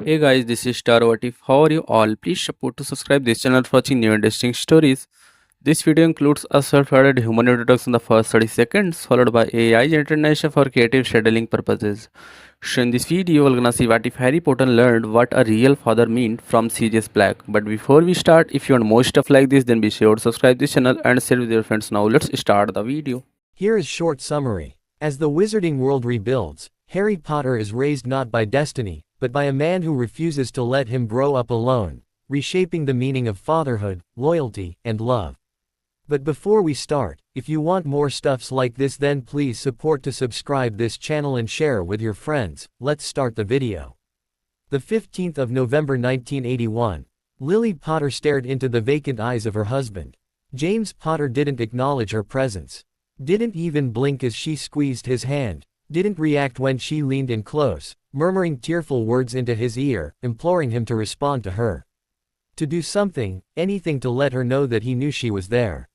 Hey guys, this is Star. What if? How are you all? Please support to subscribe this channel for watching new interesting stories. This video includes a self-guided human introduction in the first 30 seconds, followed by AI generation for creative scheduling purposes. So in this video, we're gonna see what if Harry Potter learned what a real father meant from Sirius Black. But before we start, if you want more stuff like this, then be sure to subscribe this channel and share with your friends. Now let's start the video. Here is short summary. As the wizarding world rebuilds, Harry Potter is raised not by destiny, but by a man who refuses to let him grow up alone, reshaping the meaning of fatherhood, loyalty, and love. But before we start, if you want more stuffs like this, then please support to subscribe this channel and share with your friends. Let's start the video. The 15th of November 1981. Lily Potter stared into the vacant eyes of her husband. James Potter didn't acknowledge her presence. Didn't even blink as she squeezed his hand. Didn't react when she leaned in close, murmuring tearful words into his ear, imploring him to respond to her. To do something, anything to let her know that he knew she was there.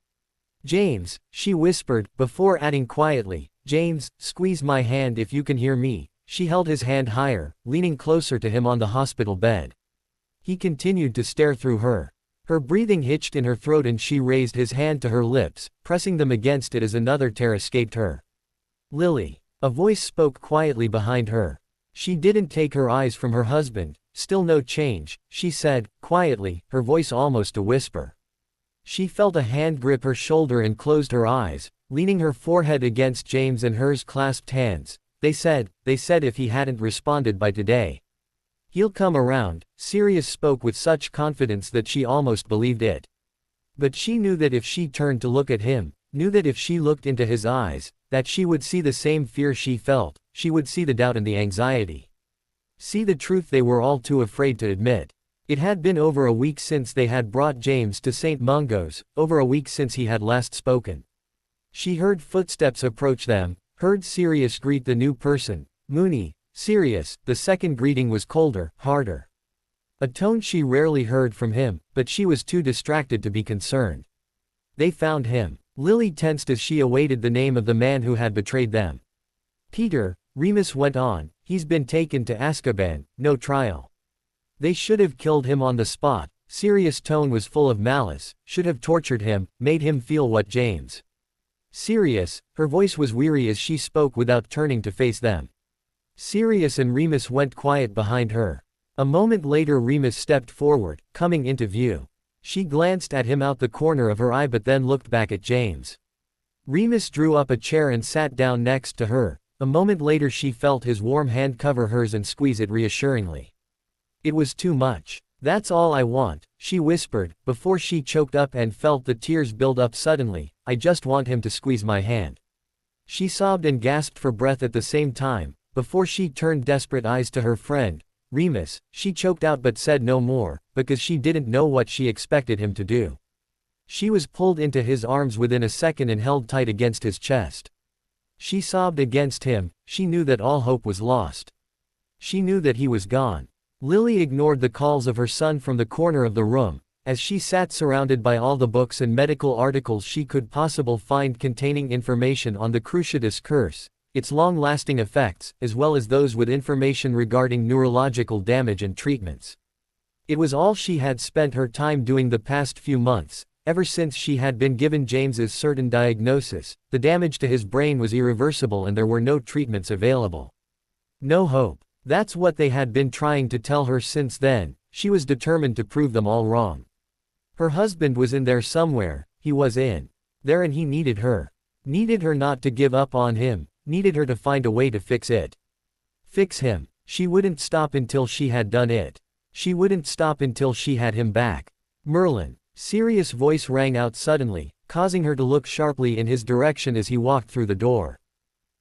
"James," she whispered, before adding quietly, "James, squeeze my hand if you can hear me." She held his hand higher, leaning closer to him on the hospital bed. He continued to stare through her. Her breathing hitched in her throat and she raised his hand to her lips, pressing them against it as another tear escaped her. "Lily." A voice spoke quietly behind her. She didn't take her eyes from her husband. "Still no change," she said, quietly, her voice almost a whisper. She felt a hand grip her shoulder and closed her eyes, leaning her forehead against James and hers clasped hands. They said if he hadn't responded by today, he'll come around." Sirius spoke with such confidence that she almost believed it. But she knew that if she turned to look at him, knew that if she looked into his eyes, that she would see the same fear she felt, she would see the doubt and the anxiety. See the truth they were all too afraid to admit. It had been over a week since they had brought James to St. Mungo's, over a week since he had last spoken. She heard footsteps approach them, heard Sirius greet the new person, Moony. Sirius. The second greeting was colder, harder. A tone she rarely heard from him, but she was too distracted to be concerned. They found him. Lily tensed as she awaited the name of the man who had betrayed them. "Peter," Remus went on, "he's been taken to Azkaban, no trial. They should have killed him on the spot." Sirius' tone was full of malice. "Should have tortured him, made him feel what James." "Sirius," her voice was weary as she spoke without turning to face them. Sirius and Remus went quiet behind her. A moment later Remus stepped forward, coming into view. She glanced at him out the corner of her eye but then looked back at James. Remus drew up a chair and sat down next to her. A moment later she felt his warm hand cover hers and squeeze it reassuringly. It was too much. "That's all I want," she whispered, before she choked up and felt the tears build up suddenly. "I just want him to squeeze my hand." She sobbed and gasped for breath at the same time. Before she turned desperate eyes to her friend, Remus, she choked out but said no more, because she didn't know what she expected him to do. She was pulled into his arms within a second and held tight against his chest. She sobbed against him. She knew that all hope was lost. She knew that he was gone. Lily ignored the calls of her son from the corner of the room, as she sat surrounded by all the books and medical articles she could possibly find containing information on the Cruciatus curse, its long-lasting effects, as well as those with information regarding neurological damage and treatments. It was all she had spent her time doing the past few months, ever since she had been given James's certain diagnosis. The damage to his brain was irreversible and there were no treatments available. No hope. That's what they had been trying to tell her since then. She was determined to prove them all wrong. Her husband was in there somewhere. He was in there and he needed her. Needed her not to give up on him. Needed her to find a way to fix it. Fix him. She wouldn't stop until she had done it. She wouldn't stop until she had him back. "Merlin." Sirius' voice rang out suddenly, causing her to look sharply in his direction as he walked through the door.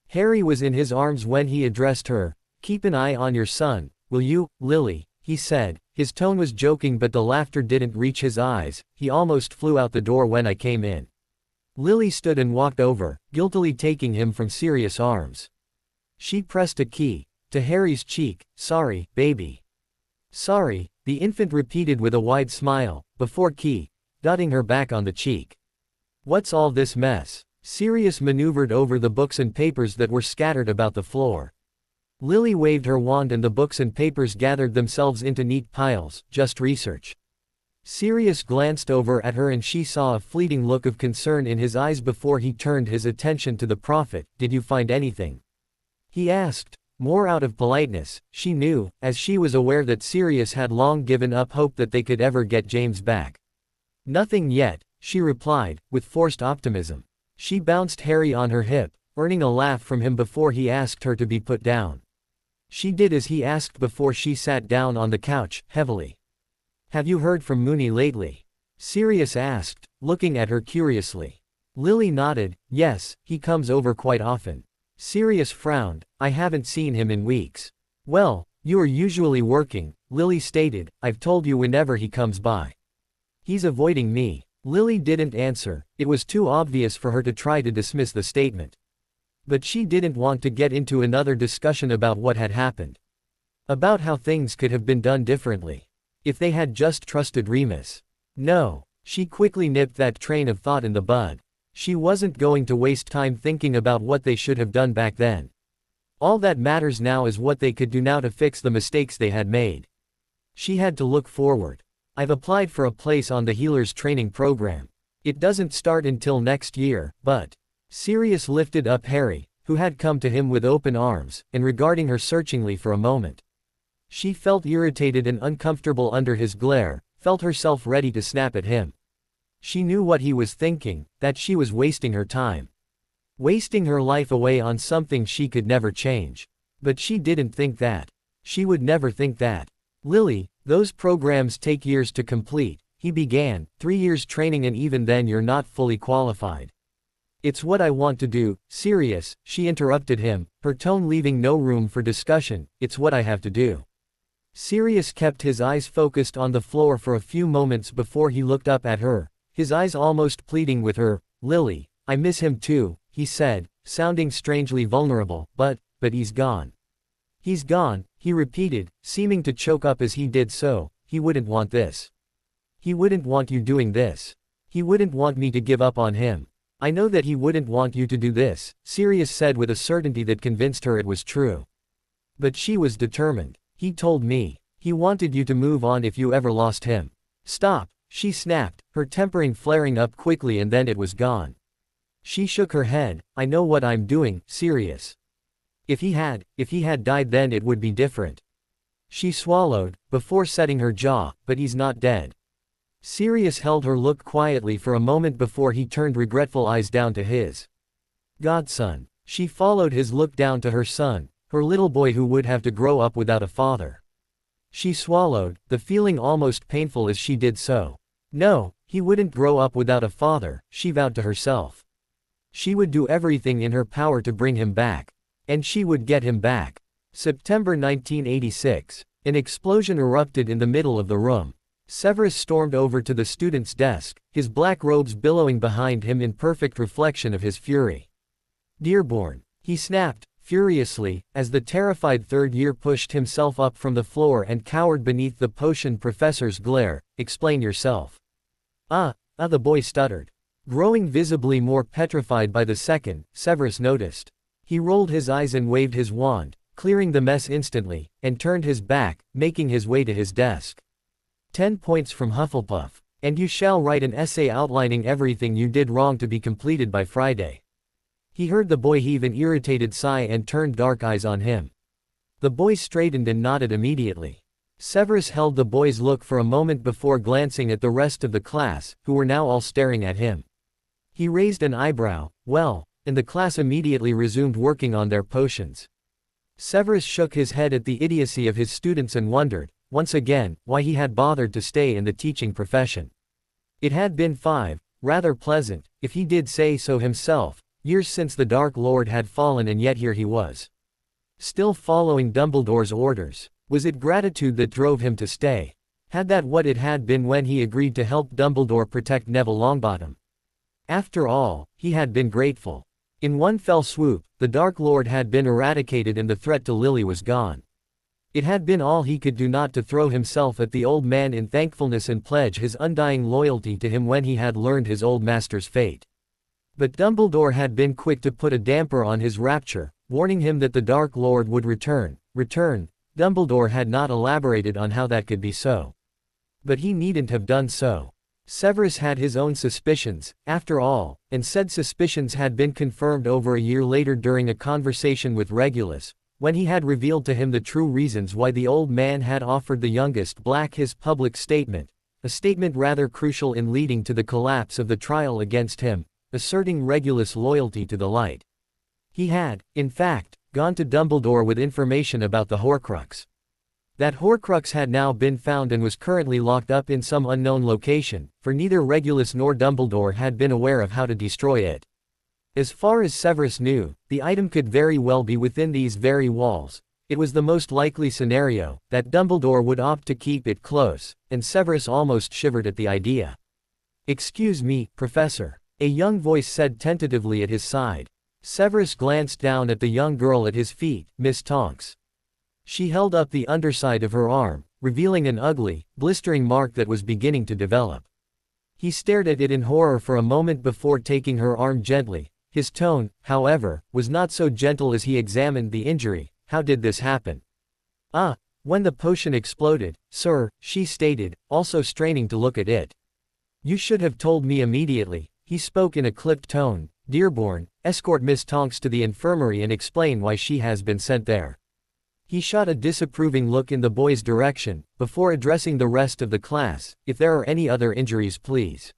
Harry was in his arms when he addressed her. "Keep an eye on your son, will you, Lily?" he said. His tone was joking but the laughter didn't reach his eyes. "He almost flew out the door when I came in." Lily stood and walked over, guiltily taking him from Sirius' arms. She pressed a key to Harry's cheek. "Sorry, baby." "Sorry," the infant repeated with a wide smile, before dotting her back on the cheek. "What's all this mess?" Sirius maneuvered over the books and papers that were scattered about the floor. Lily waved her wand and the books and papers gathered themselves into neat piles, just research. Sirius glanced over at her and she saw a fleeting look of concern in his eyes before he turned his attention to the prophet. Did you find anything? He asked, more out of politeness. She knew, as she was aware that Sirius had long given up hope that they could ever get James back. Nothing yet, she replied, with forced optimism. She bounced Harry on her hip, earning a laugh from him before he asked her to be put down. She did as he asked before she sat down on the couch, heavily. Have you heard from Mooney lately? Sirius asked, looking at her curiously. Lily nodded. Yes, he comes over quite often. Sirius frowned. I haven't seen him in weeks. Well, you are usually working, Lily stated. I've told you whenever he comes by. He's avoiding me. Lily didn't answer. It was too obvious for her to try to dismiss the statement. But she didn't want to get into another discussion about what had happened. About how things could have been done differently. If they had just trusted Remus. No. She quickly nipped that train of thought in the bud. She wasn't going to waste time thinking about what they should have done back then. All that matters now is what they could do now to fix the mistakes they had made. She had to look forward. I've applied for a place on the healer's training program. It doesn't start until next year, but... Sirius lifted up Harry, who had come to him with open arms, and regarding her searchingly for a moment. She felt irritated and uncomfortable under his glare, felt herself ready to snap at him. She knew what he was thinking, that she was wasting her time. Wasting her life away on something she could never change. But she didn't think that. She would never think that. Lily, those programs take years to complete, he began, 3 years training and even then you're not fully qualified. It's what I want to do, Sirius, she interrupted him, her tone leaving no room for discussion. It's what I have to do. Sirius kept his eyes focused on the floor for a few moments before he looked up at her, his eyes almost pleading with her. Lily, I miss him too, he said, sounding strangely vulnerable, but he's gone. He's gone, he repeated, seeming to choke up as he did so. He wouldn't want this. He wouldn't want you doing this. He wouldn't want me to give up on him. I know that he wouldn't want you to do this, Sirius said with a certainty that convinced her it was true. But she was determined. He told me. He wanted you to move on if you ever lost him. Stop, she snapped, her tempering flaring up quickly and then it was gone. She shook her head. I know what I'm doing, Sirius. If he had died then it would be different. She swallowed, before setting her jaw, but he's not dead. Sirius held her look quietly for a moment before he turned regretful eyes down to his godson. She followed his look down to her son, her little boy who would have to grow up without a father. She swallowed, the feeling almost painful as she did so. No, he wouldn't grow up without a father, she vowed to herself. She would do everything in her power to bring him back. And she would get him back. September 1986. An explosion erupted in the middle of the room. Severus stormed over to the student's desk, his black robes billowing behind him in perfect reflection of his fury. Dearborn, he snapped, furiously, as the terrified third year pushed himself up from the floor and cowered beneath the potion professor's glare. Explain yourself. The boy stuttered. Growing visibly more petrified by the second, Severus noticed. He rolled his eyes and waved his wand, clearing the mess instantly, and turned his back, making his way to his desk. 10 points from Hufflepuff. And you shall write an essay outlining everything you did wrong to be completed by Friday. He heard the boy heave an irritated sigh and turned dark eyes on him. The boy straightened and nodded immediately. Severus held the boy's look for a moment before glancing at the rest of the class, who were now all staring at him. He raised an eyebrow. Well, and the class immediately resumed working on their potions. Severus shook his head at the idiocy of his students and wondered, once again, why he had bothered to stay in the teaching profession. It had been 5, rather pleasant, if he did say so himself, years since the Dark Lord had fallen and yet here he was. Still following Dumbledore's orders. Was it gratitude that drove him to stay? Had that what it had been when he agreed to help Dumbledore protect Neville Longbottom? After all, he had been grateful. In one fell swoop, the Dark Lord had been eradicated and the threat to Lily was gone. It had been all he could do not to throw himself at the old man in thankfulness and pledge his undying loyalty to him when he had learned his old master's fate. But Dumbledore had been quick to put a damper on his rapture, warning him that the Dark Lord would return. Dumbledore had not elaborated on how that could be so. But he needn't have done so. Severus had his own suspicions, after all, and said suspicions had been confirmed over a year later during a conversation with Regulus, when he had revealed to him the true reasons why the old man had offered the youngest Black his public statement, a statement rather crucial in leading to the collapse of the trial against him, asserting Regulus' loyalty to the light. He had, in fact, gone to Dumbledore with information about the Horcrux. That Horcrux had now been found and was currently locked up in some unknown location, for neither Regulus nor Dumbledore had been aware of how to destroy it. As far as Severus knew, the item could very well be within these very walls. It was the most likely scenario, that Dumbledore would opt to keep it close, and Severus almost shivered at the idea. "Excuse me, Professor," a young voice said tentatively at his side. Severus glanced down at the young girl at his feet, Miss Tonks. She held up the underside of her arm, revealing an ugly, blistering mark that was beginning to develop. He stared at it in horror for a moment before taking her arm gently. His tone, however, was not so gentle as he examined the injury. "How did this happen?" When the potion exploded, sir," she stated, also straining to look at it. "You should have told me immediately." He spoke in a clipped tone. "Dearborn, escort Miss Tonks to the infirmary and explain why she has been sent there." He shot a disapproving look in the boy's direction, before addressing the rest of the class. "If there are any other injuries, please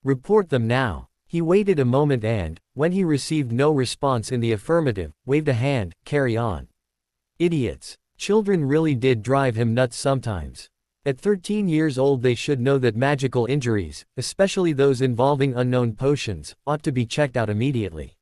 report them now." He waited a moment and, when he received no response in the affirmative, waved a hand. "Carry on." Idiots. Children really did drive him nuts sometimes. At 13 years old they should know that magical injuries, especially those involving unknown potions, ought to be checked out immediately.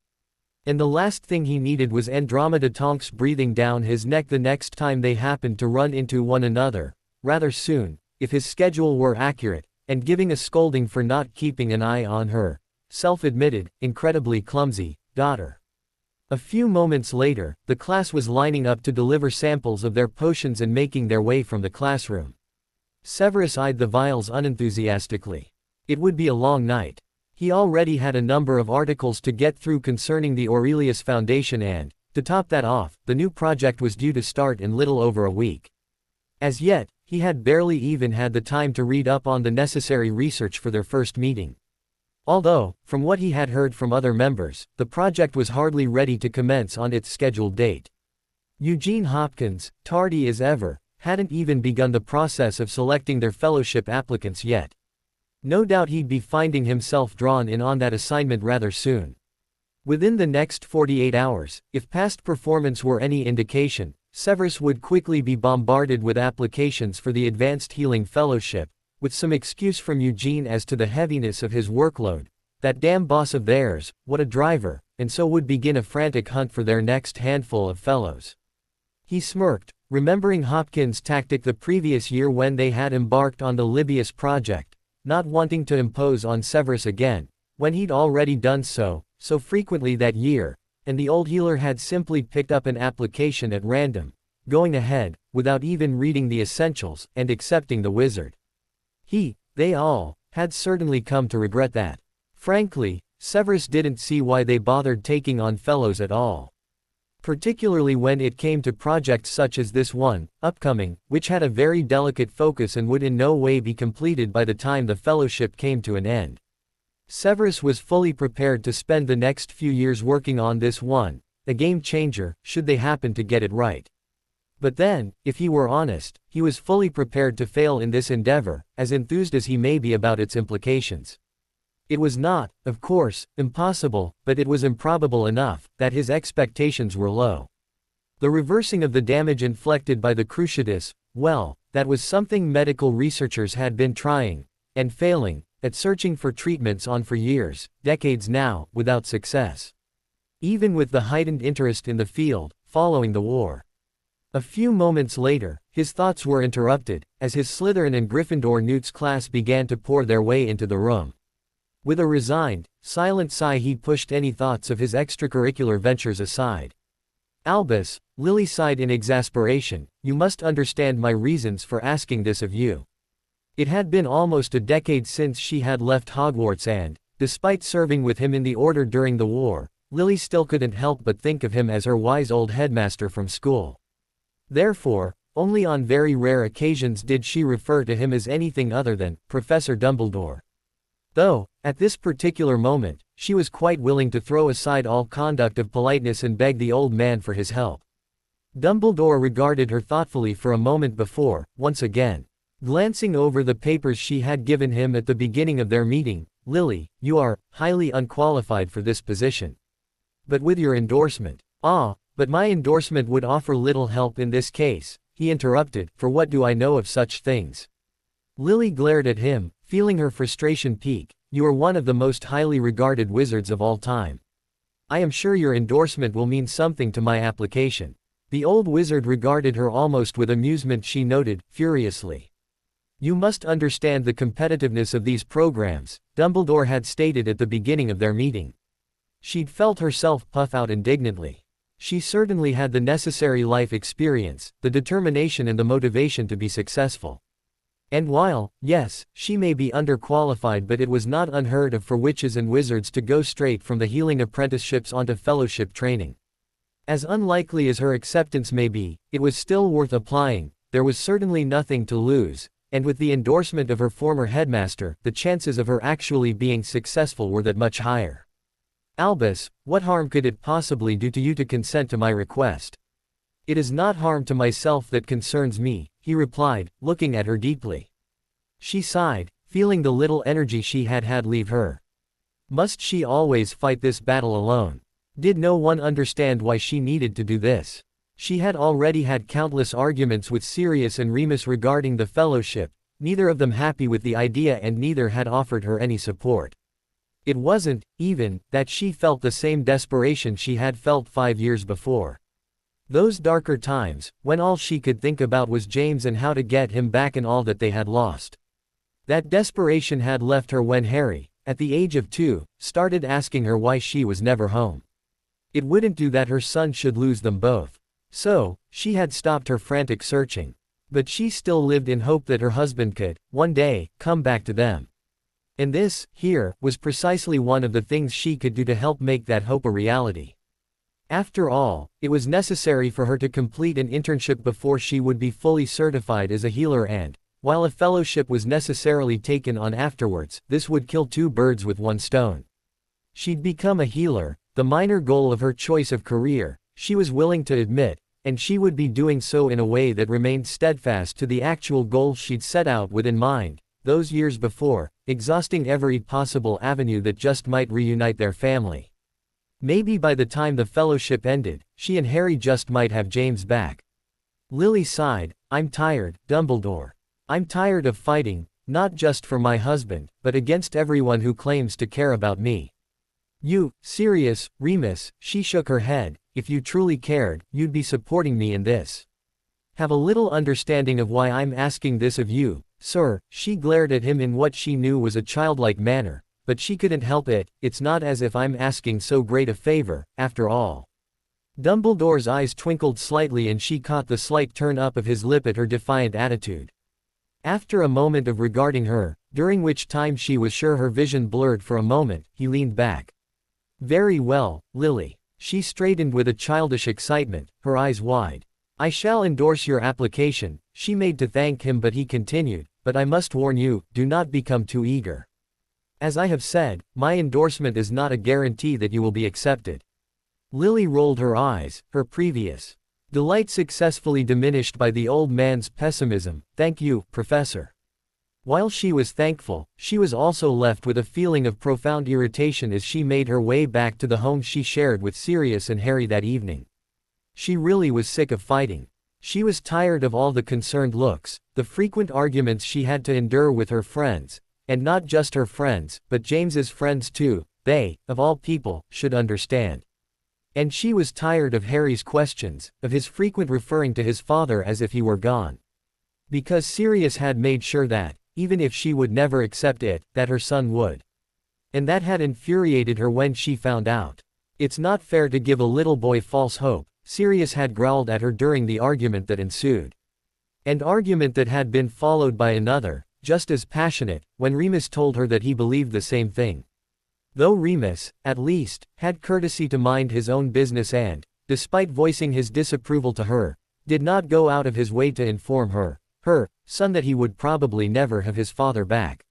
And the last thing he needed was Andromeda Tonks breathing down his neck the next time they happened to run into one another, rather soon, if his schedule were accurate, and giving a scolding for not keeping an eye on her self-admitted, incredibly clumsy, daughter. A few moments later, the class was lining up to deliver samples of their potions and making their way from the classroom. Severus eyed the vials unenthusiastically. It would be a long night. He already had a number of articles to get through concerning the Aurelius Foundation and, to top that off, the new project was due to start in little over a week. As yet, he had barely even had the time to read up on the necessary research for their first meeting. Although, from what he had heard from other members, the project was hardly ready to commence on its scheduled date. Eugene Hopkins, tardy as ever, hadn't even begun the process of selecting their fellowship applicants yet. No doubt he'd be finding himself drawn in on that assignment rather soon. Within the next 48 hours, if past performance were any indication, Severus would quickly be bombarded with applications for the Advanced Healing Fellowship, with some excuse from Eugene as to the heaviness of his workload. That damn boss of theirs, what a driver, and so would begin a frantic hunt for their next handful of fellows. He smirked, remembering Hopkins' tactic the previous year when they had embarked on the Libius project, not wanting to impose on Severus again, when he'd already done so frequently that year, and the old healer had simply picked up an application at random, going ahead, without even reading the essentials, and accepting the wizard. They all, had certainly come to regret that. Frankly, Severus didn't see why they bothered taking on fellows at all. Particularly when it came to projects such as this one, upcoming, which had a very delicate focus and would in no way be completed by the time the fellowship came to an end. Severus was fully prepared to spend the next few years working on this one, a game changer, should they happen to get it right. But then, if he were honest, he was fully prepared to fail in this endeavor, as enthused as he may be about its implications. It was not, of course, impossible, but it was improbable enough, that his expectations were low. The reversing of the damage inflicted by the Cruciatus, well, that was something medical researchers had been trying, and failing, at searching for treatments on for years, decades now, without success. Even with the heightened interest in the field, following the war. A few moments later, his thoughts were interrupted, as his Slytherin and Gryffindor Newt's class began to pour their way into the room. With a resigned, silent sigh he pushed any thoughts of his extracurricular ventures aside. "Albus," Lily sighed in exasperation, "you must understand my reasons for asking this of you." It had been almost a decade since she had left Hogwarts and, despite serving with him in the Order during the war, Lily still couldn't help but think of him as her wise old headmaster from school. Therefore, only on very rare occasions did she refer to him as anything other than Professor Dumbledore. Though, at this particular moment, she was quite willing to throw aside all conduct of politeness and beg the old man for his help. Dumbledore regarded her thoughtfully for a moment before, once again, glancing over the papers she had given him at the beginning of their meeting. Lily, you are highly unqualified for this position. But with your endorsement. Ah, but my endorsement would offer little help in this case, he interrupted, for what do I know of such things? Lily glared at him, feeling her frustration peak. You are one of the most highly regarded wizards of all time. I am sure your endorsement will mean something to my application. The old wizard regarded her almost with amusement. She noted, furiously. You must understand the competitiveness of these programs, Dumbledore had stated at the beginning of their meeting. She'd felt herself puff out indignantly. She certainly had the necessary life experience, the determination and the motivation to be successful. And while, yes, she may be underqualified, but it was not unheard of for witches and wizards to go straight from the healing apprenticeships onto fellowship training. As unlikely as her acceptance may be, it was still worth applying. There was certainly nothing to lose, and with the endorsement of her former headmaster, the chances of her actually being successful were that much higher. Albus, what harm could it possibly do to you to consent to my request? It is not harm to myself that concerns me, he replied, looking at her deeply. She sighed, feeling the little energy she had had leave her. Must she always fight this battle alone? Did no one understand why she needed to do this? She had already had countless arguments with Sirius and Remus regarding the fellowship, neither of them happy with the idea and neither had offered her any support. It wasn't, even, that she felt the same desperation she had felt 5 years before. Those darker times, when all she could think about was James and how to get him back and all that they had lost. That desperation had left her when Harry, at the age of 2, started asking her why she was never home. It wouldn't do that her son should lose them both. So, she had stopped her frantic searching. But she still lived in hope that her husband could, one day, come back to them. And this, here, was precisely one of the things she could do to help make that hope a reality. After all, it was necessary for her to complete an internship before she would be fully certified as a healer and, while a fellowship was necessarily taken on afterwards, this would kill 2 birds with 1 stone. She'd become a healer, the minor goal of her choice of career, she was willing to admit, and she would be doing so in a way that remained steadfast to the actual goal she'd set out with in mind, those years before, exhausting every possible avenue that just might reunite their family. Maybe by the time the fellowship ended, she and Harry just might have James back. Lily sighed, I'm tired, Dumbledore. I'm tired of fighting, not just for my husband, but against everyone who claims to care about me. You, Sirius, Remus, she shook her head, if you truly cared, you'd be supporting me in this. Have a little understanding of why I'm asking this of you, sir. She glared at him in what she knew was a childlike manner. But she couldn't help it, it's not as if I'm asking so great a favor, after all. Dumbledore's eyes twinkled slightly and she caught the slight turn up of his lip at her defiant attitude. After a moment of regarding her, during which time she was sure her vision blurred for a moment, he leaned back. Very well, Lily. She straightened with a childish excitement, her eyes wide. I shall endorse your application, she made to thank him, but he continued, but I must warn you, do not become too eager. As I have said, my endorsement is not a guarantee that you will be accepted. Lily rolled her eyes, her previous delight successfully diminished by the old man's pessimism. Thank you, Professor. While she was thankful, she was also left with a feeling of profound irritation as she made her way back to the home she shared with Sirius and Harry that evening. She really was sick of fighting. She was tired of all the concerned looks, the frequent arguments she had to endure with her friends. And not just her friends, but James's friends too. They, of all people, should understand. And she was tired of Harry's questions, of his frequent referring to his father as if he were gone. Because Sirius had made sure that, even if she would never accept it, that her son would. And that had infuriated her when she found out. It's not fair to give a little boy false hope, Sirius had growled at her during the argument that ensued. An argument that had been followed by another, just as passionate, when Remus told her that he believed the same thing. Though Remus, at least, had courtesy to mind his own business and, despite voicing his disapproval to her, did not go out of his way to inform her son that he would probably never have his father back.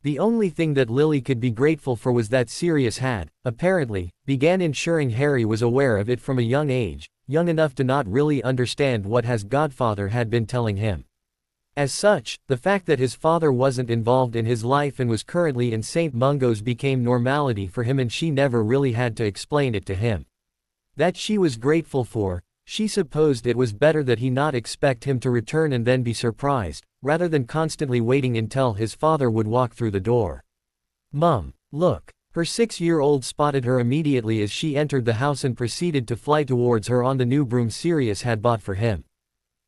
The only thing that Lily could be grateful for was that Sirius had, apparently, began ensuring Harry was aware of it from a young age, young enough to not really understand what his godfather had been telling him. As such, the fact that his father wasn't involved in his life and was currently in St. Mungo's became normality for him, and she never really had to explain it to him. That she was grateful for. She supposed it was better that he not expect him to return and then be surprised, rather than constantly waiting until his father would walk through the door. "Mum, look." Her 6-year-old spotted her immediately as she entered the house and proceeded to fly towards her on the new broom Sirius had bought for him.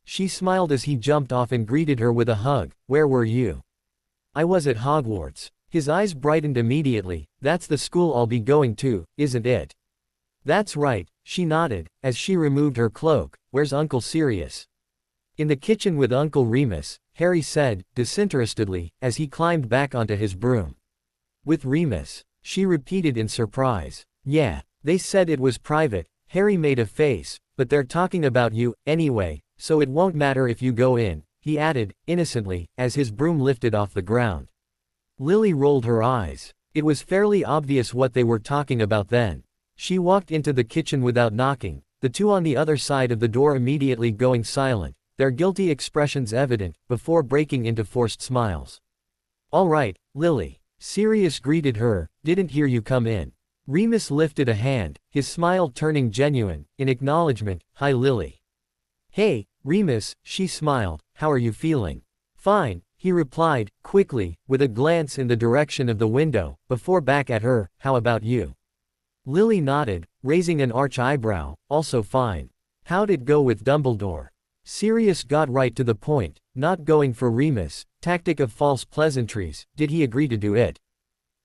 She smiled as he jumped off and greeted her with a hug. "Where were you?" "I was at Hogwarts." His eyes brightened immediately. "That's the school I'll be going to, isn't it?" "That's right," she nodded, as she removed her cloak. "Where's Uncle Sirius?" "In the kitchen with Uncle Remus," Harry said, disinterestedly, as he climbed back onto his broom. "With Remus?" she repeated in surprise. "Yeah, they said it was private." Harry made a face. "But they're talking about you, anyway, so it won't matter if you go in," he added, innocently, as his broom lifted off the ground. Lily rolled her eyes. It was fairly obvious what they were talking about then. She walked into the kitchen without knocking, the two on the other side of the door immediately going silent, their guilty expressions evident, before breaking into forced smiles. "All right, Lily." Sirius greeted her. "Didn't hear you come in." Remus lifted a hand, his smile turning genuine, in acknowledgement. "Hi Lily." "Hey, Remus," she smiled. "How are you feeling?" "Fine," he replied, quickly, with a glance in the direction of the window, before back at her. "How about you?" Lily nodded, raising an arch eyebrow. "Also fine." "How'd it go with Dumbledore?" Sirius got right to the point, not going for Remus' tactic of false pleasantries. "Did he agree to do it?"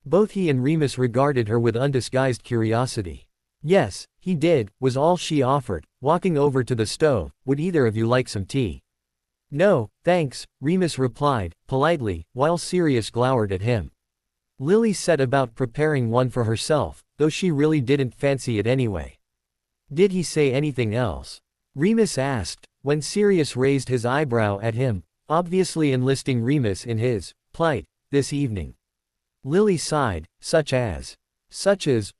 Both he and Remus regarded her with undisguised curiosity. "Yes, he did," was all she offered, walking over to the stove. "Would either of you like some tea?" "No, thanks," Remus replied, politely, while Sirius glowered at him. Lily set about preparing one for herself, though she really didn't fancy it anyway. "Did he say anything else?" Remus asked, when Sirius raised his eyebrow at him, obviously enlisting Remus in his plight this evening. Lily sighed. Such as,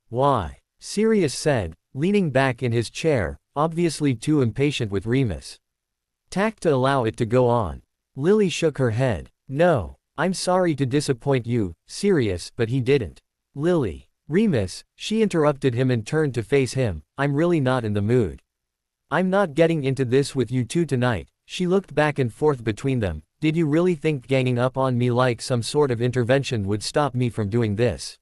why?" Sirius said, leaning back in his chair, obviously too impatient with Remus' tact to allow it to go on. Lily shook her head. "No. I'm sorry to disappoint you, Sirius, but he didn't." "Lily." "Remus," she interrupted him and turned to face him. "I'm really not in the mood. I'm not getting into this with you two tonight." She looked back and forth between them. "Did you really think ganging up on me like some sort of intervention would stop me from doing this?"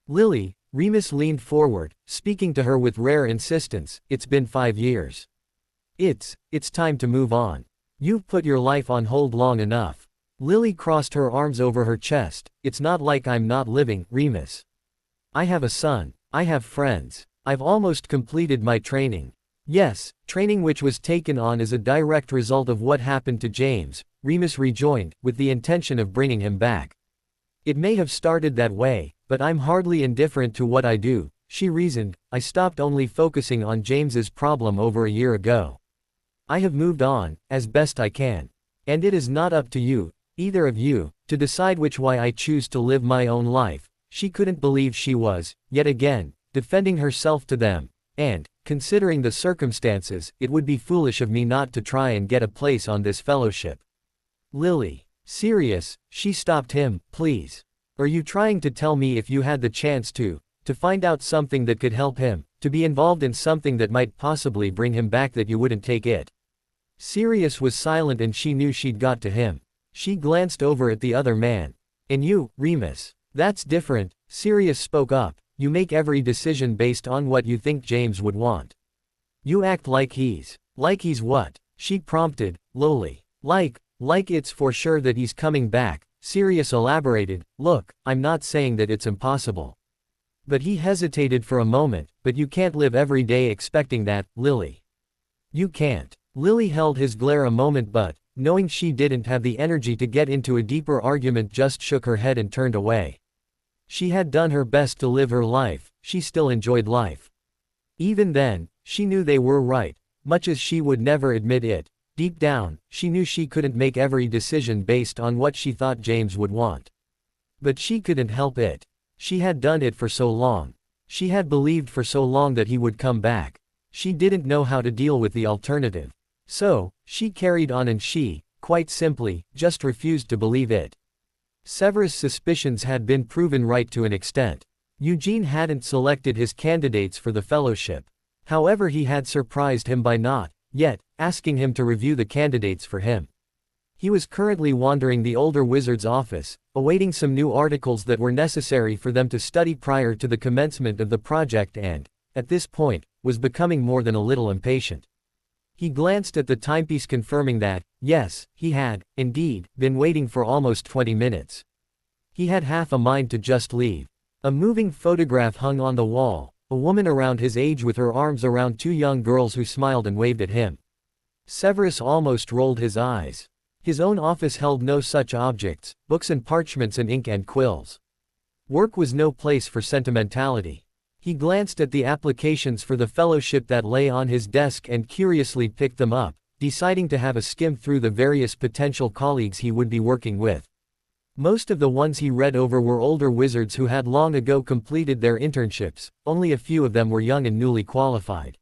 "Lily," Remus leaned forward, speaking to her with rare insistence, "it's been 5 years. It's time to move on. You've put your life on hold long enough." Lily crossed her arms over her chest. "It's not like I'm not living, Remus. I have a son. I have friends. I've almost completed my training." "Yes, training which was taken on as a direct result of what happened to James," Remus rejoined, with the intention of bringing him back. "It may have started that way, but I'm hardly indifferent to what I do," she reasoned. "I stopped only focusing on James's problem over a year ago. I have moved on, as best I can. And it is not up to you, either of you, to decide which way I choose to live my own life." She couldn't believe she was, yet again, defending herself to them, and, considering the circumstances, it would be foolish of me not to try and get a place on this fellowship. "Lily." "Sirius," she stopped him, "please. Are you trying to tell me if you had the chance to find out something that could help him, to be involved in something that might possibly bring him back, that you wouldn't take it?" Sirius was silent and she knew she'd got to him. She glanced over at the other man. "And you, Remus?" "That's different," Sirius spoke up. "You make every decision based on what you think James would want. You act like he's what?" she prompted, lowly. Like it's for sure that he's coming back," Sirius elaborated. "Look, I'm not saying that it's impossible." But he hesitated for a moment. "But you can't live every day expecting that, Lily. You can't." Lily held his glare a moment but, knowing she didn't have the energy to get into a deeper argument, just shook her head and turned away. She had done her best to live her life, she still enjoyed life. Even then, she knew they were right, much as she would never admit it. Deep down, she knew she couldn't make every decision based on what she thought James would want. But she couldn't help it. She had done it for so long. She had believed for so long that he would come back. She didn't know how to deal with the alternative. So, she carried on and she, quite simply, just refused to believe it. Severus' suspicions had been proven right to an extent. Eugene hadn't selected his candidates for the fellowship. However, he had surprised him by not, yet, asking him to review the candidates for him. He was currently wandering the older wizard's office, awaiting some new articles that were necessary for them to study prior to the commencement of the project and, at this point, was becoming more than a little impatient. He glanced at the timepiece confirming that, yes, he had, indeed, been waiting for almost 20 minutes. He had half a mind to just leave. A moving photograph hung on the wall, a woman around his age with her arms around two young girls who smiled and waved at him. Severus almost rolled his eyes. His own office held no such objects, books and parchments and ink and quills. Work was no place for sentimentality. He glanced at the applications for the fellowship that lay on his desk and curiously picked them up, deciding to have a skim through the various potential colleagues he would be working with. Most of the ones he read over were older wizards who had long ago completed their internships, only a few of them were young and newly qualified.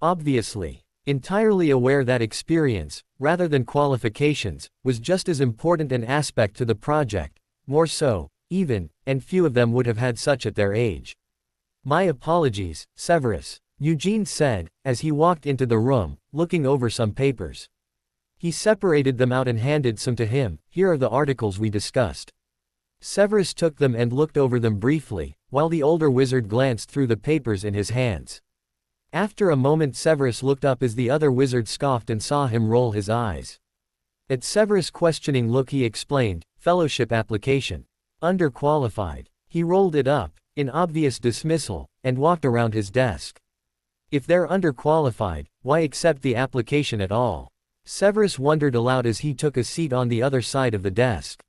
Obviously, entirely aware that experience, rather than qualifications, was just as important an aspect to the project, more so, even, and few of them would have had such at their age. "My apologies, Severus," Eugene said, as he walked into the room, looking over some papers. He separated them out and handed some to him. "Here are the articles we discussed." Severus took them and looked over them briefly, while the older wizard glanced through the papers in his hands. After a moment Severus looked up as the other wizard scoffed and saw him roll his eyes. At Severus' questioning look he explained, "Fellowship application. Underqualified." He rolled it up, in obvious dismissal, and walked around his desk. If they're underqualified, why accept the application at all? Severus wondered aloud as he took a seat on the other side of the desk.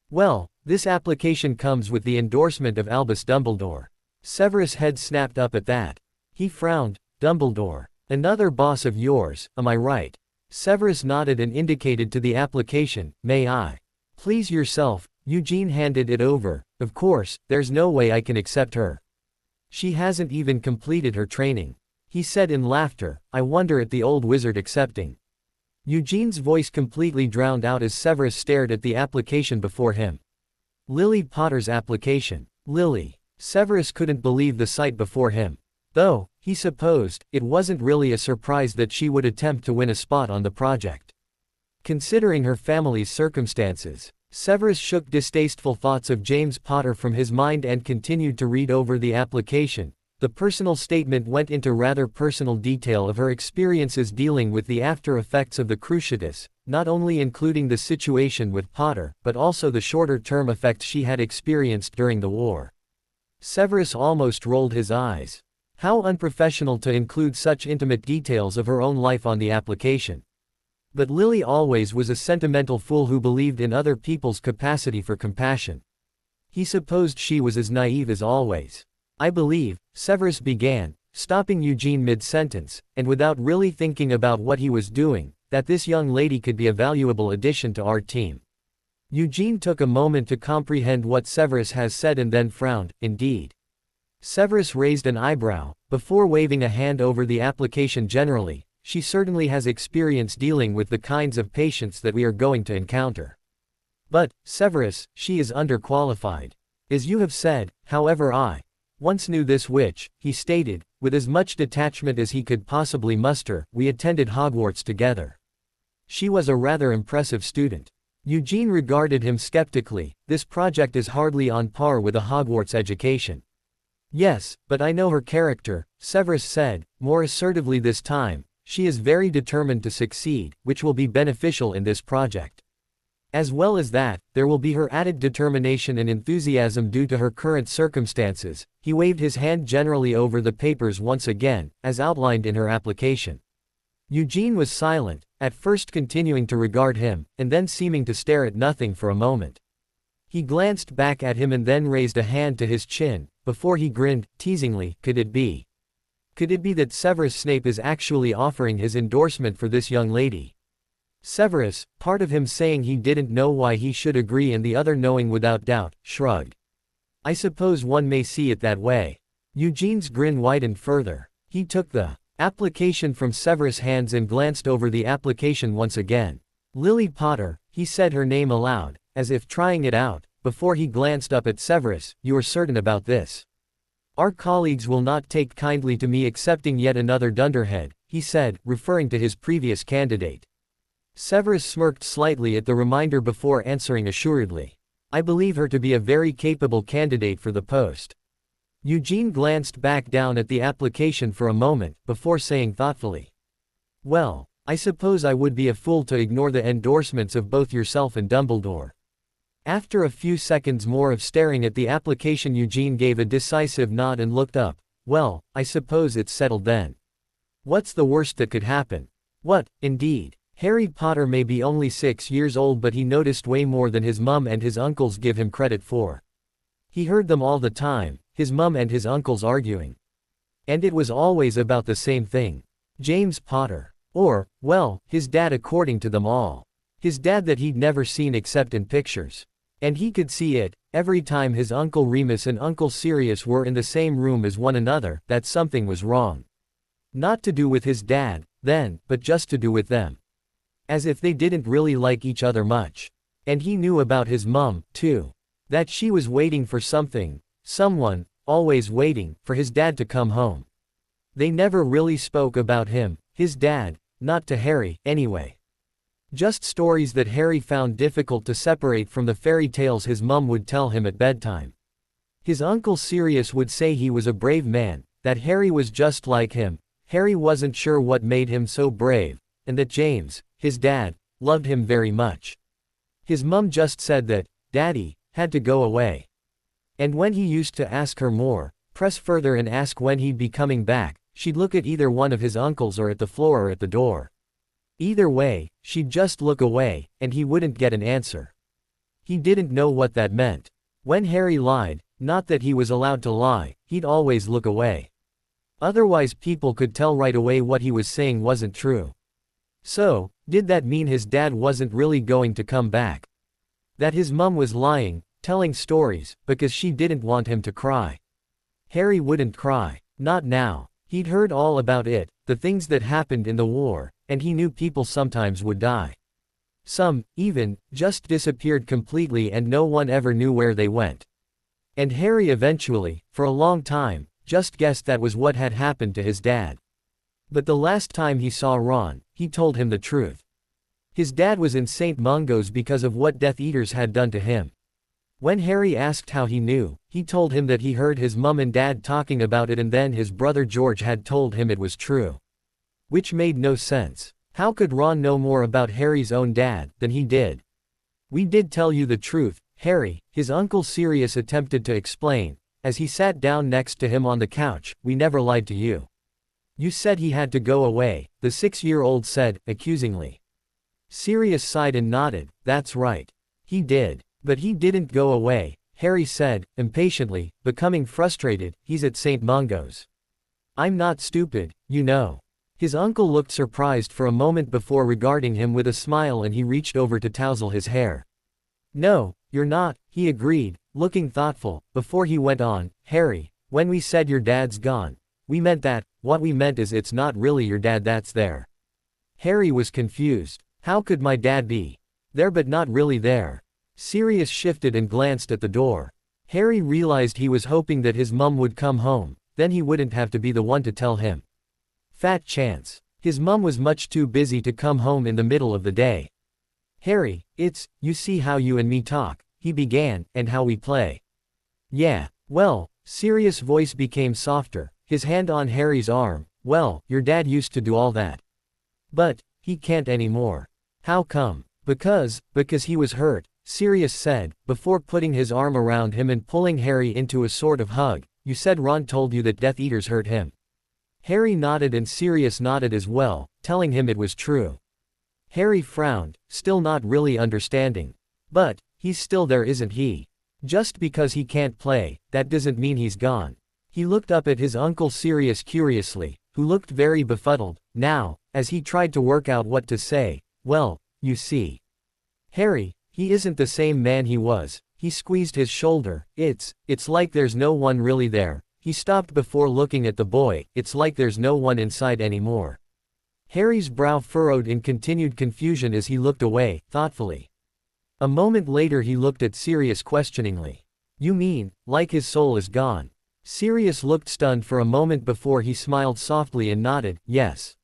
"Well, this application comes with the endorsement of Albus Dumbledore." Severus' head snapped up at that. He frowned. "Dumbledore? Another boss of yours, am I right?" Severus nodded and indicated to the application, "May I? Please yourself." Eugene handed it over. "Of course, there's no way I can accept her. She hasn't even completed her training," he said in laughter. "I wonder at the old wizard accepting." Eugene's voice completely drowned out as Severus stared at the application before him. Lily Potter's application. Lily. Severus couldn't believe the sight before him. Though, he supposed, it wasn't really a surprise that she would attempt to win a spot on the project. Considering her family's circumstances, Severus shook distasteful thoughts of James Potter from his mind and continued to read over the application. The personal statement went into rather personal detail of her experiences dealing with the after effects of the Cruciatus, not only including the situation with Potter, but also the shorter-term effects she had experienced during the war. Severus almost rolled his eyes. How unprofessional to include such intimate details of her own life on the application. But Lily always was a sentimental fool who believed in other people's capacity for compassion. He supposed she was as naive as always. "I believe," Severus began, stopping Eugene mid-sentence, and without really thinking about what he was doing, "that this young lady could be a valuable addition to our team." Eugene took a moment to comprehend what Severus has said and then frowned. "Indeed." Severus raised an eyebrow, before waving a hand over the application generally. "She certainly has experience dealing with the kinds of patients that we are going to encounter. But, Severus, she is underqualified. As you have said, however I once knew this witch," he stated, with as much detachment as he could possibly muster. "We attended Hogwarts together. She was a rather impressive student." Eugene regarded him skeptically. "This project is hardly on par with a Hogwarts education." "Yes, but I know her character," Severus said, more assertively this time. "She is very determined to succeed, which will be beneficial in this project. As well as that, there will be her added determination and enthusiasm due to her current circumstances." He waved his hand generally over the papers once again, as outlined in her application. Eugene was silent, at first continuing to regard him, and then seeming to stare at nothing for a moment. He glanced back at him and then raised a hand to his chin, before he grinned, teasingly. Could it be? Could it be that Severus Snape is actually offering his endorsement for this young lady? Severus, part of him saying he didn't know why he should agree and the other knowing without doubt, shrugged. I suppose one may see it that way. Eugene's grin widened further. He took the application from Severus' hands and glanced over the application once again. Lily Potter, he said her name aloud, as if trying it out, before he glanced up at Severus. You are certain about this? Our colleagues will not take kindly to me accepting yet another dunderhead, he said, referring to his previous candidate. Severus smirked slightly at the reminder before answering assuredly. I believe her to be a very capable candidate for the post. Eugene glanced back down at the application for a moment, before saying thoughtfully. Well, I suppose I would be a fool to ignore the endorsements of both yourself and Dumbledore. After a few seconds more of staring at the application, Eugene gave a decisive nod and looked up. Well, I suppose it's settled then. What's the worst that could happen? What, indeed? Harry Potter may be only 6 years old, but he noticed way more than his mum and his uncles give him credit for. He heard them all the time, his mum and his uncles arguing. And it was always about the same thing. James Potter. Or, well, his dad according to them all. His dad that he'd never seen except in pictures. And he could see it, every time his Uncle Remus and Uncle Sirius were in the same room as one another, that something was wrong. Not to do with his dad, then, but just to do with them. As if they didn't really like each other much. And he knew about his mum, too. That she was waiting for something, someone, always waiting, for his dad to come home. They never really spoke about him, his dad, not to Harry, anyway. Just stories that Harry found difficult to separate from the fairy tales his mum would tell him at bedtime. His Uncle Sirius would say he was a brave man, that Harry was just like him, Harry wasn't sure what made him so brave, and that James, his dad, loved him very much. His mum just said that, Daddy, had to go away. And when he used to ask her more, press further and ask when he'd be coming back, she'd look at either one of his uncles or at the floor or at the door. Either way, she'd just look away, and he wouldn't get an answer. He didn't know what that meant. When Harry lied, not that he was allowed to lie, he'd always look away. Otherwise people could tell right away what he was saying wasn't true. So, did that mean his dad wasn't really going to come back? That his mum was lying, telling stories, because she didn't want him to cry? Harry wouldn't cry. Not now. He'd heard all about it, the things that happened in the war, and he knew people sometimes would die. Some, even, just disappeared completely and no one ever knew where they went. And Harry eventually, for a long time, just guessed that was what had happened to his dad. But the last time he saw Ron, he told him the truth. His dad was in St. Mungo's because of what Death Eaters had done to him. When Harry asked how he knew, he told him that he heard his mum and dad talking about it and then his brother George had told him it was true. Which made no sense. How could Ron know more about Harry's own dad than he did? We did tell you the truth, Harry, his Uncle Sirius attempted to explain, as he sat down next to him on the couch. We never lied to you. You said he had to go away, the 6-year-old said, accusingly. Sirius sighed and nodded. That's right. He did. But he didn't go away, Harry said, impatiently, becoming frustrated. He's at St. Mungo's. I'm not stupid, you know. His uncle looked surprised for a moment before regarding him with a smile, and he reached over to tousle his hair. No, you're not, he agreed, looking thoughtful, before he went on. Harry, when we said your dad's gone, we meant that. What we meant is it's not really your dad that's there. Harry was confused. How could my dad be there but not really there? Sirius shifted and glanced at the door. Harry realized he was hoping that his mum would come home, then he wouldn't have to be the one to tell him. Fat chance. His mum was much too busy to come home in the middle of the day. Harry, you see how you and me talk, he began, and how we play. Yeah, well, Sirius' voice became softer, his hand on Harry's arm. Well, your dad used to do all that. But he can't anymore. How come? Because he was hurt, Sirius said, before putting his arm around him and pulling Harry into a sort of hug. You said Ron told you that Death Eaters hurt him. Harry nodded and Sirius nodded as well, telling him it was true. Harry frowned, still not really understanding. But He's still there, isn't he? Just because he can't play, that doesn't mean he's gone. He looked up at his uncle Sirius curiously, who looked very befuddled, now, as he tried to work out what to say. Well, you see, Harry, he isn't the same man he was. He squeezed his shoulder. It's like there's no one really there. He stopped before looking at the boy. It's like there's no one inside anymore. Harry's brow furrowed in continued confusion as he looked away, thoughtfully. A moment later he looked at Sirius questioningly. You mean, like his soul is gone? Sirius looked stunned for a moment before he smiled softly and nodded, yes.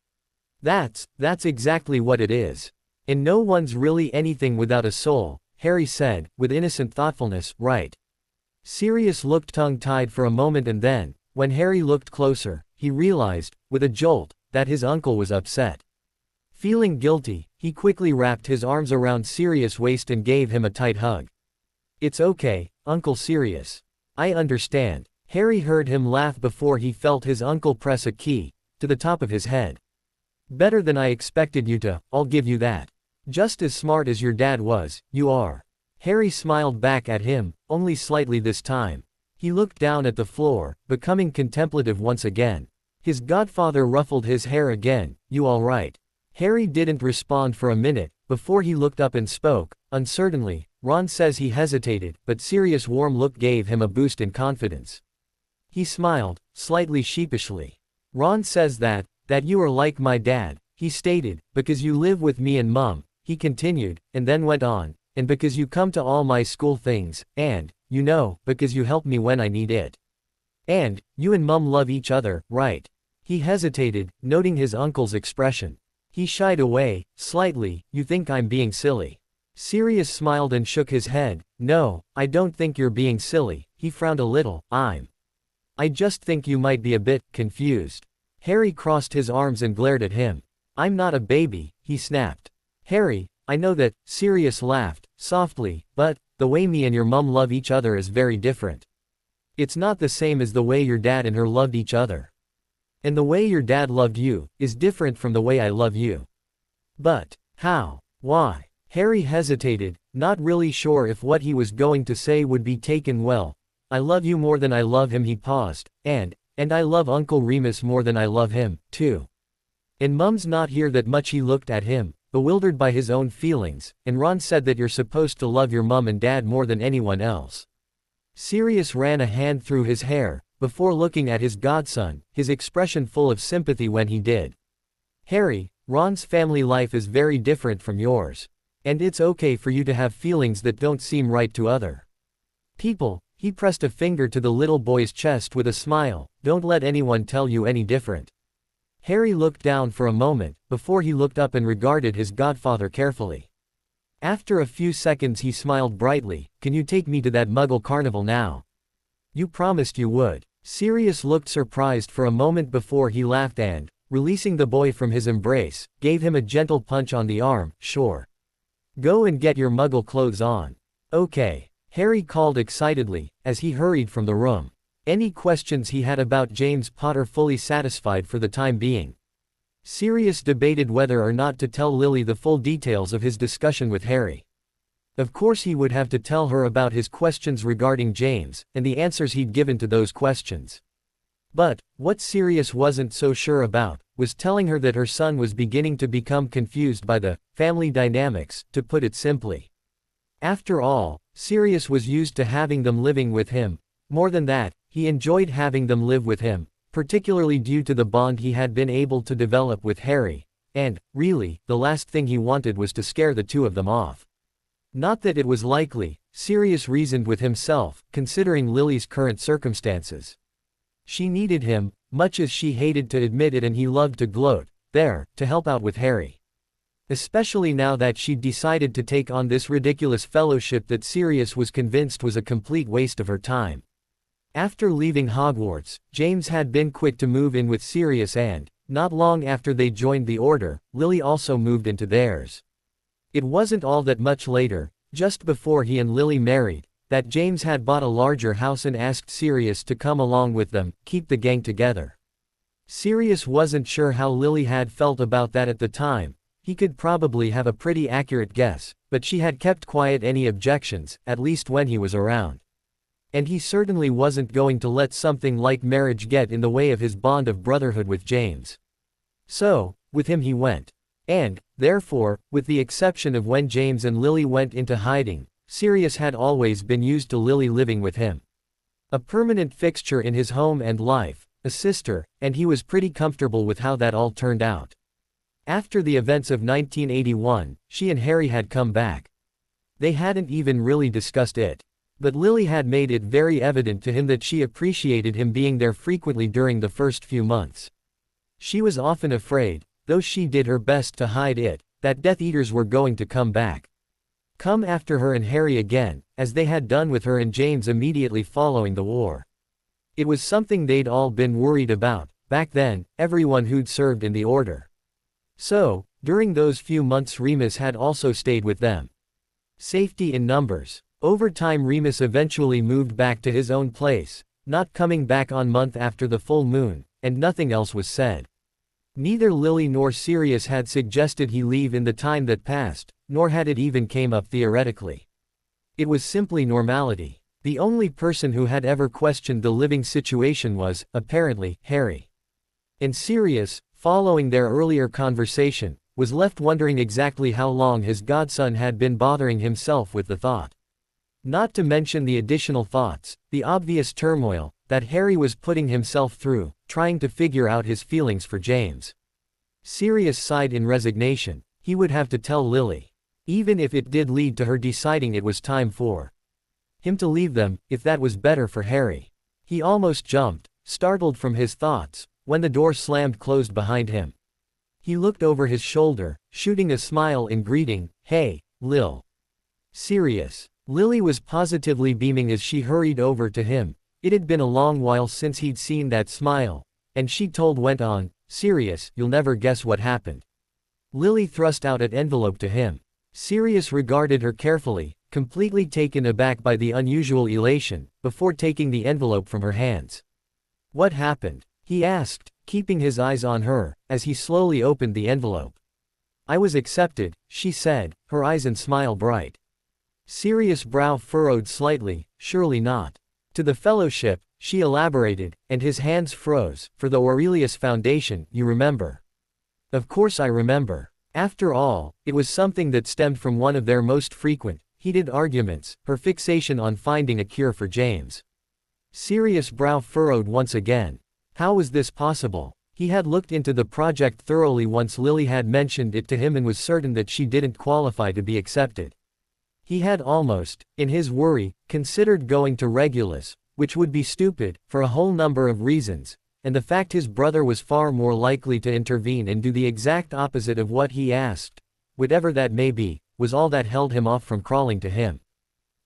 That's exactly what it is. And no one's really anything without a soul, Harry said, with innocent thoughtfulness, right? Sirius looked tongue-tied for a moment and then, when Harry looked closer, he realized, with a jolt, that his uncle was upset. Feeling guilty, he quickly wrapped his arms around Sirius' waist and gave him a tight hug. It's okay, Uncle Sirius. I understand. Harry heard him laugh before he felt his uncle press a key to the top of his head. Better than I expected you to, I'll give you that. Just as smart as your dad was, you are. Harry smiled back at him, only slightly this time. He looked down at the floor, becoming contemplative once again. His godfather ruffled his hair again. You all right? Harry didn't respond for a minute, before he looked up and spoke, uncertainly. Ron says he hesitated, but Sirius' warm look gave him a boost in confidence. He smiled, slightly sheepishly. Ron says that you are like my dad, he stated, because you live with me and Mum, he continued, and then went on, and because you come to all my school things, and, you know, because you help me when I need it. And, you and Mum love each other, right? He hesitated, noting his uncle's expression. He shied away, slightly. You think I'm being silly? Sirius smiled and shook his head. No, I don't think you're being silly. He frowned a little. I just think you might be a bit confused. Harry crossed his arms and glared at him. I'm not a baby, he snapped. Harry, I know that. Sirius laughed, softly, but the way me and your mum love each other is very different. It's not the same as the way your dad and her loved each other. And the way your dad loved you is different from the way I love you. But how? Why? Harry hesitated, not really sure if what he was going to say would be taken well. I love you more than I love him, he paused, and I love Uncle Remus more than I love him, too. And Mum's not here that much. He looked at him, bewildered by his own feelings, and Ron said that you're supposed to love your mum and dad more than anyone else. Sirius ran a hand through his hair, before looking at his godson, his expression full of sympathy when he did. Harry, Ron's family life is very different from yours. And it's okay for you to have feelings that don't seem right to other people. He pressed a finger to the little boy's chest with a smile. Don't let anyone tell you any different. Harry looked down for a moment, before he looked up and regarded his godfather carefully. After a few seconds he smiled brightly. Can you take me to that Muggle carnival now? You promised you would. Sirius looked surprised for a moment before he laughed and, releasing the boy from his embrace, gave him a gentle punch on the arm. Sure. Go and get your Muggle clothes on. Okay. Harry called excitedly, as he hurried from the room. Any questions he had about James Potter fully satisfied for the time being. Sirius debated whether or not to tell Lily the full details of his discussion with Harry. Of course he would have to tell her about his questions regarding James, and the answers he'd given to those questions. But, what Sirius wasn't so sure about, was telling her that her son was beginning to become confused by the family dynamics, to put it simply. After all, Sirius was used to having them living with him. More than that, he enjoyed having them live with him, particularly due to the bond he had been able to develop with Harry, and, really, the last thing he wanted was to scare the two of them off. Not that it was likely, Sirius reasoned with himself, considering Lily's current circumstances. She needed him, much as she hated to admit it, and he loved to gloat, there, to help out with Harry. Especially now that she'd decided to take on this ridiculous fellowship that Sirius was convinced was a complete waste of her time. After leaving Hogwarts, James had been quick to move in with Sirius, and, not long after they joined the Order, Lily also moved into theirs. It wasn't all that much later, just before he and Lily married, that James had bought a larger house and asked Sirius to come along with them, keep the gang together. Sirius wasn't sure how Lily had felt about that at the time. He could probably have a pretty accurate guess, but she had kept quiet any objections, at least when he was around. And he certainly wasn't going to let something like marriage get in the way of his bond of brotherhood with James. So, with him he went. And, therefore, with the exception of when James and Lily went into hiding, Sirius had always been used to Lily living with him. A permanent fixture in his home and life, a sister, and he was pretty comfortable with how that all turned out. After the events of 1981, she and Harry had come back. They hadn't even really discussed it. But Lily had made it very evident to him that she appreciated him being there frequently during the first few months. She was often afraid, though she did her best to hide it, that Death Eaters were going to come back. Come after her and Harry again, as they had done with her and James immediately following the war. It was something they'd all been worried about, back then, everyone who'd served in the Order. So, during those few months Remus had also stayed with them. Safety in numbers. Over time Remus eventually moved back to his own place, not coming back on month after the full moon, and nothing else was said. Neither Lily nor Sirius had suggested he leave in the time that passed, nor had it even came up theoretically. It was simply normality. The only person who had ever questioned the living situation was, apparently, Harry. And Sirius, following their earlier conversation, was left wondering exactly how long his godson had been bothering himself with the thought. Not to mention the additional thoughts, the obvious turmoil, that Harry was putting himself through, trying to figure out his feelings for James. Sirius sighed in resignation. He would have to tell Lily. Even if it did lead to her deciding it was time for him to leave them, if that was better for Harry. He almost jumped, startled from his thoughts, when the door slammed closed behind him. He looked over his shoulder, shooting a smile in greeting. "Hey, Lil." Sirius. Lily was positively beaming as she hurried over to him. It had been a long while since he'd seen that smile, and she went on, "Sirius, you'll never guess what happened." Lily thrust out an envelope to him. Sirius regarded her carefully, completely taken aback by the unusual elation, before taking the envelope from her hands. "What happened?" he asked, keeping his eyes on her, as he slowly opened the envelope. "I was accepted," she said, her eyes and smile bright. Sirius' brow furrowed slightly. "Surely not." "To the fellowship," she elaborated, and his hands froze. "For the Aurelius Foundation, you remember." "Of course I remember." After all, it was something that stemmed from one of their most frequent, heated arguments, her fixation on finding a cure for James. Sirius' brow furrowed once again. How was this possible? He had looked into the project thoroughly once Lily had mentioned it to him and was certain that she didn't qualify to be accepted. He had almost, in his worry, considered going to Regulus, which would be stupid, for a whole number of reasons, and the fact his brother was far more likely to intervene and do the exact opposite of what he asked, whatever that may be, was all that held him off from crawling to him.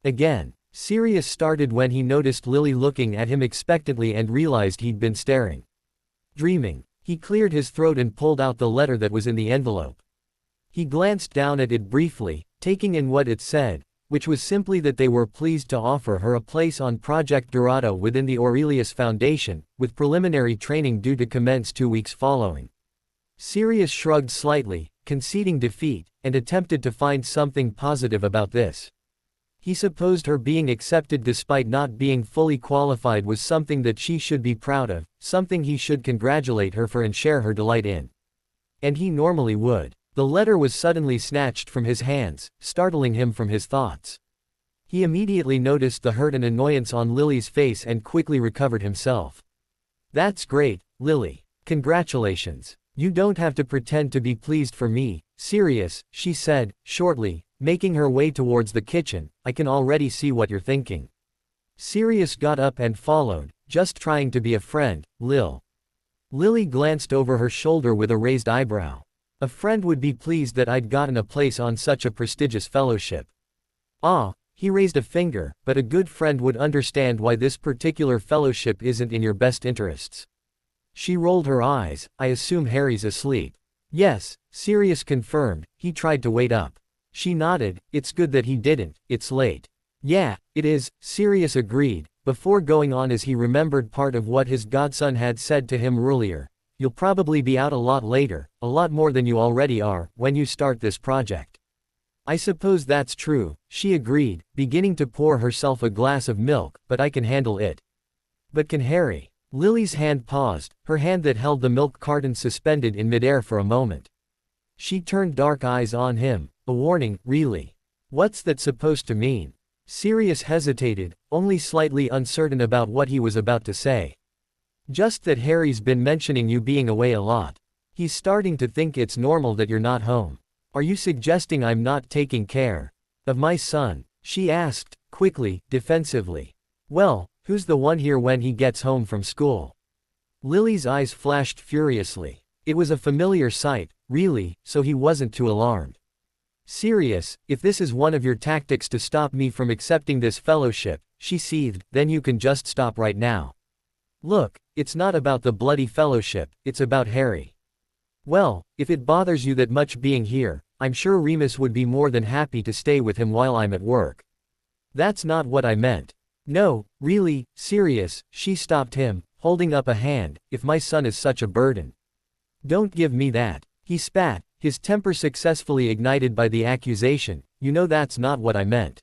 Again, Sirius started when he noticed Lily looking at him expectantly and realized he'd been staring. Dreaming. He cleared his throat and pulled out the letter that was in the envelope. He glanced down at it briefly, taking in what it said, which was simply that they were pleased to offer her a place on Project Dorado within the Aurelius Foundation, with preliminary training due to commence 2 weeks following. Sirius shrugged slightly, conceding defeat, and attempted to find something positive about this. He supposed her being accepted despite not being fully qualified was something that she should be proud of, something he should congratulate her for and share her delight in. And he normally would. The letter was suddenly snatched from his hands, startling him from his thoughts. He immediately noticed the hurt and annoyance on Lily's face and quickly recovered himself. "That's great, Lily. Congratulations. You don't have to pretend to be pleased for me, Sirius," she said, shortly, making her way towards the kitchen. "I can already see what you're thinking." Sirius got up and followed, "Just trying to be a friend, Lil." Lily glanced over her shoulder with a raised eyebrow. "A friend would be pleased that I'd gotten a place on such a prestigious fellowship." "Ah," he raised a finger, "but a good friend would understand why this particular fellowship isn't in your best interests." She rolled her eyes. "I assume Harry's asleep." "Yes," Sirius confirmed. "He tried to wait up." She nodded. "It's good that he didn't, it's late." "Yeah, it is," Sirius agreed, before going on as he remembered part of what his godson had said to him earlier. you'll probably be out a lot later, a lot more than you already are, when you start this project. I suppose that's true, she agreed, beginning to pour herself a glass of milk, but I can handle it. But can Harry? Lily's hand paused, her hand that held the milk carton suspended in midair for a moment. She turned dark eyes on him, a warning, really. What's that supposed to mean? Sirius hesitated, only slightly uncertain about what he was about to say. Just that Harry's been mentioning you being away a lot. He's starting to think it's normal that you're not home. Are you suggesting I'm not taking care of my son? She asked, quickly, defensively. Well, who's the one here when he gets home from school? Lily's eyes flashed furiously. It was a familiar sight, really, so he wasn't too alarmed. Sirius, if this is one of your tactics to stop me from accepting this fellowship, she seethed, then you can just stop right now. Look, it's not about the bloody fellowship, it's about Harry. Well, if it bothers you that much being here, I'm sure Remus would be more than happy to stay with him while I'm at work. That's not what I meant. No, really, Sirius, she stopped him, holding up a hand, if my son is such a burden. Don't give me that. He spat, his temper successfully ignited by the accusation, you know that's not what I meant.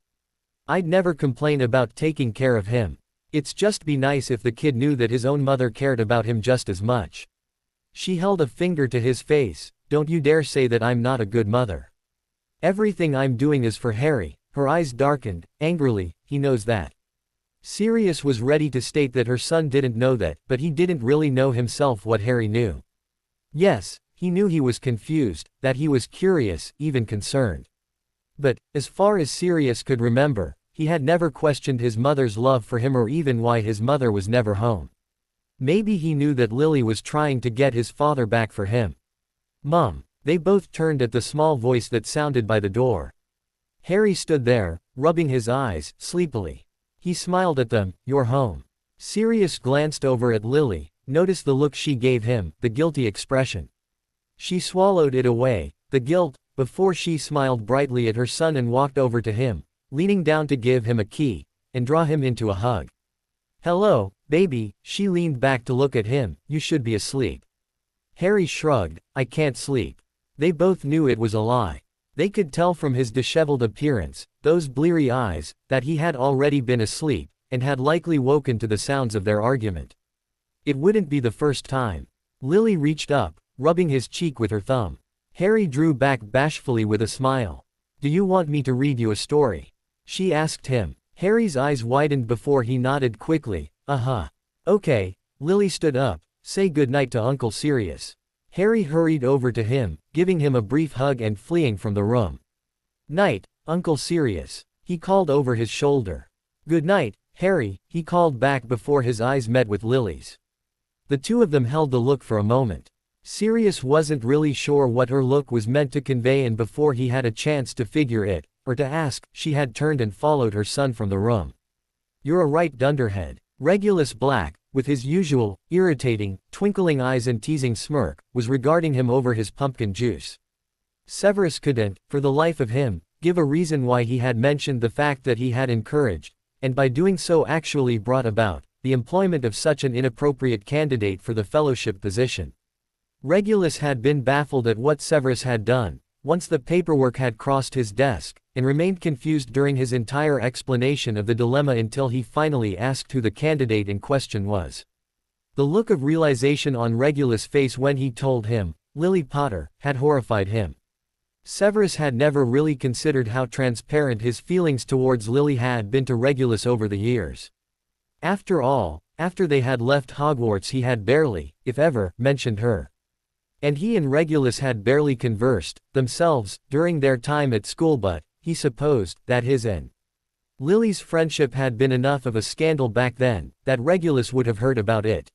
I'd never complain about taking care of him. It's just be nice if the kid knew that his own mother cared about him just as much. She held a finger to his face, don't you dare say that I'm not a good mother. Everything I'm doing is for Harry. Her eyes darkened, angrily, he knows that. Sirius was ready to state that her son didn't know that, but he didn't really know himself what Harry knew. Yes, he knew he was confused, that he was curious, even concerned. But, as far as Sirius could remember, he had never questioned his mother's love for him or even why his mother was never home. Maybe he knew that Lily was trying to get his father back for him. Mom. They both turned at the small voice that sounded by the door. Harry stood there, rubbing his eyes, sleepily. He smiled at them, you're home. Sirius glanced over at Lily, noticed the look she gave him, the guilty expression. She swallowed it away, the guilt, before she smiled brightly at her son and walked over to him, leaning down to give him a key, and draw him into a hug. Hello, baby, she leaned back to look at him, you should be asleep. Harry shrugged, I can't sleep. They both knew it was a lie. They could tell from his disheveled appearance, those bleary eyes, that he had already been asleep, and had likely woken to the sounds of their argument. It wouldn't be the first time. Lily reached up, rubbing his cheek with her thumb. Harry drew back bashfully with a smile. Do you want me to read you a story? She asked him. Harry's eyes widened before he nodded quickly, Okay. Lily stood up, say goodnight to Uncle Sirius. Harry hurried over to him, giving him a brief hug and fleeing from the room. Night, Uncle Sirius, he called over his shoulder. Good night, Harry, he called back before his eyes met with Lily's. The two of them held the look for a moment. Sirius wasn't really sure what her look was meant to convey, and before he had a chance to figure it, or to ask, she had turned and followed her son from the room. You're a right dunderhead. Regulus Black, with his usual, irritating, twinkling eyes and teasing smirk, was regarding him over his pumpkin juice. Severus couldn't, for the life of him, give a reason why he had mentioned the fact that he had encouraged, and by doing so actually brought about, the employment of such an inappropriate candidate for the fellowship position. Regulus had been baffled at what Severus had done, once the paperwork had crossed his desk, and remained confused during his entire explanation of the dilemma until he finally asked who the candidate in question was. The look of realization on Regulus' face when he told him, Lily Potter, had horrified him. Severus had never really considered how transparent his feelings towards Lily had been to Regulus over the years. After all, after they had left Hogwarts he had barely, if ever, mentioned her. And he and Regulus had barely conversed, themselves, during their time at school, but he supposed that his and Lily's friendship had been enough of a scandal back then, that Regulus would have heard about it.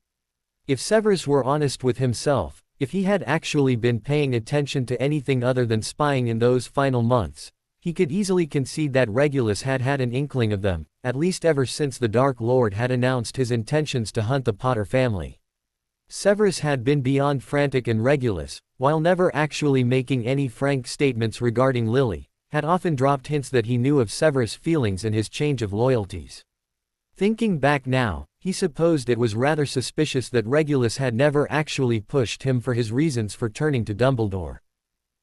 If Severus were honest with himself, if he had actually been paying attention to anything other than spying in those final months, he could easily concede that Regulus had had an inkling of them, at least ever since the Dark Lord had announced his intentions to hunt the Potter family. Severus had been beyond frantic, and Regulus, while never actually making any frank statements regarding Lily, had often dropped hints that he knew of Severus' feelings and his change of loyalties. Thinking back now, He supposed it was rather suspicious that Regulus had never actually pushed him for his reasons for turning to Dumbledore.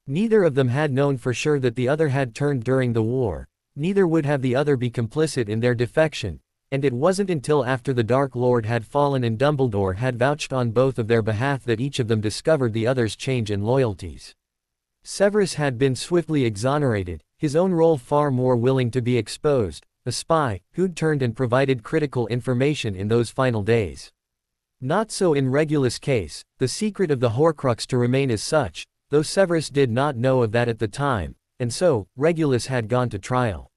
Neither of them had known for sure that the other had turned during the war, neither would have the other be complicit in their defection, and it wasn't until after the Dark Lord had fallen and Dumbledore had vouched on both of their behalf that each of them discovered the other's change in loyalties. Severus had been swiftly exonerated, his own role far more willing to be exposed, a spy, who'd turned and provided critical information in those final days. Not so in Regulus' case, the secret of the Horcrux to remain as such, though Severus did not know of that at the time, and so, Regulus had gone to trial.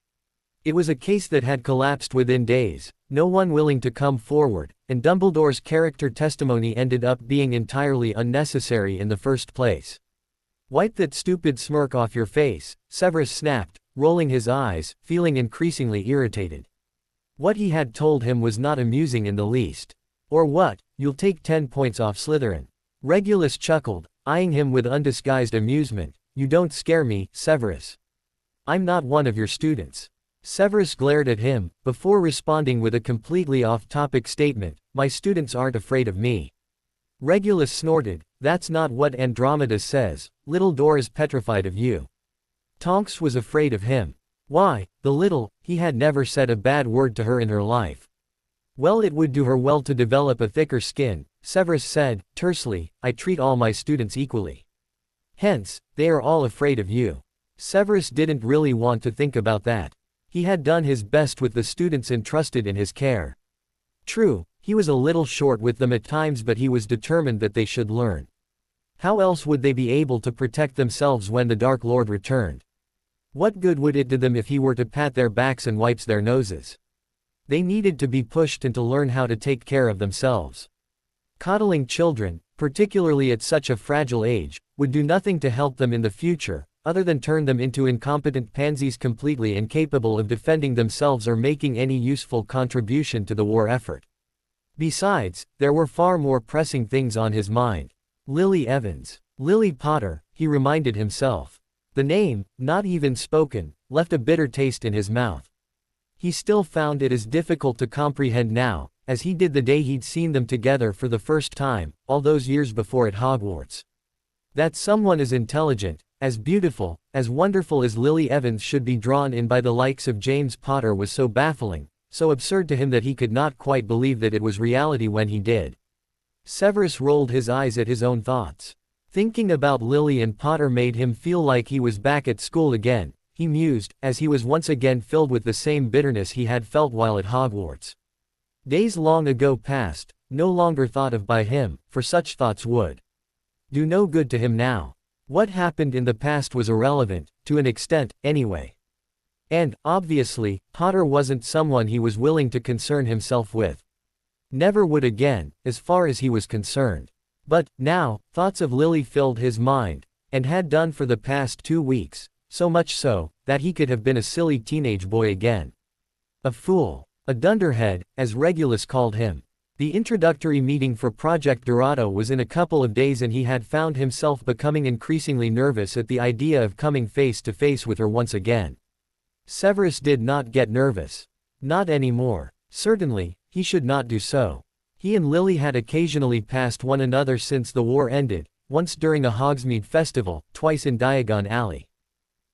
It was a case that had collapsed within days, no one willing to come forward, and Dumbledore's character testimony ended up being entirely unnecessary in the first place. "Wipe that stupid smirk off your face," Severus snapped, rolling his eyes, feeling increasingly irritated. What he had told him was not amusing in the least. "Or what, you'll take 10 points off Slytherin." Regulus chuckled, eyeing him with undisguised amusement. "You don't scare me, Severus. I'm not one of your students." Severus glared at him, before responding with a completely off-topic statement, "My students aren't afraid of me." Regulus snorted, "That's not what Andromeda says, little Dor is petrified of you." Tonks was afraid of him. Why, the little, he had never said a bad word to her in her life. "Well, it would do her well to develop a thicker skin," Severus said, tersely, "I treat all my students equally. Hence, they are all afraid of you." Severus didn't really want to think about that. He had done his best with the students entrusted in his care. True, he was a little short with them at times, but he was determined that they should learn. How else would they be able to protect themselves when the Dark Lord returned? What good would it do them if he were to pat their backs and wipes their noses? They needed to be pushed and to learn how to take care of themselves. Coddling children, particularly at such a fragile age, would do nothing to help them in the future, other than turn them into incompetent pansies completely incapable of defending themselves or making any useful contribution to the war effort. Besides, there were far more pressing things on his mind. Lily Evans. Lily Potter, he reminded himself. The name, not even spoken, left a bitter taste in his mouth. He still found it as difficult to comprehend now, as he did the day he'd seen them together for the first time, all those years before at Hogwarts. That someone as intelligent, as beautiful, as wonderful as Lily Evans should be drawn in by the likes of James Potter was so baffling, so absurd to him that he could not quite believe that it was reality when he did. Severus rolled his eyes at his own thoughts. Thinking about Lily and Potter made him feel like he was back at school again, he mused, as he was once again filled with the same bitterness he had felt while at Hogwarts. Days long ago past, no longer thought of by him, for such thoughts would do no good to him now. What happened in the past was irrelevant, to an extent, anyway. And, obviously, Potter wasn't someone he was willing to concern himself with. Never would again, as far as he was concerned. But, now, thoughts of Lily filled his mind, and had done for the past 2 weeks, so much so, that he could have been a silly teenage boy again. A fool. A dunderhead, as Regulus called him. The introductory meeting for Project Dorado was in a couple of days, and he had found himself becoming increasingly nervous at the idea of coming face to face with her once again. Severus did not get nervous. Not anymore. Certainly, he should not do so. He and Lily had occasionally passed one another since the war ended, once during a Hogsmeade festival, twice in Diagon Alley.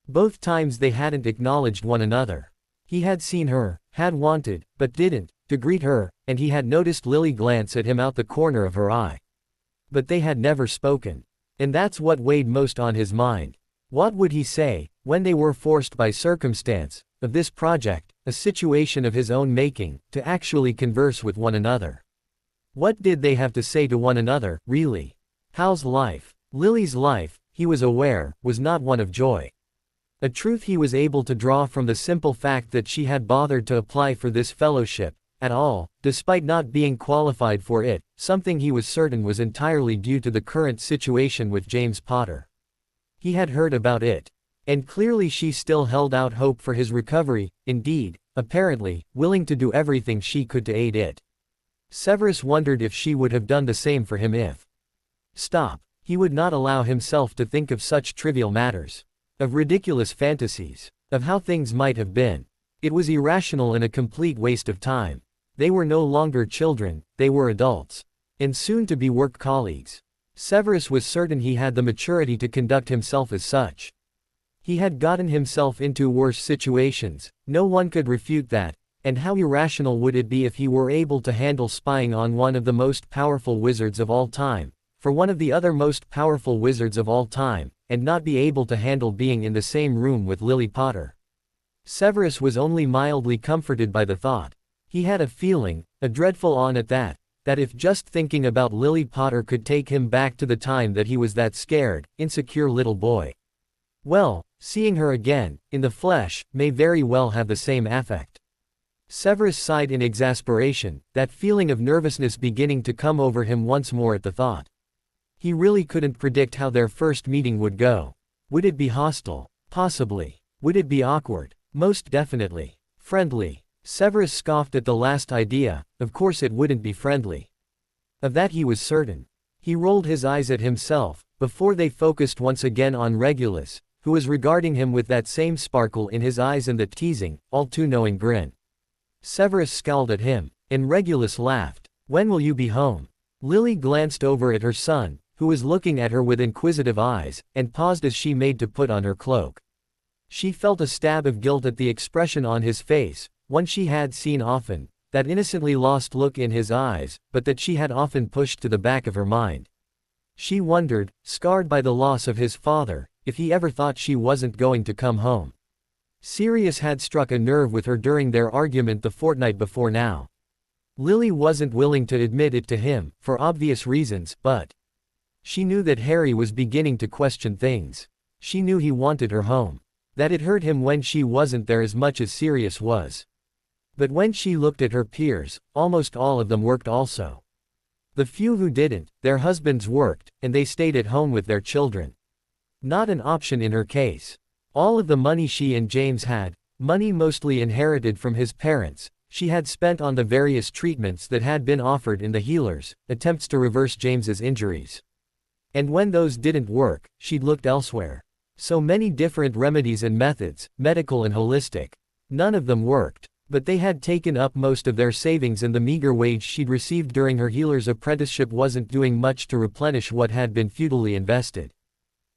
Both times they hadn't acknowledged one another. He had seen her, had wanted, but didn't, to greet her, and he had noticed Lily glance at him out the corner of her eye. But they had never spoken. And that's what weighed most on his mind. What would he say, when they were forced by circumstance, of this project, a situation of his own making, to actually converse with one another? What did they have to say to one another, really? Hal's life, Lily's life, he was aware, was not one of joy. A truth he was able to draw from the simple fact that she had bothered to apply for this fellowship, at all, despite not being qualified for it, something he was certain was entirely due to the current situation with James Potter. He had heard about it. And clearly she still held out hope for his recovery, indeed, apparently, willing to do everything she could to aid it. Severus wondered if she would have done the same for him if. Stop. He would not allow himself to think of such trivial matters. Of ridiculous fantasies. Of how things might have been. It was irrational and a complete waste of time. They were no longer children, they were adults. And soon to be work colleagues. Severus was certain he had the maturity to conduct himself as such. He had gotten himself into worse situations, no one could refute that, and how irrational would it be if he were able to handle spying on one of the most powerful wizards of all time, for one of the other most powerful wizards of all time, and not be able to handle being in the same room with Lily Potter. Severus was only mildly comforted by the thought. He had a feeling, a dreadful one at that if just thinking about Lily Potter could take him back to the time that he was that scared, insecure little boy. Well, seeing her again, in the flesh, may very well have the same affect. Severus sighed in exasperation, that feeling of nervousness beginning to come over him once more at the thought. He really couldn't predict how their first meeting would go. Would it be hostile? Possibly. Would it be awkward? Most definitely. Friendly? Severus scoffed at the last idea, of course it wouldn't be friendly. Of that he was certain. He rolled his eyes at himself, before they focused once again on Regulus, who was regarding him with that same sparkle in his eyes and the teasing, all-too-knowing grin. Severus scowled at him, and Regulus laughed. "When will you be home?" Lily glanced over at her son, who was looking at her with inquisitive eyes, and paused as she made to put on her cloak. She felt a stab of guilt at the expression on his face, one she had seen often, that innocently lost look in his eyes, but that she had often pushed to the back of her mind. She wondered, scarred by the loss of his father, if he ever thought she wasn't going to come home. Sirius had struck a nerve with her during their argument the fortnight before now. Lily wasn't willing to admit it to him, for obvious reasons, but she knew that Harry was beginning to question things. She knew he wanted her home. That it hurt him when she wasn't there as much as Sirius was. But when she looked at her peers, almost all of them worked also. The few who didn't, their husbands worked, and they stayed at home with their children. Not an option in her case. All of the money she and James had, money mostly inherited from his parents, she had spent on the various treatments that had been offered in the healers, attempts to reverse James's injuries. And when those didn't work, she'd looked elsewhere. So many different remedies and methods, medical and holistic. None of them worked. But they had taken up most of their savings, and the meager wage she'd received during her healer's apprenticeship wasn't doing much to replenish what had been futilely invested.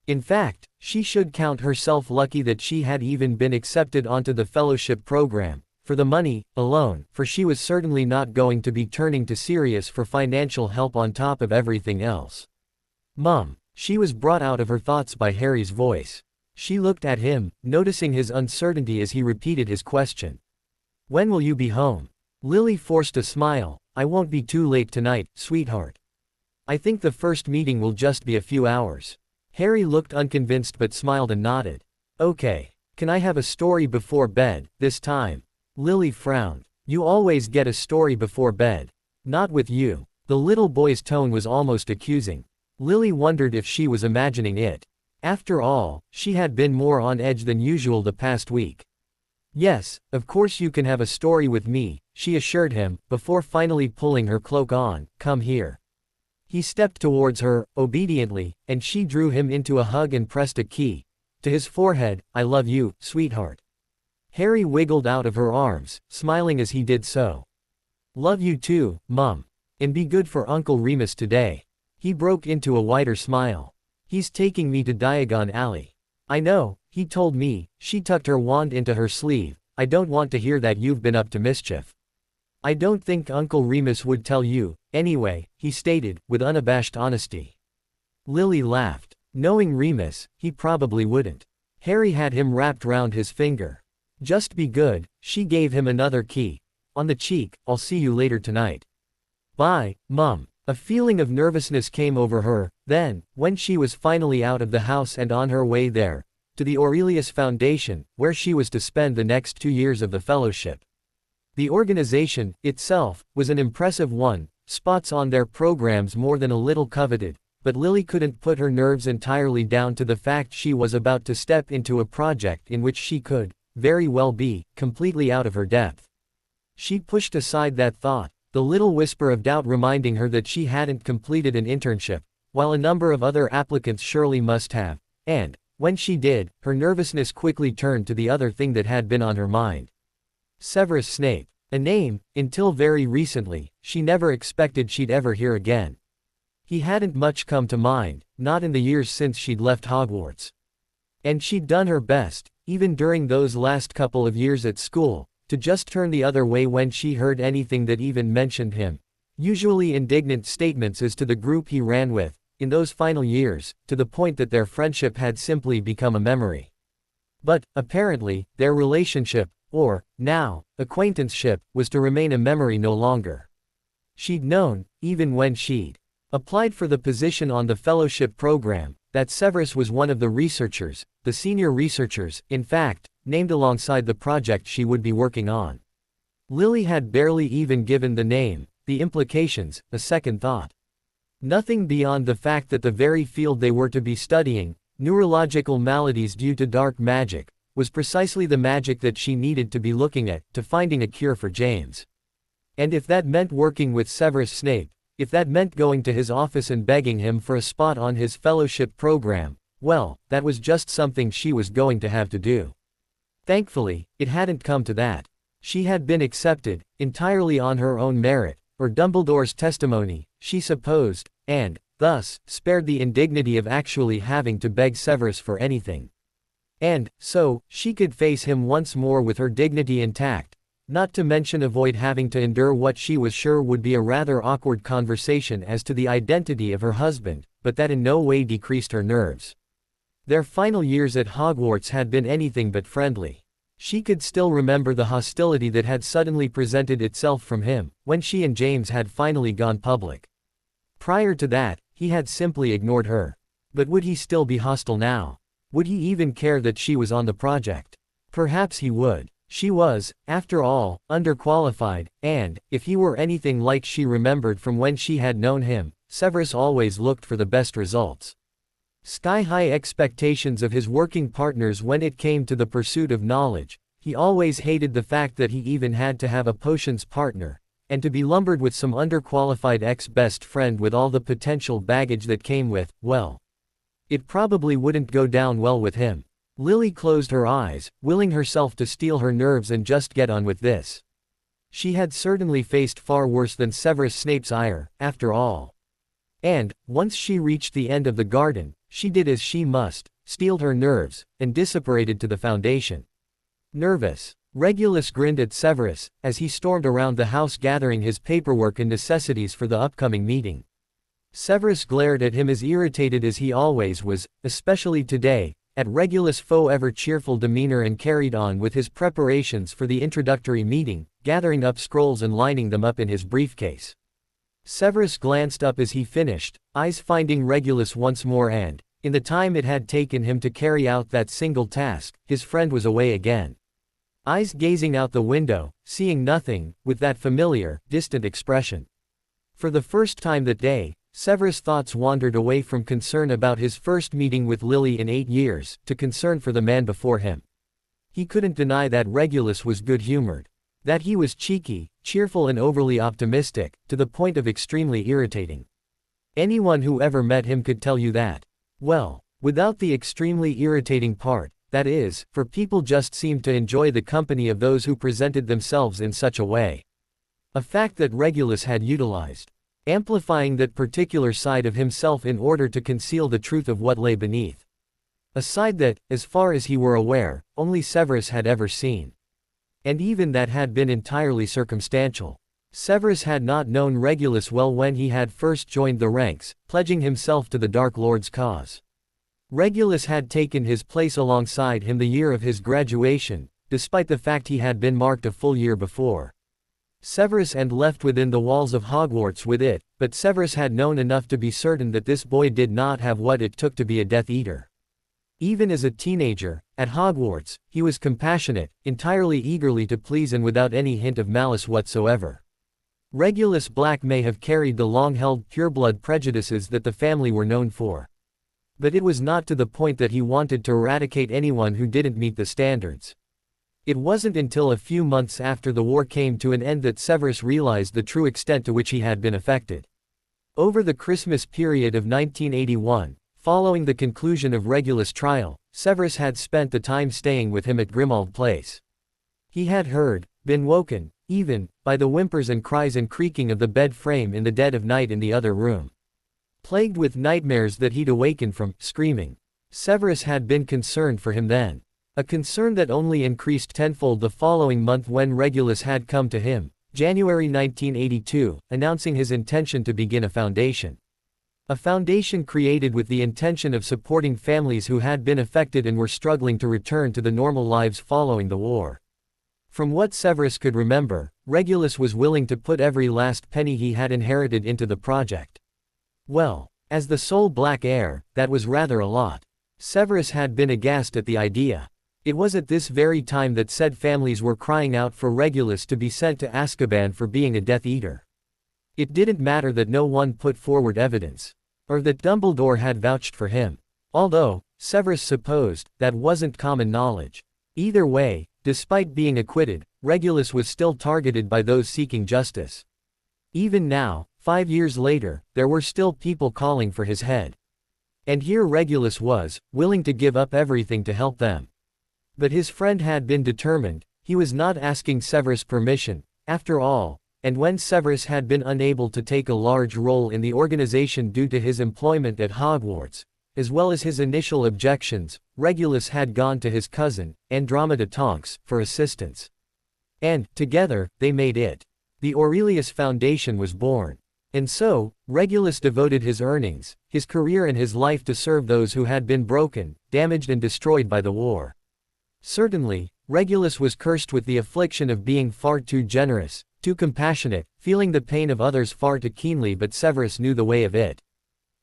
In fact, she should count herself lucky that she had even been accepted onto the fellowship program, for the money alone, for she was certainly not going to be turning to Sirius for financial help on top of everything else. "Mum." She was brought out of her thoughts by Harry's voice. She looked at him, noticing his uncertainty as he repeated his question. "When will you be home?" Lily forced a smile. "I won't be too late tonight, sweetheart. I think the first meeting will just be a few hours." Harry looked unconvinced but smiled and nodded. "Okay. Can I have a story before bed, this time?" Lily frowned. "You always get a story before bed." "Not with you." The little boy's tone was almost accusing. Lily wondered if she was imagining it. After all, she had been more on edge than usual the past week. "Yes, of course you can have a story with me," she assured him, before finally pulling her cloak on. "Come here." He stepped towards her, obediently, and she drew him into a hug and pressed a key to his forehead. "I love you, sweetheart." Harry wiggled out of her arms, smiling as he did so. "Love you too, Mum. And be good for Uncle Remus today." He broke into a wider smile. "He's taking me to Diagon Alley." "I know, he told me." She tucked her wand into her sleeve. "I don't want to hear that you've been up to mischief." "I don't think Uncle Remus would tell you, anyway," he stated, with unabashed honesty. Lily laughed. Knowing Remus, he probably wouldn't. Harry had him wrapped round his finger. "Just be good." She gave him another key on the cheek. "I'll see you later tonight." "Bye, Mum." A feeling of nervousness came over her. Then, when she was finally out of the house and on her way there, to the Aurelius Foundation, where she was to spend the next 2 years of the fellowship. The organization, itself, was an impressive one, spots on their programs more than a little coveted, but Lily couldn't put her nerves entirely down to the fact she was about to step into a project in which she could, very well be, completely out of her depth. She pushed aside that thought, the little whisper of doubt reminding her that she hadn't completed an internship, while a number of other applicants surely must have, and, when she did, her nervousness quickly turned to the other thing that had been on her mind. Severus Snape. A name, until very recently, she never expected she'd ever hear again. He hadn't much come to mind, not in the years since she'd left Hogwarts. And she'd done her best, even during those last couple of years at school, to just turn the other way when she heard anything that even mentioned him. Usually indignant statements as to the group he ran with, in those final years, to the point that their friendship had simply become a memory. But, apparently, their relationship, or, now, acquaintanceship, was to remain a memory no longer. She'd known, even when she'd applied for the position on the fellowship program, that Severus was one of the researchers, the senior researchers, in fact, named alongside the project she would be working on. Lily had barely even given the name, the implications, a second thought. Nothing beyond the fact that the very field they were to be studying, neurological maladies due to dark magic, was precisely the magic that she needed to be looking at, to finding a cure for James. And if that meant working with Severus Snape, if that meant going to his office and begging him for a spot on his fellowship program, well, that was just something she was going to have to do. Thankfully, it hadn't come to that. She had been accepted, entirely on her own merit, or Dumbledore's testimony, she supposed, and, thus, spared the indignity of actually having to beg Severus for anything. And, so, she could face him once more with her dignity intact, not to mention avoid having to endure what she was sure would be a rather awkward conversation as to the identity of her husband, but that in no way decreased her nerves. Their final years at Hogwarts had been anything but friendly. She could still remember the hostility that had suddenly presented itself from him, when she and James had finally gone public. Prior to that, he had simply ignored her. But would he still be hostile now? Would he even care that she was on the project? Perhaps he would. She was, after all, underqualified, and, if he were anything like she remembered from when she had known him, Severus always looked for the best results. Sky-high expectations of his working partners when it came to the pursuit of knowledge, he always hated the fact that he even had to have a potions partner, and to be lumbered with some underqualified ex-best friend with all the potential baggage that came with, well, it probably wouldn't go down well with him. Lily closed her eyes, willing herself to steel her nerves and just get on with this. She had certainly faced far worse than Severus Snape's ire, after all. And, once she reached the end of the garden, she did as she must, steeled her nerves, and disapparated to the foundation. Nervous, Regulus grinned at Severus, as he stormed around the house gathering his paperwork and necessities for the upcoming meeting. Severus glared at him as irritated as he always was, especially today, at Regulus' forever cheerful demeanor, and carried on with his preparations for the introductory meeting, gathering up scrolls and lining them up in his briefcase. Severus glanced up as he finished, eyes finding Regulus once more, and, in the time it had taken him to carry out that single task, his friend was away again. Eyes gazing out the window, seeing nothing, with that familiar, distant expression. For the first time that day, Severus' thoughts wandered away from concern about his first meeting with Lily in 8 years, to concern for the man before him. He couldn't deny that Regulus was good-humored. That he was cheeky, cheerful and overly optimistic, to the point of extremely irritating. Anyone who ever met him could tell you that. Well, without the extremely irritating part, that is, for people just seemed to enjoy the company of those who presented themselves in such a way. A fact that Regulus had utilized, amplifying that particular side of himself in order to conceal the truth of what lay beneath. A side that, as far as he were aware, only Severus had ever seen. And even that had been entirely circumstantial. Severus had not known Regulus well when he had first joined the ranks, pledging himself to the Dark Lord's cause. Regulus had taken his place alongside him the year of his graduation, despite the fact he had been marked a full year before. Severus and left within the walls of Hogwarts with it, but Severus had known enough to be certain that this boy did not have what it took to be a Death Eater. Even as a teenager, at Hogwarts, he was compassionate, entirely eagerly to please and without any hint of malice whatsoever. Regulus Black may have carried the long-held pureblood prejudices that the family were known for. But it was not to the point that he wanted to eradicate anyone who didn't meet the standards. It wasn't until a few months after the war came to an end that Severus realized the true extent to which he had been affected. Over the Christmas period of 1981, following the conclusion of Regulus' trial, Severus had spent the time staying with him at Grimmauld Place. He had heard, Been woken, even, by the whimpers and cries and creaking of the bed frame in the dead of night in the other room. Plagued with nightmares that he'd awaken from, screaming. Severus had been concerned for him then. A concern that only increased tenfold the following month when Regulus had come to him, January 1982, announcing his intention to begin a foundation. A foundation created with the intention of supporting families who had been affected and were struggling to return to the normal lives following the war. From what Severus could remember, Regulus was willing to put every last penny he had inherited into the project. Well, as the sole black heir, that was rather a lot. Severus had been aghast at the idea. It was at this very time that said families were crying out for Regulus to be sent to Azkaban for being a Death Eater. It didn't matter that no one put forward evidence, or that Dumbledore had vouched for him. Although, Severus supposed, that wasn't common knowledge. Either way, despite being acquitted, Regulus was still targeted by those seeking justice. Even now, 5 years later, there were still people calling for his head. And here Regulus was, willing to give up everything to help them. But his friend had been determined. He was not asking Severus permission, after all, and when Severus had been unable to take a large role in the organization due to his employment at Hogwarts, as well as his initial objections, Regulus had gone to his cousin, Andromeda Tonks, for assistance. And, together, they made it. The Aurelius Foundation was born. And so, Regulus devoted his earnings, his career and his life to serve those who had been broken, damaged and destroyed by the war. Certainly, Regulus was cursed with the affliction of being far too generous, too compassionate, feeling the pain of others far too keenly, but Severus knew the way of it.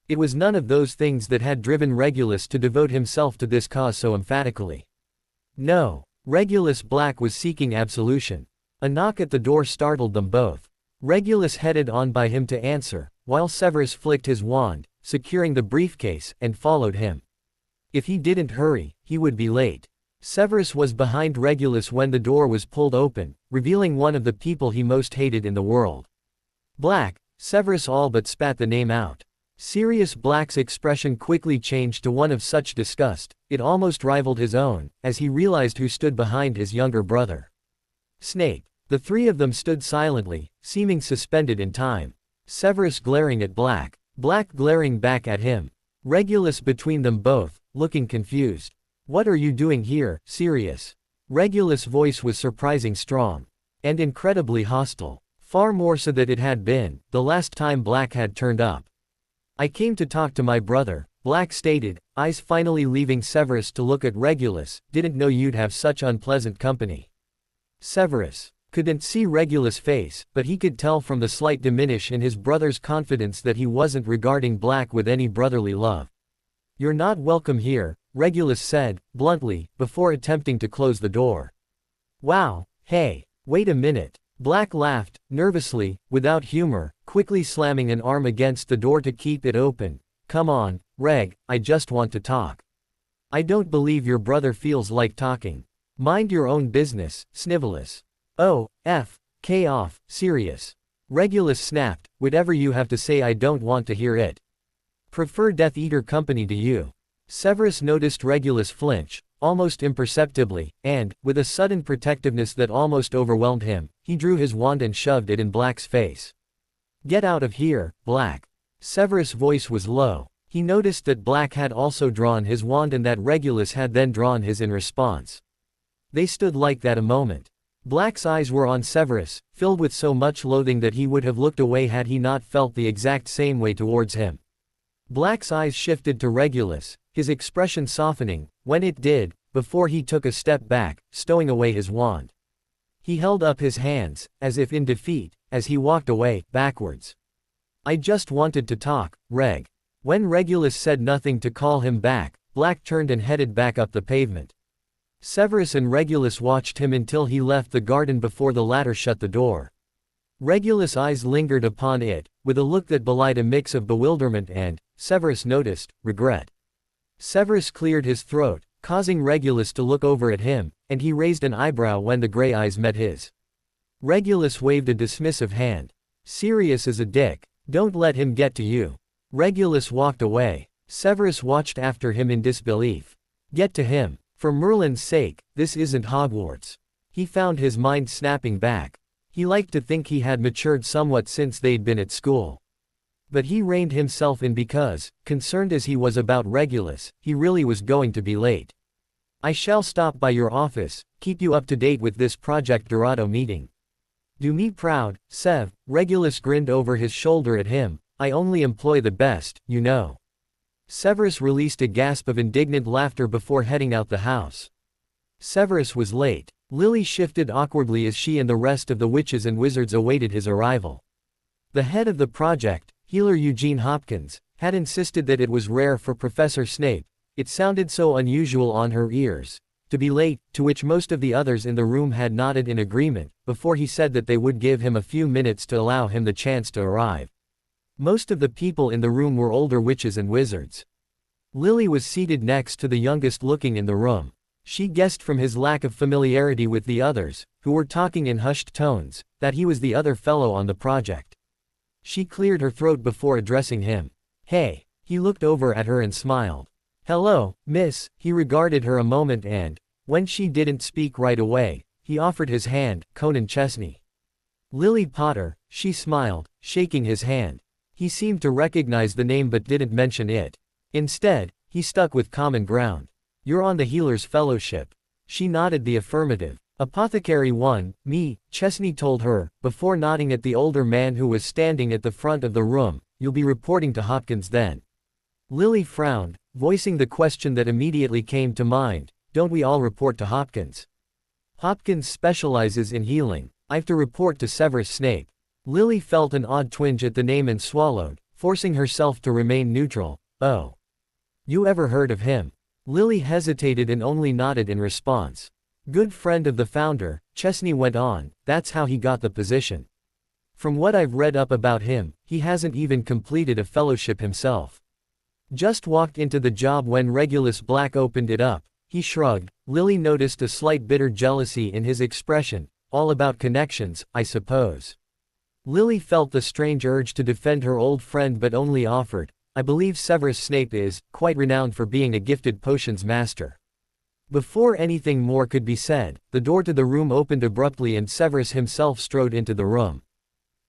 It was none of those things that had driven Regulus to devote himself to this cause so emphatically. No, Regulus Black was seeking absolution. A knock at the door startled them both. Regulus headed on by him to answer, while Severus flicked his wand, securing the briefcase, and followed him. If he didn't hurry, he would be late. Severus was behind Regulus when the door was pulled open, revealing one of the people he most hated in the world. Black. Severus all but spat the name out. Sirius Black's expression quickly changed to one of such disgust, it almost rivaled his own, as he realized who stood behind his younger brother. Snape. The three of them stood silently, seeming suspended in time. Severus glaring at Black. Black glaring back at him. Regulus between them both, looking confused. "What are you doing here, Sirius?" Regulus' voice was surprising strong. And incredibly hostile. Far more so than it had been, the last time Black had turned up. "I came to talk to my brother," Black stated, eyes finally leaving Severus to look at Regulus. "Didn't know you'd have such unpleasant company." Severus couldn't see Regulus' face, but he could tell from the slight diminish in his brother's confidence that he wasn't regarding Black with any brotherly love. "You're not welcome here," Regulus said, bluntly, before attempting to close the door. "Wow, hey, wait a minute." Black laughed, nervously, without humor, quickly slamming an arm against the door to keep it open. "Come on, Reg, I just want to talk." "I don't believe your brother feels like talking." "Mind your own business, Snivelus." "Oh, K off, Sirius." Regulus snapped, "Whatever you have to say, I don't want to hear it. Prefer Death Eater company to you." Severus noticed Regulus flinch, almost imperceptibly, and, with a sudden protectiveness that almost overwhelmed him, he drew his wand and shoved it in Black's face. "Get out of here, Black." Severus' voice was low. He noticed that Black had also drawn his wand and that Regulus had then drawn his in response. They stood like that a moment. Black's eyes were on Severus, filled with so much loathing that he would have looked away had he not felt the exact same way towards him. Black's eyes shifted to Regulus, his expression softening, when it did, before he took a step back, stowing away his wand. He held up his hands, as if in defeat, as he walked away, backwards. "I just wanted to talk, Reg." When Regulus said nothing to call him back, Black turned and headed back up the pavement. Severus and Regulus watched him until he left the garden before the latter shut the door. Regulus' eyes lingered upon it, with a look that belied a mix of bewilderment and, Severus noticed, regret. Severus cleared his throat, causing Regulus to look over at him, and he raised an eyebrow when the gray eyes met his. Regulus waved a dismissive hand. "Sirius is a dick. Don't let him get to you." Regulus walked away. Severus watched after him in disbelief. "Get to him. For Merlin's sake, this isn't Hogwarts." He found his mind snapping back. He liked to think he had matured somewhat since they'd been at school. But he reined himself in because, concerned as he was about Regulus, he really was going to be late. I shall stop by your office, keep you up to date with this Project Dorado meeting. Do me proud, Sev. Regulus grinned over his shoulder at him. I only employ the best, you know. Severus released a gasp of indignant laughter before heading out the house. Severus was late. Lily shifted awkwardly as she and the rest of the witches and wizards awaited his arrival. The head of the project, healer Eugene Hopkins, had insisted that it was rare for Professor Snape, it sounded so unusual on her ears, to be late, to which most of the others in the room had nodded in agreement, before he said that they would give him a few minutes to allow him the chance to arrive. Most of the people in the room were older witches and wizards. Lily was seated next to the youngest looking in the room. She guessed from his lack of familiarity with the others, who were talking in hushed tones, that he was the other fellow on the project. She cleared her throat before addressing him. Hey. He looked over at her and smiled. Hello, miss. He regarded her a moment and, when she didn't speak right away, he offered his hand, Conan Chesney. Lily Potter, she smiled, shaking his hand. He seemed to recognize the name but didn't mention it. Instead, he stuck with common ground. You're on the Healer's Fellowship. She nodded the affirmative. Apothecary 1, me, Chesney told her, before nodding at the older man who was standing at the front of the room. You'll be reporting to Hopkins then. Lily frowned, voicing the question that immediately came to mind. Don't we all report to Hopkins? Hopkins specializes in healing. I've to report to Severus Snape. Lily felt an odd twinge at the name and swallowed, forcing herself to remain neutral. Oh. You ever heard of him? Lily hesitated and only nodded in response. Good friend of the founder, Chesney went on, that's how he got the position. From what I've read up about him, he hasn't even completed a fellowship himself. Just walked into the job when Regulus Black opened it up. He shrugged. Lily noticed a slight bitter jealousy in his expression. All about connections, I suppose. Lily felt the strange urge to defend her old friend but only offered, I believe Severus Snape is, quite renowned for being a gifted potions master. Before anything more could be said, the door to the room opened abruptly and Severus himself strode into the room.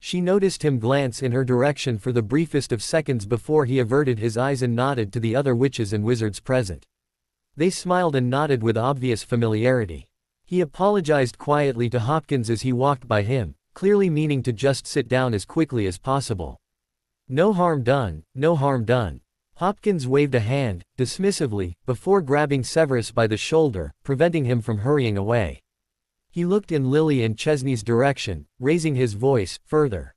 She noticed him glance in her direction for the briefest of seconds before he averted his eyes and nodded to the other witches and wizards present. They smiled and nodded with obvious familiarity. He apologized quietly to Hopkins as he walked by him, clearly meaning to just sit down as quickly as possible. No harm done, no harm done. Hopkins waved a hand, dismissively, before grabbing Severus by the shoulder, preventing him from hurrying away. He looked in Lily and Chesney's direction, raising his voice, further.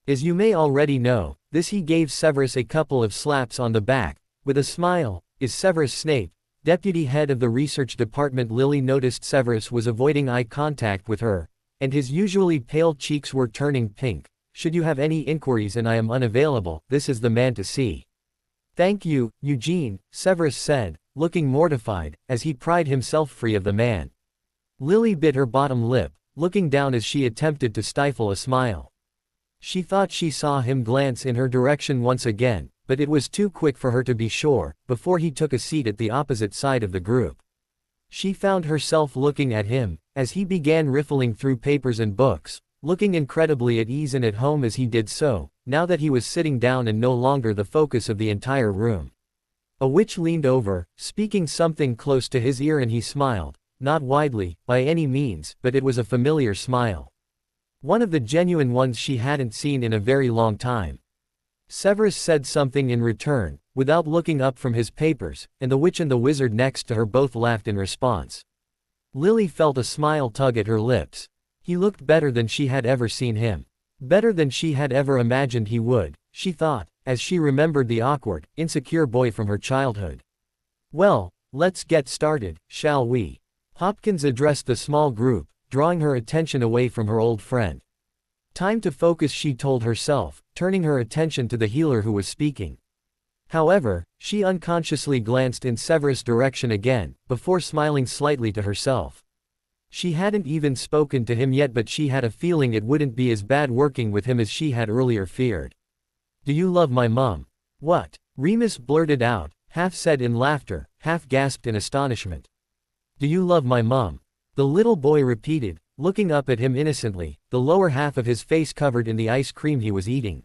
As you may already know, this he gave Severus a couple of slaps on the back, with a smile, is Severus Snape, deputy head of the research department. Lily noticed Severus was avoiding eye contact with her, and his usually pale cheeks were turning pink. Should you have any inquiries and I am unavailable, this is the man to see. Thank you, Eugene, Severus said, looking mortified, as he pried himself free of the man. Lily bit her bottom lip, looking down as she attempted to stifle a smile. She thought she saw him glance in her direction once again, but it was too quick for her to be sure, before he took a seat at the opposite side of the group. She found herself looking at him, as he began riffling through papers and books, looking incredibly at ease and at home as he did so, now that he was sitting down and no longer the focus of the entire room. A witch leaned over, speaking something close to his ear, and he smiled, not widely, by any means, but it was a familiar smile. One of the genuine ones she hadn't seen in a very long time. Severus said something in return, without looking up from his papers, and the witch and the wizard next to her both laughed in response. Lily felt a smile tug at her lips. He looked better than she had ever seen him. Better than she had ever imagined he would, she thought, as she remembered the awkward, insecure boy from her childhood. Well, let's get started, shall we? Hopkins addressed the small group, drawing her attention away from her old friend. Time to focus, she told herself, turning her attention to the healer who was speaking. However, she unconsciously glanced in Severus' direction again, before smiling slightly to herself. She hadn't even spoken to him yet, but she had a feeling it wouldn't be as bad working with him as she had earlier feared. Do you love my mom? What? Remus blurted out, half said in laughter, half gasped in astonishment. Do you love my mom? The little boy repeated, looking up at him innocently, the lower half of his face covered in the ice cream he was eating.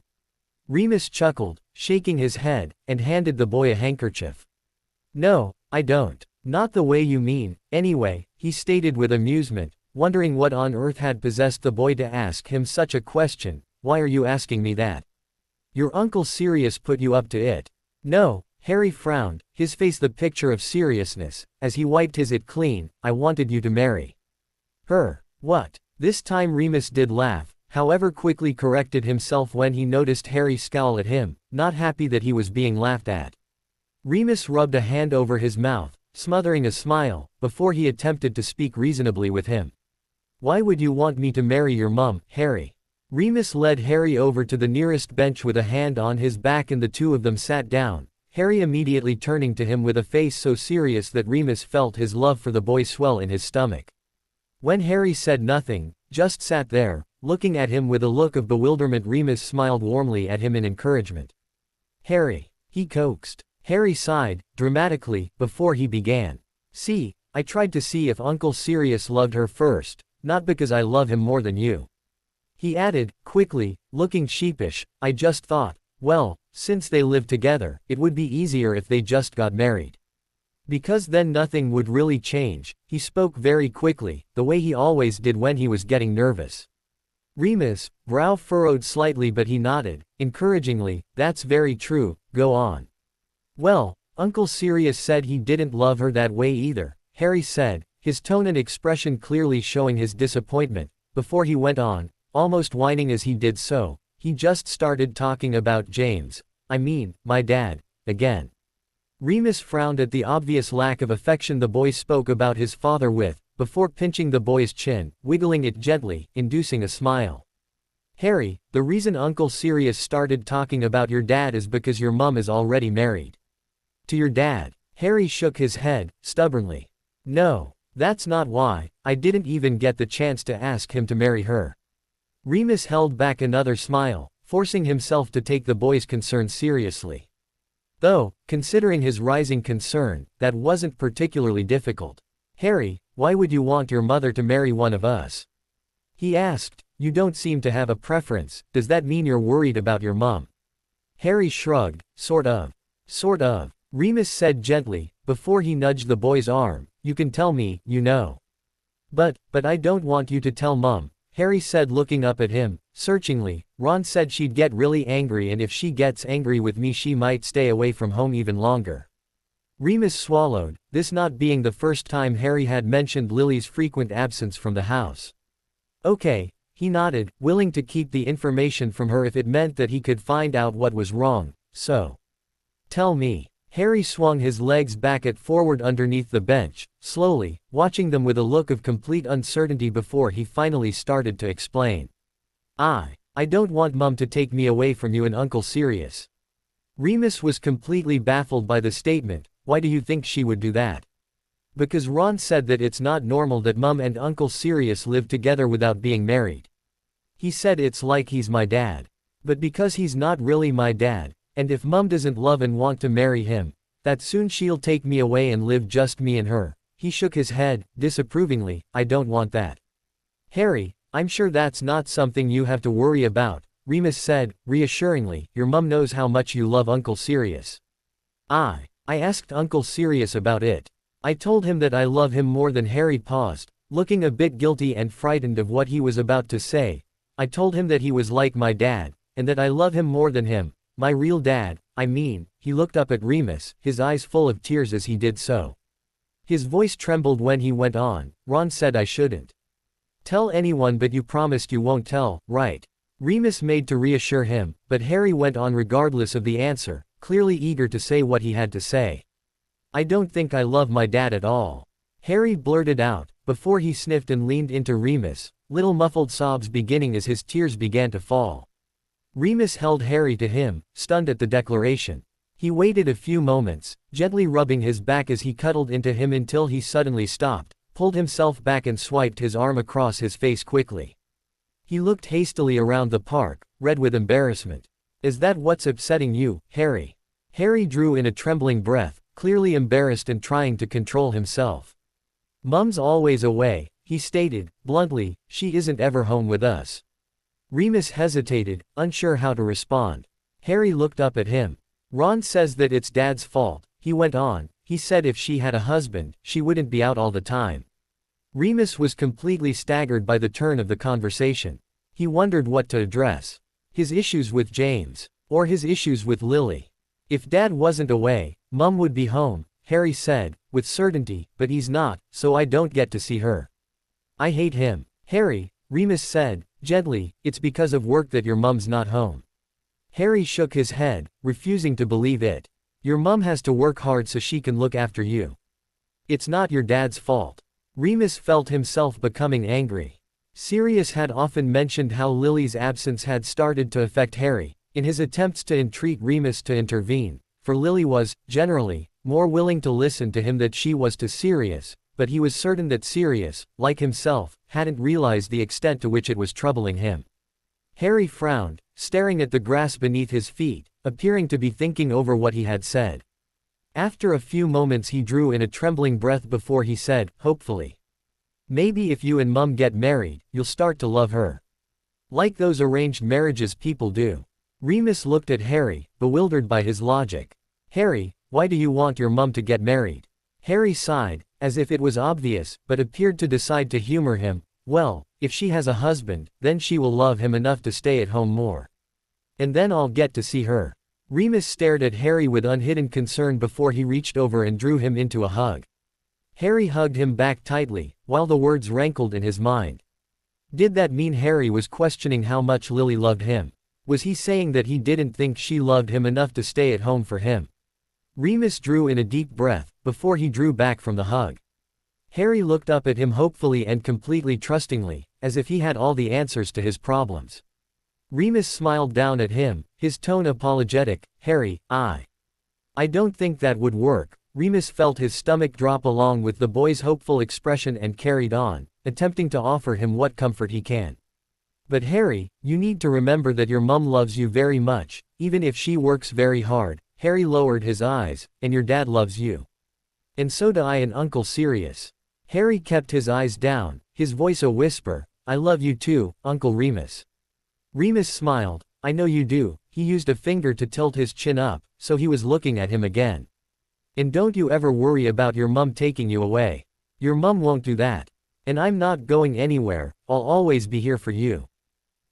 Remus chuckled, shaking his head, and handed the boy a handkerchief. "No, I don't. Not the way you mean, anyway," he stated with amusement, wondering what on earth had possessed the boy to ask him such a question. "Why are you asking me that? Your Uncle Sirius put you up to it." "No," Harry frowned, his face the picture of seriousness, as he wiped his it clean. "I wanted you to marry her." "What?" This time Remus did laugh, however quickly corrected himself when he noticed Harry scowl at him, not happy that he was being laughed at. Remus rubbed a hand over his mouth, smothering a smile, before he attempted to speak reasonably with him. "Why would you want me to marry your mum, Harry?" Remus led Harry over to the nearest bench with a hand on his back and the two of them sat down, Harry immediately turning to him with a face so serious that Remus felt his love for the boy swell in his stomach. When Harry said nothing, just sat there, looking at him with a look of bewilderment, Remus smiled warmly at him in encouragement. "Harry," he coaxed. Harry sighed, dramatically, before he began. "See, I tried to see if Uncle Sirius loved her first, not because I love him more than you." He added, quickly, looking sheepish, "I just thought, well, since they live together, it would be easier if they just got married. Because then nothing would really change." He spoke very quickly, the way he always did when he was getting nervous. Remus' brow furrowed slightly, but he nodded, encouragingly, "That's very true, go on." "Well, Uncle Sirius said he didn't love her that way either," Harry said, his tone and expression clearly showing his disappointment, before he went on, almost whining as he did so. "He just started talking about James, I mean, my dad, again." Remus frowned at the obvious lack of affection the boy spoke about his father with, before pinching the boy's chin, wiggling it gently, inducing a smile. "Harry, the reason Uncle Sirius started talking about your dad is because your mum is already married." "To your dad?" Harry shook his head, stubbornly. "No, that's not why. I didn't even get the chance to ask him to marry her." Remus held back another smile, forcing himself to take the boy's concern seriously. Though, considering his rising concern, that wasn't particularly difficult. "Harry, why would you want your mother to marry one of us?" he asked. "You don't seem to have a preference. Does that mean you're worried about your mum?" Harry shrugged. Sort of. Sort of," Remus said gently, before he nudged the boy's arm. "You can tell me, you know." But I don't want you to tell Mum," Harry said, looking up at him, searchingly. "Ron said she'd get really angry, and if she gets angry with me she might stay away from home even longer." Remus swallowed, this not being the first time Harry had mentioned Lily's frequent absence from the house. "Okay," he nodded, willing to keep the information from her if it meant that he could find out what was wrong. "So, tell me." Harry swung his legs back and forward underneath the bench, slowly, watching them with a look of complete uncertainty before he finally started to explain. I don't want Mum to take me away from you and Uncle Sirius." Remus was completely baffled by the statement. "Why do you think she would do that?" "Because Ron said that it's not normal that Mum and Uncle Sirius live together without being married. He said it's like he's my dad. But because he's not really my dad, and if Mum doesn't love and want to marry him, that soon she'll take me away and live just me and her." He shook his head, disapprovingly. "I don't want that." "Harry, I'm sure that's not something you have to worry about," Remus said, reassuringly. "Your mum knows how much you love Uncle Sirius." I asked Uncle Sirius about it. I told him that I love him more than." Harry paused, looking a bit guilty and frightened of what he was about to say. "I told him that he was like my dad, and that I love him more than him. My real dad, I mean." He looked up at Remus, his eyes full of tears as he did so. His voice trembled when he went on. "Ron said I shouldn't tell anyone, but you promised you won't tell, right?" Remus made to reassure him, but Harry went on regardless of the answer, clearly eager to say what he had to say. "I don't think I love my dad at all," Harry blurted out, before he sniffed and leaned into Remus, little muffled sobs beginning as his tears began to fall. Remus held Harry to him, stunned at the declaration. He waited a few moments, gently rubbing his back as he cuddled into him until he suddenly stopped, pulled himself back and swiped his arm across his face quickly. He looked hastily around the park, red with embarrassment. "Is that what's upsetting you, Harry?" Harry drew in a trembling breath, clearly embarrassed and trying to control himself. "Mum's always away," he stated, bluntly, she isn't ever home with us. Remus hesitated, unsure how to respond. Harry looked up at him. Ron says that it's Dad's fault, he went on. He said if she had a husband, she wouldn't be out all the time. Remus was completely staggered by the turn of the conversation. He wondered what to address. His issues with James. Or his issues with Lily. If Dad wasn't away, Mum would be home, Harry said, with certainty, but he's not, so I don't get to see her. I hate him. Harry, Remus said, gently, it's because of work that your mum's not home. Harry shook his head, refusing to believe it. Your mum has to work hard so she can look after you. It's not your dad's fault. Remus felt himself becoming angry. Sirius had often mentioned how Lily's absence had started to affect Harry, in his attempts to entreat Remus to intervene, for Lily was, generally, more willing to listen to him than she was to Sirius, but he was certain that Sirius, like himself, hadn't realized the extent to which it was troubling him. Harry frowned, staring at the grass beneath his feet, appearing to be thinking over what he had said. After a few moments he drew in a trembling breath before he said, hopefully. Maybe if you and Mum get married, you'll start to love her. Like those arranged marriages people do. Remus looked at Harry, bewildered by his logic. Harry, why do you want your mum to get married? Harry sighed, as if it was obvious, but appeared to decide to humor him. Well, if she has a husband, then she will love him enough to stay at home more. And then I'll get to see her. Remus stared at Harry with unhidden concern before he reached over and drew him into a hug. Harry hugged him back tightly, while the words rankled in his mind. Did that mean Harry was questioning how much Lily loved him? Was he saying that he didn't think she loved him enough to stay at home for him? Remus drew in a deep breath, before he drew back from the hug. Harry looked up at him hopefully and completely trustingly, as if he had all the answers to his problems. Remus smiled down at him, his tone apologetic. Harry, I don't think that would work. Remus felt his stomach drop along with the boy's hopeful expression and carried on, attempting to offer him what comfort he can. But Harry, you need to remember that your mum loves you very much, even if she works very hard. Harry lowered his eyes, and your dad loves you. And so do I and Uncle Sirius. Harry kept his eyes down, his voice a whisper. I love you too, Uncle Remus. Remus smiled. I know you do. He used a finger to tilt his chin up, so he was looking at him again. And don't you ever worry about your mum taking you away. Your mum won't do that. And I'm not going anywhere, I'll always be here for you.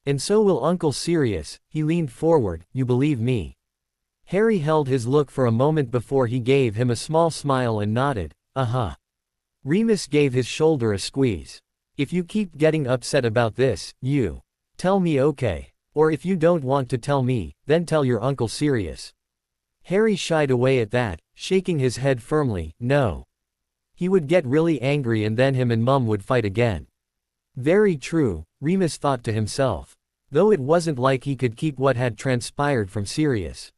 And so will Uncle Sirius. He leaned forward. You believe me? Harry held his look for a moment before he gave him a small smile and nodded. Uh-huh. Remus gave his shoulder a squeeze. If you keep getting upset about this, you tell me, okay. Or if you don't want to tell me, then tell your Uncle Sirius. Harry shied away at that, shaking his head firmly. No. He would get really angry and then him and Mum would fight again. Very true, Remus thought to himself. Though it wasn't like he could keep what had transpired from Sirius.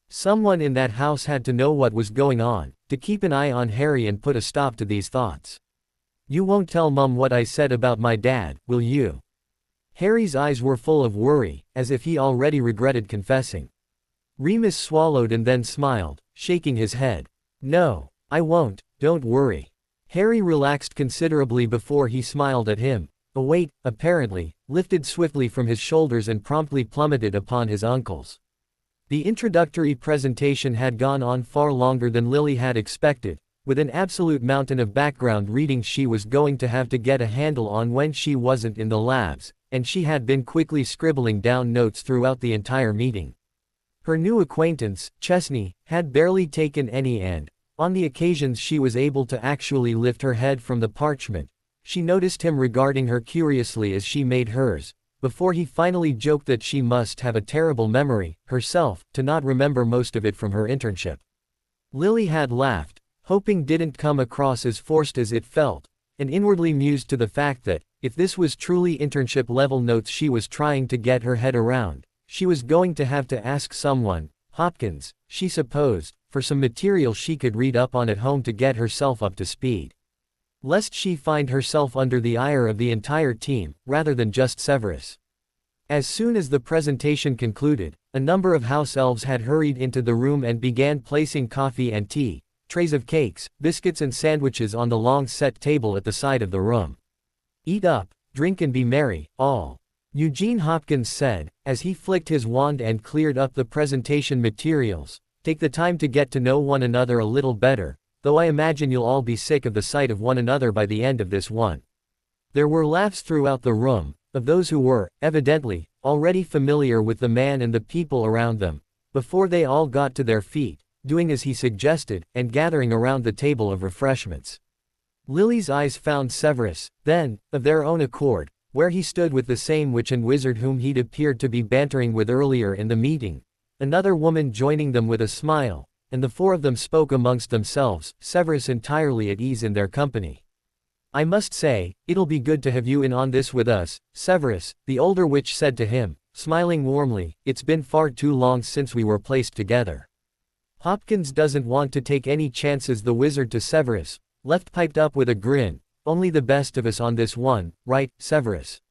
Someone in that house had to know what was going on, to keep an eye on Harry and put a stop to these thoughts. You won't tell Mum what I said about my dad, will you? Harry's eyes were full of worry, as if he already regretted confessing. Remus swallowed and then smiled, shaking his head. No, I won't, don't worry. Harry relaxed considerably before he smiled at him. A weight, apparently, lifted swiftly from his shoulders and promptly plummeted upon his uncle's. The introductory presentation had gone on far longer than Lily had expected, with an absolute mountain of background readings she was going to have to get a handle on when she wasn't in the labs, and she had been quickly scribbling down notes throughout the entire meeting. Her new acquaintance, Chesney, had barely taken any and, on the occasions she was able to actually lift her head from the parchment, she noticed him regarding her curiously as she made hers, before he finally joked that she must have a terrible memory, herself, to not remember most of it from her internship. Lily had laughed, hoping didn't come across as forced as it felt, and inwardly mused to the fact that, if this was truly internship-level notes she was trying to get her head around, she was going to have to ask someone, Hopkins, she supposed, for some material she could read up on at home to get herself up to speed. Lest she find herself under the ire of the entire team, rather than just Severus. As soon as the presentation concluded, a number of house elves had hurried into the room and began placing coffee and tea, trays of cakes, biscuits and sandwiches on the long set table at the side of the room. Eat up, drink and be merry, all. Eugene Hopkins said, as he flicked his wand and cleared up the presentation materials. Take the time to get to know one another a little better, though I imagine you'll all be sick of the sight of one another by the end of this one. There were laughs throughout the room, of those who were, evidently, already familiar with the man and the people around them, before they all got to their feet, doing as he suggested, and gathering around the table of refreshments. Lily's eyes found Severus, then, of their own accord, where he stood with the same witch and wizard whom he'd appeared to be bantering with earlier in the meeting, another woman joining them with a smile, and the four of them spoke amongst themselves, Severus entirely at ease in their company. I must say, it'll be good to have you in on this with us, Severus, the older witch said to him, smiling warmly. It's been far too long since we were placed together. Hopkins doesn't want to take any chances, the wizard to Severus, left piped up with a grin. Only the best of us on this one, right, Severus?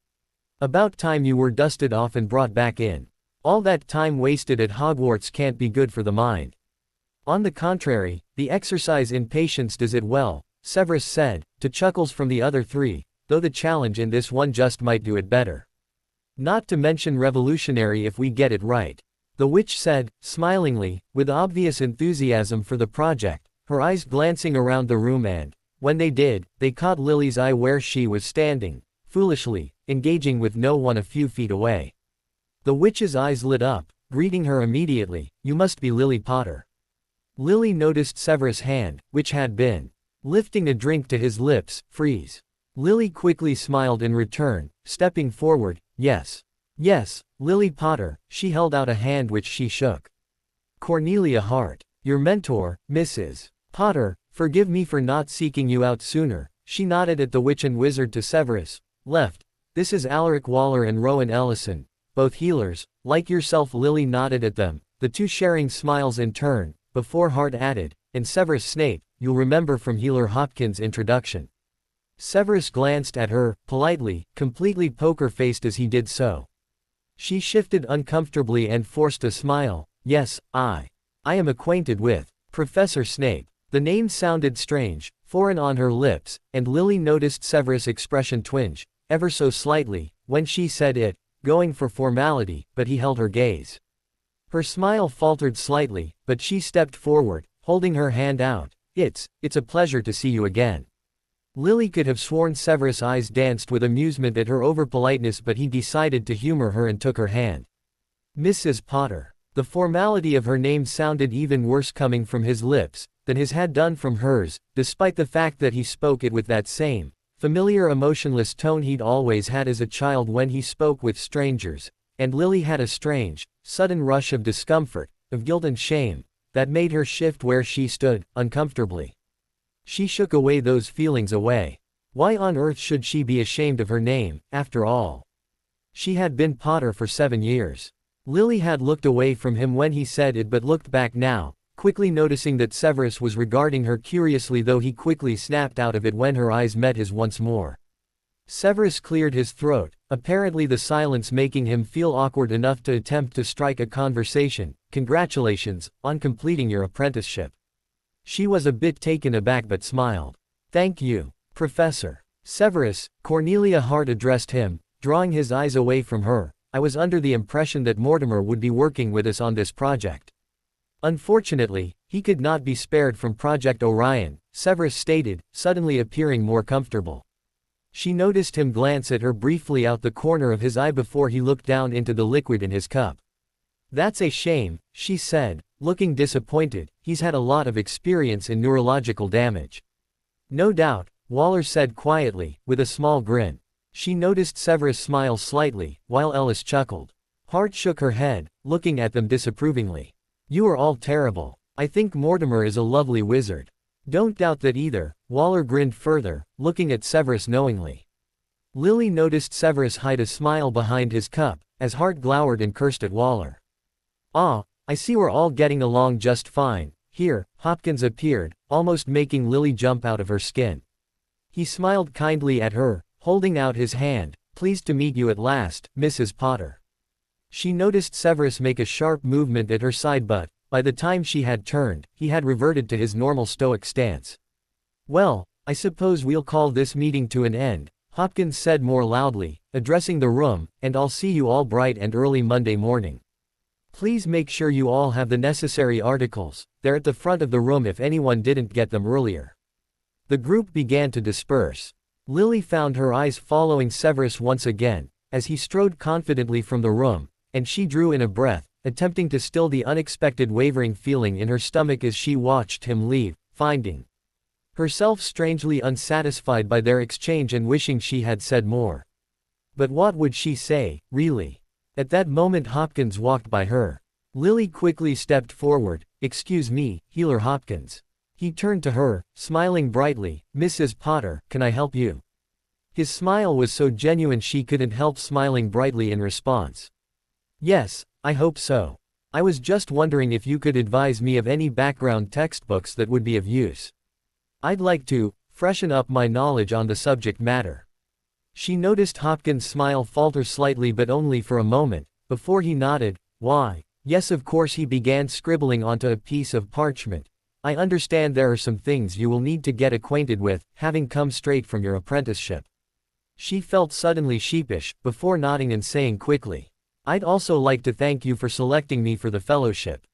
About time you were dusted off and brought back in. All that time wasted at Hogwarts can't be good for the mind. On the contrary, the exercise in patience does it well, Severus said, to chuckles from the other three, though the challenge in this one just might do it better. Not to mention revolutionary if we get it right. The witch said, smilingly, with obvious enthusiasm for the project, her eyes glancing around the room and, when they did, they caught Lily's eye where she was standing, foolishly, engaging with no one a few feet away. The witch's eyes lit up, greeting her immediately. You must be Lily Potter. Lily noticed Severus' hand, which had been lifting a drink to his lips, freeze. Lily quickly smiled in return, stepping forward. Yes. Yes, Lily Potter. She held out a hand which she shook. Cornelia Hart. Your mentor, Mrs. Potter. Forgive me for not seeking you out sooner. She nodded at the witch and wizard to Severus. Left. This is Alaric Waller and Rowan Ellison, both healers, like yourself. Lily nodded at them, the two sharing smiles in turn, before Hart added, and Severus Snape, you'll remember from Healer Hopkins' introduction. Severus glanced at her, politely, completely poker-faced as he did so. She shifted uncomfortably and forced a smile. Yes, I am acquainted with Professor Snape. The name sounded strange, foreign on her lips, and Lily noticed Severus' expression twinge, ever so slightly, when she said it, going for formality, but he held her gaze. Her smile faltered slightly, but she stepped forward, holding her hand out. It's a pleasure to see you again. Lily could have sworn Severus' eyes danced with amusement at her over-politeness, but he decided to humor her and took her hand. Mrs. Potter. The formality of her name sounded even worse coming from his lips than his had done from hers, despite the fact that he spoke it with that same familiar emotionless tone he'd always had as a child when he spoke with strangers, and Lily had a strange, sudden rush of discomfort, of guilt and shame, that made her shift where she stood, uncomfortably. She shook away those feelings away. Why on earth should she be ashamed of her name, after all? She had been Potter for 7 years. Lily had looked away from him when he said it but looked back now, quickly noticing that Severus was regarding her curiously, though he quickly snapped out of it when her eyes met his once more. Severus cleared his throat, apparently the silence making him feel awkward enough to attempt to strike a conversation. Congratulations on completing your apprenticeship. She was a bit taken aback but smiled. Thank you, Professor Severus. Cornelia Hart addressed him, drawing his eyes away from her. I was under the impression that Mortimer would be working with us on this project. Unfortunately, he could not be spared from Project Orion, Severus stated, suddenly appearing more comfortable. She noticed him glance at her briefly out the corner of his eye before he looked down into the liquid in his cup. That's a shame, she said, looking disappointed. He's had a lot of experience in neurological damage. No doubt, Waller said quietly, with a small grin. She noticed Severus smile slightly, while Ellis chuckled. Hart shook her head, looking at them disapprovingly. You are all terrible. I think Mortimer is a lovely wizard. Don't doubt that either. Waller grinned further, looking at Severus knowingly. Lily noticed Severus hide a smile behind his cup, as Hart glowered and cursed at Waller. Ah, I see we're all getting along just fine. Here, Hopkins appeared, almost making Lily jump out of her skin. He smiled kindly at her, holding out his hand. Pleased to meet you at last, Mrs. Potter. She noticed Severus make a sharp movement at her side, but, by the time she had turned, he had reverted to his normal stoic stance. Well, I suppose we'll call this meeting to an end. Hopkins said more loudly, addressing the room, and I'll see you all bright and early Monday morning. Please make sure you all have the necessary articles, they're at the front of the room if anyone didn't get them earlier. The group began to disperse. Lily found her eyes following Severus once again, as he strode confidently from the room, and she drew in a breath, attempting to still the unexpected wavering feeling in her stomach as she watched him leave, finding herself strangely unsatisfied by their exchange and wishing she had said more. But what would she say, really? At that moment Hopkins walked by her. Lily quickly stepped forward. "Excuse me, Healer Hopkins." He turned to her, smiling brightly. "Mrs. Potter, can I help you?" His smile was so genuine she couldn't help smiling brightly in response. "Yes, I hope so. I was just wondering if you could advise me of any background textbooks that would be of use. I'd like to freshen up my knowledge on the subject matter." She noticed Hopkins' smile falter slightly but only for a moment, before he nodded. "Why, yes, of course." He began scribbling onto a piece of parchment. "I understand there are some things you will need to get acquainted with, having come straight from your apprenticeship." She felt suddenly sheepish, before nodding and saying quickly, "I'd also like to thank you for selecting me for the fellowship.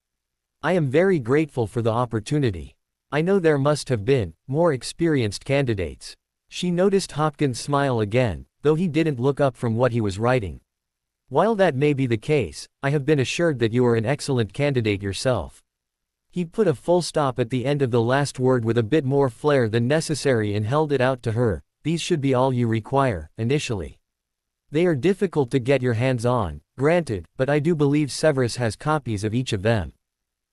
I am very grateful for the opportunity. I know there must have been more experienced candidates." She noticed Hopkins smile again, though he didn't look up from what he was writing. "While that may be the case, I have been assured that you are an excellent candidate yourself." He put a full stop at the end of the last word with a bit more flair than necessary and held it out to her. "These should be all you require, initially. They are difficult to get your hands on, granted, but I do believe Severus has copies of each of them.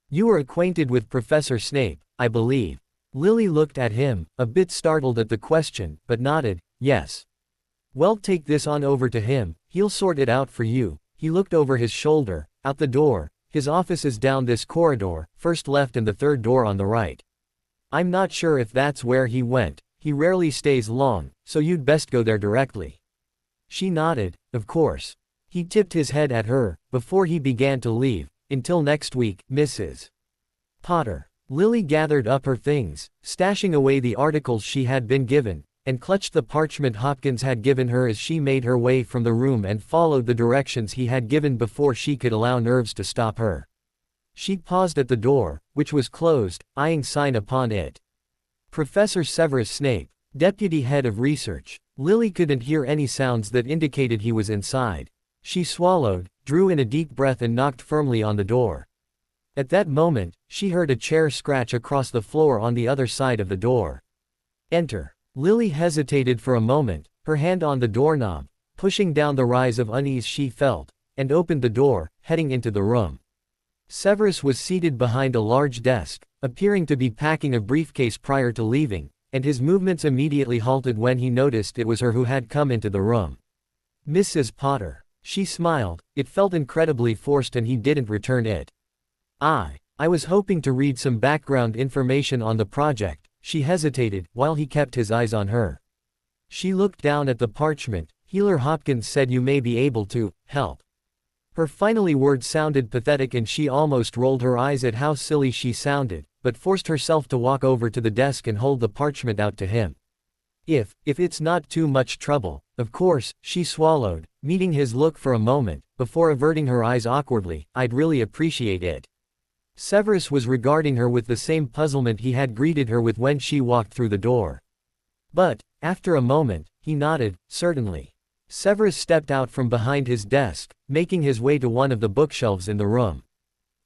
You are acquainted with Professor Snape, I believe." Lily looked at him, a bit startled at the question, but nodded, "Yes." "Well, take this on over to him, he'll sort it out for you." He looked over his shoulder, out the door. "His office is down this corridor, first left and the third door on the right. I'm not sure if that's where he went. He rarely stays long, so you'd best go there directly." She nodded, "Of course." He tipped his head at her, before he began to leave. "Until next week, Mrs. Potter." Lily gathered up her things, stashing away the articles she had been given, and clutched the parchment Hopkins had given her as she made her way from the room and followed the directions he had given before she could allow nerves to stop her. She paused at the door, which was closed, eyeing sign upon it. "Professor Severus Snape, Deputy Head of Research." Lily couldn't hear any sounds that indicated he was inside. She swallowed, drew in a deep breath and knocked firmly on the door. At that moment, she heard a chair scratch across the floor on the other side of the door. "Enter." Lily hesitated for a moment, her hand on the doorknob, pushing down the rise of unease she felt, and opened the door, heading into the room. Severus was seated behind a large desk, appearing to be packing a briefcase prior to leaving, and his movements immediately halted when he noticed it was her who had come into the room. "Mrs. Potter." She smiled, it felt incredibly forced and he didn't return it. I was hoping to read some background information on the project." She hesitated, while he kept his eyes on her. She looked down at the parchment. "Healer Hopkins said you may be able to help." Her finally words sounded pathetic and she almost rolled her eyes at how silly she sounded, but forced herself to walk over to the desk and hold the parchment out to him. If it's not too much trouble, of course," she swallowed, meeting his look for a moment, before averting her eyes awkwardly. "I'd really appreciate it." Severus was regarding her with the same puzzlement he had greeted her with when she walked through the door. But, after a moment, he nodded, "Certainly." Severus stepped out from behind his desk, making his way to one of the bookshelves in the room.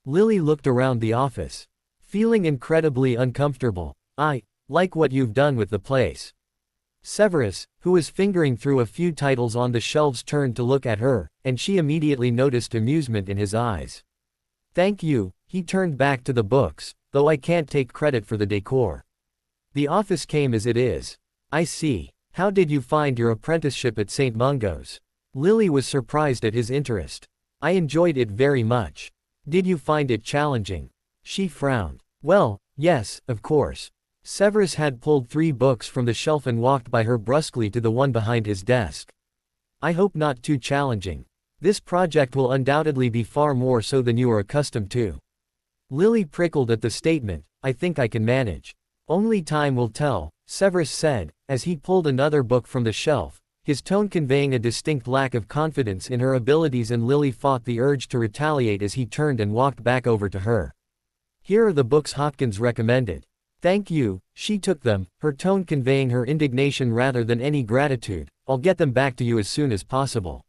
Lily looked around the office, feeling incredibly uncomfortable. "I like what you've done with the place." Severus, who was fingering through a few titles on the shelves, turned to look at her, and she immediately noticed amusement in his eyes. "Thank you." He turned back to the books, "though I can't take credit for the decor. The office came as it is." "I see. How did you find your apprenticeship at St. Mungo's?" Lily was surprised at his interest. "I enjoyed it very much." "Did you find it challenging?" She frowned. "Well, yes, of course." Severus had pulled 3 books from the shelf and walked by her brusquely to the one behind his desk. "I hope not too challenging. This project will undoubtedly be far more so than you are accustomed to." Lily prickled at the statement. "I think I can manage." "Only time will tell," Severus said, as he pulled another book from the shelf. his tone conveying a distinct lack of confidence in her abilities, and Lily fought the urge to retaliate as he turned and walked back over to her. "Here are the books Hopkins recommended." "Thank you." She took them, her tone conveying her indignation rather than any gratitude. "I'll get them back to you as soon as possible.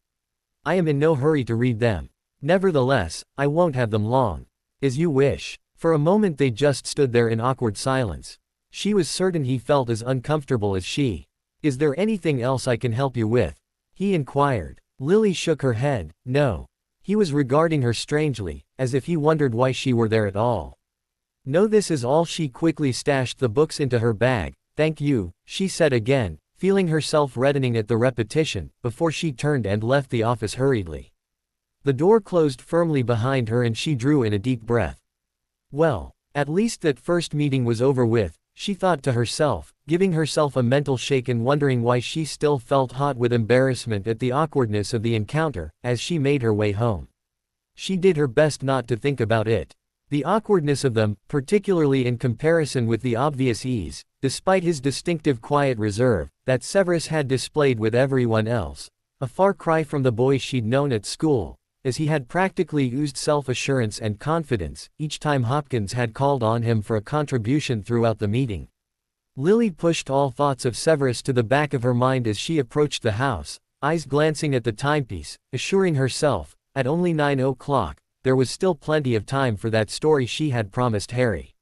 I am in no hurry to read them. Nevertheless, I won't have them long." "As you wish." For a moment they just stood there in awkward silence. She was certain he felt as uncomfortable as she. "Is there anything else I can help you with?" he inquired. Lily shook her head. "No." He was regarding her strangely, as if he wondered why she were there at all. "No, this is all." She quickly stashed the books into her bag. "Thank you," she said again, feeling herself reddening at the repetition, before she turned and left the office hurriedly. The door closed firmly behind her and she drew in a deep breath. Well, at least that first meeting was over with, she thought to herself, giving herself a mental shake and wondering why she still felt hot with embarrassment at the awkwardness of the encounter, as she made her way home. She did her best not to think about it. The awkwardness of them, particularly in comparison with the obvious ease, despite his distinctive quiet reserve, that Severus had displayed with everyone else, a far cry from the boy she'd known at school, as he had practically oozed self-assurance and confidence each time Hopkins had called on him for a contribution throughout the meeting. Lily pushed all thoughts of Severus to the back of her mind as she approached the house, eyes glancing at the timepiece, assuring herself, at only 9 o'clock, there was still plenty of time for that story she had promised Harry.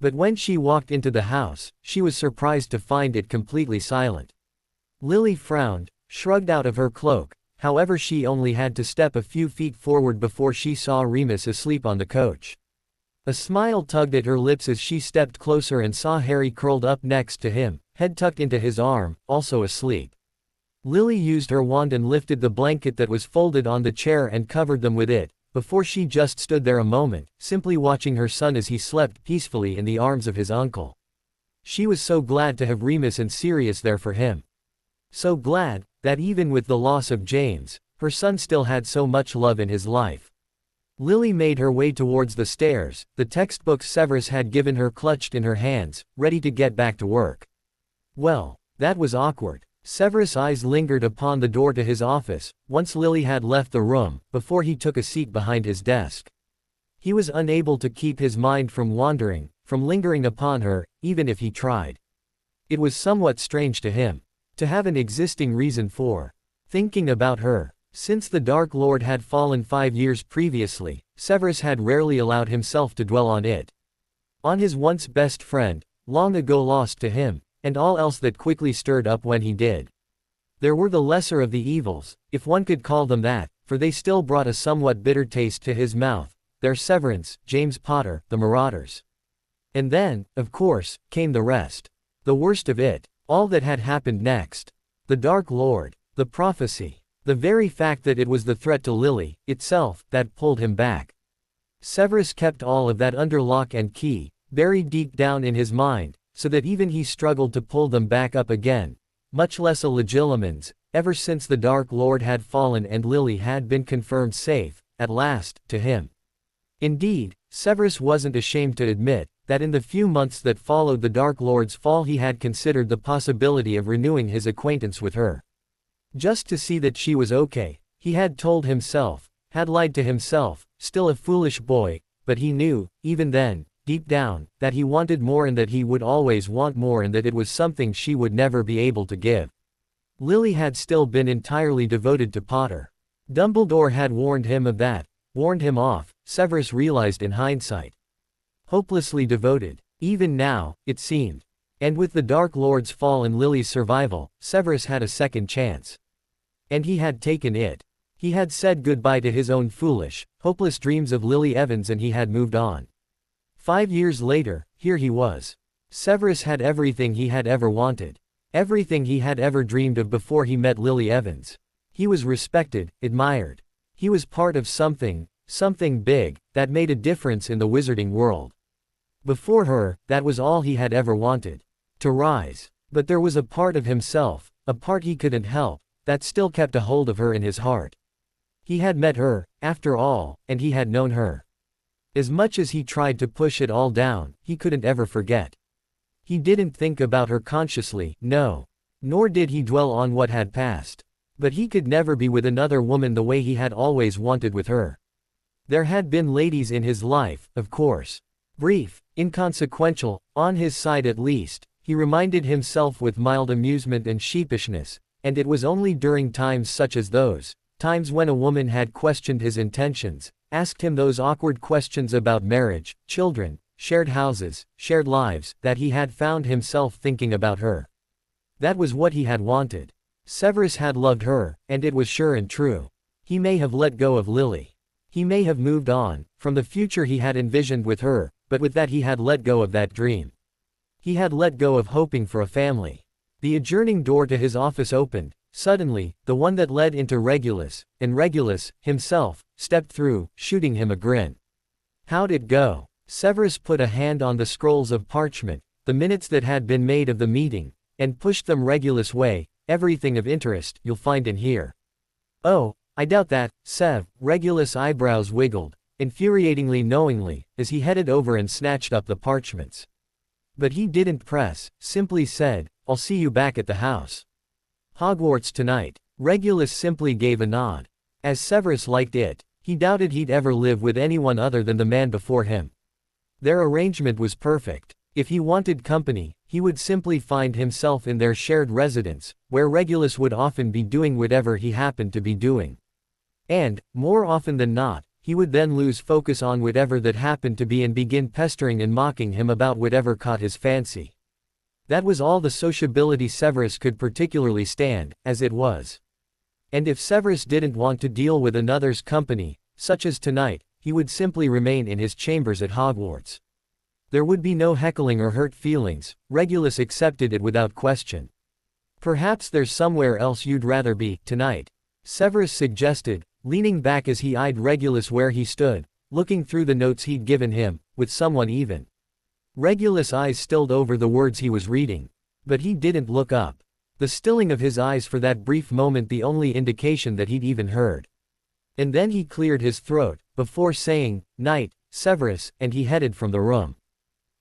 But when she walked into the house, she was surprised to find it completely silent. Lily frowned, shrugged out of her cloak. However, she only had to step a few feet forward before she saw Remus asleep on the couch. A smile tugged at her lips as she stepped closer and saw Harry curled up next to him, head tucked into his arm, also asleep. Lily used her wand and lifted the blanket that was folded on the chair and covered them with it, before she just stood there a moment, simply watching her son as he slept peacefully in the arms of his uncle. She was so glad to have Remus and Sirius there for him. So glad, that even with the loss of James, her son still had so much love in his life. Lily made her way towards the stairs, the textbooks Severus had given her clutched in her hands, ready to get back to work. Well, that was awkward. Severus' eyes lingered upon the door to his office, once Lily had left the room, before he took a seat behind his desk. He was unable to keep his mind from wandering, from lingering upon her, even if he tried. It was somewhat strange to him to have an existing reason for thinking about her. Since the Dark Lord had fallen 5 years previously, Severus had rarely allowed himself to dwell on it. On his once best friend, long ago lost to him, and all else that quickly stirred up when he did. There were the lesser of the evils, if one could call them that, for they still brought a somewhat bitter taste to his mouth, their severance, James Potter, the Marauders. And then, of course, came the rest. The worst of it, all that had happened next. The Dark Lord, the prophecy, the very fact that it was the threat to Lily, itself, that pulled him back. Severus kept all of that under lock and key, buried deep down in his mind, so that even he struggled to pull them back up again, much less a legilimens, ever since the Dark Lord had fallen and Lily had been confirmed safe, at last, to him. Indeed, Severus wasn't ashamed to admit, that in the few months that followed the Dark Lord's fall he had considered the possibility of renewing his acquaintance with her. Just to see that she was okay, he had told himself, had lied to himself, still a foolish boy, but he knew, even then, deep down, that he wanted more and that he would always want more and that it was something she would never be able to give. Lily had still been entirely devoted to Potter. Dumbledore had warned him of that, warned him off, Severus realized in hindsight. Hopelessly devoted, even now, it seemed. And with the Dark Lord's fall and Lily's survival, Severus had a second chance. And he had taken it. He had said goodbye to his own foolish, hopeless dreams of Lily Evans and he had moved on. 5 years later, here he was. Severus had everything he had ever wanted. Everything he had ever dreamed of before he met Lily Evans. He was respected, admired. He was part of something big, that made a difference in the wizarding world. Before her, that was all he had ever wanted. To rise. But there was a part of himself, a part he couldn't help, that still kept a hold of her in his heart. He had met her, after all, and he had known her. As much as he tried to push it all down, he couldn't ever forget. He didn't think about her consciously, no. Nor did he dwell on what had passed. But he could never be with another woman the way he had always wanted with her. There had been ladies in his life, of course. Brief, inconsequential, on his side at least, he reminded himself with mild amusement and sheepishness, and it was only during times such as those, times when a woman had questioned his intentions, asked him those awkward questions about marriage, children, shared houses, shared lives, that he had found himself thinking about her. That was what he had wanted. Severus had loved her, and it was sure and true. He may have let go of Lily. He may have moved on, from the future he had envisioned with her, but with that he had let go of that dream. He had let go of hoping for a family. The adjourning door to his office opened, suddenly, the one that led into Regulus, and Regulus, himself, stepped through, shooting him a grin. How'd it go? Severus put a hand on the scrolls of parchment, the minutes that had been made of the meeting, and pushed them Regulus' way. Everything of interest you'll find in here. Oh, I doubt that, Sev. Regulus' eyebrows wiggled, infuriatingly knowingly, as he headed over and snatched up the parchments. But he didn't press, simply said, I'll see you back at the house. Hogwarts tonight. Regulus simply gave a nod. As Severus liked it, he doubted he'd ever live with anyone other than the man before him. Their arrangement was perfect. If he wanted company, he would simply find himself in their shared residence, where Regulus would often be doing whatever he happened to be doing. And, more often than not, he would then lose focus on whatever that happened to be and begin pestering and mocking him about whatever caught his fancy. That was all the sociability Severus could particularly stand, as it was. And if Severus didn't want to deal with another's company, such as tonight, he would simply remain in his chambers at Hogwarts. There would be no heckling or hurt feelings. Regulus accepted it without question. Perhaps there's somewhere else you'd rather be, tonight, Severus suggested, leaning back as he eyed Regulus where he stood, looking through the notes he'd given him, with someone even. Regulus' eyes stilled over the words he was reading. But he didn't look up. The stilling of his eyes for that brief moment the only indication that he'd even heard. And then he cleared his throat, before saying, Night, Severus, and he headed from the room.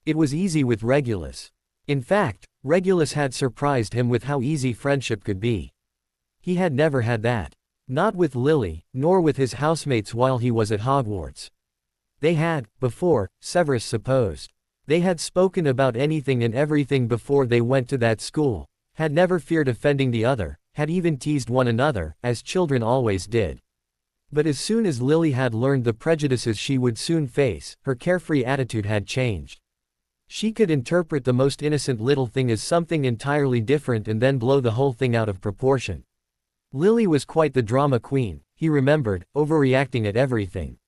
It was easy with Regulus. In fact, Regulus had surprised him with how easy friendship could be. He had never had that. Not with Lily, nor with his housemates while he was at Hogwarts. They had, before, Severus supposed. They had spoken about anything and everything before they went to that school, had never feared offending the other, had even teased one another, as children always did. But as soon as Lily had learned the prejudices she would soon face, her carefree attitude had changed. She could interpret the most innocent little thing as something entirely different and then blow the whole thing out of proportion. Lily was quite the drama queen, he remembered, overreacting at everything.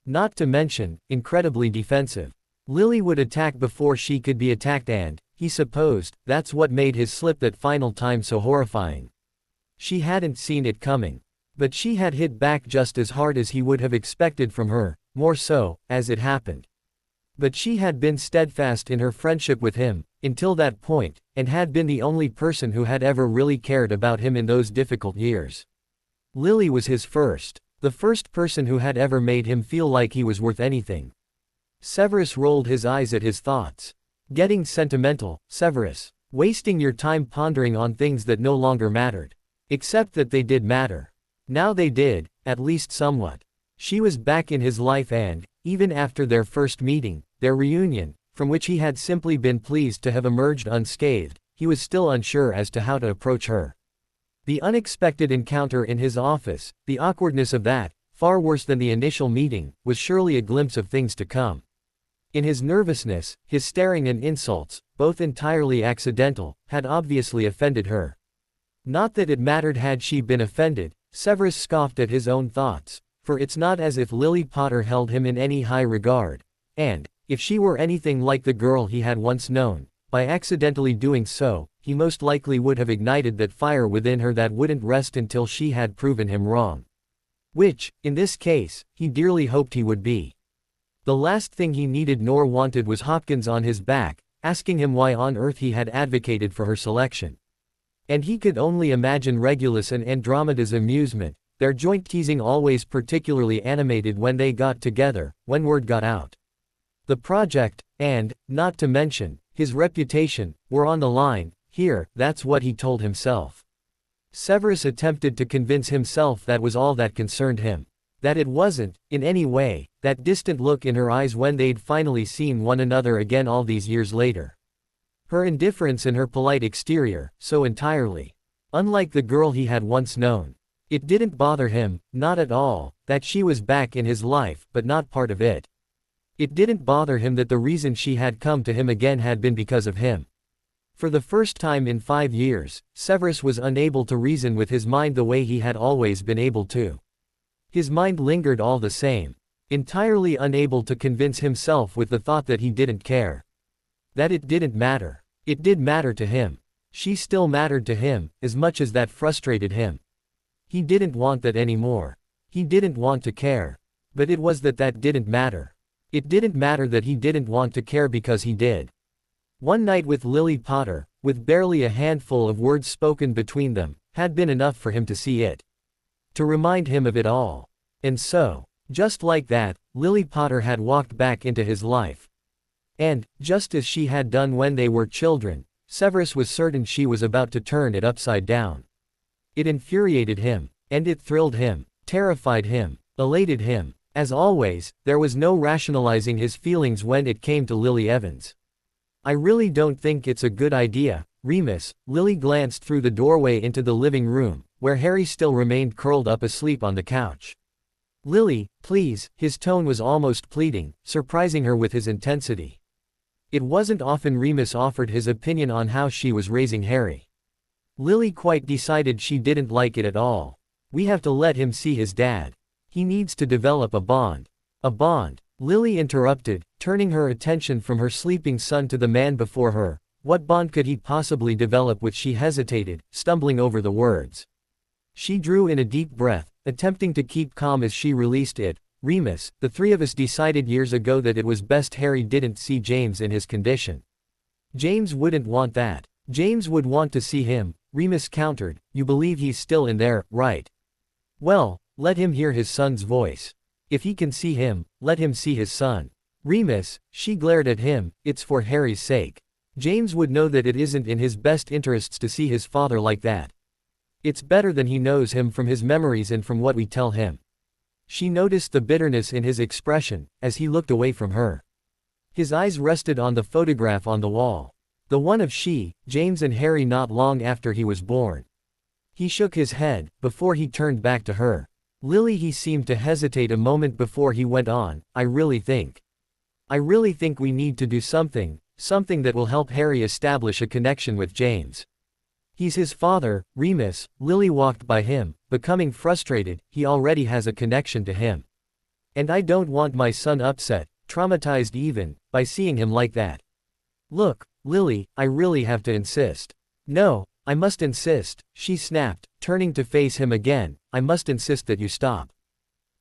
Not to mention, incredibly defensive. Lily would attack before she could be attacked and, he supposed, that's what made his slip that final time so horrifying. She hadn't seen it coming. But she had hit back just as hard as he would have expected from her, more so, as it happened. But she had been steadfast in her friendship with him, until that point, and had been the only person who had ever really cared about him in those difficult years. Lily was the first person who had ever made him feel like he was worth anything. Severus rolled his eyes at his thoughts. Getting sentimental, Severus. Wasting your time pondering on things that no longer mattered. Except that they did matter. Now they did, at least somewhat. She was back in his life and, even after their first meeting, their reunion, from which he had simply been pleased to have emerged unscathed, he was still unsure as to how to approach her. The unexpected encounter in his office, the awkwardness of that, far worse than the initial meeting, was surely a glimpse of things to come. In his nervousness, his staring and insults, both entirely accidental, had obviously offended her. Not that it mattered had she been offended, Severus scoffed at his own thoughts, for it's not as if Lily Potter held him in any high regard, and, if she were anything like the girl he had once known, by accidentally doing so, he most likely would have ignited that fire within her that wouldn't rest until she had proven him wrong. Which, in this case, he dearly hoped he would be. The last thing he needed nor wanted was Hopkins on his back, asking him why on earth he had advocated for her selection. And he could only imagine Regulus and Andromeda's amusement, their joint teasing always particularly animated when they got together, when word got out. The project, and, not to mention, his reputation, were on the line. Here, that's what he told himself. Severus attempted to convince himself that was all that concerned him. That it wasn't, in any way, that distant look in her eyes when they'd finally seen one another again all these years later. Her indifference and her polite exterior, so entirely unlike the girl he had once known. It didn't bother him, not at all, that she was back in his life, but not part of it. It didn't bother him that the reason she had come to him again had been because of him. For the first time in 5 years, Severus was unable to reason with his mind the way he had always been able to. His mind lingered all the same, entirely unable to convince himself with the thought that he didn't care. That it didn't matter. It did matter to him. She still mattered to him, as much as that frustrated him. He didn't want that anymore. He didn't want to care. But it was that didn't matter. It didn't matter that he didn't want to care because he did. One night with Lily Potter, with barely a handful of words spoken between them, had been enough for him to see it. To remind him of it all. And so, just like that, Lily Potter had walked back into his life. And, just as she had done when they were children, Severus was certain she was about to turn it upside down. It infuriated him, and it thrilled him, terrified him, elated him. As always, there was no rationalizing his feelings when it came to Lily Evans. I really don't think it's a good idea, Remus. Lily glanced through the doorway into the living room, where Harry still remained curled up asleep on the couch. Lily, please, his tone was almost pleading, surprising her with his intensity. It wasn't often Remus offered his opinion on how she was raising Harry. Lily quite decided she didn't like it at all. We have to let him see his dad. He needs to develop a bond. A bond. Lily interrupted, turning her attention from her sleeping son to the man before her. What bond could he possibly develop with? She hesitated, stumbling over the words. She drew in a deep breath, attempting to keep calm as she released it. Remus, the three of us decided years ago that it was best Harry didn't see James in his condition. James wouldn't want that. James would want to see him, Remus countered. You believe he's still in there, right? Well, let him hear his son's voice. If he can see him, let him see his son. Remus, she glared at him, it's for Harry's sake. James would know that it isn't in his best interests to see his father like that. It's better than he knows him from his memories and from what we tell him. She noticed the bitterness in his expression, as he looked away from her. His eyes rested on the photograph on the wall. The one of James and Harry not long after he was born. He shook his head, before he turned back to her. Lily, he seemed to hesitate a moment before he went on. I really think we need to do something that will help Harry establish a connection with James. He's his father, Remus. Lily walked by him, becoming frustrated. He already has a connection to him. And I don't want my son upset, traumatized even, by seeing him like that. Look, Lily, I really have to insist. No, I must insist, she snapped, turning to face him again. I must insist that you stop.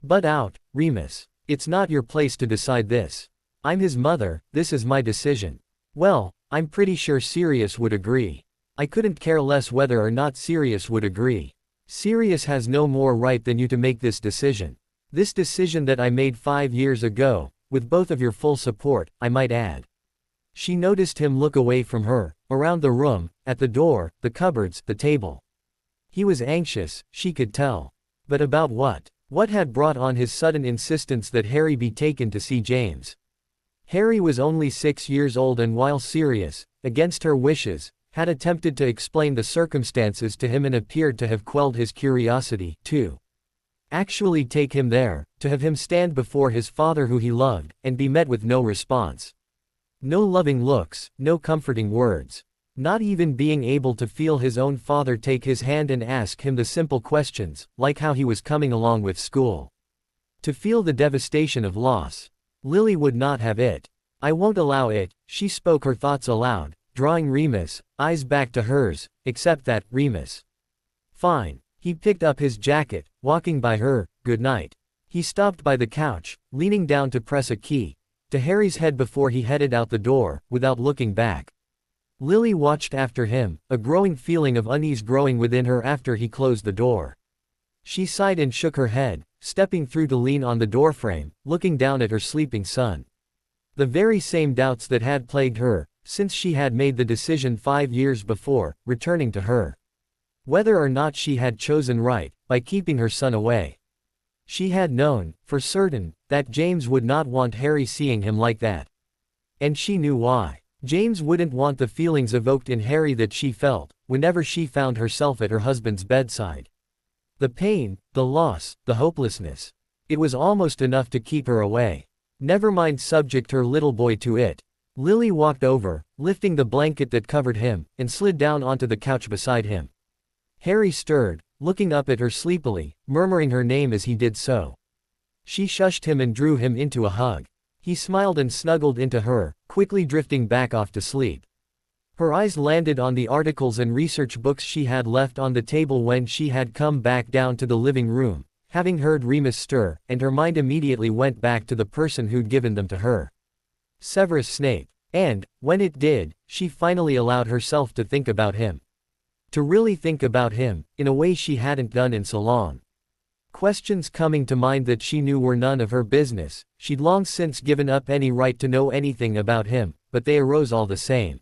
Butt out, Remus. It's not your place to decide this. I'm his mother, this is my decision. Well, I'm pretty sure Sirius would agree. I couldn't care less whether or not Sirius would agree. Sirius has no more right than you to make this decision. This decision that I made 5 years ago, with both of your full support, I might add. She noticed him look away from her, around the room, at the door, the cupboards, the table. He was anxious, she could tell. But about what? What had brought on his sudden insistence that Harry be taken to see James? Harry was only 6 years old, and while Sirius, against her wishes, had attempted to explain the circumstances to him and appeared to have quelled his curiosity, to actually take him there, to have him stand before his father who he loved, and be met with no response. No loving looks, no comforting words. Not even being able to feel his own father take his hand and ask him the simple questions, like how he was coming along with school. To feel the devastation of loss. Lily would not have it. I won't allow it, she spoke her thoughts aloud, drawing Remus' eyes back to hers. Except that, Remus. Fine. He picked up his jacket, walking by her. Good night. He stopped by the couch, leaning down to press a key to Harry's head before he headed out the door, without looking back. Lily watched after him, a growing feeling of unease growing within her after he closed the door. She sighed and shook her head, stepping through to lean on the doorframe, looking down at her sleeping son. The very same doubts that had plagued her, since she had made the decision 5 years before, returning to her. Whether or not she had chosen right, by keeping her son away. She had known, for certain, that James would not want Harry seeing him like that. And she knew why. James wouldn't want the feelings evoked in Harry that she felt, whenever she found herself at her husband's bedside. The pain, the loss, the hopelessness. It was almost enough to keep her away. Never mind subject her little boy to it. Lily walked over, lifting the blanket that covered him, and slid down onto the couch beside him. Harry stirred, looking up at her sleepily, murmuring her name as he did so. She shushed him and drew him into a hug. He smiled and snuggled into her, quickly drifting back off to sleep. Her eyes landed on the articles and research books she had left on the table when she had come back down to the living room, having heard Remus stir, and her mind immediately went back to the person who'd given them to her. Severus Snape. And, when it did, she finally allowed herself to think about him. To really think about him, in a way she hadn't done in so long. Questions coming to mind that she knew were none of her business, she'd long since given up any right to know anything about him, but they arose all the same.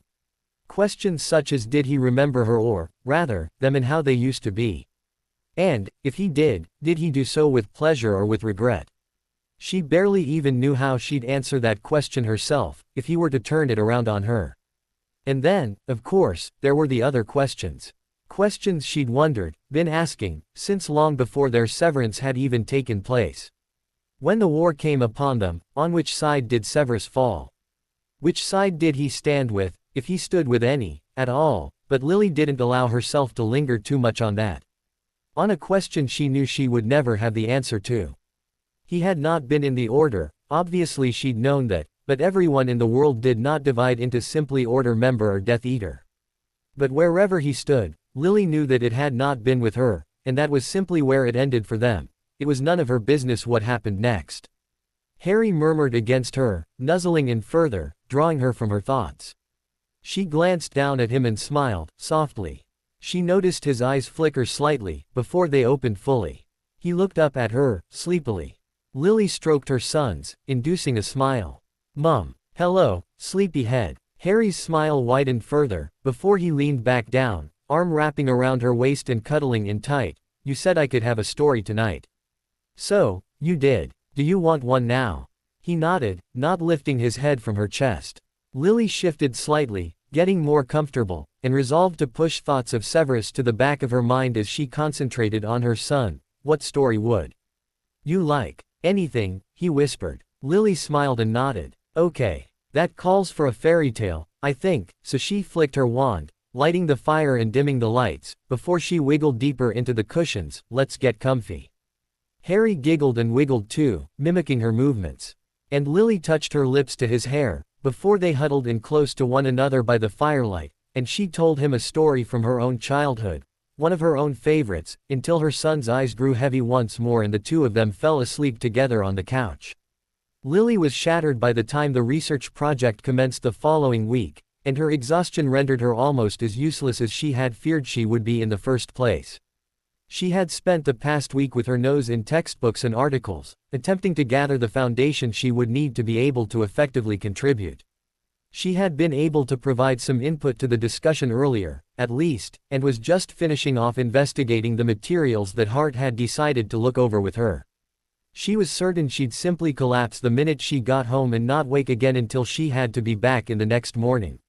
Questions such as did he remember her or, rather, them and how they used to be. And, if he did he do so with pleasure or with regret? She barely even knew how she'd answer that question herself, if he were to turn it around on her. And then, of course, there were the other questions. Questions she'd wondered, been asking, since long before their severance had even taken place. When the war came upon them, on which side did Severus fall? Which side did he stand with, if he stood with any, at all? But Lily didn't allow herself to linger too much on that. On a question she knew she would never have the answer to. He had not been in the Order, obviously she'd known that, but everyone in the world did not divide into simply Order member or Death Eater. But wherever he stood, Lily knew that it had not been with her, and that was simply where it ended for them. It was none of her business what happened next. Harry murmured against her, nuzzling in further, drawing her from her thoughts. She glanced down at him and smiled, softly. She noticed his eyes flicker slightly, before they opened fully. He looked up at her, sleepily. Lily stroked her son's, inducing a smile. "Mum. Hello, sleepyhead." Harry's smile widened further, before he leaned back down, arm wrapping around her waist and cuddling in tight. "You said I could have a story tonight." "So, you did. Do you want one now?" He nodded, not lifting his head from her chest. Lily shifted slightly, getting more comfortable, and resolved to push thoughts of Severus to the back of her mind as she concentrated on her son. What story would you like? "Anything," he whispered. Lily smiled and nodded. "Okay. That calls for a fairy tale, I think." So she flicked her wand, lighting the fire and dimming the lights, before she wiggled deeper into the cushions. "Let's get comfy." Harry giggled and wiggled too, mimicking her movements. And Lily touched her lips to his hair, before they huddled in close to one another by the firelight, and she told him a story from her own childhood, one of her own favorites, until her son's eyes grew heavy once more and the two of them fell asleep together on the couch. Lily was shattered by the time the research project commenced the following week, and her exhaustion rendered her almost as useless as she had feared she would be in the first place. She had spent the past week with her nose in textbooks and articles, attempting to gather the foundation she would need to be able to effectively contribute. She had been able to provide some input to the discussion earlier, at least, and was just finishing off investigating the materials that Hart had decided to look over with her. She was certain she'd simply collapse the minute she got home and not wake again until she had to be back in the next morning.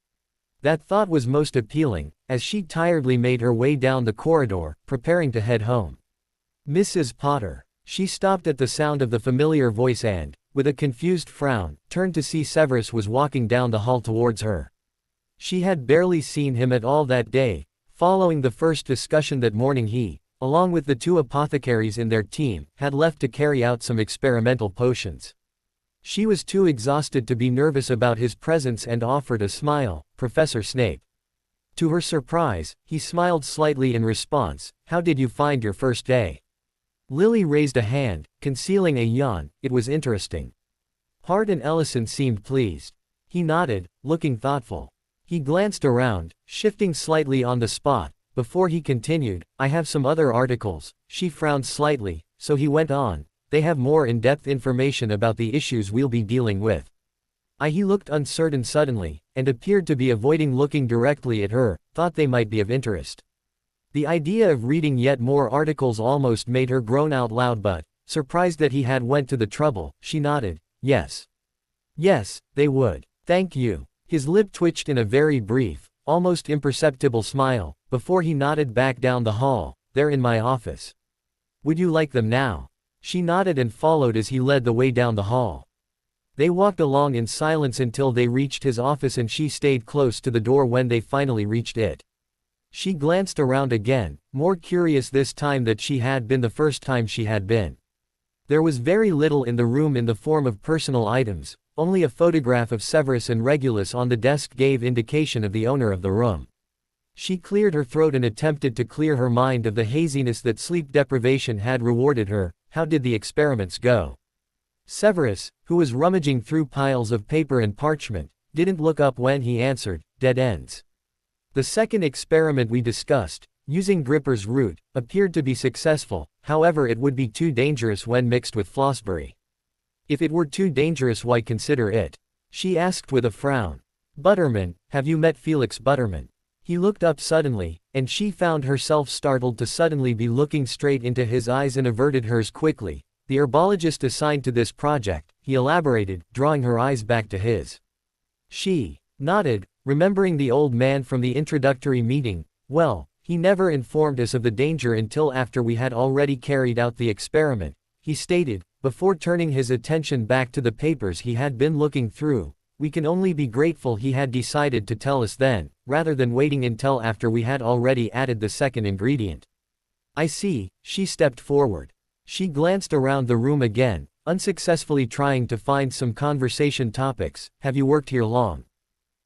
That thought was most appealing, as she tiredly made her way down the corridor, preparing to head home. "Mrs. Potter." She stopped at the sound of the familiar voice and, with a confused frown, turned to see Severus was walking down the hall towards her. She had barely seen him at all that day. Following the first discussion that morning he, along with the two apothecaries in their team, had left to carry out some experimental potions. She was too exhausted to be nervous about his presence and offered a smile. "Professor Snape." To her surprise, he smiled slightly in response. "How did you find your first day?" Lily raised a hand, concealing a yawn. "It was interesting." Hart and Ellison seemed pleased. He nodded, looking thoughtful. He glanced around, shifting slightly on the spot, before he continued, "I have some other articles." She frowned slightly, so he went on, "They have more in-depth information about the issues we'll be dealing with. He looked uncertain suddenly, and appeared to be avoiding looking directly at her, thought they might be of interest. The idea of reading yet more articles almost made her groan out loud, but, surprised that he had went to the trouble, she nodded, yes. Yes, they would. Thank you. His lip twitched in a very brief, almost imperceptible smile, before he nodded back down the hall, they're in my office. Would you like them now? She nodded and followed as he led the way down the hall. They walked along in silence until they reached his office, and she stayed close to the door when they finally reached it. She glanced around again, more curious this time than she had been the first time she had been. There was very little in the room in the form of personal items, only a photograph of Severus and Regulus on the desk gave indication of the owner of the room. She cleared her throat and attempted to clear her mind of the haziness that sleep deprivation had rewarded her. How did the experiments go? Severus, who was rummaging through piles of paper and parchment, didn't look up when he answered, dead ends. The second experiment we discussed, using Gripper's root, appeared to be successful, however it would be too dangerous when mixed with flossberry. If it were too dangerous, why consider it? She asked with a frown. Butterman, have you met Felix Butterman? He looked up suddenly, and she found herself startled to suddenly be looking straight into his eyes and averted hers quickly. The herbologist assigned to this project, he elaborated, drawing her eyes back to his. She nodded, remembering the old man from the introductory meeting. Well, he never informed us of the danger until after we had already carried out the experiment, he stated, before turning his attention back to the papers he had been looking through. We can only be grateful he had decided to tell us then, rather than waiting until after we had already added the second ingredient. I see. She stepped forward. She glanced around the room again, unsuccessfully trying to find some conversation topics. Have you worked here long?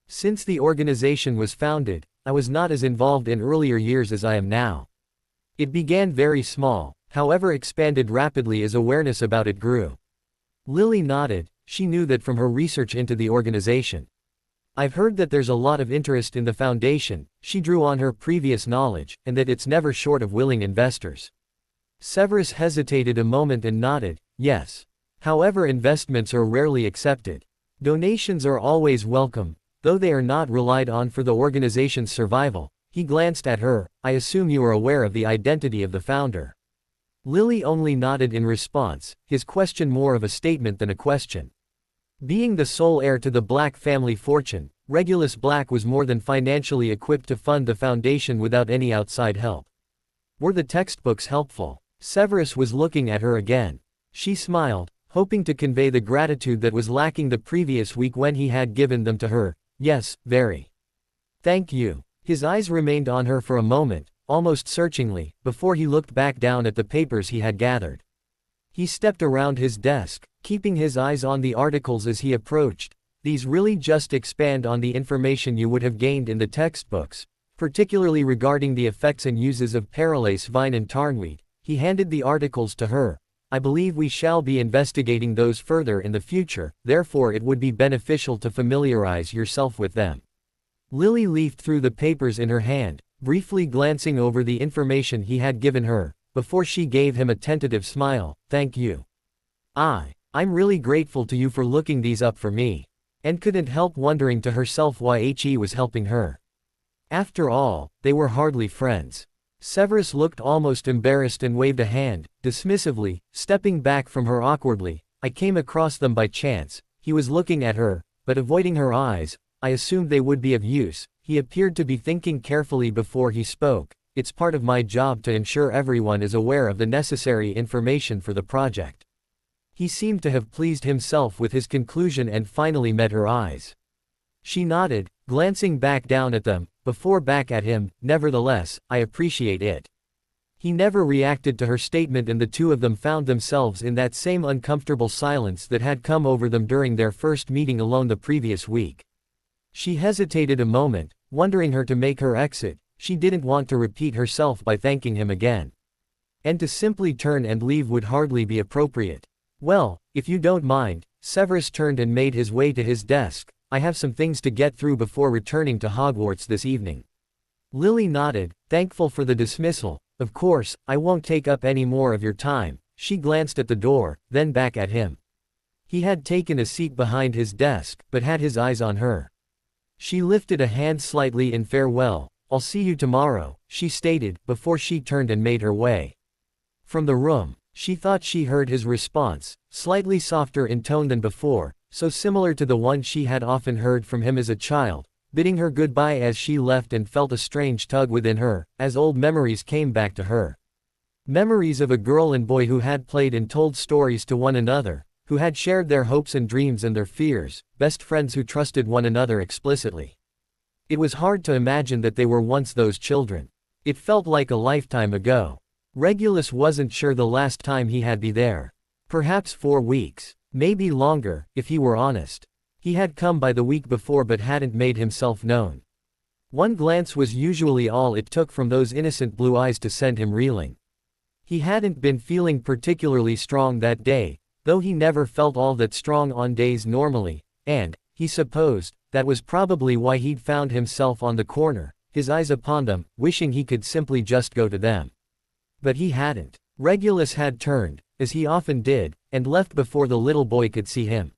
Since the organization was founded, I was not as involved in earlier years as I am now. It began very small, however expanded rapidly as awareness about it grew. Lily nodded. She knew that from her research into the organization. I've heard that there's a lot of interest in the foundation, she drew on her previous knowledge, and that it's never short of willing investors. Severus hesitated a moment and nodded, yes. However, investments are rarely accepted. Donations are always welcome, though they are not relied on for the organization's survival. He glanced at her. I assume you are aware of the identity of the founder. Lily only nodded in response, his question more of a statement than a question. Being the sole heir to the Black family fortune, Regulus Black was more than financially equipped to fund the foundation without any outside help. Were the textbooks helpful? Severus was looking at her again. She smiled, hoping to convey the gratitude that was lacking the previous week when he had given them to her. Yes, very. Thank you. His eyes remained on her for a moment, almost searchingly, before he looked back down at the papers he had gathered. He stepped around his desk, keeping his eyes on the articles as he approached. These really just expand on the information you would have gained in the textbooks, particularly regarding the effects and uses of perlase vine and tarnweed. He handed the articles to her. I believe we shall be investigating those further in the future, therefore it would be beneficial to familiarize yourself with them. Lily leafed through the papers in her hand, briefly glancing over the information he had given her, before she gave him a tentative smile. Thank you. I'm really grateful to you for looking these up for me. And couldn't help wondering to herself why he was helping her. After all, they were hardly friends. Severus looked almost embarrassed and waved a hand, dismissively, stepping back from her awkwardly. I came across them by chance. He was looking at her, but avoiding her eyes. I assumed they would be of use. He appeared to be thinking carefully before he spoke. It's part of my job to ensure everyone is aware of the necessary information for the project. He seemed to have pleased himself with his conclusion and finally met her eyes. She nodded, glancing back down at them, before back at him. Nevertheless, I appreciate it. He never reacted to her statement, and the two of them found themselves in that same uncomfortable silence that had come over them during their first meeting alone the previous week. She hesitated a moment, wondering her to make her exit. She didn't want to repeat herself by thanking him again. And to simply turn and leave would hardly be appropriate. Well, if you don't mind. Severus turned and made his way to his desk. I have some things to get through before returning to Hogwarts this evening. Lily nodded, thankful for the dismissal. Of course, I won't take up any more of your time. She glanced at the door, then back at him. He had taken a seat behind his desk, but had his eyes on her. She lifted a hand slightly in farewell. "I'll see you tomorrow," she stated, before she turned and made her way from the room. She thought she heard his response, slightly softer in tone than before, so similar to the one she had often heard from him as a child, bidding her goodbye as she left, and felt a strange tug within her, as old memories came back to her. Memories of a girl and boy who had played and told stories to one another, who had shared their hopes and dreams and their fears, best friends who trusted one another explicitly. It was hard to imagine that they were once those children. It felt like a lifetime ago. Regulus wasn't sure the last time he had been there. Perhaps 4 weeks. Maybe longer, if he were honest. He had come by the week before but hadn't made himself known. One glance was usually all it took from those innocent blue eyes to send him reeling. He hadn't been feeling particularly strong that day, though he never felt all that strong on days normally, and, he supposed, that was probably why he'd found himself on the corner, his eyes upon them, wishing he could simply just go to them. But he hadn't. Regulus had turned, as he often did, and left before the little boy could see him.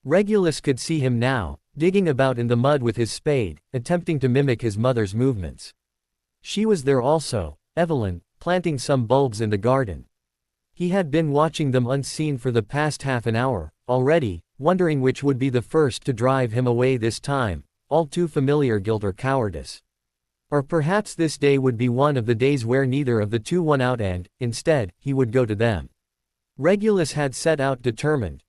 Regulus could see him now, digging about in the mud with his spade, attempting to mimic his mother's movements. She was there also, Evelyn, planting some bulbs in the garden. He had been watching them unseen for the past half an hour, already, wondering which would be the first to drive him away this time, all too familiar guilt or cowardice. Or perhaps this day would be one of the days where neither of the two won out and, instead, he would go to them. Regulus had set out determined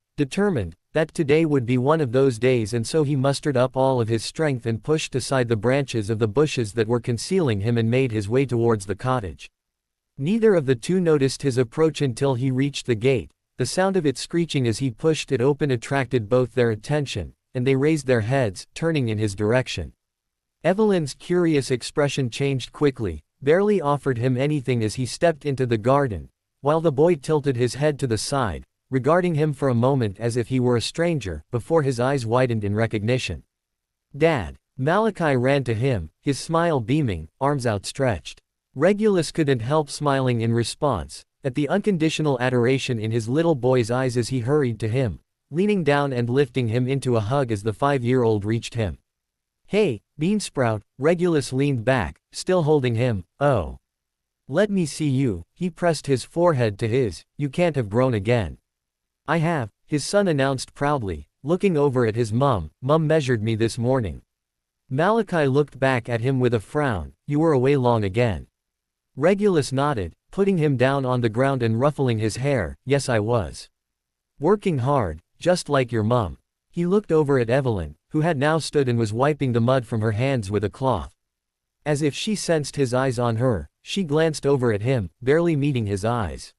that today would be one of those days, and so he mustered up all of his strength and pushed aside the branches of the bushes that were concealing him and made his way towards the cottage. Neither of the two noticed his approach until he reached the gate. The sound of it screeching as he pushed it open attracted both their attention, and they raised their heads, turning in his direction. Evelyn's curious expression changed quickly, barely offered him anything as he stepped into the garden, while the boy tilted his head to the side, regarding him for a moment as if he were a stranger, before his eyes widened in recognition. "Dad!" Malachi ran to him, his smile beaming, arms outstretched. Regulus couldn't help smiling in response, at the unconditional adoration in his little boy's eyes as he hurried to him, leaning down and lifting him into a hug as the 5-year-old reached him. "Hey, Beansprout," Regulus leaned back, still holding him. "Oh. Let me see you." He pressed his forehead to his. "You can't have grown again." "I have," his son announced proudly, looking over at his mum. "Mum measured me this morning." Malachi looked back at him with a frown. "You were away long again." Regulus nodded, putting him down on the ground and ruffling his hair. "Yes, I was. Working hard, just like your mum." He looked over at Evelyn, who had now stood and was wiping the mud from her hands with a cloth. As if she sensed his eyes on her, she glanced over at him, barely meeting his eyes.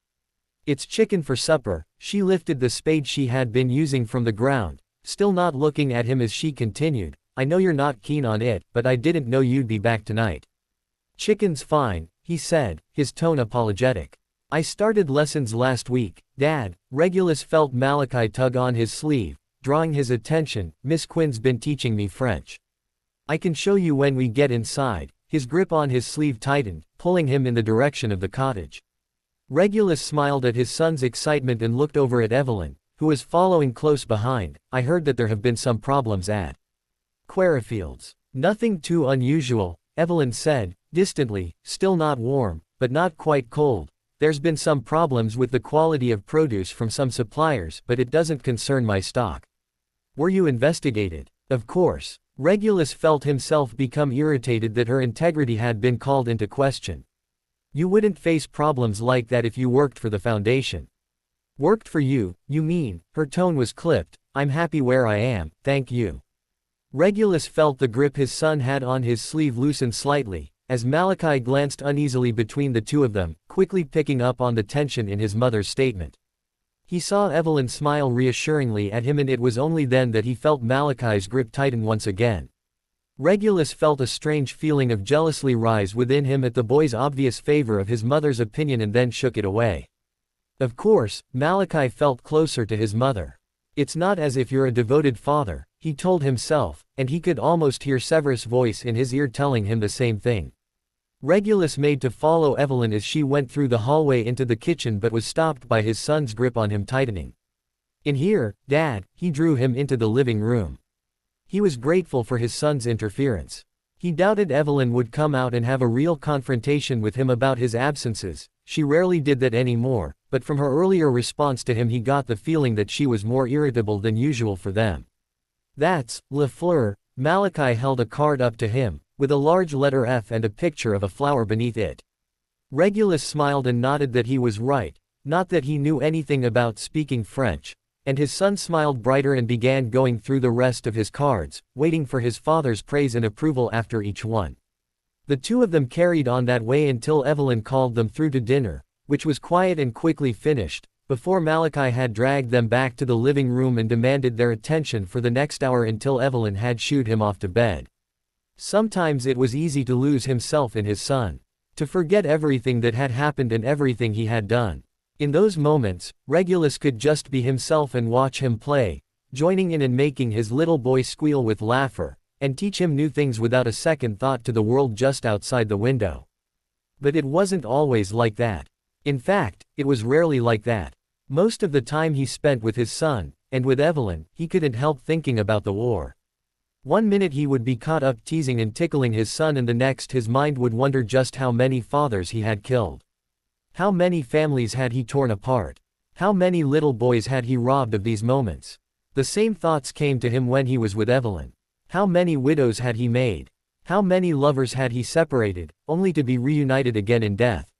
"It's chicken for supper." She lifted the spade she had been using from the ground, still not looking at him as she continued. "I know you're not keen on it, but I didn't know you'd be back tonight." "Chicken's fine," he said, his tone apologetic. "I started lessons last week, Dad." Regulus felt Malachi tug on his sleeve, drawing his attention. "Miss Quinn's been teaching me French. I can show you when we get inside." His grip on his sleeve tightened, pulling him in the direction of the cottage. Regulus smiled at his son's excitement and looked over at Evelyn, who was following close behind. "I heard that there have been some problems at Quarrifield's." "Nothing too unusual," Evelyn said, distantly, still not warm, but not quite cold. "There's been some problems with the quality of produce from some suppliers, but it doesn't concern my stock." "Were you investigated?" "Of course." Regulus felt himself become irritated that her integrity had been called into question. "You wouldn't face problems like that if you worked for the Foundation." "Worked for you, you mean?" Her tone was clipped. "I'm happy where I am, thank you." Regulus felt the grip his son had on his sleeve loosen slightly, as Malachi glanced uneasily between the two of them, quickly picking up on the tension in his mother's statement. He saw Evelyn smile reassuringly at him, and it was only then that he felt Malachi's grip tighten once again. Regulus felt a strange feeling of jealousy rise within him at the boy's obvious favor of his mother's opinion and then shook it away. Of course, Malachi felt closer to his mother. "It's not as if you're a devoted father," he told himself, and he could almost hear Severus' voice in his ear telling him the same thing. Regulus made to follow Evelyn as she went through the hallway into the kitchen, but was stopped by his son's grip on him tightening. "In here, Dad," he drew him into the living room. He was grateful for his son's interference. He doubted Evelyn would come out and have a real confrontation with him about his absences. She rarely did that anymore, but from her earlier response to him he got the feeling that she was more irritable than usual for them. "That's Le Fleur." Malachi held a card up to him, with a large letter F and a picture of a flower beneath it. Regulus smiled and nodded that he was right, not that he knew anything about speaking French, and his son smiled brighter and began going through the rest of his cards, waiting for his father's praise and approval after each one. The two of them carried on that way until Evelyn called them through to dinner, which was quiet and quickly finished, before Malachi had dragged them back to the living room and demanded their attention for the next hour until Evelyn had shooed him off to bed. Sometimes it was easy to lose himself in his son, to forget everything that had happened and everything he had done. In those moments, Regulus could just be himself and watch him play, joining in and making his little boy squeal with laughter, and teach him new things without a second thought to the world just outside the window. But it wasn't always like that. In fact, it was rarely like that. Most of the time he spent with his son, and with Evelyn, he couldn't help thinking about the war. One minute he would be caught up teasing and tickling his son and the next his mind would wonder just how many fathers he had killed. How many families had he torn apart? How many little boys had he robbed of these moments? The same thoughts came to him when he was with Evelyn. How many widows had he made? How many lovers had he separated, only to be reunited again in death?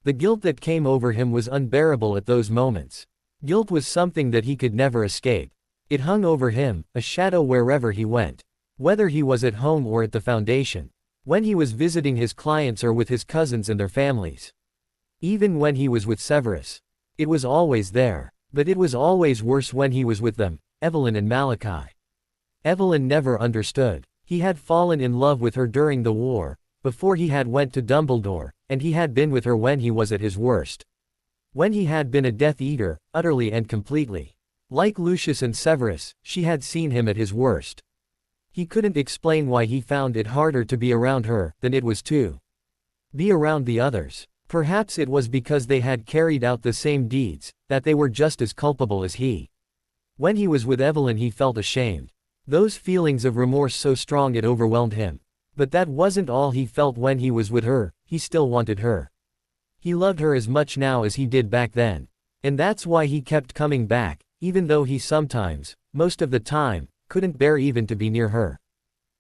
The guilt that came over him was unbearable at those moments. Guilt was something that he could never escape. It hung over him, a shadow wherever he went. Whether he was at home or at the foundation. When he was visiting his clients or with his cousins and their families. Even when he was with Severus. It was always there. But it was always worse when he was with them, Evelyn and Malachi. Evelyn never understood. He had fallen in love with her during the war, before he had went to Dumbledore, and he had been with her when he was at his worst. When he had been a Death Eater, utterly and completely. Like Lucius and Severus, she had seen him at his worst. He couldn't explain why he found it harder to be around her than it was to be around the others. Perhaps it was because they had carried out the same deeds, that they were just as culpable as he. When he was with Evelyn he felt ashamed. Those feelings of remorse so strong it overwhelmed him. But that wasn't all he felt when he was with her, he still wanted her. He loved her as much now as he did back then. And that's why he kept coming back, even though he sometimes, most of the time, couldn't bear even to be near her.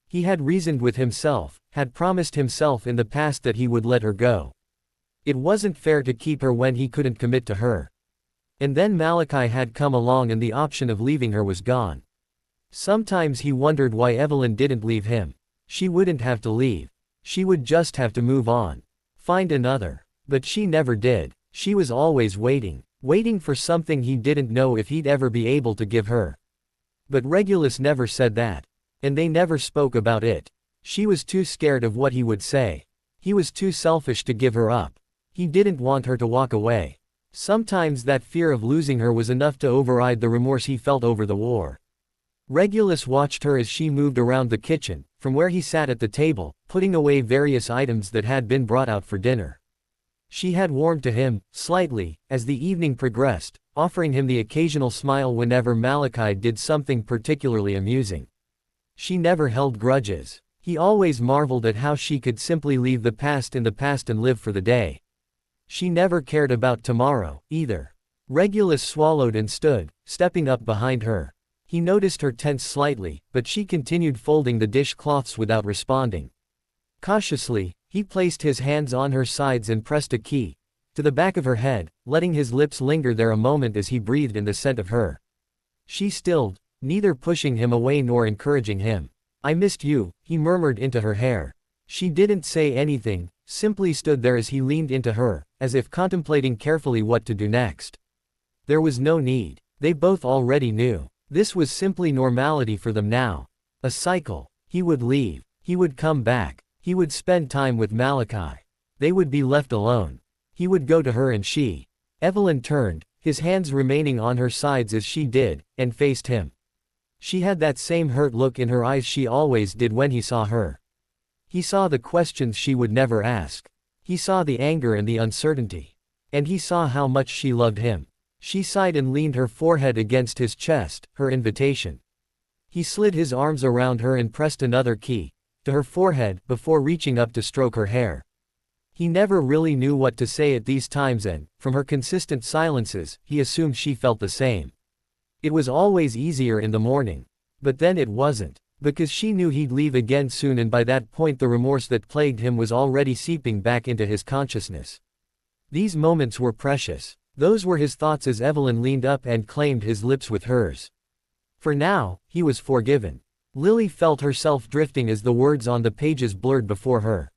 He had reasoned with himself, had promised himself in the past that he would let her go. It wasn't fair to keep her when he couldn't commit to her. And then Malachi had come along and the option of leaving her was gone. Sometimes he wondered why Evelyn didn't leave him. She wouldn't have to leave. She would just have to move on. Find another. But she never did. She was always waiting. Waiting for something he didn't know if he'd ever be able to give her. But Regulus never said that. And they never spoke about it. She was too scared of what he would say. He was too selfish to give her up. He didn't want her to walk away. Sometimes that fear of losing her was enough to override the remorse he felt over the war. Regulus watched her as she moved around the kitchen, from where he sat at the table, putting away various items that had been brought out for dinner. She had warmed to him, slightly, as the evening progressed, offering him the occasional smile whenever Malachi did something particularly amusing. She never held grudges. He always marveled at how she could simply leave the past in the past and live for the day. She never cared about tomorrow, either. Regulus swallowed and stood, stepping up behind her. He noticed her tense slightly, but she continued folding the dishcloths without responding. Cautiously, he placed his hands on her sides and pressed a key to the back of her head, letting his lips linger there a moment as he breathed in the scent of her. She stilled, neither pushing him away nor encouraging him. "I missed you," he murmured into her hair. She didn't say anything, simply stood there as he leaned into her, as if contemplating carefully what to do next. There was no need. They both already knew. This was simply normality for them now. A cycle. He would leave. He would come back. He would spend time with Malachi. They would be left alone. He would go to her and she. Evelyn turned, his hands remaining on her sides as she did, and faced him. She had that same hurt look in her eyes she always did when he saw her. He saw the questions she would never ask. He saw the anger and the uncertainty. And he saw how much she loved him. She sighed and leaned her forehead against his chest, her invitation. He slid his arms around her and pressed another key to her forehead before reaching up to stroke her hair. He never really knew what to say at these times and, from her consistent silences, he assumed she felt the same. It was always easier in the morning. But then it wasn't. Because she knew he'd leave again soon, and by that point the remorse that plagued him was already seeping back into his consciousness. These moments were precious. Those were his thoughts as Evelyn leaned up and claimed his lips with hers. For now, he was forgiven. Lily felt herself drifting as the words on the pages blurred before her.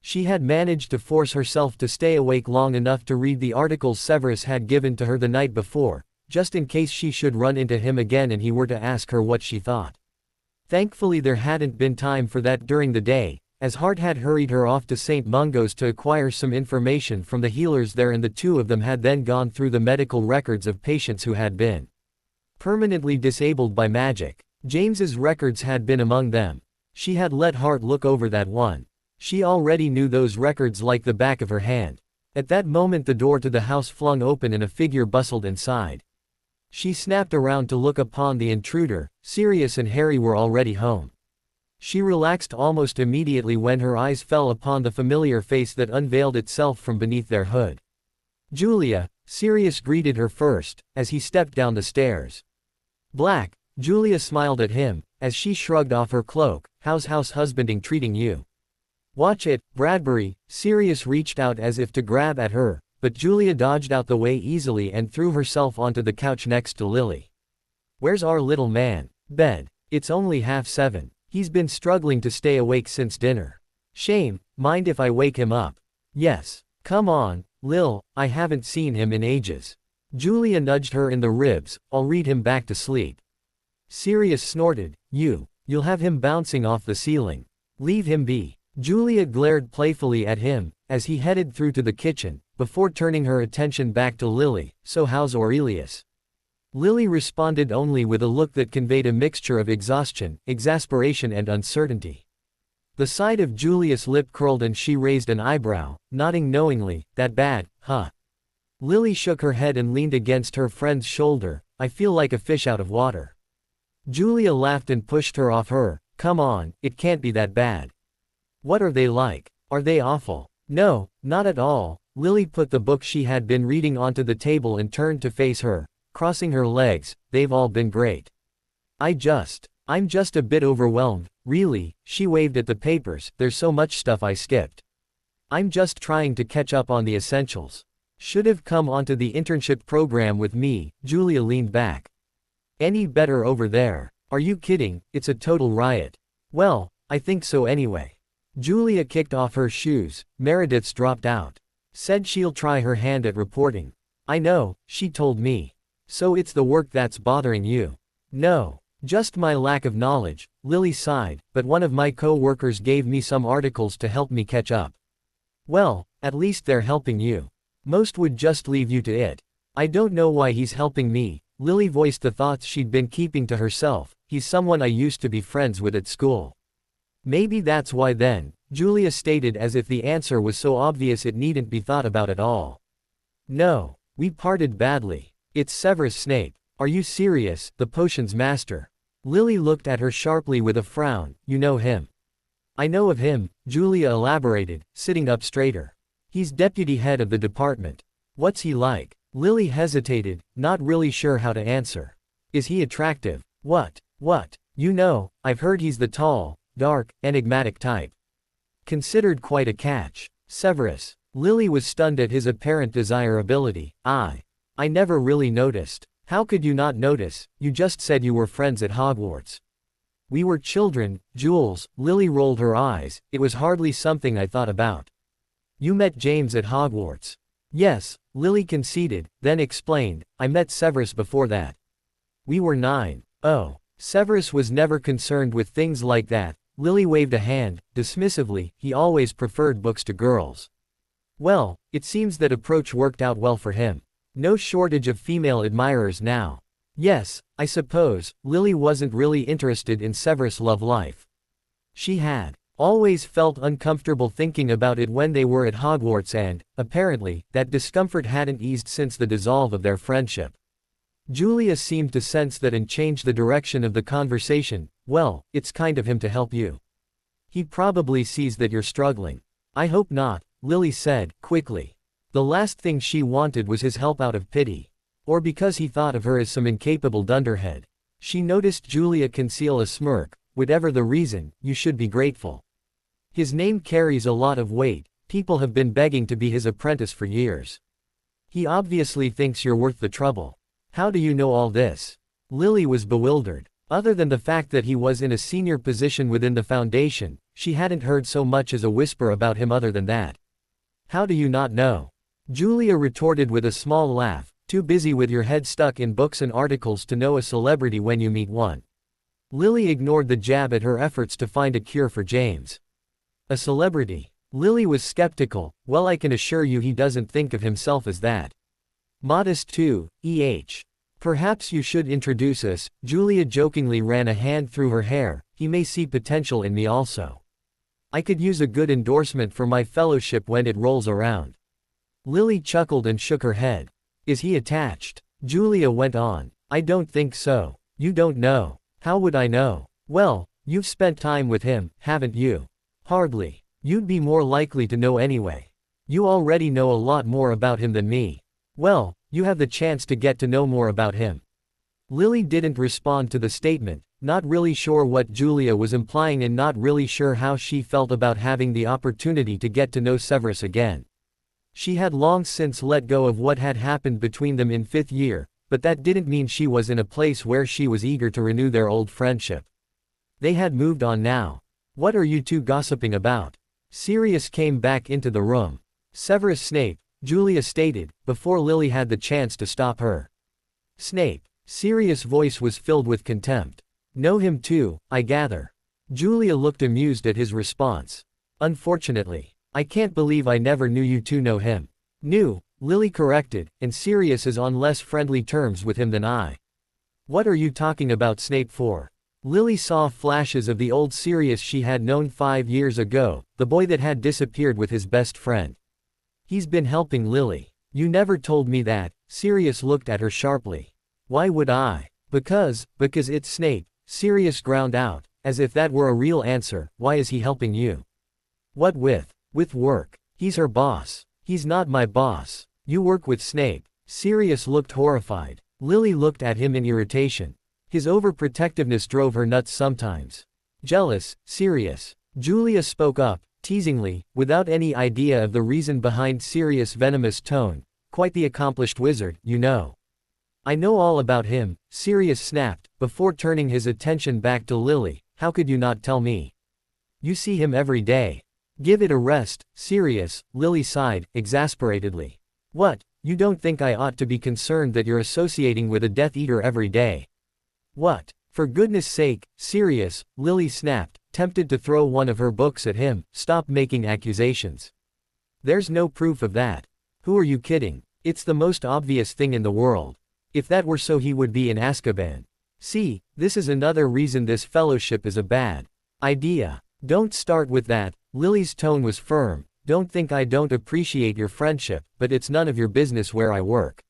She had managed to force herself to stay awake long enough to read the articles Severus had given to her the night before, just in case she should run into him again and he were to ask her what she thought. Thankfully there hadn't been time for that during the day, as Hart had hurried her off to St. Mungo's to acquire some information from the healers there, and the two of them had then gone through the medical records of patients who had been permanently disabled by magic. James's records had been among them. She had let Hart look over that one. She already knew those records like the back of her hand. At that moment the door to the house flung open and a figure bustled inside. She snapped around to look upon the intruder. Sirius and Harry were already home. She relaxed almost immediately when her eyes fell upon the familiar face that unveiled itself from beneath their hood. Julia, Sirius greeted her first, as he stepped down the stairs. Black, Julia smiled at him, as she shrugged off her cloak. How's house husbanding treating you? Watch it, Bradbury. Sirius reached out as if to grab at her, but Julia dodged out the way easily and threw herself onto the couch next to Lily. Where's our little man? Bed. It's only 7:30. He's been struggling to stay awake since dinner. Shame, mind if I wake him up? Yes. Come on, Lil, I haven't seen him in ages. Julia nudged her in the ribs. I'll read him back to sleep. Sirius snorted. You'll have him bouncing off the ceiling. Leave him be. Julia glared playfully at him, as he headed through to the kitchen, before turning her attention back to Lily. So how's Aurelius? Lily responded only with a look that conveyed a mixture of exhaustion, exasperation and uncertainty. The side of Julia's lip curled and she raised an eyebrow, nodding knowingly. That bad, huh? Lily shook her head and leaned against her friend's shoulder. I feel like a fish out of water. Julia laughed and pushed her off her. Come on, it can't be that bad. What are they like? Are they awful? No, not at all. Lily put the book she had been reading onto the table and turned to face her, crossing her legs. They've all been great. I'm just a bit overwhelmed, really. She waved at the papers. There's so much stuff I skipped. I'm just trying to catch up on the essentials. Should have come onto the internship program with me. Julia leaned back. Any better over there? Are you kidding? It's a total riot. Well, I think so anyway. Julia kicked off her shoes. Meredith's dropped out. Said she'll try her hand at reporting. I know, she told me. So it's the work that's bothering you? No, just my lack of knowledge. Lily sighed, but one of my co-workers gave me some articles to help me catch up. Well, at least they're helping you. Most would just leave you to it. I don't know why he's helping me. Lily voiced the thoughts she'd been keeping to herself. He's someone I used to be friends with at school. Maybe that's why then, Julia stated as if the answer was so obvious it needn't be thought about at all. No, we parted badly. It's Severus Snape. Are you serious? The potion's master. Lily looked at her sharply with a frown. You know him? I know of him, Julia elaborated, sitting up straighter. He's deputy head of the department. What's he like? Lily hesitated, not really sure how to answer. Is he attractive? What? You know, I've heard he's the tall, dark, enigmatic type. Considered quite a catch. Severus. Lily was stunned at his apparent desirability. I never really noticed. How could you not notice? You just said you were friends at Hogwarts. We were children, Jules. Lily rolled her eyes. It was hardly something I thought about. You met James at Hogwarts. Yes, Lily conceded, then explained. I met Severus before that. We were 9. Oh. Severus was never concerned with things like that. Lily waved a hand, dismissively. He always preferred books to girls. Well, it seems that approach worked out well for him. No shortage of female admirers now. Yes, I suppose. Lily wasn't really interested in Severus' love life. She had Always felt uncomfortable thinking about it when they were at Hogwarts and, apparently, that discomfort hadn't eased since the dissolve of their friendship. Julia seemed to sense that and changed the direction of the conversation. Well, it's kind of him to help you. He probably sees that you're struggling. I hope not, Lily said, quickly. The last thing she wanted was his help out of pity. Or because he thought of her as some incapable dunderhead. She noticed Julia conceal a smirk. Whatever the reason, you should be grateful. His name carries a lot of weight. People have been begging to be his apprentice for years. He obviously thinks you're worth the trouble. How do you know all this? Lily was bewildered. Other than the fact that he was in a senior position within the Foundation, she hadn't heard so much as a whisper about him other than that. How do you not know? Julia retorted with a small laugh, too busy with your head stuck in books and articles to know a celebrity when you meet one. Lily ignored the jab at her efforts to find a cure for James. A celebrity? Lily was skeptical. Well, I can assure you he doesn't think of himself as that. Modest too, Perhaps you should introduce us. Julia jokingly ran a hand through her hair. He may see potential in me also. I could use a good endorsement for my fellowship when it rolls around. Lily chuckled and shook her head. Is he attached? Julia went on. I don't think so. You don't know. How would I know? Well, you've spent time with him, haven't you? Hardly. You'd be more likely to know anyway. You already know a lot more about him than me. Well, you have the chance to get to know more about him. Lily didn't respond to the statement, not really sure what Julia was implying and not really sure how she felt about having the opportunity to get to know Severus again. She had long since let go of what had happened between them in 5th year, but that didn't mean she was in a place where she was eager to renew their old friendship. They had moved on now. What are you two gossiping about? Sirius came back into the room. Severus Snape, Julia stated, before Lily had the chance to stop her. Snape. Sirius' voice was filled with contempt. Know him too, I gather. Julia looked amused at his response. Unfortunately. I can't believe I never knew you two know him. Knew, Lily corrected, and Sirius is on less friendly terms with him than I. What are you talking about Snape for? Lily saw flashes of the old Sirius she had known 5 years ago, the boy that had disappeared with his best friend. He's been helping Lily. You never told me that. Sirius looked at her sharply. Why would I? Because it's Snape, Sirius ground out, as if that were a real answer. Why is he helping you? What with? With work. He's her boss. He's not my boss. You work with Snape. Sirius looked horrified. Lily looked at him in irritation. His overprotectiveness drove her nuts sometimes. Jealous, Sirius. Julia spoke up, teasingly, without any idea of the reason behind Sirius' venomous tone. Quite the accomplished wizard, you know. I know all about him, Sirius snapped, before turning his attention back to Lily. How could you not tell me? You see him every day. Give it a rest, Sirius, Lily sighed, exasperatedly. What, you don't think I ought to be concerned that you're associating with a Death Eater every day? What? For goodness sake, Sirius, Lily snapped, tempted to throw one of her books at him. Stop making accusations. There's no proof of that. Who are you kidding? It's the most obvious thing in the world. If that were so he would be in Azkaban. See, this is another reason this fellowship is a bad idea. Don't start with that. Lily's tone was firm. Don't think I don't appreciate your friendship, but it's none of your business where I work.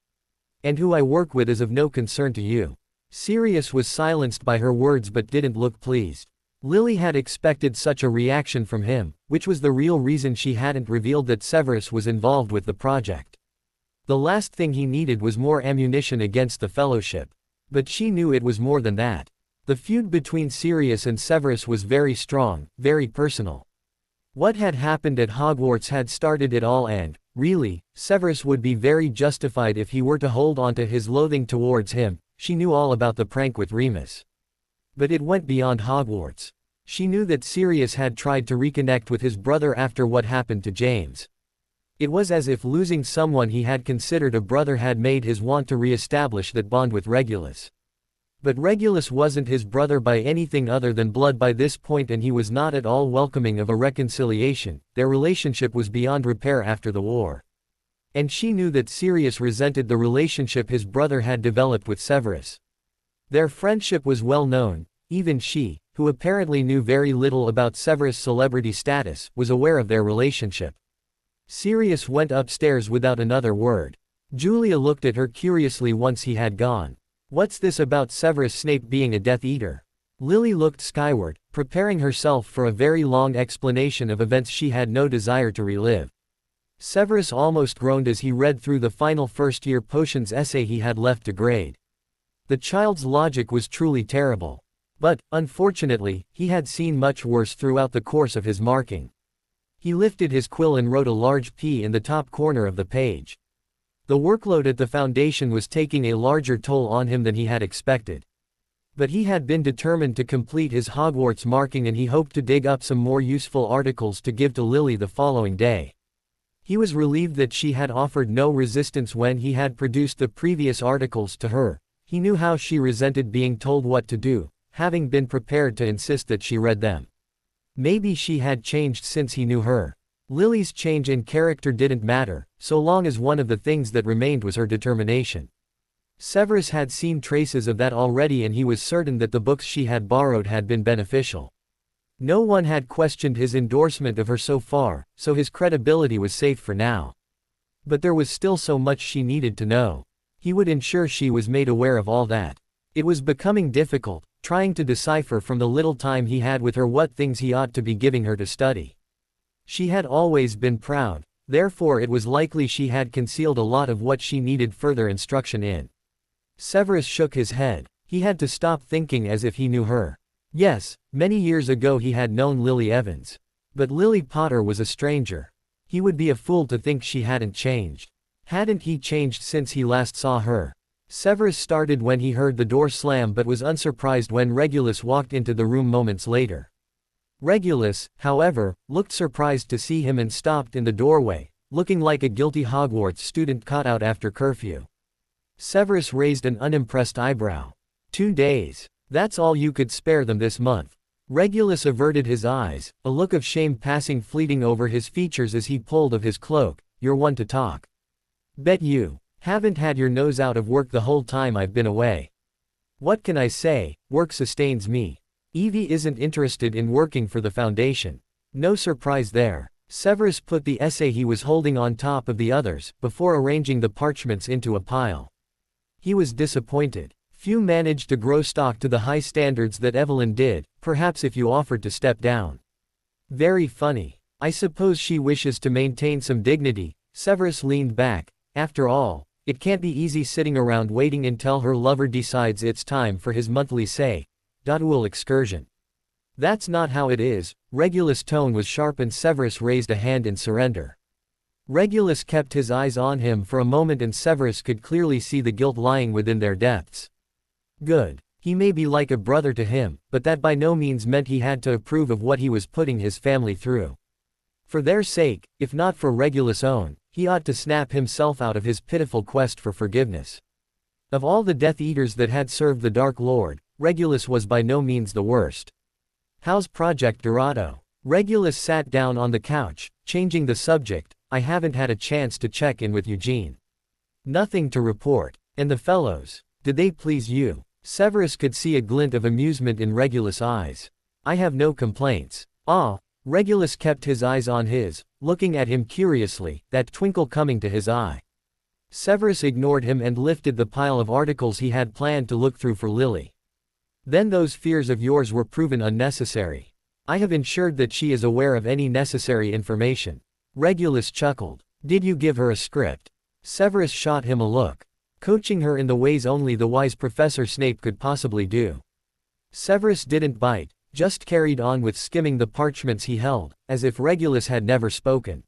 And who I work with is of no concern to you. Sirius was silenced by her words but didn't look pleased. Lily had expected such a reaction from him, which was the real reason she hadn't revealed that Severus was involved with the project. The last thing he needed was more ammunition against the fellowship. But she knew it was more than that. The feud between Sirius and Severus was very strong, very personal. What had happened at Hogwarts had started it all and, really, Severus would be very justified if he were to hold on to his loathing towards him. She knew all about the prank with Remus. But it went beyond Hogwarts. She knew that Sirius had tried to reconnect with his brother after what happened to James. It was as if losing someone he had considered a brother had made his want to re-establish that bond with Regulus. But Regulus wasn't his brother by anything other than blood by this point, and he was not at all welcoming of a reconciliation. Their relationship was beyond repair after the war. And she knew that Sirius resented the relationship his brother had developed with Severus. Their friendship was well known. Even she, who apparently knew very little about Severus' celebrity status, was aware of their relationship. Sirius went upstairs without another word. Julia looked at her curiously once he had gone. What's this about Severus Snape being a Death Eater? Lily looked skyward, preparing herself for a very long explanation of events she had no desire to relive. Severus almost groaned as he read through the final first-year potions essay he had left to grade. The child's logic was truly terrible. But, unfortunately, he had seen much worse throughout the course of his marking. He lifted his quill and wrote a large P in the top corner of the page. The workload at the foundation was taking a larger toll on him than he had expected. But he had been determined to complete his Hogwarts marking, and he hoped to dig up some more useful articles to give to Lily the following day. He was relieved that she had offered no resistance when he had produced the previous articles to her. He knew how she resented being told what to do, having been prepared to insist that she read them. Maybe she had changed since he knew her. Lily's change in character didn't matter, so long as one of the things that remained was her determination. Severus had seen traces of that already, and he was certain that the books she had borrowed had been beneficial. No one had questioned his endorsement of her so far, so his credibility was safe for now. But there was still so much she needed to know. He would ensure she was made aware of all that. It was becoming difficult, trying to decipher from the little time he had with her what things he ought to be giving her to study. She had always been proud, therefore it was likely she had concealed a lot of what she needed further instruction in. Severus shook his head. He had to stop thinking as if he knew her. Yes, many years ago he had known Lily Evans. But Lily Potter was a stranger. He would be a fool to think she hadn't changed. Hadn't he changed since he last saw her? Severus started when he heard the door slam, but was unsurprised when Regulus walked into the room moments later. Regulus, however, looked surprised to see him and stopped in the doorway, looking like a guilty Hogwarts student caught out after curfew. Severus raised an unimpressed eyebrow. 2 days. That's all you could spare them this month. Regulus averted his eyes, a look of shame passing fleeting over his features as he pulled of his cloak. You're one to talk. Bet you haven't had your nose out of work the whole time I've been away. What can I say? Work sustains me. Evie isn't interested in working for the Foundation. No surprise there. Severus put the essay he was holding on top of the others, before arranging the parchments into a pile. He was disappointed. Few managed to grow stock to the high standards that Evelyn did, perhaps if you offered to step down. Very funny. I suppose she wishes to maintain some dignity. Severus leaned back. After all, it can't be easy sitting around waiting until her lover decides it's time for his monthly dual excursion. That's not how it is. Regulus' tone was sharp and Severus raised a hand in surrender. Regulus kept his eyes on him for a moment and Severus could clearly see the guilt lying within their depths. Good. He may be like a brother to him, but that by no means meant he had to approve of what he was putting his family through. For their sake, if not for Regulus' own, he ought to snap himself out of his pitiful quest for forgiveness. Of all the Death Eaters that had served the Dark Lord, Regulus was by no means the worst. How's Project Dorado? Regulus sat down on the couch, changing the subject. I haven't had a chance to check in with Eugene. Nothing to report. And the fellows? Did they please you? Severus could see a glint of amusement in Regulus' eyes. I have no complaints. Ah. Regulus kept his eyes on his, looking at him curiously, that twinkle coming to his eye. Severus ignored him and lifted the pile of articles he had planned to look through for Lily. Then those fears of yours were proven unnecessary. I have ensured that she is aware of any necessary information. Regulus chuckled. Did you give her a script? Severus shot him a look. Coaching her in the ways only the wise Professor Snape could possibly do. Severus didn't bite, just carried on with skimming the parchments he held, as if Regulus had never spoken.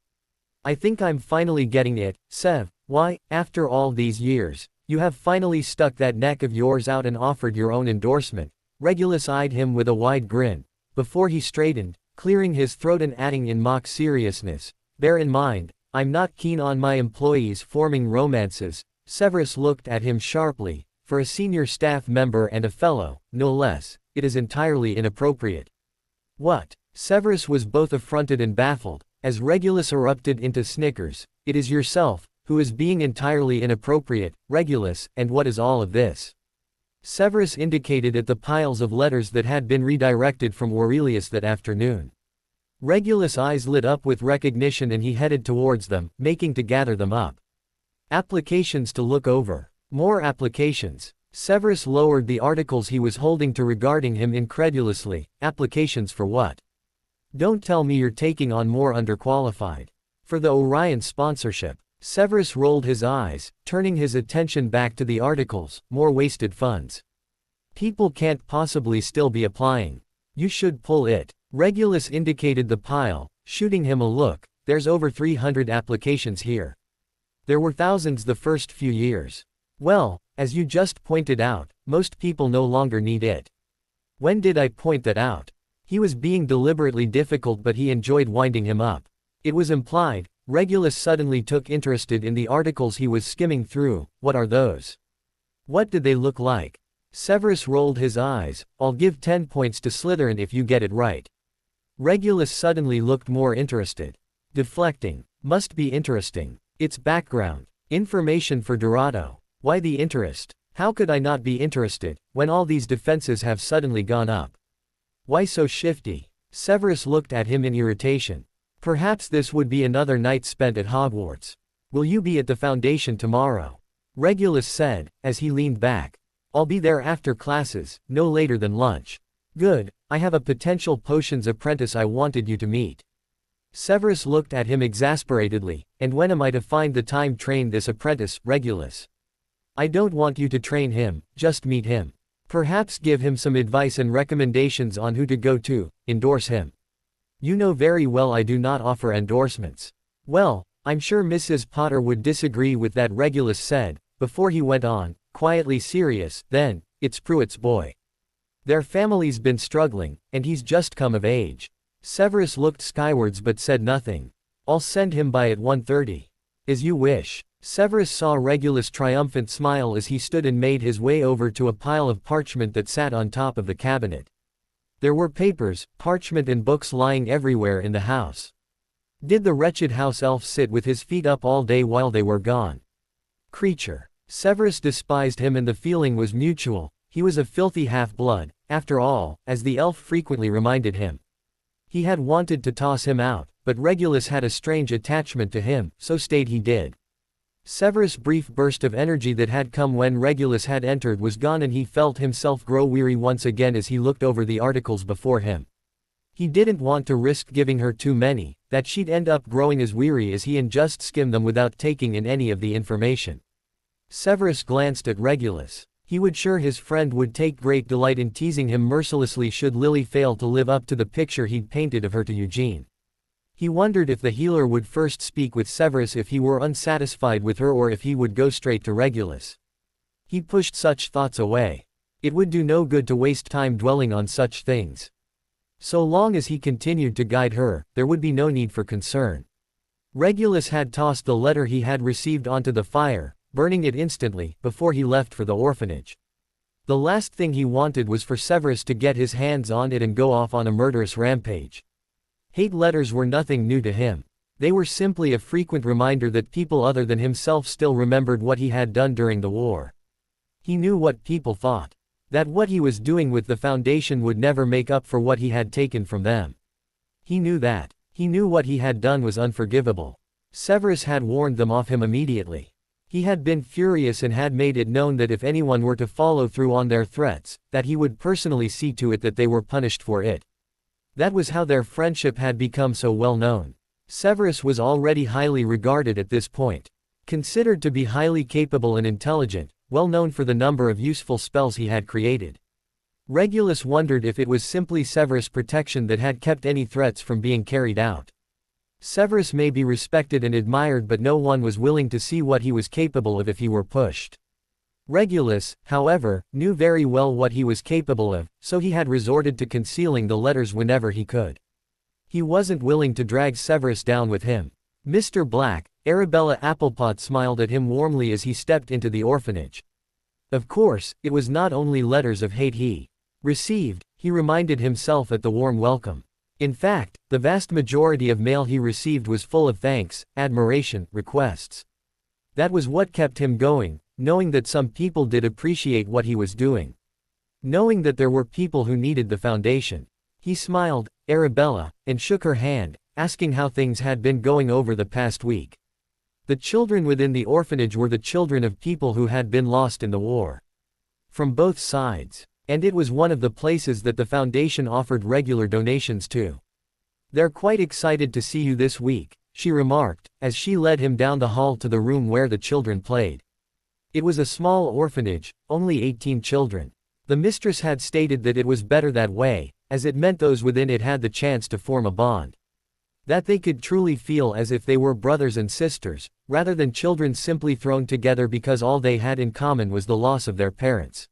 I think I'm finally getting it, Sev. Why, after all these years, you have finally stuck that neck of yours out and offered your own endorsement. Regulus eyed him with a wide grin, before he straightened, clearing his throat and adding in mock seriousness, bear in mind, I'm not keen on my employees forming romances. Severus looked at him sharply. For a senior staff member and a fellow, no less, it is entirely inappropriate. What? Severus was both affronted and baffled, as Regulus erupted into snickers. It is yourself, who is being entirely inappropriate, Regulus, and what is all of this? Severus indicated at the piles of letters that had been redirected from Aurelius that afternoon. Regulus' eyes lit up with recognition and he headed towards them, making to gather them up. Applications to look over. More applications. Severus lowered the articles he was holding to regarding him incredulously. Applications for what? Don't tell me you're taking on more underqualified. For the Orion sponsorship. Severus rolled his eyes, turning his attention back to the articles. More wasted funds. People can't possibly still be applying. You should pull it. Regulus indicated the pile, shooting him a look. There's over 300 applications here. There were thousands the first few years. Well, as you just pointed out, most people no longer need it. When did I point that out? He was being deliberately difficult, but he enjoyed winding him up. It was implied. Regulus suddenly took interested in the articles he was skimming through. What are those? What did they look like? Severus rolled his eyes. I'll give 10 points to Slytherin if you get it right. Regulus suddenly looked more interested. Deflecting. Must be interesting. It's background. Information for Dorado. Why the interest? How could I not be interested, when all these defenses have suddenly gone up? Why so shifty? Severus looked at him in irritation. Perhaps this would be another night spent at Hogwarts. Will you be at the Foundation tomorrow? Regulus said, as he leaned back. I'll be there after classes, no later than lunch. Good, I have a potential potions apprentice I wanted you to meet. Severus looked at him exasperatedly. And when am I to find the time train this apprentice, Regulus? I don't want you to train him, just meet him. Perhaps give him some advice and recommendations on who to go to, endorse him. You know very well I do not offer endorsements. Well, I'm sure Mrs. Potter would disagree with that, Regulus said, before he went on, quietly serious. Then, it's Pruitt's boy. Their family's been struggling, and he's just come of age. Severus looked skywards but said nothing. I'll send him by at 1:30. As you wish. Severus saw Regulus' triumphant smile as he stood and made his way over to a pile of parchment that sat on top of the cabinet. There were papers, parchment and books lying everywhere in the house. Did the wretched house elf sit with his feet up all day while they were gone? Creature. Severus despised him and the feeling was mutual. He was a filthy half-blood, after all, as the elf frequently reminded him. He had wanted to toss him out, but Regulus had a strange attachment to him, so stayed he did. Severus' brief burst of energy that had come when Regulus had entered was gone and he felt himself grow weary once again as he looked over the articles before him. He didn't want to risk giving her too many, that she'd end up growing as weary as he and just skim them without taking in any of the information. Severus glanced at Regulus. He would sure his friend would take great delight in teasing him mercilessly should Lily fail to live up to the picture he'd painted of her to Eugene. He wondered if the healer would first speak with Severus if he were unsatisfied with her or if he would go straight to Regulus. He pushed such thoughts away. It would do no good to waste time dwelling on such things. So long as he continued to guide her, there would be no need for concern. Regulus had tossed the letter he had received onto the fire, burning it instantly, before he left for the orphanage. The last thing he wanted was for Severus to get his hands on it and go off on a murderous rampage. Hate letters were nothing new to him. They were simply a frequent reminder that people other than himself still remembered what he had done during the war. He knew what people thought. That what he was doing with the Foundation would never make up for what he had taken from them. He knew that. He knew what he had done was unforgivable. Severus had warned them off him immediately. He had been furious and had made it known that if anyone were to follow through on their threats, that he would personally see to it that they were punished for it. That was how their friendship had become so well known. Severus was already highly regarded at this point. Considered to be highly capable and intelligent, well known for the number of useful spells he had created. Regulus wondered if it was simply Severus' protection that had kept any threats from being carried out. Severus may be respected and admired, but no one was willing to see what he was capable of if he were pushed. Regulus, however, knew very well what he was capable of, so he had resorted to concealing the letters whenever he could. He wasn't willing to drag Severus down with him. Mr. Black, Arabella Applepot smiled at him warmly as he stepped into the orphanage. Of course, it was not only letters of hate he received, he reminded himself at the warm welcome. In fact, the vast majority of mail he received was full of thanks, admiration, requests. That was what kept him going. knowing that some people did appreciate what he was doing. Knowing that there were people who needed the foundation. He smiled, Arabella, and shook her hand, asking how things had been going over the past week. The children within the orphanage were the children of people who had been lost in the war. From both sides. And it was one of the places that the foundation offered regular donations to. "They're quite excited to see you this week," she remarked, as she led him down the hall to the room where the children played. It was a small orphanage, only 18 children. The mistress had stated that it was better that way, as it meant those within it had the chance to form a bond. That they could truly feel as if they were brothers and sisters, rather than children simply thrown together because all they had in common was the loss of their parents.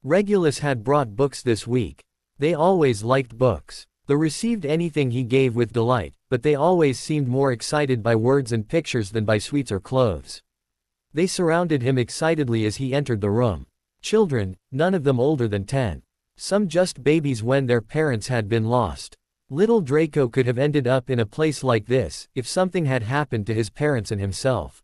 Regulus had brought books this week. They always liked books. They received anything he gave with delight, but they always seemed more excited by words and pictures than by sweets or clothes. They surrounded him excitedly as he entered the room. Children, none of them older than 10. Some just babies when their parents had been lost. Little Draco could have ended up in a place like this, if something had happened to his parents and himself.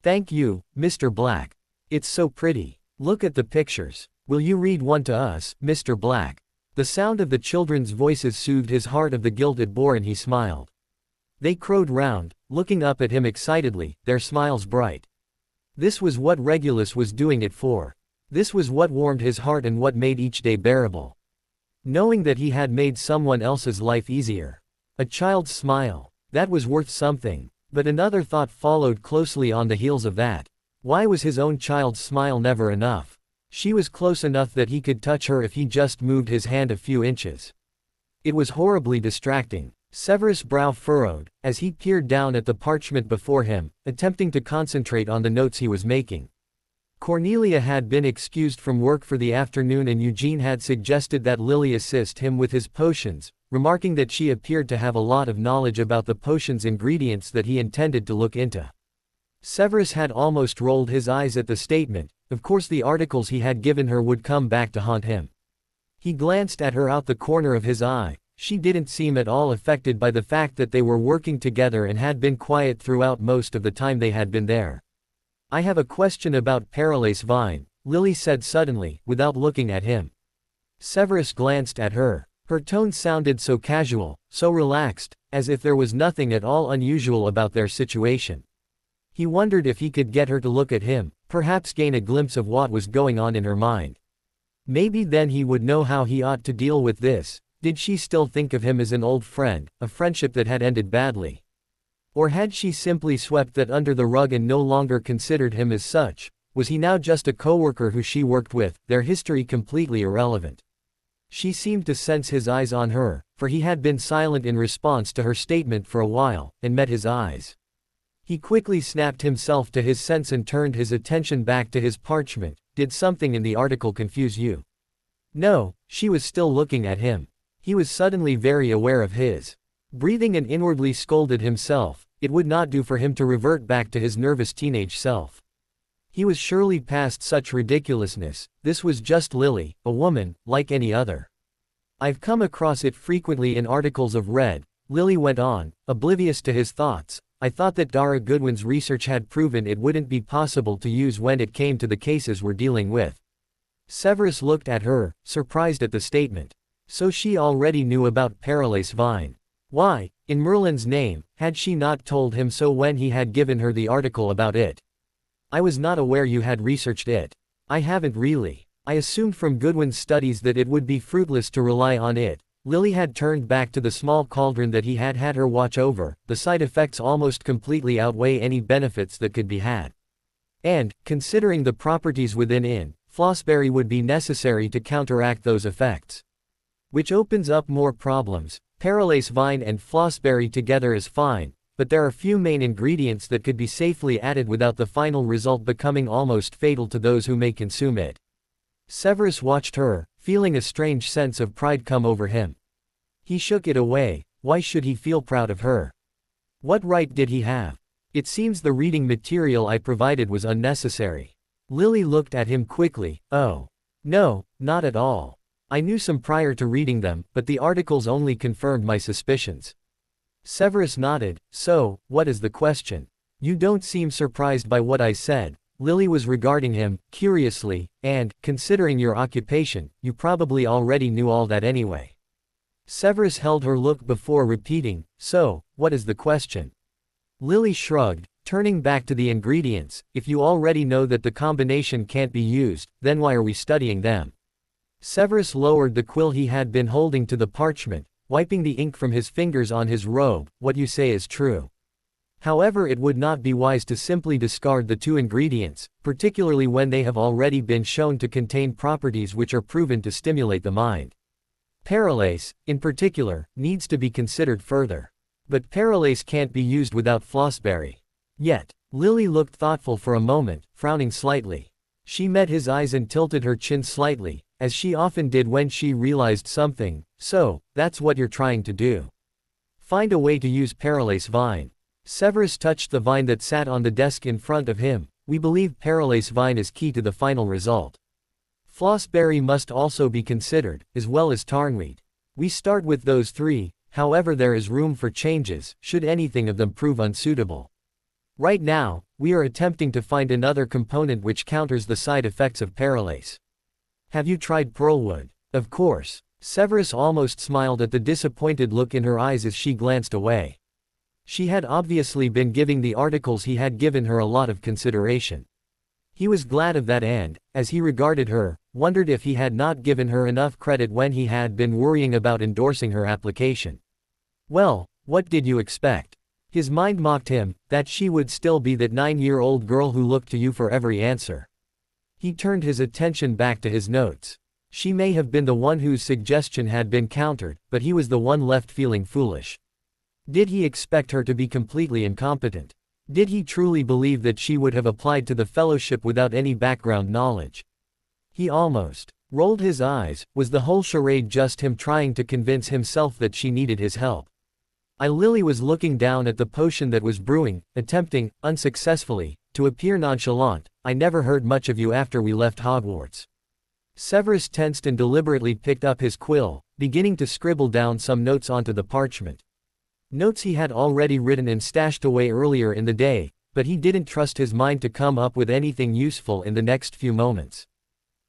"Thank you, Mr. Black. It's so pretty. Look at the pictures. Will you read one to us, Mr. Black?" The sound of the children's voices soothed his heart of the guilt it bore, and he smiled. They crowed round, looking up at him excitedly, their smiles bright. This was what Regulus was doing it for. This was what warmed his heart and what made each day bearable. Knowing that he had made someone else's life easier. A child's smile. That was worth something. But another thought followed closely on the heels of that. Why was his own child's smile never enough? She was close enough that he could touch her if he just moved his hand a few inches. It was horribly distracting. Severus' brow furrowed, as he peered down at the parchment before him, attempting to concentrate on the notes he was making. Cornelia had been excused from work for the afternoon, and Eugene had suggested that Lily assist him with his potions, remarking that she appeared to have a lot of knowledge about the potion's ingredients that he intended to look into. Severus had almost rolled his eyes at the statement. Of course the articles he had given her would come back to haunt him. He glanced at her out the corner of his eye. She didn't seem at all affected by the fact that they were working together and had been quiet throughout most of the time they had been there. "I have a question about Paralace Vine," Lily said suddenly, without looking at him. Severus glanced at her. Her tone sounded so casual, so relaxed, as if there was nothing at all unusual about their situation. He wondered if he could get her to look at him, perhaps gain a glimpse of what was going on in her mind. Maybe then he would know how he ought to deal with this. Did she still think of him as an old friend, a friendship that had ended badly? Or had she simply swept that under the rug and no longer considered him as such? Was he now just a coworker who she worked with, their history completely irrelevant? She seemed to sense his eyes on her, for he had been silent in response to her statement for a while, and met his eyes. He quickly snapped himself to his sense and turned his attention back to his parchment. "Did something in the article confuse you?" No, she was still looking at him. He was suddenly very aware of his breathing and inwardly scolded himself. It would not do for him to revert back to his nervous teenage self. He was surely past such ridiculousness. This was just Lily, a woman, like any other. "I've come across it frequently in articles I've read," Lily went on, oblivious to his thoughts. "I thought that Dara Goodwin's research had proven it wouldn't be possible to use when it came to the cases we're dealing with." Severus looked at her, surprised at the statement. So she already knew about Paralace Vine. Why, in Merlin's name, had she not told him so when he had given her the article about it? "I was not aware you had researched it." "I haven't really. I assumed from Goodwin's studies that it would be fruitless to rely on it." Lily had turned back to the small cauldron that he had had her watch over. "The side effects almost completely outweigh any benefits that could be had. And, considering the properties within Flossberry would be necessary to counteract those effects. Which opens up more problems. Paralace Vine and Flossberry together is fine, but there are few main ingredients that could be safely added without the final result becoming almost fatal to those who may consume it." Severus watched her, feeling a strange sense of pride come over him. He shook it away. Why should he feel proud of her? What right did he have? "It seems the reading material I provided was unnecessary." Lily looked at him quickly. "Oh. No, not at all. I knew some prior to reading them, but the articles only confirmed my suspicions." Severus nodded. "So, what is the question? You don't seem surprised by what I said." Lily was regarding him, curiously, and, considering your occupation, you probably already knew all that anyway. Severus held her look before repeating, so, what is the question? Lily shrugged, turning back to the ingredients. If you already know that the combination can't be used, then why are we studying them? Severus lowered the quill he had been holding to the parchment, wiping the ink from his fingers on his robe. What you say is true. However, it would not be wise to simply discard the two ingredients, particularly when they have already been shown to contain properties which are proven to stimulate the mind. Paralase, in particular, needs to be considered further. But paralase can't be used without flossberry. Yet, Lily looked thoughtful for a moment, frowning slightly. She met his eyes and tilted her chin slightly, as she often did when she realized something. So, that's what you're trying to do. Find a way to use paralase vine. Severus touched the vine that sat on the desk in front of him. We believe paralase vine is key to the final result. Flossberry must also be considered, as well as tarnweed. We start with those three, however there is room for changes, should anything of them prove unsuitable. Right now, we are attempting to find another component which counters the side effects of paralase. Have you tried pearlwood? Of course. Severus almost smiled at the disappointed look in her eyes as she glanced away. She had obviously been giving the articles he had given her a lot of consideration. He was glad of that and, as he regarded her, wondered if he had not given her enough credit when he had been worrying about endorsing her application. Well, what did you expect? His mind mocked him, that she would still be that 9-year-old girl who looked to you for every answer. He turned his attention back to his notes. She may have been the one whose suggestion had been countered, but he was the one left feeling foolish. Did he expect her to be completely incompetent? Did he truly believe that she would have applied to the fellowship without any background knowledge? He almost rolled his eyes. Was the whole charade just him trying to convince himself that she needed his help? Lily was looking down at the potion that was brewing, attempting, unsuccessfully, to appear nonchalant. I never heard much of you after we left Hogwarts. Severus tensed and deliberately picked up his quill, beginning to scribble down some notes onto the parchment. Notes he had already written and stashed away earlier in the day, but he didn't trust his mind to come up with anything useful in the next few moments.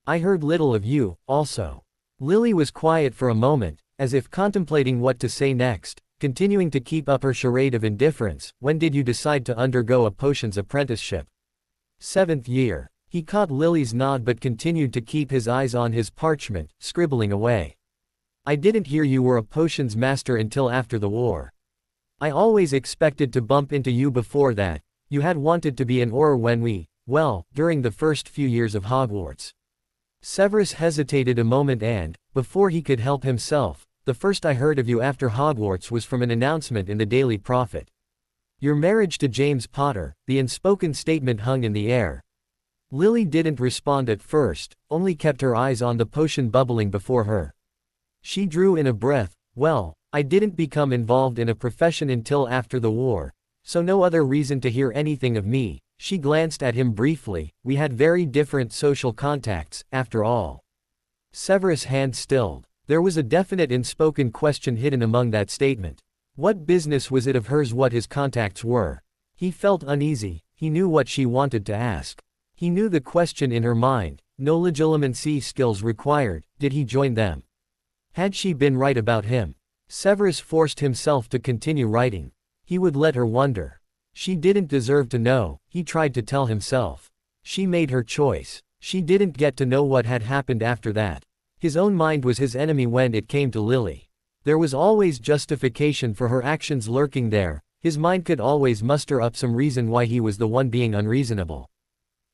I heard little of you, also. Lily was quiet for a moment, as if contemplating what to say next, continuing to keep up her charade of indifference. When did you decide to undergo a potions apprenticeship? 7th year. He caught Lily's nod but continued to keep his eyes on his parchment, scribbling away. I didn't hear you were a potions master until after the war. I always expected to bump into you before that. You had wanted to be an Auror when during the first few years of Hogwarts. Severus hesitated a moment and, before he could help himself, the first I heard of you after Hogwarts was from an announcement in the Daily Prophet. Your marriage to James Potter. The unspoken statement hung in the air. Lily didn't respond at first, only kept her eyes on the potion bubbling before her. She drew in a breath. I didn't become involved in a profession until after the war, so no other reason to hear anything of me. She glanced at him briefly. We had very different social contacts, after all. Severus' hand stilled. There was a definite unspoken question hidden among that statement. What business was it of hers what his contacts were? He felt uneasy. He knew what she wanted to ask. He knew the question in her mind. No legilimency skills required. Did he join them? Had she been right about him? Severus forced himself to continue writing. He would let her wonder. She didn't deserve to know, he tried to tell himself. She made her choice. She didn't get to know what had happened after that. His own mind was his enemy when it came to Lily. There was always justification for her actions lurking there. His mind could always muster up some reason why he was the one being unreasonable.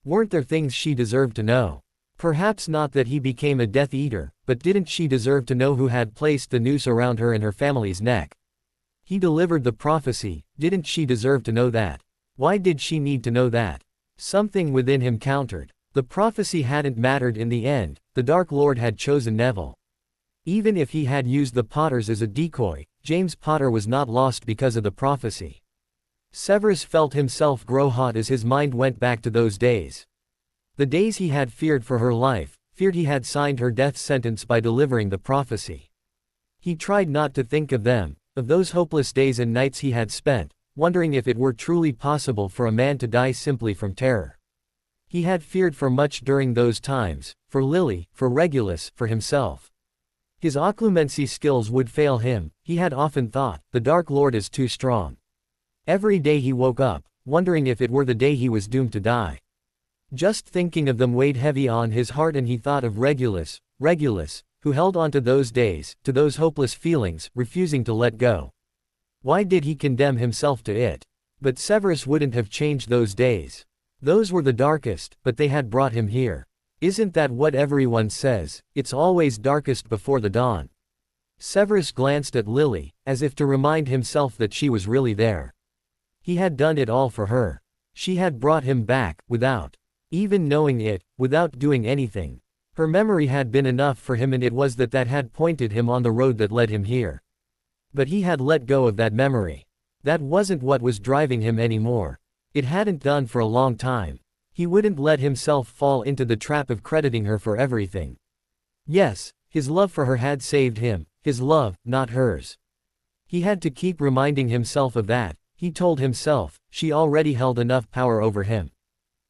Weren't there things she deserved to know? Perhaps not that he became a Death Eater, but didn't she deserve to know who had placed the noose around her and her family's neck? He delivered the prophecy. Didn't she deserve to know that? Why did she need to know that? Something within him countered. The prophecy hadn't mattered in the end. The Dark Lord had chosen Neville. Even if he had used the Potters as a decoy, James Potter was not lost because of the prophecy. Severus felt himself grow hot as his mind went back to those days. The days he had feared for her life, feared he had signed her death sentence by delivering the prophecy. He tried not to think of them, of those hopeless days and nights he had spent, wondering if it were truly possible for a man to die simply from terror. He had feared for much during those times, for Lily, for Regulus, for himself. His occlumency skills would fail him, he had often thought, the Dark Lord is too strong. Every day he woke up, wondering if it were the day he was doomed to die. Just thinking of them weighed heavy on his heart, and he thought of Regulus, who held on to those days, to those hopeless feelings, refusing to let go. Why did he condemn himself to it? But Severus wouldn't have changed those days. Those were the darkest, but they had brought him here. Isn't that what everyone says? It's always darkest before the dawn. Severus glanced at Lily, as if to remind himself that she was really there. He had done it all for her. She had brought him back, without even knowing it, without doing anything. Her memory had been enough for him, and it was that had pointed him on the road that led him here. But he had let go of that memory. That wasn't what was driving him anymore. It hadn't done for a long time. He wouldn't let himself fall into the trap of crediting her for everything. Yes, his love for her had saved him, his love, not hers. He had to keep reminding himself of that. He told himself, she already held enough power over him.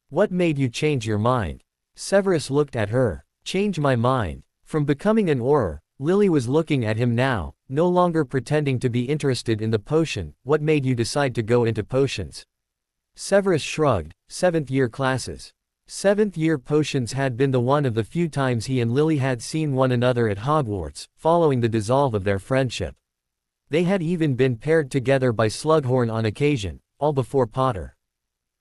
What made you change your mind? Severus looked at her. Change my mind. From becoming an Auror, Lily was looking at him now, no longer pretending to be interested in the potion. What made you decide to go into potions? Severus shrugged. 7th year classes. 7th year potions had been the one of the few times he and Lily had seen one another at Hogwarts, following the dissolve of their friendship. They had even been paired together by Slughorn on occasion, all before Potter.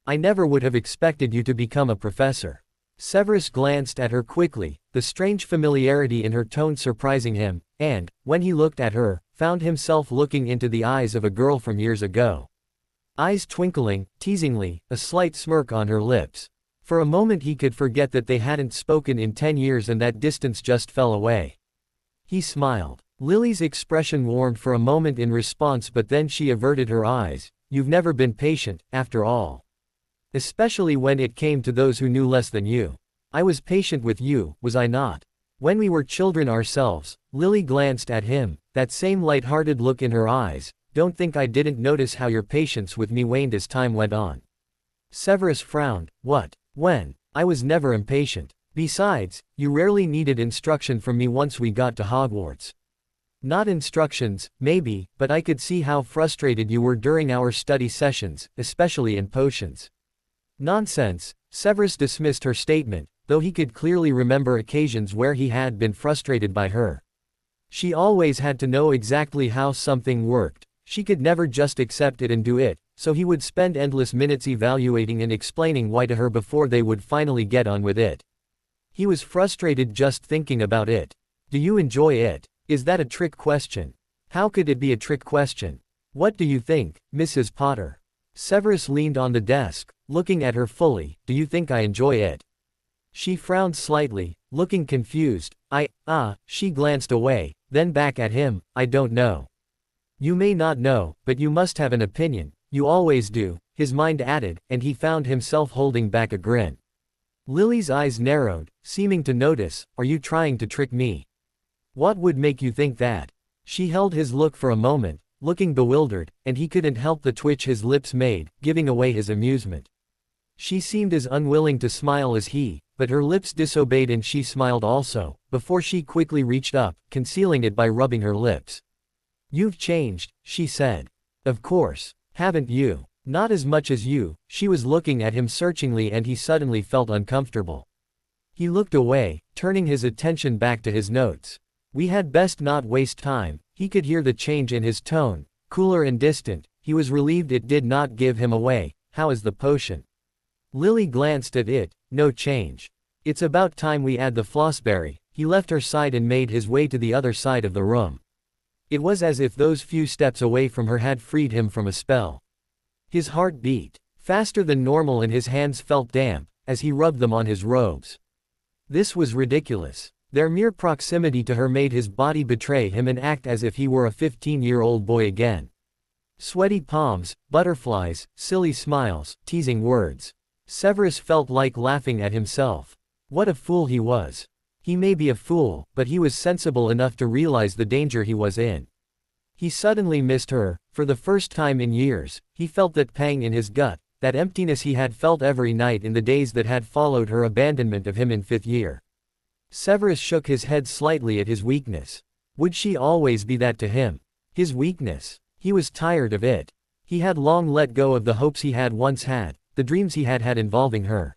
I never would have expected you to become a professor. Severus glanced at her quickly, the strange familiarity in her tone surprising him, and, when he looked at her, found himself looking into the eyes of a girl from years ago. Eyes twinkling, teasingly, a slight smirk on her lips. For a moment he could forget that they hadn't spoken in 10 years, and that distance just fell away. He smiled. Lily's expression warmed for a moment in response, but then she averted her eyes. You've never been patient, after all. Especially when it came to those who knew less than you. I was patient with you, was I not? When we were children ourselves. Lily glanced at him, that same light-hearted look in her eyes. Don't think I didn't notice how your patience with me waned as time went on. Severus frowned. What? When? I was never impatient. Besides, you rarely needed instruction from me once we got to Hogwarts. Not instructions, maybe, but I could see how frustrated you were during our study sessions, especially in potions. Nonsense. Severus dismissed her statement, though he could clearly remember occasions where he had been frustrated by her. She always had to know exactly how something worked. She could never just accept it and do it, so he would spend endless minutes evaluating and explaining why to her before they would finally get on with it. He was frustrated just thinking about it. Do you enjoy it? Is that a trick question? How could it be a trick question? What do you think, Mrs. Potter? Severus leaned on the desk, looking at her fully. Do you think I enjoy it? She frowned slightly, looking confused. She glanced away, then back at him. I don't know. You may not know, but you must have an opinion. You always do, his mind added, and he found himself holding back a grin. Lily's eyes narrowed, seeming to notice. Are you trying to trick me? What would make you think that? She held his look for a moment, looking bewildered, and he couldn't help the twitch his lips made, giving away his amusement. She seemed as unwilling to smile as he, but her lips disobeyed and she smiled also, before she quickly reached up, concealing it by rubbing her lips. You've changed, she said. Of course. Haven't you? Not as much as you. She was looking at him searchingly and he suddenly felt uncomfortable. He looked away, turning his attention back to his notes. We had best not waste time. He could hear the change in his tone, cooler and distant. He was relieved it did not give him away. How is the potion? Lily glanced at it. No change. It's about time we add the flossberry. He left her side and made his way to the other side of the room. It was as if those few steps away from her had freed him from a spell. His heart beat faster than normal and his hands felt damp, as he rubbed them on his robes. This was ridiculous. Their mere proximity to her made his body betray him and act as if he were a 15-year-old boy again. Sweaty palms, butterflies, silly smiles, teasing words. Severus felt like laughing at himself. What a fool he was. He may be a fool, but he was sensible enough to realize the danger he was in. He suddenly missed her. For the first time in years, he felt that pang in his gut, that emptiness he had felt every night in the days that had followed her abandonment of him in 5th year. Severus shook his head slightly at his weakness. Would she always be that to him? His weakness. He was tired of it. He had long let go of the hopes he had once had, the dreams he had had involving her.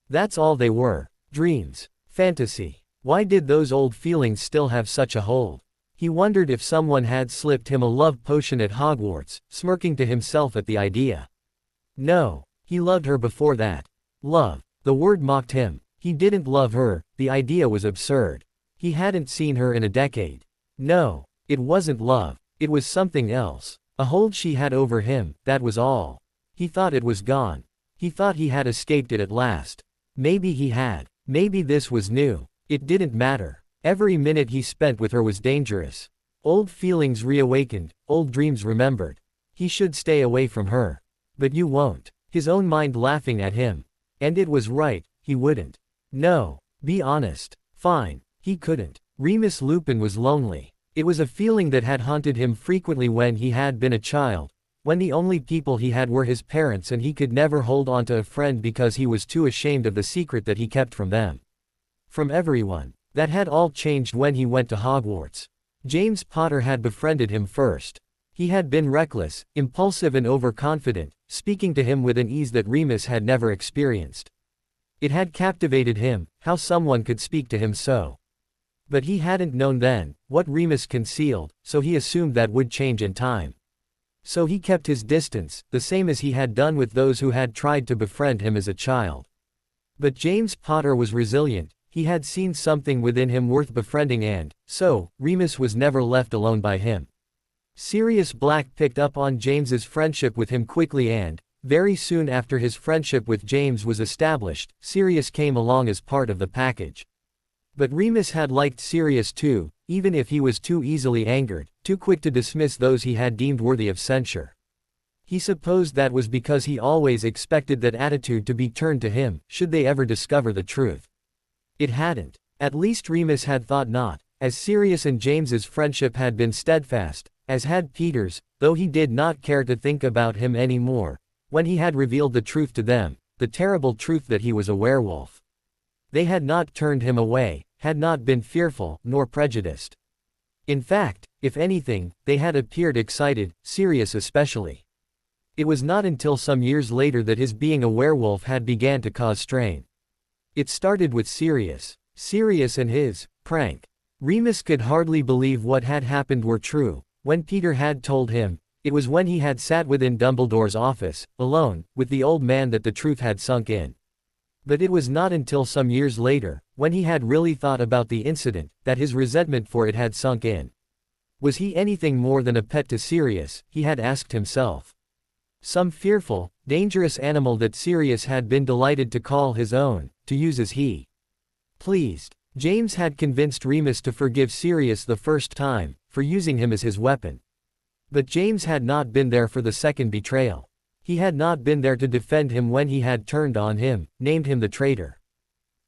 That's all they were. Dreams. Fantasy. Why did those old feelings still have such a hold? He wondered if someone had slipped him a love potion at Hogwarts, smirking to himself at the idea. No. He loved her before that. Love. The word mocked him. He didn't love her, the idea was absurd. He hadn't seen her in a decade. No. It wasn't love. It was something else. A hold she had over him, that was all. He thought it was gone. He thought he had escaped it at last. Maybe he had. Maybe this was new. It didn't matter. Every minute he spent with her was dangerous. Old feelings reawakened, old dreams remembered. He should stay away from her. But you won't. His own mind laughing at him. And it was right, he wouldn't. No. Be honest. Fine. He couldn't. Remus Lupin was lonely. It was a feeling that had haunted him frequently when he had been a child, when the only people he had were his parents and he could never hold on to a friend because he was too ashamed of the secret that he kept from them. From everyone. That had all changed when he went to Hogwarts. James Potter had befriended him first. He had been reckless, impulsive and overconfident, speaking to him with an ease that Remus had never experienced. It had captivated him, how someone could speak to him so. But he hadn't known then, what Remus concealed, so he assumed that would change in time. So he kept his distance, the same as he had done with those who had tried to befriend him as a child. But James Potter was resilient. He had seen something within him worth befriending and, so, Remus was never left alone by him. Sirius Black picked up on James's friendship with him quickly and, very soon after his friendship with James was established, Sirius came along as part of the package. But Remus had liked Sirius too, even if he was too easily angered, too quick to dismiss those he had deemed worthy of censure. He supposed that was because he always expected that attitude to be turned to him, should they ever discover the truth. It hadn't. At least Remus had thought not, as Sirius and James's friendship had been steadfast, as had Peter's, though he did not care to think about him anymore, when he had revealed the truth to them, the terrible truth that he was a werewolf. They had not turned him away, had not been fearful, nor prejudiced. In fact, if anything, they had appeared excited, Sirius especially. It was not until some years later that his being a werewolf had began to cause strain. It started with Sirius. Sirius and his prank. Remus could hardly believe what had happened were true. When Peter had told him, it was when he had sat within Dumbledore's office, alone, with the old man that the truth had sunk in. But it was not until some years later, when he had really thought about the incident, that his resentment for it had sunk in. Was he anything more than a pet to Sirius, he had asked himself. Some fearful, dangerous animal that Sirius had been delighted to call his own, to use as he pleased. James had convinced Remus to forgive Sirius the first time, for using him as his weapon. But James had not been there for the second betrayal. He had not been there to defend him when he had turned on him, named him the traitor.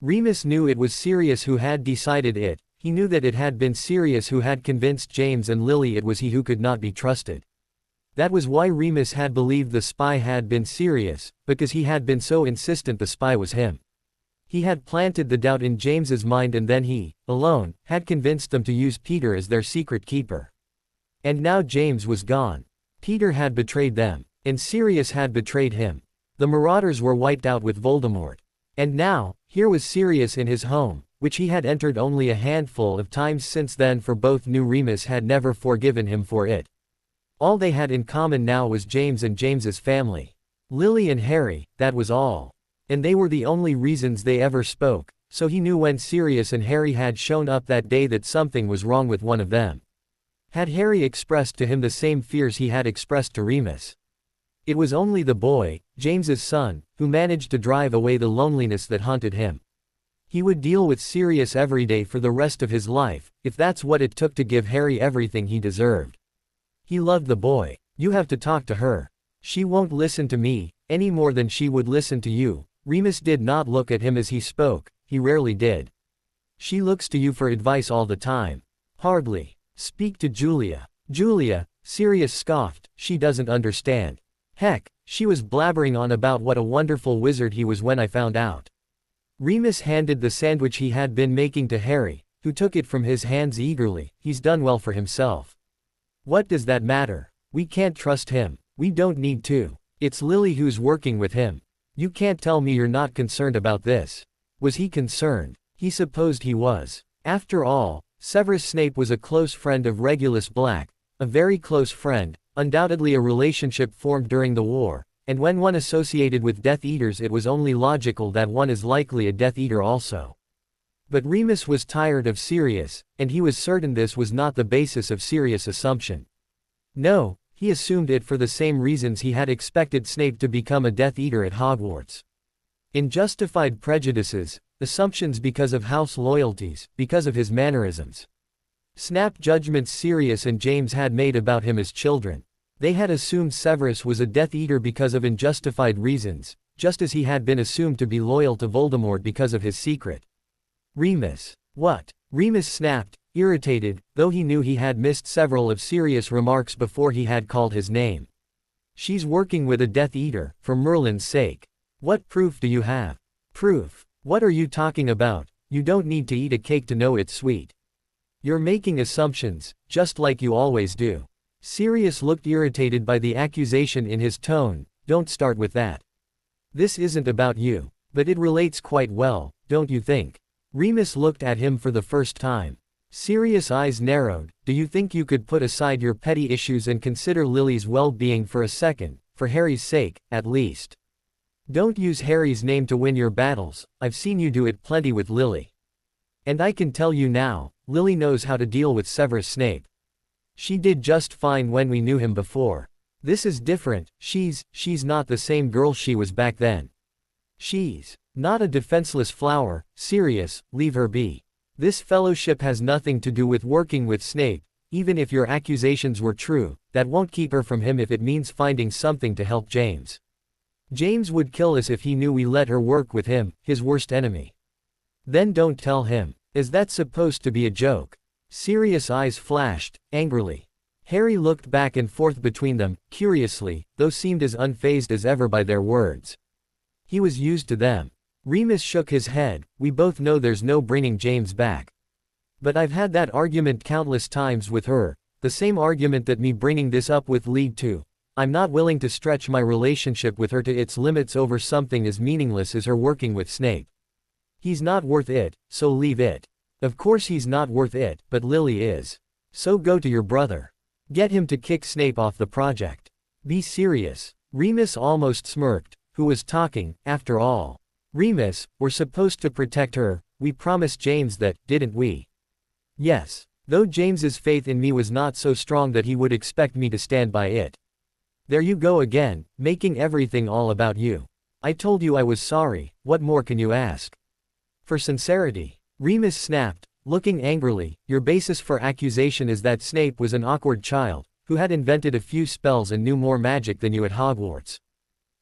Remus knew it was Sirius who had decided it, he knew that it had been Sirius who had convinced James and Lily it was he who could not be trusted. That was why Remus had believed the spy had been Sirius, because he had been so insistent the spy was him. He had planted the doubt in James's mind and then he, alone, had convinced them to use Peter as their secret keeper. And now James was gone. Peter had betrayed them, and Sirius had betrayed him. The Marauders were wiped out with Voldemort. And now, here was Sirius in his home, which he had entered only a handful of times since then, for both knew Remus had never forgiven him for it. All they had in common now was James and James's family. Lily and Harry, that was all. And they were the only reasons they ever spoke, so he knew when Sirius and Harry had shown up that day that something was wrong with one of them. Had Harry expressed to him the same fears he had expressed to Remus? It was only the boy, James's son, who managed to drive away the loneliness that haunted him. He would deal with Sirius every day for the rest of his life, if that's what it took to give Harry everything he deserved. He loved the boy. You have to talk to her. She won't listen to me, any more than she would listen to you. Remus did not look at him as he spoke, he rarely did. She looks to you for advice all the time. Hardly. Speak to Julia. Julia, Sirius scoffed, she doesn't understand. Heck, She was blabbering on about what a wonderful wizard he was when I found out. Remus handed the sandwich he had been making to Harry, who took it from his hands eagerly. He's done well for himself. What does that matter? We can't trust him. We don't need to. It's Lily who's working with him. You can't tell me you're not concerned about this. Was he concerned? He supposed he was. After all, Severus Snape was a close friend of Regulus Black, a very close friend, undoubtedly a relationship formed during the war, and when one associated with Death Eaters it was only logical that one is likely a Death Eater also. But Remus was tired of Sirius, and he was certain this was not the basis of Sirius' assumption. No, he assumed it for the same reasons he had expected Snape to become a Death Eater at Hogwarts. In justified prejudices, assumptions because of house loyalties, because of his mannerisms. Snap judgments Sirius and James had made about him as children. They had assumed Severus was a Death Eater because of unjustified reasons, just as he had been assumed to be loyal to Voldemort because of his secret. Remus. What? Remus snapped, irritated, though he knew he had missed several of Sirius' remarks before he had called his name. She's working with a Death Eater, for Merlin's sake. What proof do you have? Proof? What are you talking about? You don't need to eat a cake to know it's sweet. You're making assumptions, just like you always do. Sirius looked irritated by the accusation in his tone. Don't start with that. This isn't about you, but it relates quite well, don't you think? Remus looked at him for the first time. Sirius' eyes narrowed. Do you think you could put aside your petty issues and consider Lily's well-being for a second, for Harry's sake, at least? Don't use Harry's name to win your battles. I've seen you do it plenty with Lily. And I can tell you now, Lily knows how to deal with Severus Snape. She did just fine when we knew him before. This is different. She's not the same girl she was back then. She's not a defenseless flower. Sirius, leave her be. This fellowship has nothing to do with working with Snape. Even if your accusations were true, that won't keep her from him if it means finding something to help James. James would kill us if he knew we let her work with him, his worst enemy. Then don't tell him. Is that supposed to be a joke? Sirius' eyes flashed, angrily. Harry looked back and forth between them, curiously, though seemed as unfazed as ever by their words. He was used to them. Remus shook his head. We both know there's no bringing James back. But I've had that argument countless times with her, the same argument that me bringing this up with lead to. I'm not willing to stretch my relationship with her to its limits over something as meaningless as her working with Snape. He's not worth it, so leave it. Of course he's not worth it, but Lily is. So go to your brother. Get him to kick Snape off the project. Be serious. Remus almost smirked. Who was talking, after all? Remus, we're supposed to protect her. We promised James that, didn't we? Yes. Though James's faith in me was not so strong that he would expect me to stand by it. There you go again, making everything all about you. I told you I was sorry. What more can you ask? For sincerity. Remus snapped, looking angrily. Your basis for accusation is that Snape was an awkward child, who had invented a few spells and knew more magic than you at Hogwarts.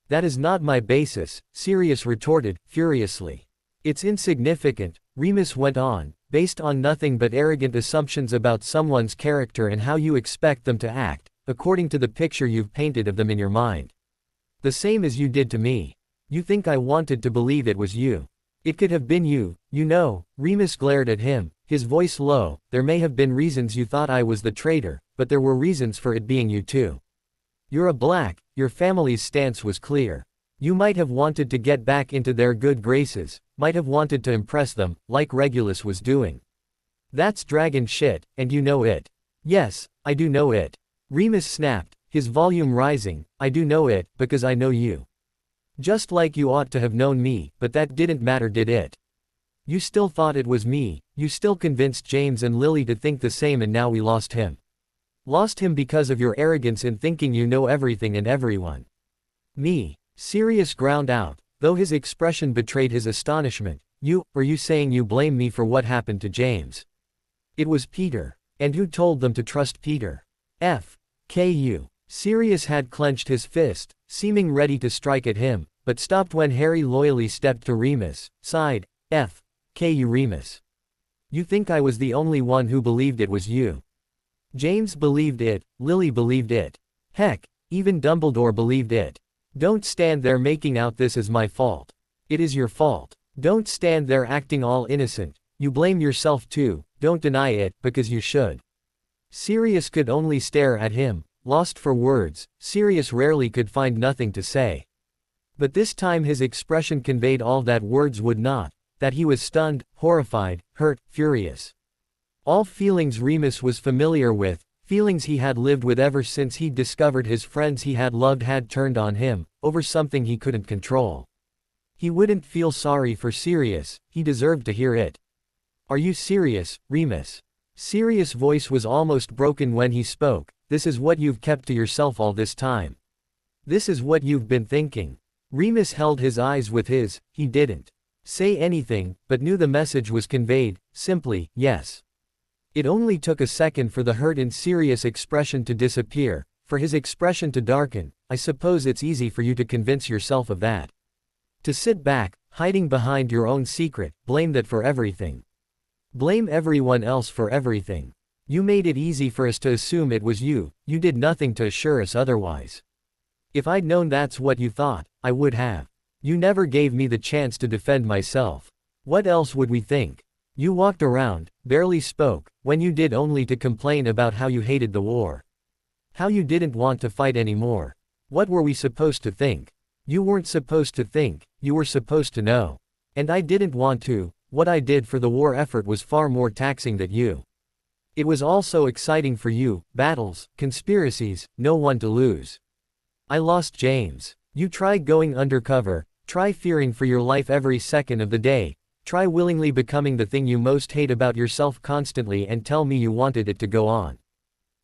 That is not my basis, Sirius retorted, furiously. It's insignificant, Remus went on, based on nothing but arrogant assumptions about someone's character and how you expect them to act, according to the picture you've painted of them in your mind. The same as you did to me. You think I wanted to believe it was you. It could have been you, you know. Remus glared at him, his voice low. There may have been reasons you thought I was the traitor, but there were reasons for it being you too. You're a Black, your family's stance was clear. You might have wanted to get back into their good graces, might have wanted to impress them, like Regulus was doing. That's dragon shit, and you know it. Yes, I do know it. Remus snapped, his volume rising. I do know it, because I know you. Just like you ought to have known me, but that didn't matter, did it? You still thought it was me, you still convinced James and Lily to think the same, and now we lost him. Lost him because of your arrogance in thinking you know everything and everyone. Me. Sirius ground out, though his expression betrayed his astonishment. Are you saying you blame me for what happened to James? It was Peter. And who told them to trust Peter? F.K.U. Sirius had clenched his fist, seeming ready to strike at him, but stopped when Harry loyally stepped to Remus, sighed, F.K.U. Remus. You think I was the only one who believed it was you? James believed it, Lily believed it. Heck, even Dumbledore believed it. Don't stand there making out this is my fault. It is your fault. Don't stand there acting all innocent. You blame yourself too, don't deny it, because you should. Sirius could only stare at him, lost for words. Sirius rarely could find nothing to say. But this time his expression conveyed all that words would not, that he was stunned, horrified, hurt, furious. All feelings Remus was familiar with, feelings he had lived with ever since he'd discovered his friends he had loved had turned on him, over something he couldn't control. He wouldn't feel sorry for Sirius, he deserved to hear it. Are you serious, Remus? Sirius' voice was almost broken when he spoke. This is what you've kept to yourself all this time. This is what you've been thinking. Remus held his eyes with his. He didn't say anything, but knew the message was conveyed, simply, yes. It only took a second for the hurt in Sirius' expression to disappear, for his expression to darken. I suppose it's easy for you to convince yourself of that. To sit back, hiding behind your own secret, blame that for everything. Blame everyone else for everything. You made it easy for us to assume it was you, you did nothing to assure us otherwise. If I'd known that's what you thought, I would have. You never gave me the chance to defend myself. What else would we think? You walked around, barely spoke, when you did only to complain about how you hated the war. How you didn't want to fight anymore. What were we supposed to think? You weren't supposed to think, you were supposed to know. And I didn't want to. What I did for the war effort was far more taxing than you. It was all so exciting for you, battles, conspiracies, no one to lose. I lost James. You try going undercover, try fearing for your life every second of the day, try willingly becoming the thing you most hate about yourself constantly and tell me you wanted it to go on.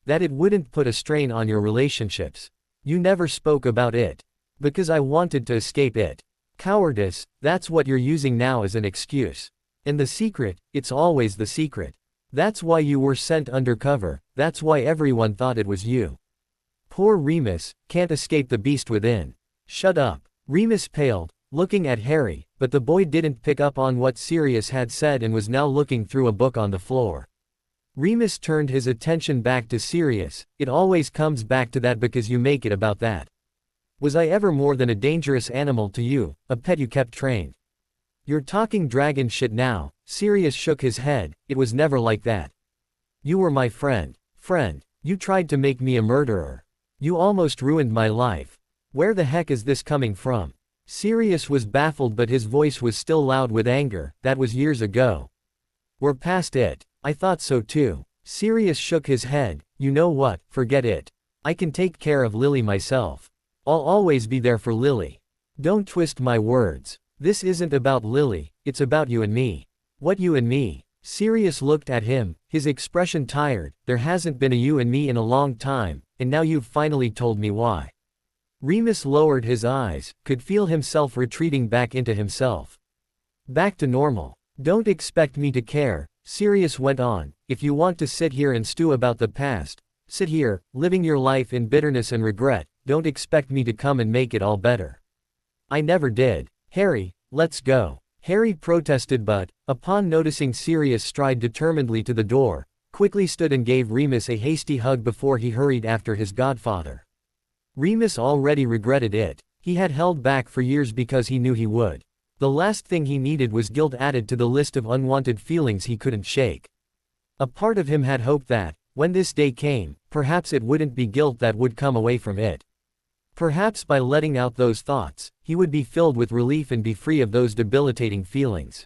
That it wouldn't put a strain on your relationships. You never spoke about it. Because I wanted to escape it. Cowardice, that's what you're using now as an excuse. And the secret, it's always the secret. That's why you were sent undercover, that's why everyone thought it was you. Poor Remus, can't escape the beast within. Shut up. Remus paled, looking at Harry, but the boy didn't pick up on what Sirius had said and was now looking through a book on the floor. Remus turned his attention back to Sirius. It always comes back to that because you make it about that. Was I ever more than a dangerous animal to you, a pet you kept trained? You're talking dragon shit now. Sirius shook his head. It was never like that. You were my friend. Friend. You tried to make me a murderer. You almost ruined my life. Where the heck is this coming from? Sirius was baffled but his voice was still loud with anger. That was years ago. We're past it. I thought so too. Sirius shook his head. You know what, forget it. I can take care of Lily myself. I'll always be there for Lily. Don't twist my words. This isn't about Lily, it's about you and me. What you and me? Sirius looked at him, his expression tired. There hasn't been a you and me in a long time, and now you've finally told me why. Remus lowered his eyes, could feel himself retreating back into himself. Back to normal. Don't expect me to care, Sirius went on. If you want to sit here and stew about the past, sit here, living your life in bitterness and regret. Don't expect me to come and make it all better. I never did. Harry, let's go. Harry protested but, upon noticing Sirius stride determinedly to the door, quickly stood and gave Remus a hasty hug before he hurried after his godfather. Remus already regretted it. He had held back for years because he knew he would. The last thing he needed was guilt added to the list of unwanted feelings he couldn't shake. A part of him had hoped that, when this day came, perhaps it wouldn't be guilt that would come away from it. Perhaps by letting out those thoughts, he would be filled with relief and be free of those debilitating feelings.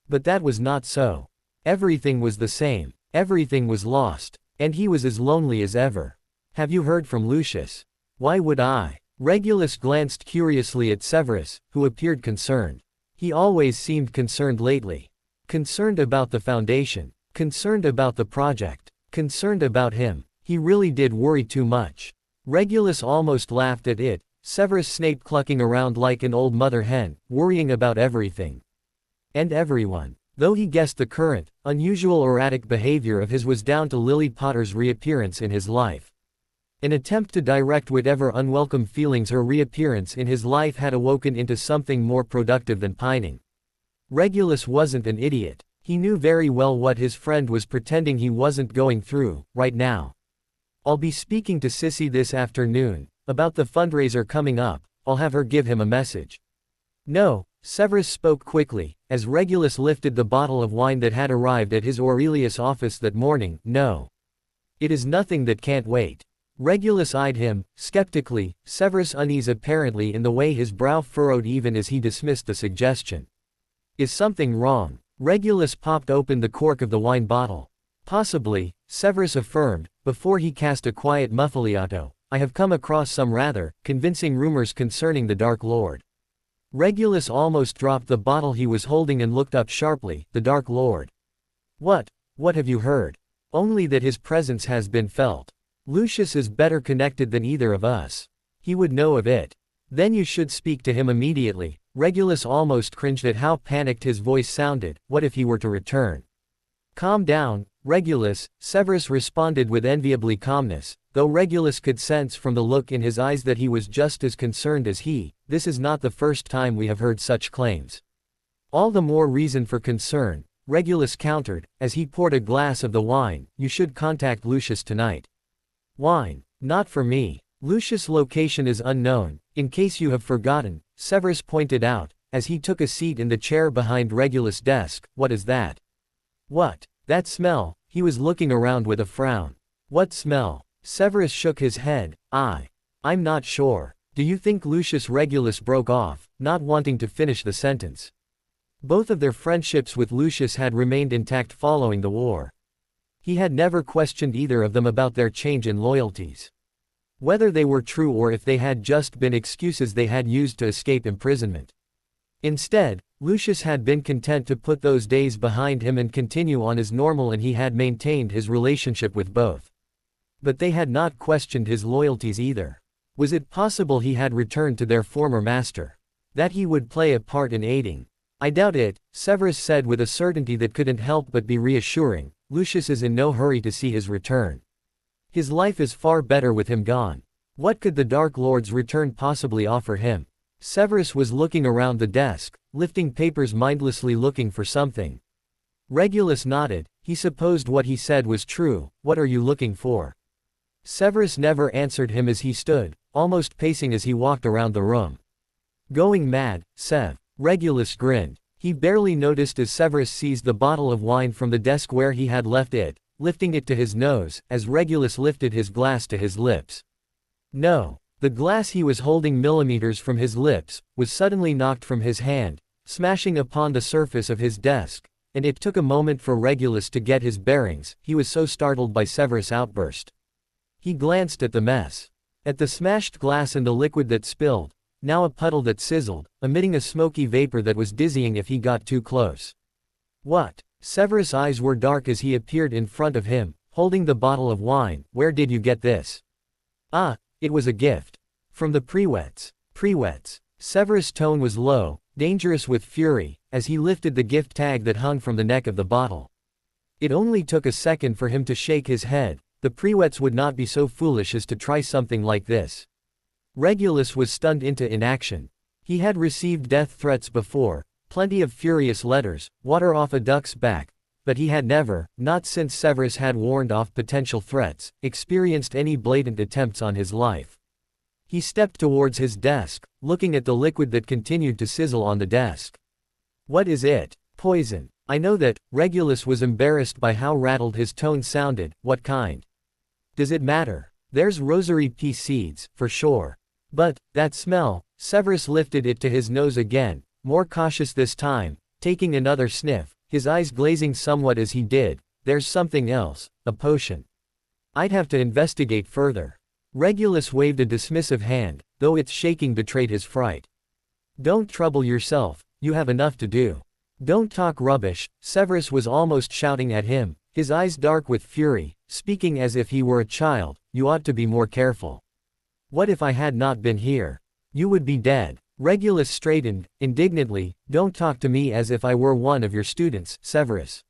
But that was not so. Everything was the same, everything was lost, and he was as lonely as ever. Have you heard from Lucius? Why would I? Regulus glanced curiously at Severus, who appeared concerned. He always seemed concerned lately. Concerned about the Foundation, concerned about the project, concerned about him. He really did worry too much. Regulus almost laughed at it, Severus Snape clucking around like an old mother hen, worrying about everything. And everyone. Though he guessed the current, unusual erratic behavior of his was down to Lily Potter's reappearance in his life. An attempt to direct whatever unwelcome feelings her reappearance in his life had awoken into something more productive than pining. Regulus wasn't an idiot. He knew very well what his friend was pretending he wasn't going through, right now. I'll be speaking to Sissy this afternoon, about the fundraiser coming up, I'll have her give him a message. No, Severus spoke quickly, as Regulus lifted the bottle of wine that had arrived at his Aurelius office that morning. No. It is nothing that can't wait. Regulus eyed him, skeptically, Severus' unease apparently in the way his brow furrowed even as he dismissed the suggestion. Is something wrong? Regulus popped open the cork of the wine bottle. Possibly, Severus affirmed, before he cast a quiet muffoliato, I have come across some rather convincing rumors concerning the Dark Lord. Regulus almost dropped the bottle he was holding and looked up sharply. The Dark Lord. What have you heard? Only that his presence has been felt. Lucius is better connected than either of us. He would know of it. Then you should speak to him immediately. Regulus almost cringed at how panicked his voice sounded. What if he were to return? Calm down, Regulus, Severus responded with enviably calmness, though Regulus could sense from the look in his eyes that he was just as concerned as he. This is not the first time we have heard such claims. All the more reason for concern, Regulus countered, as he poured a glass of the wine. You should contact Lucius tonight. Wine. Not for me. Lucius' location is unknown, in case you have forgotten, Severus pointed out, as he took a seat in the chair behind Regulus' desk. What is that? What? That smell. He was looking around with a frown. What smell? Severus shook his head. I'm not sure. Do you think Lucius? Regulus broke off, not wanting to finish the sentence. Both of their friendships with Lucius had remained intact following the war. He had never questioned either of them about their change in loyalties. Whether they were true or if they had just been excuses they had used to escape imprisonment. Instead, Lucius had been content to put those days behind him and continue on as normal, and he had maintained his relationship with both. But they had not questioned his loyalties either. Was it possible he had returned to their former master? That he would play a part in aiding? I doubt it, Severus said with a certainty that couldn't help but be reassuring. Lucius is in no hurry to see his return. His life is far better with him gone. What could the Dark Lord's return possibly offer him? Severus was looking around the desk, lifting papers mindlessly looking for something. Regulus nodded. He supposed what he said was true. What are you looking for? Severus never answered him as he stood, almost pacing as he walked around the room. Going mad, Sev. Regulus grinned. He barely noticed as Severus seized the bottle of wine from the desk where he had left it, lifting it to his nose, as Regulus lifted his glass to his lips. No. The glass he was holding millimeters from his lips, was suddenly knocked from his hand, smashing upon the surface of his desk, and it took a moment for Regulus to get his bearings. He was so startled by Severus' outburst. He glanced at the mess. At the smashed glass and the liquid that spilled, now a puddle that sizzled, emitting a smoky vapor that was dizzying if he got too close. What? Severus' eyes were dark as he appeared in front of him, holding the bottle of wine. Where did you get this? It was a gift. From the Prewets. Prewets. Severus' tone was low, dangerous with fury, as he lifted the gift tag that hung from the neck of the bottle. It only took a second for him to shake his head. The Prewets would not be so foolish as to try something like this. Regulus was stunned into inaction. He had received death threats before, plenty of furious letters, water off a duck's back, but he had never, not since Severus had warned off potential threats, experienced any blatant attempts on his life. He stepped towards his desk, looking at the liquid that continued to sizzle on the desk. What is it? Poison. I know that. Regulus was embarrassed by how rattled his tone sounded. What kind? Does it matter? There's rosary pea seeds, for sure. But, that smell. Severus lifted it to his nose again, more cautious this time, taking another sniff, his eyes glazing somewhat as he did. There's something else, a potion. I'd have to investigate further. Regulus waved a dismissive hand, though its shaking betrayed his fright. Don't trouble yourself, you have enough to do. Don't talk rubbish. Severus was almost shouting at him, his eyes dark with fury, speaking as if he were a child. You ought to be more careful. What if I had not been here? You would be dead. Regulus straightened, indignantly. Don't talk to me as if I were one of your students, Severus.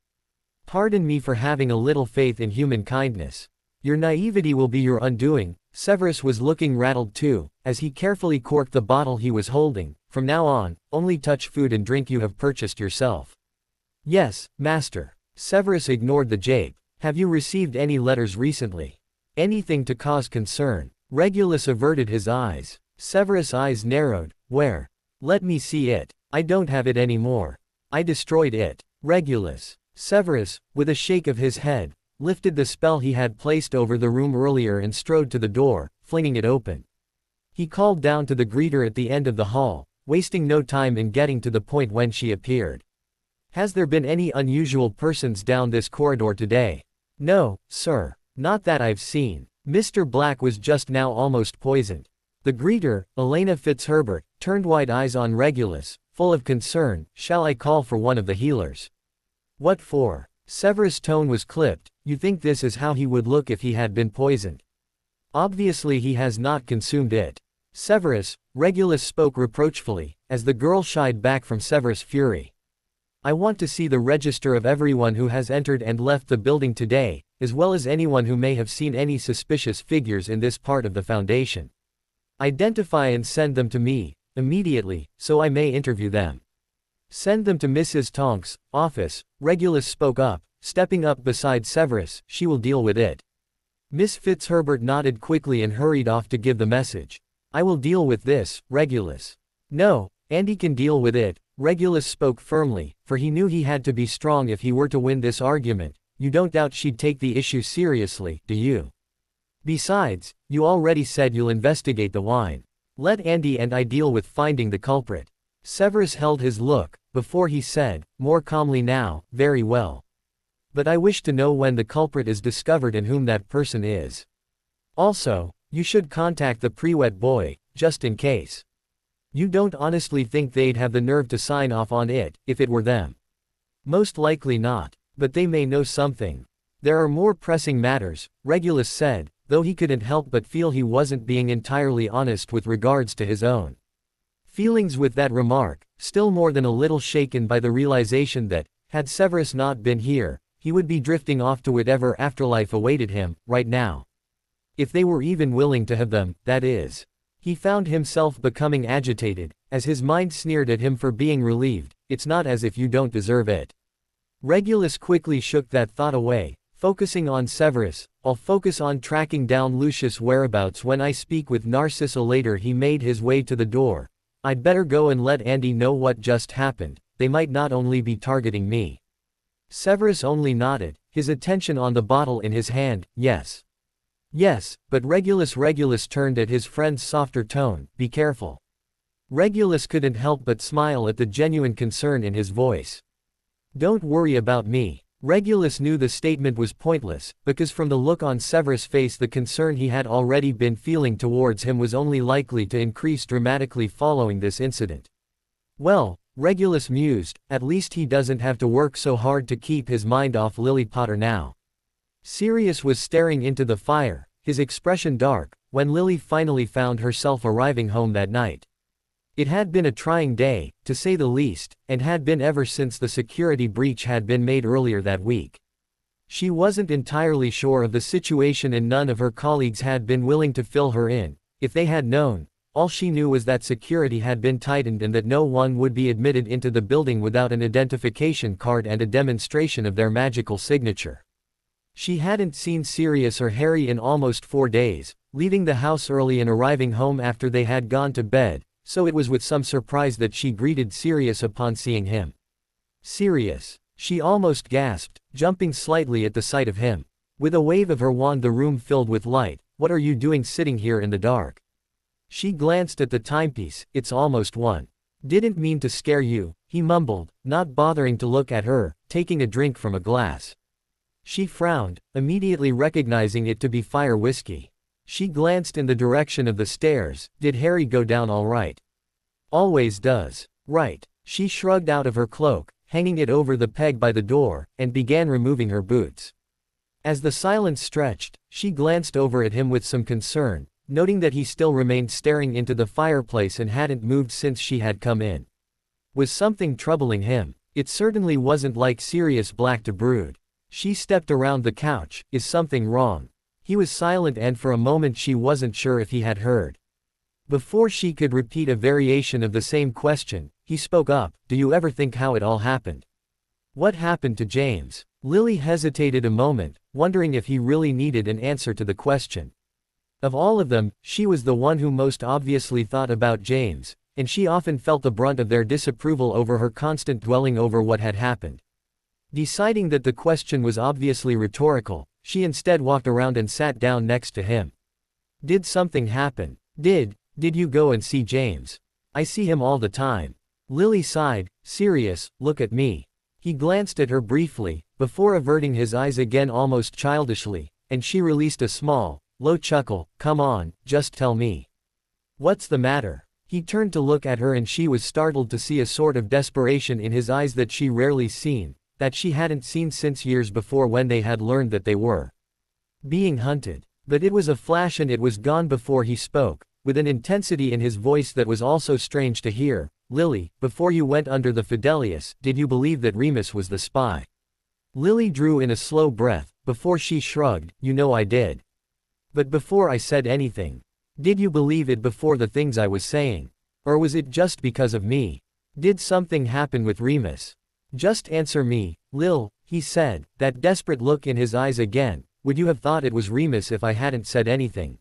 Pardon me for having a little faith in human kindness. Your naivety will be your undoing. Severus was looking rattled too, as he carefully corked the bottle he was holding. From now on, only touch food and drink you have purchased yourself. Yes, master. Severus ignored the jape. Have you received any letters recently? Anything to cause concern? Regulus averted his eyes. Severus' eyes narrowed. Where? Let me see it. I don't have it anymore. I destroyed it. Regulus. Severus, with a shake of his head, lifted the spell he had placed over the room earlier and strode to the door, flinging it open. He called down to the greeter at the end of the hall, wasting no time in getting to the point when she appeared. Has there been any unusual persons down this corridor today? No, sir. Not that I've seen. Mr. Black was just now almost poisoned. The greeter, Elena Fitzherbert, turned wide eyes on Regulus, full of concern. Shall I call for one of the healers? What for? Severus' tone was clipped. You think this is how he would look if he had been poisoned? Obviously he has not consumed it. Severus, Regulus spoke reproachfully, as the girl shied back from Severus' fury. I want to see the register of everyone who has entered and left the building today, as well as anyone who may have seen any suspicious figures in this part of the Foundation. Identify and send them to me, immediately, so I may interview them. Send them to Mrs. Tonk's office. Regulus spoke up, stepping up beside Severus. She will deal with it. Miss Fitzherbert nodded quickly and hurried off to give the message. I will deal with this, Regulus. No, Andy can deal with it. Regulus spoke firmly, for he knew he had to be strong if he were to win this argument. You don't doubt she'd take the issue seriously, do you? Besides, you already said you'll investigate the wine. Let Andy and I deal with finding the culprit. Severus held his look, before he said, more calmly now, very well. But I wish to know when the culprit is discovered and whom that person is. Also, you should contact the pre-wed boy, just in case. You don't honestly think they'd have the nerve to sign off on it, if it were them? Most likely not, but they may know something. There are more pressing matters, Regulus said, though he couldn't help but feel he wasn't being entirely honest with regards to his own feelings with that remark, still more than a little shaken by the realization that, had Severus not been here, he would be drifting off to whatever afterlife awaited him, right now. If they were even willing to have them, that is. He found himself becoming agitated, as his mind sneered at him for being relieved. It's not as if you don't deserve it. Regulus quickly shook that thought away, focusing on Severus. I'll focus on tracking down Lucius' whereabouts when I speak with Narcissa later. He made his way to the door. I'd better go and let Andy know what just happened. They might not only be targeting me. Severus only nodded, his attention on the bottle in his hand. Yes. Yes, but Regulus turned at his friend's softer tone. Be careful. Regulus couldn't help but smile at the genuine concern in his voice. Don't worry about me. Regulus knew the statement was pointless, because from the look on Severus' face the concern he had already been feeling towards him was only likely to increase dramatically following this incident. Well, Regulus mused, at least he doesn't have to work so hard to keep his mind off Lily Potter now. Sirius was staring into the fire, his expression dark, when Lily finally found herself arriving home that night. It had been a trying day, to say the least, and had been ever since the security breach had been made earlier that week. She wasn't entirely sure of the situation and none of her colleagues had been willing to fill her in. If they had known, all she knew was that security had been tightened and that no one would be admitted into the building without an identification card and a demonstration of their magical signature. She hadn't seen Sirius or Harry in almost 4 days, leaving the house early and arriving home after they had gone to bed, so it was with some surprise that she greeted Sirius upon seeing him. Sirius. She almost gasped, jumping slightly at the sight of him. With a wave of her wand the room filled with light. What are you doing sitting here in the dark? She glanced at the timepiece. It's almost 1. Didn't mean to scare you, he mumbled, not bothering to look at her, taking a drink from a glass. She frowned, immediately recognizing it to be fire whiskey. She glanced in the direction of the stairs. Did Harry go down all right? Always does. Right. She shrugged out of her cloak, hanging it over the peg by the door, and began removing her boots. As the silence stretched, she glanced over at him with some concern, noting that he still remained staring into the fireplace and hadn't moved since she had come in. Was something troubling him? It certainly wasn't like Sirius Black to brood. She stepped around the couch. Is something wrong? He was silent and for a moment she wasn't sure if he had heard. Before she could repeat a variation of the same question, he spoke up. Do you ever think how it all happened? What happened to James? Lily hesitated a moment, wondering if he really needed an answer to the question. Of all of them, she was the one who most obviously thought about James, and she often felt the brunt of their disapproval over her constant dwelling over what had happened. Deciding that the question was obviously rhetorical, she instead walked around and sat down next to him. Did something happen? Did you go and see James? I see him all the time. Lily sighed. Sirius, look at me. He glanced at her briefly, before averting his eyes again almost childishly, and she released a small, low chuckle. Come on, just tell me. What's the matter? He turned to look at her and she was startled to see a sort of desperation in his eyes that she rarely seen, that she hadn't seen since years before when they had learned that they were being hunted. But it was a flash and it was gone before he spoke, with an intensity in his voice that was also strange to hear. Lily, before you went under the Fidelius, did you believe that Remus was the spy? Lily drew in a slow breath, before she shrugged. You know I did. But before I said anything. Did you believe it before the things I was saying? Or was it just because of me? Did something happen with Remus? Just answer me, Lil, he said, that desperate look in his eyes again. Would you have thought it was Remus if I hadn't said anything?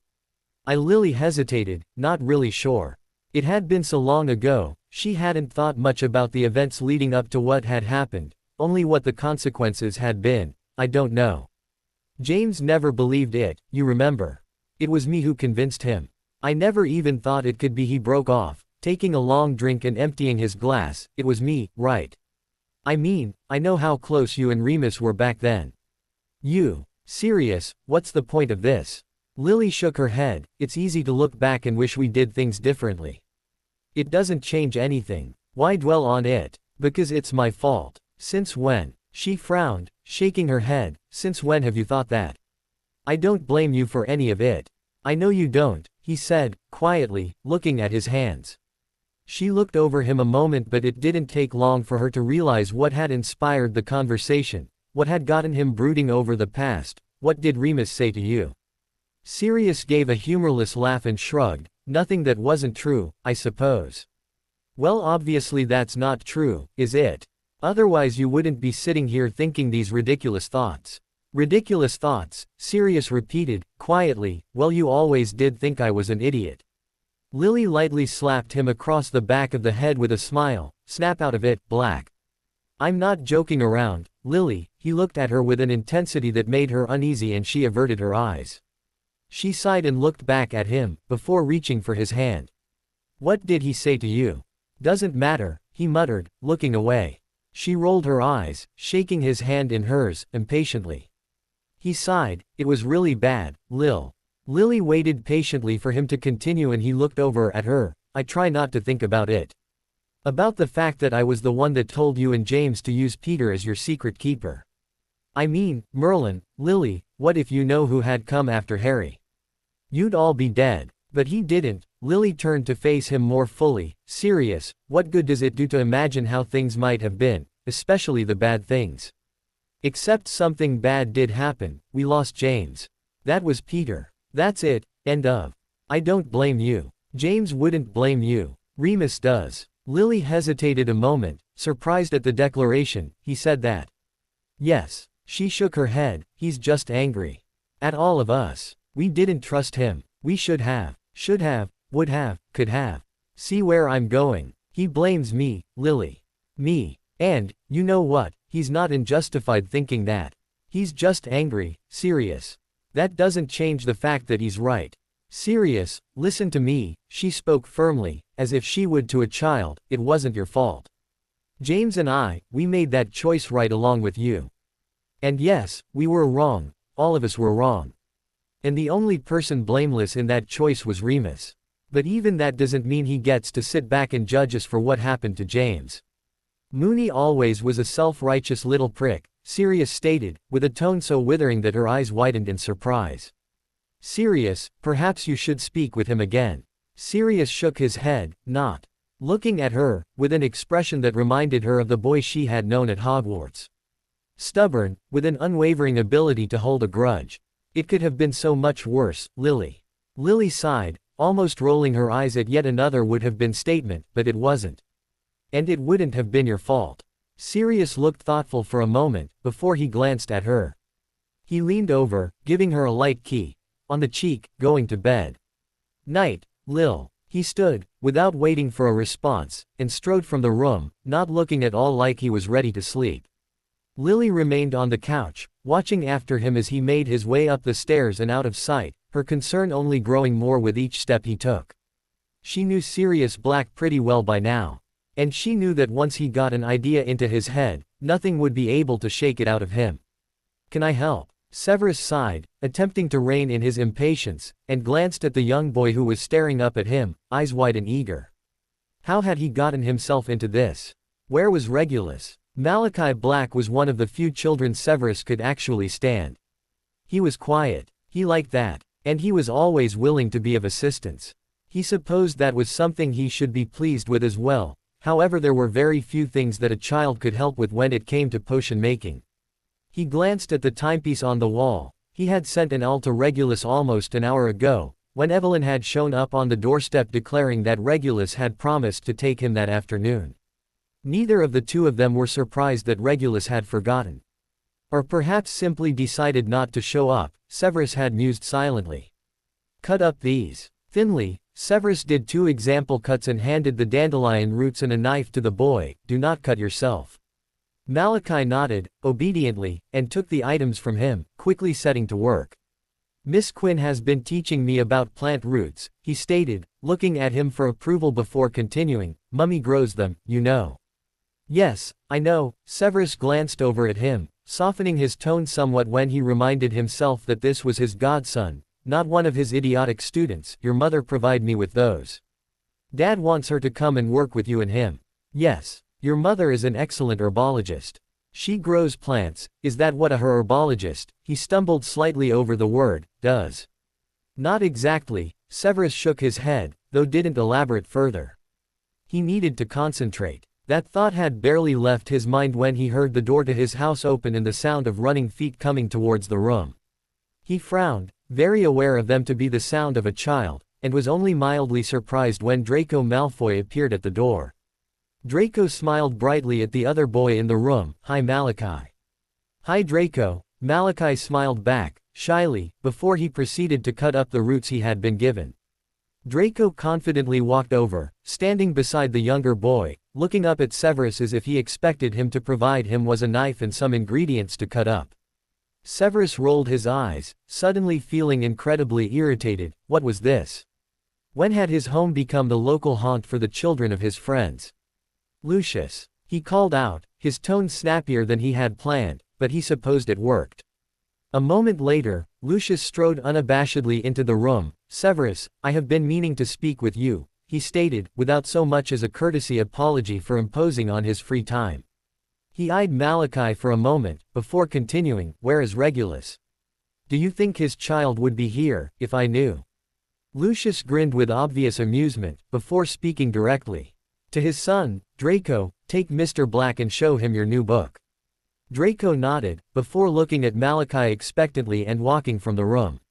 Lily hesitated, not really sure. It had been so long ago, she hadn't thought much about the events leading up to what had happened, only what the consequences had been. I don't know. James never believed it, you remember. It was me who convinced him. I never even thought it could be. He broke off, taking a long drink and emptying his glass. It was me, right? I mean, I know how close you and Remus were back then. You. Sirius, what's the point of this? Lily shook her head. It's easy to look back and wish we did things differently. It doesn't change anything. Why dwell on it? Because it's my fault. Since when? She frowned, shaking her head. Since when have you thought that? I don't blame you for any of it. I know you don't, he said, quietly, looking at his hands. She looked over him a moment, but it didn't take long for her to realize what had inspired the conversation, what had gotten him brooding over the past. What did Remus say to you? Sirius gave a humorless laugh and shrugged. Nothing that wasn't true, I suppose. Well, obviously that's not true, is it? Otherwise you wouldn't be sitting here thinking these ridiculous thoughts. Ridiculous thoughts, Sirius repeated, quietly. Well, you always did think I was an idiot. Lily lightly slapped him across the back of the head with a smile. Snap out of it, Black. I'm not joking around, Lily. He looked at her with an intensity that made her uneasy and she averted her eyes. She sighed and looked back at him, before reaching for his hand. What did he say to you? Doesn't matter, he muttered, looking away. She rolled her eyes, shaking his hand in hers, impatiently. He sighed. It was really bad, Lil. Lily waited patiently for him to continue and he looked over at her. I try not to think about it. About the fact that I was the one that told you and James to use Peter as your secret keeper. I mean, Merlin, Lily, what if you know who had come after Harry? You'd all be dead. But he didn't. Lily turned to face him more fully. Sirius, what good does it do to imagine how things might have been, especially the bad things? Except something bad did happen. We lost James. That was Peter. That's it, end of. I don't blame you. James wouldn't blame you. Remus does. Lily hesitated a moment, surprised at the declaration. He said that. Yes. She shook her head. He's just angry. At all of us. We didn't trust him. We should have, would have, could have. See where I'm going. He blames me, Lily. Me. And, you know what, he's not unjustified thinking that. He's just angry, Sirius. That doesn't change the fact that he's right. Sirius, listen to me, she spoke firmly, as if she would to a child. It wasn't your fault. James and I, we made that choice right along with you. And yes, we were wrong. All of us were wrong. And the only person blameless in that choice was Remus. But even that doesn't mean he gets to sit back and judge us for what happened to James. Mooney always was a self-righteous little prick, Sirius stated, with a tone so withering that her eyes widened in surprise. Sirius, perhaps you should speak with him again. Sirius shook his head, not looking at her, with an expression that reminded her of the boy she had known at Hogwarts. Stubborn, with an unwavering ability to hold a grudge. It could have been so much worse, Lily. Lily sighed, almost rolling her eyes at yet another would have been statement, but it wasn't. And it wouldn't have been your fault. Sirius looked thoughtful for a moment, before he glanced at her. He leaned over, giving her a light key. on the cheek, going to bed. Night, Lil. He stood, without waiting for a response, and strode from the room, not looking at all like he was ready to sleep. Lily remained on the couch, watching after him as he made his way up the stairs and out of sight, her concern only growing more with each step he took. She knew Sirius Black pretty well by now. And she knew that once he got an idea into his head, nothing would be able to shake it out of him. Can I help? Severus sighed, attempting to rein in his impatience, and glanced at the young boy who was staring up at him, eyes wide and eager. How had he gotten himself into this? Where was Regulus? Malachi Black was one of the few children Severus could actually stand. He was quiet. He liked that. And he was always willing to be of assistance. He supposed that was something he should be pleased with as well. However, there were very few things that a child could help with when it came to potion making. He glanced at the timepiece on the wall. He had sent an ult to Regulus almost an hour ago, when Evelyn had shown up on the doorstep declaring that Regulus had promised to take him that afternoon. Neither of the two of them were surprised that Regulus had forgotten. Or perhaps simply decided not to show up, Severus had mused silently. Cut up these. Thinly, Severus did 2 example cuts and handed the dandelion roots and a knife to the boy. Do not cut yourself. Malachi nodded, obediently, and took the items from him, quickly setting to work. Miss Quinn has been teaching me about plant roots, he stated, looking at him for approval before continuing. Mummy grows them, you know. Yes, I know. Severus glanced over at him, softening his tone somewhat when he reminded himself that this was his godson, not one of his idiotic students. Your mother provided me with those. Dad wants her to come and work with you and him. Yes. Your mother is an excellent herbologist. She grows plants. Is that what a herbologist? He stumbled slightly over the word, does. Not exactly. Severus shook his head, though didn't elaborate further. He needed to concentrate. That thought had barely left his mind when he heard the door to his house open and the sound of running feet coming towards the room. He frowned, very aware of them to be the sound of a child, and was only mildly surprised when Draco Malfoy appeared at the door. Draco smiled brightly at the other boy in the room. Hi Malachi. Hi Draco. Malachi smiled back, shyly, before he proceeded to cut up the roots he had been given. Draco confidently walked over, standing beside the younger boy, looking up at Severus as if he expected him to provide him was a knife and some ingredients to cut up. Severus rolled his eyes, suddenly feeling incredibly irritated. What was this? When had his home become the local haunt for the children of his friends? Lucius. He called out, his tone snappier than he had planned, but he supposed it worked. A moment later, Lucius strode unabashedly into the room. Severus, I have been meaning to speak with you, he stated, without so much as a courtesy apology for imposing on his free time. He eyed Malachi for a moment, before continuing, where is Regulus? Do you think his child would be here, if I knew? Lucius grinned with obvious amusement, before speaking directly. To his son, Draco, take Mr. Black and show him your new book. Draco nodded, before looking at Malachi expectantly and walking from the room.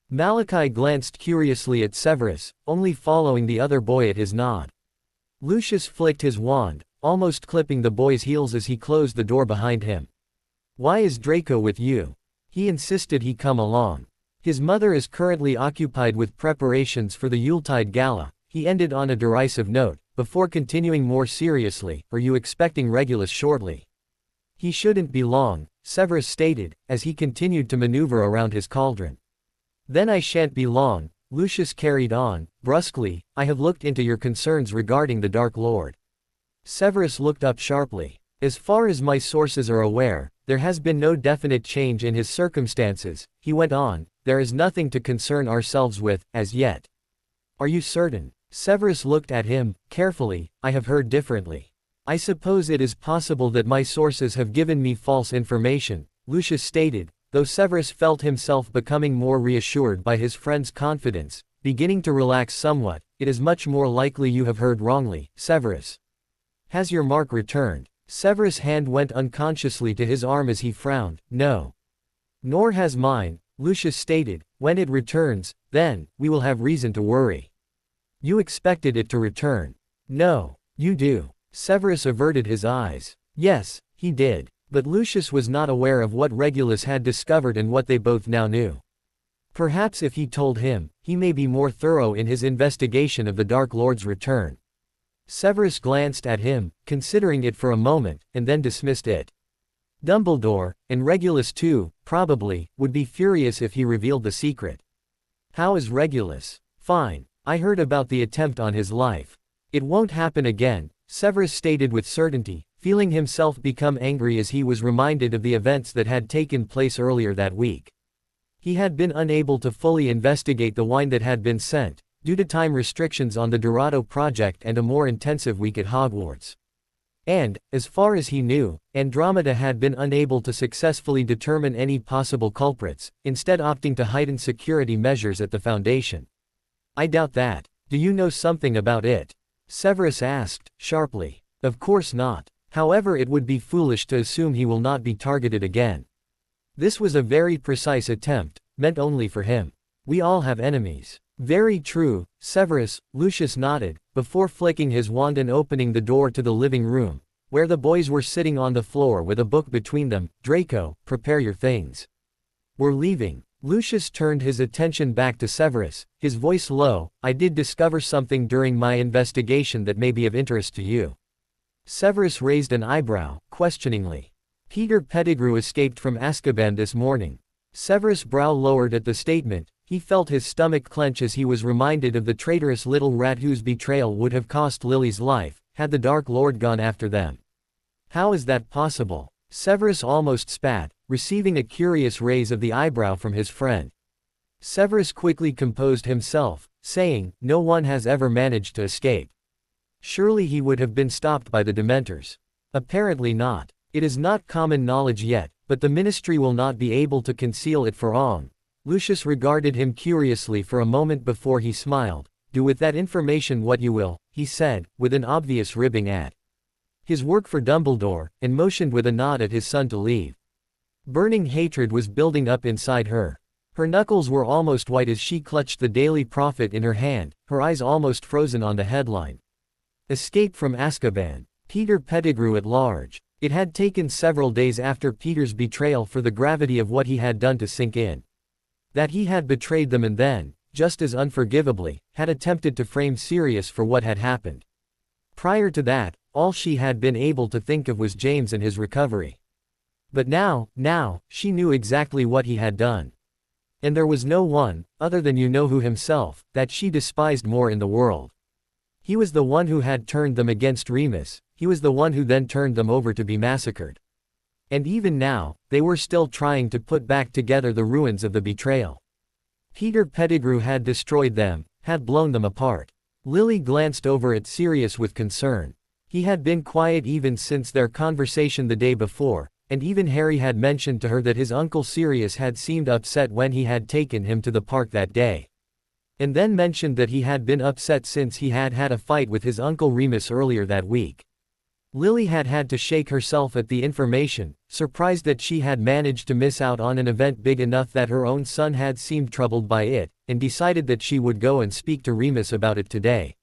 Malachi glanced curiously at Severus, only following the other boy at his nod. Lucius flicked his wand, almost clipping the boy's heels as he closed the door behind him. Why is Draco with you? He insisted he come along. His mother is currently occupied with preparations for the Yuletide Gala, he ended on a derisive note, before continuing more seriously. Are you expecting Regulus shortly? He shouldn't be long, Severus stated, as he continued to maneuver around his cauldron. Then I shan't be long, Lucius carried on, brusquely. I have looked into your concerns regarding the Dark Lord. Severus looked up sharply. As far as my sources are aware, there has been no definite change in his circumstances, he went on. There is nothing to concern ourselves with, as yet. Are you certain? Severus looked at him, carefully. I have heard differently. I suppose it is possible that my sources have given me false information, Lucius stated, though Severus felt himself becoming more reassured by his friend's confidence, beginning to relax somewhat. It is much more likely you have heard wrongly, Severus. Has your mark returned? Severus' hand went unconsciously to his arm as he frowned. No. Nor has mine, Lucius stated. When it returns, then, we will have reason to worry. You expected it to return. No. You do. Severus averted his eyes. Yes, he did. But Lucius was not aware of what Regulus had discovered and what they both now knew. Perhaps if he told him, he may be more thorough in his investigation of the Dark Lord's return. Severus glanced at him, considering it for a moment, and then dismissed it. Dumbledore, and Regulus too, probably, would be furious if he revealed the secret. How is Regulus? Fine. I heard about the attempt on his life. It won't happen again, Severus stated with certainty, feeling himself become angry as he was reminded of the events that had taken place earlier that week. He had been unable to fully investigate the wine that had been sent, due to time restrictions on the Dorado project and a more intensive week at Hogwarts. And, as far as he knew, Andromeda had been unable to successfully determine any possible culprits, instead opting to heighten security measures at the Foundation. I doubt that. Do you know something about it? Severus asked, sharply. Of course not. However, it would be foolish to assume he will not be targeted again. This was a very precise attempt, meant only for him. We all have enemies. Very true, Severus, Lucius nodded, before flicking his wand and opening the door to the living room, where the boys were sitting on the floor with a book between them. Draco, prepare your things. We're leaving. Lucius turned his attention back to Severus, his voice low. I did discover something during my investigation that may be of interest to you. Severus raised an eyebrow, questioningly. Peter Pettigrew escaped from Azkaban this morning. Severus' brow lowered at the statement. He felt his stomach clench as he was reminded of the traitorous little rat whose betrayal would have cost Lily's life, had the Dark Lord gone after them. How is that possible? Severus almost spat, receiving a curious raise of the eyebrow from his friend. Severus quickly composed himself, saying, no one has ever managed to escape. Surely he would have been stopped by the Dementors. Apparently not. It is not common knowledge yet, but the Ministry will not be able to conceal it for long. Lucius regarded him curiously for a moment before he smiled. Do with that information what you will, he said, with an obvious ribbing at his work for Dumbledore, and motioned with a nod at his son to leave. Burning hatred was building up inside her. Her knuckles were almost white as she clutched the Daily Prophet in her hand, her eyes almost frozen on the headline. Escape from Azkaban. Peter Pettigrew at large. It had taken several days after Peter's betrayal for the gravity of what he had done to sink in. That he had betrayed them and then, just as unforgivably, had attempted to frame Sirius for what had happened. Prior to that, all she had been able to think of was James and his recovery. But now, she knew exactly what he had done. And there was no one, other than you-know-who himself, that she despised more in the world. He was the one who had turned them against Remus, he was the one who then turned them over to be massacred. And even now, they were still trying to put back together the ruins of the betrayal. Peter Pettigrew had destroyed them, had blown them apart. Lily glanced over at Sirius with concern. He had been quiet even since their conversation the day before, and even Harry had mentioned to her that his uncle Sirius had seemed upset when he had taken him to the park that day. And then mentioned that he had been upset since he had had a fight with his uncle Remus earlier that week. Lily had had to shake herself at the information, surprised that she had managed to miss out on an event big enough that her own son had seemed troubled by it, and decided that she would go and speak to Remus about it today.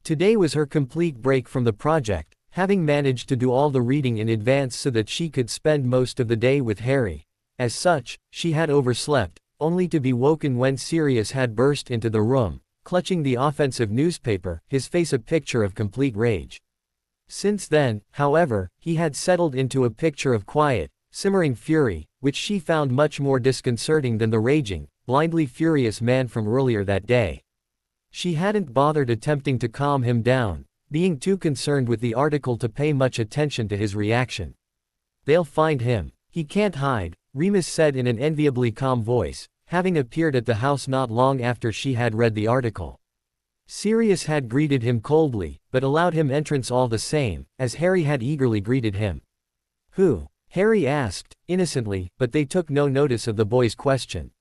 Today was her complete break from the project, having managed to do all the reading in advance so that she could spend most of the day with Harry. As such, she had overslept, only to be woken when Sirius had burst into the room, clutching the offensive newspaper, his face a picture of complete rage. Since then, however, he had settled into a picture of quiet, simmering fury, which she found much more disconcerting than the raging, blindly furious man from earlier that day. She hadn't bothered attempting to calm him down, being too concerned with the article to pay much attention to his reaction. They'll find him. He can't hide, Remus said in an enviably calm voice, having appeared at the house not long after she had read the article. Sirius had greeted him coldly, but allowed him entrance all the same, as Harry had eagerly greeted him. Who? Harry asked, innocently, but they took no notice of the boy's question.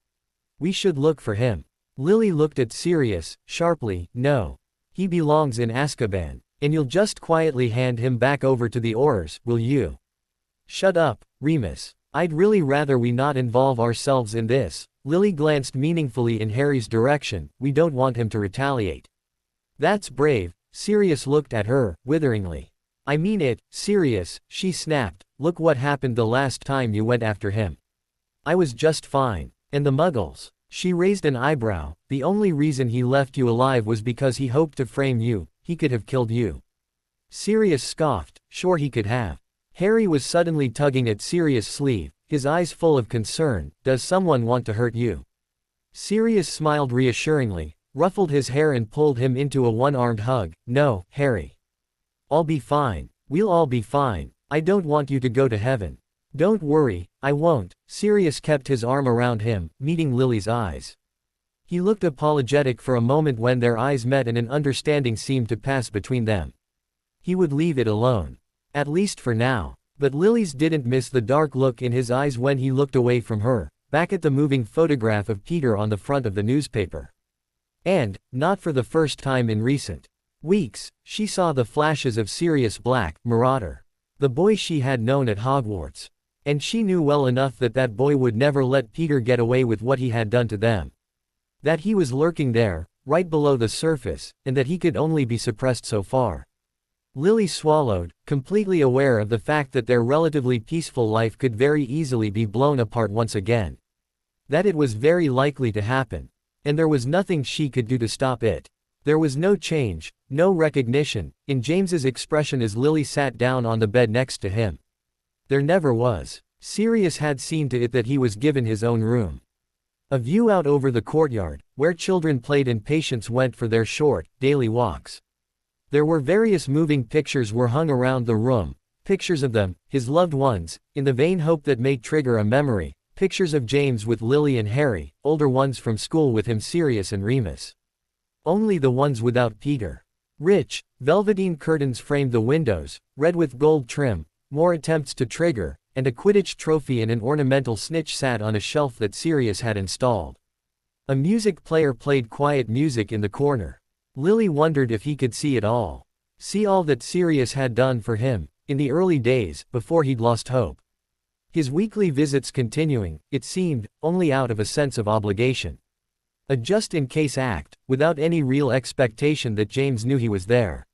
We should look for him. Lily looked at Sirius, sharply. No. He belongs in Azkaban. And you'll just quietly hand him back over to the Aurors, will you? Shut up, Remus. I'd really rather we not involve ourselves in this. Lily glanced meaningfully in Harry's direction. We don't want him to retaliate. That's brave. Sirius looked at her, witheringly. I mean it, Sirius, she snapped. Look what happened the last time you went after him. I was just fine. And the Muggles. She raised an eyebrow. The only reason he left you alive was because he hoped to frame you. He could have killed you. Sirius scoffed. Sure he could have. Harry was suddenly tugging at Sirius' sleeve, his eyes full of concern. Does someone want to hurt you? Sirius smiled reassuringly, ruffled his hair and pulled him into a one-armed hug. No, Harry. I'll be fine. We'll all be fine. I don't want you to go to heaven. Don't worry, I won't. Sirius kept his arm around him, meeting Lily's eyes. He looked apologetic for a moment when their eyes met and an understanding seemed to pass between them. He would leave it alone. At least for now. But Lily's didn't miss the dark look in his eyes when he looked away from her, back at the moving photograph of Peter on the front of the newspaper. And, not for the first time in recent weeks, she saw the flashes of Sirius Black, Marauder. The boy she had known at Hogwarts. And she knew well enough that that boy would never let Peter get away with what he had done to them. That he was lurking there, right below the surface, and that he could only be suppressed so far. Lily swallowed, completely aware of the fact that their relatively peaceful life could very easily be blown apart once again. That it was very likely to happen. And there was nothing she could do to stop it. There was no change, no recognition, in James's expression as Lily sat down on the bed next to him. There never was. Sirius had seen to it that he was given his own room. A view out over the courtyard, where children played and patients went for their short, daily walks. There were various moving pictures were hung around the room, pictures of them, his loved ones, in the vain hope that may trigger a memory, pictures of James with Lily and Harry, older ones from school with him Sirius and Remus. Only the ones without Peter. Rich, velveteen curtains framed the windows, red with gold trim, more attempts to trigger, and a Quidditch trophy and an ornamental snitch sat on a shelf that Sirius had installed. A music player played quiet music in the corner. Lily wondered if he could see it all. See all that Sirius had done for him, in the early days, before he'd lost hope. His weekly visits continuing, it seemed, only out of a sense of obligation. A just-in-case act, without any real expectation that James knew he was there.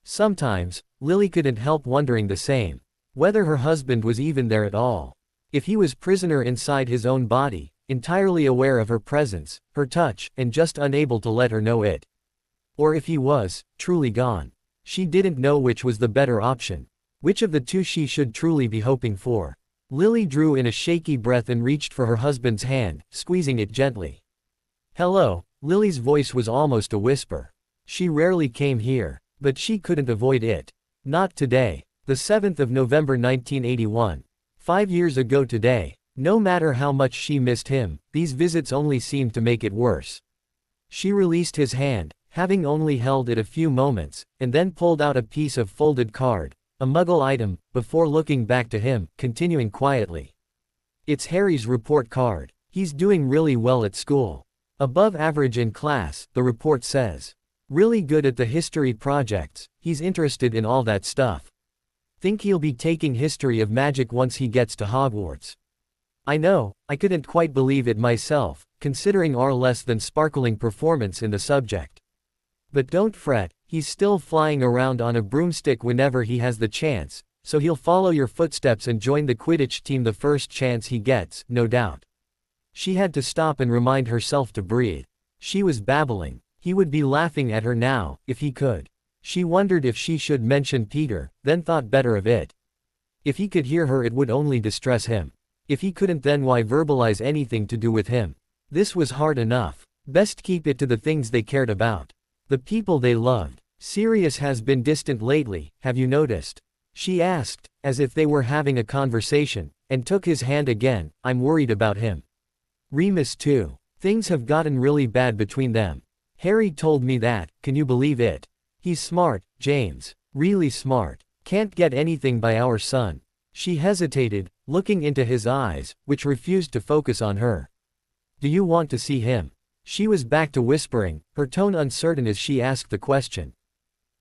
Sometimes, Lily couldn't help wondering the same. Whether her husband was even there at all. If he was prisoner inside his own body, entirely aware of her presence, her touch, and just unable to let her know it. Or if he was, truly gone. She didn't know which was the better option. Which of the two she should truly be hoping for. Lily drew in a shaky breath and reached for her husband's hand, squeezing it gently. Hello, Lily's voice was almost a whisper. She rarely came here, but she couldn't avoid it. Not today. The 7th of November 1981. 5 years ago today. No matter how much she missed him, these visits only seemed to make it worse. She released his hand, having only held it a few moments, and then pulled out a piece of folded card, a Muggle item, before looking back to him, continuing quietly. It's Harry's report card. He's doing really well at school. Above average in class, the report says. Really good at the history projects, he's interested in all that stuff. Think he'll be taking history of magic once he gets to Hogwarts. I know, I couldn't quite believe it myself, considering our less than sparkling performance in the subject. But don't fret, he's still flying around on a broomstick whenever he has the chance, so he'll follow your footsteps and join the Quidditch team the first chance he gets, no doubt. She had to stop and remind herself to breathe. She was babbling. He would be laughing at her now, if he could. She wondered if she should mention Peter, then thought better of it. If he could hear her it would only distress him. If he couldn't then why verbalize anything to do with him? This was hard enough. Best keep it to the things they cared about. The people they loved. Sirius has been distant lately, have you noticed? She asked, as if they were having a conversation, and took his hand again. I'm worried about him. Remus too. Things have gotten really bad between them. Harry told me that, can you believe it? He's smart, James. Really smart. Can't get anything by our son. She hesitated, looking into his eyes, which refused to focus on her. Do you want to see him? She was back to whispering, her tone uncertain as she asked the question.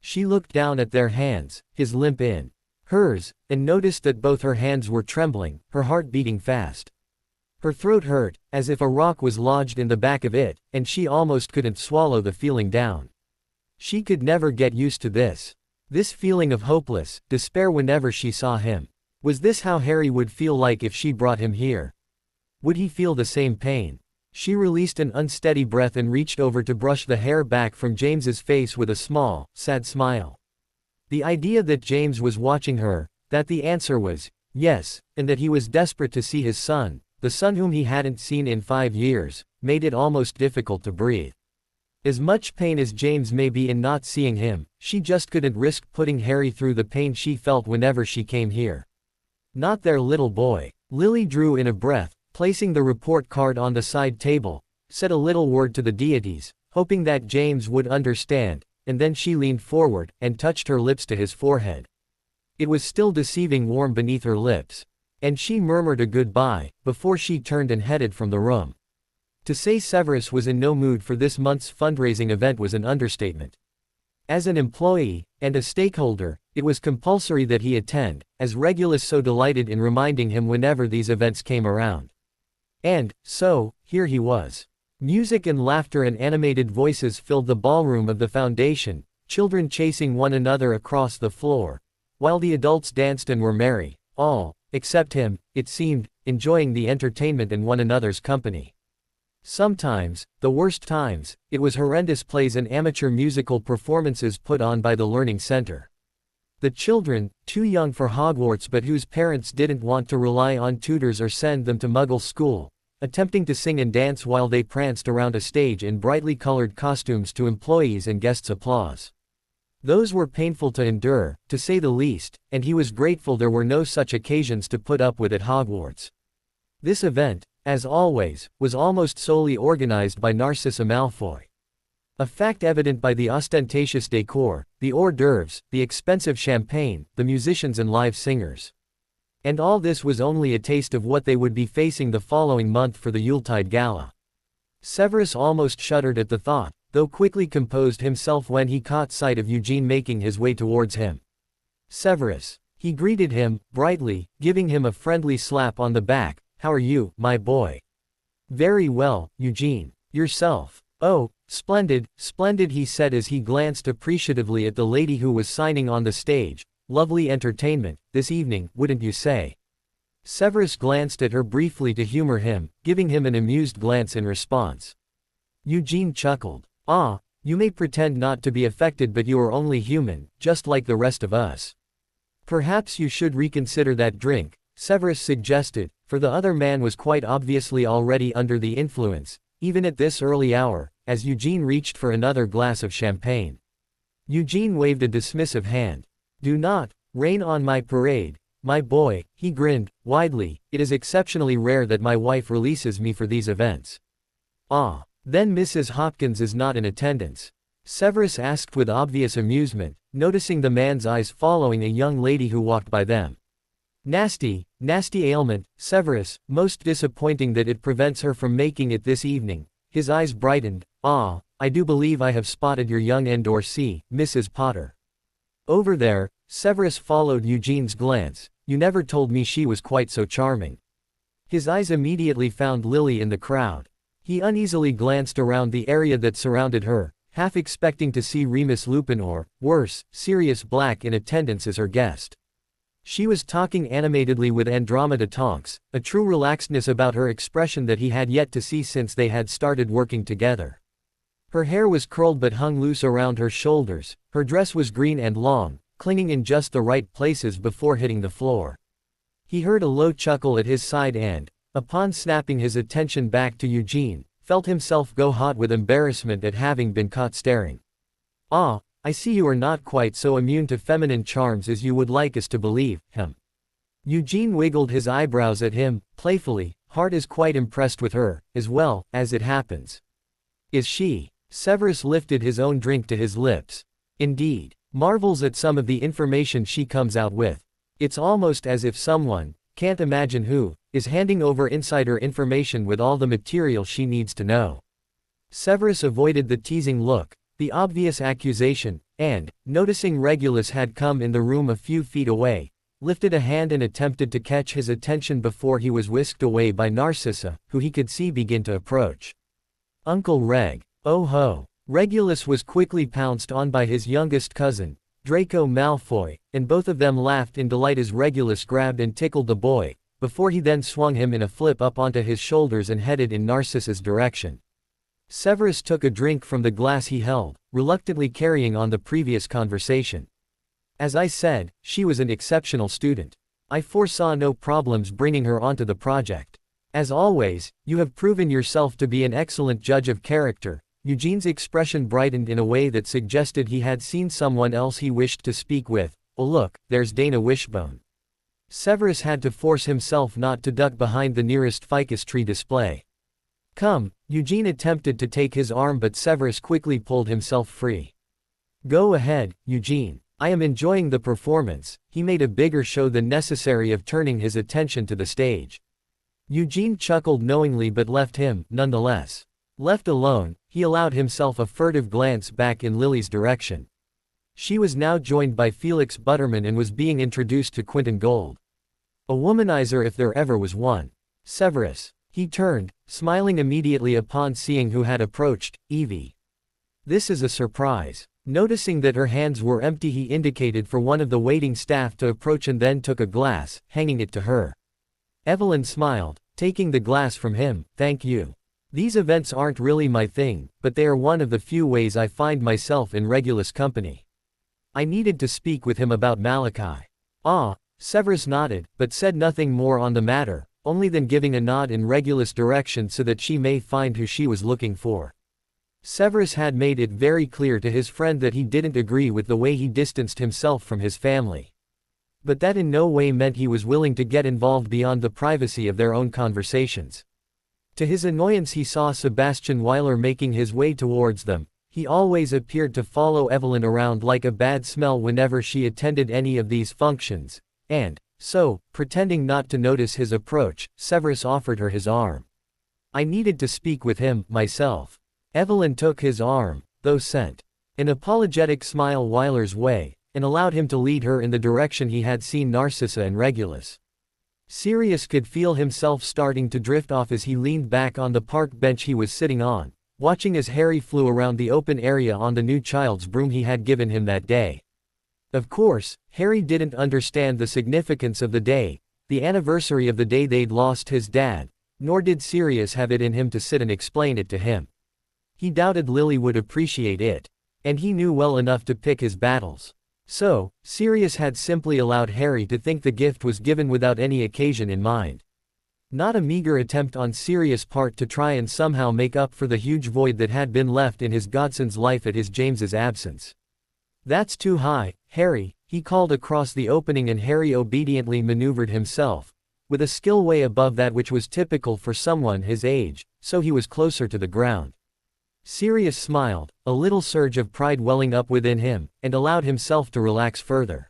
She looked down at their hands, his limp in hers, and noticed that both her hands were trembling, her heart beating fast. Her throat hurt, as if a rock was lodged in the back of it, and she almost couldn't swallow the feeling down. She could never get used to this. This feeling of hopeless despair whenever she saw him. Was this how Harry would feel like if she brought him here? Would he feel the same pain? She released an unsteady breath and reached over to brush the hair back from James's face with a small, sad smile. The idea that James was watching her, that the answer was yes, and that he was desperate to see his son, the son whom he hadn't seen in 5 years, made it almost difficult to breathe. As much pain as James may be in not seeing him, she just couldn't risk putting Harry through the pain she felt whenever she came here. Not their little boy. Lily drew in a breath, placing the report card on the side table, said a little word to the deities, hoping that James would understand, and then she leaned forward and touched her lips to his forehead. It was still deceiving warm beneath her lips. And she murmured a goodbye, before she turned and headed from the room. To say Severus was in no mood for this month's fundraising event was an understatement. As an employee, and a stakeholder, it was compulsory that he attend, as Regulus so delighted in reminding him whenever these events came around. And, so, here he was. Music and laughter and animated voices filled the ballroom of the Foundation, children chasing one another across the floor, while the adults danced and were merry, all, except him, it seemed, enjoying the entertainment and one another's company. Sometimes, the worst times, it was horrendous plays and amateur musical performances put on by the Learning Center. The children, too young for Hogwarts but whose parents didn't want to rely on tutors or send them to Muggle school, attempting to sing and dance while they pranced around a stage in brightly colored costumes to employees' and guests' applause. Those were painful to endure, to say the least, and he was grateful there were no such occasions to put up with at Hogwarts. This event, as always, was almost solely organized by Narcissa Malfoy. A fact evident by the ostentatious decor, the hors d'oeuvres, the expensive champagne, the musicians and live singers. And all this was only a taste of what they would be facing the following month for the Yuletide Gala. Severus almost shuddered at the thought, though quickly composed himself when he caught sight of Eugene making his way towards him. Severus. He greeted him, brightly, giving him a friendly slap on the back. How are you, my boy? Very well, Eugene. Yourself? Oh, splendid, splendid, he said as he glanced appreciatively at the lady who was signing on the stage. Lovely entertainment, this evening, wouldn't you say? Severus glanced at her briefly to humor him, giving him an amused glance in response. Eugene chuckled. Ah, you may pretend not to be affected but you are only human, just like the rest of us. Perhaps you should reconsider that drink, Severus suggested, for the other man was quite obviously already under the influence, even at this early hour, as Eugene reached for another glass of champagne. Eugene waved a dismissive hand. Do not rain on my parade, my boy, he grinned, widely. It is exceptionally rare that my wife releases me for these events. Ah, then Mrs. Hopkins is not in attendance? Severus asked with obvious amusement, noticing the man's eyes following a young lady who walked by them. Nasty, nasty ailment, Severus, most disappointing that it prevents her from making it this evening. His eyes brightened. Ah, I do believe I have spotted your young endorsee, Mrs. Potter. Over there, Severus followed Eugene's glance. You never told me she was quite so charming. His eyes immediately found Lily in the crowd. He uneasily glanced around the area that surrounded her, half expecting to see Remus Lupin or, worse, Sirius Black in attendance as her guest. She was talking animatedly with Andromeda Tonks, a true relaxedness about her expression that he had yet to see since they had started working together. Her hair was curled but hung loose around her shoulders, her dress was green and long, clinging in just the right places before hitting the floor. He heard a low chuckle at his side and, upon snapping his attention back to Eugene, felt himself go hot with embarrassment at having been caught staring. Ah, I see you are not quite so immune to feminine charms as you would like us to believe, Eugene wiggled his eyebrows at him, playfully. Hart is quite impressed with her, as well, as it happens. Is she? Severus lifted his own drink to his lips. Indeed. Marvels at some of the information she comes out with. It's almost as if someone, can't imagine who, is handing over insider information with all the material she needs to know. Severus avoided the teasing look, the obvious accusation, and, noticing Regulus had come in the room a few feet away, lifted a hand and attempted to catch his attention before he was whisked away by Narcissa, who he could see begin to approach. Uncle Reg. Oh ho. Regulus was quickly pounced on by his youngest cousin, Draco Malfoy, and both of them laughed in delight as Regulus grabbed and tickled the boy, before he then swung him in a flip up onto his shoulders and headed in Narcissus' direction. Severus took a drink from the glass he held, reluctantly carrying on the previous conversation. As I said, she was an exceptional student. I foresaw no problems bringing her onto the project. As always, you have proven yourself to be an excellent judge of character. Eugene's expression brightened in a way that suggested he had seen someone else he wished to speak with. Oh look, there's Dana Wishbone. Severus had to force himself not to duck behind the nearest ficus tree display. Come, Eugene attempted to take his arm but Severus quickly pulled himself free. Go ahead, Eugene. I am enjoying the performance. He made a bigger show than necessary of turning his attention to the stage. Eugene chuckled knowingly but left him, nonetheless. Left alone, he allowed himself a furtive glance back in Lily's direction. She was now joined by Felix Butterman and was being introduced to Quentin Gold. A womanizer if there ever was one. Severus. He turned, smiling immediately upon seeing who had approached, Evie. This is a surprise. Noticing that her hands were empty, he indicated for one of the waiting staff to approach and then took a glass, handing it to her. Evelyn smiled, taking the glass from him. Thank you. These events aren't really my thing, but they are one of the few ways I find myself in Regulus' company. I needed to speak with him about Malachi. Ah, Severus nodded, but said nothing more on the matter, only then giving a nod in Regulus' direction so that she may find who she was looking for. Severus had made it very clear to his friend that he didn't agree with the way he distanced himself from his family. But that in no way meant he was willing to get involved beyond the privacy of their own conversations. To his annoyance he saw Sebastian Weiler making his way towards them. He always appeared to follow Evelyn around like a bad smell whenever she attended any of these functions, and, so, pretending not to notice his approach, Severus offered her his arm. I needed to speak with him, myself. Evelyn took his arm, though sent an apologetic smile Weiler's way, and allowed him to lead her in the direction he had seen Narcissa and Regulus. Sirius could feel himself starting to drift off as he leaned back on the park bench he was sitting on, watching as Harry flew around the open area on the new child's broom he had given him that day. Of course, Harry didn't understand the significance of the day, the anniversary of the day they'd lost his dad, nor did Sirius have it in him to sit and explain it to him. He doubted Lily would appreciate it, and he knew well enough to pick his battles. So, Sirius had simply allowed Harry to think the gift was given without any occasion in mind. Not a meager attempt on Sirius' part to try and somehow make up for the huge void that had been left in his godson's life at his James's absence. That's too high, Harry, he called across the opening and Harry obediently maneuvered himself, with a skill way above that which was typical for someone his age, so he was closer to the ground. Sirius smiled, a little surge of pride welling up within him, and allowed himself to relax further.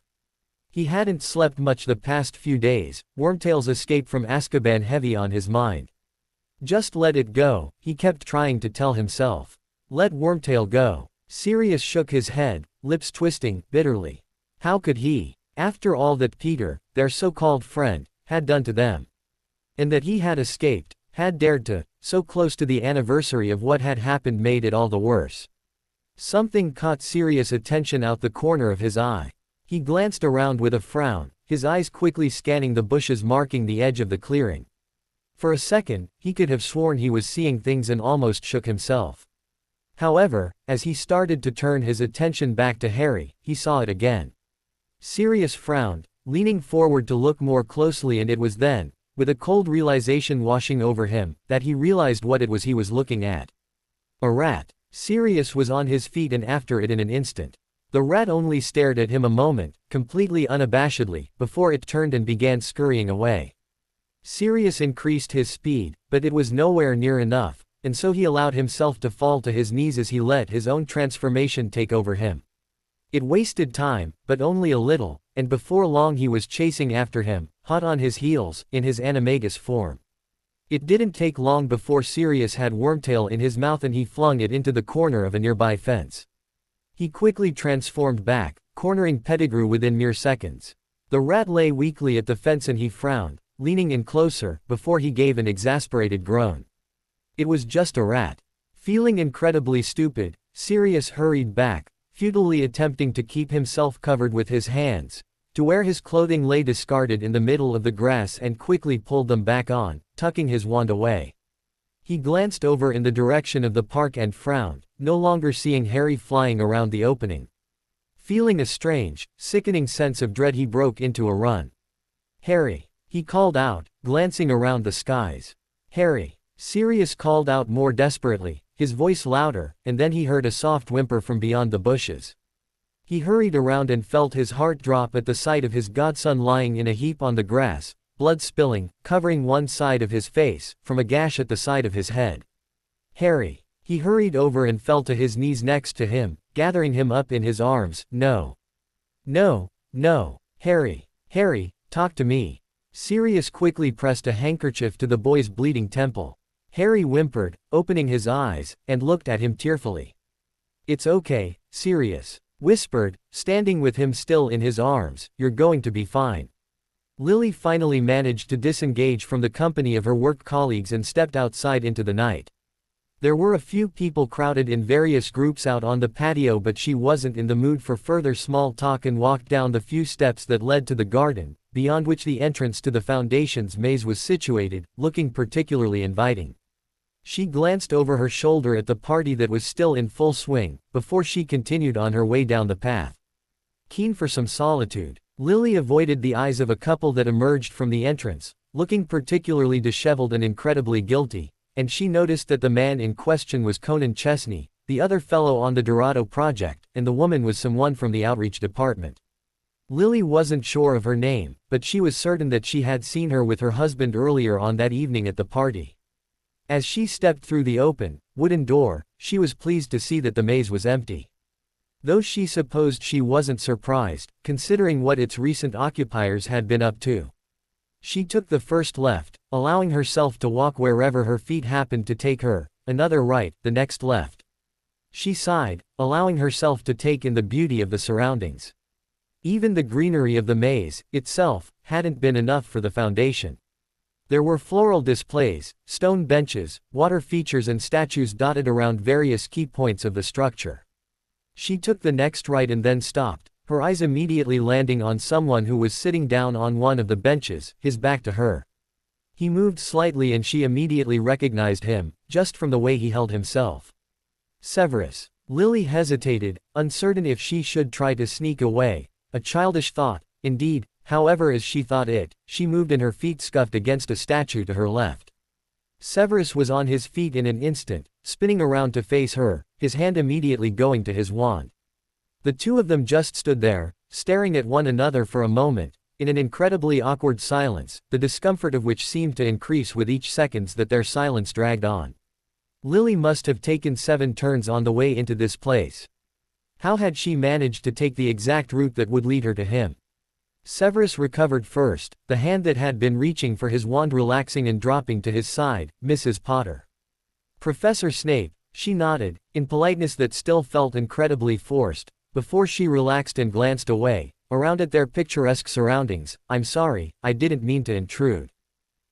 He hadn't slept much the past few days, Wormtail's escape from Azkaban heavy on his mind. Just let it go, he kept trying to tell himself. Let Wormtail go. Sirius shook his head, lips twisting, bitterly. How could he? After all that Peter, their so-called friend, had done to them. And that he had escaped, had dared to, so close to the anniversary of what had happened made it all the worse. Something caught Sirius' attention out the corner of his eye. He glanced around with a frown, his eyes quickly scanning the bushes marking the edge of the clearing. For a second, he could have sworn he was seeing things and almost shook himself. However, as he started to turn his attention back to Harry, he saw it again. Sirius frowned, leaning forward to look more closely, and it was then, with a cold realization washing over him, that he realized what it was he was looking at. A rat. Sirius was on his feet and after it in an instant. The rat only stared at him a moment, completely unabashedly, before it turned and began scurrying away. Sirius increased his speed, but it was nowhere near enough, and so he allowed himself to fall to his knees as he let his own transformation take over him. It wasted time, but only a little, and before long he was chasing after him, hot on his heels, in his animagus form. It didn't take long before Sirius had Wormtail in his mouth and he flung it into the corner of a nearby fence. He quickly transformed back, cornering Pettigrew within mere seconds. The rat lay weakly at the fence and he frowned, leaning in closer, before he gave an exasperated groan. It was just a rat. Feeling incredibly stupid, Sirius hurried back, futilely attempting to keep himself covered with his hands, to where his clothing lay discarded in the middle of the grass and quickly pulled them back on, tucking his wand away. He glanced over in the direction of the park and frowned, no longer seeing Harry flying around the opening. Feeling a strange, sickening sense of dread, he broke into a run. "Harry!" he called out, glancing around the skies. "Harry!" Sirius called out more desperately, his voice louder, and then he heard a soft whimper from beyond the bushes. He hurried around and felt his heart drop at the sight of his godson lying in a heap on the grass, blood spilling, covering one side of his face, from a gash at the side of his head. "Harry!" He hurried over and fell to his knees next to him, gathering him up in his arms. "No. No, no. Harry. Harry, talk to me." Sirius quickly pressed a handkerchief to the boy's bleeding temple. Harry whimpered, opening his eyes, and looked at him tearfully. "It's okay," Sirius whispered, standing with him still in his arms. "You're going to be fine." Lily finally managed to disengage from the company of her work colleagues and stepped outside into the night. There were a few people crowded in various groups out on the patio, but she wasn't in the mood for further small talk and walked down the few steps that led to the garden, beyond which the entrance to the Foundation's maze was situated, looking particularly inviting. She glanced over her shoulder at the party that was still in full swing, before she continued on her way down the path. Keen for some solitude, Lily avoided the eyes of a couple that emerged from the entrance, looking particularly disheveled and incredibly guilty, and she noticed that the man in question was Conan Chesney, the other fellow on the Dorado project, and the woman was someone from the outreach department. Lily wasn't sure of her name, but she was certain that she had seen her with her husband earlier on that evening at the party. As she stepped through the open, wooden door, she was pleased to see that the maze was empty. Though she supposed she wasn't surprised, considering what its recent occupiers had been up to. She took the first left, allowing herself to walk wherever her feet happened to take her, another right, the next left. She sighed, allowing herself to take in the beauty of the surroundings. Even the greenery of the maze, itself, hadn't been enough for the Foundation. There were floral displays, stone benches, water features and statues dotted around various key points of the structure. She took the next right and then stopped, her eyes immediately landing on someone who was sitting down on one of the benches, his back to her. He moved slightly and she immediately recognized him, just from the way he held himself. Severus. Lily hesitated, uncertain if she should try to sneak away, a childish thought, indeed. However, as she thought it, she moved and her feet scuffed against a statue to her left. Severus was on his feet in an instant, spinning around to face her, his hand immediately going to his wand. The two of them just stood there, staring at one another for a moment, in an incredibly awkward silence, the discomfort of which seemed to increase with each seconds that their silence dragged on. Lily must have taken 7 turns on the way into this place. How had she managed to take the exact route that would lead her to him? Severus recovered first, the hand that had been reaching for his wand relaxing and dropping to his side. "Mrs. Potter." "Professor Snape," she nodded, in politeness that still felt incredibly forced, before she relaxed and glanced away, around at their picturesque surroundings. "I'm sorry, I didn't mean to intrude."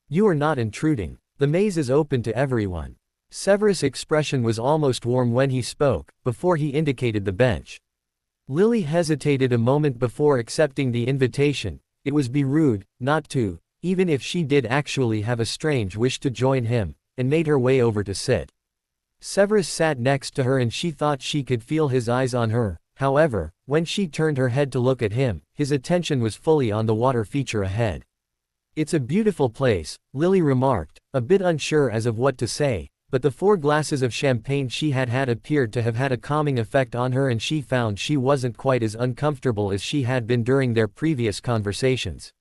"You are not intruding. The maze is open to everyone." Severus' expression was almost warm when he spoke, before he indicated the bench. Lily hesitated a moment before accepting the invitation. It was be rude, not to, even if she did actually have a strange wish to join him, and made her way over to sit. Severus sat next to her and she thought she could feel his eyes on her. However, when she turned her head to look at him, his attention was fully on the water feature ahead. "It's a beautiful place," Lily remarked, a bit unsure as of what to say. But the 4 glasses of champagne she had had appeared to have had a calming effect on her and she found she wasn't quite as uncomfortable as she had been during their previous conversations.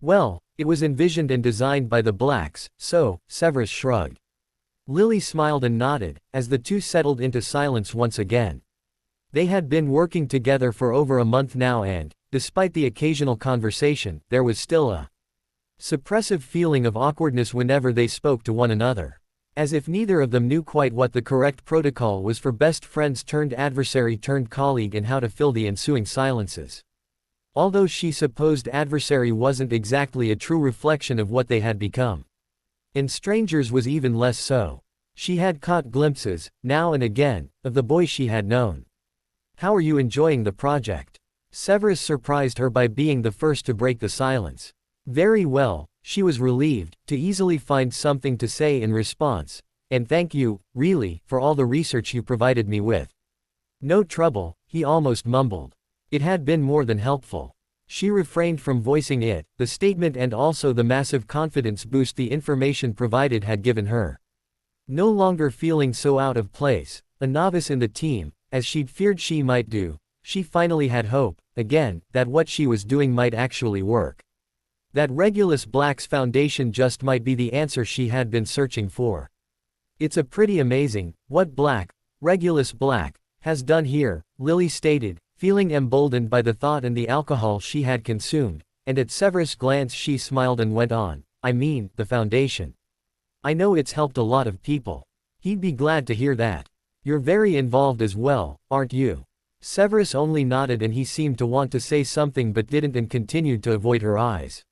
"Well, it was envisioned and designed by the Blacks, so," Severus shrugged. Lily smiled and nodded, as the two settled into silence once again. They had been working together for over a month now and, despite the occasional conversation, there was still a suppressive feeling of awkwardness whenever they spoke to one another. As if neither of them knew quite what the correct protocol was for best friends turned adversary turned colleague and how to fill the ensuing silences. Although she supposed adversary wasn't exactly a true reflection of what they had become. And strangers was even less so. She had caught glimpses, now and again, of the boy she had known. "How are you enjoying the project?" Severus surprised her by being the first to break the silence. Very well, she was relieved to easily find something to say in response. And thank you, really, for all the research you provided me with. No trouble, he almost mumbled. It had been more than helpful. She refrained from voicing it, the statement and also the massive confidence boost the information provided had given her. No longer feeling so out of place, a novice in the team, as she'd feared she might do, she finally had hope, again, that what she was doing might actually work. That Regulus Black's foundation just might be the answer she had been searching for. It's a pretty amazing, what Regulus Black, has done here, Lily stated, feeling emboldened by the thought and the alcohol she had consumed, and at Severus' glance she smiled and went on, I mean, the foundation. I know it's helped a lot of people. He'd be glad to hear that. You're very involved as well, aren't you? Severus only nodded and he seemed to want to say something but didn't and continued to avoid her eyes.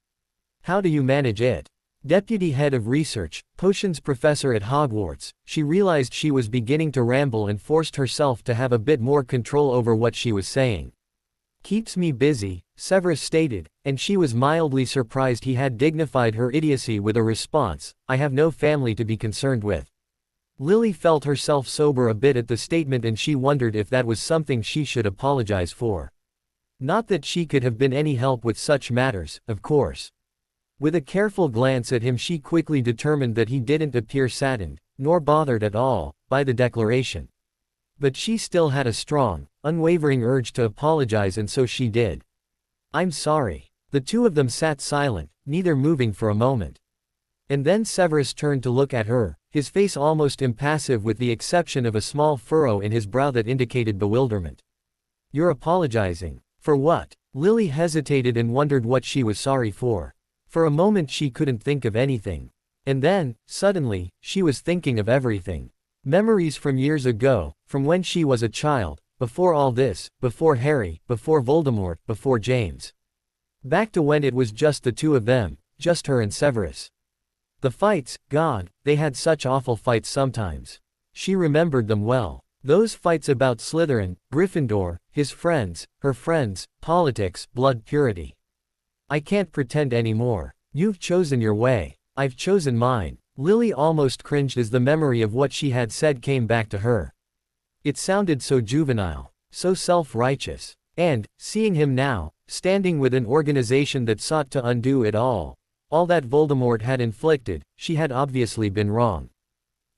How do you manage it? Deputy Head of Research, Potions Professor at Hogwarts, she realized she was beginning to ramble and forced herself to have a bit more control over what she was saying. Keeps me busy, Severus stated, and she was mildly surprised he had dignified her idiocy with a response, I have no family to be concerned with. Lily felt herself sober a bit at the statement and she wondered if that was something she should apologize for. Not that she could have been any help with such matters, of course. With a careful glance at him she quickly determined that he didn't appear saddened, nor bothered at all, by the declaration. But she still had a strong, unwavering urge to apologize and so she did. I'm sorry. The two of them sat silent, neither moving for a moment. And then Severus turned to look at her, his face almost impassive with the exception of a small furrow in his brow that indicated bewilderment. You're apologizing. For what? Lily hesitated and wondered what she was sorry for. For a moment she couldn't think of anything. And then, suddenly, she was thinking of everything. Memories from years ago, from when she was a child, before all this, before Harry, before Voldemort, before James. Back to when it was just the two of them, just her and Severus. The fights, God, they had such awful fights sometimes. She remembered them well. Those fights about Slytherin, Gryffindor, his friends, her friends, politics, blood purity. I can't pretend anymore. You've chosen your way. I've chosen mine. Lily almost cringed as the memory of what she had said came back to her. It sounded so juvenile, so self-righteous. And, seeing him now, standing with an organization that sought to undo it all that Voldemort had inflicted, she had obviously been wrong.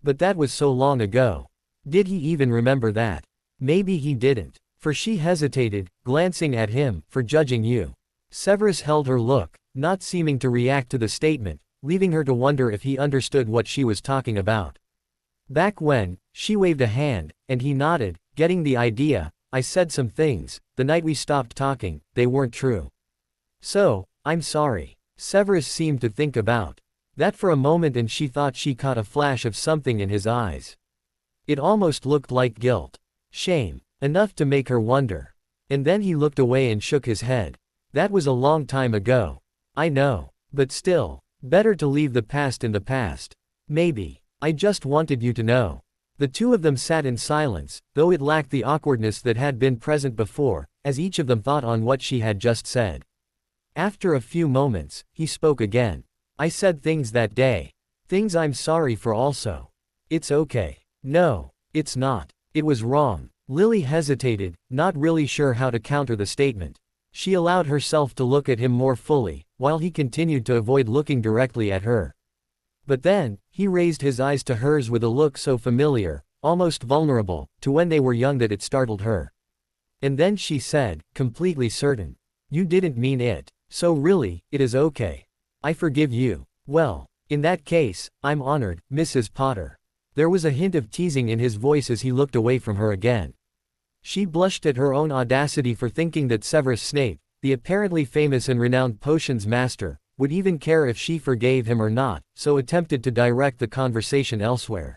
But that was so long ago. Did he even remember that? Maybe he didn't. For she hesitated, glancing at him, for judging you. Severus held her look, not seeming to react to the statement, leaving her to wonder if he understood what she was talking about. Back when, she waved a hand, and he nodded, getting the idea, I said some things, the night we stopped talking, they weren't true. So, I'm sorry. Severus seemed to think about that for a moment and she thought she caught a flash of something in his eyes. It almost looked like guilt. Shame. Enough to make her wonder. And then he looked away and shook his head. That was a long time ago. I know. But still, better to leave the past in the past. Maybe. I just wanted you to know. The two of them sat in silence, though it lacked the awkwardness that had been present before, as each of them thought on what she had just said. After a few moments, he spoke again. I said things that day. Things I'm sorry for also. It's okay. No, it's not. It was wrong. Lily hesitated, not really sure how to counter the statement. She allowed herself to look at him more fully, while he continued to avoid looking directly at her. But then, he raised his eyes to hers with a look so familiar, almost vulnerable, to when they were young that it startled her. And then she said, completely certain. You didn't mean it. So really, it is okay. I forgive you. Well, in that case, I'm honored, Mrs. Potter. There was a hint of teasing in his voice as he looked away from her again. She blushed at her own audacity for thinking that Severus Snape, the apparently famous and renowned potions master, would even care if she forgave him or not, so attempted to direct the conversation elsewhere.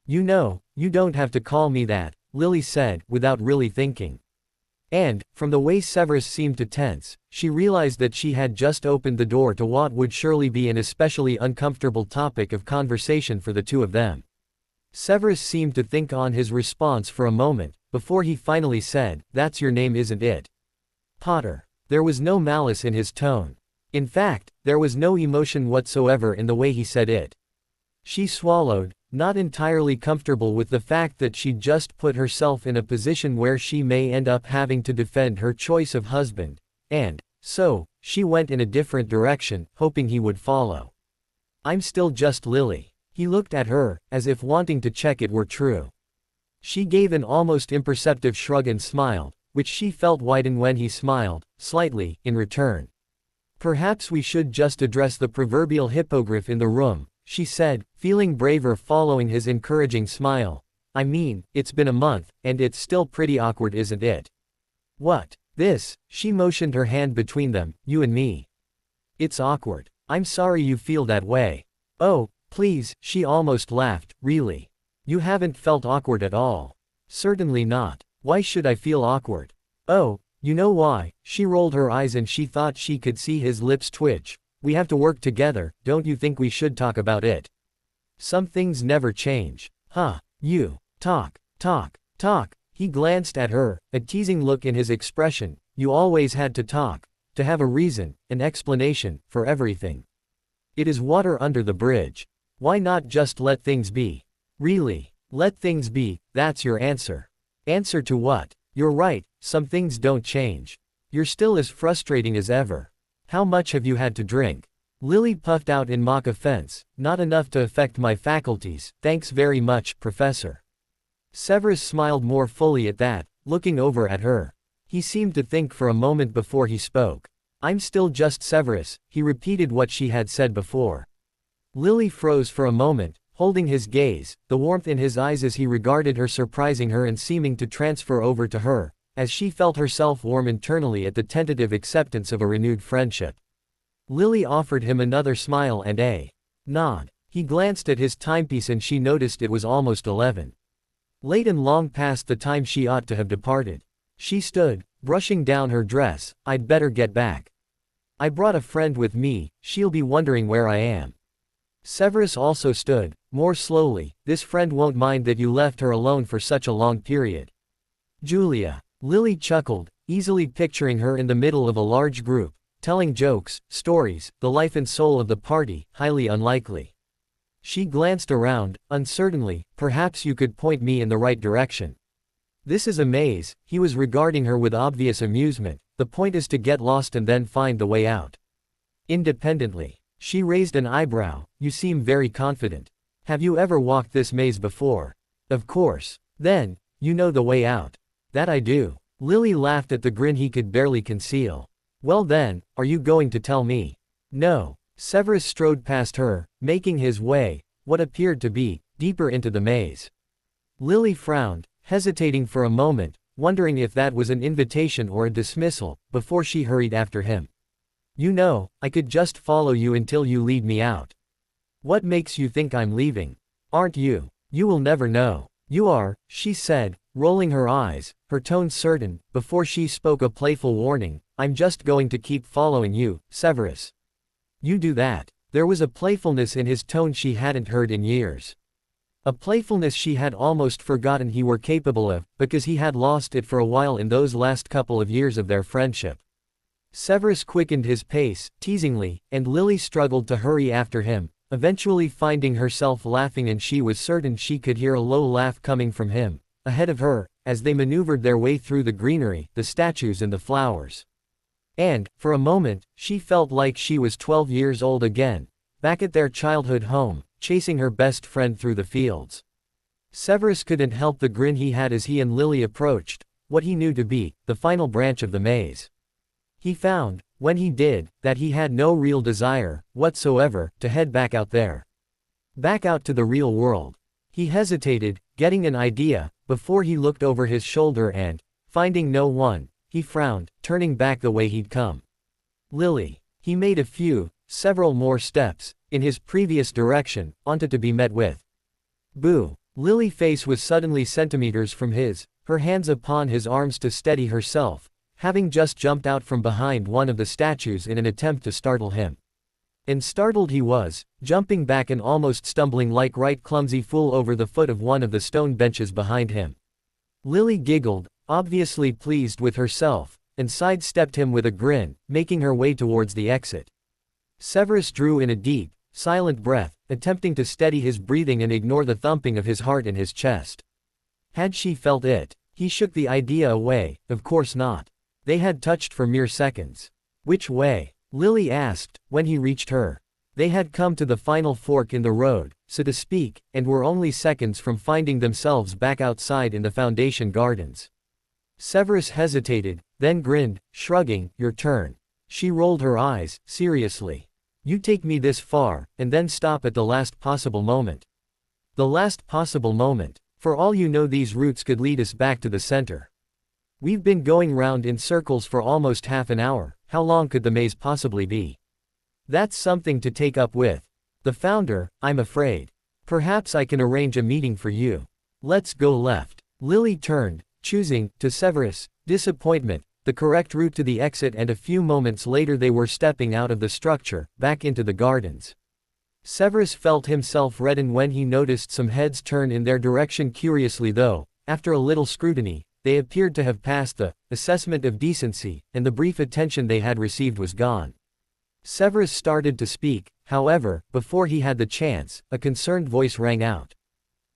You know, you don't have to call me that, Lily said, without really thinking. And, from the way Severus seemed to tense, she realized that she had just opened the door to what would surely be an especially uncomfortable topic of conversation for the two of them. Severus seemed to think on his response for a moment, before he finally said, That's your name, isn't it? Potter. There was no malice in his tone. In fact, there was no emotion whatsoever in the way he said it. She swallowed, not entirely comfortable with the fact that she'd just put herself in a position where she may end up having to defend her choice of husband, and, so, she went in a different direction, hoping he would follow. I'm still just Lily. He looked at her, as if wanting to check it were true. She gave an almost imperceptible shrug and smiled, which she felt widen when he smiled, slightly, in return. Perhaps we should just address the proverbial hippogriff in the room, she said, feeling braver following his encouraging smile. I mean, it's been a month, and it's still pretty awkward, isn't it? What? This? She motioned her hand between them, you and me. It's awkward. I'm sorry you feel that way. Oh, please, she almost laughed, really. You haven't felt awkward at all. Certainly not. Why should I feel awkward? Oh, you know why. She rolled her eyes and she thought she could see his lips twitch. We have to work together, don't you think we should talk about it? Some things never change. Huh, you. Talk. He glanced at her, a teasing look in his expression. You always had to talk. To have a reason, an explanation, for everything. It is water under the bridge. Why not just let things be? Really? Let things be, that's your answer. Answer to what? You're right, some things don't change. You're still as frustrating as ever. How much have you had to drink? Lily puffed out in mock offense. Not enough to affect my faculties, thanks very much, Professor. Severus smiled more fully at that, looking over at her. He seemed to think for a moment before he spoke. I'm still just Severus, he repeated what she had said before. Lily froze for a moment, holding his gaze, the warmth in his eyes as he regarded her surprising her and seeming to transfer over to her, as she felt herself warm internally at the tentative acceptance of a renewed friendship. Lily offered him another smile and a nod. He glanced at his timepiece and she noticed it was almost 11. Late and long past the time she ought to have departed. She stood, brushing down her dress. I'd better get back. I brought a friend with me, she'll be wondering where I am. Severus also stood, more slowly. This friend won't mind that you left her alone for such a long period. Julia. Lily chuckled, easily picturing her in the middle of a large group, telling jokes, stories, the life and soul of the party, highly unlikely. She glanced around, uncertainly. Perhaps you could point me in the right direction. This is a maze. He was regarding her with obvious amusement. The point is to get lost and then find the way out. Independently. She raised an eyebrow. You seem very confident. Have you ever walked this maze before? Of course. Then, you know the way out. That I do. Lily laughed at the grin he could barely conceal. Well then, are you going to tell me? No. Severus strode past her, making his way, what appeared to be, deeper into the maze. Lily frowned, hesitating for a moment, wondering if that was an invitation or a dismissal, before she hurried after him. You know, I could just follow you until you lead me out. What makes you think I'm leaving? Aren't you? You will never know. You are, she said, rolling her eyes, her tone certain, before she spoke a playful warning. I'm just going to keep following you, Severus. You do that. There was a playfulness in his tone she hadn't heard in years. A playfulness she had almost forgotten he were capable of, because he had lost it for a while in those last couple of years of their friendship. Severus quickened his pace, teasingly, and Lily struggled to hurry after him, eventually finding herself laughing, and she was certain she could hear a low laugh coming from him, ahead of her, as they maneuvered their way through the greenery, the statues and the flowers. And, for a moment, she felt like she was 12 years old again, back at their childhood home, chasing her best friend through the fields. Severus couldn't help the grin he had as he and Lily approached what he knew to be the final branch of the maze. He found, when he did, that he had no real desire whatsoever to head back out there. Back out to the real world. He hesitated, getting an idea, before he looked over his shoulder and, finding no one, he frowned, turning back the way he'd come. Lily. He made several more steps, in his previous direction, onto to be met with. Boo. Lily's face was suddenly centimeters from his, her hands upon his arms to steady herself, having just jumped out from behind one of the statues in an attempt to startle him. And startled he was, jumping back and almost stumbling like right clumsy fool over the foot of one of the stone benches behind him. Lily giggled, obviously pleased with herself, and sidestepped him with a grin, making her way towards the exit. Severus drew in a deep, silent breath, attempting to steady his breathing and ignore the thumping of his heart in his chest. Had she felt it? He shook the idea away. Of course not. They had touched for mere seconds. Which way? Lily asked, when he reached her. They had come to the final fork in the road, so to speak, and were only seconds from finding themselves back outside in the Foundation Gardens. Severus hesitated, then grinned, shrugging, "Your turn." She rolled her eyes, seriously. "You take me this far, and then stop at the last possible moment." The last possible moment. For all you know, these routes could lead us back to the center. We've been going round in circles for almost half an hour. How long could the maze possibly be? That's something to take up with the founder, I'm afraid. Perhaps I can arrange a meeting for you. Let's go left. Lily turned, choosing, to Severus' disappointment, the correct route to the exit, and a few moments later they were stepping out of the structure, back into the gardens. Severus felt himself redden when he noticed some heads turn in their direction curiously, though, after a little scrutiny, they appeared to have passed the assessment of decency, and the brief attention they had received was gone. Severus started to speak, however, before he had the chance, a concerned voice rang out.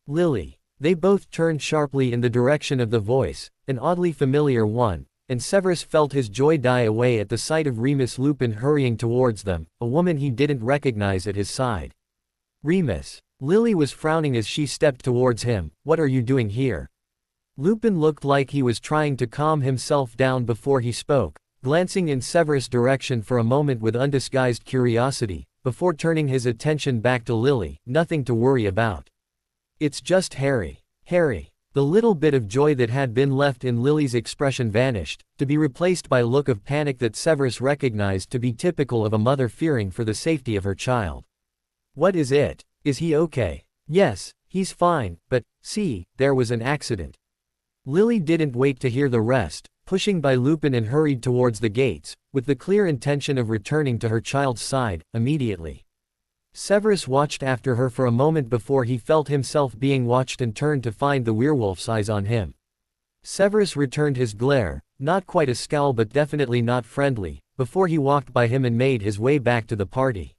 "Lily." They both turned sharply in the direction of the voice, an oddly familiar one, and Severus felt his joy die away at the sight of Remus Lupin hurrying towards them, a woman he didn't recognize at his side. "Remus." Lily was frowning as she stepped towards him. "What are you doing here?" Lupin looked like he was trying to calm himself down before he spoke, glancing in Severus' direction for a moment with undisguised curiosity, before turning his attention back to Lily. "Nothing to worry about. It's just Harry." Harry. The little bit of joy that had been left in Lily's expression vanished, to be replaced by a look of panic that Severus recognized to be typical of a mother fearing for the safety of her child. "What is it? Is he okay?" "Yes, he's fine, but, see, there was an accident." Lily didn't wait to hear the rest, pushing by Lupin and hurried towards the gates, with the clear intention of returning to her child's side, immediately. Severus watched after her for a moment before he felt himself being watched and turned to find the werewolf's eyes on him. Severus returned his glare, not quite a scowl but definitely not friendly, before he walked by him and made his way back to the party.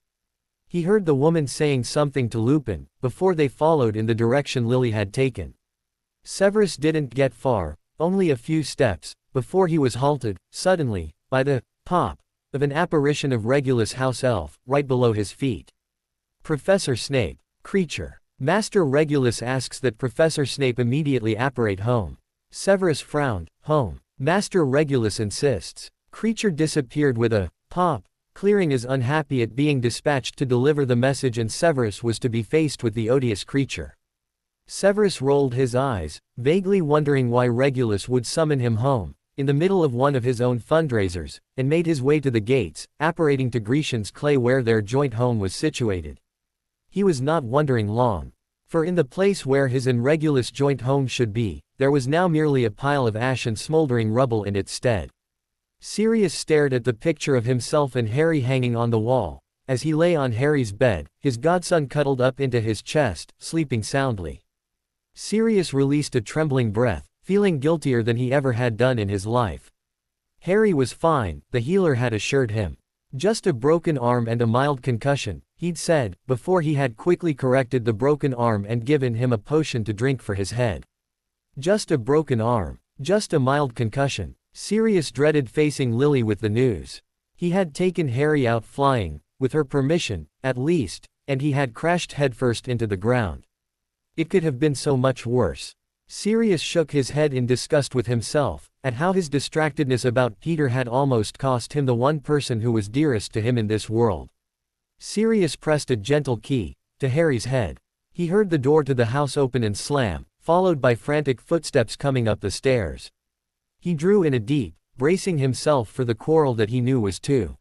He heard the woman saying something to Lupin, before they followed in the direction Lily had taken. Severus didn't get far, only a few steps, before he was halted, suddenly, by the pop of an apparition of Regulus house elf, right below his feet. "Professor Snape." Creature. Master Regulus asks that Professor Snape immediately apparate home. Severus frowned. "Home." Master Regulus insists. Creature disappeared with a pop, clearing is unhappy at being dispatched to deliver the message, and Severus was to be faced with the odious creature. Severus rolled his eyes, vaguely wondering why Regulus would summon him home, in the middle of one of his own fundraisers, and made his way to the gates, apparating to Grecian's clay where their joint home was situated. He was not wondering long. For in the place where his and Regulus' joint home should be, there was now merely a pile of ash and smoldering rubble in its stead. Sirius stared at the picture of himself and Harry hanging on the wall. As he lay on Harry's bed, his godson cuddled up into his chest, sleeping soundly. Sirius released a trembling breath, feeling guiltier than he ever had done in his life. Harry was fine, the healer had assured him. Just a broken arm and a mild concussion, he'd said, before he had quickly corrected the broken arm and given him a potion to drink for his head. Just a broken arm. Just a mild concussion. Sirius dreaded facing Lily with the news. He had taken Harry out flying, with her permission, at least, and he had crashed headfirst into the ground. It could have been so much worse. Sirius shook his head in disgust with himself, at how his distractedness about Peter had almost cost him the one person who was dearest to him in this world. Sirius pressed a gentle key to Harry's head. He heard the door to the house open and slam, followed by frantic footsteps coming up the stairs. He drew in a deep, bracing himself for the quarrel that he knew was to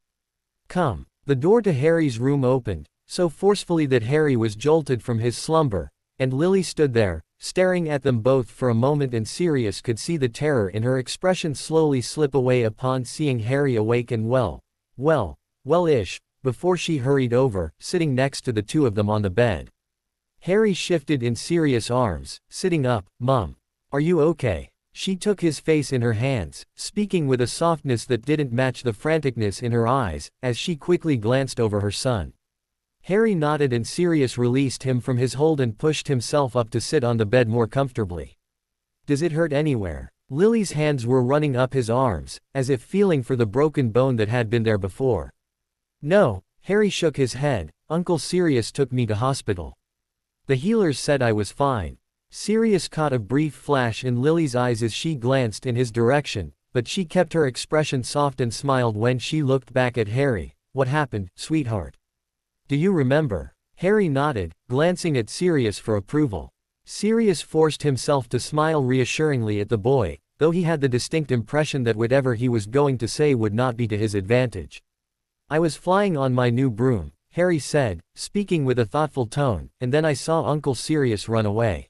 come. The door to Harry's room opened, so forcefully that Harry was jolted from his slumber, and Lily stood there, staring at them both for a moment, and Sirius could see the terror in her expression slowly slip away upon seeing Harry awake and well-ish, before she hurried over, sitting next to the two of them on the bed. Harry shifted in Sirius' arms, sitting up. "Mum. Are you okay?" She took his face in her hands, speaking with a softness that didn't match the franticness in her eyes, as she quickly glanced over her son. Harry nodded and Sirius released him from his hold and pushed himself up to sit on the bed more comfortably. Does it hurt anywhere? Lily's hands were running up his arms, as if feeling for the broken bone that had been there before. No, Harry shook his head. Uncle Sirius took me to hospital. The healers said I was fine. Sirius caught a brief flash in Lily's eyes as she glanced in his direction, but she kept her expression soft and smiled when she looked back at Harry. What happened, sweetheart? Do you remember? Harry nodded, glancing at Sirius for approval. Sirius forced himself to smile reassuringly at the boy, though he had the distinct impression that whatever he was going to say would not be to his advantage. I was flying on my new broom, Harry said, speaking with a thoughtful tone, and then I saw Uncle Sirius run away.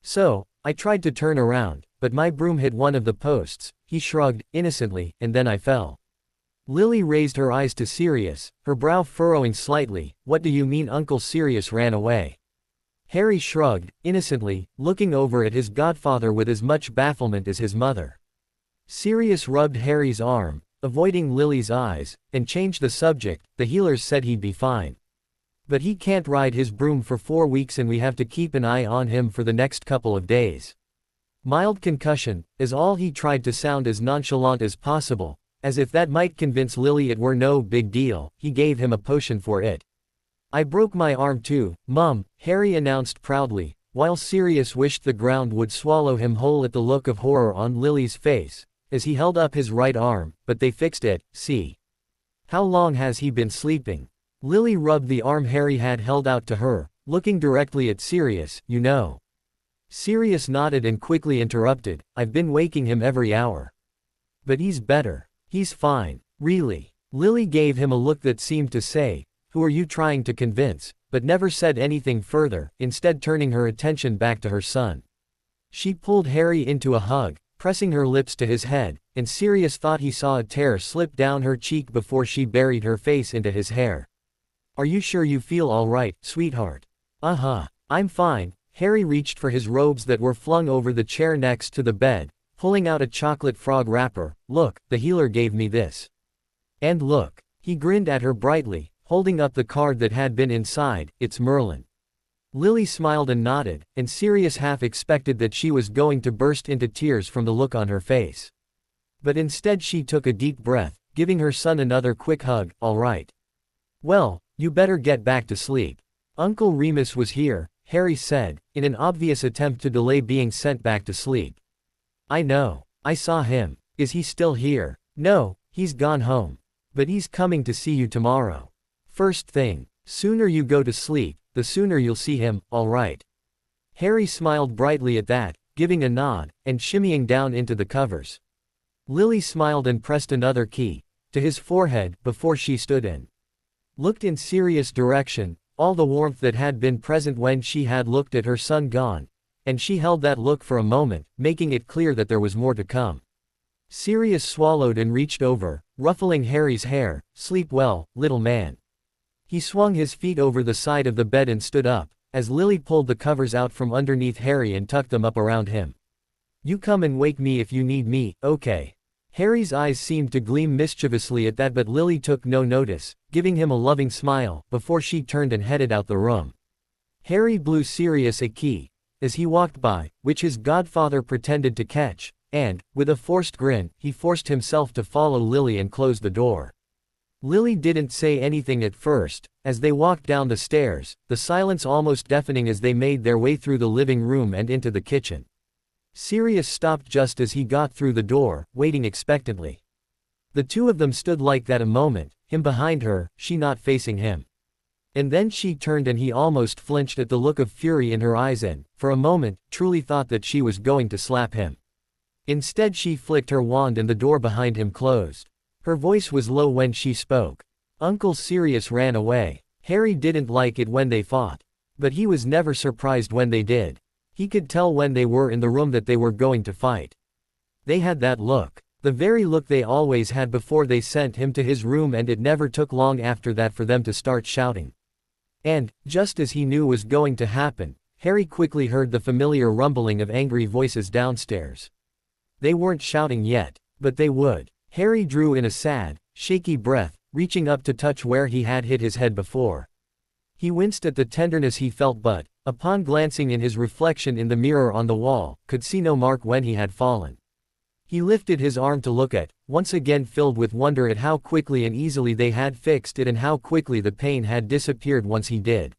So, I tried to turn around, but my broom hit one of the posts, he shrugged, innocently, and then I fell. Lily raised her eyes to Sirius, her brow furrowing slightly. What do you mean Uncle Sirius ran away? Harry shrugged, innocently, looking over at his godfather with as much bafflement as his mother. Sirius rubbed Harry's arm, avoiding Lily's eyes, and changed the subject. The healers said he'd be fine. But he can't ride his broom for 4 weeks and we have to keep an eye on him for the next couple of days. Mild concussion, is all. He tried to sound as nonchalant as possible, as if that might convince Lily it were no big deal. He gave him a potion for it. I broke my arm too, Mum, Harry announced proudly, while Sirius wished the ground would swallow him whole at the look of horror on Lily's face, as he held up his right arm. But they fixed it, see. How long has he been sleeping? Lily rubbed the arm Harry had held out to her, looking directly at Sirius. You know. Sirius nodded and quickly interrupted, I've been waking him every hour. But he's better. He's fine. Really. Lily gave him a look that seemed to say, who are you trying to convince, but never said anything further, instead turning her attention back to her son. She pulled Harry into a hug, pressing her lips to his head, and Sirius thought he saw a tear slip down her cheek before she buried her face into his hair. Are you sure you feel all right, sweetheart? Uh-huh. I'm fine. Harry reached for his robes that were flung over the chair next to the bed, pulling out a chocolate frog wrapper. Look, the healer gave me this. And look. He grinned at her brightly, holding up the card that had been inside. It's Merlin. Lily smiled and nodded, and Sirius half expected that she was going to burst into tears from the look on her face. But instead she took a deep breath, giving her son another quick hug. All right. Well, you better get back to sleep. Uncle Remus was here, Harry said, in an obvious attempt to delay being sent back to sleep. I know. I saw him. Is he still here? No, he's gone home. But he's coming to see you tomorrow. First thing. Sooner you go to sleep, the sooner you'll see him, all right. Harry smiled brightly at that, giving a nod, and shimmying down into the covers. Lily smiled and pressed another key to his forehead before she stood in. Looked in Sirius' direction, all the warmth that had been present when she had looked at her son gone, and she held that look for a moment, making it clear that there was more to come. Sirius swallowed and reached over, ruffling Harry's hair. Sleep well, little man. He swung his feet over the side of the bed and stood up, as Lily pulled the covers out from underneath Harry and tucked them up around him. You come and wake me if you need me, okay? Harry's eyes seemed to gleam mischievously at that, but Lily took no notice, giving him a loving smile, before she turned and headed out the room. Harry blew Sirius a key, as he walked by, which his godfather pretended to catch, and, with a forced grin, he forced himself to follow Lily and close the door. Lily didn't say anything at first, as they walked down the stairs, the silence almost deafening as they made their way through the living room and into the kitchen. Sirius stopped just as he got through the door, waiting expectantly. The two of them stood like that a moment, him behind her, she not facing him. And then she turned and he almost flinched at the look of fury in her eyes and, for a moment, truly thought that she was going to slap him. Instead she flicked her wand and the door behind him closed. Her voice was low when she spoke. Uncle Sirius ran away. Harry didn't like it when they fought. But he was never surprised when they did. He could tell when they were in the room that they were going to fight. They had that look. The very look they always had before they sent him to his room, and it never took long after that for them to start shouting. And, just as he knew was going to happen, Harry quickly heard the familiar rumbling of angry voices downstairs. They weren't shouting yet, but they would. Harry drew in a sad, shaky breath, reaching up to touch where he had hit his head before. He winced at the tenderness he felt but, upon glancing in his reflection in the mirror on the wall, could see no mark when he had fallen. He lifted his arm to look at, once again filled with wonder at how quickly and easily they had fixed it and how quickly the pain had disappeared once he did.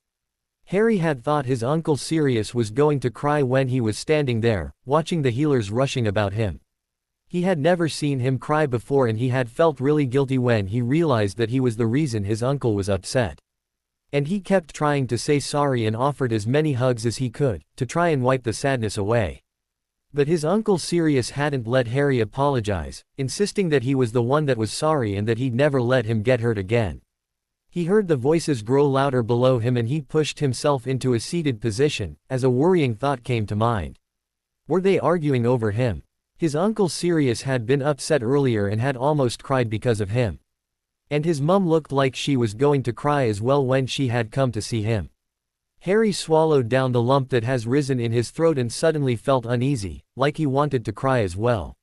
Harry had thought his uncle Sirius was going to cry when he was standing there, watching the healers rushing about him. He had never seen him cry before and he had felt really guilty when he realized that he was the reason his uncle was upset. And he kept trying to say sorry and offered as many hugs as he could, to try and wipe the sadness away. But his uncle Sirius hadn't let Harry apologize, insisting that he was the one that was sorry and that he'd never let him get hurt again. He heard the voices grow louder below him and he pushed himself into a seated position, as a worrying thought came to mind. Were they arguing over him? His uncle Sirius had been upset earlier and had almost cried because of him. And his mum looked like she was going to cry as well when she had come to see him. Harry swallowed down the lump that has risen in his throat and suddenly felt uneasy, like he wanted to cry as well.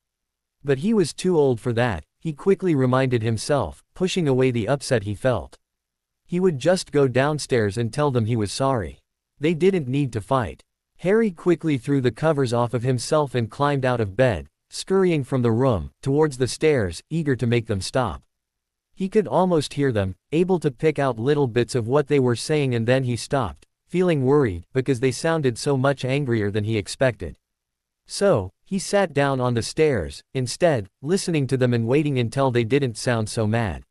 But he was too old for that, he quickly reminded himself, pushing away the upset he felt. He would just go downstairs and tell them he was sorry. They didn't need to fight. Harry quickly threw the covers off of himself and climbed out of bed, scurrying from the room, towards the stairs, eager to make them stop. He could almost hear them, able to pick out little bits of what they were saying, and then he stopped, feeling worried, because they sounded so much angrier than he expected. So, he sat down on the stairs, instead, listening to them and waiting until they didn't sound so mad.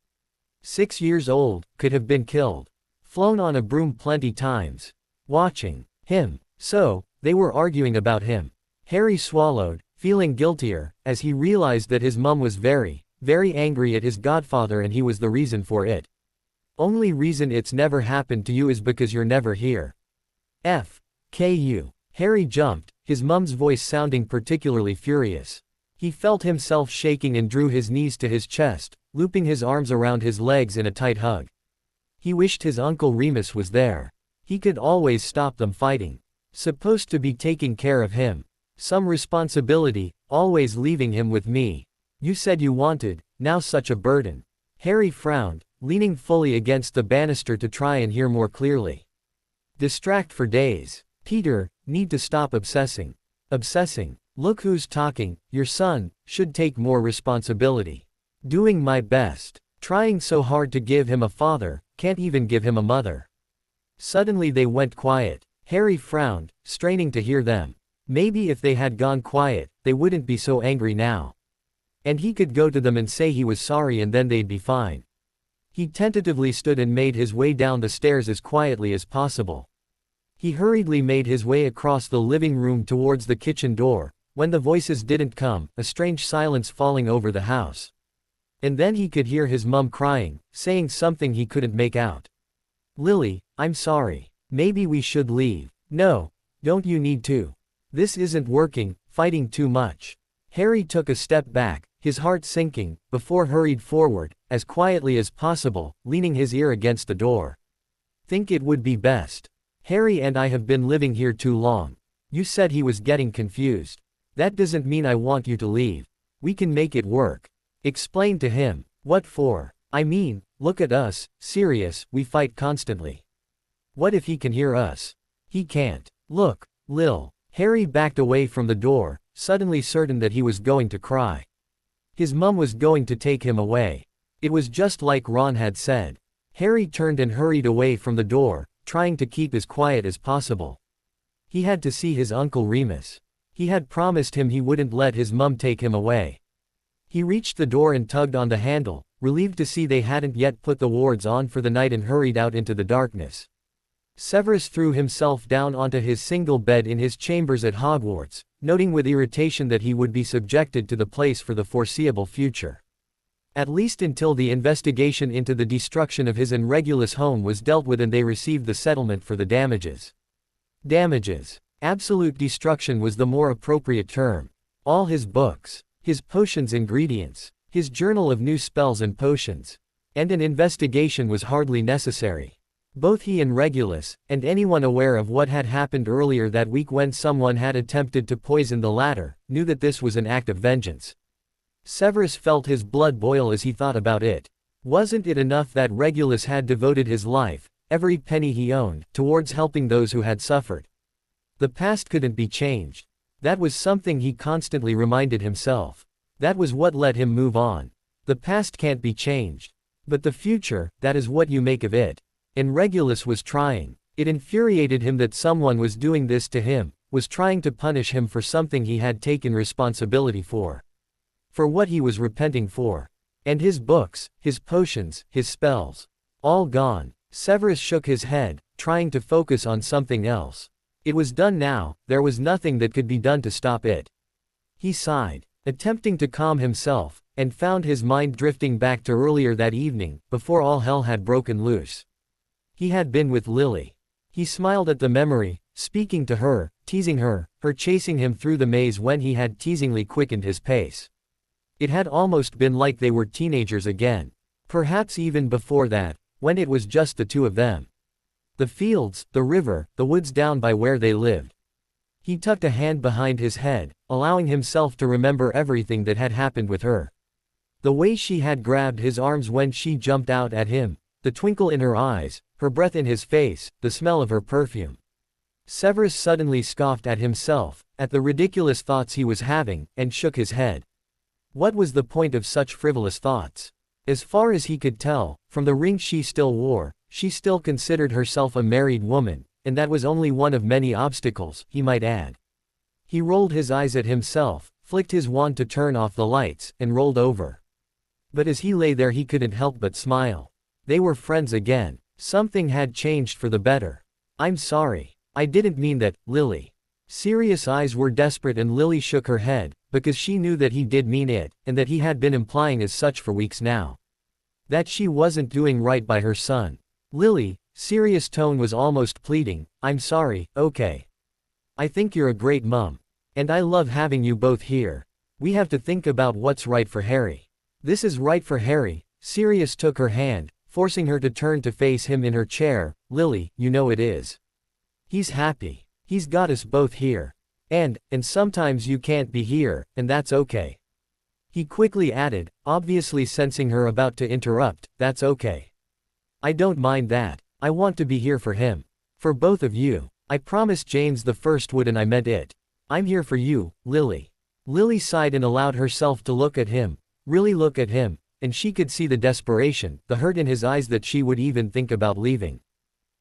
6 years old, could have been killed. Flown on a broom plenty times. Watching him. So, they were arguing about him. Harry swallowed, feeling guiltier, as he realized that his mum was very angry at his godfather and he was the reason for it. Only reason it's never happened to you is because you're never here. F.K.U. Harry jumped, his mum's voice sounding particularly furious. He felt himself shaking and drew his knees to his chest, looping his arms around his legs in a tight hug. He wished his Uncle Remus was there. He could always stop them fighting. Supposed to be taking care of him. Some responsibility, always leaving him with me. You said you wanted, now such a burden. Harry frowned, leaning fully against the banister to try and hear more clearly. Distract for days. Peter, need to stop obsessing. Obsessing. Look who's talking, your son, should take more responsibility. Doing my best. Trying so hard to give him a father, can't even give him a mother. Suddenly they went quiet. Harry frowned, straining to hear them. Maybe if they had gone quiet, they wouldn't be so angry now. And he could go to them and say he was sorry and then they'd be fine. He tentatively stood and made his way down the stairs as quietly as possible. He hurriedly made his way across the living room towards the kitchen door, when the voices didn't come, a strange silence falling over the house. And then he could hear his mum crying, saying something he couldn't make out. Lily, I'm sorry. Maybe we should leave. No, don't you need to. This isn't working, fighting too much. Harry took a step back, his heart sinking, before hurried forward, as quietly as possible, leaning his ear against the door. Think it would be best. Harry and I have been living here too long. You said he was getting confused. That doesn't mean I want you to leave. We can make it work. Explain to him. What for? I mean, look at us, Sirius, we fight constantly. What if he can hear us? He can't. Look, Lil. Harry backed away from the door, suddenly certain that he was going to cry. His mum was going to take him away. It was just like Ron had said. Harry turned and hurried away from the door, trying to keep as quiet as possible. He had to see his Uncle Remus. He had promised him he wouldn't let his mum take him away. He reached the door and tugged on the handle, relieved to see they hadn't yet put the wards on for the night, and hurried out into the darkness. Severus threw himself down onto his single bed in his chambers at Hogwarts, noting with irritation that he would be subjected to the place for the foreseeable future. At least until the investigation into the destruction of his and Regulus' home was dealt with and they received the settlement for the damages. Damages. Absolute destruction was the more appropriate term. All his books, his potions ingredients, his journal of new spells and potions, and an investigation was hardly necessary. Both he and Regulus, and anyone aware of what had happened earlier that week when someone had attempted to poison the latter, knew that this was an act of vengeance. Severus felt his blood boil as he thought about it. Wasn't it enough that Regulus had devoted his life, every penny he owned, towards helping those who had suffered? The past couldn't be changed. That was something he constantly reminded himself. That was what let him move on. The past can't be changed. But the future, that is what you make of it. And Regulus was trying. It infuriated him that someone was doing this to him, was trying to punish him for something he had taken responsibility for. For what he was repenting for. And his books, his potions, his spells. All gone. Severus shook his head, trying to focus on something else. It was done now, there was nothing that could be done to stop it. He sighed, attempting to calm himself, and found his mind drifting back to earlier that evening, before all hell had broken loose. He had been with Lily. He smiled at the memory, speaking to her, teasing her chasing him through the maze when he had teasingly quickened his pace. It had almost been like they were teenagers again. Perhaps even before that, when it was just the two of them. The fields, the river, the woods down by where they lived. He tucked a hand behind his head, allowing himself to remember everything that had happened with her. The way she had grabbed his arms when she jumped out at him, the twinkle in her eyes, her breath in his face, the smell of her perfume. Severus suddenly scoffed at himself, at the ridiculous thoughts he was having, and shook his head. What was the point of such frivolous thoughts? As far as he could tell, from the ring she still wore, she still considered herself a married woman, and that was only one of many obstacles, he might add. He rolled his eyes at himself, flicked his wand to turn off the lights, and rolled over. But as he lay there he couldn't help but smile. They were friends again. Something had changed for the better. I'm sorry. I didn't mean that, Lily. Sirius' eyes were desperate and Lily shook her head, because she knew that he did mean it, and that he had been implying as such for weeks now. That she wasn't doing right by her son. Lily, Sirius' tone was almost pleading, I'm sorry, okay. I think you're a great mom. And I love having you both here. We have to think about what's right for Harry. This is right for Harry. Sirius took her hand, forcing her to turn to face him in her chair. Lily, you know it is. He's happy. He's got us both here. And sometimes you can't be here, and that's okay. He quickly added, obviously sensing her about to interrupt, that's okay. I don't mind that. I want to be here for him. For both of you. I promised James the First would and I meant it. I'm here for you, Lily. Lily sighed and allowed herself to look at him, really look at him, and she could see the desperation, the hurt in his eyes that she would even think about leaving.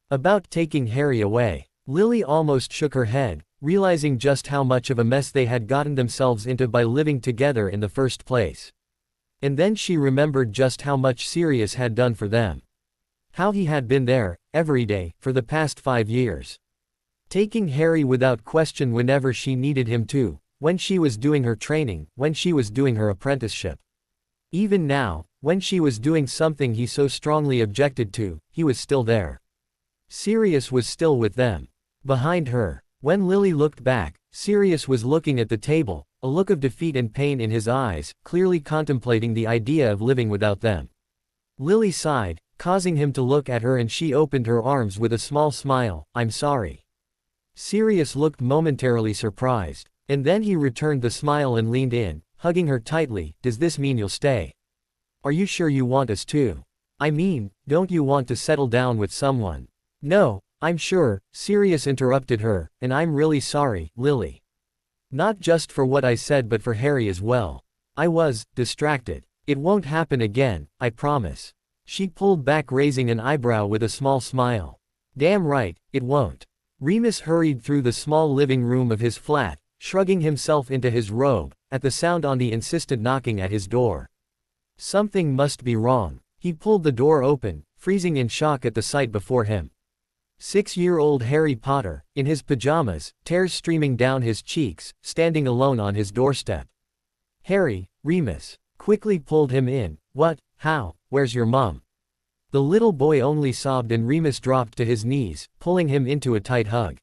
About taking Harry away. Lily almost shook her head, realizing just how much of a mess they had gotten themselves into by living together in the first place. And then she remembered just how much Sirius had done for them. How he had been there, every day, for the past 5 years. Taking Harry without question whenever she needed him to, when she was doing her training, when she was doing her apprenticeship. Even now, when she was doing something he so strongly objected to, he was still there. Sirius was still with them. Behind her. When Lily looked back, Sirius was looking at the table, a look of defeat and pain in his eyes, clearly contemplating the idea of living without them. Lily sighed, causing him to look at her, and she opened her arms with a small smile. I'm sorry. Sirius looked momentarily surprised, and then he returned the smile and leaned in, hugging her tightly. Does this mean you'll stay? Are you sure you want us to? I mean, don't you want to settle down with someone? No, I'm sure, Sirius interrupted her, and I'm really sorry, Lily. Not just for what I said but for Harry as well. I was distracted. It won't happen again, I promise. She pulled back, raising an eyebrow with a small smile. Damn right, it won't. Remus hurried through the small living room of his flat, shrugging himself into his robe, at the sound on the insistent knocking at his door. Something must be wrong. He pulled the door open, freezing in shock at the sight before him. 6-year-old Harry Potter, in his pajamas, tears streaming down his cheeks, standing alone on his doorstep. Harry, Remus quickly pulled him in. What? How? Where's your mom? The little boy only sobbed, and Remus dropped to his knees, pulling him into a tight hug.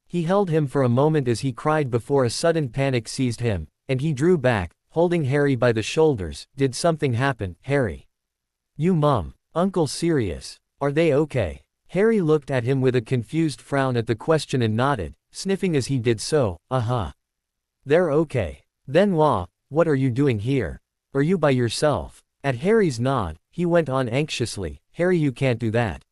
He held him for a moment as he cried before a sudden panic seized him, and he drew back, holding Harry by the shoulders. Did something happen, Harry? You, Mom, Uncle Sirius, are they okay? Harry looked at him with a confused frown at the question and nodded, sniffing as he did so. Uh-huh. They're okay. Then what are you doing here? Are you by yourself? At Harry's nod, he went on anxiously, Harry, you can't do that.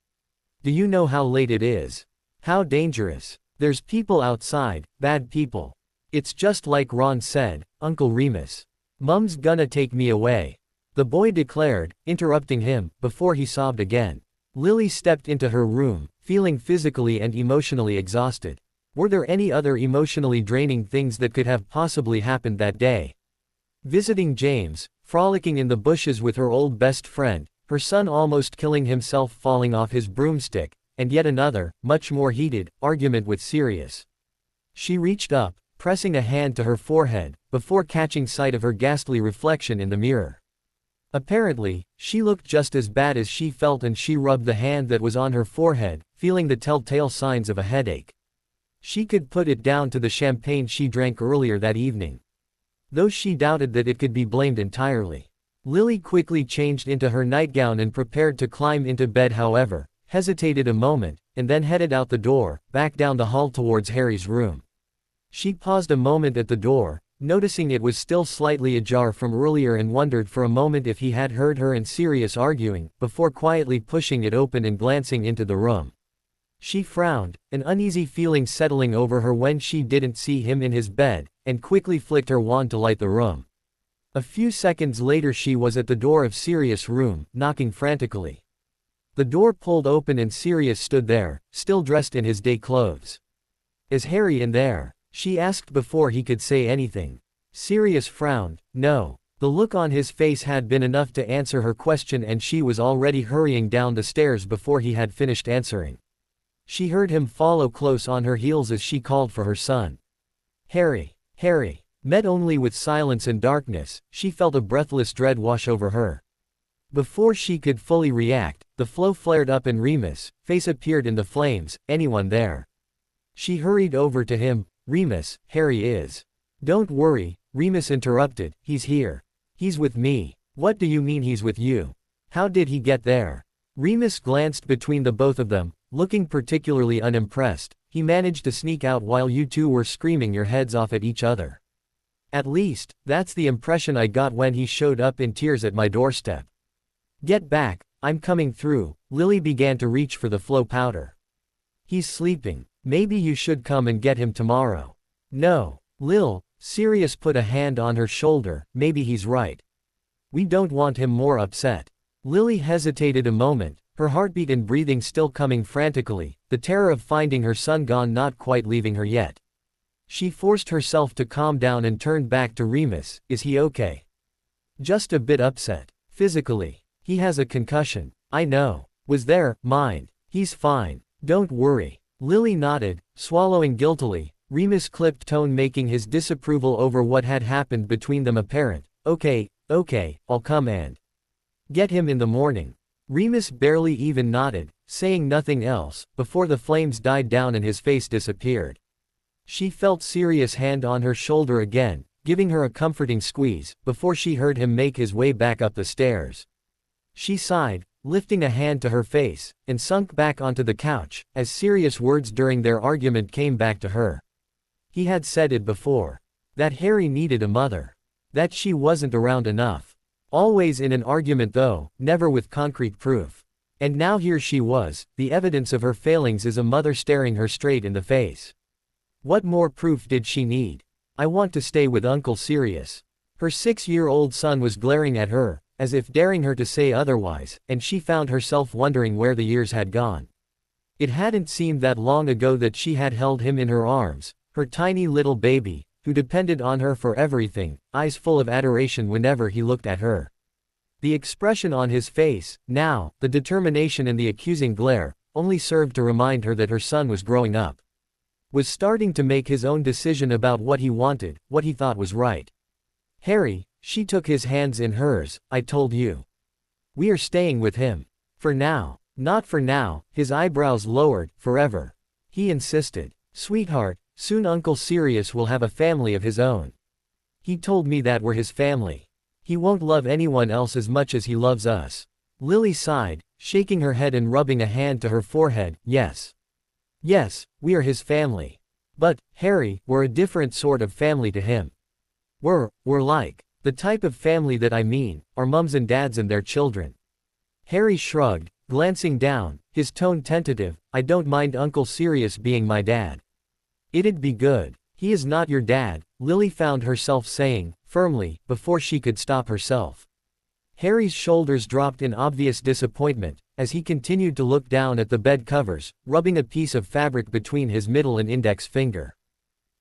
Do you know how late it is? How dangerous? There's people outside, bad people. It's just like Ron said, Uncle Remus. Mum's gonna take me away. The boy declared, interrupting him, before he sobbed again. Lily stepped into her room, feeling physically and emotionally exhausted. Were there any other emotionally draining things that could have possibly happened that day? Visiting James, frolicking in the bushes with her old best friend, her son almost killing himself falling off his broomstick, and yet another, much more heated, argument with Sirius. She reached up, pressing a hand to her forehead, before catching sight of her ghastly reflection in the mirror. Apparently, she looked just as bad as she felt, and she rubbed the hand that was on her forehead, feeling the telltale signs of a headache. She could put it down to the champagne she drank earlier that evening, though she doubted that it could be blamed entirely. Lily quickly changed into her nightgown and prepared to climb into bed, however, hesitated a moment, and then headed out the door, back down the hall towards Harry's room. She paused a moment at the door, noticing it was still slightly ajar from earlier, and wondered for a moment if he had heard her and Sirius arguing, before quietly pushing it open and glancing into the room. She frowned, an uneasy feeling settling over her when she didn't see him in his bed, and quickly flicked her wand to light the room. A few seconds later she was at the door of Sirius' room, knocking frantically. The door pulled open and Sirius stood there, still dressed in his day clothes. "Is Harry in there?" she asked before he could say anything. Sirius frowned. No. The look on his face had been enough to answer her question, and she was already hurrying down the stairs before he had finished answering. She heard him follow close on her heels as she called for her son. Harry. Harry. Met only with silence and darkness, she felt a breathless dread wash over her. Before she could fully react, the flow flared up and Remus' face appeared in the flames. Anyone there? She hurried over to him. Remus, Harry is. Don't worry, Remus interrupted, he's here. He's with me. What do you mean he's with you? How did he get there? Remus glanced between the both of them, looking particularly unimpressed. He managed to sneak out while you two were screaming your heads off at each other. At least, that's the impression I got when he showed up in tears at my doorstep. Get back, I'm coming through. Lily began to reach for the flow powder. He's sleeping. Maybe you should come and get him tomorrow. No. Lil, Sirius put a hand on her shoulder, maybe he's right. We don't want him more upset. Lily hesitated a moment, her heartbeat and breathing still coming frantically, the terror of finding her son gone not quite leaving her yet. She forced herself to calm down and turned back to Remus. Is he okay? Just a bit upset. Physically. He has a concussion. I know. Was there, mind. He's fine. Don't worry. Lily nodded, swallowing guiltily, Remus' clipped tone making his disapproval over what had happened between them apparent. Okay, I'll come and get him in the morning. Remus barely even nodded, saying nothing else, before the flames died down and his face disappeared. She felt Sirius' hand on her shoulder again, giving her a comforting squeeze, before she heard him make his way back up the stairs. She sighed, lifting a hand to her face, and sunk back onto the couch, as Sirius' words during their argument came back to her. He had said it before. That Harry needed a mother. That she wasn't around enough. Always in an argument though, never with concrete proof. And now here she was, the evidence of her failings is a mother staring her straight in the face. What more proof did she need? I want to stay with Uncle Sirius. Her 6-year-old son was glaring at her, as if daring her to say otherwise, and she found herself wondering where the years had gone. It hadn't seemed that long ago that she had held him in her arms, her tiny little baby, who depended on her for everything, eyes full of adoration whenever he looked at her. The expression on his face, now, the determination and the accusing glare, only served to remind her that her son was growing up. Was starting to make his own decision about what he wanted, what he thought was right. Harry, she took his hands in hers, I told you. We are staying with him. For now. Not for now, his eyebrows lowered, forever. He insisted. Sweetheart, soon Uncle Sirius will have a family of his own. He told me that we're his family. He won't love anyone else as much as he loves us. Lily sighed, shaking her head and rubbing a hand to her forehead. Yes. Yes, we are his family. But, Harry, we're a different sort of family to him. We're like, the type of family that I mean, are mums and dads and their children. Harry shrugged, glancing down, his tone tentative. I don't mind Uncle Sirius being my dad. It'd be good. He is not your dad, Lily found herself saying, firmly, before she could stop herself. Harry's shoulders dropped in obvious disappointment, as he continued to look down at the bed covers, rubbing a piece of fabric between his middle and index finger.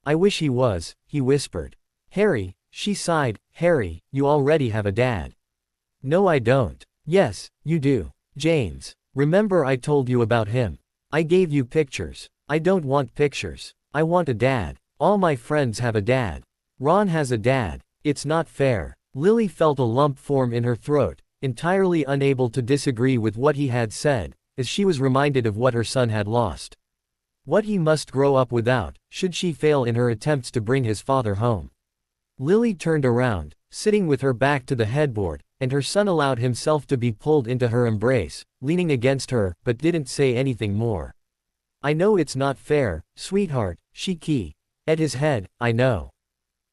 I wish he was, he whispered. Harry, she sighed, Harry, you already have a dad. No I don't. Yes, you do. James. Remember I told you about him. I gave you pictures. I don't want pictures. I want a dad. All my friends have a dad. Ron has a dad. It's not fair. Lily felt a lump form in her throat, entirely unable to disagree with what he had said, as she was reminded of what her son had lost. What he must grow up without, should she fail in her attempts to bring his father home. Lily turned around, sitting with her back to the headboard, and her son allowed himself to be pulled into her embrace, leaning against her, but didn't say anything more. I know it's not fair, sweetheart, she at his head, I know.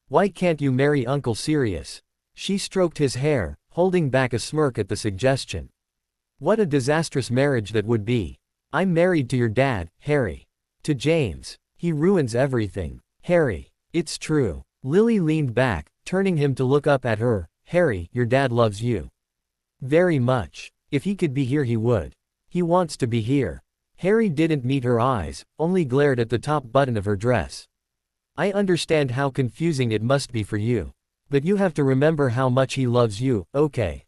Why can't you marry Uncle Sirius? She stroked his hair, holding back a smirk at the suggestion. What a disastrous marriage that would be. I'm married to your dad, Harry. To James. He ruins everything. Harry. It's true. Lily leaned back, turning him to look up at her. Harry, your dad loves you. Very much. If he could be here he would. He wants to be here. Harry didn't meet her eyes, only glared at the top button of her dress. I understand how confusing it must be for you. But you have to remember how much he loves you, okay?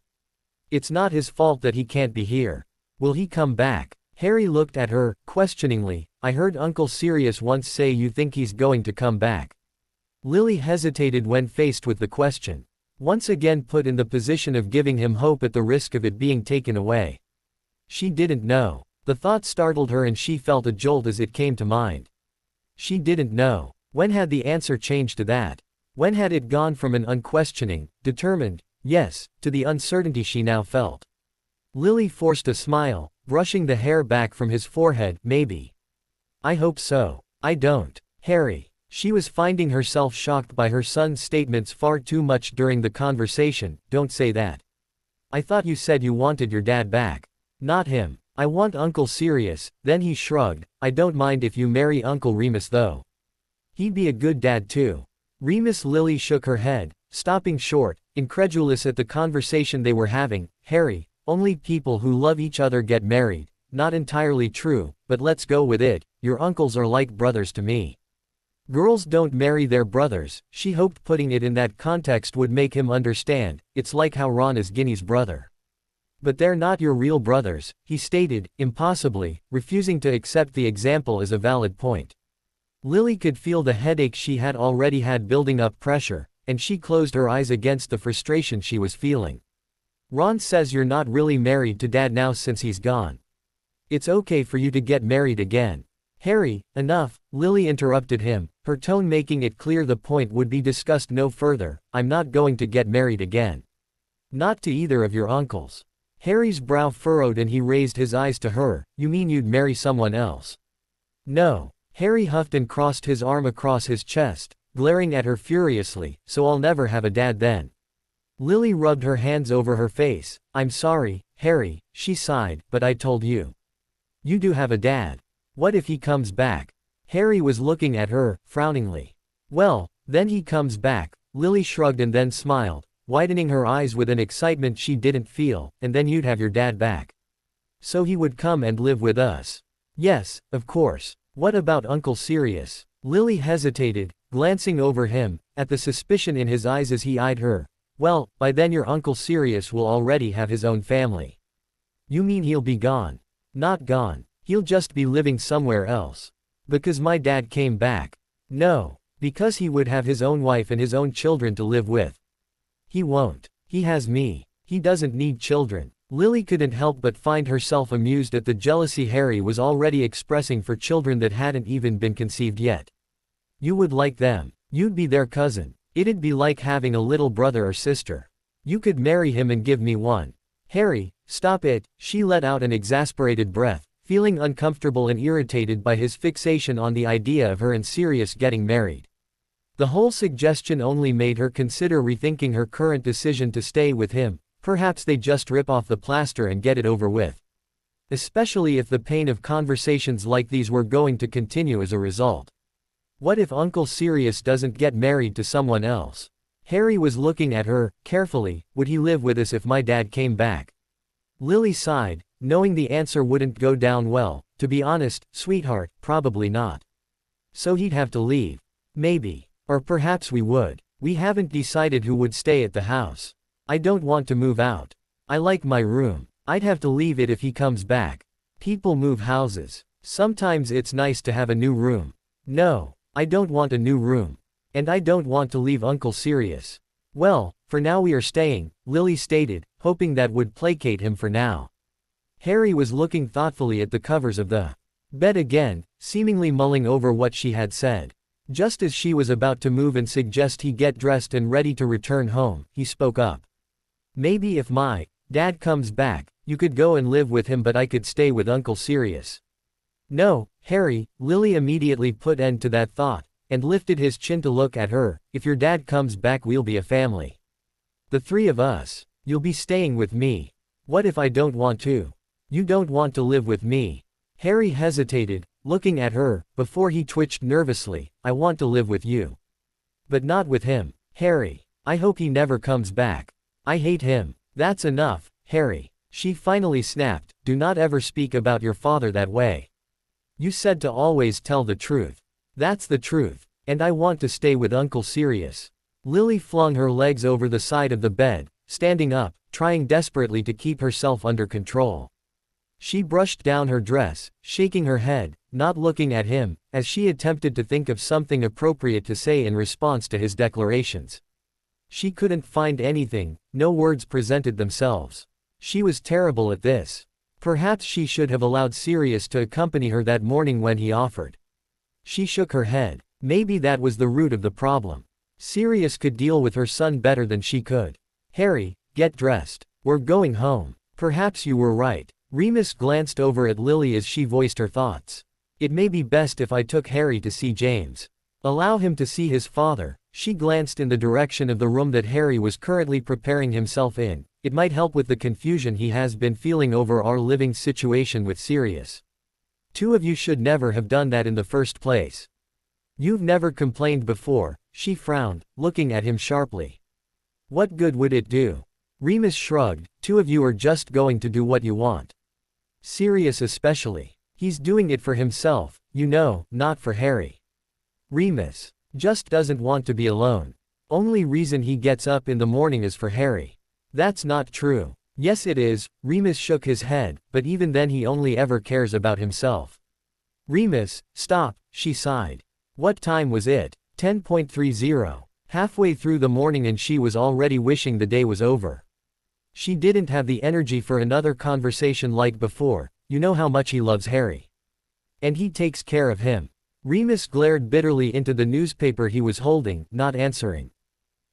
It's not his fault that he can't be here. Will he come back? Harry looked at her, questioningly. I heard Uncle Sirius once say you think he's going to come back. Lily hesitated when faced with the question. Once again put in the position of giving him hope at the risk of it being taken away. She didn't know. The thought startled her and she felt a jolt as it came to mind. She didn't know. When had the answer changed to that? When had it gone from an unquestioning, determined, yes, to the uncertainty she now felt? Lily forced a smile, brushing the hair back from his forehead. Maybe. I hope so. I don't. Harry. She was finding herself shocked by her son's statements far too much during the conversation. Don't say that. I thought you said you wanted your dad back. Not him. I want Uncle Sirius. Then he shrugged. I don't mind if you marry Uncle Remus though. He'd be a good dad too. Remus. Lily shook her head, stopping short, incredulous at the conversation they were having. Harry, only people who love each other get married. Not entirely true, but let's go with it. Your uncles are like brothers to me. Girls don't marry their brothers. She hoped putting it in that context would make him understand. It's like how Ron is Ginny's brother. But they're not your real brothers, he stated, impossibly, refusing to accept the example as a valid point. Lily could feel the headache she had already had building up pressure, and she closed her eyes against the frustration she was feeling. Ron says you're not really married to Dad now since he's gone. It's okay for you to get married again. Harry, enough, Lily interrupted him, her tone making it clear the point would be discussed no further. I'm not going to get married again. Not to either of your uncles. Harry's brow furrowed and he raised his eyes to her. You mean you'd marry someone else? No. Harry huffed and crossed his arm across his chest, glaring at her furiously. So I'll never have a dad then. Lily rubbed her hands over her face. I'm sorry, Harry, she sighed, but I told you. You do have a dad. What if he comes back? Harry was looking at her, frowningly. Well, then he comes back. Lily shrugged and then smiled, widening her eyes with an excitement she didn't feel, and then you'd have your dad back. So he would come and live with us. Yes, of course. What about Uncle Sirius? Lily hesitated, glancing over him, at the suspicion in his eyes as he eyed her. Well, by then your Uncle Sirius will already have his own family. You mean he'll be gone? Not gone. He'll just be living somewhere else. Because my dad came back. No. Because he would have his own wife and his own children to live with. He won't. He has me. He doesn't need children. Lily couldn't help but find herself amused at the jealousy Harry was already expressing for children that hadn't even been conceived yet. You would like them. You'd be their cousin. It'd be like having a little brother or sister. You could marry him and give me one. Harry, Stop it, she let out an exasperated breath, feeling uncomfortable and irritated by his fixation on the idea of her and Sirius getting married. The whole suggestion only made her consider rethinking her current decision to stay with him. Perhaps they just rip off the plaster and get it over with. Especially if the pain of conversations like these were going to continue as a result. What if Uncle Sirius doesn't get married to someone else? Harry was looking at her, carefully. Would he live with us if my dad came back? Lily sighed, knowing the answer wouldn't go down well. To be honest, sweetheart, probably not. So he'd have to leave. Maybe. Or perhaps we would. We haven't decided who would stay at the house. I don't want to move out. I like my room. I'd have to leave it if he comes back. People move houses. Sometimes it's nice to have a new room. No, I don't want a new room. And I don't want to leave Uncle Sirius. Well, for now we are staying, Lily stated, hoping that would placate him for now. Harry was looking thoughtfully at the covers of the bed again, seemingly mulling over what she had said. Just as she was about to move and suggest he get dressed and ready to return home, he spoke up. Maybe if my dad comes back, you could go and live with him, but I could stay with Uncle Sirius. No, Harry, Lily immediately put end to that thought, and lifted his chin to look at her. If your dad comes back, we'll be a family. The three of us. You'll be staying with me. What if I don't want to? You don't want to live with me. Harry hesitated, looking at her, before he twitched nervously. I want to live with you. But not with him. Harry, I hope he never comes back. I hate him. That's enough, Harry. She finally snapped. Do not ever speak about your father that way. You said to always tell the truth. That's the truth. And I want to stay with Uncle Sirius. Lily flung her legs over the side of the bed, standing up, trying desperately to keep herself under control. She brushed down her dress, shaking her head, not looking at him, as she attempted to think of something appropriate to say in response to his declarations. She couldn't find anything, no words presented themselves. She was terrible at this. Perhaps she should have allowed Sirius to accompany her that morning when he offered. She shook her head. Maybe that was the root of the problem. Sirius could deal with her son better than she could. Harry, get dressed. We're going home. Perhaps you were right. Remus glanced over at Lily as she voiced her thoughts. It may be best if I took Harry to see James. Allow him to see his father. She glanced in the direction of the room that Harry was currently preparing himself in. It might help with the confusion he has been feeling over our living situation with Sirius. Two of you should never have done that in the first place. You've never complained before, she frowned, looking at him sharply. What good would it do? Remus shrugged. Two of you are just going to do what you want. Sirius especially. He's doing it for himself, you know, not for Harry. Remus just doesn't want to be alone. Only reason he gets up in the morning is for Harry. That's not true. Yes it is, Remus shook his head, but even then he only ever cares about himself. Remus, stop, she sighed. What time was it? 10:30. Halfway through the morning and she was already wishing the day was over. She didn't have the energy for another conversation like before. You know how much he loves Harry. And he takes care of him. Remus glared bitterly into the newspaper he was holding, not answering.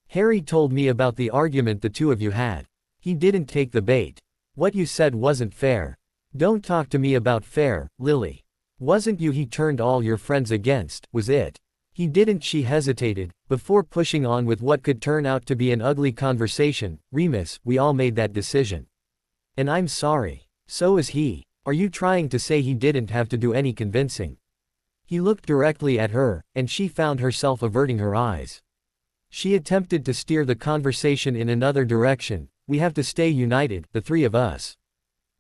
Harry told me about the argument the two of you had. He didn't take the bait. What you said wasn't fair. Don't talk to me about fair, Lily. Wasn't you he turned all your friends against, was it? He didn't. She hesitated, before pushing on with what could turn out to be an ugly conversation. Remus, we all made that decision. And I'm sorry. So is he. Are you trying to say he didn't have to do any convincing? He looked directly at her, and she found herself averting her eyes. She attempted to steer the conversation in another direction. We have to stay united, the three of us.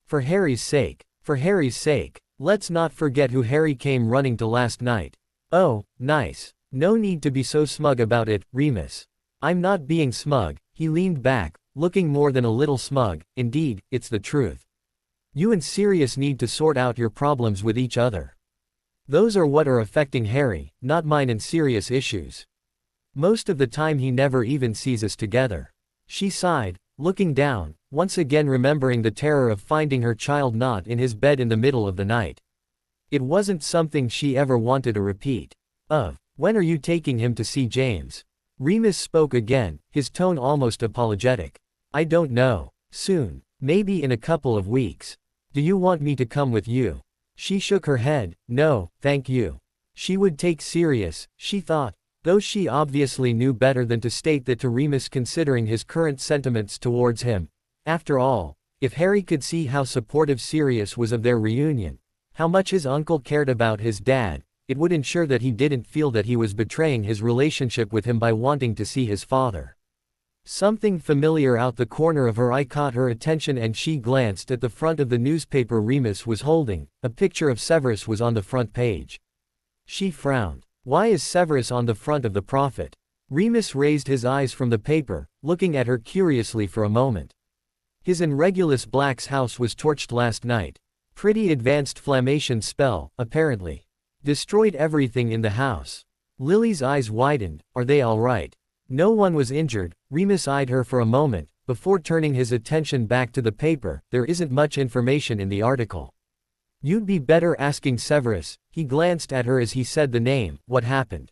For Harry's sake. For Harry's sake. Let's not forget who Harry came running to last night. Oh, nice. No need to be so smug about it, Remus. I'm not being smug. He leaned back, looking more than a little smug. Indeed, it's the truth. You and Sirius need to sort out your problems with each other. Those are what are affecting Harry, not mine and Sirius issues. Most of the time he never even sees us together. She sighed, looking down, once again remembering the terror of finding her child not in his bed in the middle of the night. It wasn't something she ever wanted to repeat. When are you taking him to see James? Remus spoke again, his tone almost apologetic. I don't know. Soon. Maybe in a couple of weeks. Do you want me to come with you? She shook her head. No, thank you. She would take Sirius, she thought, though she obviously knew better than to state that to Remus considering his current sentiments towards him. After all, if Harry could see how supportive Sirius was of their reunion, how much his uncle cared about his dad, it would ensure that he didn't feel that he was betraying his relationship with him by wanting to see his father. Something familiar out the corner of her eye caught her attention and she glanced at the front of the newspaper Remus was holding. A picture of Severus was on the front page. She frowned. Why is Severus on the front of the Prophet? Remus raised his eyes from the paper, looking at her curiously for a moment. His and Regulus Black's house was torched last night. Pretty advanced flammation spell, apparently. Destroyed everything in the house. Lily's eyes widened. Are they all right? No one was injured. Remus eyed her for a moment, before turning his attention back to the paper. There isn't much information in the article. You'd be better asking Severus. He glanced at her as he said the name. What happened?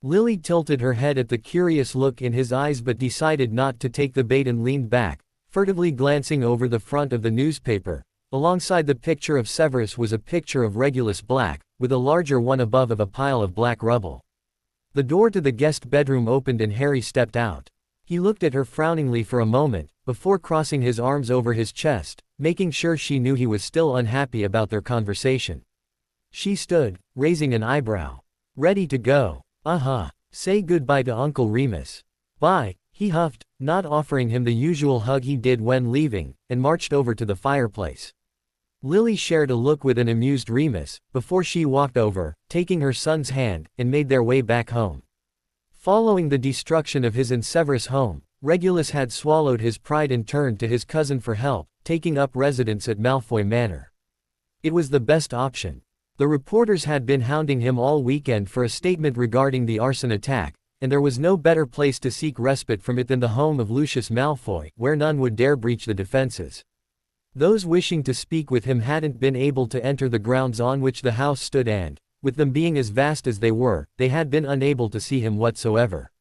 Lily tilted her head at the curious look in his eyes but decided not to take the bait and leaned back, furtively glancing over the front of the newspaper. Alongside the picture of Severus was a picture of Regulus Black, with a larger one above of a pile of black rubble. The door to the guest bedroom opened and Harry stepped out. He looked at her frowningly for a moment, before crossing his arms over his chest, making sure she knew he was still unhappy about their conversation. She stood, raising an eyebrow. Ready to go. Say goodbye to Uncle Remus. Bye, he huffed, not offering him the usual hug he did when leaving, and marched over to the fireplace. Lily shared a look with an amused Remus, before she walked over, taking her son's hand, and made their way back home. Following the destruction of his and Severus' home, Regulus had swallowed his pride and turned to his cousin for help, taking up residence at Malfoy Manor. It was the best option. The reporters had been hounding him all weekend for a statement regarding the arson attack, and there was no better place to seek respite from it than the home of Lucius Malfoy, where none would dare breach the defenses. Those wishing to speak with him hadn't been able to enter the grounds on which the house stood and, with them being as vast as they were, they had been unable to see him whatsoever.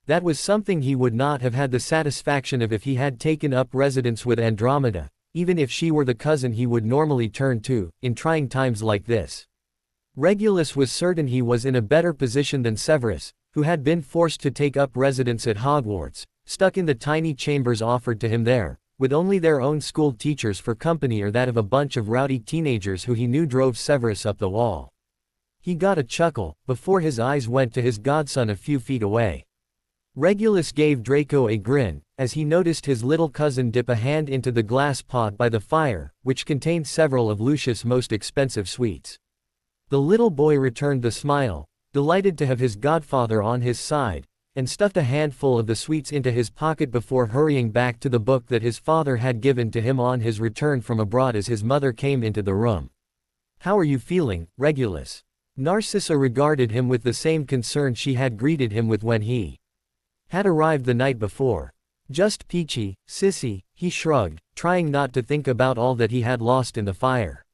That was something he would not have had the satisfaction of if he had taken up residence with Andromeda, even if she were the cousin he would normally turn to, in trying times like this. Regulus was certain he was in a better position than Severus, who had been forced to take up residence at Hogwarts, stuck in the tiny chambers offered to him there, with only their own school teachers for company or that of a bunch of rowdy teenagers who he knew drove Severus up the wall. He got a chuckle, before his eyes went to his godson a few feet away. Regulus gave Draco a grin, as he noticed his little cousin dip a hand into the glass pot by the fire, which contained several of Lucius' most expensive sweets. The little boy returned the smile, delighted to have his godfather on his side, and stuffed a handful of the sweets into his pocket before hurrying back to the book that his father had given to him on his return from abroad as his mother came into the room. How are you feeling, Regulus? Narcissa regarded him with the same concern she had greeted him with when he had arrived the night before. Just peachy, sissy, he shrugged, trying not to think about all that he had lost in the fire.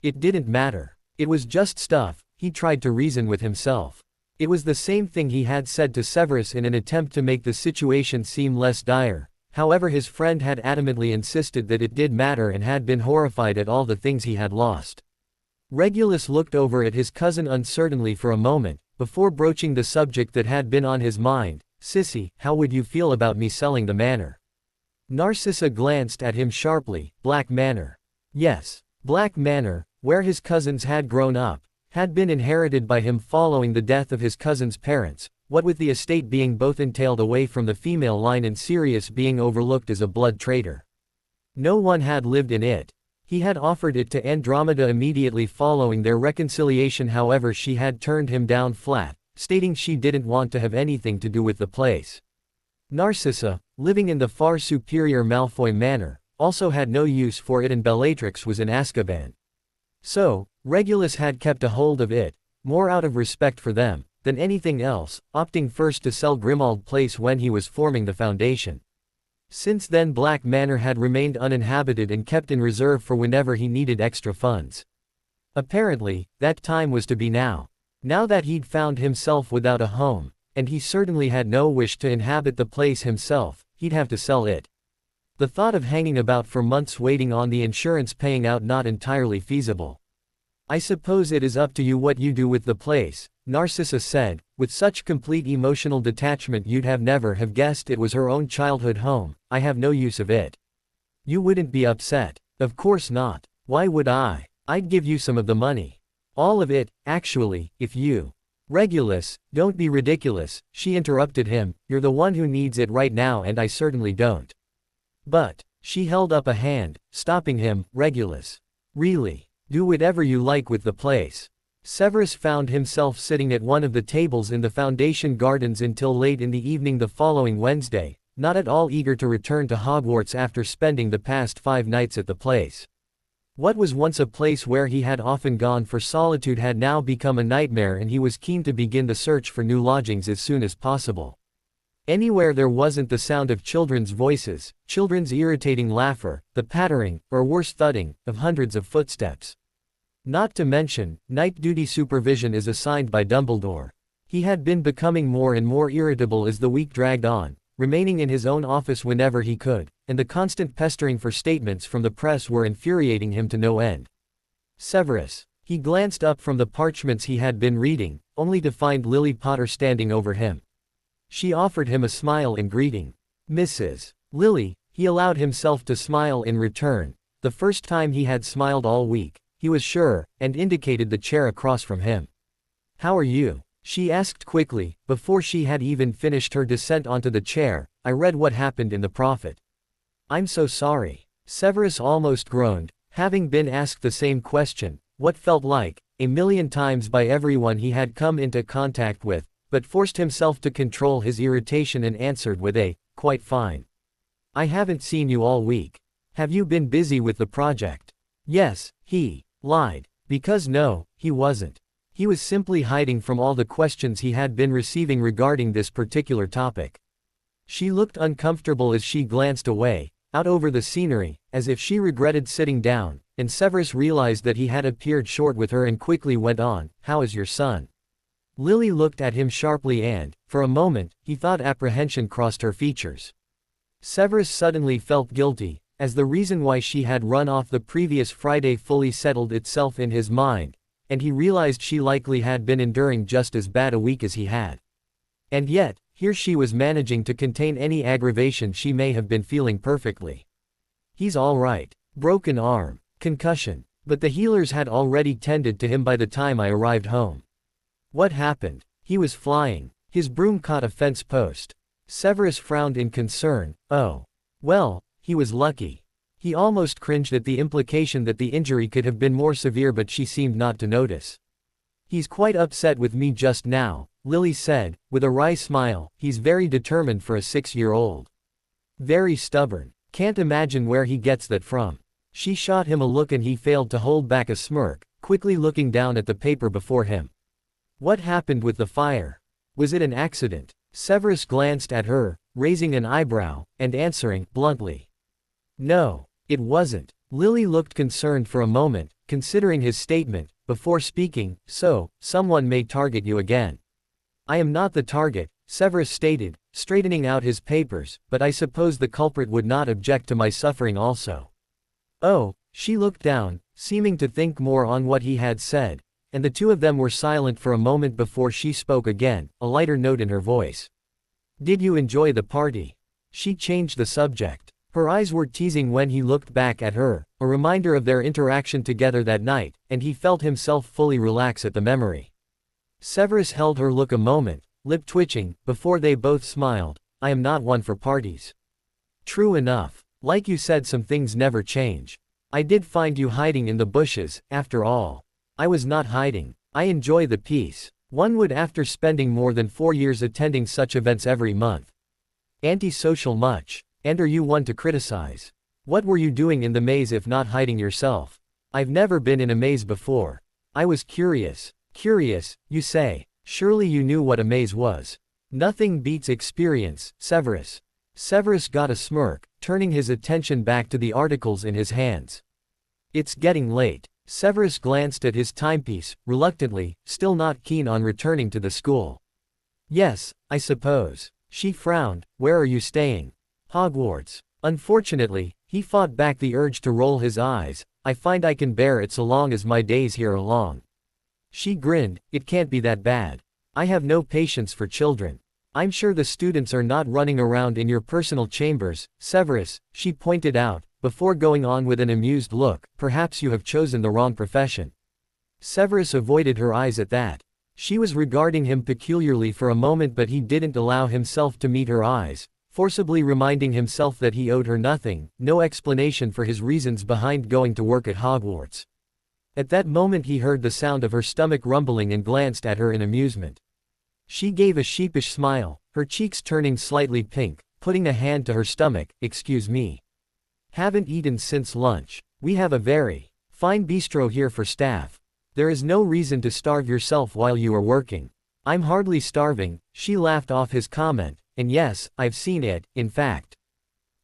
It didn't matter. It was just stuff, he tried to reason with himself. It was the same thing he had said to Severus in an attempt to make the situation seem less dire. However, his friend had adamantly insisted that it did matter and had been horrified at all the things he had lost. Regulus looked over at his cousin uncertainly for a moment, before broaching the subject that had been on his mind. Sissy, how would you feel about me selling the manor? Narcissa glanced at him sharply. Black Manor. Yes. Black Manor, where his cousins had grown up, had been inherited by him following the death of his cousin's parents, what with the estate being both entailed away from the female line and Sirius being overlooked as a blood traitor. No one had lived in it. He had offered it to Andromeda immediately following their reconciliation, however she had turned him down flat, stating she didn't want to have anything to do with the place. Narcissa, living in the far superior Malfoy Manor, also had no use for it and Bellatrix was in Azkaban. So, Regulus had kept a hold of it, more out of respect for them, than anything else, opting first to sell Grimmauld Place when he was forming the foundation. Since then Black Manor had remained uninhabited and kept in reserve for whenever he needed extra funds. Apparently, that time was to be now. Now that he'd found himself without a home, and he certainly had no wish to inhabit the place himself, he'd have to sell it. The thought of hanging about for months waiting on the insurance paying out not entirely feasible. I suppose it is up to you what you do with the place, Narcissa said, with such complete emotional detachment you'd have never have guessed it was her own childhood home. I have no use of it. You wouldn't be upset. Of course not. Why would I? I'd give you some of the money. All of it, actually, if you. Regulus, don't be ridiculous, she interrupted him, you're the one who needs it right now and I certainly don't. But, she held up a hand, stopping him, Regulus. Really. Do whatever you like with the place. Severus found himself sitting at one of the tables in the Foundation Gardens until late in the evening the following Wednesday, not at all eager to return to Hogwarts after spending the past 5 nights at the place. What was once a place where he had often gone for solitude had now become a nightmare and he was keen to begin the search for new lodgings as soon as possible. Anywhere there wasn't the sound of children's voices, children's irritating laughter, the pattering, or worse thudding, of hundreds of footsteps. Not to mention, night duty supervision is assigned by Dumbledore. He had been becoming more and more irritable as the week dragged on, remaining in his own office whenever he could, and the constant pestering for statements from the press were infuriating him to no end. Severus. He glanced up from the parchments he had been reading, only to find Lily Potter standing over him. She offered him a smile in greeting. Mrs. Lily, he allowed himself to smile in return, the first time he had smiled all week, he was sure, and indicated the chair across from him. How are you? She asked quickly, before she had even finished her descent onto the chair. I read what happened in the Prophet. I'm so sorry. Severus almost groaned, having been asked the same question, what felt like, 1,000,000 times by everyone he had come into contact with, but forced himself to control his irritation and answered with a, quite fine. I haven't seen you all week. Have you been busy with the project? Yes, he lied. Because no, he wasn't. He was simply hiding from all the questions he had been receiving regarding this particular topic. She looked uncomfortable as she glanced away, out over the scenery, as if she regretted sitting down, and Severus realized that he had appeared short with her and quickly went on, how is your son? Lily looked at him sharply and, for a moment, he thought apprehension crossed her features. Severus suddenly felt guilty, as the reason why she had run off the previous Friday fully settled itself in his mind, and he realized she likely had been enduring just as bad a week as he had. And yet, here she was managing to contain any aggravation she may have been feeling perfectly. He's all right. Broken arm. Concussion. But the healers had already tended to him by the time I arrived home. What happened? He was flying. His broom caught a fence post. Severus frowned in concern. Oh. Well, he was lucky. He almost cringed at the implication that the injury could have been more severe, but she seemed not to notice. He's quite upset with me just now, Lily said, with a wry smile. He's very determined for a 6-year-old. Very stubborn. Can't imagine where he gets that from. She shot him a look and he failed to hold back a smirk, quickly looking down at the paper before him. What happened with the fire? Was it an accident? Severus glanced at her, raising an eyebrow, and answering, bluntly. No, it wasn't. Lily looked concerned for a moment, considering his statement, before speaking. So, someone may target you again. I am not the target, Severus stated, straightening out his papers, but I suppose the culprit would not object to my suffering also. Oh, she looked down, seeming to think more on what he had said, and the two of them were silent for a moment before she spoke again, a lighter note in her voice. Did you enjoy the party? She changed the subject. Her eyes were teasing when he looked back at her, a reminder of their interaction together that night, and he felt himself fully relax at the memory. Severus held her look a moment, lip twitching, before they both smiled. I am not one for parties. True enough. Like you said, some things never change. I did find you hiding in the bushes, after all. I was not hiding. I enjoy the peace. One would after spending more than 4 years attending such events every month. Antisocial much. And are you one to criticize? What were you doing in the maze if not hiding yourself? I've never been in a maze before. I was curious. Curious, you say. Surely you knew what a maze was. Nothing beats experience, Severus. Severus got a smirk, turning his attention back to the articles in his hands. It's getting late. Severus glanced at his timepiece, reluctantly, still not keen on returning to the school. Yes, I suppose. She frowned. Where are you staying? Hogwarts. Unfortunately, he fought back the urge to roll his eyes. I find I can bear it so long as my days here are long. She grinned, it can't be that bad. I have no patience for children. I'm sure the students are not running around in your personal chambers, Severus, she pointed out, before going on with an amused look, perhaps you have chosen the wrong profession. Severus avoided her eyes at that. She was regarding him peculiarly for a moment, but he didn't allow himself to meet her eyes, forcibly reminding himself that he owed her nothing, no explanation for his reasons behind going to work at Hogwarts. At that moment he heard the sound of her stomach rumbling and glanced at her in amusement. She gave a sheepish smile, her cheeks turning slightly pink, putting a hand to her stomach. Excuse me. Haven't eaten since lunch. We have a very fine bistro here for staff. There is no reason to starve yourself while you are working. I'm hardly starving, she laughed off his comment, and yes, I've seen it, in fact.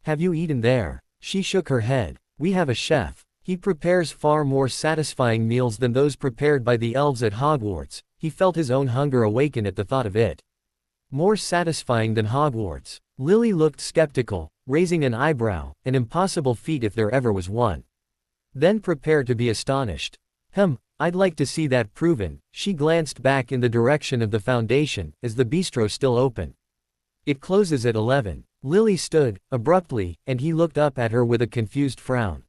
Have you eaten there? She shook her head. We have a chef. He prepares far more satisfying meals than those prepared by the elves at Hogwarts. He felt his own hunger awaken at the thought of it. More satisfying than Hogwarts. Lily looked skeptical, raising an eyebrow, an impossible feat if there ever was one. Then prepared to be astonished. I'd like to see that proven. She glanced back in the direction of the foundation. Is the bistro still open? It closes at 11. Lily stood, abruptly, and he looked up at her with a confused frown.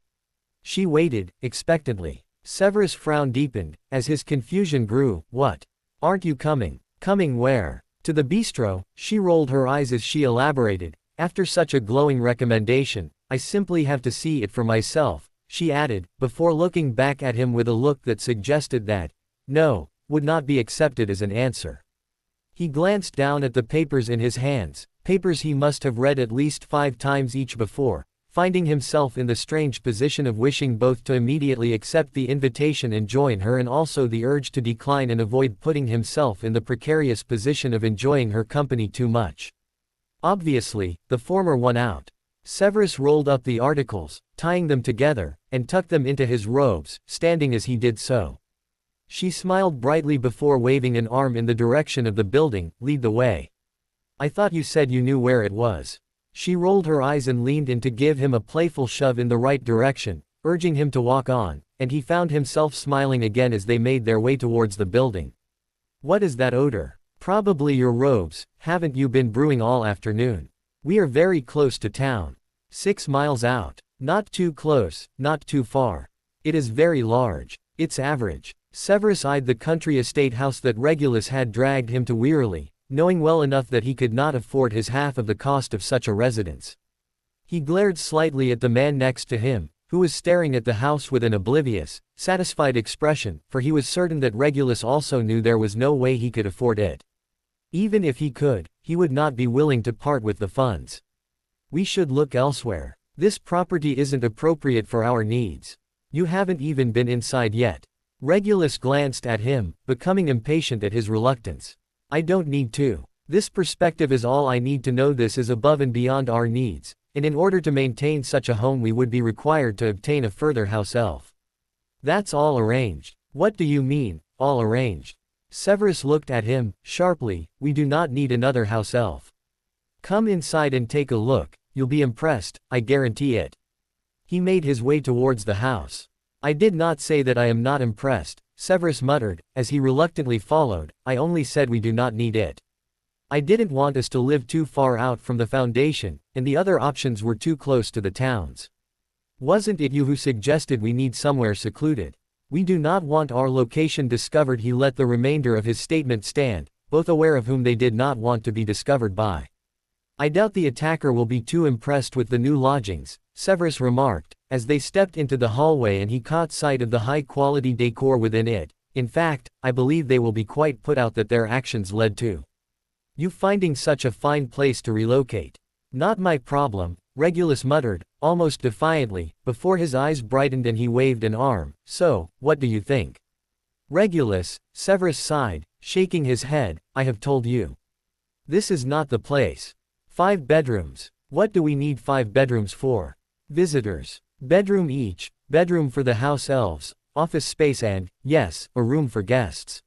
She waited, expectantly. Severus' frown deepened, as his confusion grew. What? Aren't you coming? Coming where? To the bistro, she rolled her eyes as she elaborated. After such a glowing recommendation, I simply have to see it for myself, she added, before looking back at him with a look that suggested that, no, would not be accepted as an answer. He glanced down at the papers in his hands, papers he must have read at least 5 times each before, finding himself in the strange position of wishing both to immediately accept the invitation and join her and also the urge to decline and avoid putting himself in the precarious position of enjoying her company too much. Obviously, the former won out. Severus rolled up the articles, tying them together, and tucked them into his robes, standing as he did so. She smiled brightly before waving an arm in the direction of the building. Lead the way. I thought you said you knew where it was. She rolled her eyes and leaned in to give him a playful shove in the right direction, urging him to walk on, and he found himself smiling again as they made their way towards the building. What is that odor? Probably your robes. Haven't you been brewing all afternoon? We are very close to town. 6 miles out. Not too close, not too far. It is very large. It's average. Severus eyed the country estate house that Regulus had dragged him to wearily, knowing well enough that he could not afford his half of the cost of such a residence. He glared slightly at the man next to him, who was staring at the house with an oblivious, satisfied expression, for he was certain that Regulus also knew there was no way he could afford it. Even if he could, he would not be willing to part with the funds. We should look elsewhere. This property isn't appropriate for our needs. You haven't even been inside yet. Regulus glanced at him, becoming impatient at his reluctance. I don't need to. This perspective is all I need to know. This is above and beyond our needs, and in order to maintain such a home we would be required to obtain a further house elf. That's all arranged. What do you mean, all arranged? Severus looked at him, sharply. We do not need another house elf. Come inside and take a look, you'll be impressed, I guarantee it. He made his way towards the house. I did not say that I am not impressed, Severus muttered, as he reluctantly followed. I only said we do not need it. I didn't want us to live too far out from the foundation, and the other options were too close to the towns. Wasn't it you who suggested we need somewhere secluded? We do not want our location discovered. He let the remainder of his statement stand, both aware of whom they did not want to be discovered by. I doubt the attacker will be too impressed with the new lodgings, Severus remarked, as they stepped into the hallway and he caught sight of the high-quality decor within it. In fact, I believe they will be quite put out that their actions led to you finding such a fine place to relocate. Not my problem, Regulus muttered, almost defiantly, before his eyes brightened and he waved an arm. So, what do you think? Regulus, Severus sighed, shaking his head, I have told you. This is not the place. 5 bedrooms. What do we need 5 bedrooms for? Visitors. Bedroom each, bedroom for the house elves, office space and, yes, a room for guests.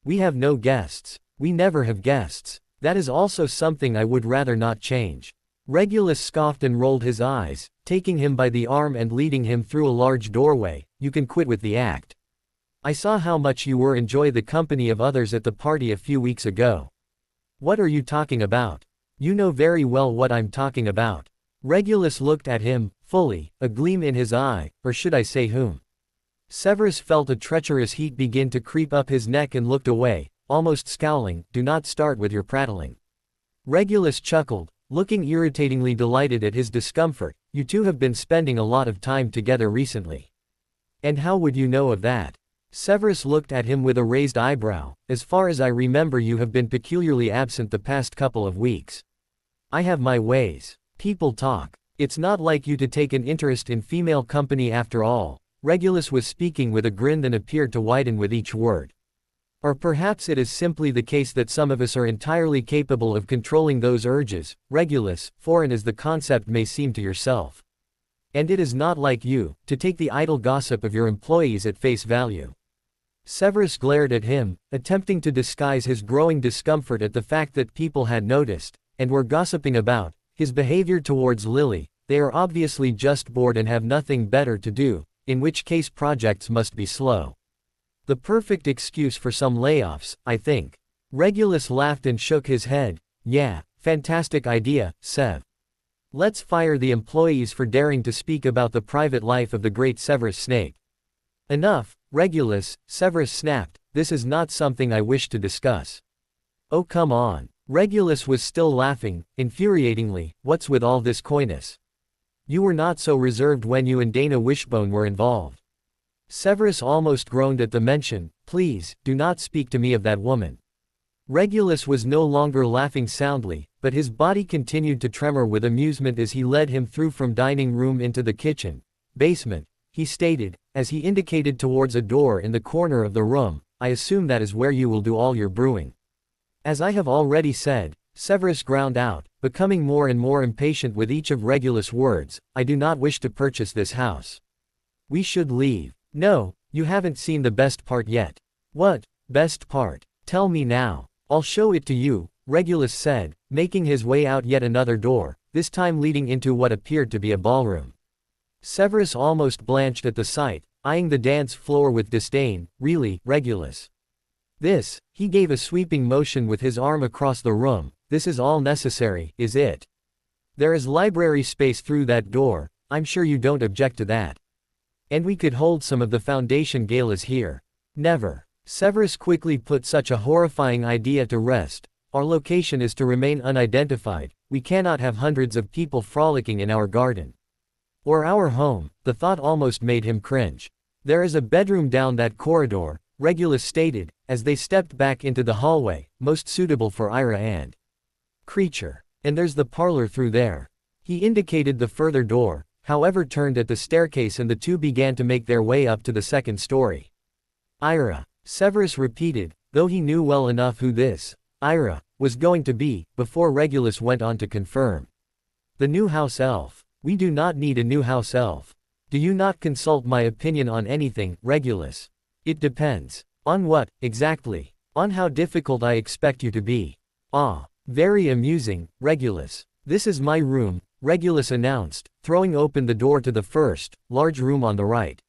We have no guests. We never have guests. That is also something I would rather not change. Regulus scoffed and rolled his eyes, taking him by the arm and leading him through a large doorway. You can quit with the act. I saw how much you were enjoy the company of others at the party a few weeks ago. What are you talking about? You know very well what I'm talking about. Regulus looked at him, fully, a gleam in his eye, or should I say whom? Severus felt a treacherous heat begin to creep up his neck and looked away, almost scowling. Do not start with your prattling. Regulus chuckled, looking irritatingly delighted at his discomfort. You two have been spending a lot of time together recently. And how would you know of that? Severus looked at him with a raised eyebrow. As far as I remember, you have been peculiarly absent the past couple of weeks. I have my ways. People talk. It's not like you to take an interest in female company after all. Regulus was speaking with a grin that appeared to widen with each word. Or perhaps it is simply the case that some of us are entirely capable of controlling those urges. Regulus, foreign as the concept may seem to yourself. And it is not like you, to take the idle gossip of your employees at face value. Severus glared at him, attempting to disguise his growing discomfort at the fact that people had noticed, and were gossiping about, his behavior towards Lily. They are obviously just bored and have nothing better to do, in which case projects must be slow. The perfect excuse for some layoffs, I think. Regulus laughed and shook his head. Yeah, fantastic idea, Sev. Let's fire the employees for daring to speak about the private life of the great Severus Snape. Enough, Regulus, Severus snapped. This is not something I wish to discuss. Oh come on. Regulus was still laughing, infuriatingly. What's with all this coyness? You were not so reserved when you and Dana Wishbone were involved. Severus almost groaned at the mention. Please, do not speak to me of that woman. Regulus was no longer laughing soundly, but his body continued to tremor with amusement as he led him through from dining room into the kitchen. Basement, he stated, as he indicated towards a door in the corner of the room. I assume that is where you will do all your brewing. As I have already said, Severus ground out, becoming more and more impatient with each of Regulus' words. I do not wish to purchase this house. We should leave. No, you haven't seen the best part yet. What, best part? Tell me now. I'll show it to you, Regulus said, making his way out yet another door, this time leading into what appeared to be a ballroom. Severus almost blanched at the sight, eyeing the dance floor with disdain. Really, Regulus? This, he gave a sweeping motion with his arm across the room. This is all necessary, is it? There is library space through that door. I'm sure you don't object to that. And we could hold some of the Foundation galas here. Never. Severus quickly put such a horrifying idea to rest. Our location is to remain unidentified. We cannot have hundreds of people frolicking in our garden. Or our home. The thought almost made him cringe. There is a bedroom down that corridor, Regulus stated, as they stepped back into the hallway, most suitable for Ira and Creature. And there's the parlor through there. He indicated the further door, however turned at the staircase, and the two began to make their way up to the second story. Ira, Severus repeated, though he knew well enough who this Ira was going to be, before Regulus went on to confirm. The new house elf. We do not need a new house elf. Do you not consult my opinion on anything, Regulus? It depends. On what, exactly? On how difficult I expect you to be. Ah, very amusing, Regulus. This is my room, Regulus announced, throwing open the door to the first, large room on the right.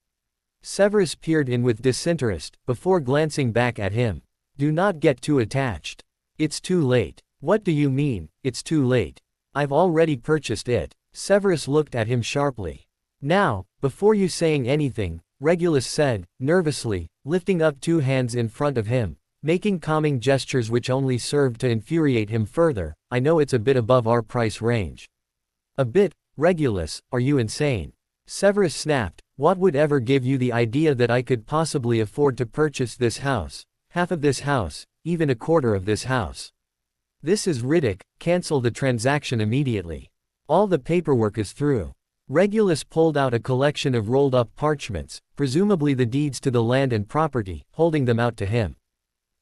Severus peered in with disinterest, before glancing back at him. Do not get too attached. It's too late. What do you mean, it's too late? I've already purchased it. Severus looked at him sharply. Now, before you saying anything, Regulus said, nervously, lifting up two hands in front of him, making calming gestures which only served to infuriate him further, I know it's a bit above our price range. A bit, Regulus, are you insane? Severus snapped, what would ever give you the idea that I could possibly afford to purchase this house, half of this house, even a quarter of this house? This is ridiculous. Cancel the transaction immediately. All the paperwork is through. Regulus pulled out a collection of rolled-up parchments, presumably the deeds to the land and property, holding them out to him.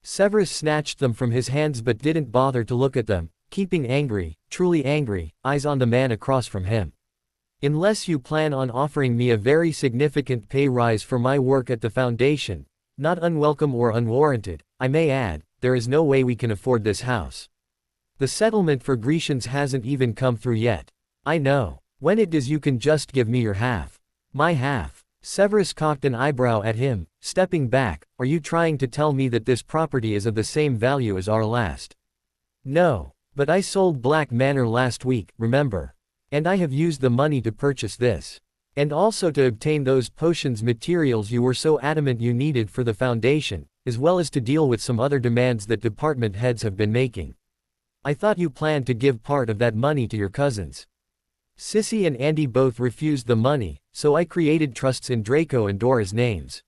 Severus snatched them from his hands but didn't bother to look at them, keeping angry, truly angry, eyes on the man across from him. Unless you plan on offering me a very significant pay rise for my work at the Foundation, not unwelcome or unwarranted, I may add, there is no way we can afford this house. The settlement for Grecians hasn't even come through yet. I know. When it does, you can just give me your half. My half. Severus cocked an eyebrow at him, stepping back. Are you trying to tell me that this property is of the same value as our last? No. But I sold Black Manor last week, remember? And I have used the money to purchase this. And also to obtain those potions materials you were so adamant you needed for the foundation, as well as to deal with some other demands that department heads have been making. I thought you planned to give part of that money to your cousins. Sissy and Andy both refused the money, so I created trusts in Draco and Dora's names.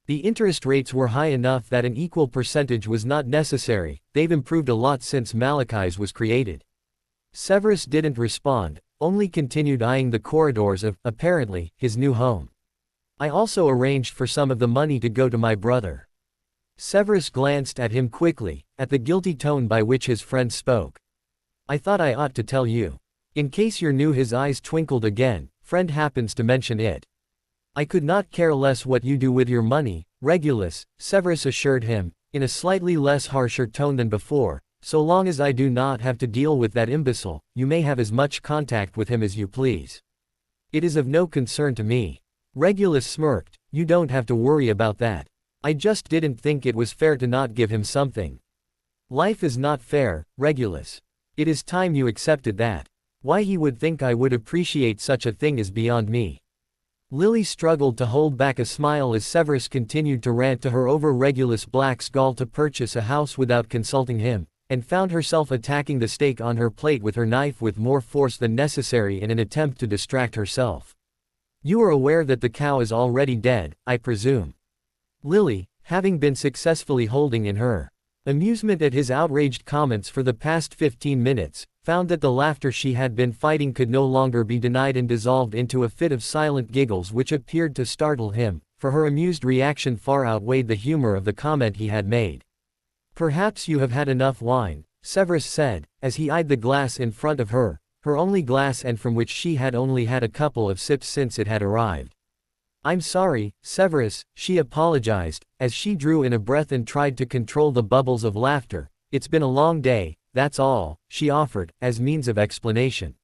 The interest rates were high enough that an equal percentage was not necessary. They've improved a lot since Malachi's was created. Severus didn't respond, only continued eyeing the corridors of, apparently, his new home. I also arranged for some of the money to go to my brother. Severus glanced at him quickly, at the guilty tone by which his friend spoke. I thought I ought to tell you. In case you're new. His eyes twinkled again. Friend happens to mention it. I could not care less what you do with your money, Regulus, Severus assured him, in a slightly less harsher tone than before. So long as I do not have to deal with that imbecile, you may have as much contact with him as you please. It is of no concern to me. Regulus smirked. You don't have to worry about that. I just didn't think it was fair to not give him something. Life is not fair, Regulus. It is time you accepted that. Why he would think I would appreciate such a thing is beyond me. Lily struggled to hold back a smile as Severus continued to rant to her over Regulus Black's gall to purchase a house without consulting him, and found herself attacking the steak on her plate with her knife with more force than necessary in an attempt to distract herself. You are aware that the cow is already dead, I presume. Lily, having been successfully holding in her amusement at his outraged comments for the past 15 minutes, found that the laughter she had been fighting could no longer be denied and dissolved into a fit of silent giggles which appeared to startle him, for her amused reaction far outweighed the humor of the comment he had made. Perhaps you have had enough wine, Severus said, as he eyed the glass in front of her, her only glass and from which she had only had a couple of sips since it had arrived. I'm sorry, Severus, she apologized, as she drew in a breath and tried to control the bubbles of laughter. It's been a long day, that's all, she offered, as means of explanation.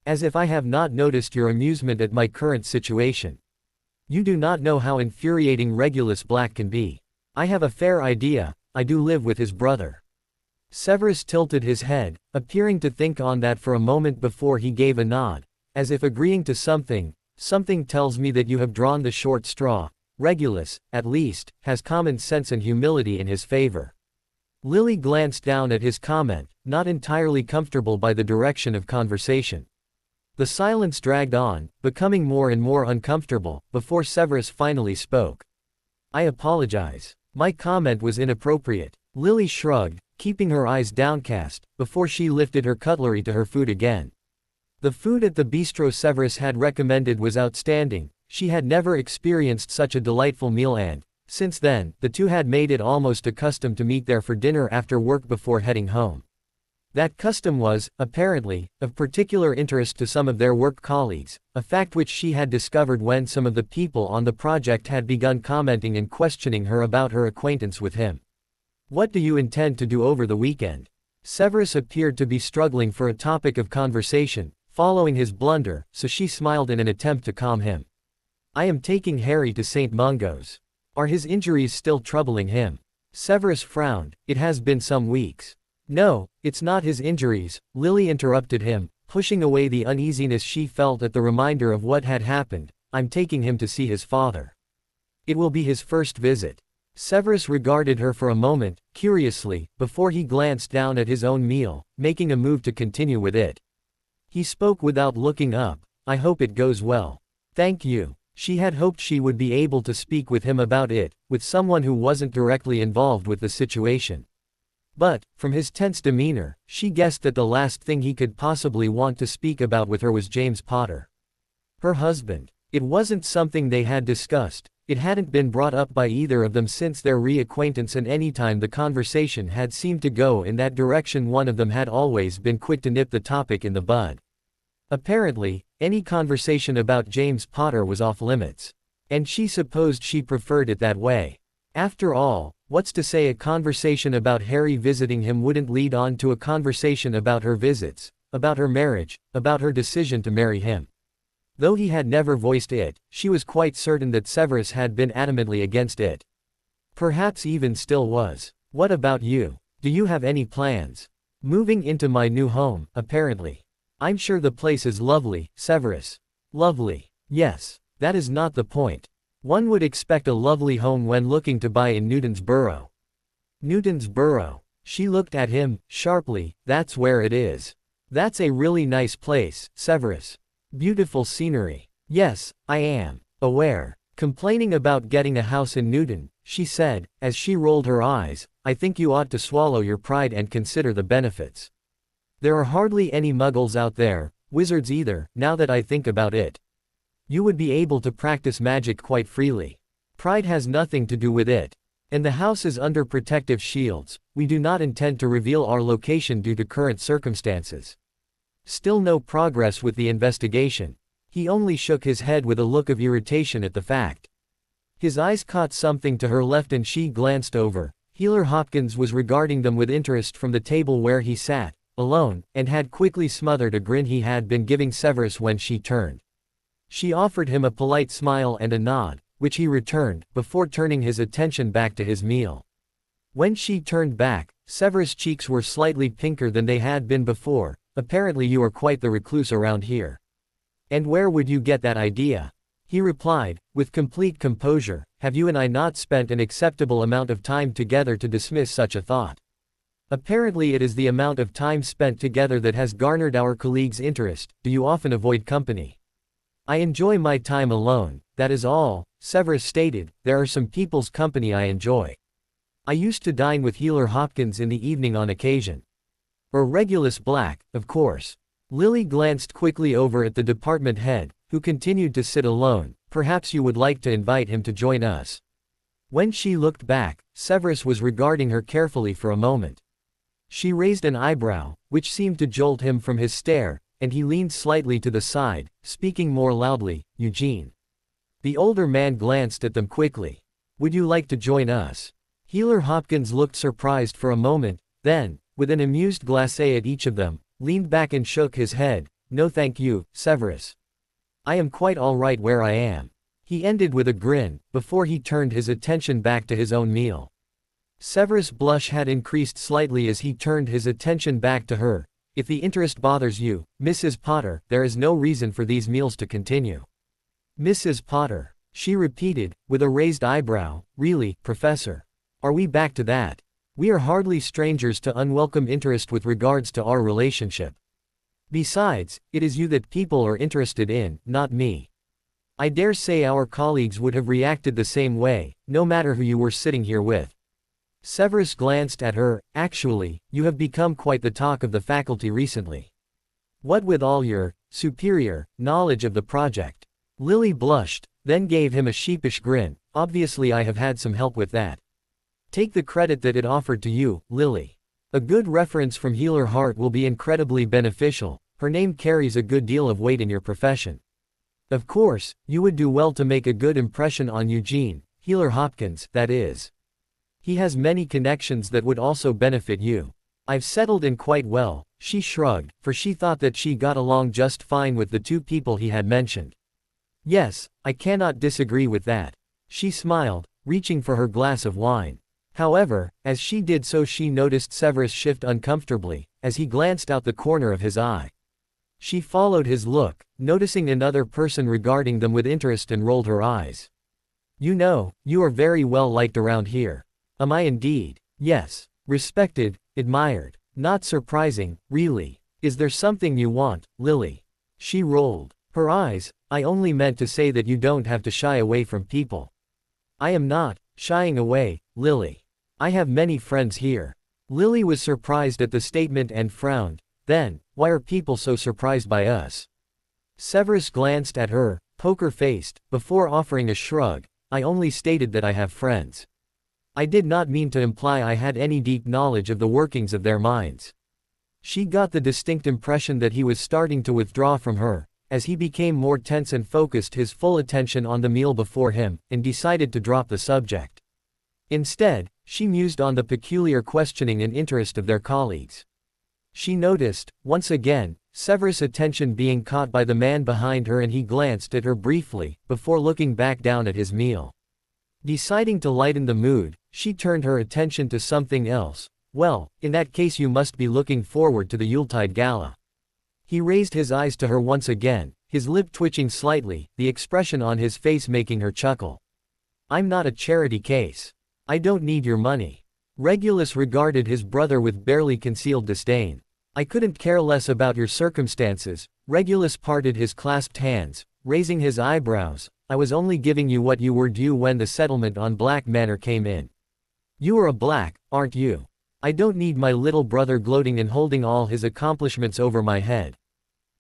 As if I have not noticed your amusement at my current situation. You do not know how infuriating Regulus Black can be. I have a fair idea, I do live with his brother. Severus tilted his head, appearing to think on that for a moment before he gave a nod, as if agreeing to something. Something tells me that you have drawn the short straw. Regulus, at least, has common sense and humility in his favor. Lily glanced down at his comment, not entirely comfortable by the direction of conversation. The silence dragged on, becoming more and more uncomfortable, before Severus finally spoke. I apologize. My comment was inappropriate. Lily shrugged, keeping her eyes downcast, before she lifted her cutlery to her food again. The food at the bistro Severus had recommended was outstanding. She had never experienced such a delightful meal and, since then, the two had made it almost a custom to meet there for dinner after work before heading home. That custom was, apparently, of particular interest to some of their work colleagues, a fact which she had discovered when some of the people on the project had begun commenting and questioning her about her acquaintance with him. What do you intend to do over the weekend? Severus appeared to be struggling for a topic of conversation, following his blunder, so she smiled in an attempt to calm him. I am taking Harry to St. Mungo's. Are his injuries still troubling him? Severus frowned. It has been some weeks. No, it's not his injuries, Lily interrupted him, pushing away the uneasiness she felt at the reminder of what had happened. I'm taking him to see his father. It will be his first visit. Severus regarded her for a moment, curiously, before he glanced down at his own meal, making a move to continue with it. He spoke without looking up. I hope it goes well. Thank you. She had hoped she would be able to speak with him about it, with someone who wasn't directly involved with the situation. But, from his tense demeanor, she guessed that the last thing he could possibly want to speak about with her was James Potter. Her husband. It wasn't something they had discussed. It hadn't been brought up by either of them since their reacquaintance, and anytime the conversation had seemed to go in that direction, one of them had always been quick to nip the topic in the bud. Apparently, any conversation about James Potter was off limits. And she supposed she preferred it that way. After all, What's to say a conversation about Harry visiting him wouldn't lead on to a conversation about her visits, about her marriage, about her decision to marry him. Though he had never voiced it, she was quite certain that Severus had been adamantly against it. Perhaps even still was. What about you? Do you have any plans? Moving into my new home, apparently. I'm sure the place is lovely, Severus. Lovely. Yes. That is not the point. One would expect a lovely home when looking to buy in Newton's Borough. Newton's Borough. She looked at him, sharply. That's where it is. That's a really nice place, Severus. Beautiful scenery. Yes, I am aware. Complaining about getting a house in Newton, she said, as she rolled her eyes, I think you ought to swallow your pride and consider the benefits. There are hardly any muggles out there, wizards either, now that I think about it. You would be able to practice magic quite freely. Pride has nothing to do with it. And the house is under protective shields. We do not intend to reveal our location due to current circumstances. Still no progress with the investigation. He only shook his head with a look of irritation at the fact. His eyes caught something to her left and she glanced over. Healer Hopkins was regarding them with interest from the table where he sat, alone, and had quickly smothered a grin he had been giving Severus when she turned. She offered him a polite smile and a nod, which he returned, before turning his attention back to his meal. When she turned back, Severus' cheeks were slightly pinker than they had been before. Apparently you are quite the recluse around here. And where would you get that idea? He replied, with complete composure, have you and I not spent an acceptable amount of time together to dismiss such a thought? Apparently it is the amount of time spent together that has garnered our colleagues' interest. Do you often avoid company? I enjoy my time alone, that is all, Severus stated. There are some people's company I enjoy. I used to dine with Healer Hopkins in the evening on occasion. Or Regulus Black, of course. Lily glanced quickly over at the department head, who continued to sit alone. Perhaps you would like to invite him to join us. When she looked back, Severus was regarding her carefully for a moment. She raised an eyebrow, which seemed to jolt him from his stare, and he leaned slightly to the side, speaking more loudly, Eugene. The older man glanced at them quickly. Would you like to join us? Healer Hopkins looked surprised for a moment, then, with an amused glacé at each of them, leaned back and shook his head. No thank you, Severus. I am quite all right where I am. He ended with a grin, before he turned his attention back to his own meal. Severus' blush had increased slightly as he turned his attention back to her. If the interest bothers you, Mrs. Potter, there is no reason for these meals to continue. Mrs. Potter, she repeated, with a raised eyebrow. Really, Professor? Are we back to that? We are hardly strangers to unwelcome interest with regards to our relationship. Besides, it is you that people are interested in, not me. I dare say our colleagues would have reacted the same way, no matter who you were sitting here with. Severus glanced at her. Actually, you have become quite the talk of the faculty recently. What with all your superior knowledge of the project? Lily blushed, then gave him a sheepish grin. Obviously I have had some help with that. Take the credit that it offered to you, Lily. A good reference from Healer Hart will be incredibly beneficial. Her name carries a good deal of weight in your profession. Of course, you would do well to make a good impression on Eugene, Healer Hopkins, that is. He has many connections that would also benefit you. I've settled in quite well, she shrugged, for she thought that she got along just fine with the two people he had mentioned. Yes, I cannot disagree with that. She smiled, reaching for her glass of wine. However, as she did so she noticed Severus shift uncomfortably, as he glanced out the corner of his eye. She followed his look, noticing another person regarding them with interest and rolled her eyes. You know, you are very well liked around here. Am I indeed? Yes. Respected, admired. Not surprising, really. Is there something you want, Lily? She rolled her eyes. I only meant to say that you don't have to shy away from people. I am not shying away, Lily. I have many friends here. Lily was surprised at the statement and frowned. Then, why are people so surprised by us? Severus glanced at her, poker-faced, before offering a shrug. I only stated that I have friends. I did not mean to imply I had any deep knowledge of the workings of their minds. She got the distinct impression that he was starting to withdraw from her, as he became more tense and focused his full attention on the meal before him, and decided to drop the subject. Instead, She mused on the peculiar questioning and interest of their colleagues. She noticed, once again, Severus' attention being caught by the man behind her, and he glanced at her briefly, before looking back down at his meal. Deciding to lighten the mood, she turned her attention to something else. Well, in that case you must be looking forward to the Yuletide Gala. He raised his eyes to her once again, his lip twitching slightly, the expression on his face making her chuckle. I'm not a charity case. I don't need your money. Regulus regarded his brother with barely concealed disdain. I couldn't care less about your circumstances. Regulus parted his clasped hands, raising his eyebrows. I was only giving you what you were due when the settlement on Black Manor came in. You are a Black, aren't you? I don't need my little brother gloating and holding all his accomplishments over my head.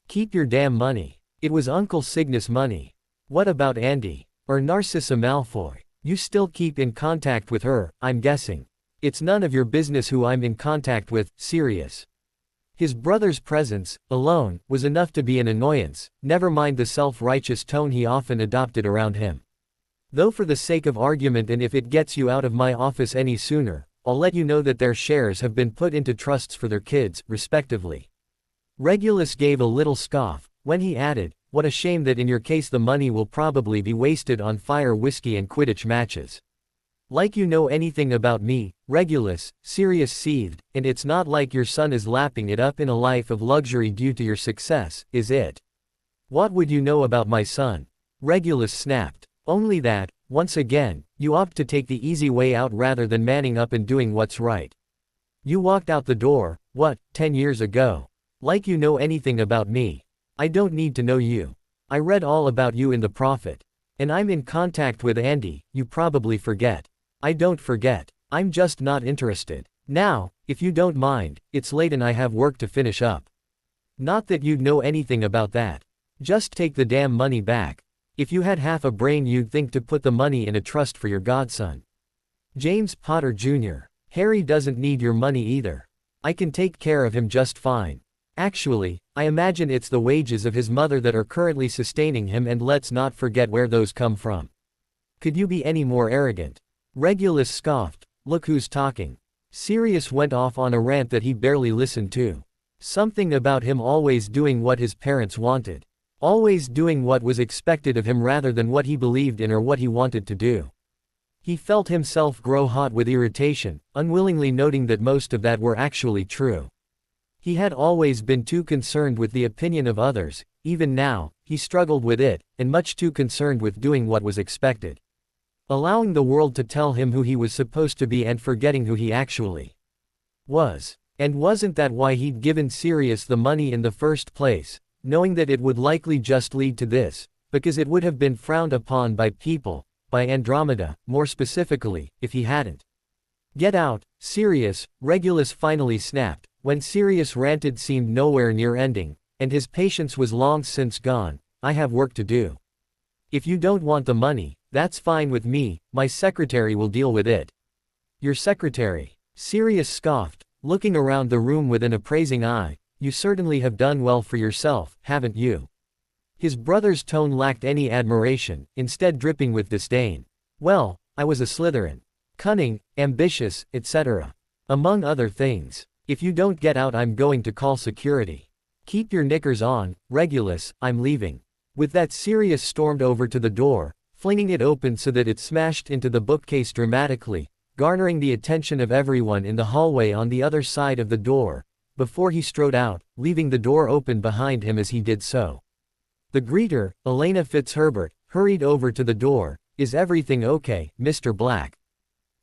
Keep your damn money. It was Uncle Cygnus' money. What about Andy? Or Narcissa Malfoy? You still keep in contact with her, I'm guessing. It's none of your business who I'm in contact with, Sirius. His brother's presence, alone, was enough to be an annoyance, never mind the self-righteous tone he often adopted around him. Though for the sake of argument, and if it gets you out of my office any sooner, I'll let you know that their shares have been put into trusts for their kids, respectively. Regulus gave a little scoff, when he added, what a shame that in your case the money will probably be wasted on fire whiskey and Quidditch matches. Like you know anything about me, Regulus, Sirius seethed, and it's not like your son is lapping it up in a life of luxury due to your success, is it? What would you know about my son? Regulus snapped. Only that, once again, you opt to take the easy way out rather than manning up and doing what's right. You walked out the door, 10 years ago? Like you know anything about me. I don't need to know you. I read all about you in the Prophet. And I'm in contact with Andy, you probably forget. I don't forget. I'm just not interested. Now, if you don't mind, it's late and I have work to finish up. Not that you'd know anything about that. Just take the damn money back. If you had half a brain you'd think to put the money in a trust for your godson. James Potter Jr. Harry doesn't need your money either. I can take care of him just fine. Actually, I imagine it's the wages of his mother that are currently sustaining him, and let's not forget where those come from. Could you be any more arrogant? Regulus scoffed. Look who's talking. Sirius went off on a rant that he barely listened to. Something about him always doing what his parents wanted. Always doing what was expected of him rather than what he believed in or what he wanted to do. He felt himself grow hot with irritation, unwillingly noting that most of that were actually true. He had always been too concerned with the opinion of others. Even now, he struggled with it, and much too concerned with doing what was expected. Allowing the world to tell him who he was supposed to be and forgetting who he actually was. And wasn't that why he'd given Sirius the money in the first place, knowing that it would likely just lead to this, because it would have been frowned upon by people, by Andromeda, more specifically, if he hadn't. Get out, Sirius, Regulus finally snapped. When Sirius ranted seemed nowhere near ending, and his patience was long since gone. I have work to do. If you don't want the money, that's fine with me, my secretary will deal with it. Your secretary? Sirius scoffed, looking around the room with an appraising eye. You certainly have done well for yourself, haven't you? His brother's tone lacked any admiration, instead dripping with disdain. Well, I was a Slytherin. Cunning, ambitious, etc. Among other things. If you don't get out I'm going to call security. Keep your knickers on, Regulus, I'm leaving. With that Sirius stormed over to the door, flinging it open so that it smashed into the bookcase dramatically, garnering the attention of everyone in the hallway on the other side of the door, before he strode out, leaving the door open behind him as he did so. The greeter, Elena Fitzherbert, hurried over to the door. Is everything okay, Mr. Black?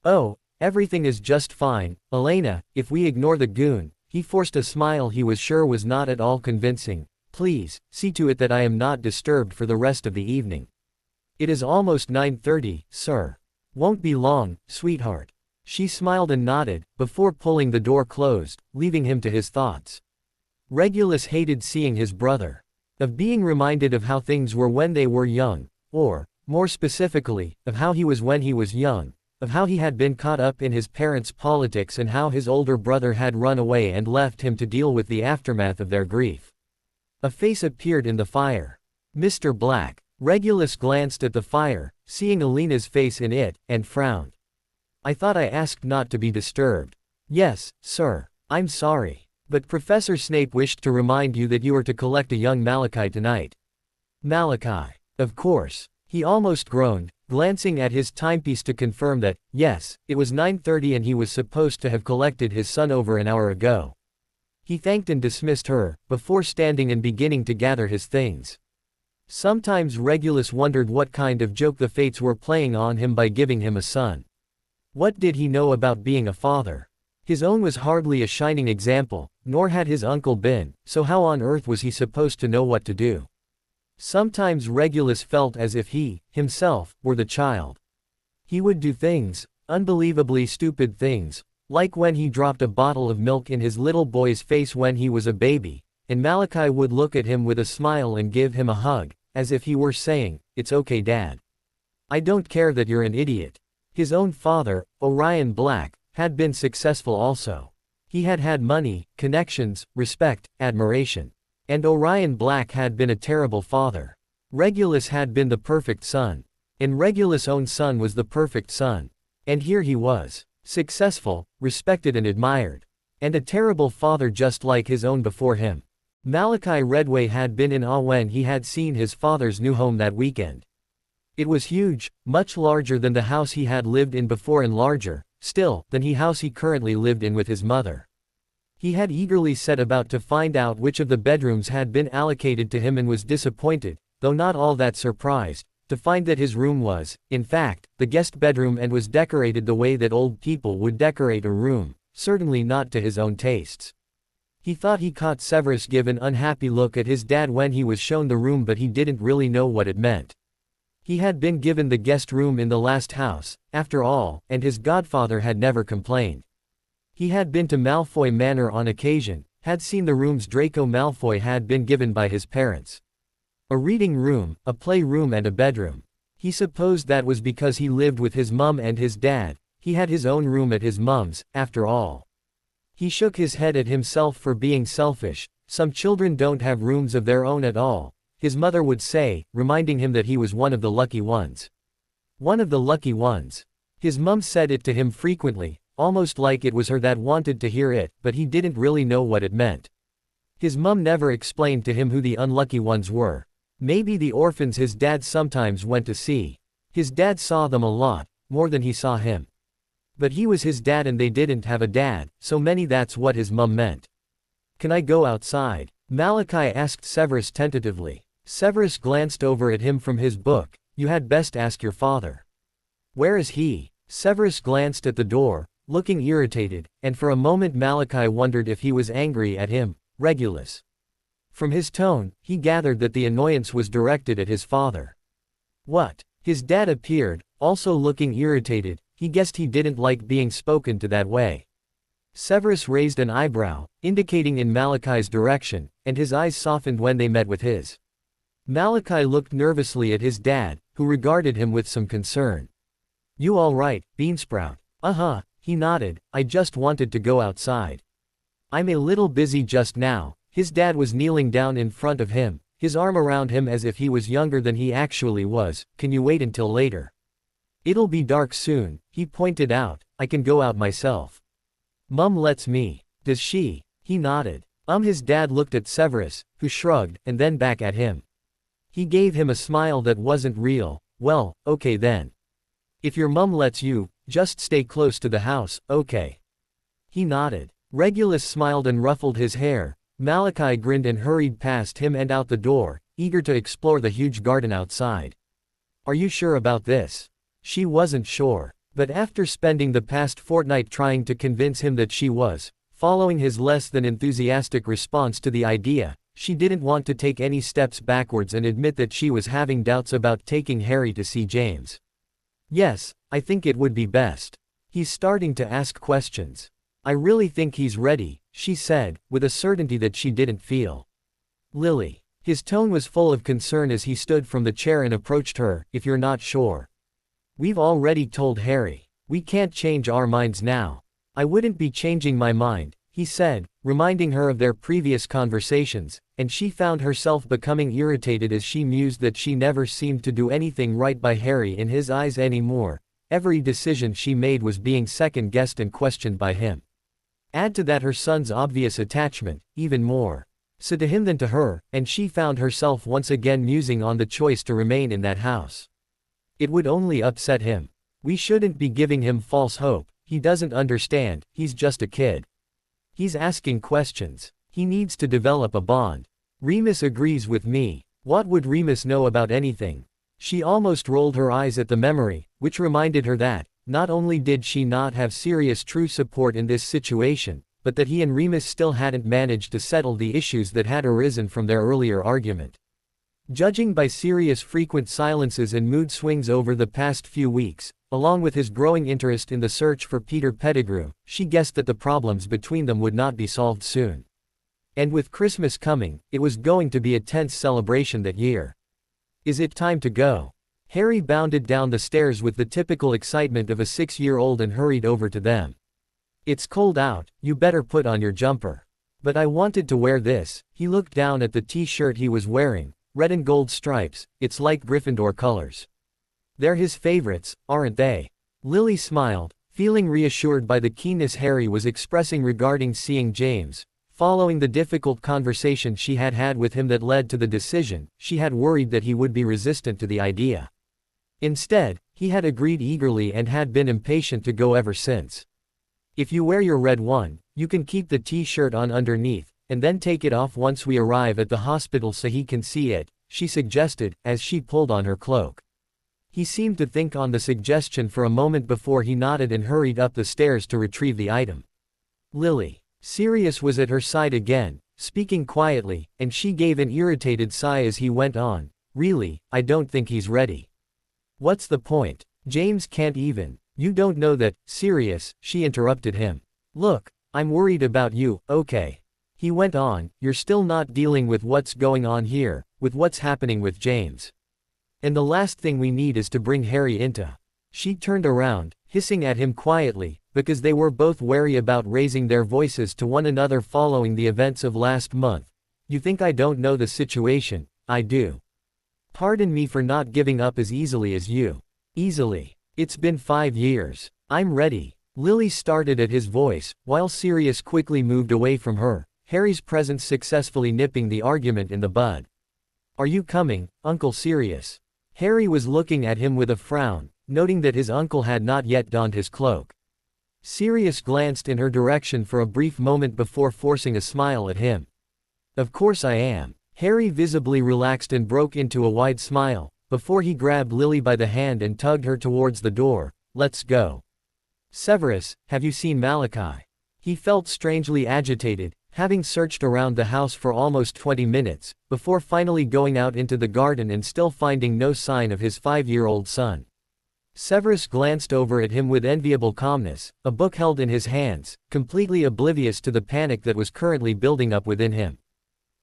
Oh, everything is just fine, Elena, if we ignore the goon. He forced a smile he was sure was not at all convincing. Please, see to it that I am not disturbed for the rest of the evening. It is almost 9:30, sir. Won't be long, sweetheart. She smiled and nodded, before pulling the door closed, leaving him to his thoughts. Regulus hated seeing his brother. Of being reminded of how things were when they were young, or, more specifically, of how he was when he was young. Of how he had been caught up in his parents' politics and how his older brother had run away and left him to deal with the aftermath of their grief. A face appeared in the fire. Mr. Black. Regulus glanced at the fire, seeing Elena's face in it, and frowned. I thought I asked not to be disturbed. Yes, sir. I'm sorry. But Professor Snape wished to remind you that you are to collect a young Malachi tonight. Malachi. Of course. He almost groaned, glancing at his timepiece to confirm that, yes, it was 9:30 and he was supposed to have collected his son over an hour ago. He thanked and dismissed her, before standing and beginning to gather his things. Sometimes Regulus wondered what kind of joke the fates were playing on him by giving him a son. What did he know about being a father? His own was hardly a shining example, nor had his uncle been, so how on earth was he supposed to know what to do? Sometimes Regulus felt as if he, himself, were the child. He would do things, unbelievably stupid things, like when he dropped a bottle of milk in his little boy's face when he was a baby, and Malachi would look at him with a smile and give him a hug, as if he were saying, "It's okay, Dad. I don't care that you're an idiot." His own father, Orion Black, had been successful also. He had had money, connections, respect, admiration. And Orion Black had been a terrible father. Regulus had been the perfect son. And Regulus' own son was the perfect son. And here he was, successful, respected and admired. And a terrible father just like his own before him. Malachi Redway had been in awe when he had seen his father's new home that weekend. It was huge, much larger than the house he had lived in before and larger, still, than the house he currently lived in with his mother. He had eagerly set about to find out which of the bedrooms had been allocated to him and was disappointed, though not all that surprised, to find that his room was, in fact, the guest bedroom and was decorated the way that old people would decorate a room, certainly not to his own tastes. He thought he caught Severus give an unhappy look at his dad when he was shown the room, but he didn't really know what it meant. He had been given the guest room in the last house, after all, and his godfather had never complained. He had been to Malfoy Manor on occasion, had seen the rooms Draco Malfoy had been given by his parents. A reading room, a play room and a bedroom. He supposed that was because he lived with his mum and his dad. He had his own room at his mum's, after all. He shook his head at himself for being selfish. Some children don't have rooms of their own at all, his mother would say, reminding him that he was one of the lucky ones. One of the lucky ones. His mum said it to him frequently, almost like it was her that wanted to hear it, but he didn't really know what it meant. His mum never explained to him who the unlucky ones were. Maybe the orphans his dad sometimes went to see. His dad saw them a lot, more than he saw him. But he was his dad and they didn't have a dad, so that's what his mum meant. "Can I go outside?" Malachi asked Severus tentatively. Severus glanced over at him from his book. "You had best ask your father." "Where is he?" Severus glanced at the door, looking irritated, and for a moment Malachi wondered if he was angry at him, Regulus. From his tone, he gathered that the annoyance was directed at his father. What? His dad appeared, also looking irritated. He guessed he didn't like being spoken to that way. Severus raised an eyebrow, indicating in Malachi's direction, and his eyes softened when they met with his. Malachi looked nervously at his dad, who regarded him with some concern. "You all right, Beansprout?" "Uh-huh," he nodded. "I just wanted to go outside. I'm a little busy just now." His dad was kneeling down in front of him, his arm around him as if he was younger than he actually was. "Can you wait until later?" "It'll be dark soon," he pointed out. "I can go out myself." "Mum lets me." "Does she?" He nodded. His dad looked at Severus, who shrugged, and then back at him. He gave him a smile that wasn't real. "Well, okay then. If your mum lets you, just stay close to the house, okay?" He nodded. Regulus smiled and ruffled his hair. Malachi grinned and hurried past him and out the door, eager to explore the huge garden outside. "Are you sure about this?" She wasn't sure. But after spending the past fortnight trying to convince him that she was, following his less than enthusiastic response to the idea, she didn't want to take any steps backwards and admit that she was having doubts about taking Harry to see James. "Yes, I think it would be best. He's starting to ask questions. I really think he's ready," she said, with a certainty that she didn't feel. "Lily." His tone was full of concern as he stood from the chair and approached her. "If you're not sure. We've already told Harry. We can't change our minds now." "I wouldn't be changing my mind," he said, reminding her of their previous conversations, and she found herself becoming irritated as she mused that she never seemed to do anything right by Harry in his eyes anymore. every decision she made was being second-guessed and questioned by him. Add to that her son's obvious attachment, even more so to him than to her, and she found herself once again musing on the choice to remain in that house. It would only upset him. We shouldn't be giving him false hope. He doesn't understand, he's just a kid. He's asking questions. He needs to develop a bond. Remus agrees with me. What would Remus know about anything? She almost rolled her eyes at the memory, which reminded her that, not only did she not have Sirius' true support in this situation, but that he and Remus still hadn't managed to settle the issues that had arisen from their earlier argument. Judging by Sirius' frequent silences and mood swings over the past few weeks, along with his growing interest in the search for Peter Pettigrew, she guessed that the problems between them would not be solved soon. And with Christmas coming, it was going to be a tense celebration that year. Is it time to go? Harry bounded down the stairs with the typical excitement of a 6-year-old and hurried over to them. It's cold out, you better put on your jumper. But I wanted to wear this. He looked down at the t-shirt he was wearing, red and gold stripes, it's like Gryffindor colors. They're his favorites, aren't they? Lily smiled, feeling reassured by the keenness Harry was expressing regarding seeing James. Following the difficult conversation she had had with him that led to the decision, she had worried that he would be resistant to the idea. Instead, he had agreed eagerly and had been impatient to go ever since. If you wear your red one, you can keep the t-shirt on underneath, and then take it off once we arrive at the hospital so he can see it, she suggested, as she pulled on her cloak. He seemed to think on the suggestion for a moment before he nodded and hurried up the stairs to retrieve the item. Lily. Sirius was at her side again, speaking quietly, and she gave an irritated sigh as he went on. Really, I don't think he's ready. What's the point? James can't even. You don't know that, Sirius, she interrupted him. Look, I'm worried about you, okay? He went on, you're still not dealing with what's going on here, with what's happening with James. And the last thing we need is to bring Harry into. She turned around, hissing at him quietly, because they were both wary about raising their voices to one another following the events of last month. You think I don't know the situation? I do. Pardon me for not giving up as easily as you. Easily. It's been 5 years. I'm ready. Lily started at his voice, while Sirius quickly moved away from her, Harry's presence successfully nipping the argument in the bud. Are you coming, Uncle Sirius? Harry was looking at him with a frown, noting that his uncle had not yet donned his cloak. Sirius glanced in her direction for a brief moment before forcing a smile at him. Of course I am. Harry visibly relaxed and broke into a wide smile, before he grabbed Lily by the hand and tugged her towards the door. Let's go. Severus, have you seen Malachi? He felt strangely agitated, having searched around the house for almost 20 minutes, before finally going out into the garden and still finding no sign of his 5-year-old son. Severus glanced over at him with enviable calmness, a book held in his hands, completely oblivious to the panic that was currently building up within him.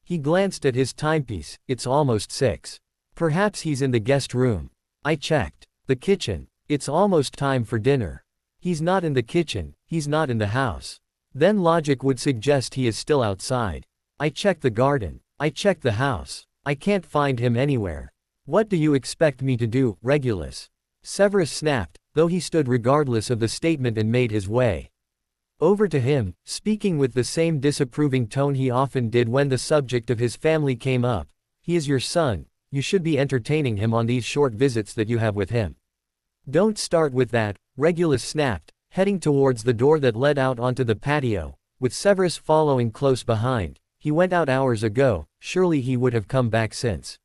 He glanced at his timepiece, it's almost 6. Perhaps he's in the guest room. I checked. The kitchen. It's almost time for dinner. He's not in the kitchen, he's not in the house. Then logic would suggest he is still outside. I checked the garden. I checked the house. I can't find him anywhere. What do you expect me to do, Regulus? Severus snapped, though he stood regardless of the statement and made his way over to him, speaking with the same disapproving tone he often did when the subject of his family came up. He is your son. You should be entertaining him on these short visits that you have with him. Don't start with that, Regulus snapped, heading towards the door that led out onto the patio, with Severus following close behind. He went out hours ago, surely he would have come back since.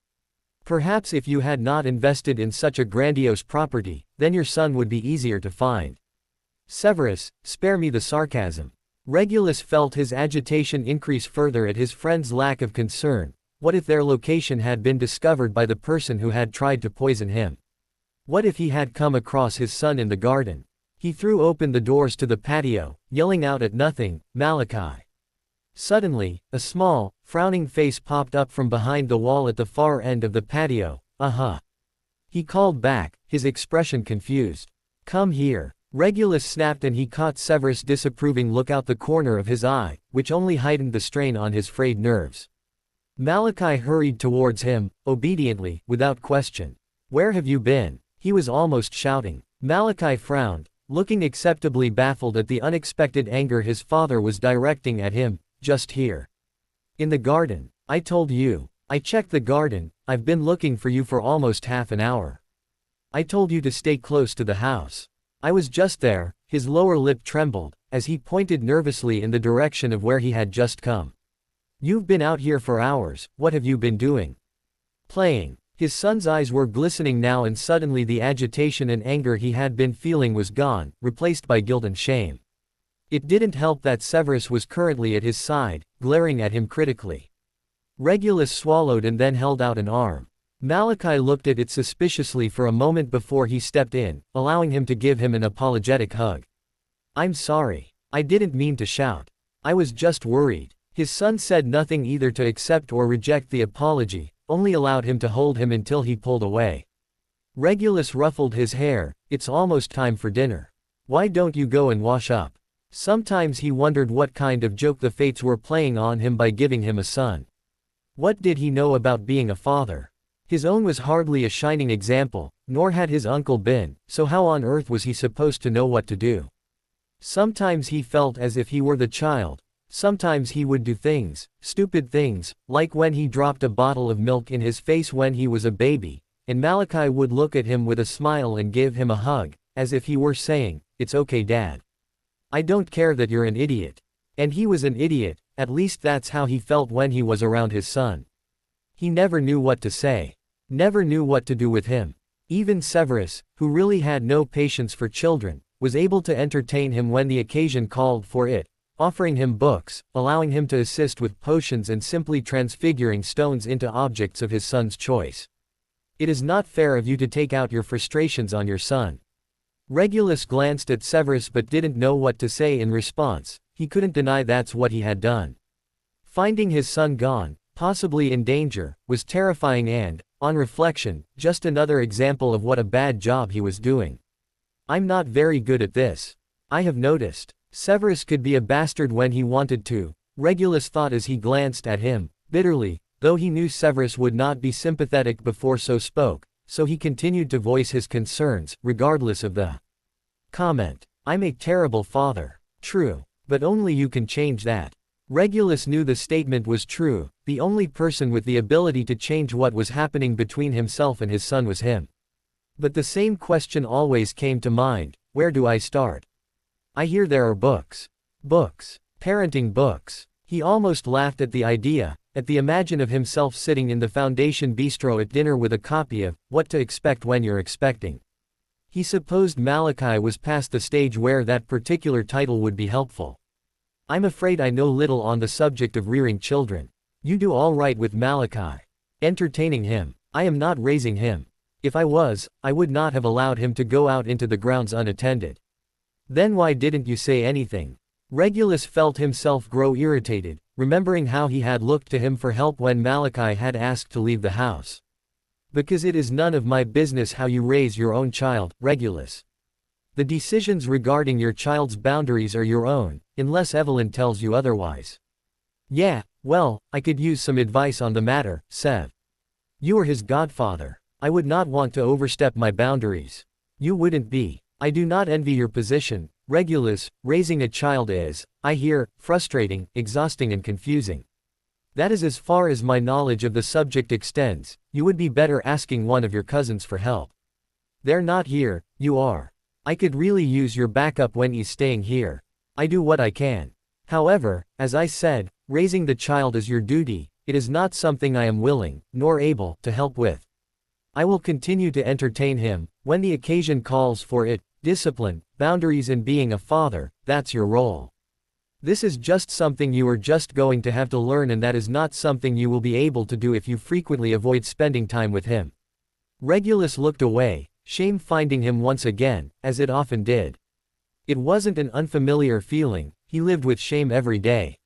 Perhaps if you had not invested in such a grandiose property, then your son would be easier to find. Severus, spare me the sarcasm. Regulus felt his agitation increase further at his friend's lack of concern. What if their location had been discovered by the person who had tried to poison him? What if he had come across his son in the garden? He threw open the doors to the patio, yelling out at nothing, Malachi. Suddenly, a small, frowning face popped up from behind the wall at the far end of the patio. He called back, his expression confused. Come here. Regulus snapped and he caught Severus' disapproving look out the corner of his eye, which only heightened the strain on his frayed nerves. Malachi hurried towards him, obediently, without question. Where have you been? He was almost shouting. Malachi frowned, looking acceptably baffled at the unexpected anger his father was directing at him. Just here. In the garden. I told you. I checked the garden. I've been looking for you for almost half an hour. I told you to stay close to the house. I was just there. His lower lip trembled, as he pointed nervously in the direction of where he had just come. You've been out here for hours. What have you been doing? Playing. His son's eyes were glistening now, and suddenly the agitation and anger he had been feeling was gone, replaced by guilt and shame. It didn't help that Severus was currently at his side, glaring at him critically. Regulus swallowed and then held out an arm. Malachi looked at it suspiciously for a moment before he stepped in, allowing him to give him an apologetic hug. I'm sorry. I didn't mean to shout. I was just worried. His son said nothing either to accept or reject the apology, only allowed him to hold him until he pulled away. Regulus ruffled his hair. It's almost time for dinner. Why don't you go and wash up? Sometimes he wondered what kind of joke the fates were playing on him by giving him a son. What did he know about being a father? His own was hardly a shining example, nor had his uncle been, so how on earth was he supposed to know what to do? Sometimes he felt as if he were the child. Sometimes he would do things, stupid things, like when he dropped a bottle of milk in his face when he was a baby, and Malachi would look at him with a smile and give him a hug, as if he were saying, "It's okay, Dad. I don't care that you're an idiot." And he was an idiot, at least that's how he felt when he was around his son. He never knew what to say. Never knew what to do with him. Even Severus, who really had no patience for children, was able to entertain him when the occasion called for it, offering him books, allowing him to assist with potions, and simply transfiguring stones into objects of his son's choice. It is not fair of you to take out your frustrations on your son. Regulus glanced at Severus but didn't know what to say in response. He couldn't deny that's what he had done. Finding his son gone, possibly in danger, was terrifying and, on reflection, just another example of what a bad job he was doing. I'm not very good at this. I have noticed. Severus could be a bastard when he wanted to, Regulus thought as he glanced at him, bitterly, though he knew Severus would not be sympathetic before so spoke, so he continued to voice his concerns, regardless of the comment. I'm a terrible father. True. But only you can change that. Regulus knew the statement was true. The only person with the ability to change what was happening between himself and his son was him. But the same question always came to mind: where do I start? I hear there are books. Books. Parenting books. He almost laughed at the idea, at the imagine of himself sitting in the Foundation bistro at dinner with a copy of What to Expect When You're Expecting. He supposed Malachi was past the stage where that particular title would be helpful. I'm afraid I know little on the subject of rearing children. You do all right with Malachi. Entertaining him. I am not raising him. If I was, I would not have allowed him to go out into the grounds unattended. Then why didn't you say anything? Regulus felt himself grow irritated, remembering how he had looked to him for help when Malachi had asked to leave the house. Because it is none of my business how you raise your own child, Regulus. The decisions regarding your child's boundaries are your own, unless Evelyn tells you otherwise. Yeah, well, I could use some advice on the matter, Sev. You are his godfather. I would not want to overstep my boundaries. You wouldn't be. I do not envy your position, Regulus. Raising a child is, I hear, frustrating, exhausting and confusing. That is as far as my knowledge of the subject extends. You would be better asking one of your cousins for help. They're not here, you are. I could really use your backup when he's staying here. I do what I can. However, as I said, raising the child is your duty. It is not something I am willing, nor able, to help with. I will continue to entertain him, when the occasion calls for it. Discipline, boundaries and being a father, that's your role. This is just something you are just going to have to learn, and that is not something you will be able to do if you frequently avoid spending time with him. Regulus looked away, shame finding him once again, as it often did. It wasn't an unfamiliar feeling, he lived with shame every day.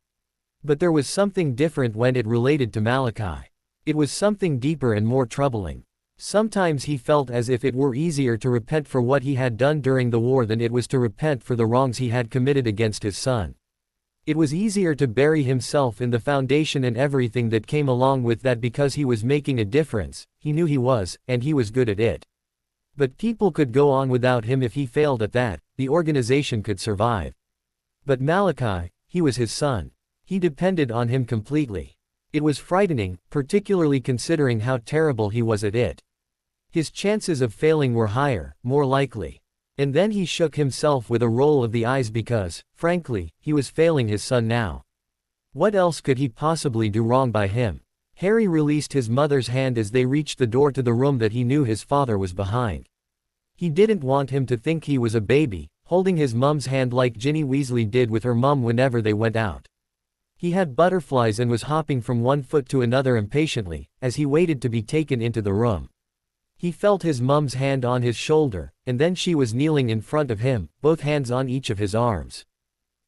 But there was something different when it related to Malachi. It was something deeper and more troubling. Sometimes he felt as if it were easier to repent for what he had done during the war than it was to repent for the wrongs he had committed against his son. It was easier to bury himself in the Foundation and everything that came along with that because he was making a difference. He knew he was, and he was good at it. But people could go on without him if he failed at that, the organization could survive. But Malachi, he was his son. He depended on him completely. It was frightening, particularly considering how terrible he was at it. His chances of failing were higher, more likely. And then he shook himself with a roll of the eyes because, frankly, he was failing his son now. What else could he possibly do wrong by him? Harry released his mother's hand as they reached the door to the room that he knew his father was behind. He didn't want him to think he was a baby, holding his mum's hand like Ginny Weasley did with her mum whenever they went out. He had butterflies and was hopping from one foot to another impatiently, as he waited to be taken into the room. He felt his mum's hand on his shoulder, and then she was kneeling in front of him, both hands on each of his arms.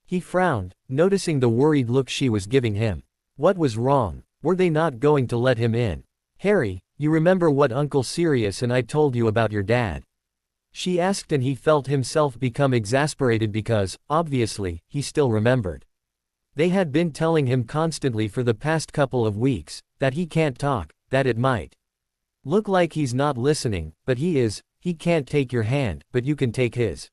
He frowned, noticing the worried look she was giving him. What was wrong? Were they not going to let him in? Harry, you remember what Uncle Sirius and I told you about your dad? She asked, and he felt himself become exasperated because, obviously, he still remembered. They had been telling him constantly for the past couple of weeks, that he can't talk, that it might look like he's not listening, but he is. He can't take your hand, but you can take his.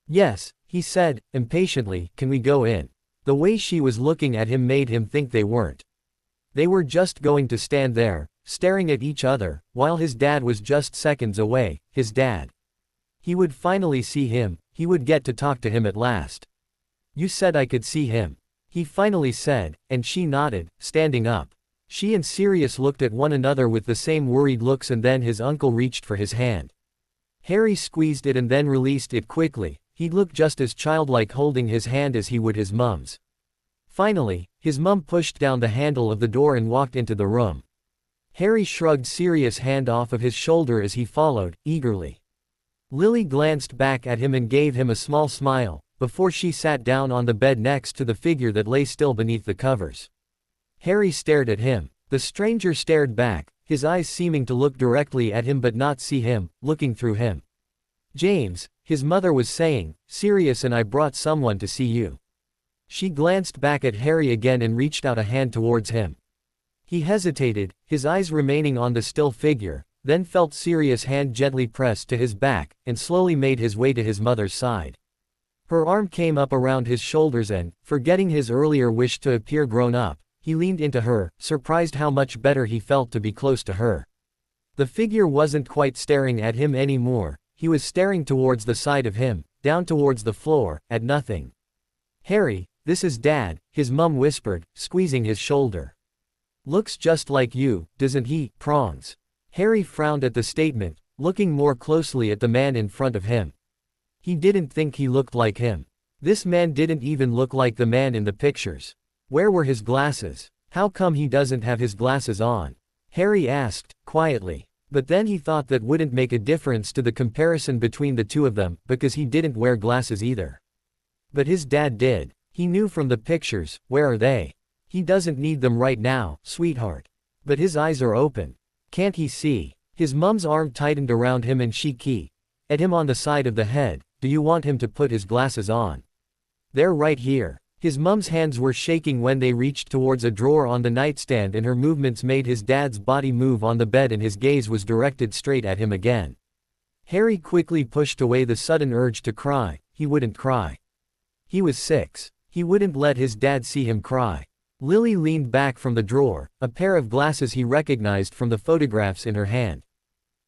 Yes, he said, impatiently, can we go in? The way she was looking at him made him think they weren't. They were just going to stand there, staring at each other, while his dad was just seconds away, his dad. He would finally see him, he would get to talk to him at last. You said I could see him. He finally said, and she nodded, standing up. She and Sirius looked at one another with the same worried looks, and then his uncle reached for his hand. Harry squeezed it and then released it quickly. He looked just as childlike holding his hand as he would his mum's. Finally, his mum pushed down the handle of the door and walked into the room. Harry shrugged Sirius' hand off of his shoulder as he followed, eagerly. Lily glanced back at him and gave him a small smile, before she sat down on the bed next to the figure that lay still beneath the covers. Harry stared at him. The stranger stared back, his eyes seeming to look directly at him but not see him, looking through him. James, his mother was saying, Sirius and I brought someone to see you. She glanced back at Harry again and reached out a hand towards him. He hesitated, his eyes remaining on the still figure, then felt Sirius' hand gently pressed to his back, and slowly made his way to his mother's side. Her arm came up around his shoulders and, forgetting his earlier wish to appear grown up, he leaned into her, surprised how much better he felt to be close to her. The figure wasn't quite staring at him anymore, he was staring towards the side of him, down towards the floor, at nothing. Harry, this is Dad, his mum whispered, squeezing his shoulder. Looks just like you, doesn't he, Prongs? Harry frowned at the statement, looking more closely at the man in front of him. He didn't think he looked like him. This man didn't even look like the man in the pictures. Where were his glasses? How come he doesn't have his glasses on? Harry asked, quietly. But then he thought that wouldn't make a difference to the comparison between the two of them, because he didn't wear glasses either. But his dad did. He knew from the pictures. Where are they? He doesn't need them right now, sweetheart. But his eyes are open. Can't he see? His mum's arm tightened around him and she keyed at him on the side of the head. Do you want him to put his glasses on? They're right here. His mum's hands were shaking when they reached towards a drawer on the nightstand, and her movements made his dad's body move on the bed, and his gaze was directed straight at him again. Harry quickly pushed away the sudden urge to cry. He wouldn't cry. He was 6. He wouldn't let his dad see him cry. Lily leaned back from the drawer, a pair of glasses he recognized from the photographs in her hand.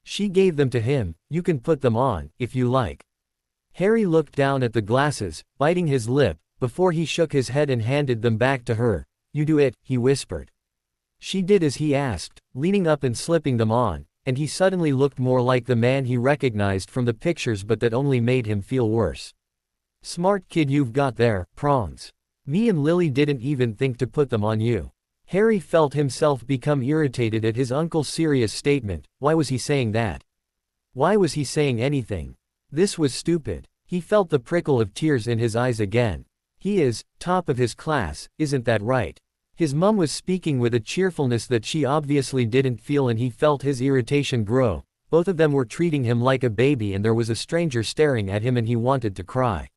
She gave them to him. You can put them on, if you like. Harry looked down at the glasses, biting his lip, before he shook his head and handed them back to her. You do it, he whispered. She did as he asked, leaning up and slipping them on, and he suddenly looked more like the man he recognized from the pictures, but that only made him feel worse. Smart kid you've got there, Prongs. Me and Lily didn't even think to put them on you. Harry felt himself become irritated at his uncle's serious statement. Why was he saying that? Why was he saying anything? This was stupid. He felt the prickle of tears in his eyes again. He is, top of his class, isn't that right? His mum was speaking with a cheerfulness that she obviously didn't feel, and he felt his irritation grow. Both of them were treating him like a baby, and there was a stranger staring at him and he wanted to cry.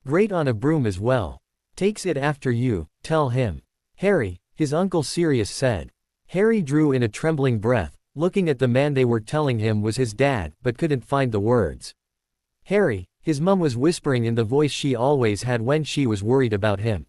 Great on a broom as well. Takes it after you, tell him. Harry, his uncle Sirius said. Harry drew in a trembling breath, looking at the man they were telling him was his dad, but couldn't find the words. "Harry," his mum was whispering in the voice she always had when she was worried about him.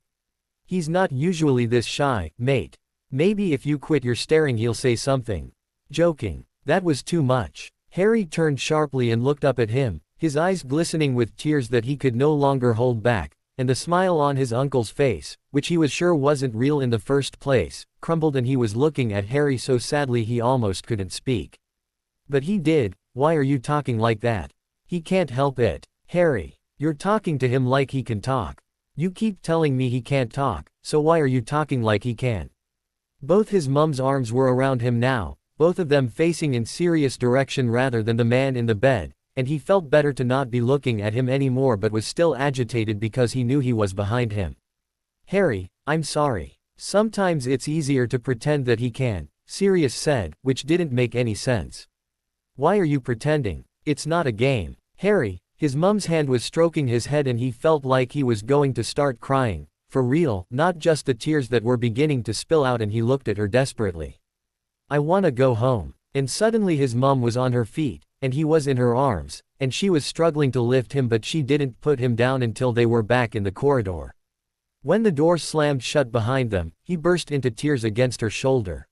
"He's not usually this shy, mate. Maybe if you quit your staring he'll say something." Joking. That was too much. Harry turned sharply and looked up at him, his eyes glistening with tears that he could no longer hold back, and the smile on his uncle's face, which he was sure wasn't real in the first place, crumbled and he was looking at Harry so sadly he almost couldn't speak. "But he did. Why are you talking like that? He can't help it." "Harry, you're talking to him like he can talk. You keep telling me he can't talk, so why are you talking like he can?" Both his mum's arms were around him now, both of them facing in Sirius' direction rather than the man in the bed, and he felt better to not be looking at him anymore but was still agitated because he knew he was behind him. "Harry, I'm sorry. Sometimes it's easier to pretend that he can," Sirius said, which didn't make any sense. "Why are you pretending? It's not a game." Harry, his mum's hand was stroking his head and he felt like he was going to start crying, for real, not just the tears that were beginning to spill out, and he looked at her desperately. "I wanna go home." And suddenly his mum was on her feet, and he was in her arms, and she was struggling to lift him but she didn't put him down until they were back in the corridor. When the door slammed shut behind them, he burst into tears against her shoulder.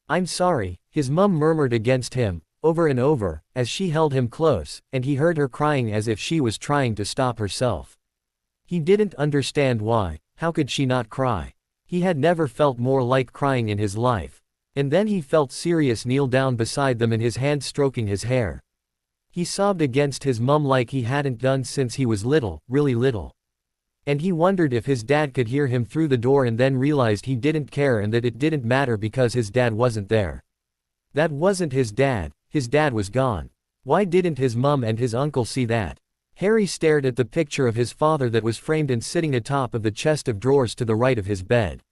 "I'm sorry," his mum murmured against him, over and over, as she held him close, and he heard her crying as if she was trying to stop herself. He didn't understand why. How could she not cry? He had never felt more like crying in his life. And then he felt Sirius kneel down beside them and his hand stroking his hair. He sobbed against his mum like he hadn't done since he was little, really little. And he wondered if his dad could hear him through the door, and then realized he didn't care and that it didn't matter because his dad wasn't there. That wasn't his dad was gone. Why didn't his mum and his uncle see that? Harry stared at the picture of his father that was framed and sitting atop of the chest of drawers to the right of his bed.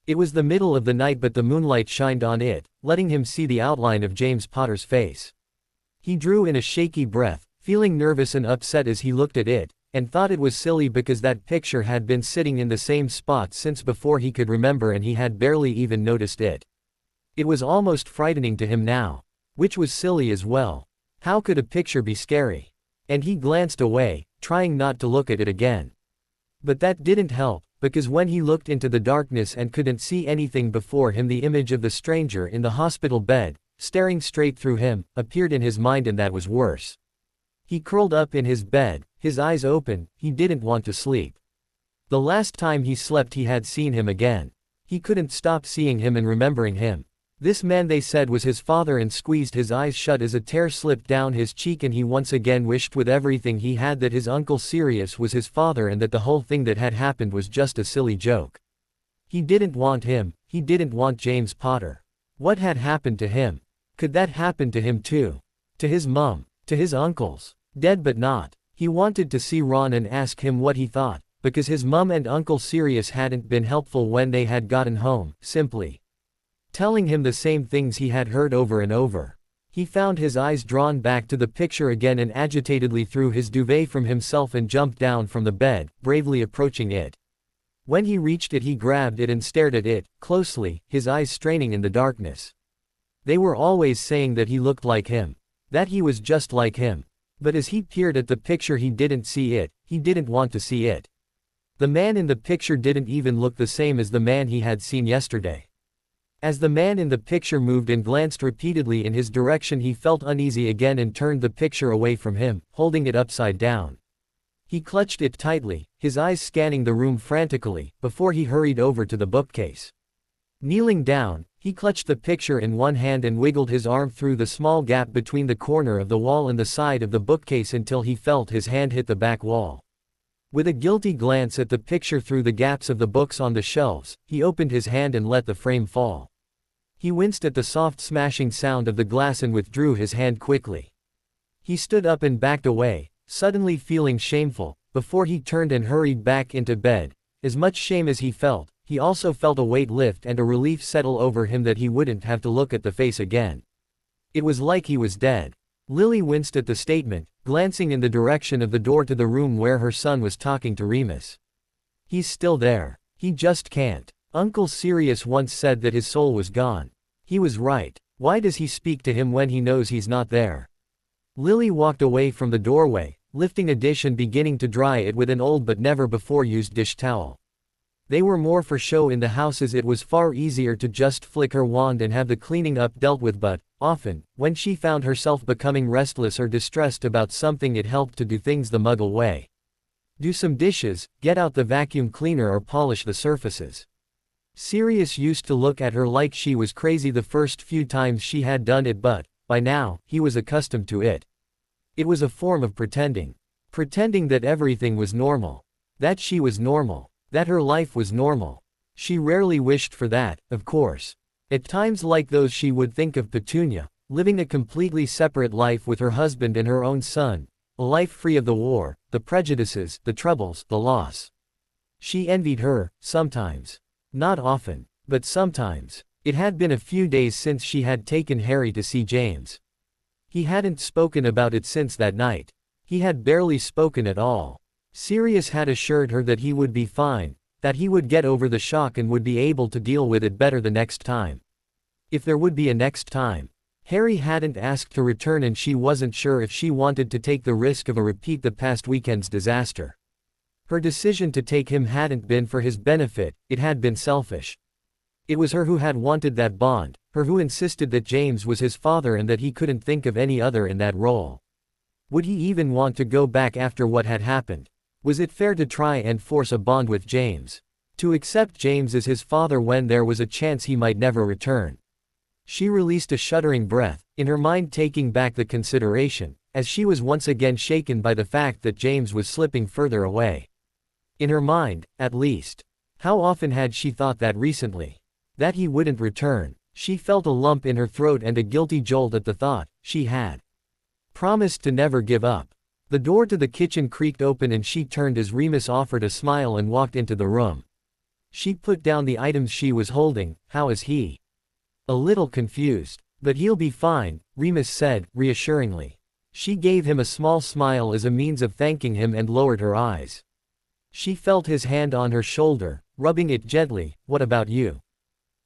It was the middle of the night but the moonlight shined on it, letting him see the outline of James Potter's face. He drew in a shaky breath, feeling nervous and upset as he looked at it, and thought it was silly because that picture had been sitting in the same spot since before he could remember and he had barely even noticed it. It was almost frightening to him now. Which was silly as well. How could a picture be scary? And he glanced away, trying not to look at it again. But that didn't help, because when he looked into the darkness and couldn't see anything before him, the image of the stranger in the hospital bed, staring straight through him, appeared in his mind, and that was worse. He curled up in his bed, his eyes open. He didn't want to sleep. The last time he slept he had seen him again. He couldn't stop seeing him and remembering him. This man they said was his father, and squeezed his eyes shut as a tear slipped down his cheek, and he once again wished with everything he had that his uncle Sirius was his father and that the whole thing that had happened was just a silly joke. He didn't want him, he didn't want James Potter. What had happened to him? Could that happen to him too? To his mum? To his uncles? Dead but not. He wanted to see Ron and ask him what he thought, because his mum and Uncle Sirius hadn't been helpful when they had gotten home, simply telling him the same things he had heard over and over. He found his eyes drawn back to the picture again and agitatedly threw his duvet from himself and jumped down from the bed, bravely approaching it. When he reached it he grabbed it and stared at it, closely, his eyes straining in the darkness. They were always saying that he looked like him. That he was just like him. But as he peered at the picture he didn't see it, he didn't want to see it. The man in the picture didn't even look the same as the man he had seen yesterday. As the man in the picture moved and glanced repeatedly in his direction he felt uneasy again and turned the picture away from him, holding it upside down. He clutched it tightly, his eyes scanning the room frantically, before he hurried over to the bookcase. Kneeling down, he clutched the picture in one hand and wiggled his arm through the small gap between the corner of the wall and the side of the bookcase until he felt his hand hit the back wall. With a guilty glance at the picture through the gaps of the books on the shelves, he opened his hand and let the frame fall. He winced at the soft smashing sound of the glass and withdrew his hand quickly. He stood up and backed away, suddenly feeling shameful, before he turned and hurried back into bed. As much shame as he felt, he also felt a weight lift and a relief settle over him that he wouldn't have to look at the face again. It was like he was dead. Lily winced at the statement, glancing in the direction of the door to the room where her son was talking to Remus. He's still there. He just can't. Uncle Sirius once said that his soul was gone. He was right. Why does he speak to him when he knows he's not there? Lily walked away from the doorway, lifting a dish and beginning to dry it with an old but never before used dish towel. They were more for show in the house, as it was far easier to just flick her wand and have the cleaning up dealt with, but, often, when she found herself becoming restless or distressed about something, it helped to do things the Muggle way. Do some dishes, get out the vacuum cleaner, or polish the surfaces. Sirius used to look at her like she was crazy the first few times she had done it, but, by now, he was accustomed to it. It was a form of pretending. Pretending that everything was normal. That she was normal. That her life was normal. She rarely wished for that, of course. At times like those she would think of Petunia, living a completely separate life with her husband and her own son, a life free of the war, the prejudices, the troubles, the loss. She envied her, sometimes. Not often, but sometimes. It had been a few days since she had taken Harry to see James. He hadn't spoken about it since that night. He had barely spoken at all. Sirius had assured her that he would be fine, that he would get over the shock and would be able to deal with it better the next time. If there would be a next time. Harry hadn't asked to return, and she wasn't sure if she wanted to take the risk of a repeat the past weekend's disaster. Her decision to take him hadn't been for his benefit, it had been selfish. It was her who had wanted that bond, her who insisted that James was his father and that he couldn't think of any other in that role. Would he even want to go back after what had happened? Was it fair to try and force a bond with James? To accept James as his father when there was a chance he might never return? She released a shuddering breath, in her mind taking back the consideration, as she was once again shaken by the fact that James was slipping further away. In her mind, at least. How often had she thought that recently? That he wouldn't return. She felt a lump in her throat and a guilty jolt at the thought. She had promised to never give up. The door to the kitchen creaked open and she turned as Remus offered a smile and walked into the room. She put down the items she was holding. How is he? A little confused. But he'll be fine, Remus said, reassuringly. She gave him a small smile as a means of thanking him and lowered her eyes. She felt his hand on her shoulder, rubbing it gently. What about you?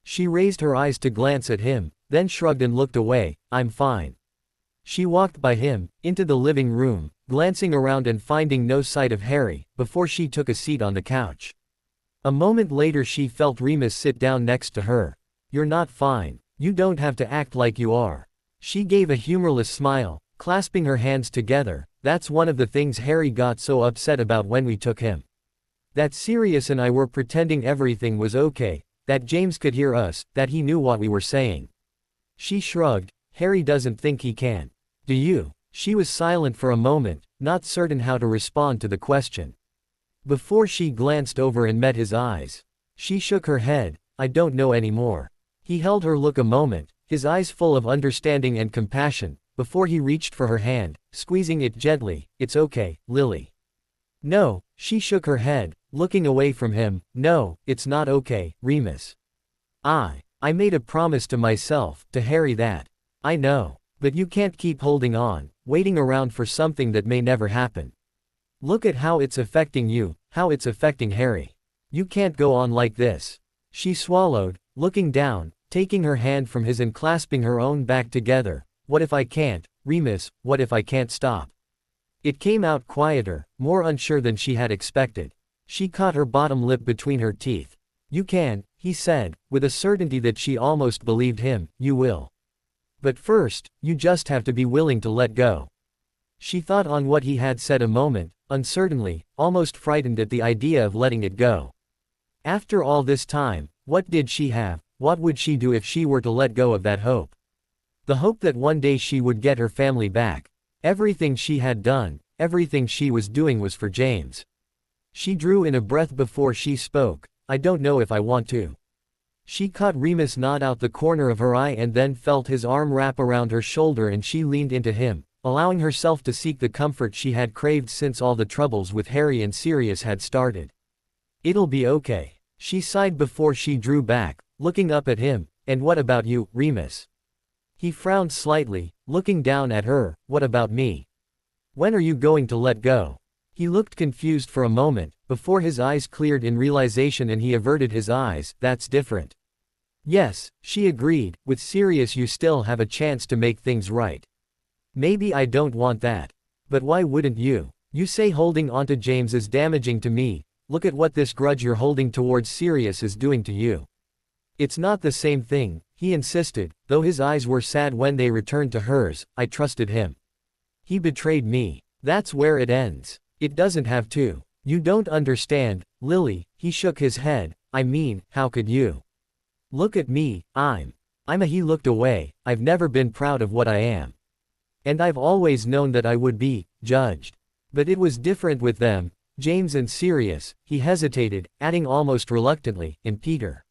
She raised her eyes to glance at him, then shrugged and looked away. I'm fine. She walked by him, into the living room, glancing around and finding no sight of Harry, before she took a seat on the couch. A moment later she felt Remus sit down next to her. You're not fine. You don't have to act like you are. She gave a humorless smile, clasping her hands together. That's one of the things Harry got so upset about when we took him. That Sirius and I were pretending everything was okay, that James could hear us, that he knew what we were saying. She shrugged. Harry doesn't think he can. Do you? She was silent for a moment, not certain how to respond to the question. Before she glanced over and met his eyes. She shook her head. I don't know anymore. He held her look a moment, his eyes full of understanding and compassion, before he reached for her hand, squeezing it gently. It's okay, Lily. No, she shook her head, looking away from him. No, it's not okay, Remus. I made a promise to myself, to Harry, that. I know. But you can't keep holding on, waiting around for something that may never happen. Look at how it's affecting you, how it's affecting Harry. You can't go on like this. She swallowed, looking down, taking her hand from his and clasping her own back together. What if I can't, Remus, what if I can't stop? It came out quieter, more unsure than she had expected. She caught her bottom lip between her teeth. You can, he said, with a certainty that she almost believed him. You will. But first, you just have to be willing to let go. She thought on what he had said a moment, uncertainly, almost frightened at the idea of letting it go. After all this time, what did she have? What would she do if she were to let go of that hope? The hope that one day she would get her family back. Everything she had done, everything she was doing was for James. She drew in a breath before she spoke. I don't know if I want to. She caught Remus' nod out the corner of her eye and then felt his arm wrap around her shoulder, and she leaned into him, allowing herself to seek the comfort she had craved since all the troubles with Harry and Sirius had started. It'll be okay. She sighed before she drew back, looking up at him. And what about you, Remus? He frowned slightly, looking down at her. What about me? When are you going to let go? He looked confused for a moment, before his eyes cleared in realization and he averted his eyes. That's different. Yes, she agreed, with Sirius you still have a chance to make things right. Maybe I don't want that. But why wouldn't you? You say holding onto James is damaging to me, look at what this grudge you're holding towards Sirius is doing to you. It's not the same thing, he insisted, though his eyes were sad when they returned to hers. I trusted him. He betrayed me. That's where it ends. It doesn't have to. You don't understand, Lily, he shook his head. I mean, how could you? Look at me, I'm a he looked away. I've never been proud of what I am. And I've always known that I would be judged. But it was different with them, James and Sirius, he hesitated, adding almost reluctantly, and Peter.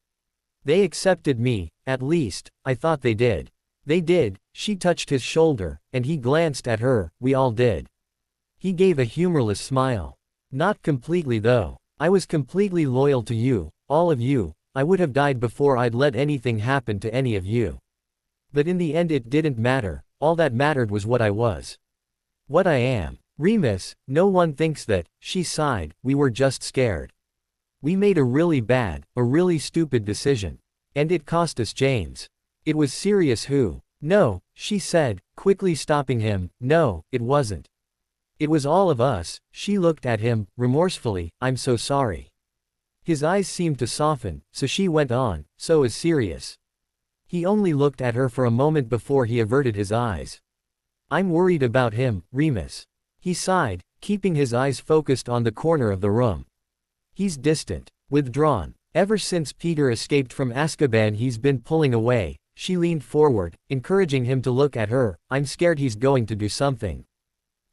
They accepted me, at least, I thought they did. They did, she touched his shoulder, and he glanced at her, we all did. He gave a humorless smile. Not completely though. I was completely loyal to you, all of you, I would have died before I'd let anything happen to any of you. But in the end it didn't matter, all that mattered was what I was. What I am. Remus, no one thinks that, she sighed, we were just scared. We made a really stupid decision. And it cost us James. It was Sirius who. No, she said, quickly stopping him, no, it wasn't. It was all of us. She looked at him, remorsefully, I'm so sorry. His eyes seemed to soften, so she went on, so is Sirius. He only looked at her for a moment before he averted his eyes. I'm worried about him, Remus. He sighed, keeping his eyes focused on the corner of the room. He's distant, withdrawn. Ever since Peter escaped from Azkaban he's been pulling away. She leaned forward, encouraging him to look at her. I'm scared he's going to do something.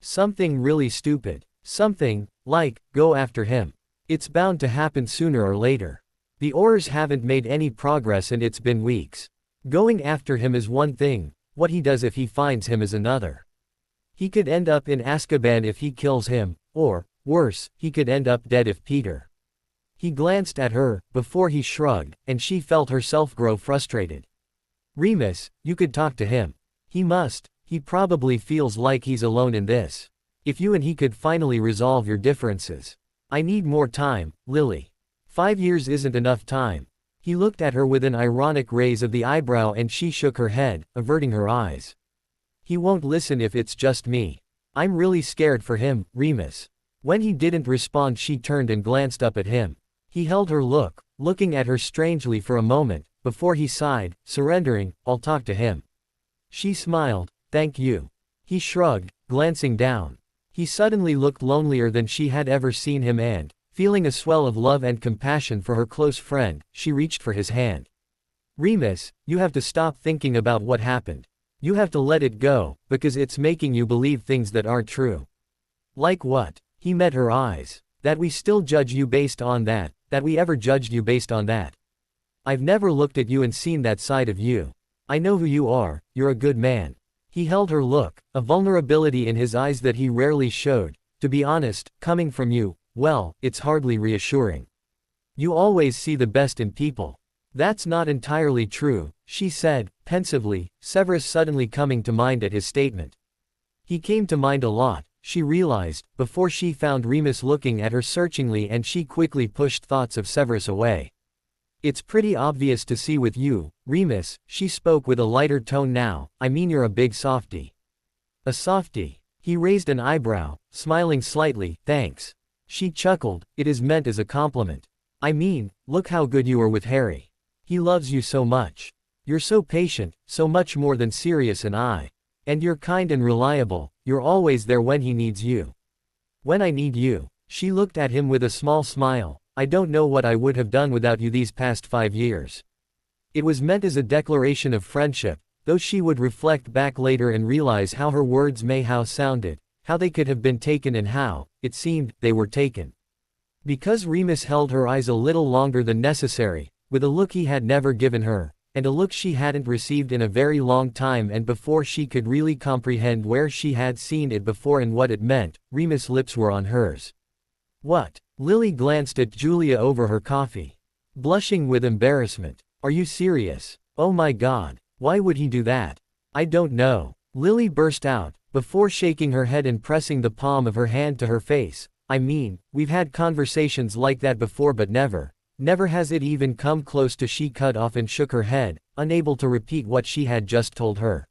Something really stupid. Something, like, go after him. It's bound to happen sooner or later. The Aurors haven't made any progress and it's been weeks. Going after him is one thing, what he does if he finds him is another. He could end up in Azkaban if he kills him, or, worse, he could end up dead if Peter. He glanced at her, before he shrugged, and she felt herself grow frustrated. Remus, you could talk to him. He must, he probably feels like he's alone in this. If you and he could finally resolve your differences. I need more time, Lily. 5 years isn't enough time. He looked at her with an ironic raise of the eyebrow and she shook her head, averting her eyes. He won't listen if it's just me. I'm really scared for him, Remus. When he didn't respond she turned and glanced up at him. He held her look, looking at her strangely for a moment, before he sighed, surrendering, I'll talk to him. She smiled, thank you. He shrugged, glancing down. He suddenly looked lonelier than she had ever seen him and, feeling a swell of love and compassion for her close friend, she reached for his hand. Remus, you have to stop thinking about what happened. You have to let it go, because it's making you believe things that aren't true. Like what? He met her eyes. That we still judge you based on that we ever judged you based on that. I've never looked at you and seen that side of you. I know who you are, you're a good man. He held her look, a vulnerability in his eyes that he rarely showed. To be honest, coming from you, well, it's hardly reassuring. You always see the best in people. That's not entirely true, she said, pensively, Severus suddenly coming to mind at his statement. He came to mind a lot, she realized, before she found Remus looking at her searchingly and she quickly pushed thoughts of Severus away. It's pretty obvious to see with you, Remus, she spoke with a lighter tone now, I mean you're a big softie. A softie? He raised an eyebrow, smiling slightly, thanks. She chuckled, it is meant as a compliment. I mean, look how good you are with Harry. He loves you so much. You're so patient, so much more than Sirius and I. And you're kind and reliable, you're always there when he needs you. When I need you. She looked at him with a small smile, I don't know what I would have done without you these past 5 years. It was meant as a declaration of friendship, though she would reflect back later and realize how her words may have sounded, how they could have been taken and how, it seemed, they were taken. Because Remus held her eyes a little longer than necessary, with a look he had never given her, and a look she hadn't received in a very long time and before she could really comprehend where she had seen it before and what it meant, Remus' lips were on hers. What? Lily glanced at Julia over her coffee. Blushing with embarrassment. Are you serious? Oh my God. Why would he do that? I don't know. Lily burst out, before shaking her head and pressing the palm of her hand to her face. I mean, we've had conversations like that before but never, Never has it even come close to. She cut off and shook her head, unable to repeat what she had just told her.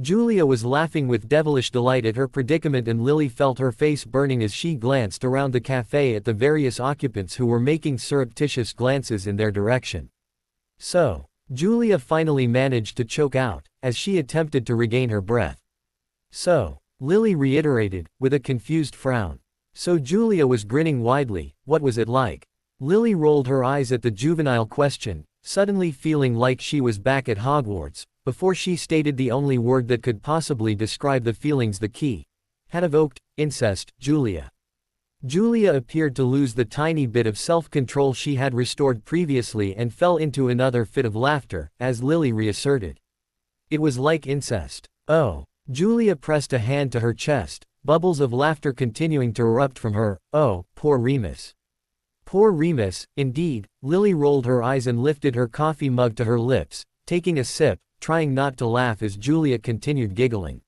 Julia was laughing with devilish delight at her predicament, and Lily felt her face burning as she glanced around the cafe at the various occupants who were making surreptitious glances in their direction. So, Julia finally managed to choke out, as she attempted to regain her breath. So, Lily reiterated, with a confused frown. So Julia was grinning widely. What was it like? Lily rolled her eyes at the juvenile question, suddenly feeling like she was back at Hogwarts, before she stated the only word that could possibly describe the feelings the key had evoked: incest. Julia. Julia appeared to lose the tiny bit of self-control she had restored previously and fell into another fit of laughter, as Lily reasserted. It was like incest. Oh. Julia pressed a hand to her chest, bubbles of laughter continuing to erupt from her. Oh, poor Remus. Poor Remus, indeed. Lily rolled her eyes and lifted her coffee mug to her lips, taking a sip, trying not to laugh as Julia continued giggling.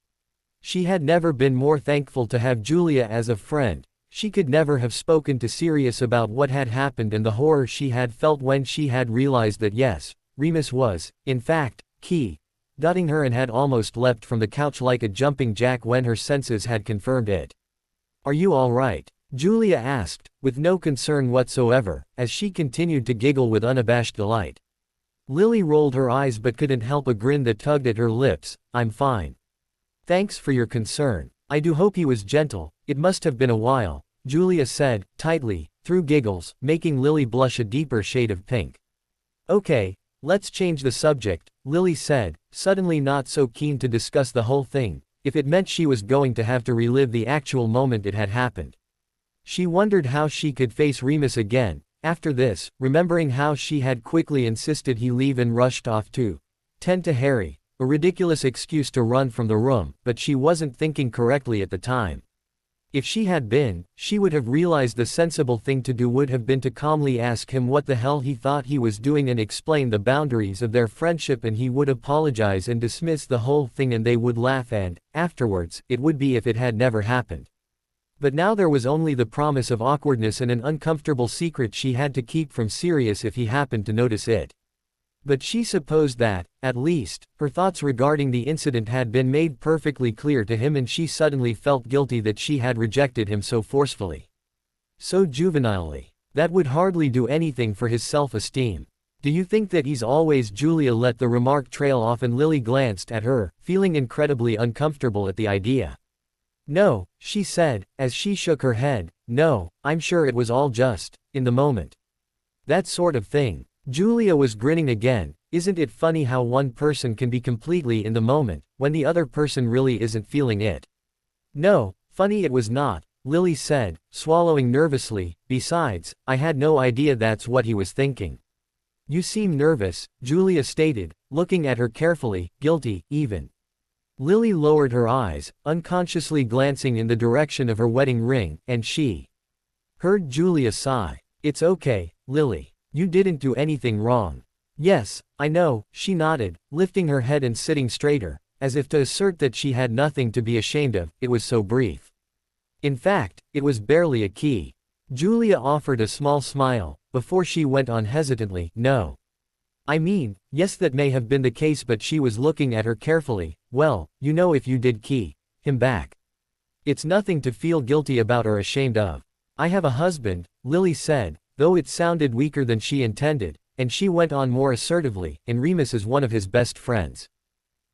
She had never been more thankful to have Julia as a friend. She could never have spoken to Sirius about what had happened and the horror she had felt when she had realized that yes, Remus was, in fact, key. Gutting her and had almost leapt from the couch like a jumping jack when her senses had confirmed it. Are you all right? Julia asked, with no concern whatsoever, as she continued to giggle with unabashed delight. Lily rolled her eyes but couldn't help a grin that tugged at her lips. I'm fine. Thanks for your concern. I do hope he was gentle. It must have been a while, Julia said, tightly, through giggles, making Lily blush a deeper shade of pink. Okay, let's change the subject, Lily said, suddenly not so keen to discuss the whole thing, if it meant she was going to have to relive the actual moment it had happened. She wondered how she could face Remus again, after this, remembering how she had quickly insisted he leave and rushed off to tend to Harry, a ridiculous excuse to run from the room, but she wasn't thinking correctly at the time. If she had been, she would have realized the sensible thing to do would have been to calmly ask him what the hell he thought he was doing and explain the boundaries of their friendship, and he would apologize and dismiss the whole thing and they would laugh, and, afterwards, it would be if it had never happened. But now there was only the promise of awkwardness and an uncomfortable secret she had to keep from Sirius if he happened to notice it. But she supposed that, at least, her thoughts regarding the incident had been made perfectly clear to him, and she suddenly felt guilty that she had rejected him so forcefully. So juvenilely. That would hardly do anything for his self-esteem. Do you think that he's always? Julia let the remark trail off and Lily glanced at her, feeling incredibly uncomfortable at the idea. No, she said, as she shook her head. No, I'm sure it was all just, in the moment. That sort of thing. Julia was grinning again. Isn't it funny how one person can be completely in the moment, when the other person really isn't feeling it? No, funny it was not, Lily said, swallowing nervously. Besides, I had no idea that's what he was thinking. You seem nervous, Julia stated, looking at her carefully, guilty, even. Lily lowered her eyes, unconsciously glancing in the direction of her wedding ring, and she heard Julia sigh. It's okay, Lily. You didn't do anything wrong. Yes, I know, she nodded, lifting her head and sitting straighter, as if to assert that she had nothing to be ashamed of. It was so brief. In fact, it was barely a key. Julia offered a small smile, before she went on hesitantly. No. I mean, yes, that may have been the case, but she was looking at her carefully. Well, you know, if you did key him back, it's nothing to feel guilty about or ashamed of. I have a husband, Lily said, though it sounded weaker than she intended, and she went on more assertively, and Remus is one of his best friends.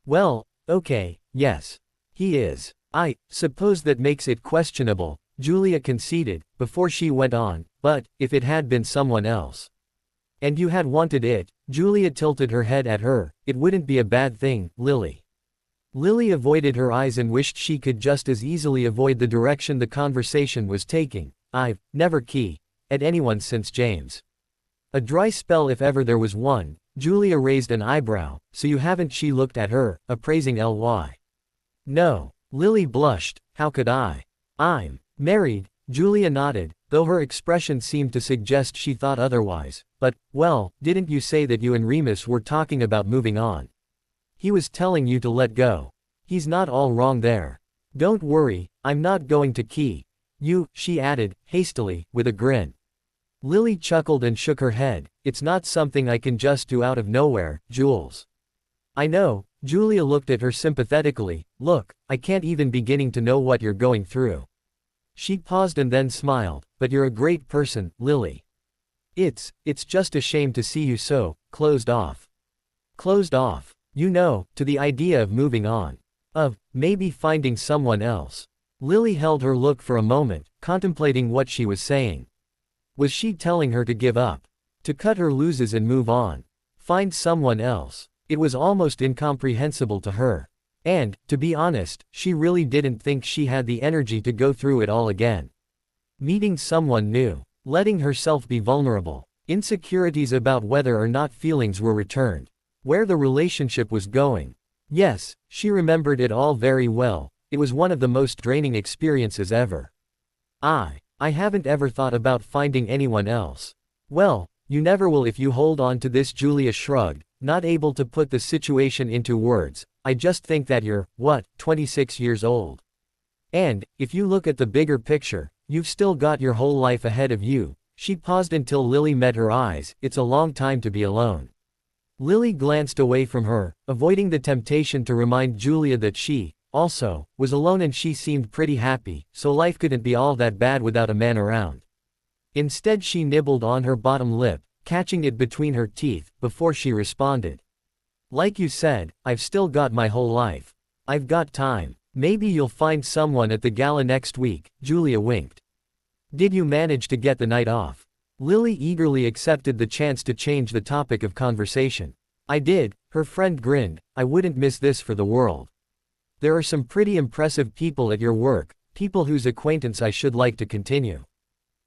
Well, okay, yes. He is. I suppose that makes it questionable, Julia conceded, before she went on, but, if it had been someone else. And you had wanted it, Julia tilted her head at her, it wouldn't be a bad thing, Lily. Lily avoided her eyes and wished she could just as easily avoid the direction the conversation was taking. I've never key at anyone since James. A dry spell if ever there was one. Julia raised an eyebrow. So you haven't? She looked at her, appraising Ly. No. Lily blushed. How could I? I'm married. Julia nodded, though her expression seemed to suggest she thought otherwise. But, well, didn't you say that you and Remus were talking about moving on? He was telling you to let go. He's not all wrong there. Don't worry, I'm not going to key you, she added, hastily, with a grin. Lily chuckled and shook her head. It's not something I can just do out of nowhere, Jules. I know. Julia looked at her sympathetically. Look, I can't even beginning to know what you're going through. She paused and then smiled. But you're a great person, Lily. It's just a shame to see you so, closed off. Closed off. You know, to the idea of moving on. Of, maybe finding someone else. Lily held her look for a moment, contemplating what she was saying. Was she telling her to give up? To cut her losses and move on? Find someone else? It was almost incomprehensible to her. And, to be honest, she really didn't think she had the energy to go through it all again. Meeting someone new. Letting herself be vulnerable. Insecurities about whether or not feelings were returned. Where the relationship was going. Yes, she remembered it all very well. It was one of the most draining experiences ever. I haven't ever thought about finding anyone else. Well, you never will if you hold on to this. Julia shrugged, not able to put the situation into words. I just think that you're, 26 years old. And, if you look at the bigger picture, you've still got your whole life ahead of you. She paused until Lily met her eyes. It's a long time to be alone. Lily glanced away from her, avoiding the temptation to remind Julia that she, also, was alone, and she seemed pretty happy, so life couldn't be all that bad without a man around. Instead, she nibbled on her bottom lip, catching it between her teeth, before she responded. Like you said, I've still got my whole life. I've got time. Maybe you'll find someone at the gala next week. Julia winked. Did you manage to get the night off? Lily eagerly accepted the chance to change the topic of conversation. I did, her friend grinned. I wouldn't miss this for the world. There are some pretty impressive people at your work, people whose acquaintance I should like to continue.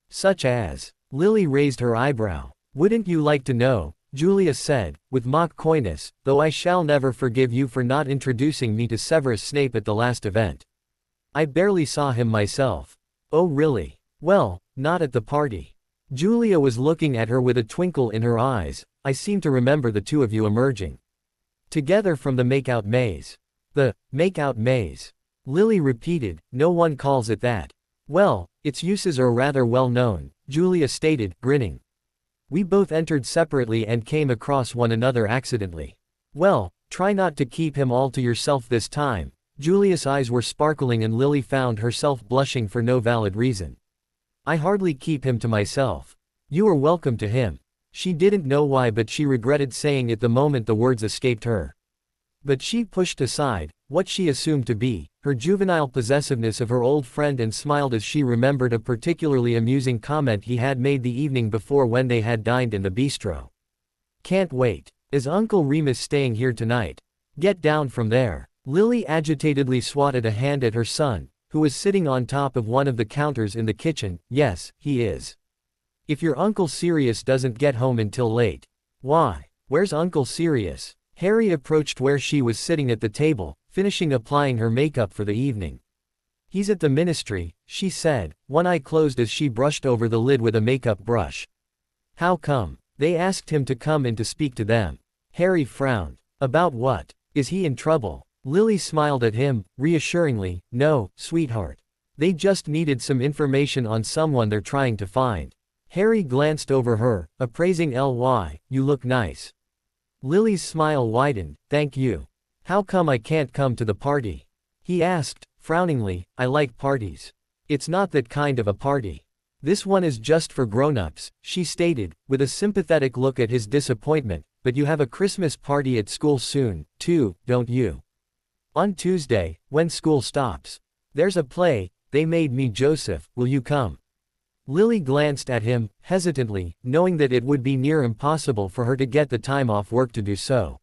Such as? Lily raised her eyebrow. Wouldn't you like to know? Julia said, with mock coyness, though I shall never forgive you for not introducing me to Severus Snape at the last event. I barely saw him myself. Oh really? Well, not at the party. Julia was looking at her with a twinkle in her eyes. I seem to remember the two of you emerging together from the makeout maze. The makeout maze. Lily repeated, no one calls it that. Well, its uses are rather well known, Julia stated, grinning. We both entered separately and came across one another accidentally. Well, try not to keep him all to yourself this time. Julia's eyes were sparkling and Lily found herself blushing for no valid reason. I hardly keep him to myself. You are welcome to him. She didn't know why, but she regretted saying it the moment the words escaped her. But she pushed aside what she assumed to be her juvenile possessiveness of her old friend and smiled as she remembered a particularly amusing comment he had made the evening before when they had dined in the bistro. Can't wait. Is Uncle Remus staying here tonight? Get down from there. Lily agitatedly swatted a hand at her son, who was sitting on top of one of the counters in the kitchen. Yes, he is. If your Uncle Sirius doesn't get home until late. Why? Where's Uncle Sirius? Harry approached where she was sitting at the table, finishing applying her makeup for the evening. He's at the ministry, she said, one eye closed as she brushed over the lid with a makeup brush. How come? They asked him to come in to speak to them. Harry frowned. About what? Is he in trouble? Lily smiled at him, reassuringly. No, sweetheart. They just needed some information on someone they're trying to find. Harry glanced over her, appraising Ly, you look nice. Lily's smile widened. Thank you. How come I can't come to the party? He asked, frowningly. I like parties. It's not that kind of a party. This one is just for grown-ups, she stated, with a sympathetic look at his disappointment. But you have a Christmas party at school soon, too, don't you? On Tuesday, when school stops. There's a play, They Made Me Joseph, will you come? Lily glanced at him, hesitantly, knowing that it would be near impossible for her to get the time off work to do so.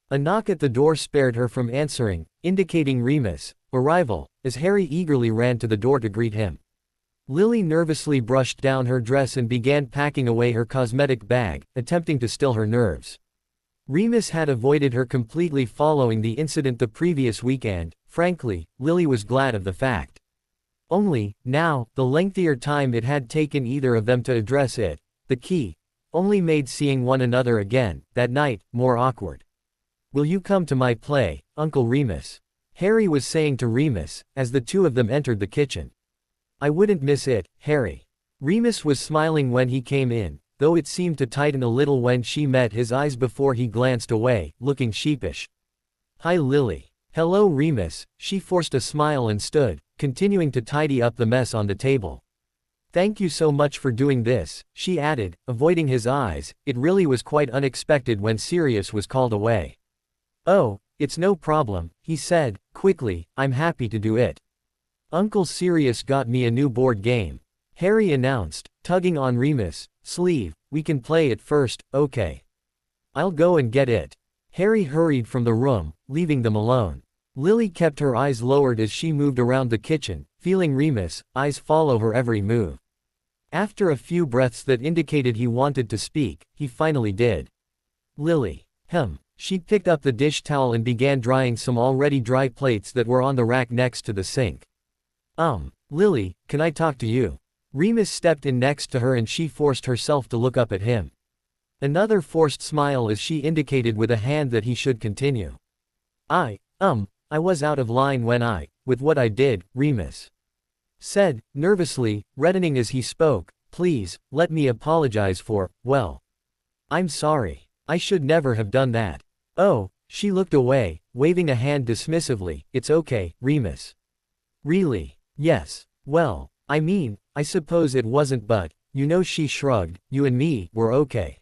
A knock at the door spared her from answering, indicating Remus' arrival, as Harry eagerly ran to the door to greet him. Lily nervously brushed down her dress and began packing away her cosmetic bag, attempting to still her nerves. Remus had avoided her completely following the incident the previous weekend. Frankly, Lily was glad of the fact. Only, now, the lengthier time it had taken either of them to address it, the key, only made seeing one another again, that night, more awkward. Will you come to my play, Uncle Remus? Harry was saying to Remus, as the two of them entered the kitchen. I wouldn't miss it, Harry. Remus was smiling when he came in, though it seemed to tighten a little when she met his eyes before he glanced away, looking sheepish. "Hi Lily." "Hello Remus." She forced a smile and stood, continuing to tidy up the mess on the table. "Thank you so much for doing this," she added, avoiding his eyes. It really was quite unexpected when Sirius was called away. "Oh, it's no problem," he said, quickly, "I'm happy to do it. Uncle Sirius got me a new board game," Harry announced, tugging on Remus' sleeve. "We can play it first, okay? I'll go and get it." Harry hurried from the room, leaving them alone. Lily kept her eyes lowered as she moved around the kitchen, feeling Remus' eyes follow her every move. After a few breaths that indicated he wanted to speak, he finally did. "Lily." She picked up the dish towel and began drying some already dry plates that were on the rack next to the sink. Lily, can I talk to you?" Remus stepped in next to her and she forced herself to look up at him. Another forced smile as she indicated with a hand that he should continue. I was out of line with what I did," Remus said, nervously, reddening as he spoke. "Please, let me apologize for, well, I'm sorry. I should never have done that." "Oh," she looked away, waving a hand dismissively. "It's okay, Remus." "Really? Yes. Well, I suppose it wasn't but, she shrugged, "you and me, were okay."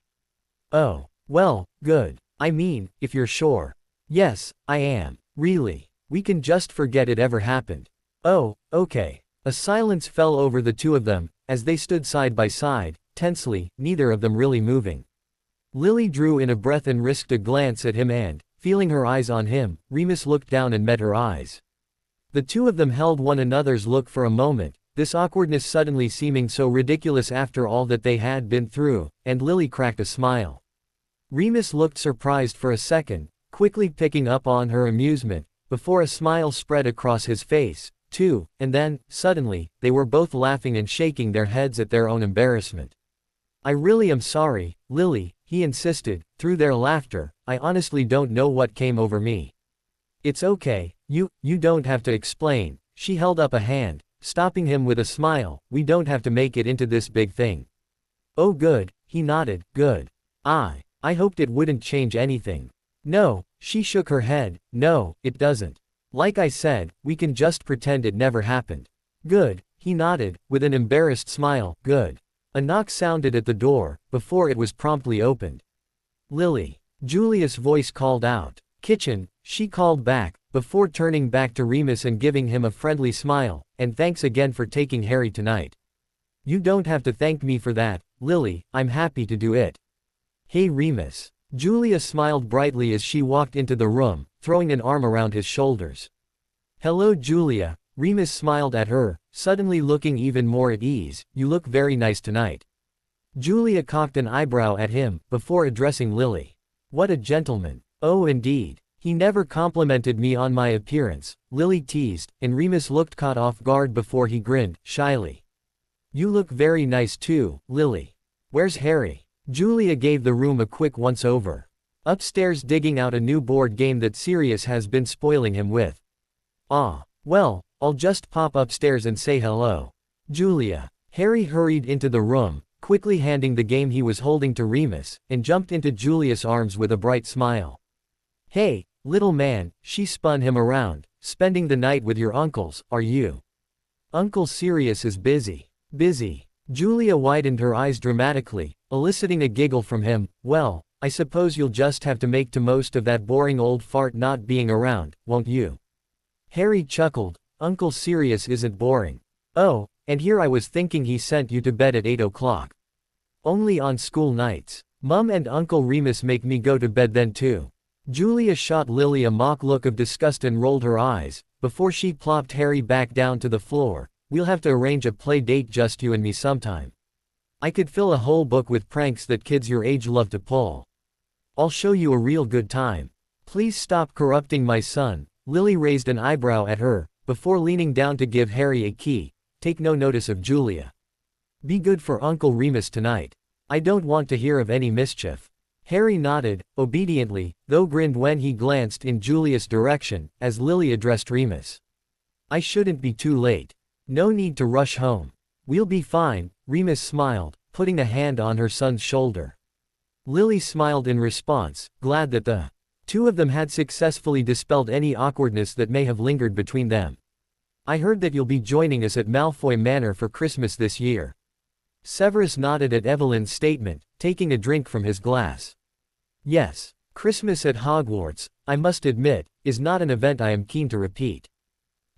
"Oh, well, good. If you're sure." "Yes, I am. Really. We can just forget it ever happened." "Oh, okay." A silence fell over the two of them, as they stood side by side, tensely, neither of them really moving. Lily drew in a breath and risked a glance at him and, feeling her eyes on him, Remus looked down and met her eyes. The two of them held one another's look for a moment, this awkwardness suddenly seeming so ridiculous after all that they had been through, and Lily cracked a smile. Remus looked surprised for a second, quickly picking up on her amusement, before a smile spread across his face, too, and then, suddenly, they were both laughing and shaking their heads at their own embarrassment. "I really am sorry, Lily," he insisted, through their laughter. "I honestly don't know what came over me." "It's okay, you don't have to explain." She held up a hand, stopping him with a smile. "We don't have to make it into this big thing." "Oh good," he nodded, "good. I hoped it wouldn't change anything." "No," she shook her head, "no, it doesn't. Like I said, we can just pretend it never happened." "Good," he nodded, with an embarrassed smile, "good." A knock sounded at the door, before it was promptly opened. "Lily." Julia's voice called out. "Kitchen," she called back, before turning back to Remus and giving him a friendly smile, "and thanks again for taking Harry tonight." "You don't have to thank me for that, Lily, I'm happy to do it." "Hey Remus." Julia smiled brightly as she walked into the room, throwing an arm around his shoulders. "Hello Julia." Remus smiled at her, suddenly looking even more at ease. "You look very nice tonight." Julia cocked an eyebrow at him, before addressing Lily. "What a gentleman." "Oh indeed. He never complimented me on my appearance," Lily teased, and Remus looked caught off guard before he grinned, shyly. "You look very nice too, Lily. Where's Harry?" Julia gave the room a quick once-over. "Upstairs digging out a new board game that Sirius has been spoiling him with." "Ah, well, I'll just pop upstairs and say hello." "Julia." Harry hurried into the room, quickly handing the game he was holding to Remus, and jumped into Julia's arms with a bright smile. "Hey, little man," she spun him around, "spending the night with your uncles, are you?" "Uncle Sirius is busy." "Busy?" Julia widened her eyes dramatically, eliciting a giggle from him. "Well, I suppose you'll just have to make the most of that boring old fart not being around, won't you?" Harry chuckled. "Uncle Sirius isn't boring." "Oh, and here I was thinking he sent you to bed at 8 o'clock. Only on school nights. Mum and Uncle Remus make me go to bed then too." Julia shot Lily a mock look of disgust and rolled her eyes, before she plopped Harry back down to the floor. "We'll have to arrange a play date just you and me sometime. I could fill a whole book with pranks that kids your age love to pull. I'll show you a real good time." "Please stop corrupting my son." Lily raised an eyebrow at her, before leaning down to give Harry a key. "Take no notice of Julia. Be good for Uncle Remus tonight. I don't want to hear of any mischief." Harry nodded, obediently, though grinned when he glanced in Julia's direction, as Lily addressed Remus. "I shouldn't be too late. No need to rush home." We'll be fine, Remus smiled, putting a hand on her son's shoulder. Lily smiled in response, glad that the two of them had successfully dispelled any awkwardness that may have lingered between them. I heard that you'll be joining us at Malfoy Manor for Christmas this year. Severus nodded at Evelyn's statement, taking a drink from his glass. Yes, Christmas at Hogwarts, I must admit, is not an event I am keen to repeat.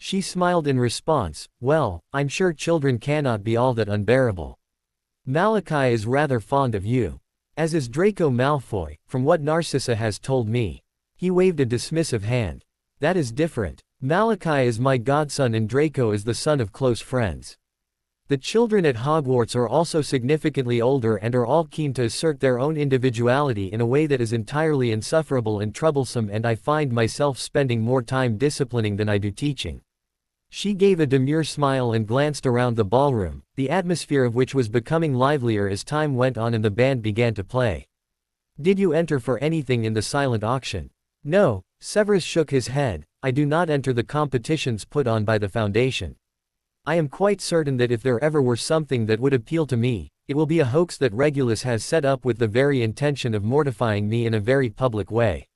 She smiled in response, well, I'm sure children cannot be all that unbearable. Malachi is rather fond of you. As is Draco Malfoy, from what Narcissa has told me. He waved a dismissive hand. That is different. Malachi is my godson and Draco is the son of close friends. The children at Hogwarts are also significantly older and are all keen to assert their own individuality in a way that is entirely insufferable and troublesome, and I find myself spending more time disciplining than I do teaching. She gave a demure smile and glanced around the ballroom, the atmosphere of which was becoming livelier as time went on and the band began to play. Did you enter for anything in the silent auction? No, Severus shook his head, I do not enter the competitions put on by the Foundation. I am quite certain that if there ever were something that would appeal to me, it will be a hoax that Regulus has set up with the very intention of mortifying me in a very public way.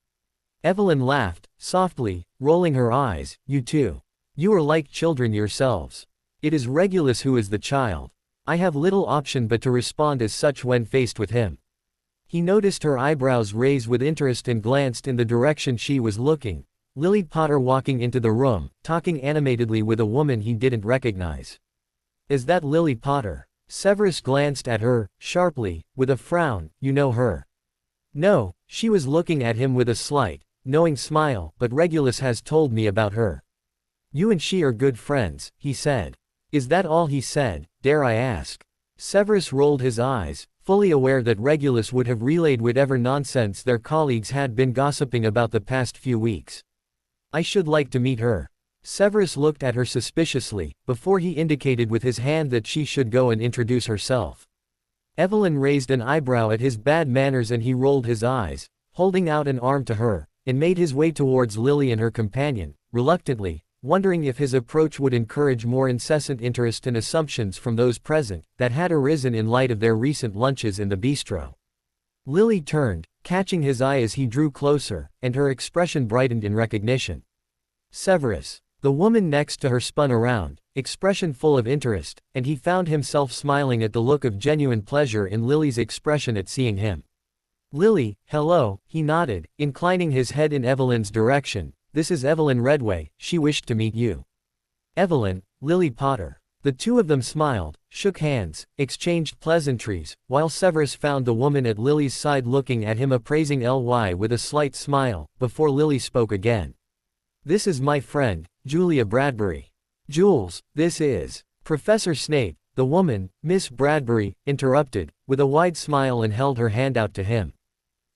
Evelyn laughed, softly, rolling her eyes, you too. You are like children yourselves. It is Regulus who is the child. I have little option but to respond as such when faced with him. He noticed her eyebrows raise with interest and glanced in the direction she was looking. Lily Potter walking into the room, talking animatedly with a woman he didn't recognize. Is that Lily Potter? Severus glanced at her, sharply, with a frown, you know her. No, she was looking at him with a slight, knowing smile, but Regulus has told me about her. You and she are good friends, he said. Is that all he said, dare I ask? Severus rolled his eyes, fully aware that Regulus would have relayed whatever nonsense their colleagues had been gossiping about the past few weeks. I should like to meet her. Severus looked at her suspiciously, before he indicated with his hand that she should go and introduce herself. Evelyn raised an eyebrow at his bad manners and he rolled his eyes, holding out an arm to her, and made his way towards Lily and her companion, reluctantly, wondering if his approach would encourage more incessant interest and assumptions from those present, that had arisen in light of their recent lunches in the bistro. Lily turned, catching his eye as he drew closer, and her expression brightened in recognition. Severus. The woman next to her spun around, expression full of interest, and he found himself smiling at the look of genuine pleasure in Lily's expression at seeing him. Lily, hello, he nodded, inclining his head in Evelyn's direction. This is Evelyn Redway, she wished to meet you. Evelyn, Lily Potter. The two of them smiled, shook hands, exchanged pleasantries, while Severus found the woman at Lily's side looking at him appraising Ly with a slight smile, before Lily spoke again. This is my friend, Julia Bradbury. Jules, this is Professor Snape. The woman, Miss Bradbury, interrupted, with a wide smile and held her hand out to him.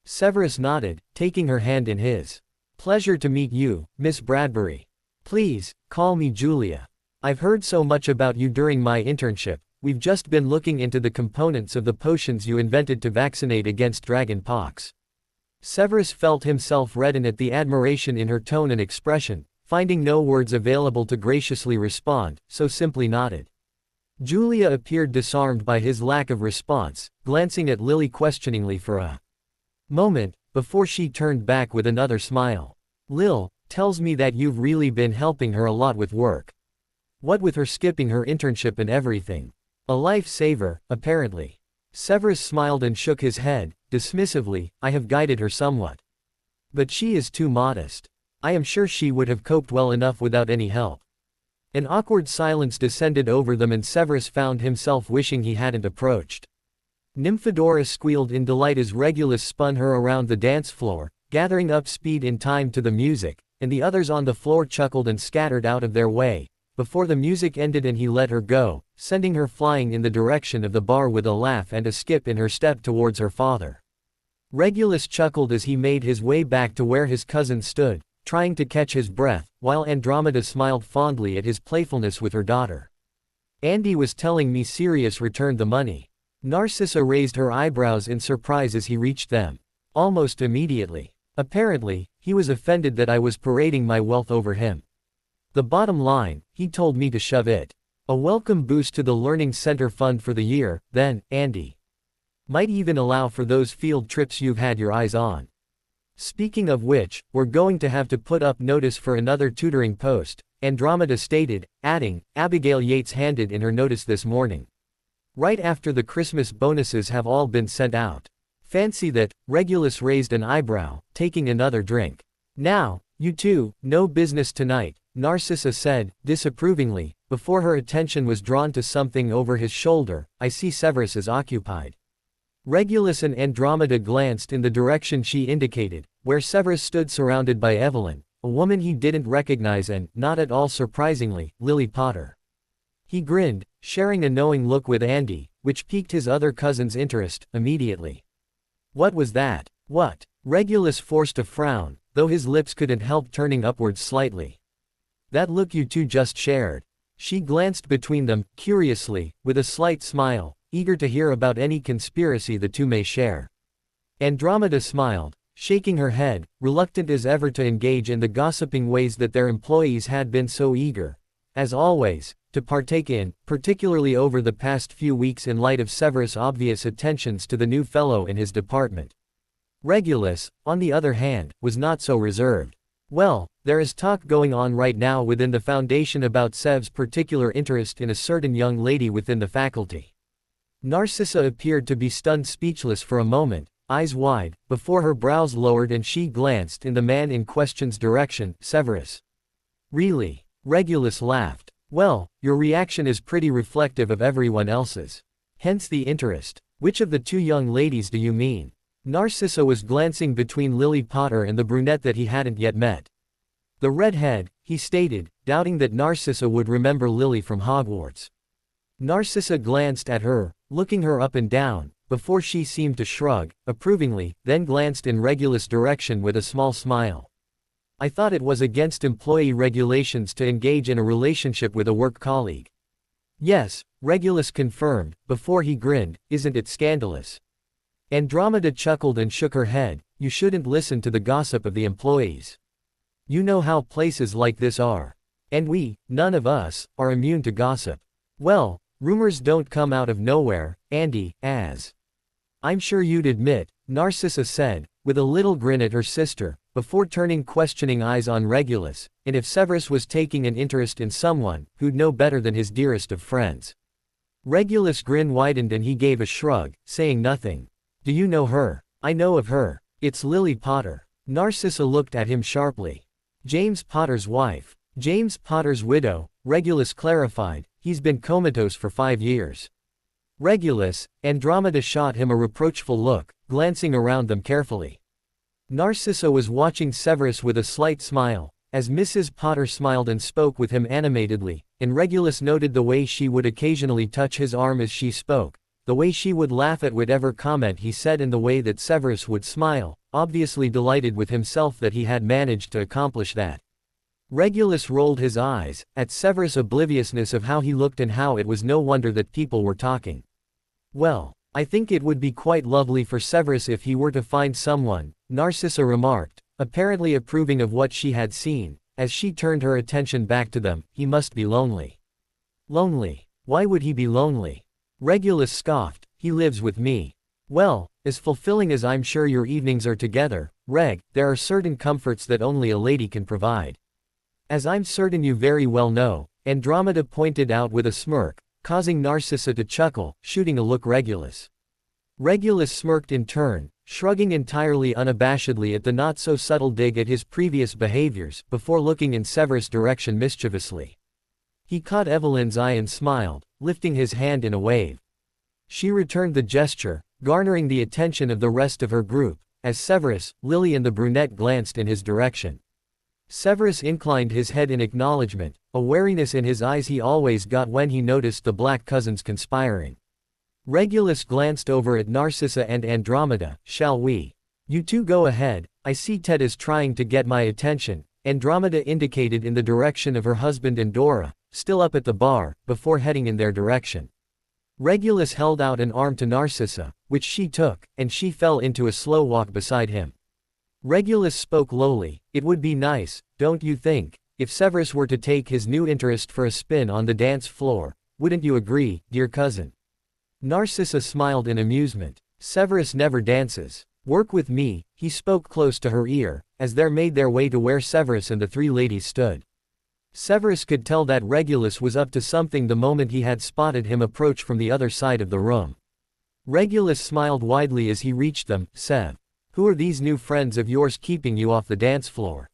Severus nodded, taking her hand in his. Pleasure to meet you, Miss Bradbury. Please, call me Julia. I've heard so much about you during my internship. We've just been looking into the components of the potions you invented to vaccinate against dragon pox. Severus felt himself redden at the admiration in her tone and expression, finding no words available to graciously respond, so simply nodded. Julia appeared disarmed by his lack of response, glancing at Lily questioningly for a moment, before she turned back with another smile. Lil tells me that you've really been helping her a lot with work. What with her skipping her internship and everything. A lifesaver, apparently. Severus smiled and shook his head, dismissively. I have guided her somewhat. But she is too modest. I am sure she would have coped well enough without any help. An awkward silence descended over them and Severus found himself wishing he hadn't approached. Nymphadora squealed in delight as Regulus spun her around the dance floor, gathering up speed in time to the music, and the others on the floor chuckled and scattered out of their way, before the music ended and he let her go, sending her flying in the direction of the bar with a laugh and a skip in her step towards her father. Regulus chuckled as he made his way back to where his cousin stood, trying to catch his breath, while Andromeda smiled fondly at his playfulness with her daughter. Andy was telling me Sirius returned the money. Narcissa raised her eyebrows in surprise as he reached them. Almost immediately. Apparently, he was offended that I was parading my wealth over him. The bottom line, he told me to shove it. A welcome boost to the Learning Center fund for the year, then, Andy. Might even allow for those field trips you've had your eyes on. Speaking of which, we're going to have to put up notice for another tutoring post, Andromeda stated, adding, Abigail Yates handed in her notice this morning. Right after the Christmas bonuses have all been sent out. Fancy that, Regulus raised an eyebrow, taking another drink. Now, you two, no business tonight, Narcissa said, disapprovingly, before her attention was drawn to something over his shoulder. I see Severus is occupied. Regulus and Andromeda glanced in the direction she indicated, where Severus stood surrounded by Evelyn, a woman he didn't recognize and, not at all surprisingly, Lily Potter. He grinned, sharing a knowing look with Andy, which piqued his other cousin's interest, immediately. What was that? What? Regulus forced a frown, though his lips couldn't help turning upwards slightly. That look you two just shared. She glanced between them, curiously, with a slight smile, eager to hear about any conspiracy the two may share. Andromeda smiled, shaking her head, reluctant as ever to engage in the gossiping ways that their employees had been so eager, as always, to partake in, particularly over the past few weeks in light of Severus' obvious attentions to the new fellow in his department. Regulus, on the other hand, was not so reserved. Well, there is talk going on right now within the Foundation about Sev's particular interest in a certain young lady within the faculty. Narcissa appeared to be stunned speechless for a moment, eyes wide, before her brows lowered and she glanced in the man in question's direction, Severus. Really? Regulus laughed. Well, your reaction is pretty reflective of everyone else's. Hence the interest. Which of the two young ladies do you mean? Narcissa was glancing between Lily Potter and the brunette that he hadn't yet met. The redhead, he stated, doubting that Narcissa would remember Lily from Hogwarts. Narcissa glanced at her, looking her up and down, before she seemed to shrug, approvingly, then glanced in Regulus' direction with a small smile. I thought it was against employee regulations to engage in a relationship with a work colleague. Yes, Regulus confirmed, before he grinned, isn't it scandalous? Andromeda chuckled and shook her head, you shouldn't listen to the gossip of the employees. You know how places like this are. And we, none of us, are immune to gossip. Well, rumors don't come out of nowhere, Andy, as I'm sure you'd admit, Narcissa said, with a little grin at her sister, before turning questioning eyes on Regulus, and if Severus was taking an interest in someone, who'd know better than his dearest of friends. Regulus' grin widened and he gave a shrug, saying nothing. Do you know her? I know of her. It's Lily Potter. Narcissa looked at him sharply. James Potter's wife. James Potter's widow, Regulus clarified, he's been comatose for 5 years. Regulus, Andromeda shot him a reproachful look, glancing around them carefully. Narcissa was watching Severus with a slight smile, as Mrs. Potter smiled and spoke with him animatedly, and Regulus noted the way she would occasionally touch his arm as she spoke, the way she would laugh at whatever comment he said and the way that Severus would smile, obviously delighted with himself that he had managed to accomplish that. Regulus rolled his eyes, at Severus' obliviousness of how he looked and how it was no wonder that people were talking. Well, I think it would be quite lovely for Severus if he were to find someone, Narcissa remarked, apparently approving of what she had seen, as she turned her attention back to them. He must be lonely. Lonely? Why would he be lonely? Regulus scoffed, he lives with me. Well, as fulfilling as I'm sure your evenings are together, Reg, there are certain comforts that only a lady can provide. As I'm certain you very well know, Andromeda pointed out with a smirk, causing Narcissa to chuckle, shooting a look Regulus. Regulus smirked in turn, shrugging entirely unabashedly at the not-so-subtle dig at his previous behaviors, before looking in Severus' direction mischievously. He caught Evelyn's eye and smiled, lifting his hand in a wave. She returned the gesture, garnering the attention of the rest of her group, as Severus, Lily and the brunette glanced in his direction. Severus inclined his head in acknowledgement, a wariness in his eyes he always got when he noticed the black cousins conspiring. Regulus glanced over at Narcissa and Andromeda. Shall we? You two go ahead, I see Ted is trying to get my attention, Andromeda indicated in the direction of her husband and Dora, still up at the bar, before heading in their direction. Regulus held out an arm to Narcissa, which she took, and she fell into a slow walk beside him. Regulus spoke lowly, it would be nice, don't you think, if Severus were to take his new interest for a spin on the dance floor, Wouldn't you agree, dear cousin? Narcissa smiled in amusement. Severus never dances. Work with me, he spoke close to her ear, as they made their way to where Severus and the three ladies stood. Severus could tell that Regulus was up to something the moment he had spotted him approach from the other side of the room. Regulus smiled widely as he reached them. Sev, who are these new friends of yours keeping you off the dance floor?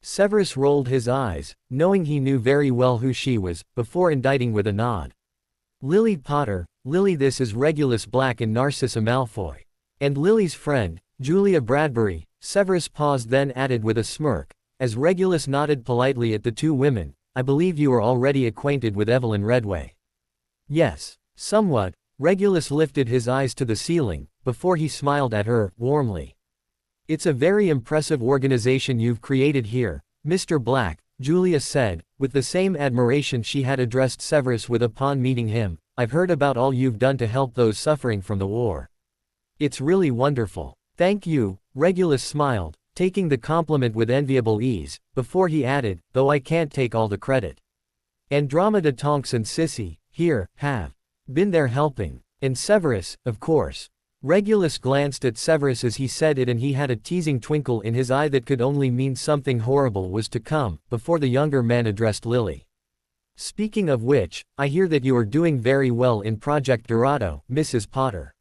Severus rolled his eyes, knowing he knew very well who she was, before indicting with a nod. Lily Potter, Lily, this is Regulus Black and Narcissa Malfoy. And Lily's friend, Julia Bradbury. Severus paused, then added with a smirk, as Regulus nodded politely at the two women, I believe you are already acquainted with Evelyn Redway. Yes, somewhat. Regulus lifted his eyes to the ceiling, before he smiled at her, warmly. It's a very impressive organization you've created here, Mr. Black, Julia said, with the same admiration she had addressed Severus with upon meeting him. I've heard about all you've done to help those suffering from the war. It's really wonderful. Thank you, Regulus smiled, taking the compliment with enviable ease, before he added, though I can't take all the credit. Andromeda Tonks and Sissy, here, have been there helping. And Severus, of course. Regulus glanced at Severus as he said it, and he had a teasing twinkle in his eye that could only mean something horrible was to come, before the younger man addressed Lily. Speaking of which, I hear that you are doing very well in Project Dorado, Mrs. Potter.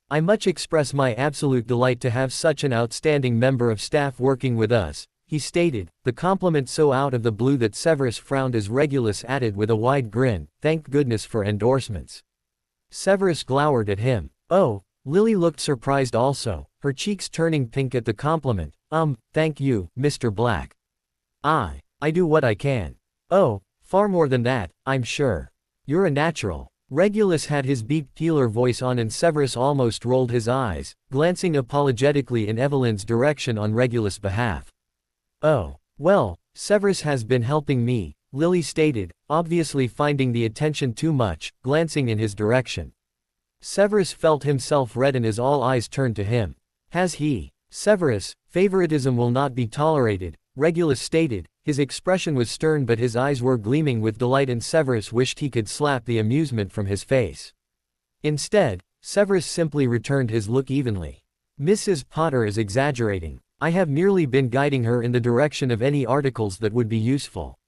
I much express my absolute delight to have such an outstanding member of staff working with us, he stated, the compliment so out of the blue that Severus frowned as Regulus added with a wide grin, thank goodness for endorsements. Severus glowered at him. Oh, Lily looked surprised also, her cheeks turning pink at the compliment. Thank you, Mr. Black. I do what I can. Oh, far more than that, I'm sure. You're a natural. Regulus had his beat peeler voice on, and Severus almost rolled his eyes, glancing apologetically in Evelyn's direction on Regulus' behalf. Oh, well, Severus has been helping me, Lily stated, obviously finding the attention too much, glancing in his direction. Severus felt himself redden as all eyes turned to him. Has he? Severus, favoritism will not be tolerated, Regulus stated. His expression was stern, but his eyes were gleaming with delight, and Severus wished he could slap the amusement from his face. Instead, Severus simply returned his look evenly. Mrs. Potter is exaggerating. I have merely been guiding her in the direction of any articles that would be useful.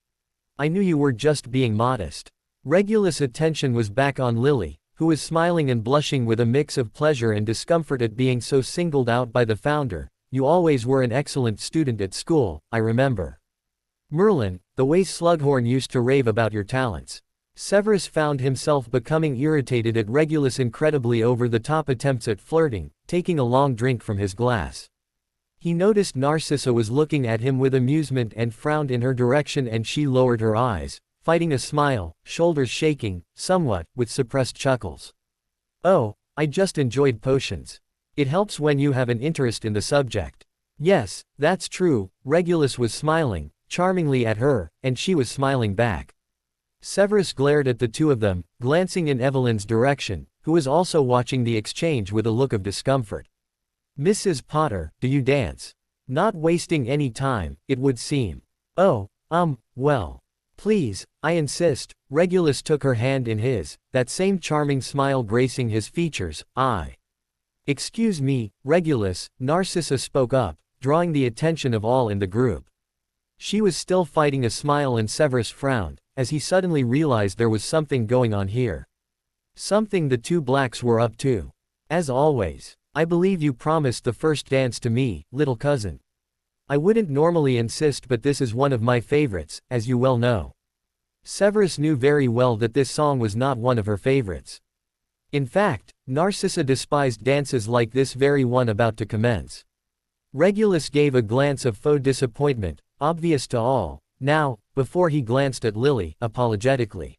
I knew you were just being modest. Regulus' attention was back on Lily, who was smiling and blushing with a mix of pleasure and discomfort at being so singled out by the founder. You always were an excellent student at school, I remember. Merlin, the way Slughorn used to rave about your talents. Severus found himself becoming irritated at Regulus' incredibly over-the-top attempts at flirting, taking a long drink from his glass. He noticed Narcissa was looking at him with amusement and frowned in her direction, and she lowered her eyes, fighting a smile, shoulders shaking, somewhat, with suppressed chuckles. Oh, I just enjoyed potions. It helps when you have an interest in the subject. Yes, that's true, Regulus was smiling charmingly at her, and she was smiling back. Severus glared at the two of them, glancing in Evelyn's direction, who was also watching the exchange with a look of discomfort. Mrs. Potter, do you dance? Not wasting any time, it would seem. Oh, well. Please, I insist. Regulus took her hand in his, that same charming smile gracing his features. Excuse me, Regulus, Narcissa spoke up, drawing the attention of all in the group. She was still fighting a smile, and Severus frowned, as he suddenly realized there was something going on here. Something the two blacks were up to. As always, I believe you promised the first dance to me, little cousin. I wouldn't normally insist, but this is one of my favorites, as you well know. Severus knew very well that this song was not one of her favorites. In fact, Narcissa despised dances like this very one about to commence. Regulus gave a glance of faux disappointment, obvious to all, now, before he glanced at Lily, apologetically.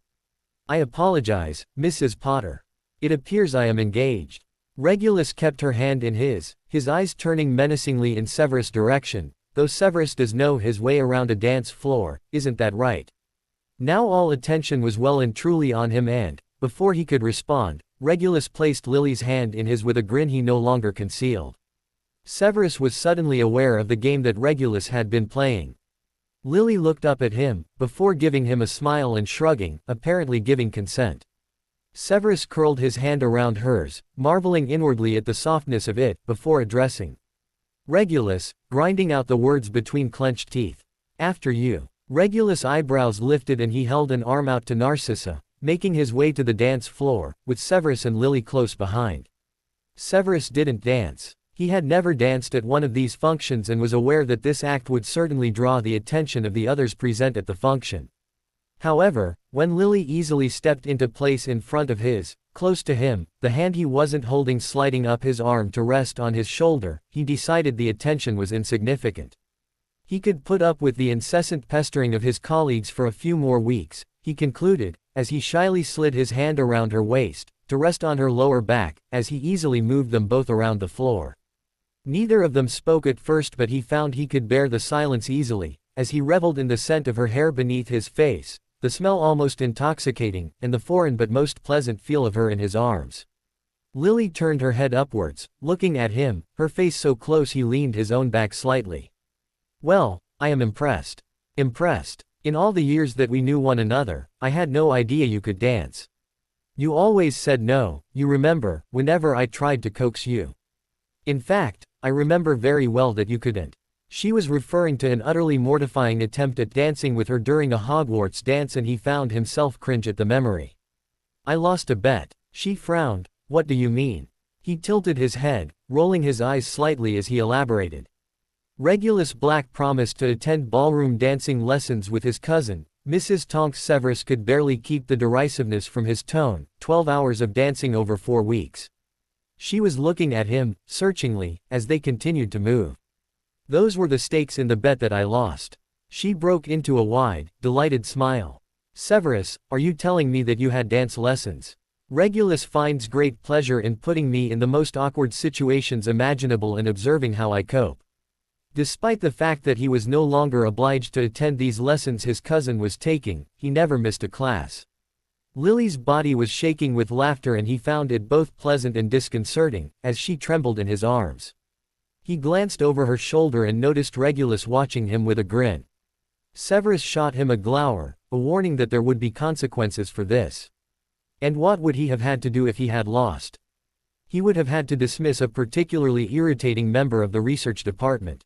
I apologize, Mrs. Potter. It appears I am engaged. Regulus kept her hand in his eyes turning menacingly in Severus' direction, though Severus does know his way around a dance floor, isn't that right? Now all attention was well and truly on him, and, before he could respond, Regulus placed Lily's hand in his with a grin he no longer concealed. Severus was suddenly aware of the game that Regulus had been playing. Lily looked up at him, before giving him a smile and shrugging, apparently giving consent. Severus curled his hand around hers, marveling inwardly at the softness of it, before addressing Regulus, grinding out the words between clenched teeth. After you. Regulus' eyebrows lifted and he held an arm out to Narcissa, making his way to the dance floor, with Severus and Lily close behind. Severus didn't dance. He had never danced at one of these functions and was aware that this act would certainly draw the attention of the others present at the function. However, when Lily easily stepped into place in front of his, close to him, the hand he wasn't holding sliding up his arm to rest on his shoulder, he decided the attention was insignificant. He could put up with the incessant pestering of his colleagues for a few more weeks, he concluded, as he shyly slid his hand around her waist, to rest on her lower back, as he easily moved them both around the floor. Neither of them spoke at first, but he found he could bear the silence easily, as he reveled in the scent of her hair beneath his face, the smell almost intoxicating, and the foreign but most pleasant feel of her in his arms. Lily turned her head upwards, looking at him, her face so close he leaned his own back slightly. Well, I am impressed. Impressed. In all the years that we knew one another, I had no idea you could dance. You always said no, you remember, whenever I tried to coax you. In fact, I remember very well that you couldn't. She was referring to an utterly mortifying attempt at dancing with her during a Hogwarts dance, and he found himself cringe at the memory. I lost a bet. She frowned. What do you mean? He tilted his head, rolling his eyes slightly as he elaborated. Regulus Black promised to attend ballroom dancing lessons with his cousin, Mrs. Tonks. Severus could barely keep the derisiveness from his tone. 12 hours of dancing over 4 weeks. She was looking at him, searchingly, as they continued to move. Those were the stakes in the bet that I lost. She broke into a wide, delighted smile. Severus, are you telling me that you had dance lessons? Regulus finds great pleasure in putting me in the most awkward situations imaginable and observing how I cope. Despite the fact that he was no longer obliged to attend these lessons his cousin was taking, he never missed a class. Lily's body was shaking with laughter, and he found it both pleasant and disconcerting, as she trembled in his arms. He glanced over her shoulder and noticed Regulus watching him with a grin. Severus shot him a glower, a warning that there would be consequences for this. And what would he have had to do if he had lost? He would have had to dismiss a particularly irritating member of the research department.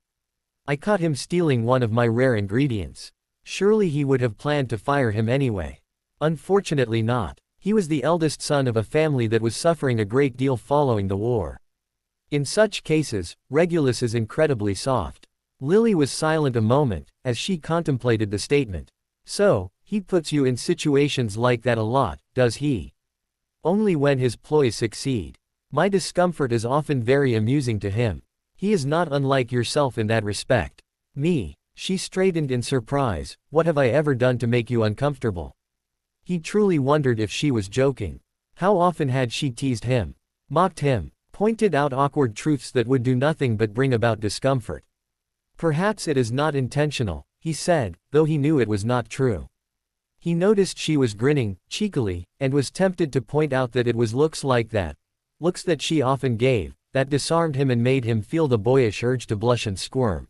I caught him stealing one of my rare ingredients. Surely he would have planned to fire him anyway. Unfortunately not. He was the eldest son of a family that was suffering a great deal following the war. In such cases, Regulus is incredibly soft. Lily was silent a moment, as she contemplated the statement. So, he puts you in situations like that a lot, does he? Only when his ploys succeed. My discomfort is often very amusing to him. He is not unlike yourself in that respect. Me. She straightened in surprise. What have I ever done to make you uncomfortable? He truly wondered if she was joking. How often had she teased him? Mocked him? Pointed out awkward truths that would do nothing but bring about discomfort. Perhaps it is not intentional, he said, though he knew it was not true. He noticed she was grinning, cheekily, and was tempted to point out that it was looks like that, looks that she often gave, that disarmed him and made him feel the boyish urge to blush and squirm.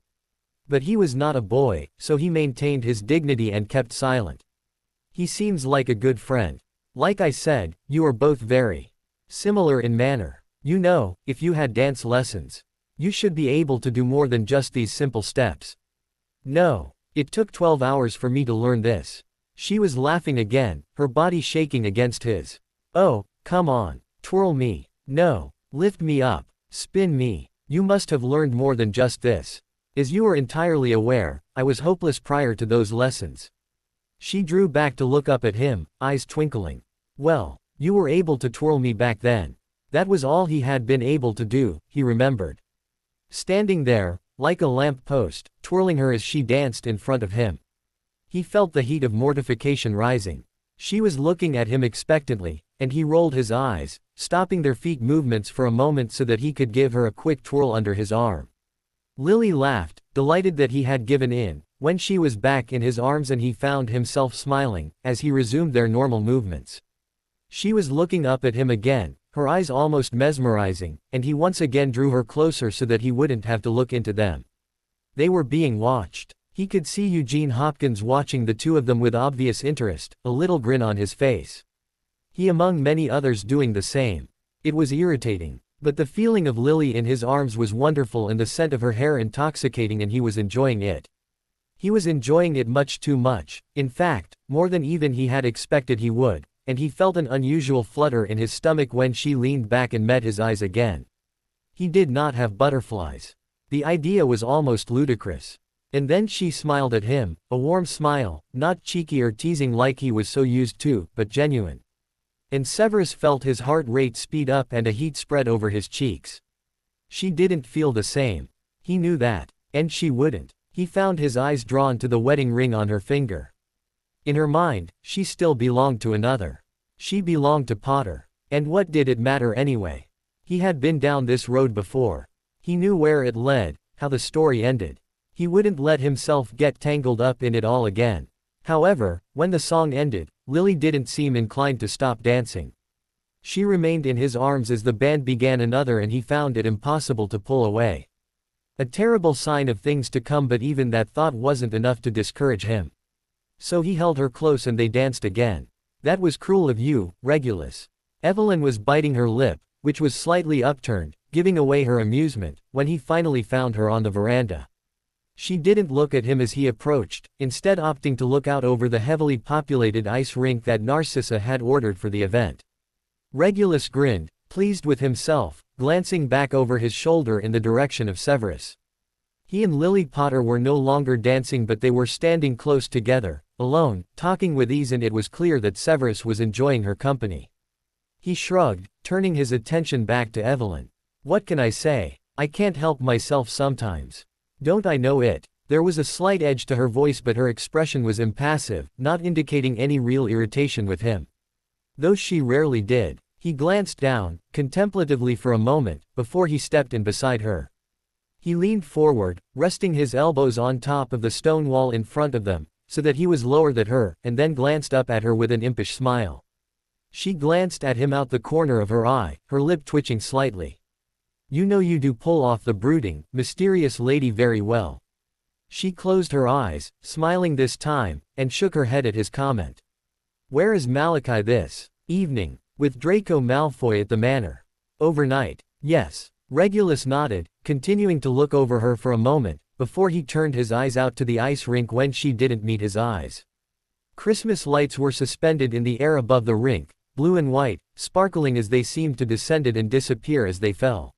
But he was not a boy, so he maintained his dignity and kept silent. He seems like a good friend. Like I said, you are both very similar in manner. You know, if you had dance lessons, you should be able to do more than just these simple steps. No, it took 12 hours for me to learn this. She was laughing again, her body shaking against his. Oh, come on, twirl me. No, lift me up, spin me. You must have learned more than just this. As you are entirely aware, I was hopeless prior to those lessons. She drew back to look up at him, eyes twinkling. Well, you were able to twirl me back then. That was all he had been able to do, he remembered. Standing there, like a lamp post, twirling her as she danced in front of him. He felt the heat of mortification rising. She was looking at him expectantly, and he rolled his eyes, stopping their feet movements for a moment so that he could give her a quick twirl under his arm. Lily laughed, delighted that he had given in, when she was back in his arms, and he found himself smiling, as he resumed their normal movements. She was looking up at him again, her eyes almost mesmerizing, and he once again drew her closer so that he wouldn't have to look into them. They were being watched. He could see Eugene Hopkins watching the two of them with obvious interest, a little grin on his face. He among many others doing the same. It was irritating. But the feeling of Lily in his arms was wonderful and the scent of her hair intoxicating, and he was enjoying it. He was enjoying it much too much, in fact, more than even he had expected he would, and he felt an unusual flutter in his stomach when she leaned back and met his eyes again. He did not have butterflies. The idea was almost ludicrous. And then she smiled at him, a warm smile, not cheeky or teasing like he was so used to, but genuine. And Severus felt his heart rate speed up and a heat spread over his cheeks. She didn't feel the same. He knew that. And she wouldn't. He found his eyes drawn to the wedding ring on her finger. In her mind, she still belonged to another. She belonged to Potter. And what did it matter anyway? He had been down this road before. He knew where it led, how the story ended. He wouldn't let himself get tangled up in it all again. However, when the song ended, Lily didn't seem inclined to stop dancing. She remained in his arms as the band began another, and he found it impossible to pull away. A terrible sign of things to come, but even that thought wasn't enough to discourage him. So he held her close and they danced again. "That was cruel of you, Regulus." Evelyn was biting her lip, which was slightly upturned, giving away her amusement, when he finally found her on the veranda. She didn't look at him as he approached, instead opting to look out over the heavily populated ice rink that Narcissa had ordered for the event. Regulus grinned, pleased with himself, glancing back over his shoulder in the direction of Severus. He and Lily Potter were no longer dancing, but they were standing close together, alone, talking with ease, and it was clear that Severus was enjoying her company. He shrugged, turning his attention back to Evelyn. "What can I say? I can't help myself sometimes. Don't I know it?" There was a slight edge to her voice, but her expression was impassive, not indicating any real irritation with him. Though she rarely did. He glanced down, contemplatively for a moment, before he stepped in beside her. He leaned forward, resting his elbows on top of the stone wall in front of them, so that he was lower than her, and then glanced up at her with an impish smile. She glanced at him out the corner of her eye, her lip twitching slightly. "You know you do pull off the brooding, mysterious lady very well." She closed her eyes, smiling this time, and shook her head at his comment. "Where is Malachi this evening?" "With Draco Malfoy at the manor." "Overnight?" "Yes." Regulus nodded, continuing to look over her for a moment, before he turned his eyes out to the ice rink when she didn't meet his eyes. Christmas lights were suspended in the air above the rink, blue and white, sparkling as they seemed to descend and disappear as they fell.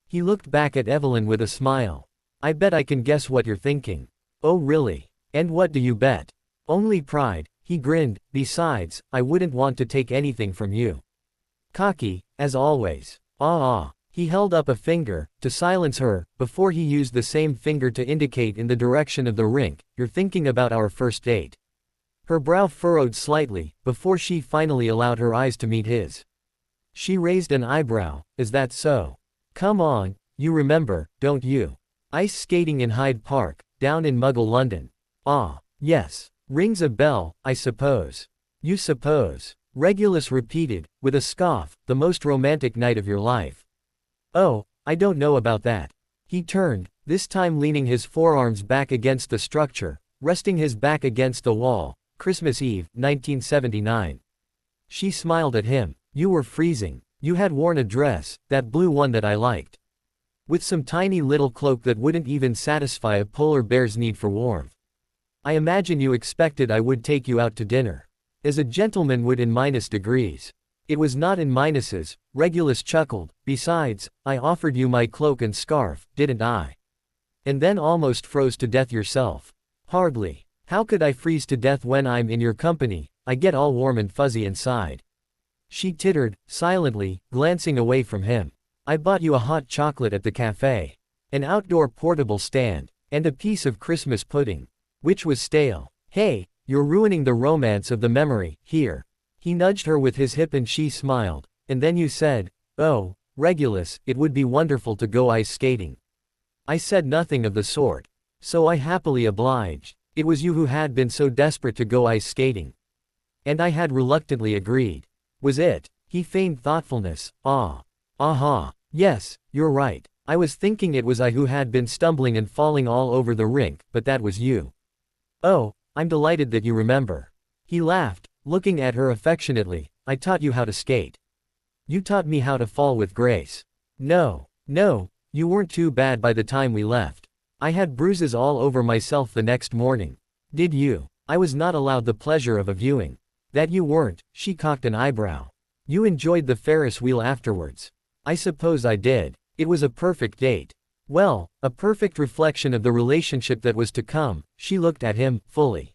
He looked back at Evelyn with a smile. "I bet I can guess what you're thinking." "Oh really? And what do you bet?" "Only pride." He grinned. "Besides, I wouldn't want to take anything from you." Cocky, as always. Ah. He held up a finger, to silence her, before he used the same finger to indicate in the direction of the rink. "You're thinking about our first date." Her brow furrowed slightly, before she finally allowed her eyes to meet his. She raised an eyebrow. "Is that so? Come on, you remember, don't you? Ice skating in Hyde Park, down in Muggle London." "Ah, yes. Rings a bell, I suppose." "You suppose?" Regulus repeated, with a scoff. "The most romantic night of your life." "Oh, I don't know about that." He turned, this time leaning his forearms back against the structure, resting his back against the wall. "Christmas Eve, 1979. She smiled at him. "You were freezing. You had worn a dress, that blue one that I liked. With some tiny little cloak that wouldn't even satisfy a polar bear's need for warmth. I imagine you expected I would take you out to dinner. As a gentleman would in -degrees. It was not in minuses," Regulus chuckled. "Besides, I offered you my cloak and scarf, didn't I? And then almost froze to death yourself." "Hardly. How could I freeze to death when I'm in your company? I get all warm and fuzzy inside." She tittered, silently, glancing away from him. "I bought you a hot chocolate at the cafe. An outdoor portable stand. And a piece of Christmas pudding. Which was stale. Hey, you're ruining the romance of the memory, here." He nudged her with his hip and she smiled. "And then you said, 'Oh, Regulus, it would be wonderful to go ice skating.' I said nothing of the sort. So I happily obliged. It was you who had been so desperate to go ice skating. And I had reluctantly agreed." "Was it?" He feigned thoughtfulness. "Ah. Aha. Yes, you're right. I was thinking it was I who had been stumbling and falling all over the rink, but that was you. Oh, I'm delighted that you remember. He laughed, looking at her affectionately. I taught you how to skate. You taught me how to fall with grace. No, you weren't too bad by the time we left. I had bruises all over myself the next morning. Did you? I was not allowed the pleasure of a viewing. That you weren't, she cocked an eyebrow. You enjoyed the Ferris wheel afterwards. I suppose I did. It was a perfect date. Well, a perfect reflection of the relationship that was to come. She looked at him, fully.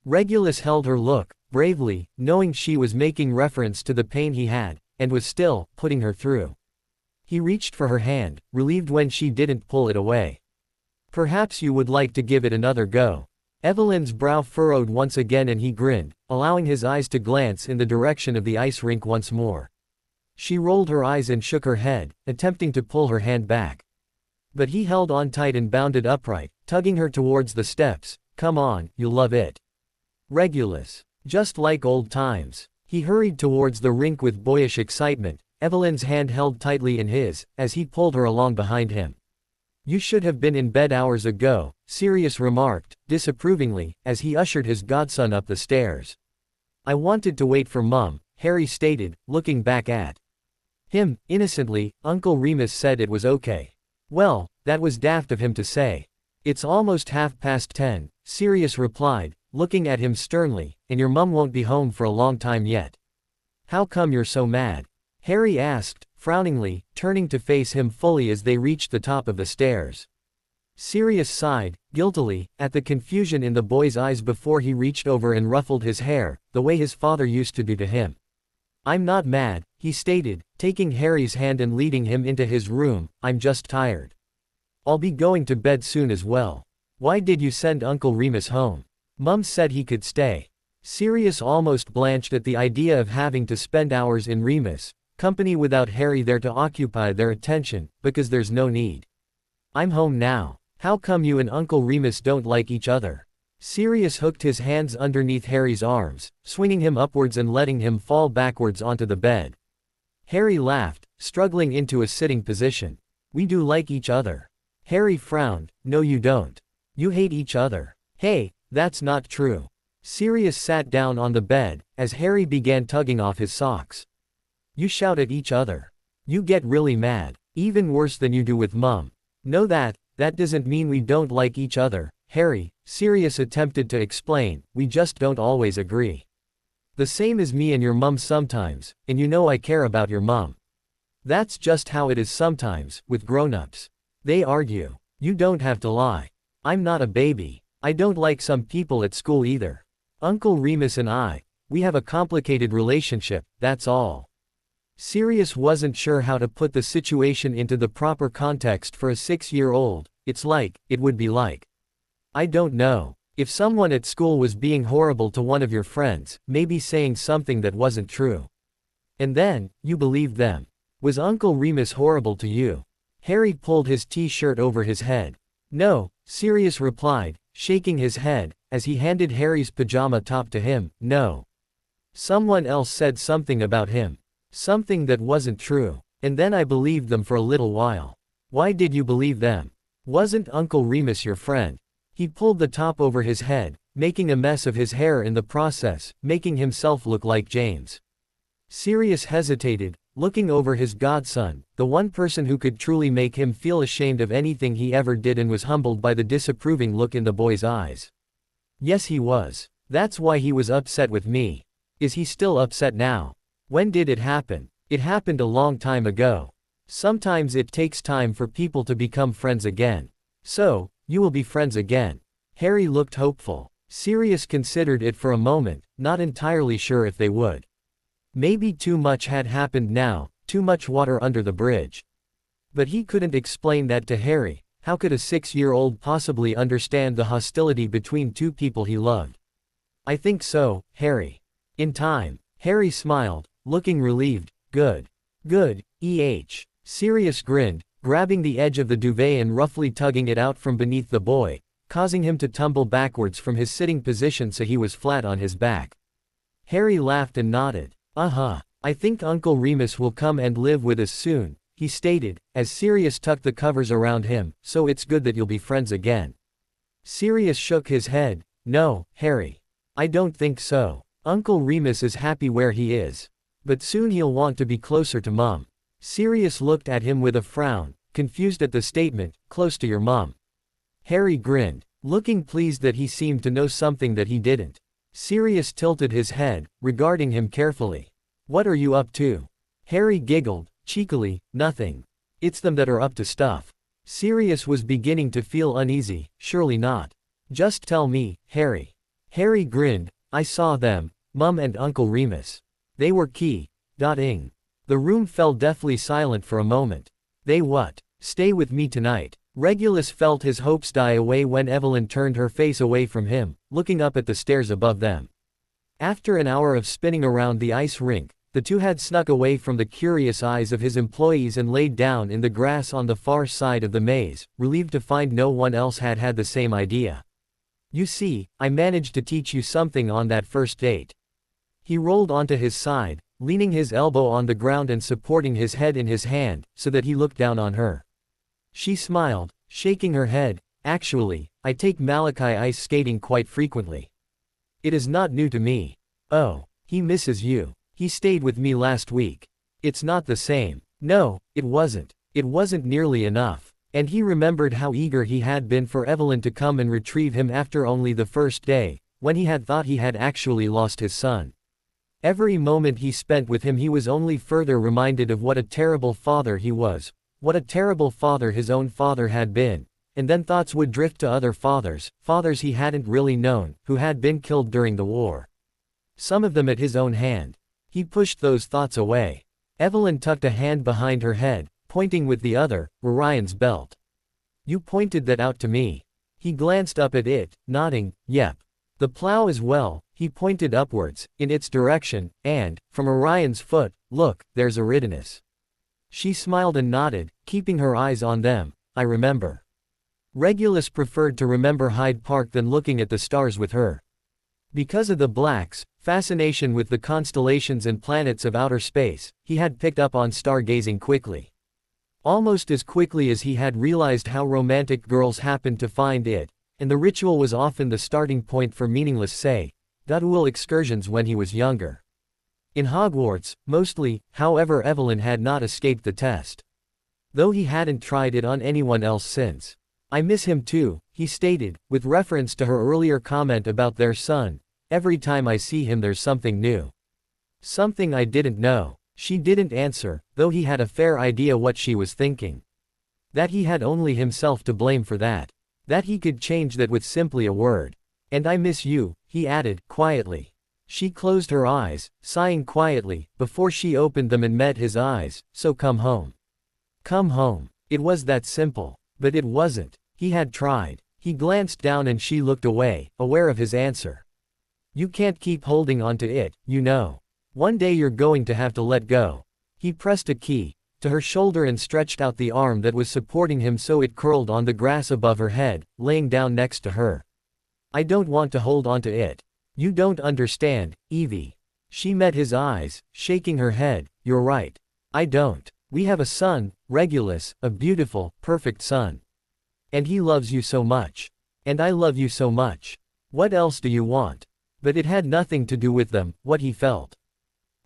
Regulus held her look, bravely, knowing she was making reference to the pain he had, and was still putting her through. He reached for her hand, relieved when she didn't pull it away. Perhaps you would like to give it another go. Evelyn's brow furrowed once again and he grinned, allowing his eyes to glance in the direction of the ice rink once more. She rolled her eyes and shook her head, attempting to pull her hand back. But he held on tight and bounded upright, tugging her towards the steps. Come on, you'll love it. Regulus. Just like old times. He hurried towards the rink with boyish excitement, Evelyn's hand held tightly in his, as he pulled her along behind him. You should have been in bed hours ago, Sirius remarked, disapprovingly, as he ushered his godson up the stairs. I wanted to wait for Mum, Harry stated, looking back at him, innocently. Uncle Remus said it was okay. Well, that was daft of him to say. It's almost 10:30, Sirius replied, looking at him sternly, and your mum won't be home for a long time yet. How come you're so mad? Harry asked, frowningly, turning to face him fully as they reached the top of the stairs. Sirius sighed, guiltily, at the confusion in the boy's eyes before he reached over and ruffled his hair, the way his father used to do to him. I'm not mad, he stated, taking Harry's hand and leading him into his room. I'm just tired. I'll be going to bed soon as well. Why did you send Uncle Remus home? Mum said he could stay. Sirius almost blanched at the idea of having to spend hours in Remus' company without Harry there to occupy their attention, because there's no need. I'm home now. How come you and Uncle Remus don't like each other? Sirius hooked his hands underneath Harry's arms, swinging him upwards and letting him fall backwards onto the bed. Harry laughed, struggling into a sitting position. We do like each other. Harry frowned. No you don't. You hate each other. Hey, that's not true. Sirius sat down on the bed, as Harry began tugging off his socks. You shout at each other. You get really mad. Even worse than you do with Mum. Know that doesn't mean we don't like each other, Harry, Sirius attempted to explain, we just don't always agree. The same as me and your mum sometimes, and you know I care about your mum. That's just how it is sometimes, with grown-ups. They argue. You don't have to lie. I'm not a baby. I don't like some people at school either. Uncle Remus and we have a complicated relationship, that's all. Sirius wasn't sure how to put the situation into the proper context for a 6-year-old. It would be like. I don't know. If someone at school was being horrible to one of your friends, maybe saying something that wasn't true. And then, you believed them. Was Uncle Remus horrible to you? Harry pulled his t-shirt over his head. No, Sirius replied, shaking his head, as he handed Harry's pajama top to him. No. Someone else said something about him. Something that wasn't true. And then I believed them for a little while. Why did you believe them? Wasn't Uncle Remus your friend? He pulled the top over his head, making a mess of his hair in the process, making himself look like James. Sirius hesitated, looking over his godson, the one person who could truly make him feel ashamed of anything he ever did, and was humbled by the disapproving look in the boy's eyes. Yes, he was. That's why he was upset with me. Is he still upset now? When did it happen? It happened a long time ago. Sometimes it takes time for people to become friends again. So, you will be friends again. Harry looked hopeful. Sirius considered it for a moment, not entirely sure if they would. Maybe too much had happened now, too much water under the bridge. But he couldn't explain that to Harry. How could a 6-year-old possibly understand the hostility between two people he loved? I think so, Harry. In time. Harry smiled, looking relieved. Good. Good, Sirius grinned, grabbing the edge of the duvet and roughly tugging it out from beneath the boy, causing him to tumble backwards from his sitting position so he was flat on his back. Harry laughed and nodded. I think Uncle Remus will come and live with us soon. he stated, as Sirius tucked the covers around him, so it's good that you'll be friends again. Sirius shook his head. No, Harry. I don't think so. Uncle Remus is happy where he is. But soon he'll want to be closer to Mum. Sirius looked at him with a frown, confused at the statement, close to your mum. Harry grinned, looking pleased that he seemed to know something that he didn't. Sirius tilted his head, regarding him carefully. What are you up to? Harry giggled, cheekily, nothing. It's them that are up to stuff. Sirius was beginning to feel uneasy. Surely not. Just tell me, Harry. Harry grinned. I saw them, Mum and Uncle Remus. They were key.ing. The room fell deathly silent for a moment. They what? Stay with me tonight. Regulus felt his hopes die away when Evelyn turned her face away from him, looking up at the stairs above them. After an hour of spinning around the ice rink, the two had snuck away from the curious eyes of his employees and laid down in the grass on the far side of the maze, relieved to find no one else had had the same idea. You see, I managed to teach you something on that first date. He rolled onto his side, leaning his elbow on the ground and supporting his head in his hand, so that he looked down on her. She smiled, shaking her head. Actually, I take Malachi ice skating quite frequently. It is not new to me. Oh, he misses you. He stayed with me last week. It's not the same. No, it wasn't. It wasn't nearly enough. And he remembered how eager he had been for Evelyn to come and retrieve him after only the first day, when he had thought he had actually lost his son. Every moment he spent with him he was only further reminded of what a terrible father he was, what a terrible father his own father had been, and then thoughts would drift to other fathers he hadn't really known, who had been killed during the war. Some of them at his own hand. He pushed those thoughts away. Evelyn tucked a hand behind her head, pointing with the other, Ryan's belt. You pointed that out to me. He glanced up at it, nodding, yep. The plow as well, he pointed upwards, in its direction, and, from Orion's foot, look, there's Eridanus. She smiled and nodded, keeping her eyes on them. I remember. Regulus preferred to remember Hyde Park than looking at the stars with her. Because of the Blacks' fascination with the constellations and planets of outer space, he had picked up on stargazing quickly. Almost as quickly as he had realized how romantic girls happened to find it, and the ritual was often the starting point for meaningless say-Godwill excursions when he was younger. In Hogwarts, mostly, however, Evelyn had not escaped the test. Though he hadn't tried it on anyone else since. I miss him too, he stated, with reference to her earlier comment about their son. Every time I see him there's something new. Something I didn't know. She didn't answer, though he had a fair idea what she was thinking. That he had only himself to blame for that. That he could change that with simply a word. And I miss you, he added, quietly. She closed her eyes, sighing quietly, before she opened them and met his eyes. So come home. Come home. It was that simple. But it wasn't. He had tried. He glanced down and she looked away, aware of his answer. You can't keep holding on to it, you know. One day you're going to have to let go. He pressed a key to her shoulder and stretched out the arm that was supporting him so it curled on the grass above her head, laying down next to her. I don't want to hold on to it. You don't understand, Evie. She met his eyes, shaking her head. You're right. I don't. We have a son, Regulus, a beautiful, perfect son. And he loves you so much. And I love you so much. What else do you want? But it had nothing to do with them, what he felt.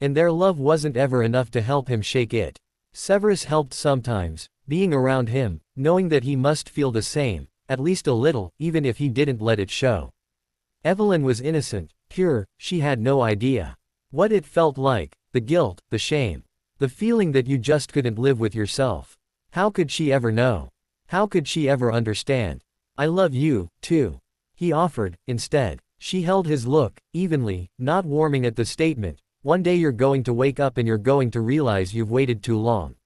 And their love wasn't ever enough to help him shake it. Severus helped sometimes, being around him, knowing that he must feel the same, at least a little, even if he didn't let it show. Evelyn was innocent, pure, she had no idea. What it felt like, the guilt, the shame. The feeling that you just couldn't live with yourself. How could she ever know? How could she ever understand? I love you, too. He offered, instead. She held his look, evenly, not warming at the statement. One day you're going to wake up and you're going to realize you've waited too long.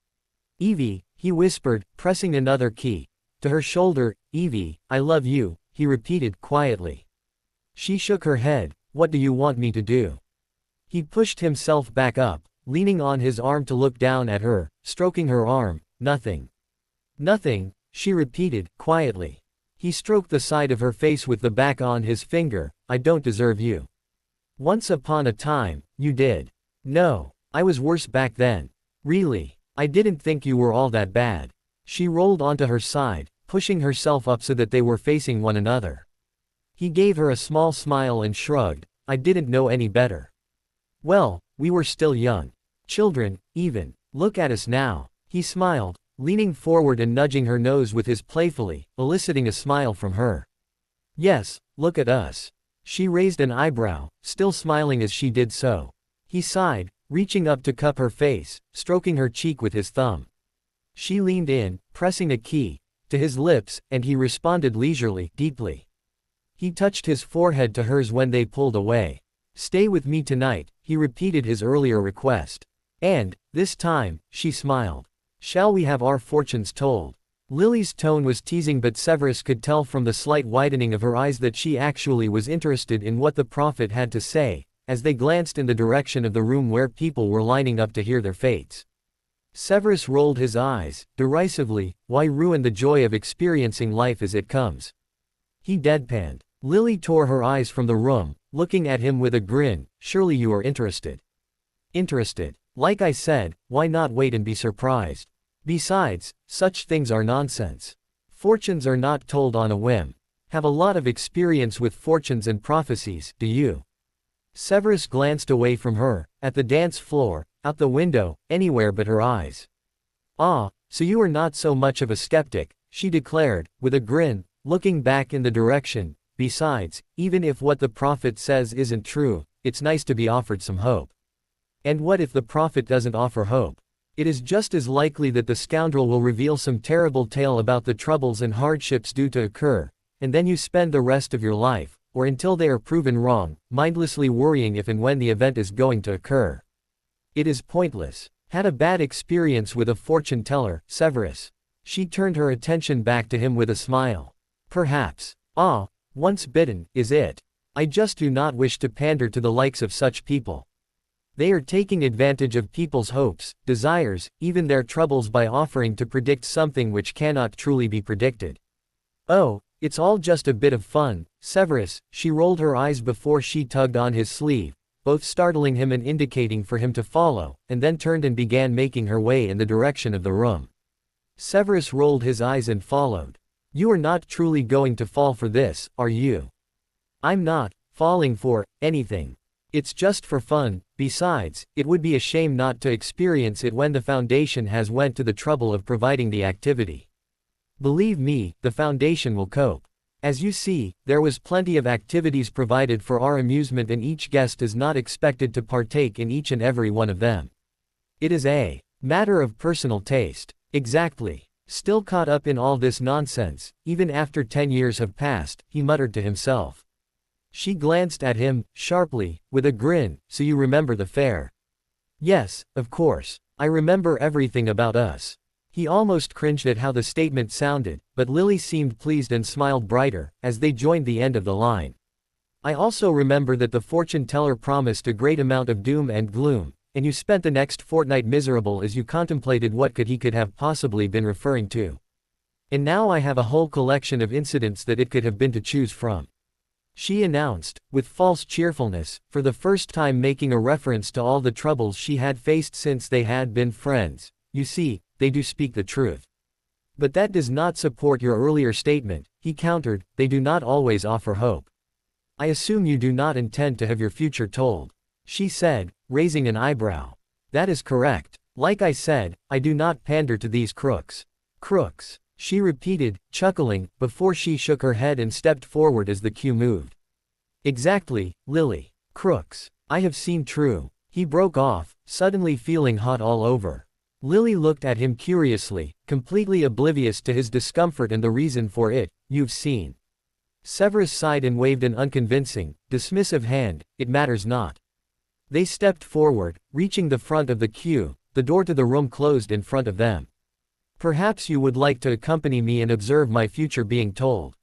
Evie, he whispered, pressing another key to her shoulder. Evie, I love you, he repeated quietly. She shook her head. What do you want me to do? He pushed himself back up, leaning on his arm to look down at her, stroking her arm. Nothing. Nothing, she repeated, quietly. He stroked the side of her face with the back on his finger. I don't deserve you. Once upon a time, you did. No, I was worse back then. Really. I didn't think you were all that bad. She rolled onto her side, pushing herself up so that they were facing one another. He gave her a small smile and shrugged. I didn't know any better. Well, we were still young. Children, even. Look at us now. He smiled, leaning forward and nudging her nose with his playfully, eliciting a smile from her. Yes, look at us. She raised an eyebrow, still smiling as she did so. He sighed, reaching up to cup her face, stroking her cheek with his thumb. She leaned in, pressing a key to his lips, and he responded leisurely, deeply. He touched his forehead to hers when they pulled away. Stay with me tonight, he repeated his earlier request. And, this time, she smiled. Shall we have our fortunes told? Lily's tone was teasing, but Severus could tell from the slight widening of her eyes that she actually was interested in what the prophet had to say, as they glanced in the direction of the room where people were lining up to hear their fates. Severus rolled his eyes, derisively. Why ruin the joy of experiencing life as it comes? He deadpanned. Lily tore her eyes from the room, looking at him with a grin. Surely you are interested. Interested. Like I said, why not wait and be surprised? Besides, such things are nonsense. Fortunes are not told on a whim. Have a lot of experience with fortunes and prophecies, do you? Severus glanced away from her, at the dance floor, out the window, anywhere but her eyes. Ah, so you are not so much of a skeptic, she declared, with a grin, looking back in the direction. Besides, even if what the prophet says isn't true, it's nice to be offered some hope. And what if the prophet doesn't offer hope? It is just as likely that the scoundrel will reveal some terrible tale about the troubles and hardships due to occur, and then you spend the rest of your life, or until they are proven wrong, mindlessly worrying if and when the event is going to occur. It is pointless. Had a bad experience with a fortune teller, Severus. She turned her attention back to him with a smile. Perhaps. Ah, once bitten, is it? I just do not wish to pander to the likes of such people. They are taking advantage of people's hopes, desires, even their troubles by offering to predict something which cannot truly be predicted. Oh, it's all just a bit of fun, Severus. She rolled her eyes before she tugged on his sleeve, both startling him and indicating for him to follow, and then turned and began making her way in the direction of the room. Severus rolled his eyes and followed. You are not truly going to fall for this, are you? I'm not falling for anything. It's just for fun. Besides, it would be a shame not to experience it when the Foundation has went to the trouble of providing the activity. Believe me, the Foundation will cope. As you see, there was plenty of activities provided for our amusement and each guest is not expected to partake in each and every one of them. It is a matter of personal taste. Exactly. Still caught up in all this nonsense, even after 10 years have passed, he muttered to himself. She glanced at him, sharply, with a grin. So you remember the fair? Yes, of course. I remember everything about us. He almost cringed at how the statement sounded, but Lily seemed pleased and smiled brighter, as they joined the end of the line. I also remember that the fortune teller promised a great amount of doom and gloom, and you spent the next fortnight miserable as you contemplated what he could have possibly been referring to. And now I have a whole collection of incidents that it could have been to choose from. She announced, with false cheerfulness, for the first time making a reference to all the troubles she had faced since they had been friends. You see, they do speak the truth. But that does not support your earlier statement, he countered. They do not always offer hope. I assume you do not intend to have your future told, she said, raising an eyebrow. That is correct. Like I said, I do not pander to these crooks. Crooks, she repeated, chuckling, before she shook her head and stepped forward as the queue moved. Exactly, Lily. Crooks. I have seen true. He broke off, suddenly feeling hot all over. Lily looked at him curiously, completely oblivious to his discomfort and the reason for it. You've seen. Severus sighed and waved an unconvincing, dismissive hand. It matters not. They stepped forward, reaching the front of the queue. The door to the room closed in front of them. Perhaps you would like to accompany me and observe my future being told.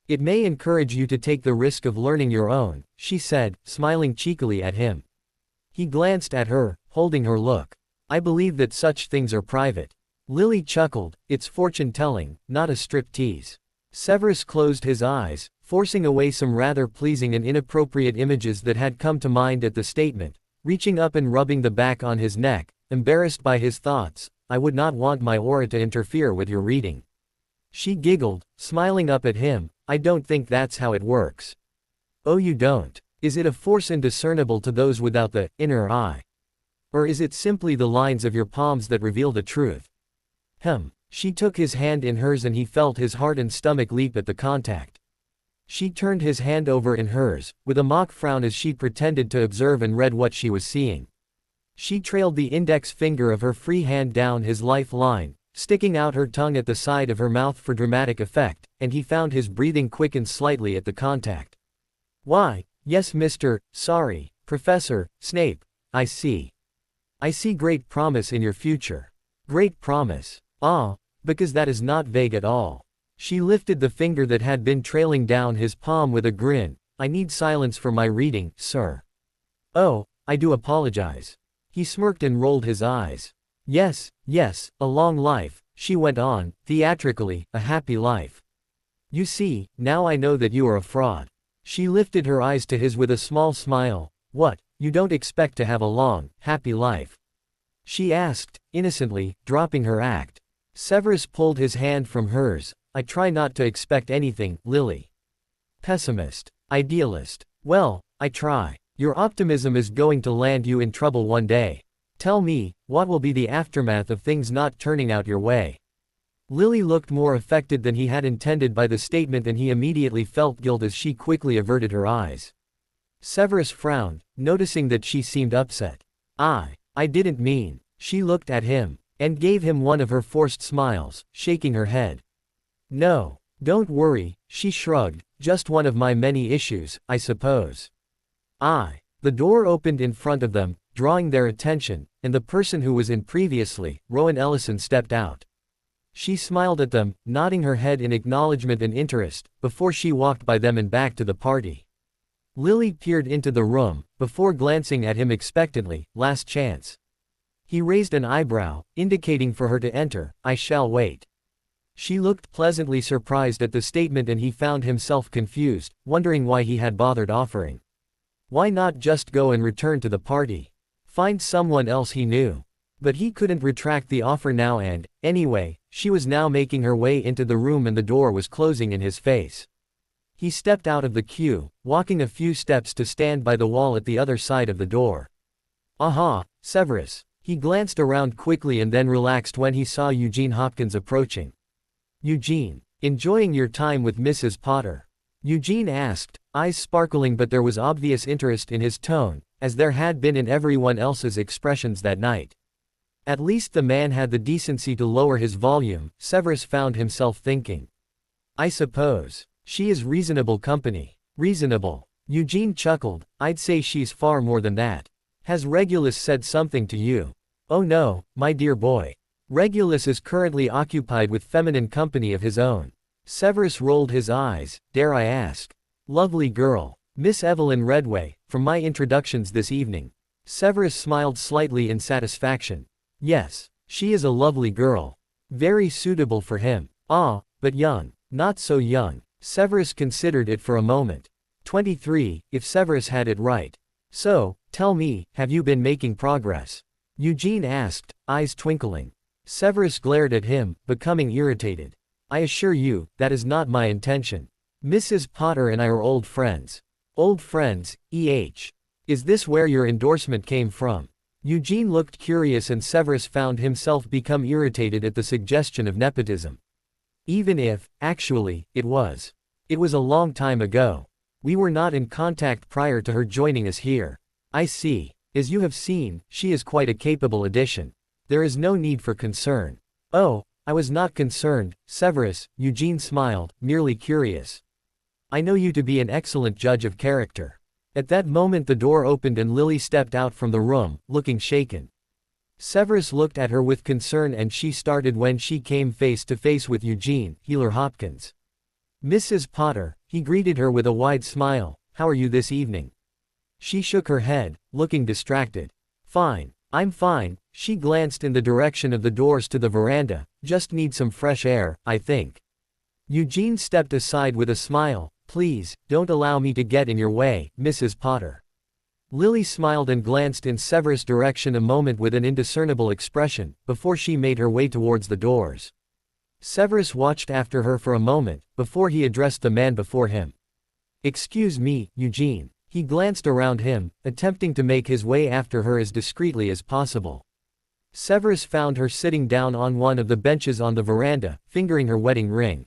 It may encourage you to take the risk of learning your own, she said, smiling cheekily at him. He glanced at her, holding her look. I believe that such things are private. Lily chuckled. It's fortune-telling, not a striptease. Severus closed his eyes, forcing away some rather pleasing and inappropriate images that had come to mind at the statement, reaching up and rubbing the back on his neck, embarrassed by his thoughts. I would not want my aura to interfere with your reading. She giggled, smiling up at him. I don't think that's how it works. Oh, you don't? Is it a force indiscernible to those without the inner eye? Or is it simply the lines of your palms that reveal the truth? She took his hand in hers and he felt his heart and stomach leap at the contact. She turned his hand over in hers, with a mock frown as she pretended to observe and read what she was seeing. She trailed the index finger of her free hand down his lifeline, sticking out her tongue at the side of her mouth for dramatic effect, and he found his breathing quicken slightly at the contact. Why, yes, Professor Snape, I see. I see great promise in your future. Great promise. Ah, because that is not vague at all. She lifted the finger that had been trailing down his palm with a grin. I need silence for my reading, sir. Oh, I do apologize. He smirked and rolled his eyes. Yes, a long life, she went on, theatrically, a happy life. You see, now I know that you are a fraud. She lifted her eyes to his with a small smile. What, you don't expect to have a long, happy life? She asked, innocently, dropping her act. Severus pulled his hand from hers. I try not to expect anything, Lily. Pessimist. Idealist. Well, I try. Your optimism is going to land you in trouble one day. Tell me, what will be the aftermath of things not turning out your way? Lily looked more affected than he had intended by the statement and he immediately felt guilt as she quickly averted her eyes. Severus frowned, noticing that she seemed upset. I didn't mean. She looked at him, and gave him one of her forced smiles, shaking her head. No, don't worry, she shrugged, just one of my many issues, I suppose. The door opened in front of them, drawing their attention, and the person who was in previously, Rowan Ellison, stepped out. She smiled at them, nodding her head in acknowledgement and interest, before she walked by them and back to the party. Lily peered into the room, before glancing at him expectantly. Last chance. He raised an eyebrow, indicating for her to enter. I shall wait. She looked pleasantly surprised at the statement and he found himself confused, wondering why he had bothered offering. Why not just go and return to the party? Find someone else he knew. But he couldn't retract the offer now and, anyway, she was now making her way into the room and the door was closing in his face. He stepped out of the queue, walking a few steps to stand by the wall at the other side of the door. Aha, Severus. He glanced around quickly and then relaxed when he saw Eugene Hopkins approaching. Eugene, enjoying your time with Mrs. Potter? Eugene asked, eyes sparkling, but there was obvious interest in his tone, as there had been in everyone else's expressions that night. At least the man had the decency to lower his volume, Severus found himself thinking. I suppose. She is reasonable company. Reasonable. Eugene chuckled. I'd say she's far more than that. Has Regulus said something to you? Oh no, my dear boy. Regulus is currently occupied with feminine company of his own. Severus rolled his eyes. Dare I ask? Lovely girl. Miss Evelyn Redway, from my introductions this evening. Severus smiled slightly in satisfaction. Yes, she is a lovely girl. Very suitable for him. Ah, but young. Not so young. Severus considered it for a moment. 23, if Severus had it right. So, tell me, have you been making progress? Eugene asked, eyes twinkling. Severus glared at him, becoming irritated. I assure you, that is not my intention. Mrs. Potter and I are old friends. Old friends, eh? Is this where your endorsement came from? Eugene looked curious and Severus found himself become irritated at the suggestion of nepotism. Even if, actually, it was. It was a long time ago. We were not in contact prior to her joining us here. I see. As you have seen, she is quite a capable addition. There is no need for concern. Oh, I was not concerned, Severus, Eugene smiled, merely curious. I know you to be an excellent judge of character. At that moment the door opened and Lily stepped out from the room, looking shaken. Severus looked at her with concern and she started when she came face to face with Eugene, Healer Hopkins. Mrs. Potter, he greeted her with a wide smile, how are you this evening? She shook her head, looking distracted. Fine, I'm fine, she glanced in the direction of the doors to the veranda, just need some fresh air, I think. Eugene stepped aside with a smile, please, don't allow me to get in your way, Mrs. Potter. Lily smiled and glanced in Severus' direction a moment with an indiscernible expression, before she made her way towards the doors. Severus watched after her for a moment, before he addressed the man before him. "Excuse me, Eugene." He glanced around him, attempting to make his way after her as discreetly as possible. Severus found her sitting down on one of the benches on the veranda, fingering her wedding ring.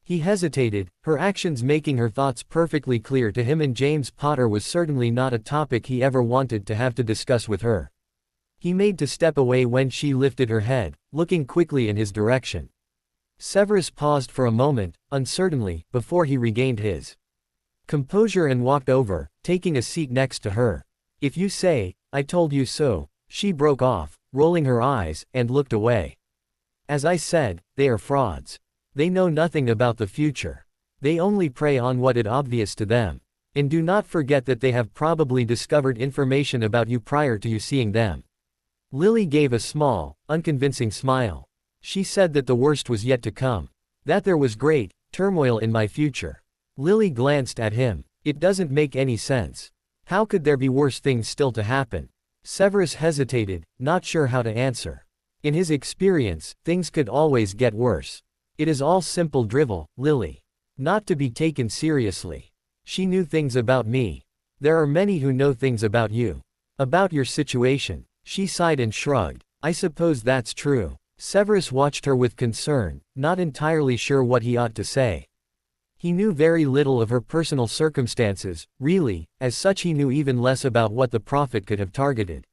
He hesitated, her actions making her thoughts perfectly clear to him, and James Potter was certainly not a topic he ever wanted to have to discuss with her. He made to step away when she lifted her head, looking quickly in his direction. Severus paused for a moment, uncertainly, before he regained his composure and walked over, taking a seat next to her. "If you say, I told you so," she broke off, rolling her eyes, and looked away. "As I said, they are frauds. They know nothing about the future. They only prey on what is obvious to them. And do not forget that they have probably discovered information about you prior to you seeing them." Lily gave a small, unconvincing smile. She said that the worst was yet to come. That there was great turmoil in my future. Lily glanced at him. "It doesn't make any sense. How could there be worse things still to happen?" Severus hesitated, not sure how to answer. In his experience, things could always get worse. "It is all simple drivel, Lily. Not to be taken seriously. She knew things about me. There are many who know things about you. About your situation." She sighed and shrugged. "I suppose that's true." Severus watched her with concern, not entirely sure what he ought to say. He knew very little of her personal circumstances, really, as such he knew even less about what the prophet could have targeted.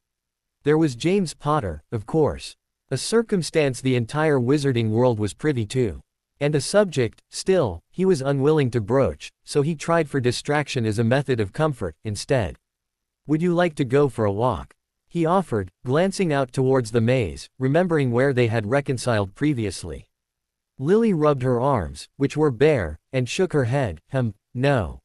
There was James Potter, of course. A circumstance the entire wizarding world was privy to. And a subject, still, he was unwilling to broach, so he tried for distraction as a method of comfort, instead. "Would you like to go for a walk?" he offered, glancing out towards the maze, remembering where they had reconciled previously. Lily rubbed her arms, which were bare, and shook her head. No.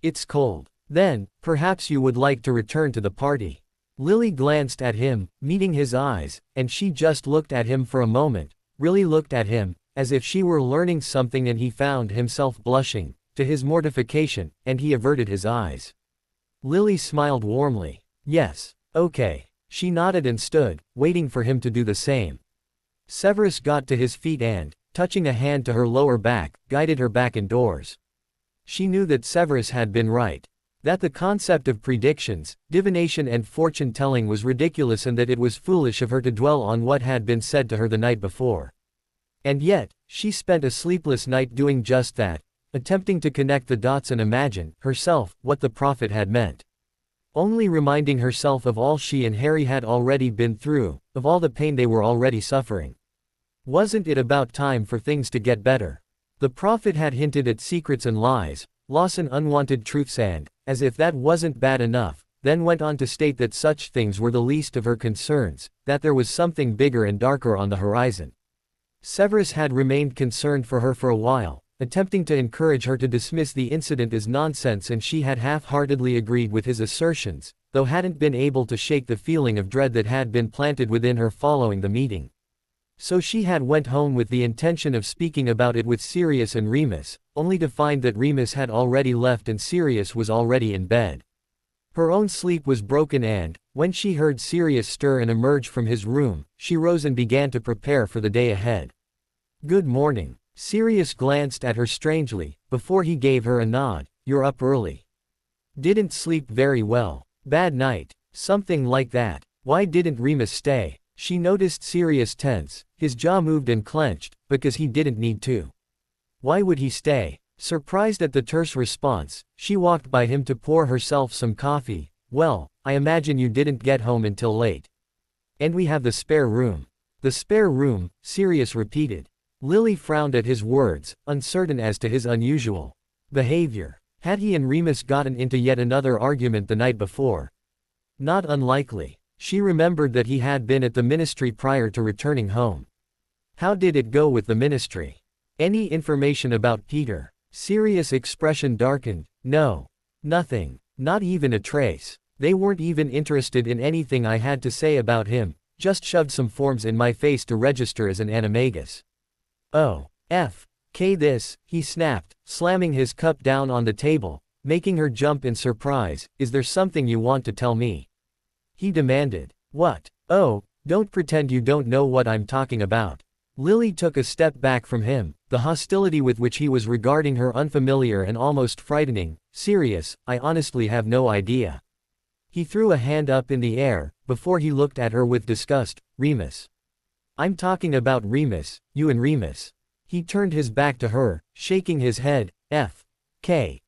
It's cold." "Then, perhaps you would like to return to the party." Lily glanced at him, meeting his eyes, and she just looked at him for a moment, really looked at him, as if she were learning something, and he found himself blushing, to his mortification, and he averted his eyes. Lily smiled warmly. "Yes. Okay." She nodded and stood, waiting for him to do the same. Severus got to his feet and, touching a hand to her lower back, guided her back indoors. She knew that Severus had been right. That the concept of predictions, divination and fortune-telling was ridiculous, and that it was foolish of her to dwell on what had been said to her the night before. And yet, she spent a sleepless night doing just that, attempting to connect the dots and imagine, herself, what the prophet had meant. Only reminding herself of all she and Harry had already been through, of all the pain they were already suffering. Wasn't it about time for things to get better? The prophet had hinted at secrets and lies, loss and unwanted truths, and, as if that wasn't bad enough, then went on to state that such things were the least of her concerns, that there was something bigger and darker on the horizon. Severus had remained concerned for her for a while, attempting to encourage her to dismiss the incident as nonsense, and she had half-heartedly agreed with his assertions, though hadn't been able to shake the feeling of dread that had been planted within her following the meeting. So she had went home with the intention of speaking about it with Sirius and Remus, only to find that Remus had already left and Sirius was already in bed. Her own sleep was broken, and, when she heard Sirius stir and emerge from his room, she rose and began to prepare for the day ahead. "Good morning." Sirius glanced at her strangely, before he gave her a nod. "You're up early. Didn't sleep very well. Bad night." "Something like that." "Why didn't Remus stay?" She noticed Sirius tense, his jaw moved and clenched, because he didn't need to. Why would he stay? Surprised at the terse response, she walked by him to pour herself some coffee. "Well, I imagine you didn't get home until late. And we have the spare room." "The spare room," Sirius repeated. Lily frowned at his words, uncertain as to his unusual behavior. Had he and Remus gotten into yet another argument the night before? Not unlikely. She remembered that he had been at the ministry prior to returning home. How did it go with the ministry? Any information about Peter? Sirius' expression darkened. "No. Nothing. Not even a trace. They weren't even interested in anything I had to say about him, just shoved some forms in my face to register as an animagus." "Oh. F. K. this," he snapped, slamming his cup down on the table. making her jump in surprise. Is there something you want to tell me? He demanded. What? Oh, don't pretend you don't know what I'm talking about. Lily took a step back from him, the hostility with which he was regarding her unfamiliar and almost frightening. Sirius, I honestly have no idea. He threw a hand up in the air, before he looked at her with disgust. Remus. I'm talking about Remus, you and Remus. He turned his back to her, shaking his head. F.K.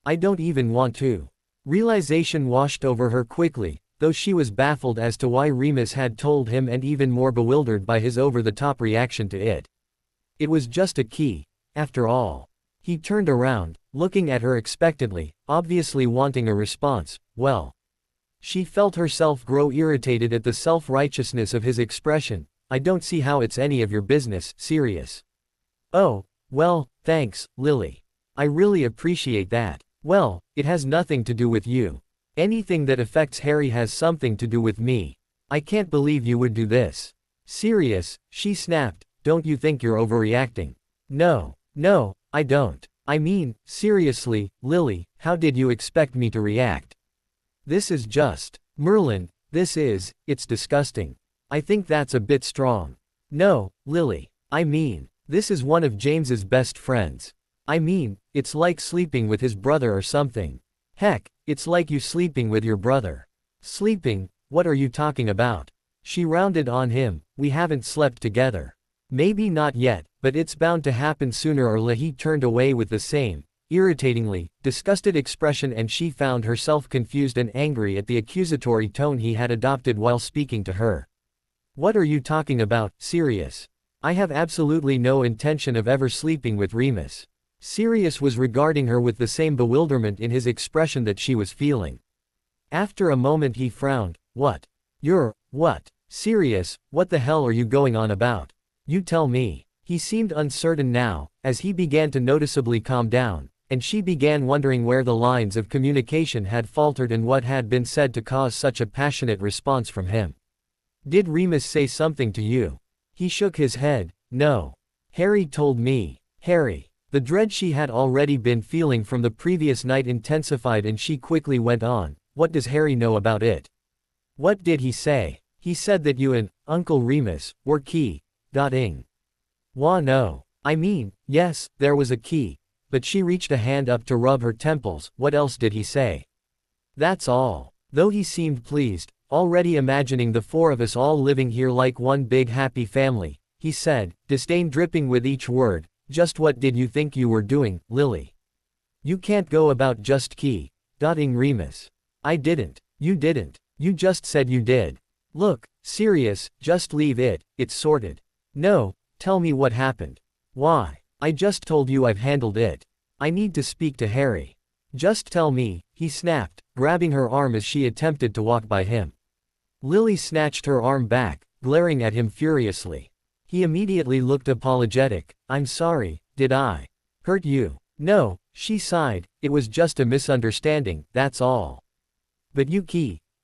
I don't even want to. Realization washed over her quickly, though she was baffled as to why Remus had told him and even more bewildered by his over-the-top reaction to it. It was just a key, after all. He turned around, looking at her expectantly, obviously wanting a response. Well. She felt herself grow irritated at the self-righteousness of his expression. I don't see how it's any of your business, Sirius. Oh, well, thanks, Lily. I really appreciate that. Well, it has nothing to do with you. Anything that affects Harry has something to do with me. I can't believe you would do this. Sirius, she snapped, don't you think you're overreacting? No, I don't. I mean, seriously, Lily, how did you expect me to react? This is just. Merlin, it's disgusting. I think that's a bit strong. No, Lily. I mean, this is one of James's best friends. I mean, it's like sleeping with his brother or something. Heck, it's like you sleeping with your brother. Sleeping? What are you talking about? She rounded on him. We haven't slept together. Maybe not yet, but it's bound to happen sooner or later. He turned away with the same, irritatingly, disgusted expression, and she found herself confused and angry at the accusatory tone he had adopted while speaking to her. What are you talking about, Sirius? I have absolutely no intention of ever sleeping with Remus. Sirius was regarding her with the same bewilderment in his expression that she was feeling. After a moment he frowned. What? What? Sirius, what the hell are you going on about? You tell me. He seemed uncertain now, as he began to noticeably calm down, and she began wondering where the lines of communication had faltered and what had been said to cause such a passionate response from him. Did Remus say something to you? He shook his head. No. Harry told me. Harry. The dread she had already been feeling from the previous night intensified, and she quickly went on. What does Harry know about it? What did he say? He said that you and Uncle Remus were key-ing. Wah no. I mean, yes, there was a key, but she reached a hand up to rub her temples. What else did he say? That's all. Though he seemed pleased, already imagining the four of us all living here like one big happy family, he said, disdain dripping with each word. Just what did you think you were doing, Lily? You can't go about just key-ing Remus. I didn't. You didn't. You just said you did. Look, Sirius, just leave it, it's sorted. No, tell me what happened. Why? I just told you I've handled it. I need to speak to Harry. Just tell me, he snapped, grabbing her arm as she attempted to walk by him. Lily snatched her arm back, glaring at him furiously. He immediately looked apologetic. I'm sorry, did I hurt you? No, she sighed, it was just a misunderstanding, that's all. But you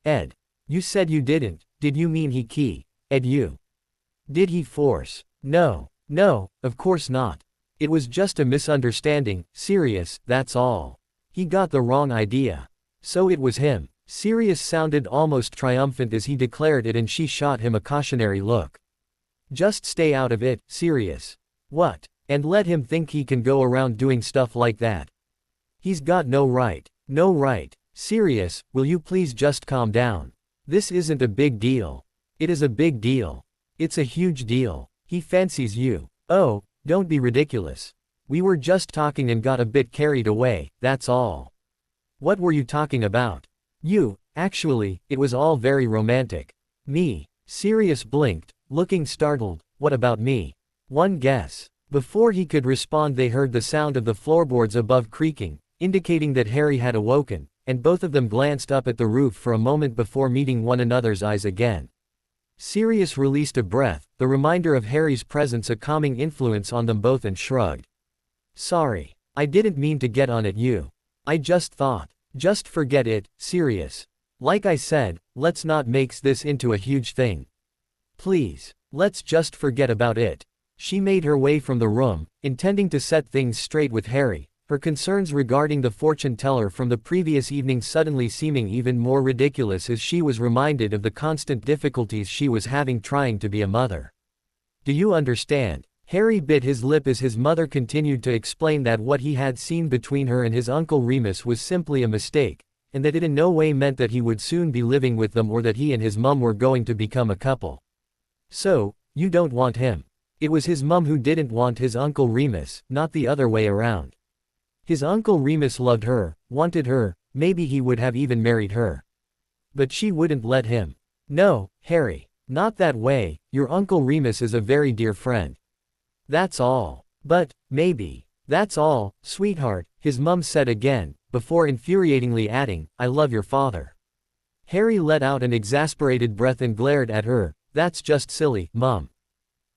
Ed. You said you didn't, did you mean he Ed you? Did he force? No, of course not. It was just a misunderstanding, Sirius, that's all. He got the wrong idea. So it was him. Sirius sounded almost triumphant as he declared it, and she shot him a cautionary look. Just stay out of it, Sirius. What? And let him think he can go around doing stuff like that. He's got no right. No right. Sirius, will you please just calm down? This isn't a big deal. It is a big deal. It's a huge deal. He fancies you. Oh, don't be ridiculous. We were just talking and got a bit carried away, that's all. What were you talking about? You, actually, it was all very romantic. Me? Sirius blinked, looking startled. What about me? One guess. Before he could respond, they heard the sound of the floorboards above creaking, indicating that Harry had awoken, and both of them glanced up at the roof for a moment before meeting one another's eyes again. Sirius released a breath, the reminder of Harry's presence a calming influence on them both, and shrugged. Sorry. I didn't mean to get on at you. I just thought. Just forget it, Sirius. Like I said, let's not make this into a huge thing. Please. Let's just forget about it. She made her way from the room, intending to set things straight with Harry, her concerns regarding the fortune teller from the previous evening suddenly seeming even more ridiculous as she was reminded of the constant difficulties she was having trying to be a mother. Do you understand? Harry bit his lip as his mother continued to explain that what he had seen between her and his Uncle Remus was simply a mistake, and that it in no way meant that he would soon be living with them or that he and his mum were going to become a couple. So, you don't want him. It was his mum who didn't want his Uncle Remus, not the other way around. His Uncle Remus loved her, wanted her, maybe he would have even married her. But she wouldn't let him. No, Harry. Not that way, your Uncle Remus is a very dear friend. That's all. But, maybe. That's all, sweetheart, his mum said again, before infuriatingly adding, I love your father. Harry let out an exasperated breath and glared at her. That's just silly, Mum.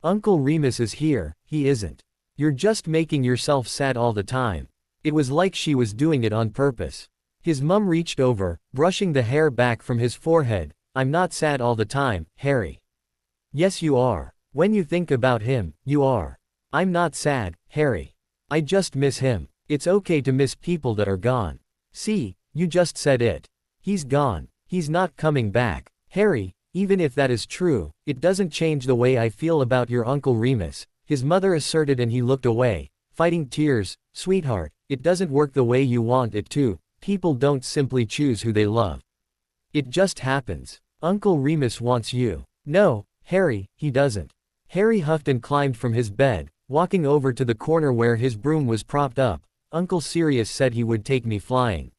Uncle Remus is here, he isn't. You're just making yourself sad all the time. It was like she was doing it on purpose. His mum reached over, brushing the hair back from his forehead. I'm not sad all the time, Harry. Yes you are. When you think about him, you are. I'm not sad, Harry. I just miss him. It's okay to miss people that are gone. See, you just said it. He's gone. He's not coming back. Harry, even if that is true, it doesn't change the way I feel about your Uncle Remus, his mother asserted, and he looked away, fighting tears. Sweetheart, it doesn't work the way you want it to. People don't simply choose who they love. It just happens. Uncle Remus wants you. No, Harry, he doesn't. Harry huffed and climbed from his bed, walking over to the corner where his broom was propped up. Uncle Sirius said he would take me flying.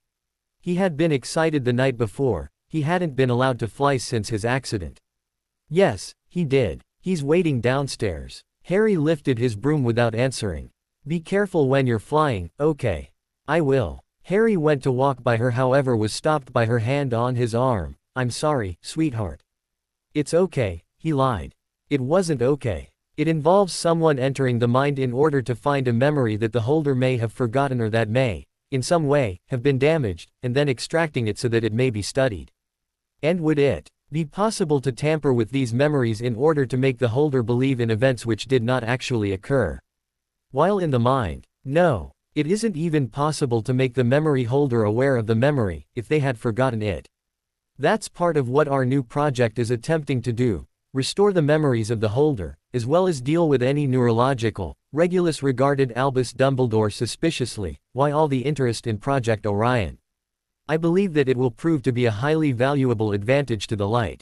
He had been excited the night before. He hadn't been allowed to fly since his accident. Yes, he did. He's waiting downstairs. Harry lifted his broom without answering. Be careful when you're flying, okay? I will. Harry went to walk by her, however was stopped by her hand on his arm. I'm sorry, sweetheart. It's okay, he lied. It wasn't okay. It involves someone entering the mind in order to find a memory that the holder may have forgotten or that may, in some way, have been damaged, and then extracting it so that it may be studied. And would it be possible to tamper with these memories in order to make the holder believe in events which did not actually occur? While in the mind, no. It isn't even possible to make the memory holder aware of the memory, if they had forgotten it. That's part of what our new project is attempting to do, restore the memories of the holder, as well as deal with any neurological. Regulus regarded Albus Dumbledore suspiciously. Why all the interest in Project Orion? I believe that it will prove to be a highly valuable advantage to the light.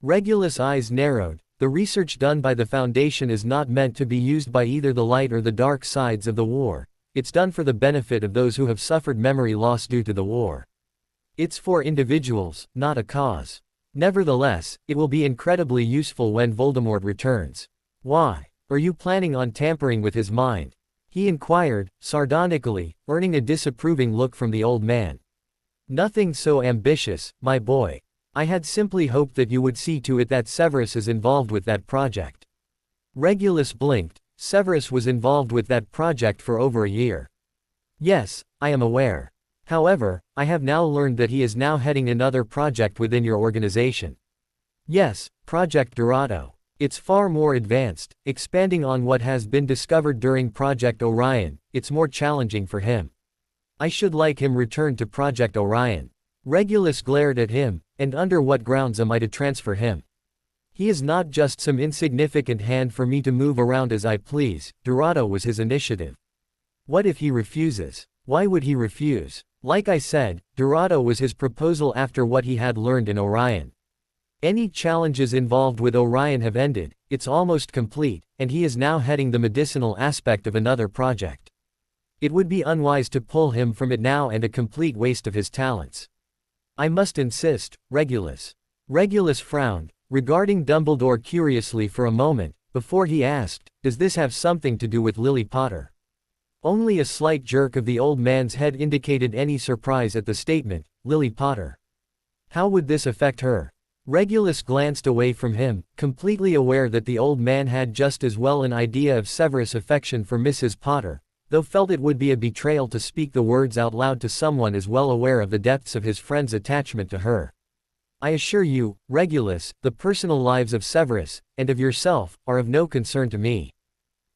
Regulus' eyes narrowed. The research done by the Foundation is not meant to be used by either the light or the dark sides of the war. It's done for the benefit of those who have suffered memory loss due to the war. It's for individuals, not a cause. Nevertheless, it will be incredibly useful when Voldemort returns. Why? Are you planning on tampering with his mind? He inquired, sardonically, earning a disapproving look from the old man. Nothing so ambitious, my boy. I had simply hoped that you would see to it that Severus is involved with that project. Regulus blinked. Severus was involved with that project for over a year. Yes, I am aware. However, I have now learned that he is now heading another project within your organization. Yes, Project Dorado. It's far more advanced, expanding on what has been discovered during Project Orion. It's more challenging for him. I should like him returned to Project Orion. Regulus glared at him. And under what grounds am I to transfer him? He is not just some insignificant hand for me to move around as I please. Dorado was his initiative. What if he refuses? Why would he refuse? Like I said, Dorado was his proposal after what he had learned in Orion. Any challenges involved with Orion have ended, it's almost complete, and he is now heading the medicinal aspect of another project. It would be unwise to pull him from it now and a complete waste of his talents. I must insist, Regulus. Regulus frowned, regarding Dumbledore curiously for a moment, before he asked, does this have something to do with Lily Potter? Only a slight jerk of the old man's head indicated any surprise at the statement, Lily Potter. How would this affect her? Regulus glanced away from him, completely aware that the old man had just as well an idea of Severus' affection for Mrs. Potter, though felt it would be a betrayal to speak the words out loud to someone as well aware of the depths of his friend's attachment to her. I assure you, Regulus, the personal lives of Severus, and of yourself, are of no concern to me.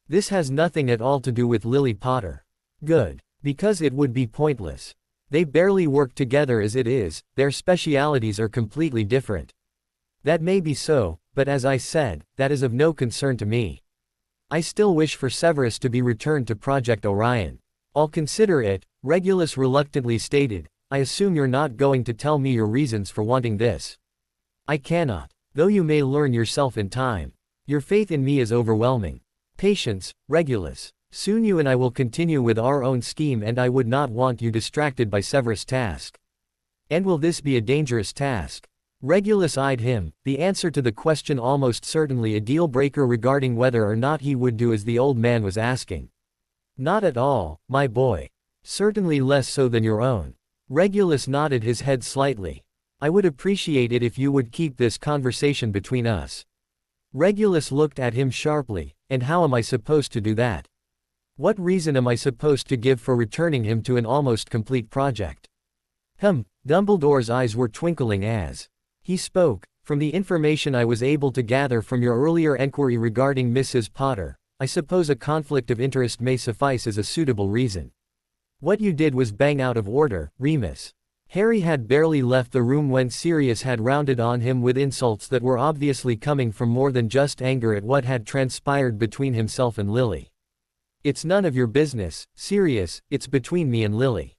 This has nothing at all to do with Lily Potter. Good. Because it would be pointless. They barely work together as it is, their specialities are completely different. That may be so, but as I said, that is of no concern to me. I still wish for Severus to be returned to Project Orion. I'll consider it, Regulus reluctantly stated. I assume you're not going to tell me your reasons for wanting this. I cannot. Though you may learn yourself in time. Your faith in me is overwhelming. Patience, Regulus. Soon you and I will continue with our own scheme, and I would not want you distracted by Severus' task. And will this be a dangerous task? Regulus eyed him, the answer to the question almost certainly a deal-breaker regarding whether or not he would do as the old man was asking. Not at all, my boy. Certainly less so than your own. Regulus nodded his head slightly. I would appreciate it if you would keep this conversation between us. Regulus looked at him sharply. And how am I supposed to do that? What reason am I supposed to give for returning him to an almost complete project? Dumbledore's eyes were twinkling as he spoke. From the information I was able to gather from your earlier enquiry regarding Mrs. Potter, I suppose a conflict of interest may suffice as a suitable reason. What you did was bang out of order, Remus. Harry had barely left the room when Sirius had rounded on him with insults that were obviously coming from more than just anger at what had transpired between himself and Lily. It's none of your business, Sirius, it's between me and Lily.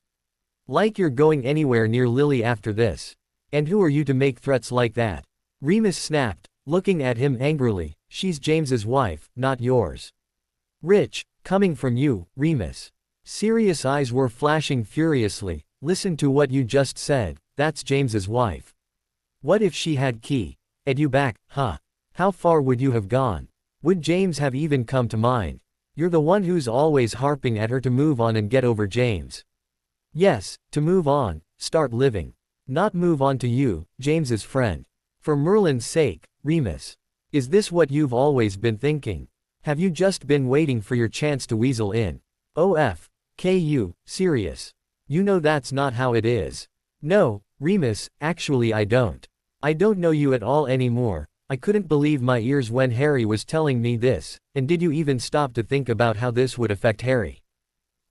Like you're going anywhere near Lily after this. And who are you to make threats like that? Remus snapped, looking at him angrily. She's James's wife, not yours. Rich, coming from you, Remus. Sirius' eyes were flashing furiously. Listen to what you just said, that's James's wife. What if she had ed you back, huh? How far would you have gone? Would James have even come to mind? You're the one who's always harping at her to move on and get over James. Yes, to move on, start living. Not move on to you, James's friend. For Merlin's sake, Remus. Is this what you've always been thinking? Have you just been waiting for your chance to weasel in? OFKU, Sirius. You know that's not how it is. No, Remus, actually I don't. I don't know you at all anymore. I couldn't believe my ears when Harry was telling me this, and did you even stop to think about how this would affect Harry?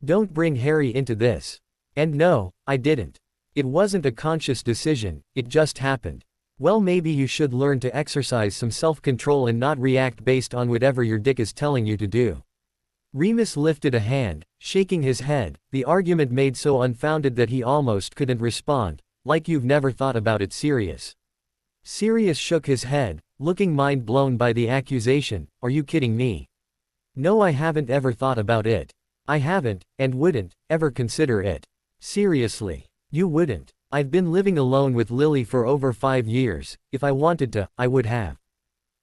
Don't bring Harry into this. And no, I didn't. It wasn't a conscious decision, it just happened. Well, maybe you should learn to exercise some self-control and not react based on whatever your dick is telling you to do. Remus lifted a hand, shaking his head, the argument made so unfounded that he almost couldn't respond. Like you've never thought about it, Sirius. Sirius shook his head, looking mind-blown by the accusation. Are you kidding me? No, I haven't ever thought about it. I haven't, and wouldn't, ever consider it. Seriously. You wouldn't. I've been living alone with Lily for over 5 years. If I wanted to, I would have.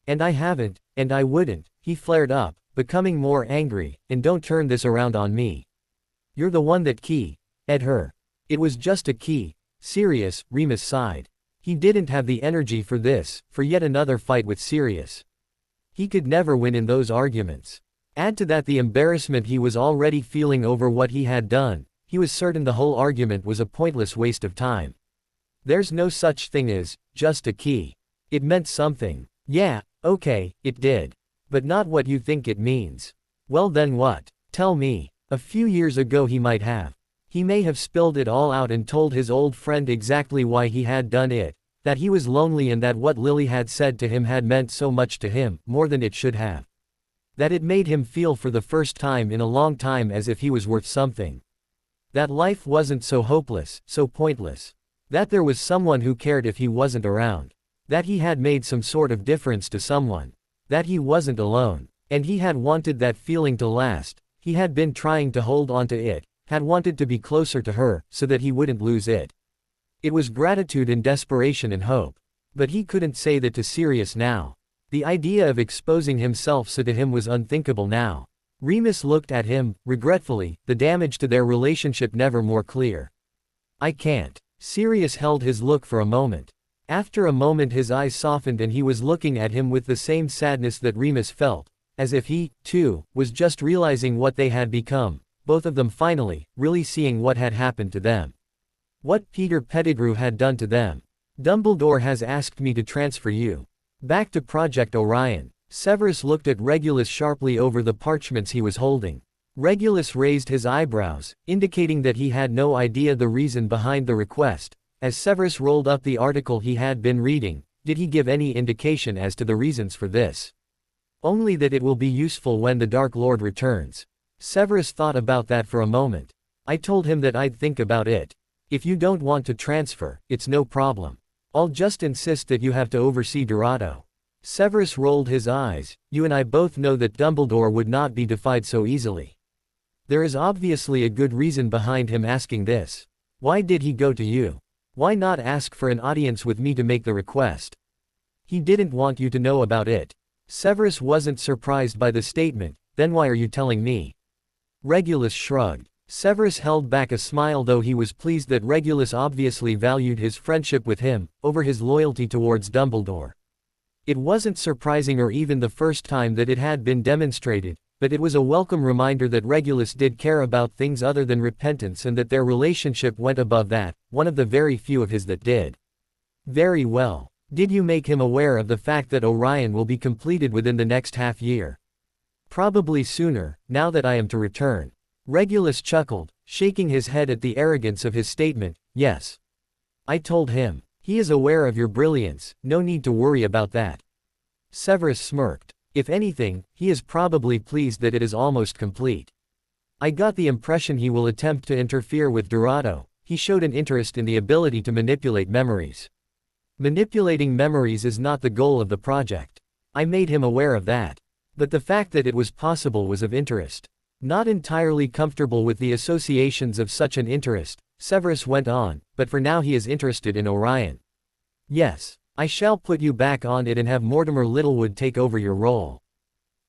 And I haven't, and I wouldn't, he flared up, becoming more angry. And don't turn this around on me. You're the one that ed her. It was just a Sirius, Remus sighed. He didn't have the energy for this, for yet another fight with Sirius. He could never win in those arguments. Add to that the embarrassment he was already feeling over what he had done. He was certain the whole argument was a pointless waste of time. There's no such thing as just a It meant something. Yeah, okay, it did. But not what you think it means. Well then what? Tell me. A few years ago he might have. He may have spilled it all out and told his old friend exactly why he had done it, that he was lonely and that what Lily had said to him had meant so much to him, more than it should have. That it made him feel for the first time in a long time as if he was worth something. That life wasn't so hopeless, so pointless. That there was someone who cared if he wasn't around. That he had made some sort of difference to someone. That he wasn't alone. And he had wanted that feeling to last. He had been trying to hold on to it, had wanted to be closer to her, so that he wouldn't lose it. It was gratitude and desperation and hope. But he couldn't say that to Sirius now. The idea of exposing himself so to him was unthinkable now. Remus looked at him, regretfully, the damage to their relationship never more clear. I can't. Sirius held his look for a moment. After a moment his eyes softened and he was looking at him with the same sadness that Remus felt, as if he, too, was just realizing what they had become, both of them finally, really seeing what had happened to them. What Peter Pettigrew had done to them. Dumbledore has asked me to transfer you back to Project Orion. Severus looked at Regulus sharply over the parchments he was holding. Regulus raised his eyebrows, indicating that he had no idea the reason behind the request. As Severus rolled up the article he had been reading, did he give any indication as to the reasons for this? Only that it will be useful when the Dark Lord returns. Severus thought about that for a moment. I told him that I'd think about it. If you don't want to transfer, it's no problem. I'll just insist that you have to oversee Dorado. Severus rolled his eyes. You and I both know that Dumbledore would not be defied so easily. There is obviously a good reason behind him asking this. Why did he go to you? Why not ask for an audience with me to make the request? He didn't want you to know about it. Severus wasn't surprised by the statement. Then why are you telling me? Regulus shrugged. Severus held back a smile, though he was pleased that Regulus obviously valued his friendship with him over his loyalty towards Dumbledore. It wasn't surprising or even the first time that it had been demonstrated, but it was a welcome reminder that Regulus did care about things other than repentance and that their relationship went above that, one of the very few of his that did. Very well. Did you make him aware of the fact that Orion will be completed within the next half year? Probably sooner, now that I am to return. Regulus chuckled, shaking his head at the arrogance of his statement. Yes. I told him. He is aware of your brilliance, no need to worry about that. Severus smirked. If anything, he is probably pleased that it is almost complete. I got the impression he will attempt to interfere with Dorado. He showed an interest in the ability to manipulate memories. Manipulating memories is not the goal of the project. I made him aware of that. But the fact that it was possible was of interest. Not entirely comfortable with the associations of such an interest, Severus went on, but for now he is interested in Orion. Yes. I shall put you back on it and have Mortimer Littlewood take over your role.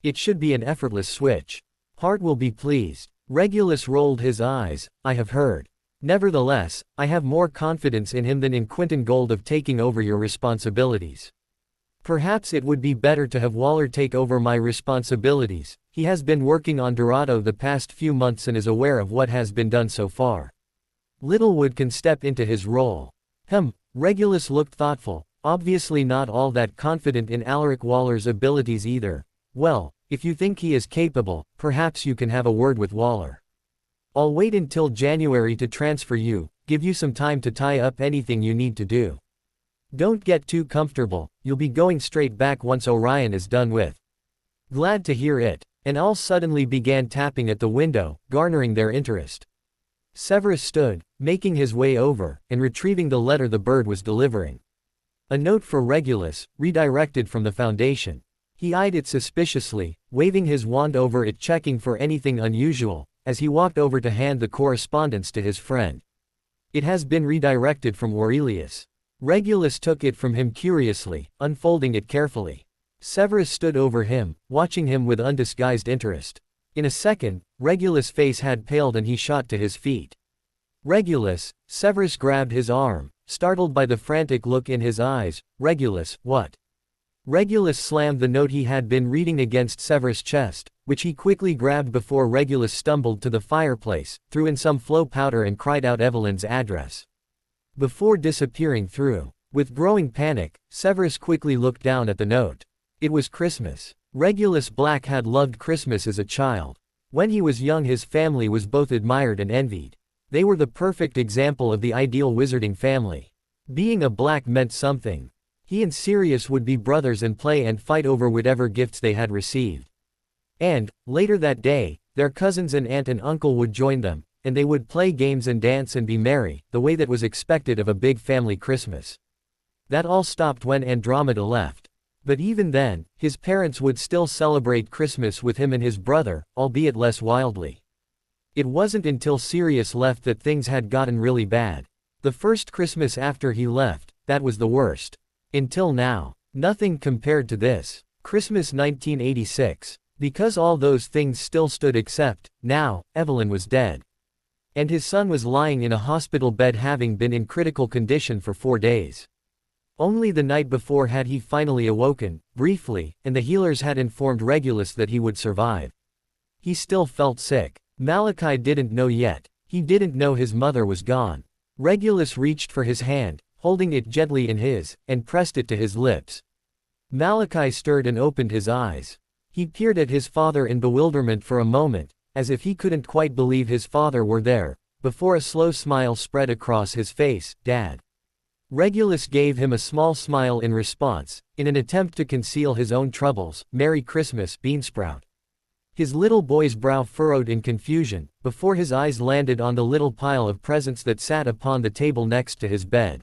It should be an effortless switch. Hart will be pleased. Regulus rolled his eyes. I have heard. Nevertheless, I have more confidence in him than in Quentin Gold of taking over your responsibilities. Perhaps it would be better to have Waller take over my responsibilities. He has been working on Dorado the past few months and is aware of what has been done so far. Littlewood can step into his role. Regulus looked thoughtful, obviously not all that confident in Alaric Waller's abilities either. Well, if you think he is capable, perhaps you can have a word with Waller. I'll wait until January to transfer you, give you some time to tie up anything you need to do. Don't get too comfortable, you'll be going straight back once Orion is done with. Glad to hear it. And all suddenly began tapping at the window, garnering their interest. Severus stood, making his way over, and retrieving the letter the bird was delivering. A note for Regulus, redirected from the Foundation. He eyed it suspiciously, waving his wand over it, checking for anything unusual, as he walked over to hand the correspondence to his friend. It has been redirected from Aurelius. Regulus took it from him curiously, unfolding it carefully. Severus stood over him, watching him with undisguised interest. In a second, Regulus' face had paled and he shot to his feet. Regulus, Severus grabbed his arm, startled by the frantic look in his eyes. Regulus, what? Regulus slammed the note he had been reading against Severus' chest, which he quickly grabbed before Regulus stumbled to the fireplace, threw in some flow powder and cried out Evelyn's address. Before disappearing through. With growing panic, Severus quickly looked down at the note. It was Christmas. Regulus Black had loved Christmas as a child. When he was young, his family was both admired and envied. They were the perfect example of the ideal wizarding family. Being a Black meant something. He and Sirius would be brothers and play and fight over whatever gifts they had received. And, later that day, their cousins and aunt and uncle would join them, and they would play games and dance and be merry, the way that was expected of a big family Christmas. That all stopped when Andromeda left. But even then, his parents would still celebrate Christmas with him and his brother, albeit less wildly. It wasn't until Sirius left that things had gotten really bad. The first Christmas after he left, that was the worst. Until now. Nothing compared to this. Christmas 1986. Because all those things still stood except, now, Evelyn was dead. And his son was lying in a hospital bed having been in critical condition for 4 days. Only the night before had he finally awoken, briefly, and the healers had informed Regulus that he would survive. He still felt sick. Malachi didn't know yet. He didn't know his mother was gone. Regulus reached for his hand, holding it gently in his, and pressed it to his lips. Malachi stirred and opened his eyes. He peered at his father in bewilderment for a moment, as if he couldn't quite believe his father were there, before a slow smile spread across his face. "Dad." Regulus gave him a small smile in response, in an attempt to conceal his own troubles. "Merry Christmas, Beansprout." His little boy's brow furrowed in confusion, before his eyes landed on the little pile of presents that sat upon the table next to his bed.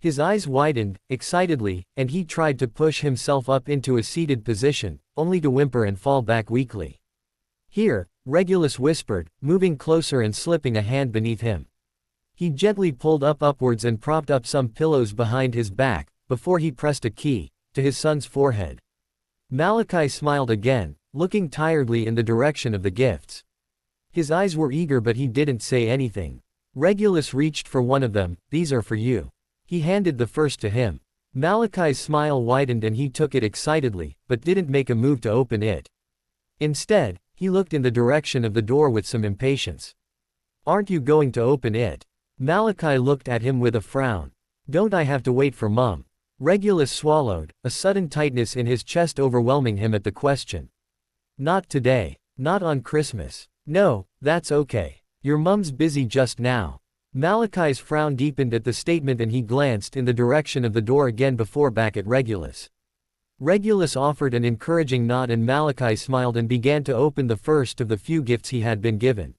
His eyes widened, excitedly, and he tried to push himself up into a seated position, only to whimper and fall back weakly. "Here," Regulus whispered, moving closer and slipping a hand beneath him. He gently pulled upwards and propped up some pillows behind his back, before he pressed a key to his son's forehead. Malachi smiled again, looking tiredly in the direction of the gifts. His eyes were eager, but he didn't say anything. Regulus reached for one of them. "These are for you." He handed the first to him. Malachi's smile widened and he took it excitedly, but didn't make a move to open it. Instead, he looked in the direction of the door with some impatience. "Aren't you going to open it?" Malachi looked at him with a frown. "Don't I have to wait for Mum?" Regulus swallowed, a sudden tightness in his chest overwhelming him at the question. "Not today. Not on Christmas." "No, that's okay. Your mum's busy just now." Malachi's frown deepened at the statement and he glanced in the direction of the door again before back at Regulus. Regulus offered an encouraging nod and Malachi smiled and began to open the first of the few gifts he had been given.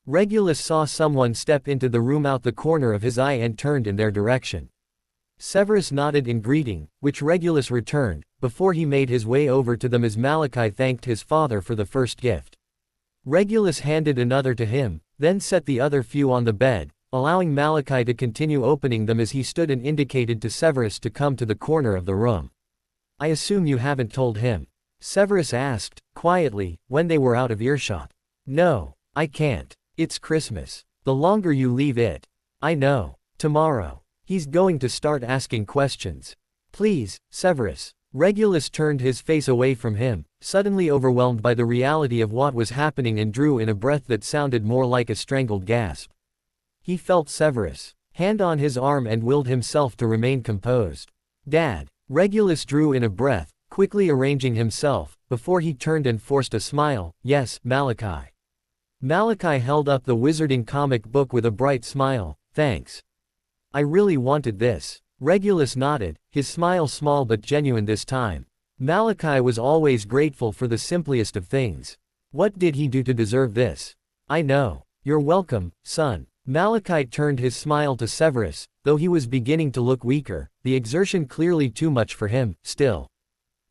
Regulus saw someone step into the room out the corner of his eye and turned in their direction. Severus nodded in greeting, which Regulus returned, before he made his way over to them as Malachi thanked his father for the first gift. Regulus handed another to him, then set the other few on the bed, allowing Malachi to continue opening them as he stood and indicated to Severus to come to the corner of the room. "I assume you haven't told him?" Severus asked, quietly, when they were out of earshot. "No, I can't. It's Christmas. The longer you leave it." "I know. Tomorrow. He's going to start asking questions." "Please, Severus." Regulus turned his face away from him, suddenly overwhelmed by the reality of what was happening and drew in a breath that sounded more like a strangled gasp. He felt Severus' hand on his arm and willed himself to remain composed. "Dad." Regulus drew in a breath, quickly arranging himself, before he turned and forced a smile. "Yes, Malachi." Malachi held up the wizarding comic book with a bright smile. "Thanks. I really wanted this." Regulus nodded, his smile small but genuine this time. Malachi was always grateful for the simplest of things. What did he do to deserve this? "I know. You're welcome, son." Malachi turned his smile to Severus, though he was beginning to look weaker, the exertion clearly too much for him, still.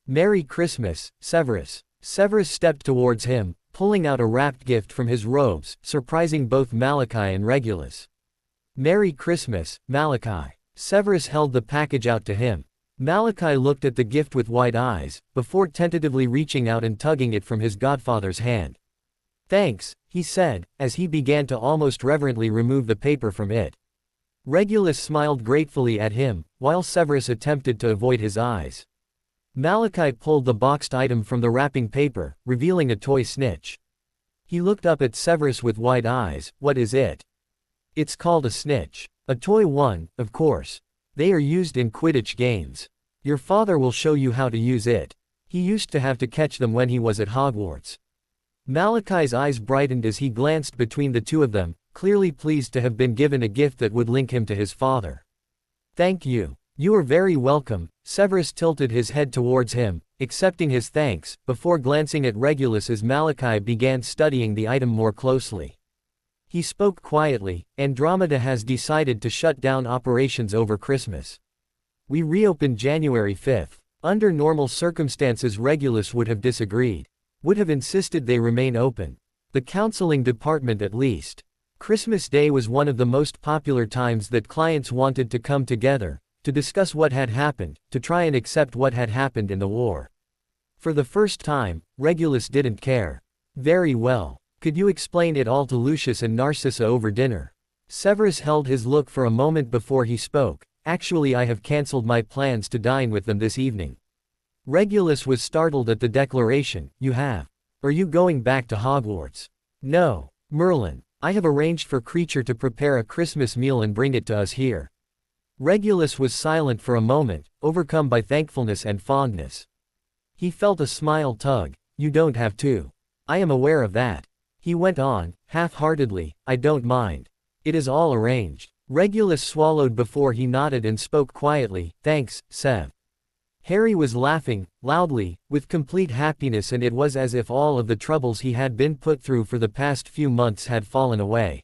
"Merry Christmas, Severus." Severus stepped towards him, pulling out a wrapped gift from his robes, surprising both Malachi and Regulus. "Merry Christmas, Malachi." Severus held the package out to him. Malachi looked at the gift with wide eyes, before tentatively reaching out and tugging it from his godfather's hand. "Thanks," he said, as he began to almost reverently remove the paper from it. Regulus smiled gratefully at him, while Severus attempted to avoid his eyes. Malachi pulled the boxed item from the wrapping paper, revealing a toy snitch. He looked up at Severus with wide eyes. "What is it?" "It's called a snitch. A toy one, of course. They are used in Quidditch games. Your father will show you how to use it. He used to have to catch them when he was at Hogwarts." Malachi's eyes brightened as he glanced between the two of them, clearly pleased to have been given a gift that would link him to his father. "Thank you." "You are very welcome." Severus tilted his head towards him, accepting his thanks, before glancing at Regulus as Malachi began studying the item more closely. He spoke quietly. "Andromeda has decided to shut down operations over Christmas. We reopened January 5th. Under normal circumstances Regulus would have disagreed. Would have insisted they remain open. The counseling department at least. Christmas Day was one of the most popular times that clients wanted to come together, to discuss what had happened, to try and accept what had happened in the war. For the first time, Regulus didn't care. "Very well. Could you explain it all to Lucius and Narcissa over dinner?" Severus held his look for a moment before he spoke. "Actually, I have cancelled my plans to dine with them this evening." Regulus was startled at the declaration. "You have? Are you going back to Hogwarts?" "No, Merlin. I have arranged for Creature to prepare a Christmas meal and bring it to us here." Regulus was silent for a moment, overcome by thankfulness and fondness. He felt a smile tug. "You don't have to. I am aware of that." He went on, half-heartedly, I don't mind. It is all arranged. Regulus swallowed before he nodded and spoke quietly, thanks, Sev. Harry was laughing, loudly, with complete happiness, and it was as if all of the troubles he had been put through for the past few months had fallen away.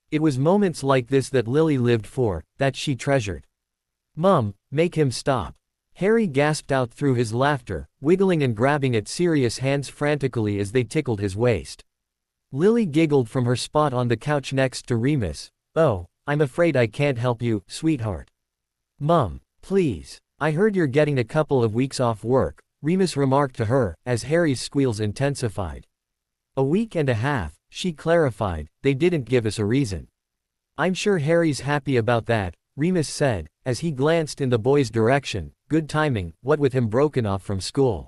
It was moments like this that Lily lived for, that she treasured. Mum, make him stop. Harry gasped out through his laughter, wiggling and grabbing at Sirius' hands frantically as they tickled his waist. Lily giggled from her spot on the couch next to Remus. Oh, I'm afraid I can't help you, sweetheart. Mum, please. I heard you're getting a couple of weeks off work, Remus remarked to her, as Harry's squeals intensified. A week and a half, she clarified, they didn't give us a reason. I'm sure Harry's happy about that, Remus said, as he glanced in the boy's direction. Good timing, what with him broken off from school.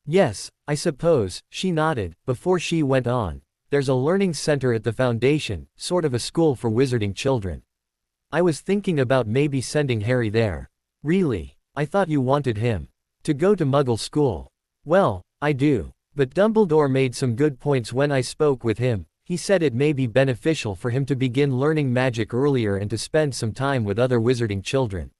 Yes, I suppose, she nodded, before she went on. There's a learning center at the foundation, sort of a school for wizarding children. I was thinking about maybe sending Harry there. Really? I thought you wanted him to go to Muggle school. Well, I do. But Dumbledore made some good points when I spoke with him. He said it may be beneficial for him to begin learning magic earlier and to spend some time with other wizarding children.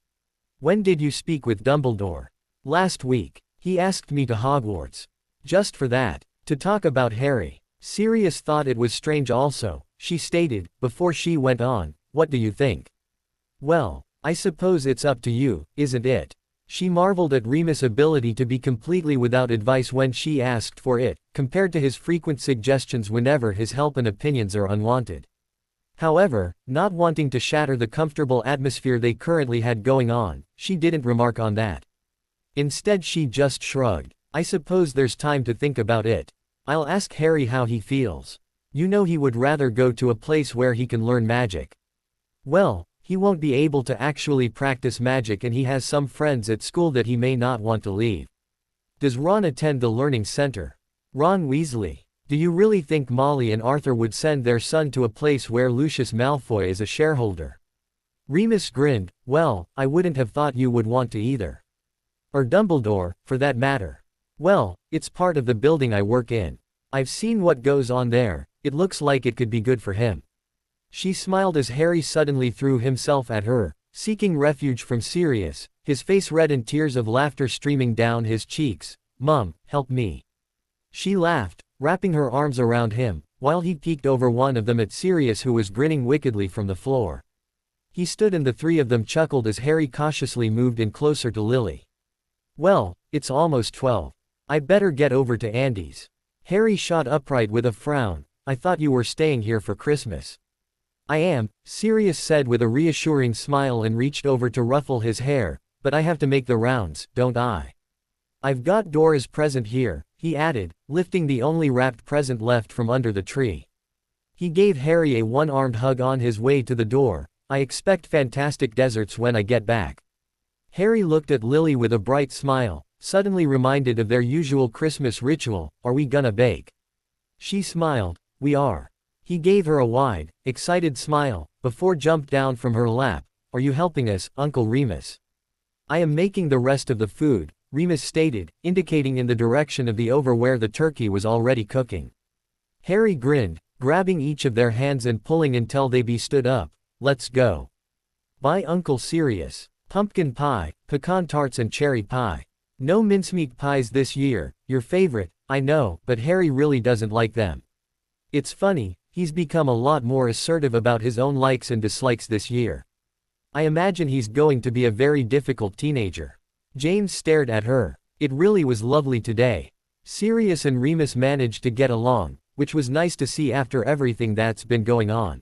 When did you speak with Dumbledore? Last week. He asked me to Hogwarts. Just for that. To talk about Harry. Sirius thought it was strange also, she stated, before she went on, what do you think? Well, I suppose it's up to you, isn't it? She marveled at Remus' ability to be completely without advice when she asked for it, compared to his frequent suggestions whenever his help and opinions are unwanted. However, not wanting to shatter the comfortable atmosphere they currently had going on, she didn't remark on that. Instead she just shrugged. I suppose there's time to think about it. I'll ask Harry how he feels. You know he would rather go to a place where he can learn magic. Well, he won't be able to actually practice magic and he has some friends at school that he may not want to leave. Does Ron attend the learning center? Ron Weasley. Do you really think Molly and Arthur would send their son to a place where Lucius Malfoy is a shareholder? Remus grinned, well, I wouldn't have thought you would want to either. Or Dumbledore, for that matter. Well, it's part of the building I work in. I've seen what goes on there, it looks like it could be good for him. She smiled as Harry suddenly threw himself at her, seeking refuge from Sirius, his face red and tears of laughter streaming down his cheeks. Mum, help me. She laughed, wrapping her arms around him, while he peeked over one of them at Sirius who was grinning wickedly from the floor. He stood and the three of them chuckled as Harry cautiously moved in closer to Lily. Well, it's almost 12. I'd better get over to Andy's. Harry shot upright with a frown. I thought you were staying here for Christmas. I am, Sirius said with a reassuring smile and reached over to ruffle his hair, but I have to make the rounds, don't I? I've got Dora's present here, he added, lifting the only wrapped present left from under the tree. He gave Harry a one-armed hug on his way to the door. I expect fantastic desserts when I get back. Harry looked at Lily with a bright smile, suddenly reminded of their usual Christmas ritual. Are we gonna bake? She smiled. We are. He gave her a wide, excited smile, before jumped down from her lap. Are you helping us, Uncle Remus? I am making the rest of the food, Remus stated, indicating in the direction of the oven where the turkey was already cooking. Harry grinned, grabbing each of their hands and pulling until they be stood up. Let's go. Bye Uncle Sirius. Pumpkin pie, pecan tarts and cherry pie. No mincemeat pies this year, your favorite, I know, but Harry really doesn't like them. It's funny, he's become a lot more assertive about his own likes and dislikes this year. I imagine he's going to be a very difficult teenager. James stared at her. It really was lovely today. Sirius and Remus managed to get along, which was nice to see after everything that's been going on.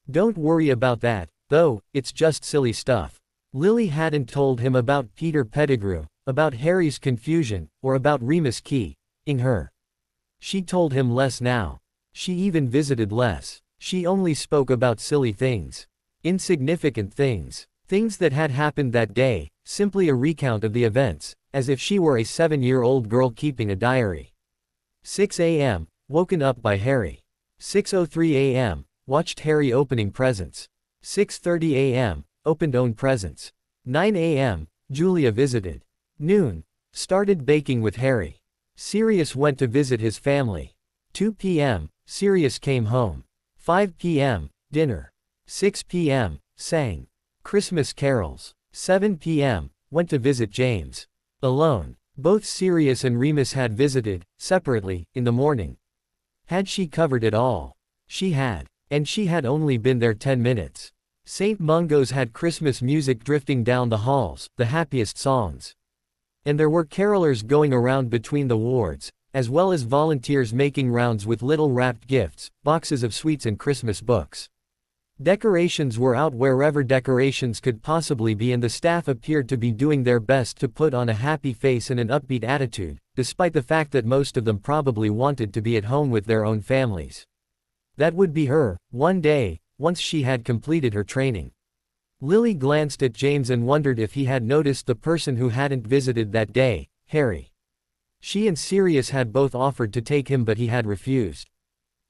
Don't worry about that, though, it's just silly stuff. Lily hadn't told him about Peter Pettigrew, about Harry's confusion, or about Remus keying her. She told him less now. She even visited less. She only spoke about silly things. Insignificant things. Things that had happened that day, simply a recount of the events, as if she were a 7-year-old girl keeping a diary. 6 a.m., woken up by Harry. 6:03 a.m., watched Harry opening presents. 6:30 a.m., opened own presents. 9 a.m., Julia visited. Noon, started baking with Harry. Sirius went to visit his family. 2 p.m., Sirius came home. 5 p.m., dinner. 6 p.m., sang Christmas carols. 7 p.m., went to visit James. Alone. Both Sirius and Remus had visited, separately, in the morning. Had she covered it all? She had. And she had only been there 10 minutes. St. Mungo's had Christmas music drifting down the halls, the happiest songs. And there were carolers going around between the wards, as well as volunteers making rounds with little wrapped gifts, boxes of sweets and Christmas books. Decorations were out wherever decorations could possibly be, and the staff appeared to be doing their best to put on a happy face and an upbeat attitude, despite the fact that most of them probably wanted to be at home with their own families. That would be her, one day, once she had completed her training. Lily glanced at James and wondered if he had noticed the person who hadn't visited that day, Harry. She and Sirius had both offered to take him, but he had refused.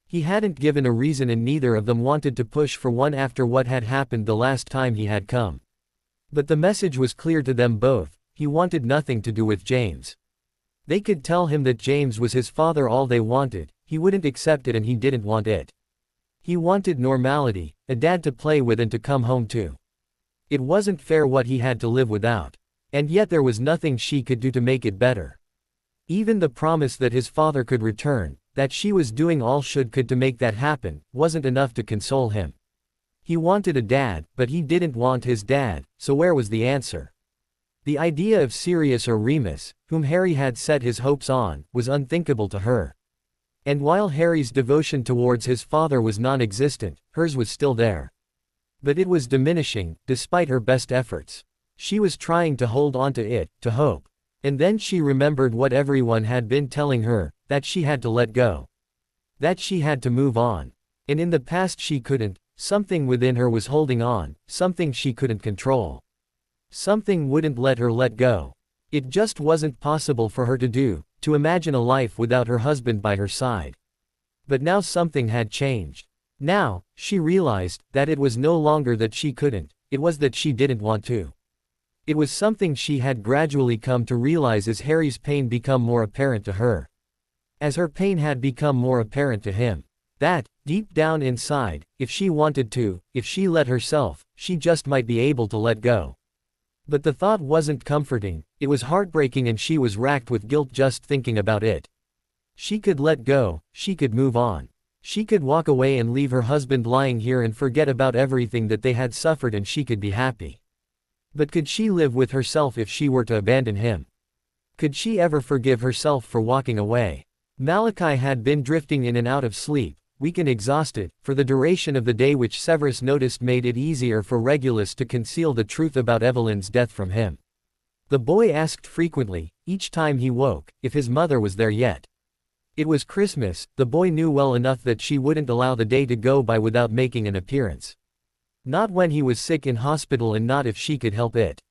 He hadn't given a reason, and neither of them wanted to push for one after what had happened the last time he had come. But the message was clear to them both: he wanted nothing to do with James. They could tell him that James was his father all they wanted, he wouldn't accept it, and he didn't want it. He wanted normality, a dad to play with and to come home to. It wasn't fair what he had to live without. And yet there was nothing she could do to make it better. Even the promise that his father could return, that she was doing all she could to make that happen, wasn't enough to console him. He wanted a dad, but he didn't want his dad, so where was the answer? The idea of Sirius or Remus, whom Harry had set his hopes on, was unthinkable to her. And while Harry's devotion towards his father was non-existent, hers was still there. But it was diminishing, despite her best efforts. She was trying to hold on to it, to hope. And then she remembered what everyone had been telling her, that she had to let go. That she had to move on. And in the past she couldn't. Something within her was holding on, something she couldn't control. Something wouldn't let her let go. It just wasn't possible for her to do, to imagine a life without her husband by her side. But now something had changed. Now, she realized that it was no longer that she couldn't, it was that she didn't want to. It was something she had gradually come to realize as Harry's pain became more apparent to her. As her pain had become more apparent to him. That, deep down inside, if she wanted to, if she let herself, she just might be able to let go. But the thought wasn't comforting, it was heartbreaking, and she was racked with guilt just thinking about it. She could let go, she could move on. She could walk away and leave her husband lying here and forget about everything that they had suffered, and she could be happy. But could she live with herself if she were to abandon him? Could she ever forgive herself for walking away? Malachi had been drifting in and out of sleep, weak and exhausted, for the duration of the day, which Severus noticed made it easier for Regulus to conceal the truth about Evelyn's death from him. The boy asked frequently, each time he woke, if his mother was there yet. It was Christmas, the boy knew well enough that she wouldn't allow the day to go by without making an appearance. Not when he was sick in hospital, and not if she could help it.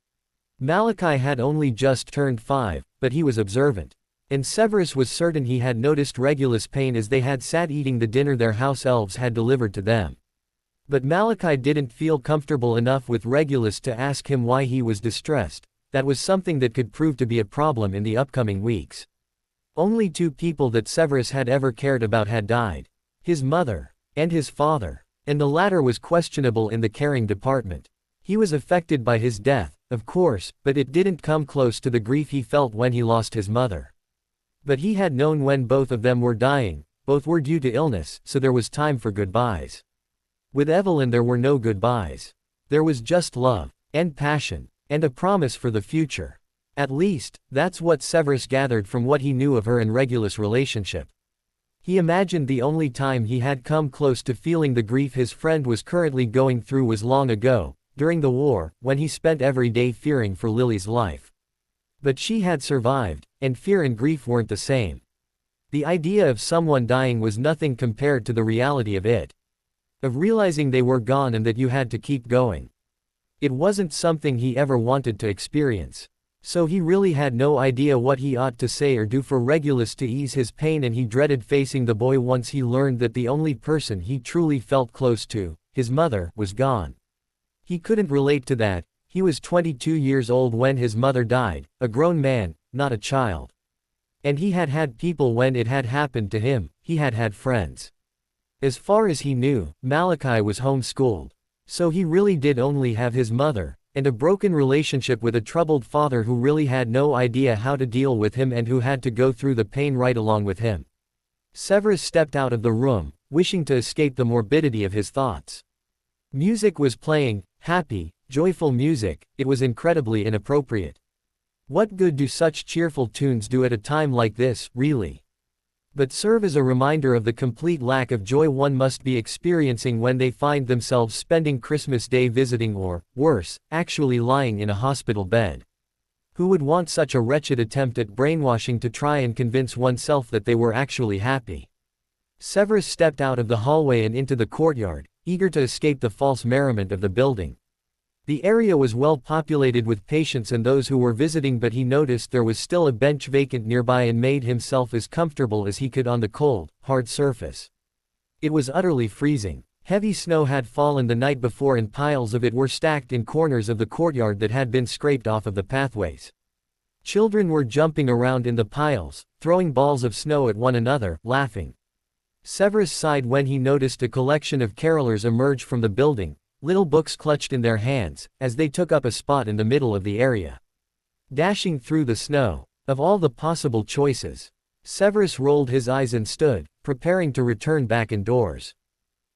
Malachi had only just turned 5, but he was observant. And Severus was certain he had noticed Regulus' pain as they had sat eating the dinner their house elves had delivered to them. But Malachi didn't feel comfortable enough with Regulus to ask him why he was distressed. That was something that could prove to be a problem in the upcoming weeks. Only 2 people that Severus had ever cared about had died. His mother. And his father. And the latter was questionable in the caring department. He was affected by his death, of course, but it didn't come close to the grief he felt when he lost his mother. But he had known when both of them were dying, both were due to illness, so there was time for goodbyes. With Evelyn there were no goodbyes. There was just love, and passion, and a promise for the future. At least, that's what Severus gathered from what he knew of her and Regulus' relationship. He imagined the only time he had come close to feeling the grief his friend was currently going through was long ago, during the war, when he spent every day fearing for Lily's life. But she had survived, and fear and grief weren't the same. The idea of someone dying was nothing compared to the reality of it. Of realizing they were gone and that you had to keep going. It wasn't something he ever wanted to experience. So he really had no idea what he ought to say or do for Regulus to ease his pain, and he dreaded facing the boy once he learned that the only person he truly felt close to, his mother, was gone. He couldn't relate to that. He was 22 years old when his mother died, a grown man, not a child. And he had had people when it had happened to him, he had had friends. As far as he knew, Malachi was homeschooled. So he really did only have his mother, and a broken relationship with a troubled father who really had no idea how to deal with him and who had to go through the pain right along with him. Severus stepped out of the room, wishing to escape the morbidity of his thoughts. Music was playing, happy, joyful music. It was incredibly inappropriate. What good do such cheerful tunes do at a time like this, really? But serve as a reminder of the complete lack of joy one must be experiencing when they find themselves spending Christmas Day visiting or, worse, actually lying in a hospital bed. Who would want such a wretched attempt at brainwashing to try and convince oneself that they were actually happy? Severus stepped out of the hallway and into the courtyard, eager to escape the false merriment of the building. The area was well populated with patients and those who were visiting, but he noticed there was still a bench vacant nearby and made himself as comfortable as he could on the cold, hard surface. It was utterly freezing. Heavy snow had fallen the night before and piles of it were stacked in corners of the courtyard that had been scraped off of the pathways. Children were jumping around in the piles, throwing balls of snow at one another, laughing. Severus sighed when he noticed a collection of carolers emerge from the building, little books clutched in their hands, as they took up a spot in the middle of the area. Dashing through the snow. Of all the possible choices, Severus rolled his eyes and stood, preparing to return back indoors.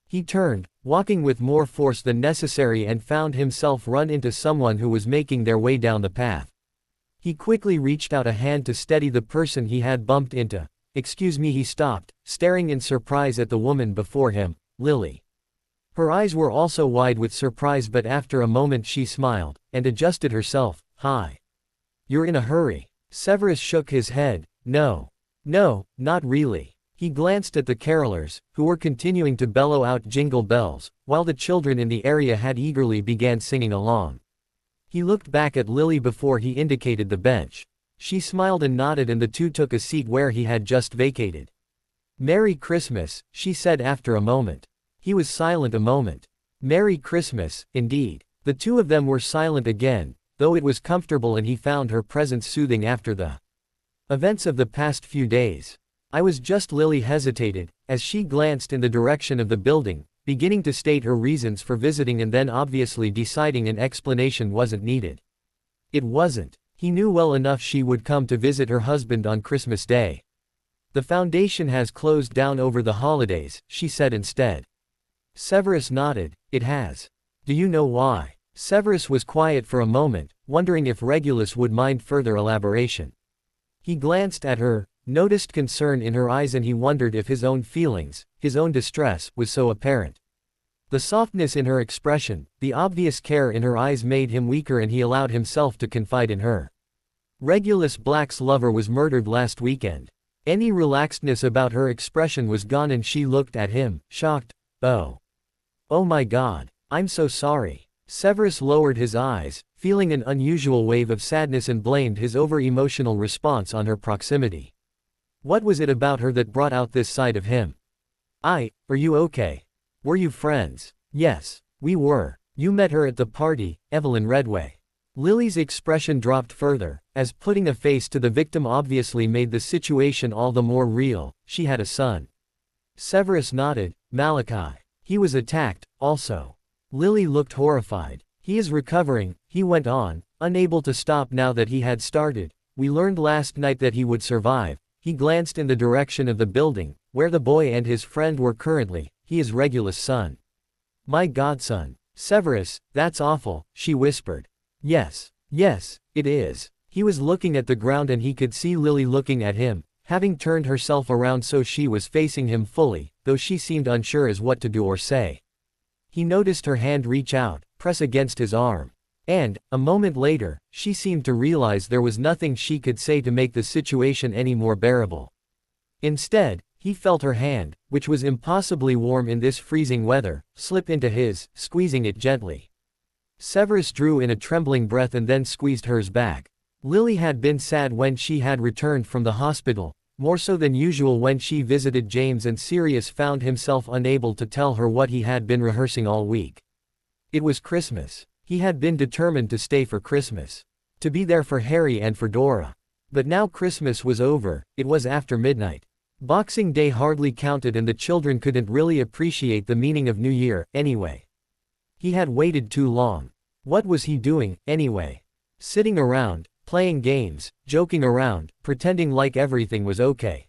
He turned, walking with more force than necessary, and found himself run into someone who was making their way down the path. He quickly reached out a hand to steady the person he had bumped into. "Excuse me," he stopped, staring in surprise at the woman before him, Lily. Her eyes were also wide with surprise, but after a moment she smiled, and adjusted herself. "Hi. You're in a hurry?" Severus shook his head. No, not really." He glanced at the carolers, who were continuing to bellow out jingle bells, while the children in the area had eagerly began singing along. He looked back at Lily before he indicated the bench. She smiled and nodded, and the two took a seat where he had just vacated. "Merry Christmas," she said after a moment. He was silent a moment. Merry Christmas, indeed. The two of them were silent again, though it was comfortable and he found her presence soothing after the events of the past few days. Lily hesitated, as she glanced in the direction of the building, beginning to state her reasons for visiting and then obviously deciding an explanation wasn't needed. It wasn't. He knew well enough she would come to visit her husband on Christmas Day. "The foundation has closed down over the holidays," she said instead. Severus nodded. "It has. Do you know why?" Severus was quiet for a moment, wondering if Regulus would mind further elaboration. He glanced at her, noticed concern in her eyes, and he wondered if his own feelings, his own distress, was so apparent. The softness in her expression, the obvious care in her eyes made him weaker, and he allowed himself to confide in her. Regulus Black's lover was murdered last weekend. Any relaxedness about her expression was gone, and she looked at him, shocked. Oh my God. I'm so sorry." Severus lowered his eyes, feeling an unusual wave of sadness, and blamed his over-emotional response on her proximity. What was it about her that brought out this side of him? Are you okay? Were you friends?" "Yes, we were. You met her at the party, Evelyn Redway." Lily's expression dropped further, as putting a face to the victim obviously made the situation all the more real. "She had a son." Severus nodded. "Malachi. He was attacked, also." Lily looked horrified. "He is recovering," he went on, unable to stop now that he had started. "We learned last night that he would survive." He glanced in the direction of the building, where the boy and his friend were currently. "He is Regulus' son." "My godson." "Severus, that's awful," she whispered. Yes, it is." He was looking at the ground, and he could see Lily looking at him, having turned herself around so she was facing him fully, though she seemed unsure as what to do or say. He noticed her hand reach out, press against his arm. And, a moment later, she seemed to realize there was nothing she could say to make the situation any more bearable. Instead, he felt her hand, which was impossibly warm in this freezing weather, slip into his, squeezing it gently. Severus drew in a trembling breath and then squeezed hers back. Lily had been sad when she had returned from the hospital, more so than usual when she visited James, and Sirius found himself unable to tell her what he had been rehearsing all week. It was Christmas. He had been determined to stay for Christmas. To be there for Harry and for Dora. But now Christmas was over, it was after midnight. Boxing Day hardly counted and the children couldn't really appreciate the meaning of New Year, anyway. He had waited too long. What was he doing, anyway? Sitting around, playing games, joking around, pretending like everything was okay.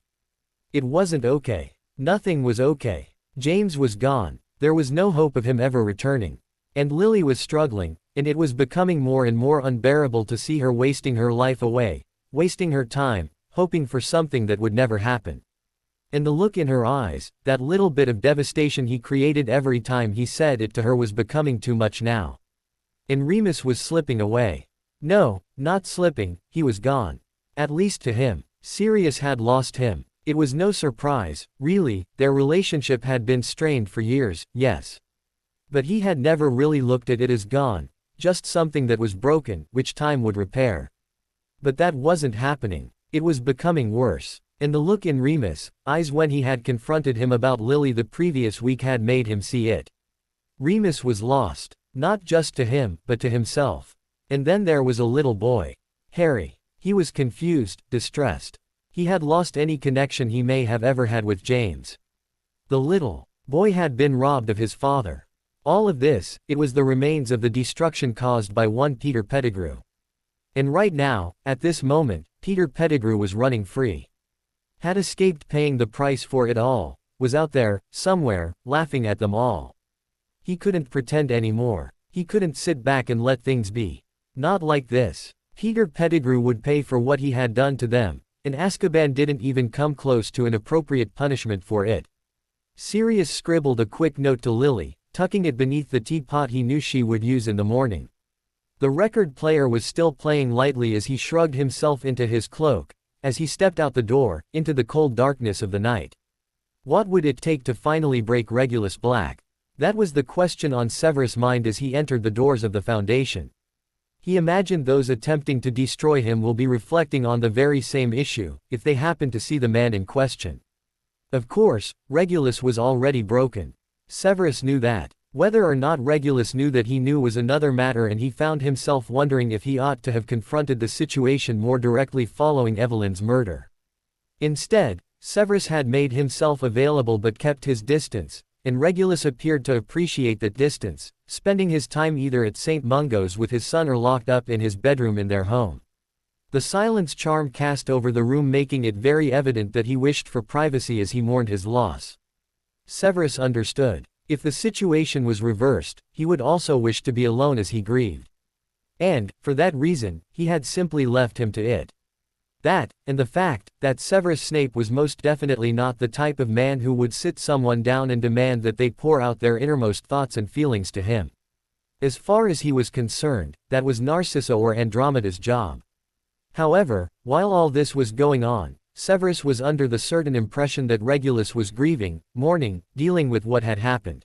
It wasn't okay. Nothing was okay. James was gone. There was no hope of him ever returning. And Lily was struggling, and it was becoming more and more unbearable to see her wasting her life away, wasting her time, hoping for something that would never happen. And the look in her eyes, that little bit of devastation he created every time he said it to her, was becoming too much now. And Remus was slipping away. No, not slipping, he was gone. At least to him. Sirius had lost him. It was no surprise, really, their relationship had been strained for years, yes. But he had never really looked at it as gone, just something that was broken, which time would repair. But that wasn't happening. It was becoming worse. And the look in Remus' eyes when he had confronted him about Lily the previous week had made him see it. Remus was lost, not just to him, but to himself. And then there was a little boy. Harry. He was confused, distressed. He had lost any connection he may have ever had with James. The little boy had been robbed of his father. All of this, it was the remains of the destruction caused by one Peter Pettigrew. And right now, at this moment, Peter Pettigrew was running free. Had escaped paying the price for it all, was out there, somewhere, laughing at them all. He couldn't pretend anymore. He couldn't sit back and let things be. Not like this. Peter Pettigrew would pay for what he had done to them, and Azkaban didn't even come close to an appropriate punishment for it. Sirius scribbled a quick note to Lily, tucking it beneath the teapot he knew she would use in the morning. The record player was still playing lightly as he shrugged himself into his cloak, as he stepped out the door, into the cold darkness of the night. What would it take to finally break Regulus Black? That was the question on Severus' mind as he entered the doors of the Foundation. He imagined those attempting to destroy him will be reflecting on the very same issue, if they happen to see the man in question. Of course, Regulus was already broken. Severus knew that. Whether or not Regulus knew that he knew was another matter, and he found himself wondering if he ought to have confronted the situation more directly following Evelyn's murder. Instead, Severus had made himself available but kept his distance, and Regulus appeared to appreciate that distance, spending his time either at St. Mungo's with his son or locked up in his bedroom in their home. The silence charm cast over the room, making it very evident that he wished for privacy as he mourned his loss. Severus understood. If the situation was reversed, he would also wish to be alone as he grieved. And, for that reason, he had simply left him to it. That, and the fact that Severus Snape was most definitely not the type of man who would sit someone down and demand that they pour out their innermost thoughts and feelings to him. As far as he was concerned, that was Narcissa or Andromeda's job. However, while all this was going on, Severus was under the certain impression that Regulus was grieving, mourning, dealing with what had happened.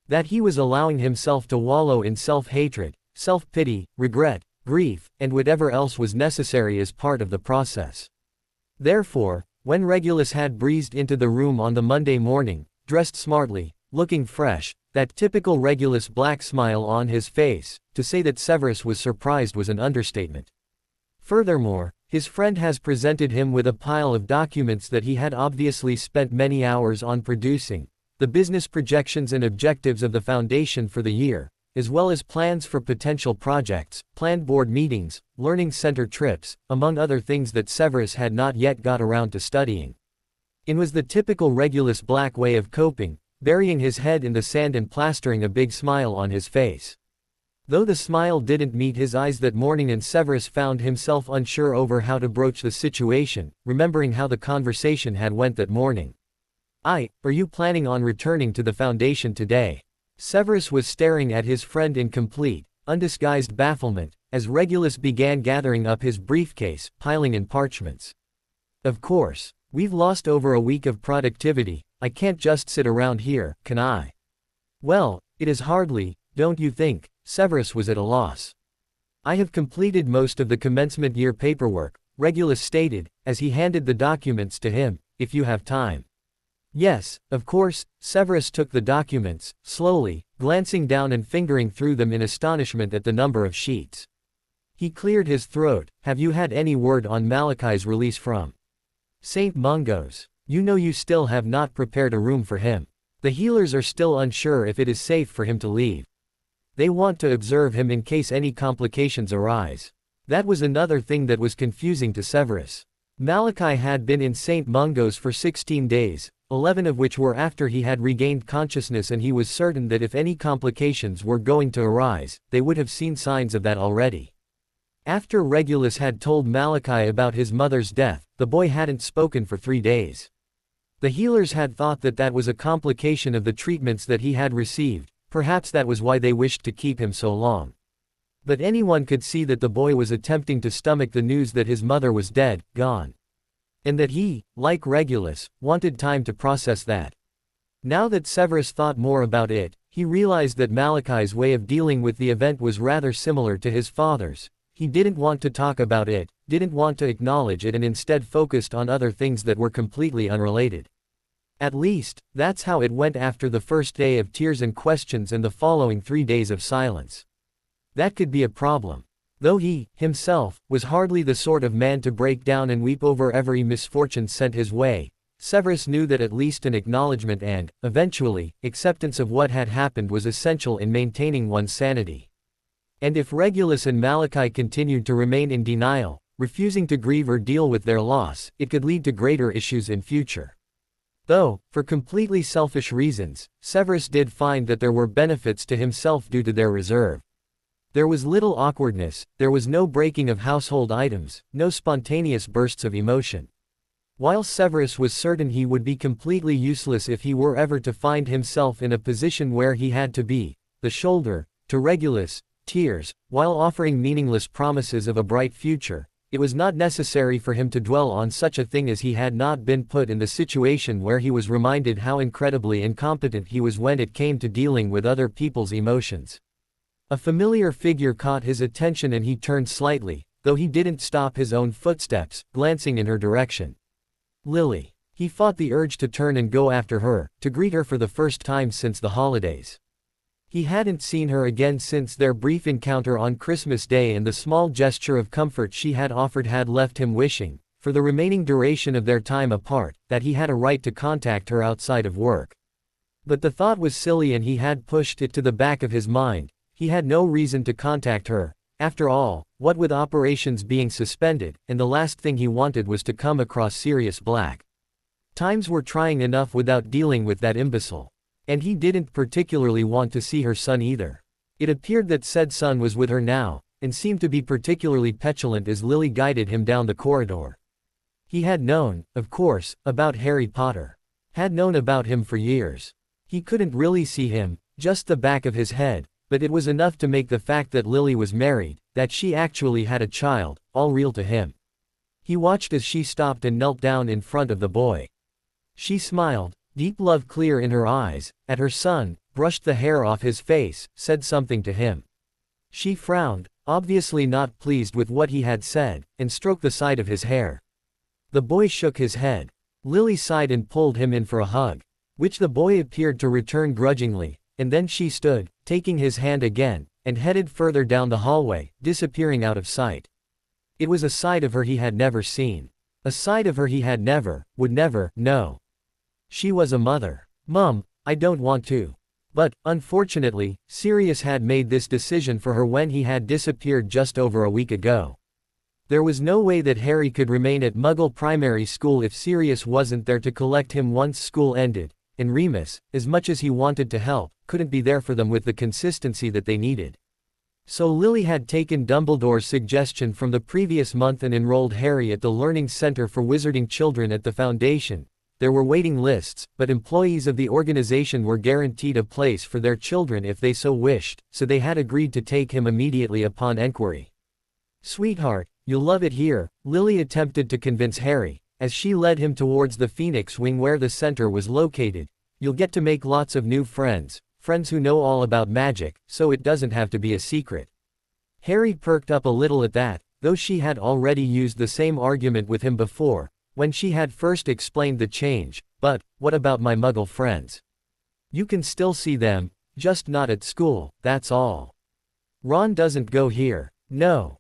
That he was allowing himself to wallow in self-hatred, self-pity, regret, grief, and whatever else was necessary as part of the process. Therefore, when Regulus had breezed into the room on the Monday morning, dressed smartly, looking fresh, that typical Regulus Black smile on his face, to say that Severus was surprised was an understatement. Furthermore, his friend has presented him with a pile of documents that he had obviously spent many hours on producing, the business projections and objectives of the Foundation for the year, as well as plans for potential projects, planned board meetings, learning center trips, among other things that Severus had not yet got around to studying. It was the typical Regulus Black way of coping, burying his head in the sand and plastering a big smile on his face. Though the smile didn't meet his eyes that morning, and Severus found himself unsure over how to broach the situation, remembering how the conversation had went that morning. Are you planning on returning to the Foundation today? Severus was staring at his friend in complete, undisguised bafflement, as Regulus began gathering up his briefcase, piling in parchments. Of course. We've lost over a week of productivity. I can't just sit around here, can I? Well, it is hardly, don't you think? Severus was at a loss. I have completed most of the commencement year paperwork, Regulus stated, as he handed the documents to him, if you have time. Yes, of course. Severus took the documents, slowly, glancing down and fingering through them in astonishment at the number of sheets. He cleared his throat. Have you had any word on Malachi's release from St. Mungo's? You know you still have not prepared a room for him. The healers are still unsure if it is safe for him to leave. They want to observe him in case any complications arise. That was another thing that was confusing to Severus. Malachi had been in St. Mungo's for 16 days, 11 of which were after he had regained consciousness, and he was certain that if any complications were going to arise, they would have seen signs of that already. After Regulus had told Malachi about his mother's death, the boy hadn't spoken for 3 days. The healers had thought that that was a complication of the treatments that he had received, perhaps that was why they wished to keep him so long. But anyone could see that the boy was attempting to stomach the news that his mother was dead, gone. And that he, like Regulus, wanted time to process that. Now that Severus thought more about it, he realized that Malachi's way of dealing with the event was rather similar to his father's. He didn't want to talk about it, didn't want to acknowledge it, and instead focused on other things that were completely unrelated. At least, that's how it went after the first day of tears and questions and the following 3 days of silence. That could be a problem. Though he, himself, was hardly the sort of man to break down and weep over every misfortune sent his way, Severus knew that at least an acknowledgement and, eventually, acceptance of what had happened was essential in maintaining one's sanity. And if Regulus and Malachi continued to remain in denial, refusing to grieve or deal with their loss, it could lead to greater issues in future. Though, for completely selfish reasons, Severus did find that there were benefits to himself due to their reserve. There was little awkwardness, there was no breaking of household items, no spontaneous bursts of emotion. While Severus was certain he would be completely useless if he were ever to find himself in a position where he had to be the shoulder to Regulus' tears, while offering meaningless promises of a bright future, it was not necessary for him to dwell on such a thing, as he had not been put in the situation where he was reminded how incredibly incompetent he was when it came to dealing with other people's emotions. A familiar figure caught his attention and he turned slightly, though he didn't stop his own footsteps, glancing in her direction. Lily. He fought the urge to turn and go after her, to greet her for the first time since the holidays. He hadn't seen her again since their brief encounter on Christmas Day, and the small gesture of comfort she had offered had left him wishing, for the remaining duration of their time apart, that he had a right to contact her outside of work. But the thought was silly and he had pushed it to the back of his mind. He had no reason to contact her. After all, what with operations being suspended, and the last thing he wanted was to come across Sirius Black. Times were trying enough without dealing with that imbecile. And he didn't particularly want to see her son either. It appeared that said son was with her now, and seemed to be particularly petulant as Lily guided him down the corridor. He had known, of course, about Harry Potter. Had known about him for years. He couldn't really see him, just the back of his head, but it was enough to make the fact that Lily was married, that she actually had a child, all real to him. He watched as she stopped and knelt down in front of the boy. She smiled, deep love clear in her eyes, at her son, brushed the hair off his face, said something to him. She frowned, obviously not pleased with what he had said, and stroked the side of his hair. The boy shook his head. Lily sighed and pulled him in for a hug, which the boy appeared to return grudgingly, and then she stood, taking his hand again, and headed further down the hallway, disappearing out of sight. It was a side of her he had never seen. A side of her he had never, would never, know. She was a mother. Mum, I don't want to. But, unfortunately, Sirius had made this decision for her when he had disappeared just over a week ago. There was no way that Harry could remain at Muggle Primary School if Sirius wasn't there to collect him once school ended, and Remus, as much as he wanted to help, couldn't be there for them with the consistency that they needed. So Lily had taken Dumbledore's suggestion from the previous month and enrolled Harry at the Learning Center for Wizarding Children at the Foundation. There were waiting lists, but employees of the organization were guaranteed a place for their children if they so wished, so they had agreed to take him immediately upon enquiry. "Sweetheart, you'll love it here," Lily attempted to convince Harry, as she led him towards the Phoenix Wing where the center was located. "You'll get to make lots of new friends, friends who know all about magic, so it doesn't have to be a secret." Harry perked up a little at that, though she had already used the same argument with him before, when she had first explained the change. "But, what about my Muggle friends? You can still see them, just not at school, that's all. Ron doesn't go here." No,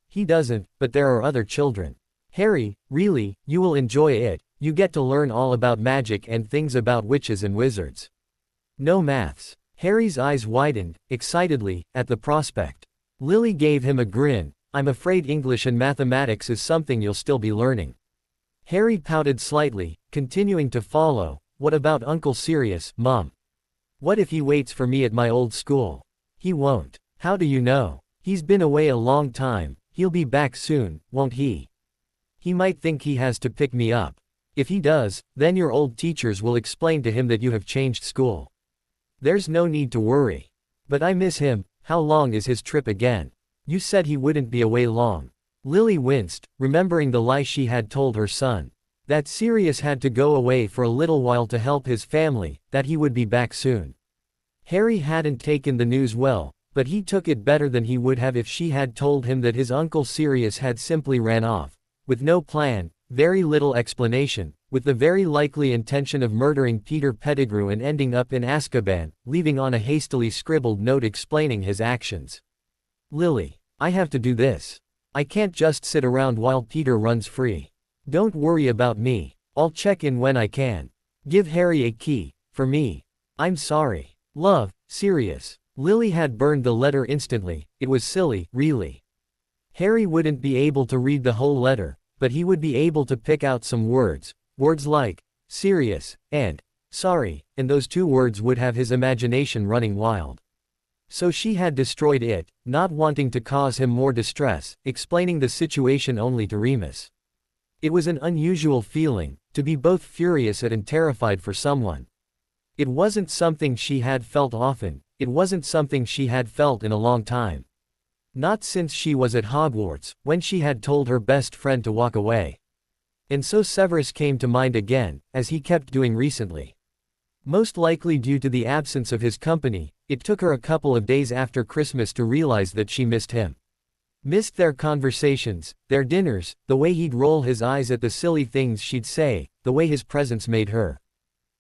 he doesn't, but there are other children. "Harry, really, you will enjoy it, You get to learn all about magic and things about witches and wizards. No maths. Harry's eyes widened, excitedly, at the prospect. Lily gave him a grin. I'm afraid English and mathematics is something you'll still be learning. Harry pouted slightly, continuing to follow. What about Uncle Sirius, Mum? What if he waits for me at my old school? He won't. How do you know? He's been away a long time. He'll be back soon, won't he? He might think he has to pick me up. If he does, then your old teachers will explain to him that you have changed school. There's no need to worry. But I miss him. How long is his trip again? You said he wouldn't be away long. Lily winced, remembering the lie she had told her son. That Sirius had to go away for a little while to help his family, that he would be back soon. Harry hadn't taken the news well, but he took it better than he would have if she had told him that his uncle Sirius had simply ran off, with no plan, very little explanation, with the very likely intention of murdering Peter Pettigrew and ending up in Azkaban, leaving on a hastily scribbled note explaining his actions. Lily, I have to do this. I can't just sit around while Peter runs free. Don't worry about me. I'll check in when I can. Give Harry a key, for me. I'm sorry. Love, Sirius. Lily had burned the letter instantly. It was silly, really. Harry wouldn't be able to read the whole letter, but he would be able to pick out some words. Words like, Sirius, and, sorry, and those two words would have his imagination running wild. So she had destroyed it, not wanting to cause him more distress, explaining the situation only to Remus. It was an unusual feeling, to be both furious at and terrified for someone. It wasn't something she had felt often, it wasn't something she had felt in a long time. Not since she was at Hogwarts, when she had told her best friend to walk away. And so Severus came to mind again, as he kept doing recently. Most likely due to the absence of his company, it took her a couple of days after Christmas to realize that she missed him. Missed their conversations, their dinners, the way he'd roll his eyes at the silly things she'd say, the way his presence made her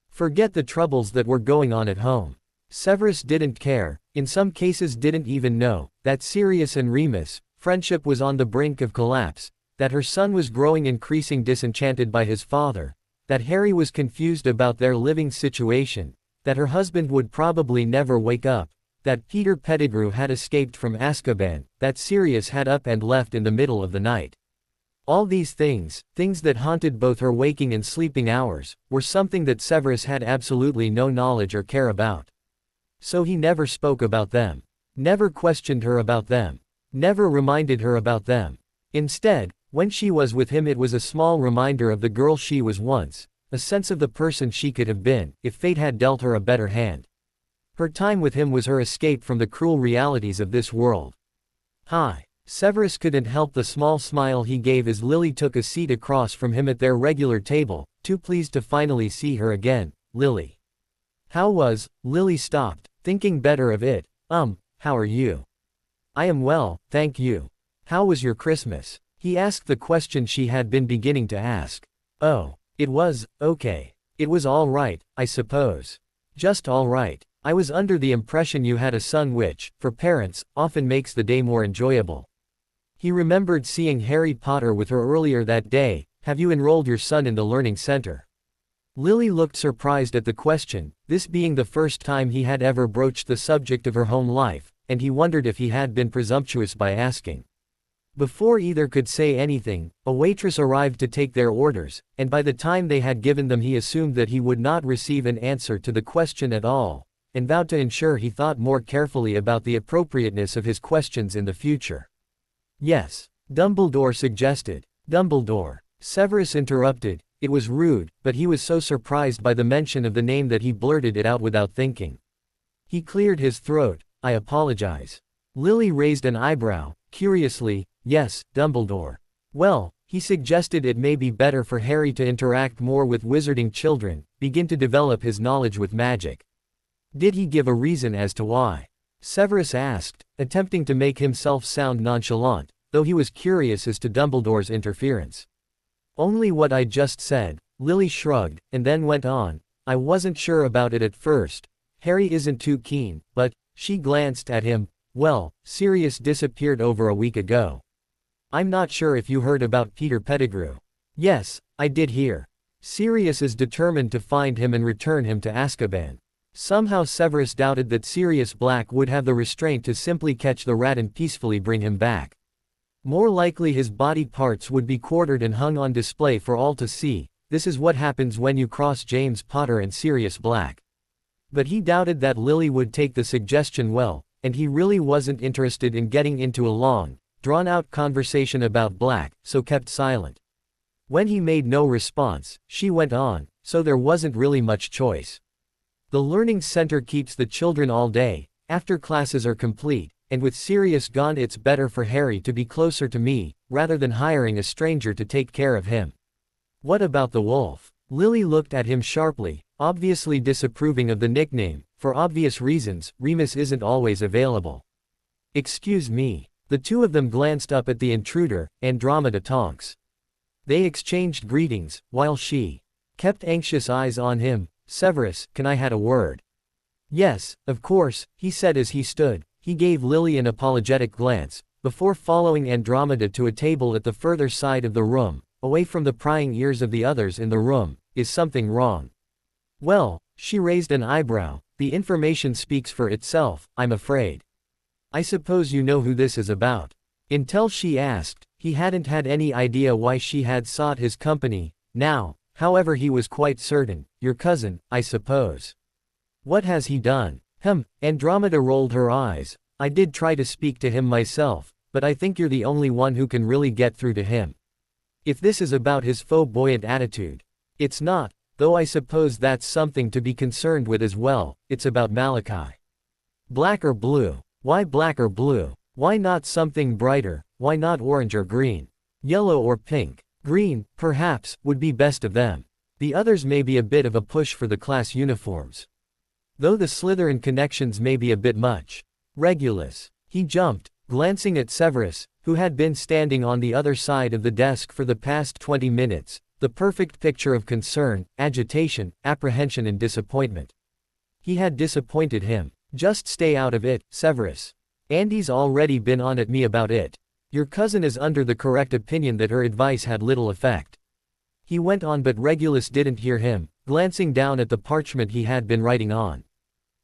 forget the troubles that were going on at home. Severus didn't care, in some cases didn't even know, that Sirius and Remus' friendship was on the brink of collapse, that her son was growing increasing disenchanted by his father, that Harry was confused about their living situation, that her husband would probably never wake up, that Peter Pettigrew had escaped from Azkaban, that Sirius had up and left in the middle of the night. All these things, things that haunted both her waking and sleeping hours, were something that Severus had absolutely no knowledge or care about. So he never spoke about them. Never questioned her about them. Never reminded her about them. Instead, when she was with him it was a small reminder of the girl she was once, a sense of the person she could have been, if fate had dealt her a better hand. Her time with him was her escape from the cruel realities of this world. Hi. Severus couldn't help the small smile he gave as Lily took a seat across from him at their regular table, too pleased to finally see her again. Lily. How was? Lily stopped, thinking better of it. How are you? I am well, thank you. How was your Christmas? He asked the question she had been beginning to ask. Oh, it was, okay. It was all right, I suppose. Just all right. I was under the impression you had a son which, for parents, often makes the day more enjoyable. He remembered seeing Harry Potter with her earlier that day. Have you enrolled your son in the learning center? Lily looked surprised at the question, this being the first time he had ever broached the subject of her home life, and he wondered if he had been presumptuous by asking. Before either could say anything, a waitress arrived to take their orders, and by the time they had given them he assumed that he would not receive an answer to the question at all, and vowed to ensure he thought more carefully about the appropriateness of his questions in the future. Yes, Dumbledore suggested. Dumbledore. Severus interrupted. It was rude, but he was so surprised by the mention of the name that he blurted it out without thinking. He cleared his throat. I apologize. Lily raised an eyebrow, curiously. Yes, Dumbledore. Well, he suggested it may be better for Harry to interact more with wizarding children, begin to develop his knowledge with magic. Did he give a reason as to why? Severus asked, attempting to make himself sound nonchalant, though he was curious as to Dumbledore's interference. Only what I just said. Lily shrugged, and then went on. I wasn't sure about it at first. Harry isn't too keen, but, she glanced at him, well, Sirius disappeared over a week ago. I'm not sure if you heard about Peter Pettigrew. Yes, I did hear. Sirius is determined to find him and return him to Azkaban. Somehow Severus doubted that Sirius Black would have the restraint to simply catch the rat and peacefully bring him back. More likely his body parts would be quartered and hung on display for all to see. This is what happens when you cross James Potter and Sirius Black. But he doubted that Lily would take the suggestion well, and he really wasn't interested in getting into a long, drawn-out conversation about Black, so kept silent. When he made no response, she went on, so there wasn't really much choice. The Learning Center keeps the children all day, after classes are complete, and with Sirius gone it's better for Harry to be closer to me, rather than hiring a stranger to take care of him. What about the wolf? Lily looked at him sharply, obviously disapproving of the nickname. For obvious reasons, Remus isn't always available. Excuse me. The two of them glanced up at the intruder, Andromeda Tonks. They exchanged greetings, while she kept anxious eyes on him. Severus, can I had a word? Yes, of course, he said as he stood. He gave Lily an apologetic glance, before following Andromeda to a table at the further side of the room, away from the prying ears of the others in the room. Is something wrong? Well, she raised an eyebrow. The information speaks for itself, I'm afraid. I suppose you know who this is about. Until she asked, he hadn't had any idea why she had sought his company. Now, however, he was quite certain. Your cousin, I suppose. What has he done? Andromeda rolled her eyes. I did try to speak to him myself, but I think you're the only one who can really get through to him. If this is about his flamboyant attitude. It's not, though I suppose that's something to be concerned with as well. It's about Malachi. Black or blue? Why black or blue? Why not something brighter? Why not orange or green? Yellow or pink? Green, perhaps, would be best of them. The others may be a bit of a push for the class uniforms. Though the Slytherin connections may be a bit much. Regulus. He jumped, glancing at Severus, who had been standing on the other side of the desk for the past 20 minutes, the perfect picture of concern, agitation, apprehension and disappointment. He had disappointed him. Just stay out of it, Severus. Andy's already been on at me about it. Your cousin is under the correct opinion that her advice had little effect. He went on, but Regulus didn't hear him, glancing down at the parchment he had been writing on.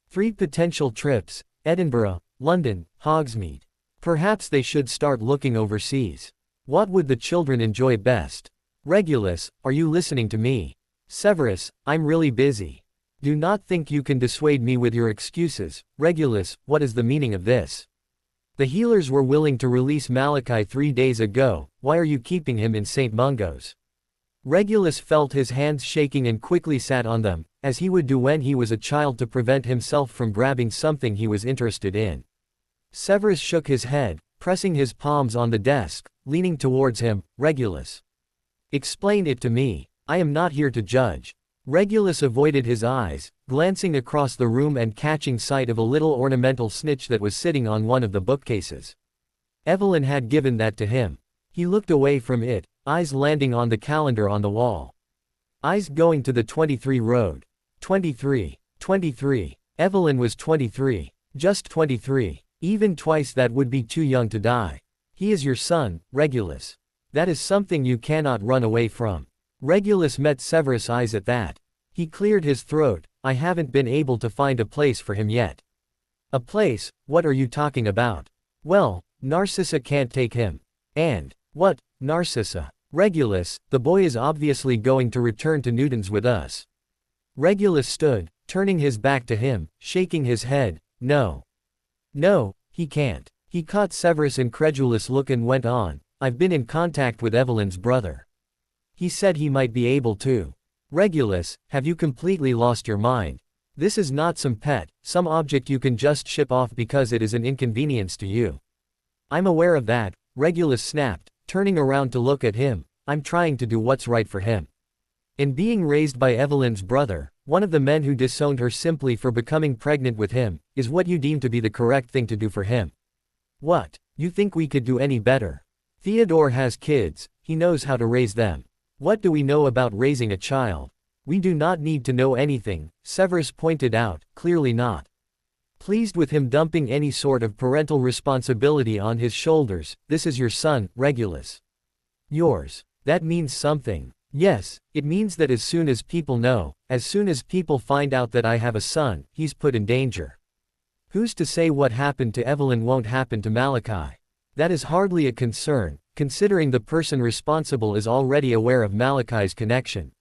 3 potential trips: Edinburgh, London, Hogsmeade. Perhaps they should start looking overseas. What would the children enjoy best? Regulus, are you listening to me? Severus, I'm really busy. Do not think you can dissuade me with your excuses. Regulus, what is the meaning of this? The healers were willing to release Malachi 3 days ago. Why are you keeping him in St. Mungo's? Regulus felt his hands shaking and quickly sat on them, as he would do when he was a child to prevent himself from grabbing something he was interested in. Severus shook his head, pressing his palms on the desk, leaning towards him. Regulus. Explain it to me. I am not here to judge. Regulus avoided his eyes, glancing across the room and catching sight of a little ornamental snitch that was sitting on one of the bookcases. Evelyn had given that to him. He looked away from it, eyes landing on the calendar on the wall. Eyes going to the 23 road. 23. 23. Evelyn was 23. Just 23. Even twice that would be too young to die. He is your son, Regulus. That is something you cannot run away from. Regulus met Severus' eyes at that. He cleared his throat. I haven't been able to find a place for him yet. A place? What are you talking about? Well, Narcissa can't take him. And, what, Narcissa? Regulus, the boy is obviously going to return to Newton's with us. Regulus stood, turning his back to him, shaking his head. No. No, he can't. He caught Severus' incredulous look and went on. I've been in contact with Evelyn's brother. He said he might be able to. Regulus, have you completely lost your mind? This is not some pet, some object you can just ship off because it is an inconvenience to you. I'm aware of that, Regulus snapped, turning around to look at him. I'm trying to do what's right for him. In being raised by Evelyn's brother, one of the men who disowned her simply for becoming pregnant with him, is what you deem to be the correct thing to do for him. What, you think we could do any better? Theodore has kids, he knows how to raise them. What do we know about raising a child? We do not need to know anything, Severus pointed out, clearly not pleased with him dumping any sort of parental responsibility on his shoulders. This is your son, Regulus. Yours. That means something. Yes, it means that as soon as people know, as soon as people find out that I have a son, he's put in danger. Who's to say what happened to Evelyn won't happen to Malachi? That is hardly a concern, considering the person responsible is already aware of Malachi's connection.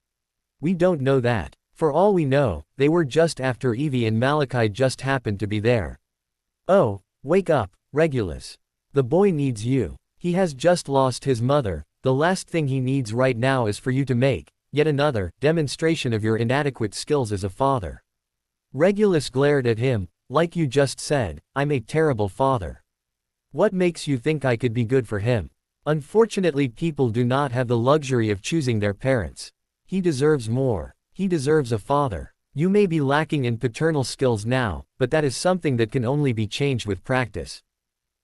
We don't know that. For all we know, they were just after Evie and Malachi just happened to be there. Oh, wake up, Regulus. The boy needs you. He has just lost his mother. The last thing he needs right now is for you to make yet another demonstration of your inadequate skills as a father. Regulus glared at him. Like you just said, I'm a terrible father. What makes you think I could be good for him? Unfortunately, people do not have the luxury of choosing their parents. He deserves more. He deserves a father. You may be lacking in paternal skills now, but that is something that can only be changed with practice.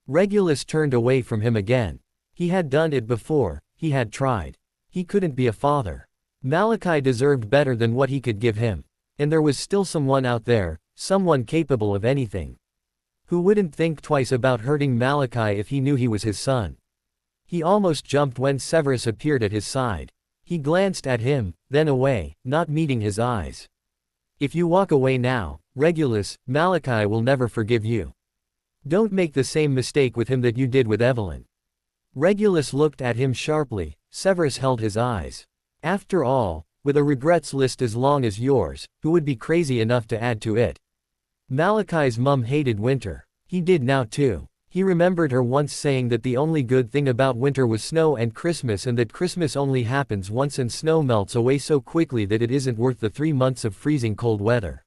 Regulus turned away from him again. He had done it before, he had tried. He couldn't be a father. Malachi deserved better than what he could give him. And there was still someone out there, someone capable of anything. Who wouldn't think twice about hurting Malachi if he knew he was his son? He almost jumped when Severus appeared at his side. He glanced at him, then away, not meeting his eyes. If you walk away now, Regulus, Malachi will never forgive you. Don't make the same mistake with him that you did with Evelyn. Regulus looked at him sharply. Severus held his eyes. After all, with a regrets list as long as yours, who would be crazy enough to add to it? Malachi's mum hated winter. He did now too. He remembered her once saying that the only good thing about winter was snow and Christmas, and that Christmas only happens once and snow melts away so quickly that it isn't worth the 3 months of freezing cold weather.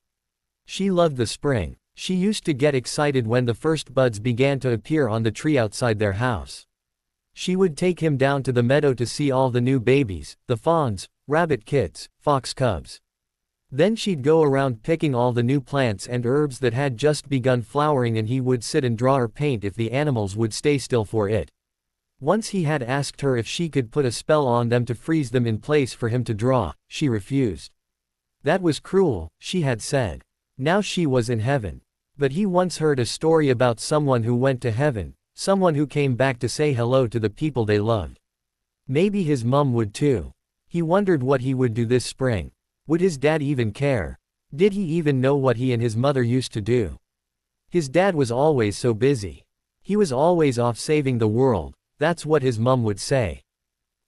She loved the spring. She used to get excited when the first buds began to appear on the tree outside their house. She would take him down to the meadow to see all the new babies, the fawns, rabbit kits, fox cubs. Then she'd go around picking all the new plants and herbs that had just begun flowering, and he would sit and draw or paint if the animals would stay still for it. Once he had asked her if she could put a spell on them to freeze them in place for him to draw. She refused. That was cruel, she had said. Now she was in heaven. But he once heard a story about someone who went to heaven, someone who came back to say hello to the people they loved. Maybe his mum would too. He wondered what he would do this spring. Would his dad even care? Did he even know what he and his mother used to do? His dad was always so busy. He was always off saving the world, that's what his mum would say.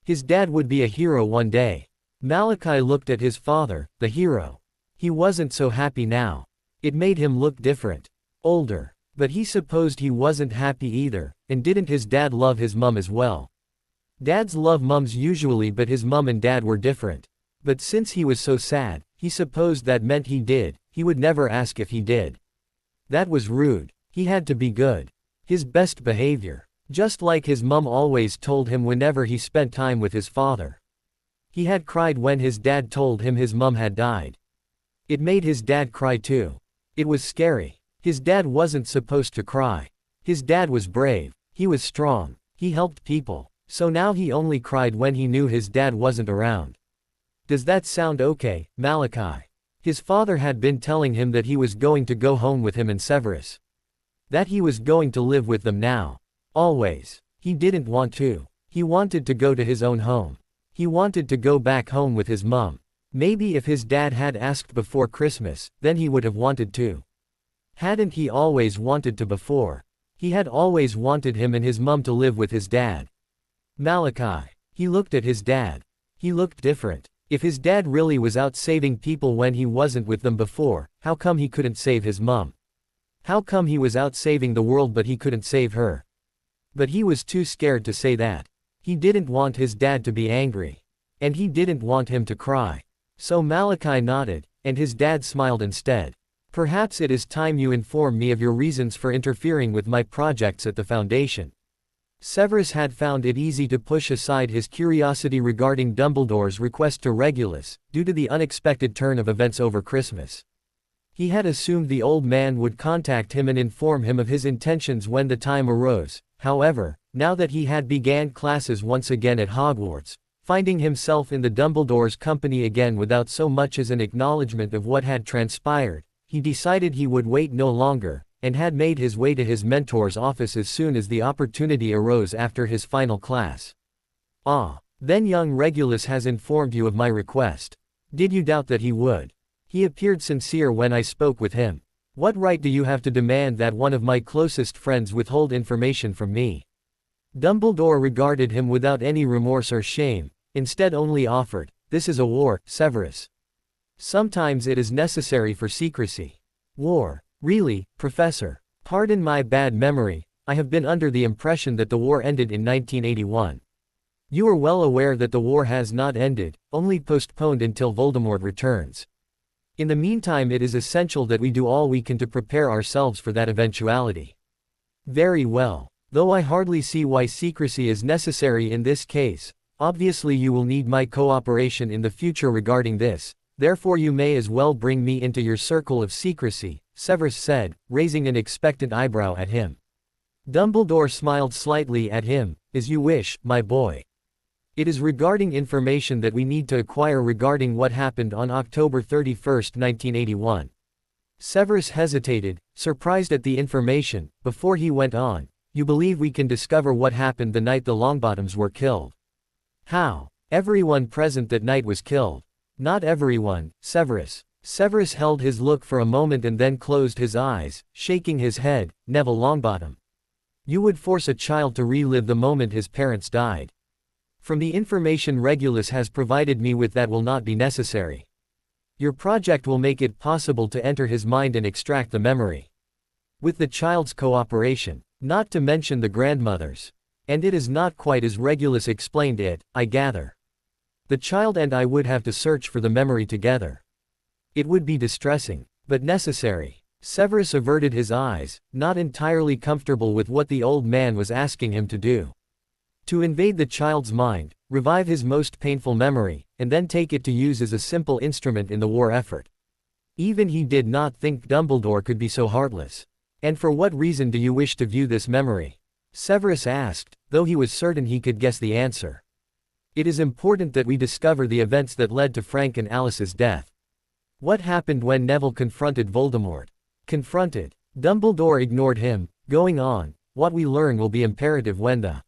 His dad would be a hero one day. Malachi looked at his father, the hero. He wasn't so happy now. It made him look different. Older. But he supposed he wasn't happy either, and didn't his dad love his mum as well? Dads love mums usually, but his mum and dad were different. But since he was so sad, he supposed that meant he did. He would never ask if he did. That was rude. He had to be good. His best behavior. Just like his mum always told him whenever he spent time with his father. He had cried when his dad told him his mum had died. It made his dad cry too. It was scary. His dad wasn't supposed to cry. His dad was brave. He was strong. He helped people. So now he only cried when he knew his dad wasn't around. Does that sound okay, Malachi? His father had been telling him that he was going to go home with him and Severus. That he was going to live with them now. Always. He didn't want to. He wanted to go to his own home. He wanted to go back home with his mum. Maybe if his dad had asked before Christmas, then he would have wanted to. Hadn't he always wanted to before? He had always wanted him and his mum to live with his dad. Malachi. He looked at his dad. He looked different. If his dad really was out saving people when he wasn't with them before, how come he couldn't save his mum? How come he was out saving the world but he couldn't save her? But he was too scared to say that. He didn't want his dad to be angry. And he didn't want him to cry. So Malachi nodded, and his dad smiled instead. Perhaps it is time you inform me of your reasons for interfering with my projects at the Foundation. Severus had found it easy to push aside his curiosity regarding Dumbledore's request to Regulus, due to the unexpected turn of events over Christmas. He had assumed the old man would contact him and inform him of his intentions when the time arose. However, now that he had began classes once again at Hogwarts, finding himself in the Dumbledore's company again without so much as an acknowledgement of what had transpired, he decided he would wait no longer, and had made his way to his mentor's office as soon as the opportunity arose after his final class. Ah, Then young Regulus has informed you of my request. Did you doubt that he would? He appeared sincere when I spoke with him. What right do you have to demand that one of my closest friends withhold information from me? Dumbledore regarded him without any remorse or shame, instead only offered, "This is a war, Severus. Sometimes it is necessary for secrecy." War. Really, Professor? Pardon my bad memory, I have been under the impression that the war ended in 1981. You are well aware that the war has not ended, only postponed until Voldemort returns. In the meantime, it is essential that we do all we can to prepare ourselves for that eventuality. Very well. Though I hardly see why secrecy is necessary in this case, obviously you will need my cooperation in the future regarding this, therefore you may as well bring me into your circle of secrecy, Severus said, raising an expectant eyebrow at him. Dumbledore smiled slightly at him. As you wish, my boy. It is regarding information that we need to acquire regarding what happened on October 31, 1981. Severus hesitated, surprised at the information, before he went on. You believe we can discover what happened the night the Longbottoms were killed? How? Everyone present that night was killed. Not everyone, Severus. Severus held his look for a moment and then closed his eyes, shaking his head. Neville Longbottom. You would force a child to relive the moment his parents died. From the information Regulus has provided me with, that will not be necessary. Your project will make it possible to enter his mind and extract the memory. With the child's cooperation, not to mention the grandmother's. And it is not quite as Regulus explained it, I gather. The child and I would have to search for the memory together. It would be distressing, but necessary. Severus averted his eyes, not entirely comfortable with what the old man was asking him to do. To invade the child's mind, revive his most painful memory, and then take it to use as a simple instrument in the war effort. Even he did not think Dumbledore could be so heartless. And for what reason do you wish to view this memory? Severus asked, though he was certain he could guess the answer. It is important that we discover the events that led to Frank and Alice's death. What happened when Neville confronted Voldemort? Confronted. Dumbledore ignored him, going on, what we learn will be imperative when the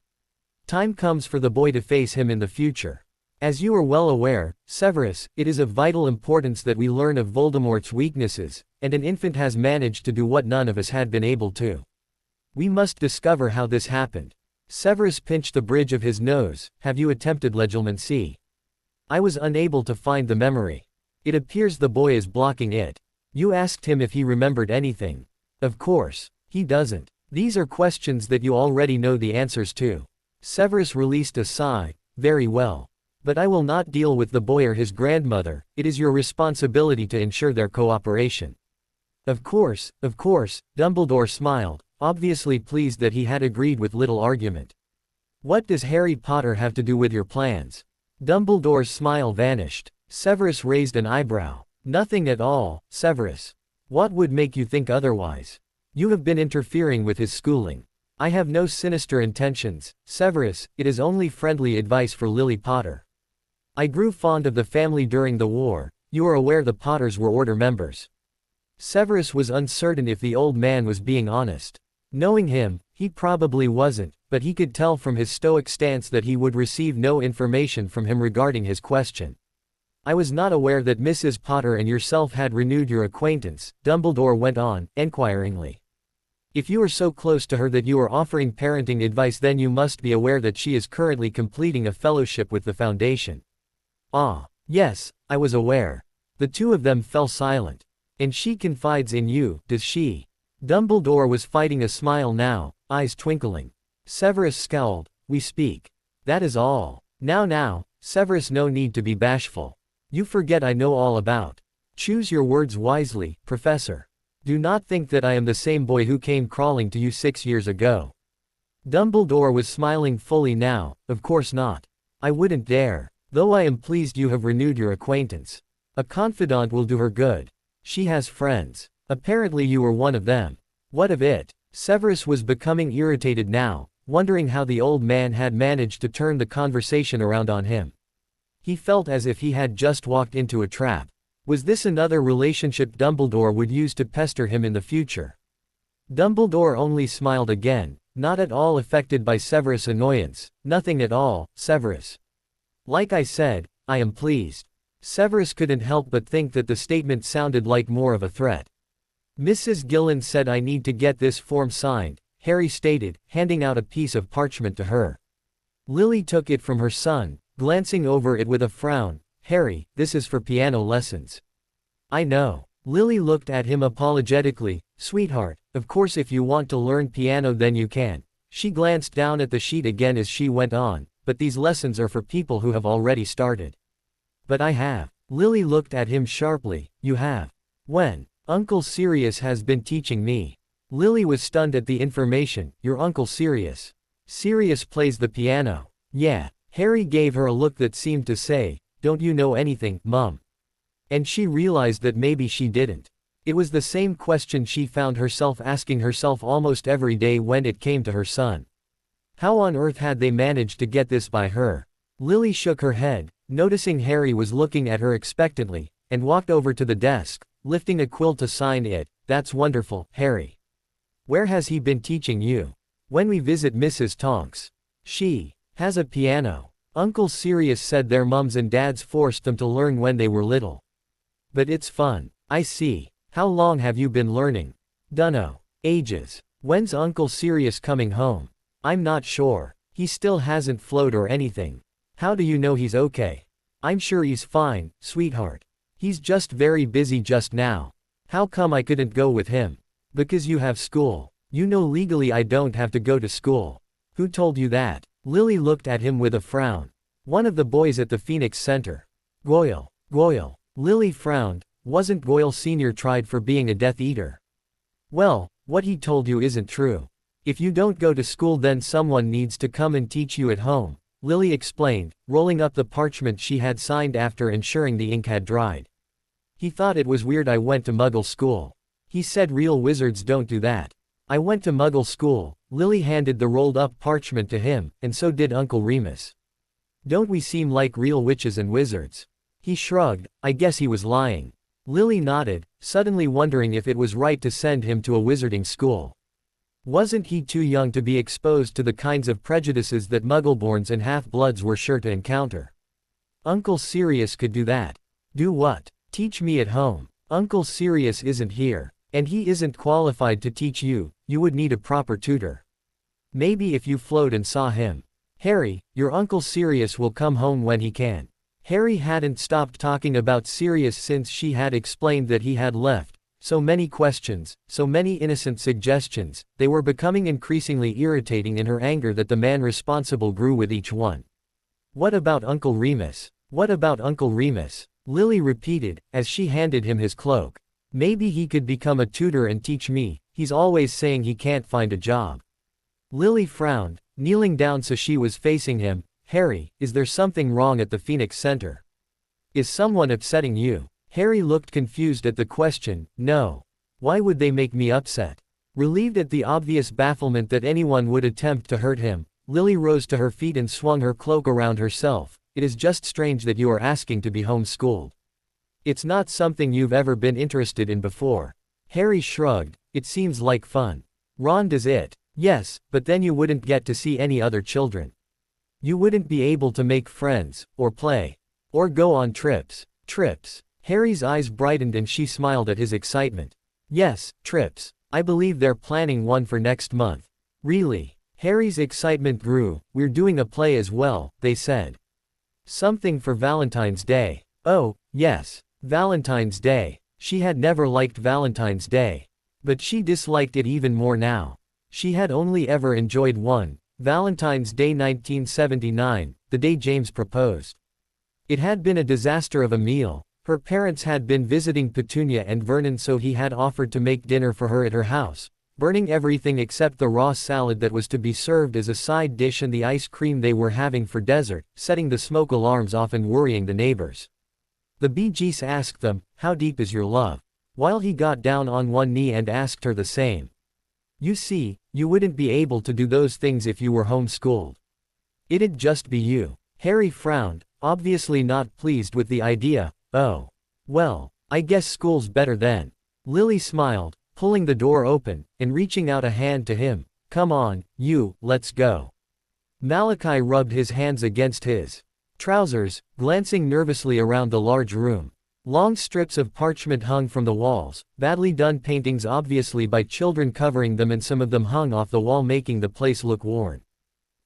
time comes for the boy to face him in the future. As you are well aware, Severus, it is of vital importance that we learn of Voldemort's weaknesses, and an infant has managed to do what none of us had been able to. We must discover how this happened. Severus pinched the bridge of his nose. Have you attempted legilmency? I was unable to find the memory. It appears the boy is blocking it. You asked him if he remembered anything. Of course, he doesn't. These are questions that you already know the answers to. Severus released a sigh. Very well. But I will not deal with the boy or his grandmother. It is your responsibility to ensure their cooperation. Of course, Dumbledore smiled, obviously pleased that he had agreed with little argument. What does Harry Potter have to do with your plans? Dumbledore's smile vanished. Severus raised an eyebrow. Nothing at all, Severus. What would make you think otherwise? You have been interfering with his schooling. I have no sinister intentions, Severus, it is only friendly advice for Lily Potter. I grew fond of the family during the war. You are aware the Potters were Order members. Severus was uncertain if the old man was being honest. Knowing him, he probably wasn't, but he could tell from his stoic stance that he would receive no information from him regarding his question. I was not aware that Mrs. Potter and yourself had renewed your acquaintance, Dumbledore went on, enquiringly. If you are so close to her that you are offering parenting advice, then you must be aware that she is currently completing a fellowship with the Foundation. Ah, yes, I was aware. The two of them fell silent. And she confides in you, does she? Dumbledore was fighting a smile now, eyes twinkling. Severus scowled. We speak. That is all. Now, Severus, no need to be bashful. You forget I know all about. Choose your words wisely, Professor. Do not think that I am the same boy who came crawling to you 6 years ago. Dumbledore was smiling fully now. Of course not. I wouldn't dare. Though I am pleased you have renewed your acquaintance. A confidant will do her good. She has friends. Apparently you were one of them. What of it? Severus was becoming irritated now, wondering how the old man had managed to turn the conversation around on him. He felt as if he had just walked into a trap. Was this another relationship Dumbledore would use to pester him in the future? Dumbledore only smiled again, not at all affected by Severus' annoyance. Nothing at all, Severus. Like I said, I am pleased. Severus couldn't help but think that the statement sounded like more of a threat. Mrs. Gillen said I need to get this form signed, Harry stated, handing out a piece of parchment to her. Lily took it from her son, glancing over it with a frown. Harry, this is for piano lessons. I know. Lily looked at him apologetically. Sweetheart, of course if you want to learn piano then you can. She glanced down at the sheet again as she went on, but these lessons are for people who have already started. But I have. Lily looked at him sharply. You have. When? Uncle Sirius has been teaching me. Lily was stunned at the information. Your Uncle Sirius. Sirius plays the piano. Yeah. Harry gave her a look that seemed to say, don't you know anything, Mum? And she realized that maybe she didn't. It was the same question she found herself asking herself almost every day when it came to her son. How on earth had they managed to get this by her? Lily shook her head, noticing Harry was looking at her expectantly, and walked over to the desk, lifting a quill to sign it. That's wonderful, Harry. Where has he been teaching you? When we visit Mrs. Tonks. She has a piano. Uncle Sirius said their mums and dads forced them to learn when they were little. But it's fun. I see. How long have you been learning? Dunno. Ages. When's Uncle Sirius coming home? I'm not sure. He still hasn't flown or anything. How do you know he's okay? I'm sure he's fine, sweetheart. He's just very busy just now. How come I couldn't go with him? Because you have school. You know legally I don't have to go to school. Who told you that? Lily looked at him with a frown. One of the boys at the Phoenix Center. Goyle. Goyle. Lily frowned. Wasn't Goyle Sr. tried for being a Death Eater? Well, what he told you isn't true. If you don't go to school then someone needs to come and teach you at home, Lily explained, rolling up the parchment she had signed after ensuring the ink had dried. He thought it was weird I went to Muggle school. He said real wizards don't do that. I went to Muggle school. Lily handed the rolled up parchment to him, and so did Uncle Remus. Don't we seem like real witches and wizards? He shrugged. I guess he was lying. Lily nodded, suddenly wondering if it was right to send him to a wizarding school. Wasn't he too young to be exposed to the kinds of prejudices that Muggleborns and half-bloods were sure to encounter? Uncle Sirius could do that. Do what? Teach me at home. Uncle Sirius isn't here, and he isn't qualified to teach you. You would need a proper tutor. Maybe if you float and saw him. Harry, your Uncle Sirius will come home when he can. Harry hadn't stopped talking about Sirius since she had explained that he had left. So many questions, so many innocent suggestions, they were becoming increasingly irritating in her anger that the man responsible grew with each one. What about Uncle Remus? What about Uncle Remus? Lily repeated, as she handed him his cloak. Maybe he could become a tutor and teach me, he's always saying he can't find a job. Lily frowned, kneeling down so she was facing him. Harry, is there something wrong at the Phoenix Center? Is someone upsetting you? Harry looked confused at the question. No. Why would they make me upset? Relieved at the obvious bafflement that anyone would attempt to hurt him, Lily rose to her feet and swung her cloak around herself. It is just strange that you are asking to be homeschooled. It's not something you've ever been interested in before. Harry shrugged. It seems like fun. Ron does it. Yes, but then you wouldn't get to see any other children. You wouldn't be able to make friends, or play, or go on trips. Trips. Harry's eyes brightened and she smiled at his excitement. Yes, trips. I believe they're planning one for next month. Really? Harry's excitement grew. We're doing a play as well, they said. Something for Valentine's Day. Oh, yes. Valentine's Day. She had never liked Valentine's Day. But she disliked it even more now. She had only ever enjoyed one. Valentine's Day 1979, the day James proposed. It had been a disaster of a meal. Her parents had been visiting Petunia and Vernon, so he had offered to make dinner for her at her house, burning everything except the raw salad that was to be served as a side dish and the ice cream they were having for dessert, setting the smoke alarms off and worrying the neighbors. The Bee Gees asked them, "How deep is your love?" while he got down on one knee and asked her the same. You see, you wouldn't be able to do those things if you were homeschooled. It'd just be you. Harry frowned, obviously not pleased with the idea. Oh. Well, I guess school's better then. Lily smiled, pulling the door open, and reaching out a hand to him. Come on, you, let's go. Malachi rubbed his hands against his. trousers, glancing nervously around the large room. Long strips of parchment hung from the walls, badly done paintings obviously by children covering them, and some of them hung off the wall making the place look worn.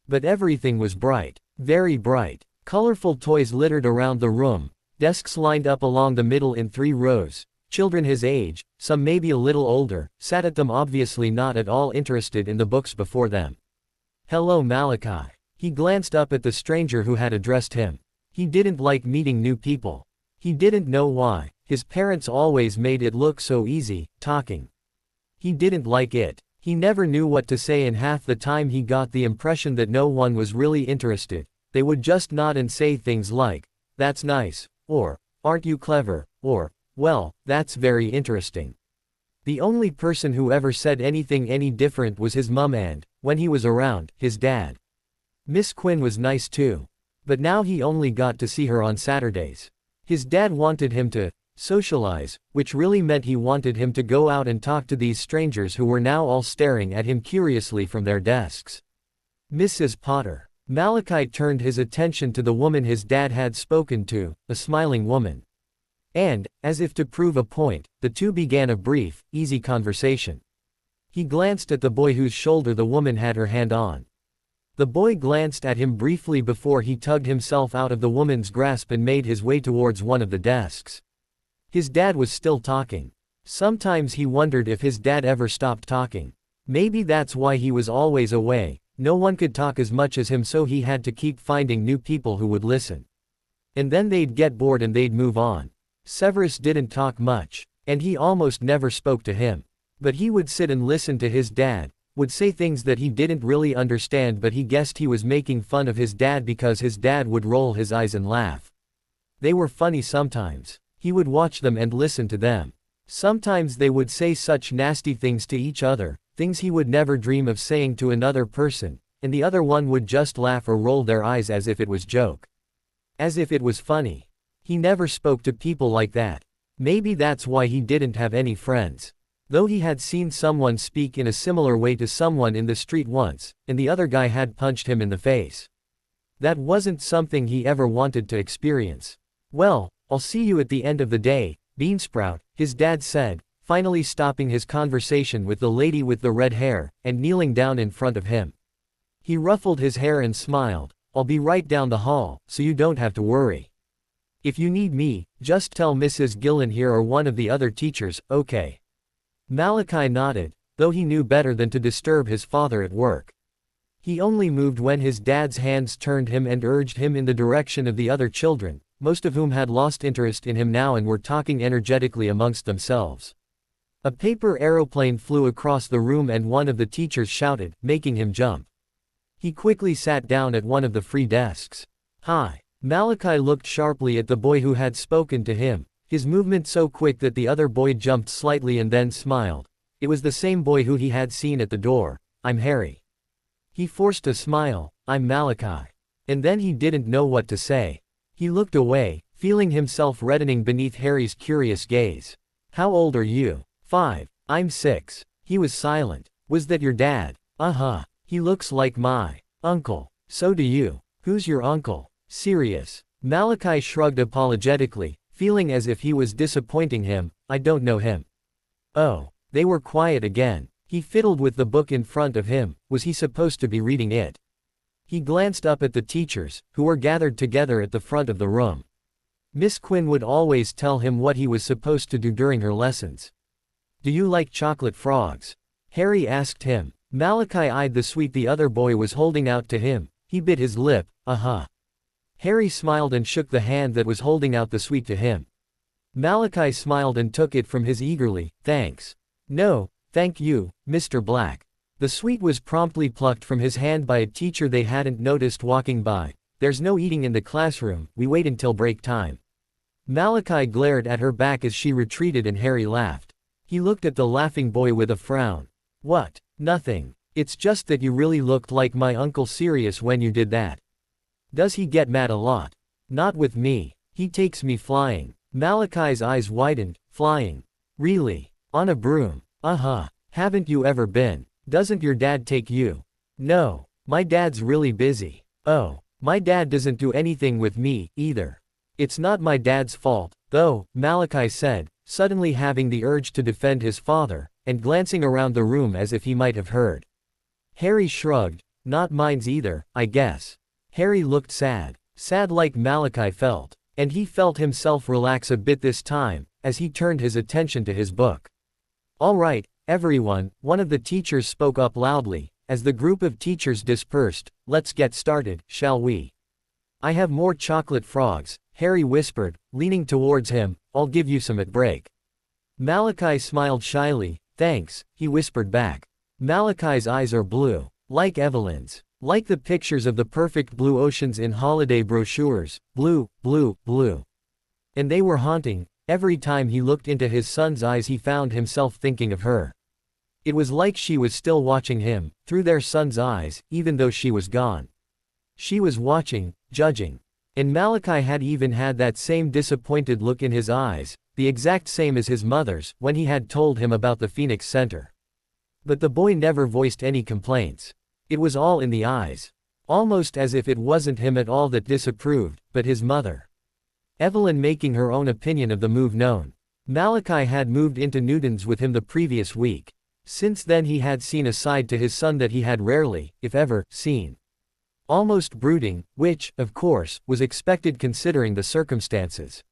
But everything was bright. Very bright. Colorful toys littered around the room, desks lined up along the middle in 3 rows. Children his age, some maybe a little older, sat at them obviously not at all interested in the books before them. "Hello Malachi." He glanced up at the stranger who had addressed him. He didn't like meeting new people. He didn't know why. His parents always made it look so easy, talking. He didn't like it. He never knew what to say, and half the time he got the impression that no one was really interested. They would just nod and say things like, "That's nice," or, "Aren't you clever," or, "Well, that's very interesting." The only person who ever said anything any different was his mum and, when he was around, his dad. Miss Quinn was nice too. But now he only got to see her on Saturdays. His dad wanted him to socialize, which really meant he wanted him to go out and talk to these strangers who were now all staring at him curiously from their desks. "Mrs. Potter." Malachi turned his attention to the woman his dad had spoken to, a smiling woman. And, as if to prove a point, the two began a brief, easy conversation. He glanced at the boy whose shoulder the woman had her hand on. The boy glanced at him briefly before he tugged himself out of the woman's grasp and made his way towards one of the desks. His dad was still talking. Sometimes he wondered if his dad ever stopped talking. Maybe that's why he was always away. No one could talk as much as him, so he had to keep finding new people who would listen. And then they'd get bored and they'd move on. Severus didn't talk much, and he almost never spoke to him. But he would sit and listen to his dad, would say things that he didn't really understand, but he guessed he was making fun of his dad because his dad would roll his eyes and laugh. They were funny sometimes. He would watch them and listen to them. Sometimes they would say such nasty things to each other, things he would never dream of saying to another person, and the other one would just laugh or roll their eyes as if it was joke. As if it was funny. He never spoke to people like that. Maybe that's why he didn't have any friends. Though he had seen someone speak in a similar way to someone in the street once, and the other guy had punched him in the face. That wasn't something he ever wanted to experience. "Well, I'll see you at the end of the day, Beansprout," his dad said, finally stopping his conversation with the lady with the red hair, and kneeling down in front of him. He ruffled his hair and smiled. "I'll be right down the hall, so you don't have to worry. If you need me, just tell Mrs. Gillen here or one of the other teachers, okay?" Malachi nodded, though he knew better than to disturb his father at work. He only moved when his dad's hands turned him and urged him in the direction of the other children, most of whom had lost interest in him now and were talking energetically amongst themselves. A paper aeroplane flew across the room and one of the teachers shouted, making him jump. He quickly sat down at one of the free desks. "Hi." Malachi looked sharply at the boy who had spoken to him, his movement so quick that the other boy jumped slightly and then smiled. It was the same boy who he had seen at the door. "I'm Harry." He forced a smile. "I'm Malachi." And then he didn't know what to say. He looked away, feeling himself reddening beneath Harry's curious gaze. "How old are you?" "5. I'm 6. He was silent. "Was that your dad?" "Uh-huh. He looks like my uncle." "So do you." "Who's your uncle?" "Sirius." Malachi shrugged apologetically, feeling as if he was disappointing him. "I don't know him." "Oh." They were quiet again. He fiddled with the book in front of him. Was he supposed to be reading it? He glanced up at the teachers, who were gathered together at the front of the room. Miss Quinn would always tell him what he was supposed to do during her lessons. "Do you like chocolate frogs?" Harry asked him. Malachi eyed the sweet the other boy was holding out to him. He bit his lip. "Uh-huh." Harry smiled and shook the hand that was holding out the sweet to him. Malachi smiled and took it from his eagerly. "Thanks." "No, thank you, Mr. Black." The sweet was promptly plucked from his hand by a teacher they hadn't noticed walking by. "There's no eating in the classroom, we wait until break time." Malachi glared at her back as she retreated and Harry laughed. He looked at the laughing boy with a frown. "What?" "Nothing. It's just that you really looked like my Uncle Sirius when you did that." "Does he get mad a lot?" "Not with me. He takes me flying." Malachi's eyes widened. "Flying? Really? On a broom?" "Uh-huh. Haven't you ever been? Doesn't your dad take you?" "No. My dad's really busy." "Oh." My dad doesn't do anything with me, either. It's not my dad's fault, though, Malachi said, suddenly having the urge to defend his father, and glancing around the room as if he might have heard. Harry shrugged. Not mine's either, I guess. Harry looked sad. Sad like Malachi felt. And he felt himself relax a bit this time, as he turned his attention to his book. All right, everyone, one of the teachers spoke up loudly, as the group of teachers dispersed. Let's get started, shall we? I have more chocolate frogs, Harry whispered, leaning towards him. I'll give you some at break. Malachi smiled shyly. Thanks, he whispered back. Malachi's eyes are blue. Like Evelyn's. Like the pictures of the perfect blue oceans in holiday brochures. Blue, blue, blue. And they were haunting. Every time he looked into his son's eyes he found himself thinking of her. It was like she was still watching him, through their son's eyes, even though she was gone. She was watching, judging. And Malachi had even had that same disappointed look in his eyes, the exact same as his mother's, when he had told him about the Phoenix Center. But the boy never voiced any complaints. It was all in the eyes. Almost as if it wasn't him at all that disapproved, but his mother. Evelyn making her own opinion of the move known. Malachi had moved into Newton's with him the previous week. Since then he had seen a side to his son that he had rarely, if ever, seen. Almost brooding, which, of course, was expected considering the circumstances.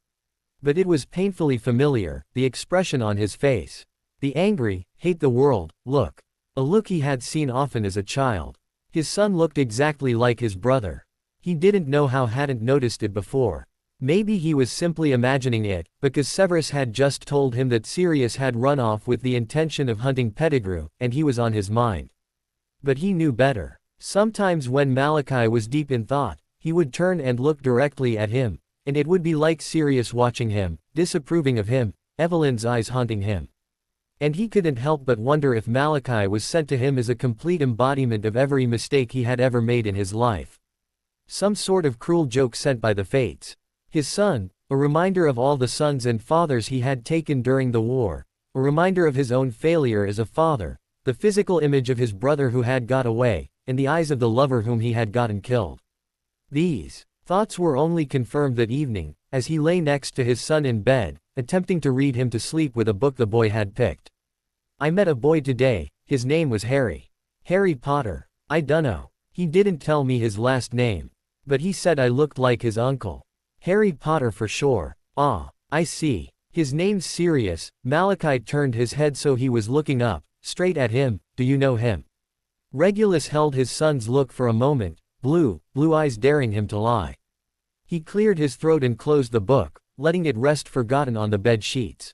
But it was painfully familiar, the expression on his face. The angry, hate the world, look. A look he had seen often as a child. His son looked exactly like his brother. He didn't know how hadn't noticed it before. Maybe he was simply imagining it, because Severus had just told him that Sirius had run off with the intention of hunting Pettigrew, and he was on his mind. But he knew better. Sometimes when Malachi was deep in thought, he would turn and look directly at him, and it would be like Sirius watching him, disapproving of him, Evelyn's eyes haunting him. And he couldn't help but wonder if Malachi was sent to him as a complete embodiment of every mistake he had ever made in his life. Some sort of cruel joke sent by the fates. His son, a reminder of all the sons and fathers he had taken during the war, a reminder of his own failure as a father, the physical image of his brother who had got away, and the eyes of the lover whom he had gotten killed. These thoughts were only confirmed that evening, as he lay next to his son in bed, attempting to read him to sleep with a book the boy had picked. I met a boy today, his name was Harry. Harry Potter. I dunno. He didn't tell me his last name. But he said I looked like his uncle. Harry Potter for sure. Ah, I see. His name's Sirius. Malachi turned his head so he was looking up, straight at him. Do you know him? Regulus held his son's look for a moment, blue eyes daring him to lie. He cleared his throat and closed the book, letting it rest forgotten on the bed sheets.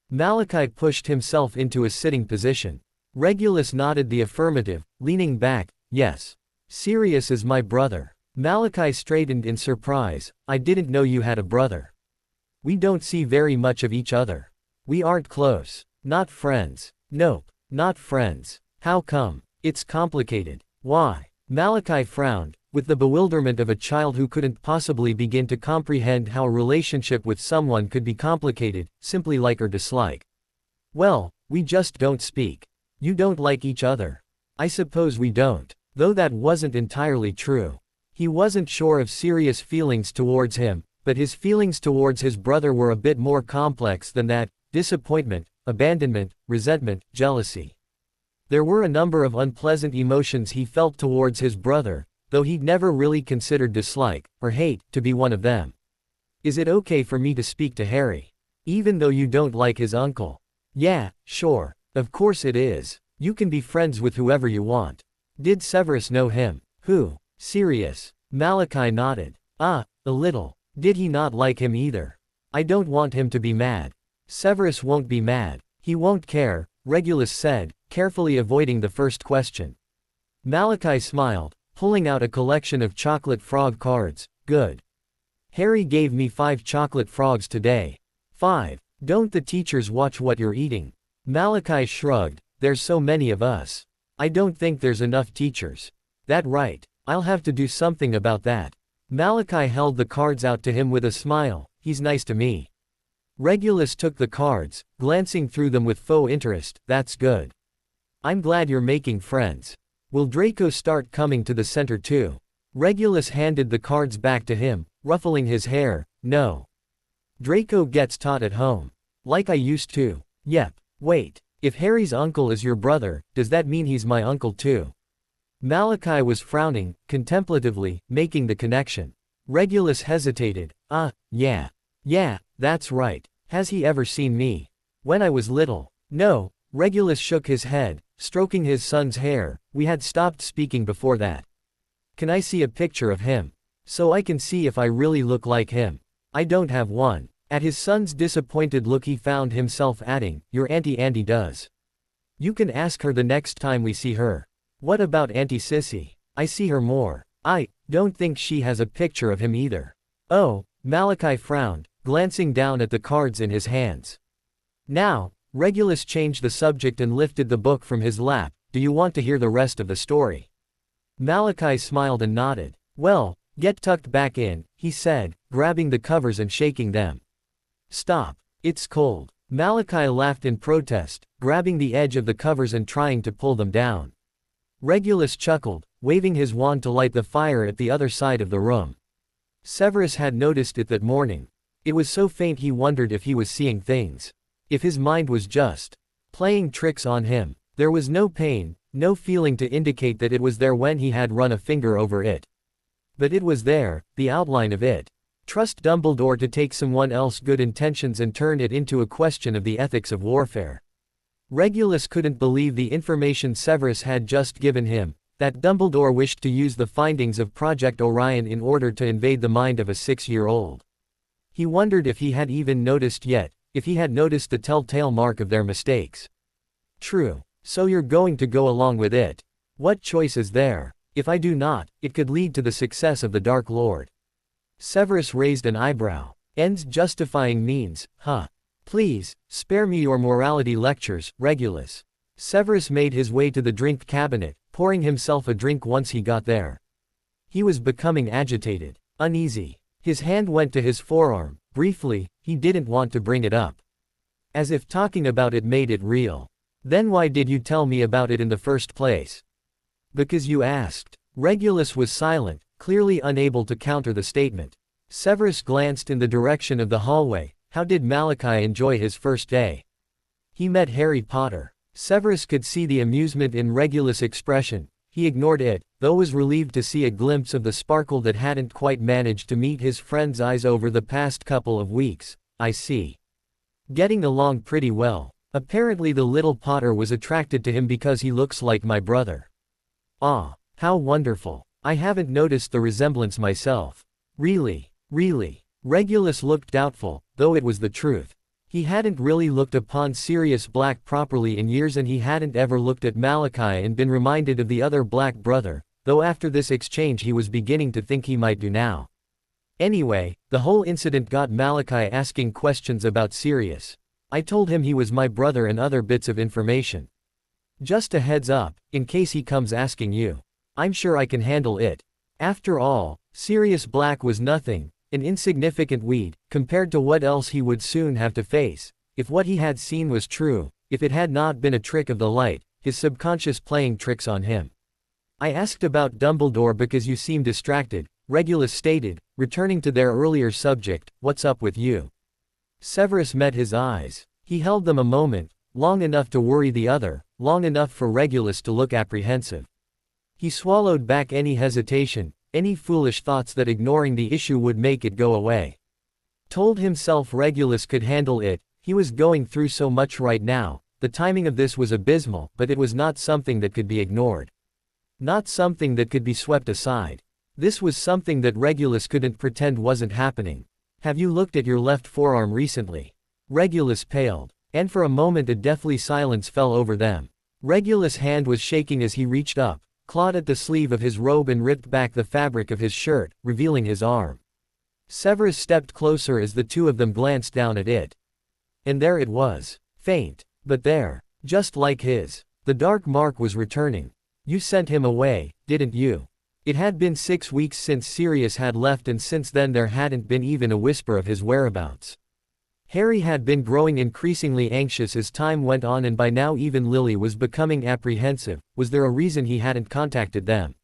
Malachi pushed himself into a sitting position. Regulus nodded the affirmative, leaning back. Yes. Sirius is my brother. Malachi straightened in surprise. I didn't know you had a brother. We don't see very much of each other. We aren't close. Not friends. Nope. Not friends. How come? It's complicated. Why? Malachi frowned, with the bewilderment of a child who couldn't possibly begin to comprehend how a relationship with someone could be complicated, simply like or dislike. Well, we just don't speak. You don't like each other. I suppose we don't. Though that wasn't entirely true. He wasn't sure of Sirius' feelings towards him, but his feelings towards his brother were a bit more complex than that: disappointment, abandonment, resentment, jealousy. There were a number of unpleasant emotions he felt towards his brother, though he'd never really considered dislike, or hate, to be one of them. Is it okay for me to speak to Harry? Even though you don't like his uncle? Yeah, sure. Of course it is. You can be friends with whoever you want. Did Severus know him? Who? Sirius. Malachi nodded. Ah, a little. Did he not like him either? I don't want him to be mad. Severus won't be mad. He won't care, Regulus said, carefully avoiding the first question. Malachi smiled, pulling out a collection of chocolate frog cards. Good. Harry gave me 5 chocolate frogs today. 5. Don't the teachers watch what you're eating? Malachi shrugged. There's so many of us. I don't think there's enough teachers. That right. I'll have to do something about that. Malachi held the cards out to him with a smile. He's nice to me. Regulus took the cards, glancing through them with faux interest. That's good. I'm glad you're making friends. Will Draco start coming to the center too? Regulus handed the cards back to him, ruffling his hair. No. Draco gets taught at home. Like I used to. Yep. Wait. If Harry's uncle is your brother, does that mean he's my uncle too? Malachi was frowning, contemplatively, making the connection. Regulus hesitated. Yeah. Yeah, that's right. Has he ever seen me? When I was little. No. Regulus shook his head, stroking his son's hair. We had stopped speaking before that. Can I see a picture of him? So I can see if I really look like him. I don't have one. At his son's disappointed look he found himself adding, your Auntie Andy does. You can ask her the next time we see her. What about Auntie Sissy? I see her more. I don't think she has a picture of him either. Oh, Malachi frowned, glancing down at the cards in his hands. Now, Regulus changed the subject and lifted the book from his lap. Do you want to hear the rest of the story? Malachi smiled and nodded. Well, get tucked back in, he said, grabbing the covers and shaking them. Stop. It's cold. Malachi laughed in protest, grabbing the edge of the covers and trying to pull them down. Regulus chuckled, waving his wand to light the fire at the other side of the room. Severus had noticed it that morning. It was so faint he wondered if he was seeing things. If his mind was just playing tricks on him. There was no pain, no feeling to indicate that it was there when he had run a finger over it. But it was there, the outline of it. Trust Dumbledore to take someone else's good intentions and turn it into a question of the ethics of warfare. Regulus couldn't believe the information Severus had just given him, that Dumbledore wished to use the findings of Project Orion in order to invade the mind of a 6-year-old. He wondered if he had even noticed yet, if he had noticed the telltale mark of their mistakes. True. So you're going to go along with it. What choice is there? If I do not, it could lead to the success of the Dark Lord. Severus raised an eyebrow. Ends justifying means, huh? Please, spare me your morality lectures, Regulus. Severus made his way to the drink cabinet, pouring himself a drink once he got there. He was becoming agitated, uneasy. His hand went to his forearm. Briefly, he didn't want to bring it up. As if talking about it made it real. Then why did you tell me about it in the first place? Because you asked. Regulus was silent, clearly unable to counter the statement. Severus glanced in the direction of the hallway. How did Malachi enjoy his first day? He met Harry Potter. Severus could see the amusement in Regulus' expression. He ignored it, though was relieved to see a glimpse of the sparkle that hadn't quite managed to meet his friend's eyes over the past couple of weeks. I see. Getting along pretty well. Apparently the little Potter was attracted to him because he looks like my brother. Ah, how wonderful. I haven't noticed the resemblance myself. Really? Regulus looked doubtful, though it was the truth. He hadn't really looked upon Sirius Black properly in years, and he hadn't ever looked at Malachi and been reminded of the other Black brother, though after this exchange he was beginning to think he might do now. Anyway, the whole incident got Malachi asking questions about Sirius. I told him he was my brother and other bits of information. Just a heads up, in case he comes asking you. I'm sure I can handle it. After all, Sirius Black was nothing, an insignificant weed, compared to what else he would soon have to face. If what he had seen was true, if it had not been a trick of the light, his subconscious playing tricks on him. I asked about Dumbledore because you seem distracted, Regulus stated, returning to their earlier subject. What's up with you? Severus met his eyes. He held them a moment, long enough to worry the other, long enough for Regulus to look apprehensive. He swallowed back any hesitation, any foolish thoughts that ignoring the issue would make it go away. Told himself Regulus could handle it. He was going through so much right now. The timing of this was abysmal, but it was not something that could be ignored. Not something that could be swept aside. This was something that Regulus couldn't pretend wasn't happening. Have you looked at your left forearm recently? Regulus paled, and for a moment a deathly silence fell over them. Regulus' hand was shaking as he reached up, clawed at the sleeve of his robe and ripped back the fabric of his shirt, revealing his arm. Severus stepped closer as the two of them glanced down at it. And there it was. Faint, but there. Just like his. The dark mark was returning. You sent him away, didn't you? It had been 6 weeks since Sirius had left, and since then there hadn't been even a whisper of his whereabouts. Harry had been growing increasingly anxious as time went on, and by now even Lily was becoming apprehensive. Was there a reason he hadn't contacted them?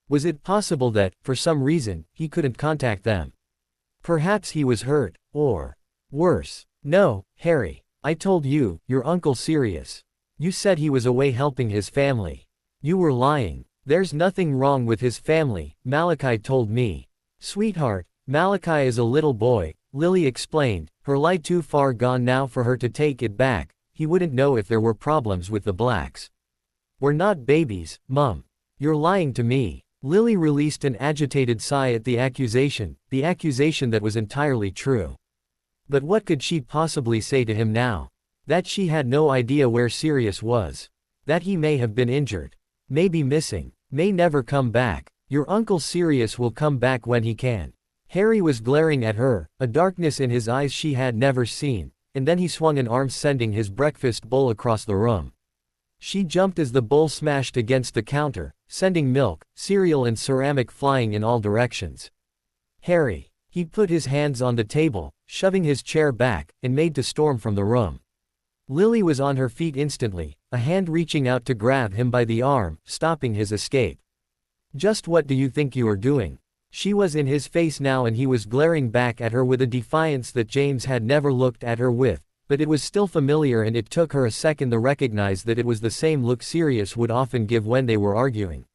Was it possible that, for some reason, he couldn't contact them? Perhaps he was hurt, or worse. No, Harry. I told you, your Uncle Sirius. You said he was away helping his family. You were lying. There's nothing wrong with his family, Malachi told me. Sweetheart, Malachi is a little boy, Lily explained, her light too far gone now for her to take it back. He wouldn't know if there were problems with the blacks. We're not babies, Mum. You're lying to me. Lily released an agitated sigh at the accusation that was entirely true. But what could she possibly say to him now? That she had no idea where Sirius was. That he may have been injured. May be missing. May never come back. Your Uncle Sirius will come back when he can. Harry was glaring at her, a darkness in his eyes she had never seen, and then he swung an arm sending his breakfast bowl across the room. She jumped as the bowl smashed against the counter, sending milk, cereal and ceramic flying in all directions. Harry. He put his hands on the table, shoving his chair back, and made to storm from the room. Lily was on her feet instantly, a hand reaching out to grab him by the arm, stopping his escape. Just what do you think you are doing? She was in his face now and he was glaring back at her with a defiance that James had never looked at her with, but it was still familiar and it took her a second to recognize that it was the same look Sirius would often give when they were arguing.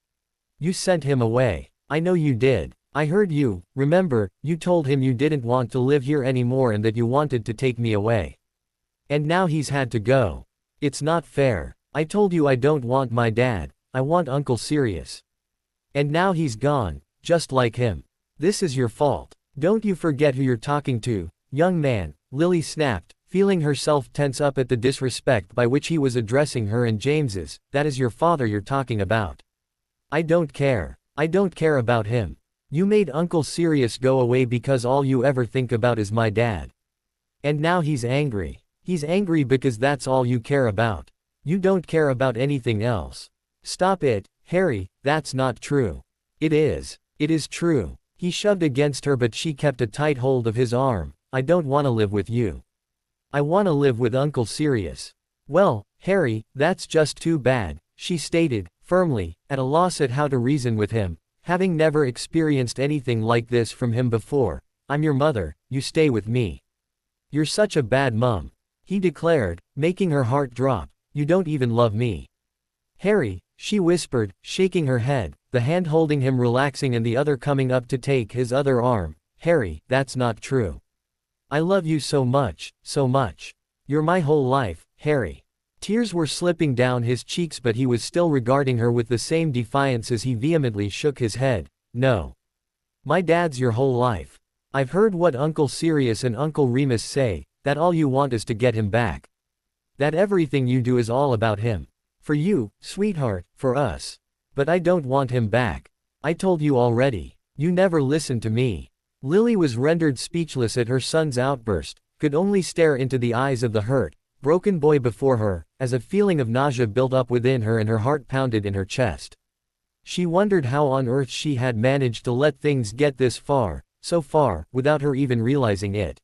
You sent him away. I know you did. I heard you. Remember, you told him you didn't want to live here anymore and that you wanted to take me away. And now he's had to go. It's not fair. I told you I don't want my dad. I want Uncle Sirius. And now he's gone, just like him. This is your fault. Don't you forget who you're talking to, young man, Lily snapped, feeling herself tense up at the disrespect by which he was addressing her and James's. That is your father you're talking about. I don't care. I don't care about him. You made Uncle Sirius go away because all you ever think about is my dad. And now he's angry. He's angry because that's all you care about. You don't care about anything else. Stop it, Harry, that's not true. It is. It is true. He shoved against her but she kept a tight hold of his arm. I don't want to live with you. I want to live with Uncle Sirius. Well, Harry, that's just too bad, she stated, firmly, at a loss at how to reason with him. Having never experienced anything like this from him before. I'm your mother, you stay with me. You're such a bad mum. He declared, making her heart drop. You don't even love me. Harry, she whispered, shaking her head, the hand holding him relaxing and the other coming up to take his other arm. Harry, that's not true. I love you so much, so much. You're my whole life, Harry. Tears were slipping down his cheeks but he was still regarding her with the same defiance as he vehemently shook his head. No. My dad's your whole life. I've heard what Uncle Sirius and Uncle Remus say, that all you want is to get him back. That everything you do is all about him. For you, sweetheart, for us. But I don't want him back. I told you already. You never listened to me. Lily was rendered speechless at her son's outburst, could only stare into the eyes of the hurt, broken boy before her, as a feeling of nausea built up within her and her heart pounded in her chest. She wondered how on earth she had managed to let things get this far, so far, without her even realizing it.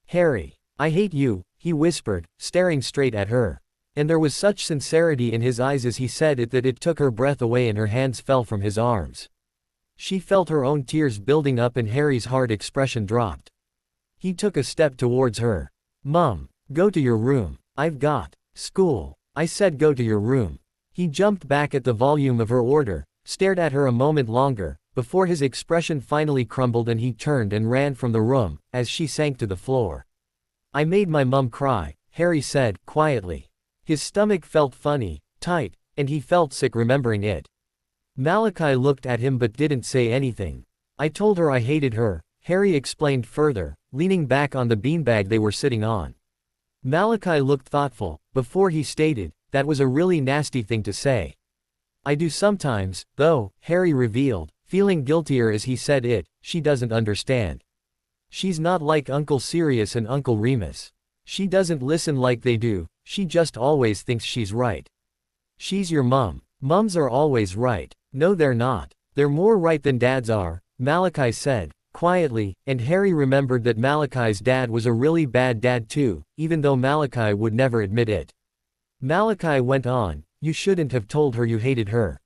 Harry, I hate you, he whispered, staring straight at her. And there was such sincerity in his eyes as he said it that it took her breath away and her hands fell from his arms. She felt her own tears building up and Harry's hard expression dropped. He took a step towards her. Mom, go to your room. I've got school. I said go to your room. He jumped back at the volume of her order, stared at her a moment longer, before his expression finally crumbled and he turned and ran from the room, as she sank to the floor. I made my mum cry, Harry said, quietly. His stomach felt funny, tight, and he felt sick remembering it. Malachi looked at him but didn't say anything. I told her I hated her, Harry explained further, leaning back on the beanbag they were sitting on. Malachi looked thoughtful, before he stated, that was a really nasty thing to say. I do sometimes, though, Harry revealed, feeling guiltier as he said it. She doesn't understand. She's not like Uncle Sirius and Uncle Remus. She doesn't listen like they do, she just always thinks she's right. She's your mum. Mums are always right. No they're not. They're more right than dads are, Malachi said, quietly, and Harry remembered that Malachi's dad was a really bad dad too, even though Malachi would never admit it. Malachi went on, you shouldn't have told her you hated her.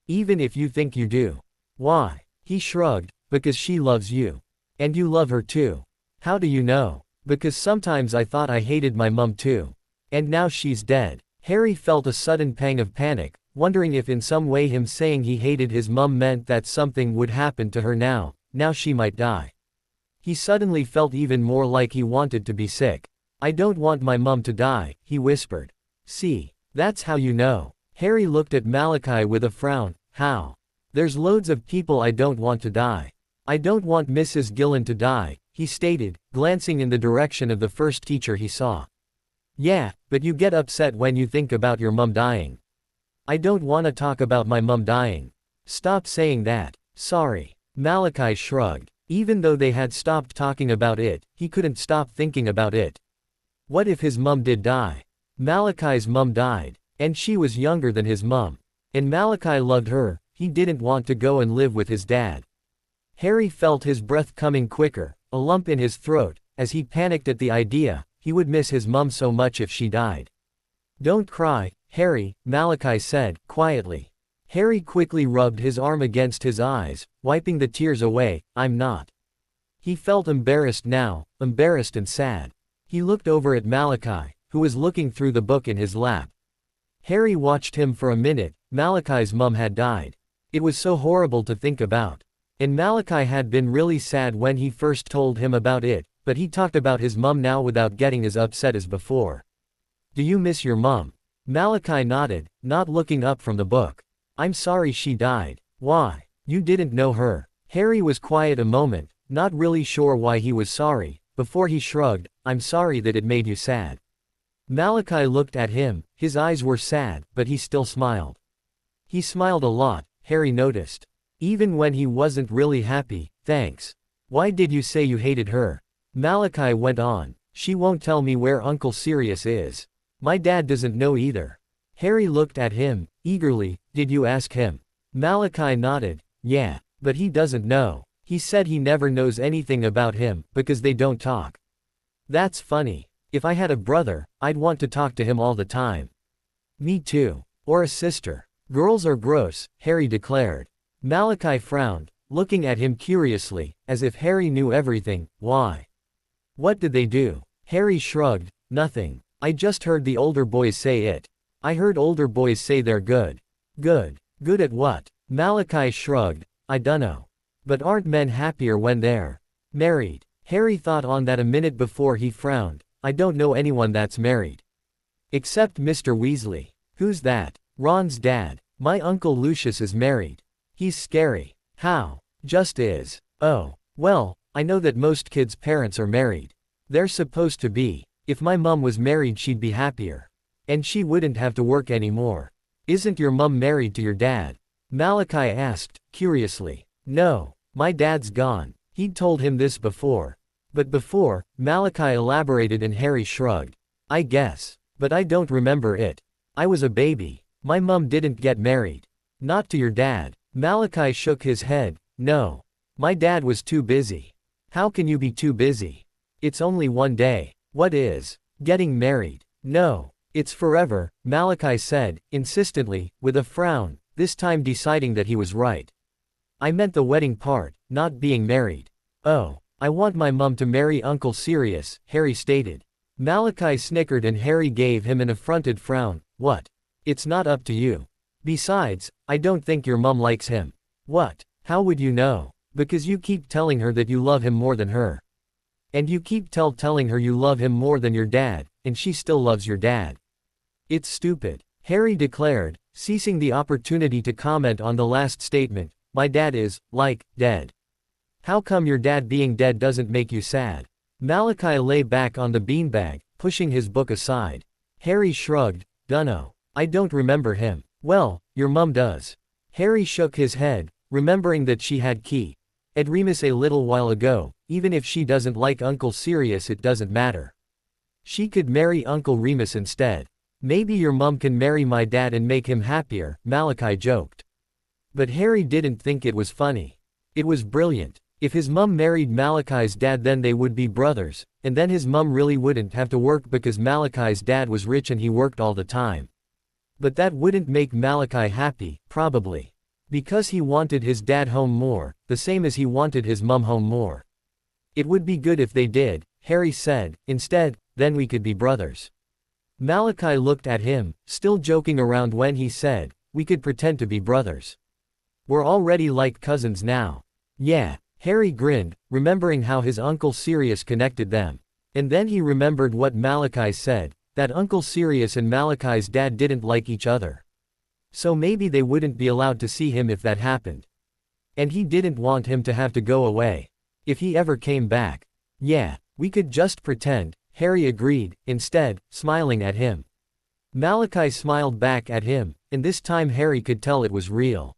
Even if you think you do. Why? He shrugged, because she loves you. And you love her too. How do you know? Because sometimes I thought I hated my mum too. And now she's dead. Harry felt a sudden pang of panic, wondering if in some way him saying he hated his mum meant that something would happen to her now she might die. He suddenly felt even more like he wanted to be sick. I don't want my mum to die, he whispered. See, that's how you know. Harry looked at Malachi with a frown. How? There's loads of people I don't want to die. I don't want Mrs. Gillen to die, he stated, glancing in the direction of the first teacher he saw. Yeah, but you get upset when you think about your mum dying. I don't want to talk about my mum dying. Stop saying that. Sorry. Malachi shrugged. Even though they had stopped talking about it, he couldn't stop thinking about it. What if his mum did die? Malachi's mum died. And she was younger than his mum. And Malachi loved her, he didn't want to go and live with his dad. Harry felt his breath coming quicker, a lump in his throat, as he panicked at the idea, he would miss his mum so much if she died. Don't cry, Harry, Malachi said, quietly. Harry quickly rubbed his arm against his eyes, wiping the tears away. I'm not. He felt embarrassed now, embarrassed and sad. He looked over at Malachi, who was looking through the book in his lap. Harry watched him for a minute. Malachi's mum had died. It was so horrible to think about. And Malachi had been really sad when he first told him about it, but he talked about his mum now without getting as upset as before. Do you miss your mum? Malachi nodded, not looking up from the book. I'm sorry she died. Why? You didn't know her. Harry was quiet a moment, not really sure why he was sorry, before he shrugged. I'm sorry that it made you sad. Malachi looked at him, his eyes were sad, but he still smiled. He smiled a lot, Harry noticed. Even when he wasn't really happy. Thanks. Why did you say you hated her? Malachi went on. She won't tell me where Uncle Sirius is. My dad doesn't know either. Harry looked at him, eagerly. Did you ask him? Malachi nodded. Yeah, but he doesn't know. He said he never knows anything about him, because they don't talk. That's funny. If I had a brother, I'd want to talk to him all the time. Me too. Or a sister. Girls are gross, Harry declared. Malachi frowned, looking at him curiously, as if Harry knew everything. Why? What did they do? Harry shrugged. Nothing. I just heard the older boys say it. I heard older boys say they're good. Good. Good at what? Malachi shrugged. I dunno. But aren't men happier when they're married? Harry thought on that a minute before he frowned. I don't know anyone that's married. Except Mr. Weasley. Who's that? Ron's dad. My Uncle Lucius is married. He's scary. How? Just is. Oh. Well, I know that most kids' parents are married. They're supposed to be. If my mum was married she'd be happier. And she wouldn't have to work anymore. Isn't your mum married to your dad? Malachi asked, curiously. No. My dad's gone. He'd told him this before. But before, Malachi elaborated and Harry shrugged. I guess. But I don't remember it. I was a baby. My mum didn't get married. Not to your dad. Malachi shook his head. No. My dad was too busy. How can you be too busy? It's only one day. What is? Getting married. No. It's forever, Malachi said, insistently, with a frown, this time deciding that he was right. I meant the wedding part, not being married. Oh. I want my mum to marry Uncle Sirius, Harry stated. Malachi snickered and Harry gave him an affronted frown. What? It's not up to you. Besides, I don't think your mum likes him. What? How would you know? Because you keep telling her that you love him more than her. And you keep telling her you love him more than your dad, and she still loves your dad. It's stupid, Harry declared, ceasing the opportunity to comment on the last statement. My dad is, like, dead. How come your dad being dead doesn't make you sad? Malachi lay back on the beanbag, pushing his book aside. Harry shrugged. Dunno. I don't remember him. Well, your mum does. Harry shook his head, remembering that she had key. Ed Remus a little while ago. Even if she doesn't like Uncle Sirius it doesn't matter. She could marry Uncle Remus instead. Maybe your mum can marry my dad and make him happier, Malachi joked. But Harry didn't think it was funny. It was brilliant. If his mum married Malachi's dad then they would be brothers, and then his mum really wouldn't have to work because Malachi's dad was rich and he worked all the time. But that wouldn't make Malachi happy, probably. Because he wanted his dad home more, the same as he wanted his mum home more. It would be good if they did, Harry said, instead, then we could be brothers. Malachi looked at him, still joking around when he said, we could pretend to be brothers. We're already like cousins now. Yeah, Harry grinned, remembering how his uncle Sirius connected them. And then he remembered what Malachi said, that Uncle Sirius and Malachi's dad didn't like each other. So maybe they wouldn't be allowed to see him if that happened. And he didn't want him to have to go away. If he ever came back. Yeah, we could just pretend, Harry agreed, instead, smiling at him. Malachi smiled back at him, and this time Harry could tell it was real.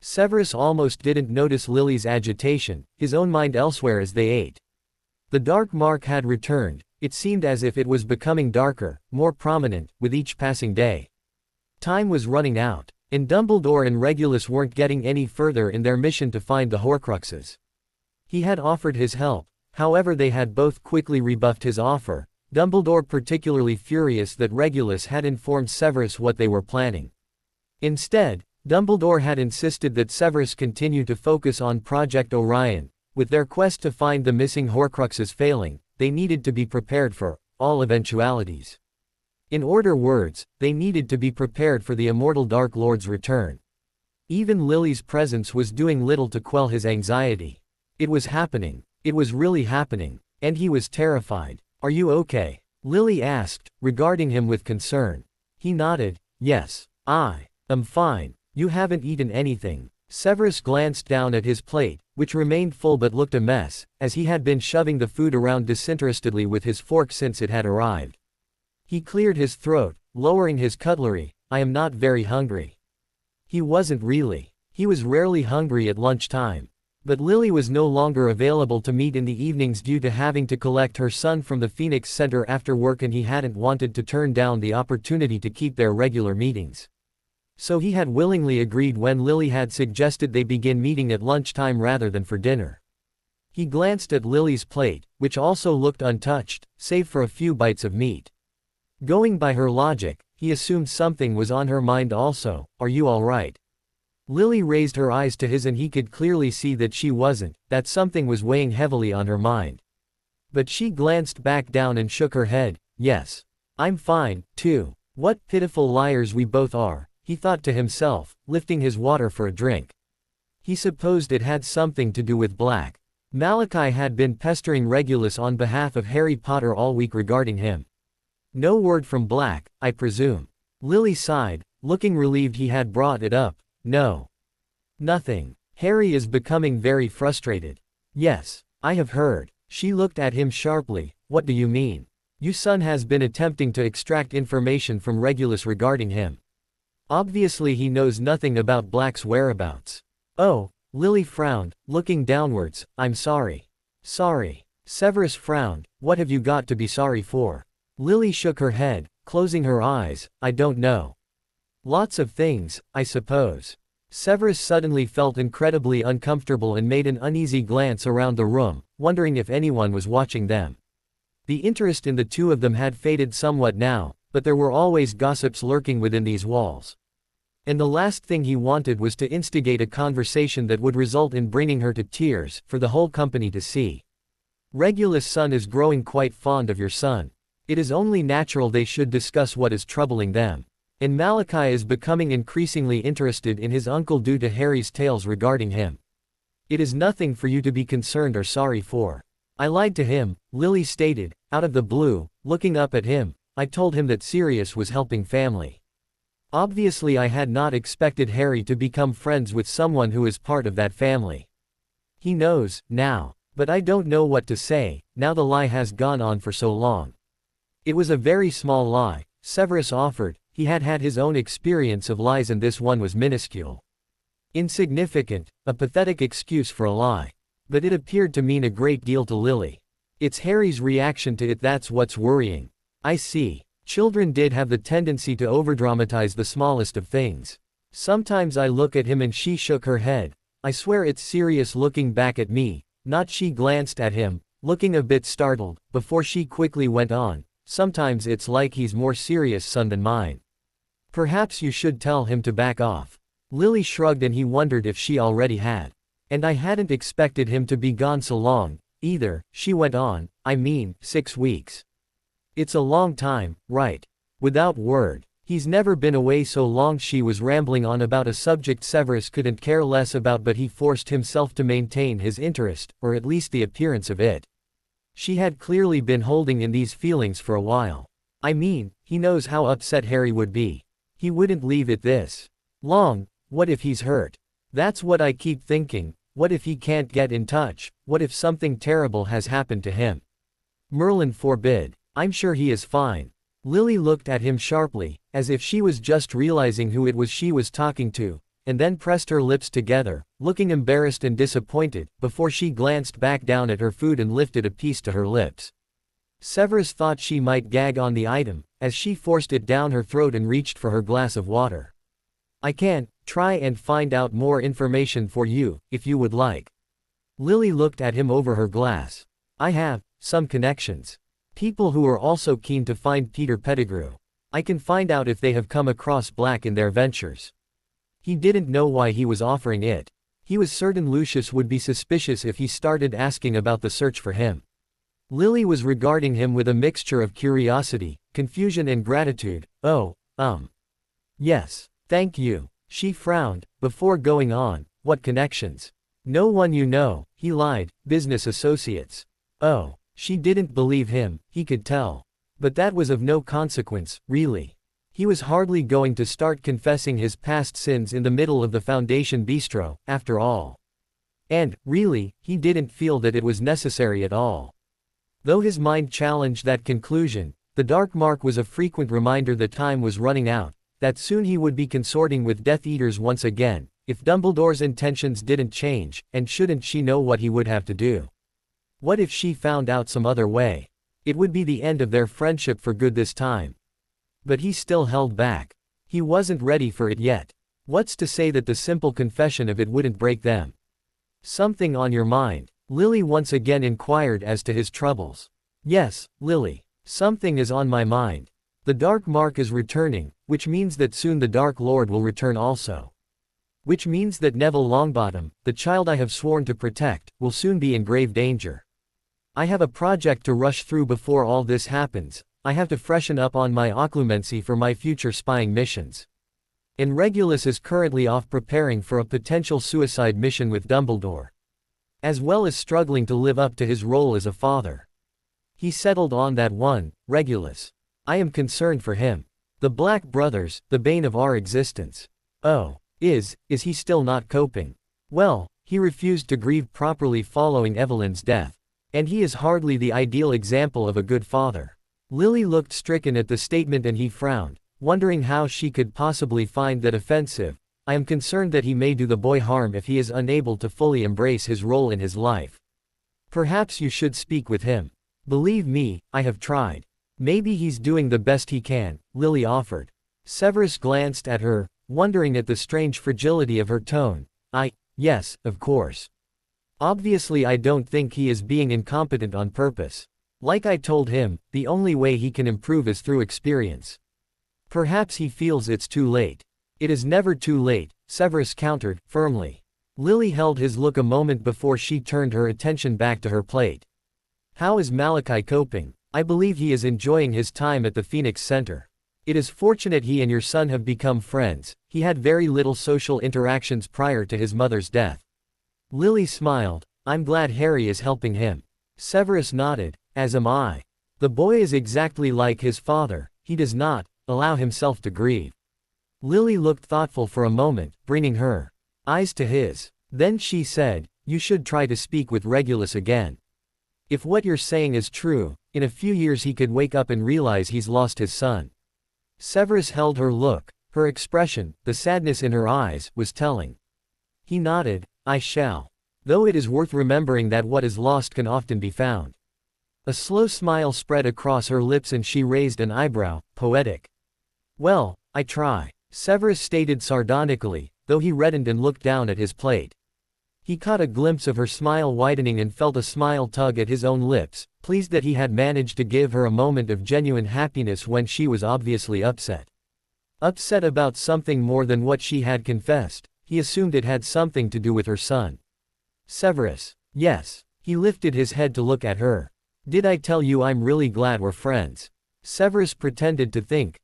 Severus almost didn't notice Lily's agitation, his own mind elsewhere as they ate. The dark mark had returned, it seemed as if it was becoming darker, more prominent, with each passing day. Time was running out, and Dumbledore and Regulus weren't getting any further in their mission to find the Horcruxes. He had offered his help, however they had both quickly rebuffed his offer, Dumbledore particularly furious that Regulus had informed Severus what they were planning. Instead, Dumbledore had insisted that Severus continue to focus on Project Orion. With their quest to find the missing Horcruxes failing, they needed to be prepared for all eventualities. In other words, they needed to be prepared for the immortal Dark Lord's return. Even Lily's presence was doing little to quell his anxiety. It was happening. It was really happening, and he was terrified. Are you okay? Lily asked, regarding him with concern. He nodded, yes, I am fine. You haven't eaten anything. Severus glanced down at his plate, which remained full but looked a mess, as he had been shoving the food around disinterestedly with his fork since it had arrived. He cleared his throat, lowering his cutlery. I am not very hungry. He wasn't really. He was rarely hungry at lunchtime. But Lily was no longer available to meet in the evenings due to having to collect her son from the Phoenix Center after work, and he hadn't wanted to turn down the opportunity to keep their regular meetings. So he had willingly agreed when Lily had suggested they begin meeting at lunchtime rather than for dinner. He glanced at Lily's plate, which also looked untouched, save for a few bites of meat. Going by her logic, he assumed something was on her mind also. Are you all right? Lily raised her eyes to his and he could clearly see that she wasn't, that something was weighing heavily on her mind. But she glanced back down and shook her head. Yes. I'm fine, too. What pitiful liars we both are, he thought to himself, lifting his water for a drink. He supposed it had something to do with Black. Malachi had been pestering Regulus on behalf of Harry Potter all week regarding him. No word from Black, I presume. Lily sighed, looking relieved he had brought it up. No. Nothing. Harry is becoming very frustrated. Yes, I have heard. She looked at him sharply. What do you mean? Your son has been attempting to extract information from Regulus regarding him. Obviously he knows nothing about Black's whereabouts. Oh, Lily frowned, looking downwards. I'm sorry. Sorry. Severus frowned. What have you got to be sorry for? Lily shook her head, closing her eyes. I don't know. Lots of things, I suppose. Severus suddenly felt incredibly uncomfortable and made an uneasy glance around the room, wondering if anyone was watching them. The interest in the two of them had faded somewhat now, but there were always gossips lurking within these walls. And the last thing he wanted was to instigate a conversation that would result in bringing her to tears, for the whole company to see. Regulus' son is growing quite fond of your son. It is only natural they should discuss what is troubling them. And Malachi is becoming increasingly interested in his uncle due to Harry's tales regarding him. It is nothing for you to be concerned or sorry for. I lied to him, Lily stated, out of the blue, looking up at him. I told him that Sirius was helping family. Obviously I had not expected Harry to become friends with someone who is part of that family. He knows, now. But I don't know what to say, now the lie has gone on for so long. It was a very small lie, Severus offered. He had had his own experience of lies and this one was minuscule. Insignificant, a pathetic excuse for a lie. But it appeared to mean a great deal to Lily. It's Harry's reaction to it that's what's worrying. I see. Children did have the tendency to overdramatize the smallest of things. Sometimes I look at him and she shook her head. I swear it's Sirius looking back at me, not she glanced at him, looking a bit startled, before she quickly went on. Sometimes it's like he's more Sirius' son than mine. Perhaps you should tell him to back off. Lily shrugged and he wondered if she already had. And I hadn't expected him to be gone so long, either, she went on, I mean, 6 weeks. It's a long time, right? Without word. He's never been away so long. She was rambling on about a subject Severus couldn't care less about, but he forced himself to maintain his interest, or at least the appearance of it. She had clearly been holding in these feelings for a while. I mean, he knows how upset Harry would be. He wouldn't leave it this long. What if he's hurt? That's what I keep thinking. What if he can't get in touch? What if something terrible has happened to him? Merlin forbid. I'm sure he is fine. Lily looked at him sharply, as if she was just realizing who it was she was talking to, and then pressed her lips together, looking embarrassed and disappointed, before she glanced back down at her food and lifted a piece to her lips. Severus thought she might gag on the item, as she forced it down her throat and reached for her glass of water. I can try and find out more information for you, if you would like. Lily looked at him over her glass. I have some connections. People who are also keen to find Peter Pettigrew. I can find out if they have come across Black in their ventures. He didn't know why he was offering it. He was certain Lucius would be suspicious if he started asking about the search for him. Lily was regarding him with a mixture of curiosity, confusion and gratitude. Oh, yes. Thank you. She frowned, before going on. What connections? No one you know, he lied, business associates. Oh. She didn't believe him, he could tell. But that was of no consequence, really. He was hardly going to start confessing his past sins in the middle of the Foundation bistro, after all. And, really, he didn't feel that it was necessary at all. Though his mind challenged that conclusion, the dark mark was a frequent reminder that time was running out, that soon he would be consorting with Death Eaters once again, if Dumbledore's intentions didn't change, and shouldn't she know what he would have to do? What if she found out some other way? It would be the end of their friendship for good this time. But he still held back. He wasn't ready for it yet. What's to say that the simple confession of it wouldn't break them? Something on your mind? Lily once again inquired as to his troubles. Yes, Lily. Something is on my mind. The Dark Mark is returning, which means that soon the Dark Lord will return also. Which means that Neville Longbottom, the child I have sworn to protect, will soon be in grave danger. I have a project to rush through before all this happens. I have to freshen up on my occlumency for my future spying missions. And Regulus is currently off preparing for a potential suicide mission with Dumbledore. As well as struggling to live up to his role as a father. He settled on that one, Regulus. I am concerned for him. The Black Brothers, the bane of our existence. Oh, is he still not coping? Well, he refused to grieve properly following Evelyn's death. And he is hardly the ideal example of a good father. Lily looked stricken at the statement and he frowned, wondering how she could possibly find that offensive. I am concerned that he may do the boy harm if he is unable to fully embrace his role in his life. Perhaps you should speak with him. Believe me, I have tried. Maybe he's doing the best he can, Lily offered. Severus glanced at her, wondering at the strange fragility of her tone. Yes, of course. Obviously I don't think he is being incompetent on purpose. Like I told him, the only way he can improve is through experience. Perhaps he feels it's too late. It is never too late, Severus countered, firmly. Lily held his look a moment before she turned her attention back to her plate. How is Malachi coping? I believe he is enjoying his time at the Phoenix Center. It is fortunate he and your son have become friends. He had very little social interactions prior to his mother's death. Lily smiled. I'm glad Harry is helping him. Severus nodded, as am I. The boy is exactly like his father. He does not allow himself to grieve. Lily looked thoughtful for a moment, bringing her eyes to his. Then she said, you should try to speak with Regulus again. If what you're saying is true, in a few years he could wake up and realize he's lost his son. Severus held her look. Her expression, the sadness in her eyes, was telling. He nodded. I shall. Though it is worth remembering that what is lost can often be found. A slow smile spread across her lips and she raised an eyebrow, poetic. Well, I try. Severus stated sardonically, though he reddened and looked down at his plate. He caught a glimpse of her smile widening and felt a smile tug at his own lips, pleased that he had managed to give her a moment of genuine happiness when she was obviously upset. Upset about something more than what she had confessed, he assumed it had something to do with her son. Severus. Yes. He lifted his head to look at her. Did I tell you I'm really glad we're friends? Severus pretended to think,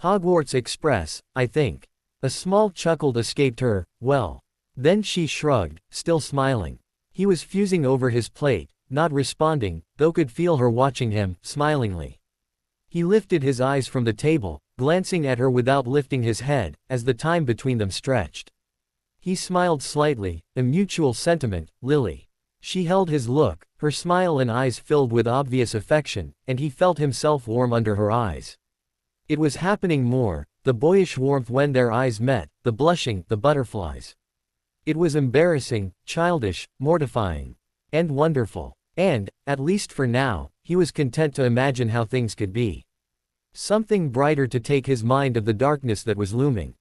Hogwarts Express, I think. A small chuckle escaped her, well. Then she shrugged, still smiling. He was fusing over his plate, not responding, though could feel her watching him, smilingly. He lifted his eyes from the table, glancing at her without lifting his head, as the time between them stretched. He smiled slightly, a mutual sentiment, Lily. She held his look, her smile and eyes filled with obvious affection, and he felt himself warm under her eyes. It was happening more, the boyish warmth when their eyes met, the blushing, the butterflies. It was embarrassing, childish, mortifying. And wonderful. And, at least for now, he was content to imagine how things could be. Something brighter to take his mind of the darkness that was looming.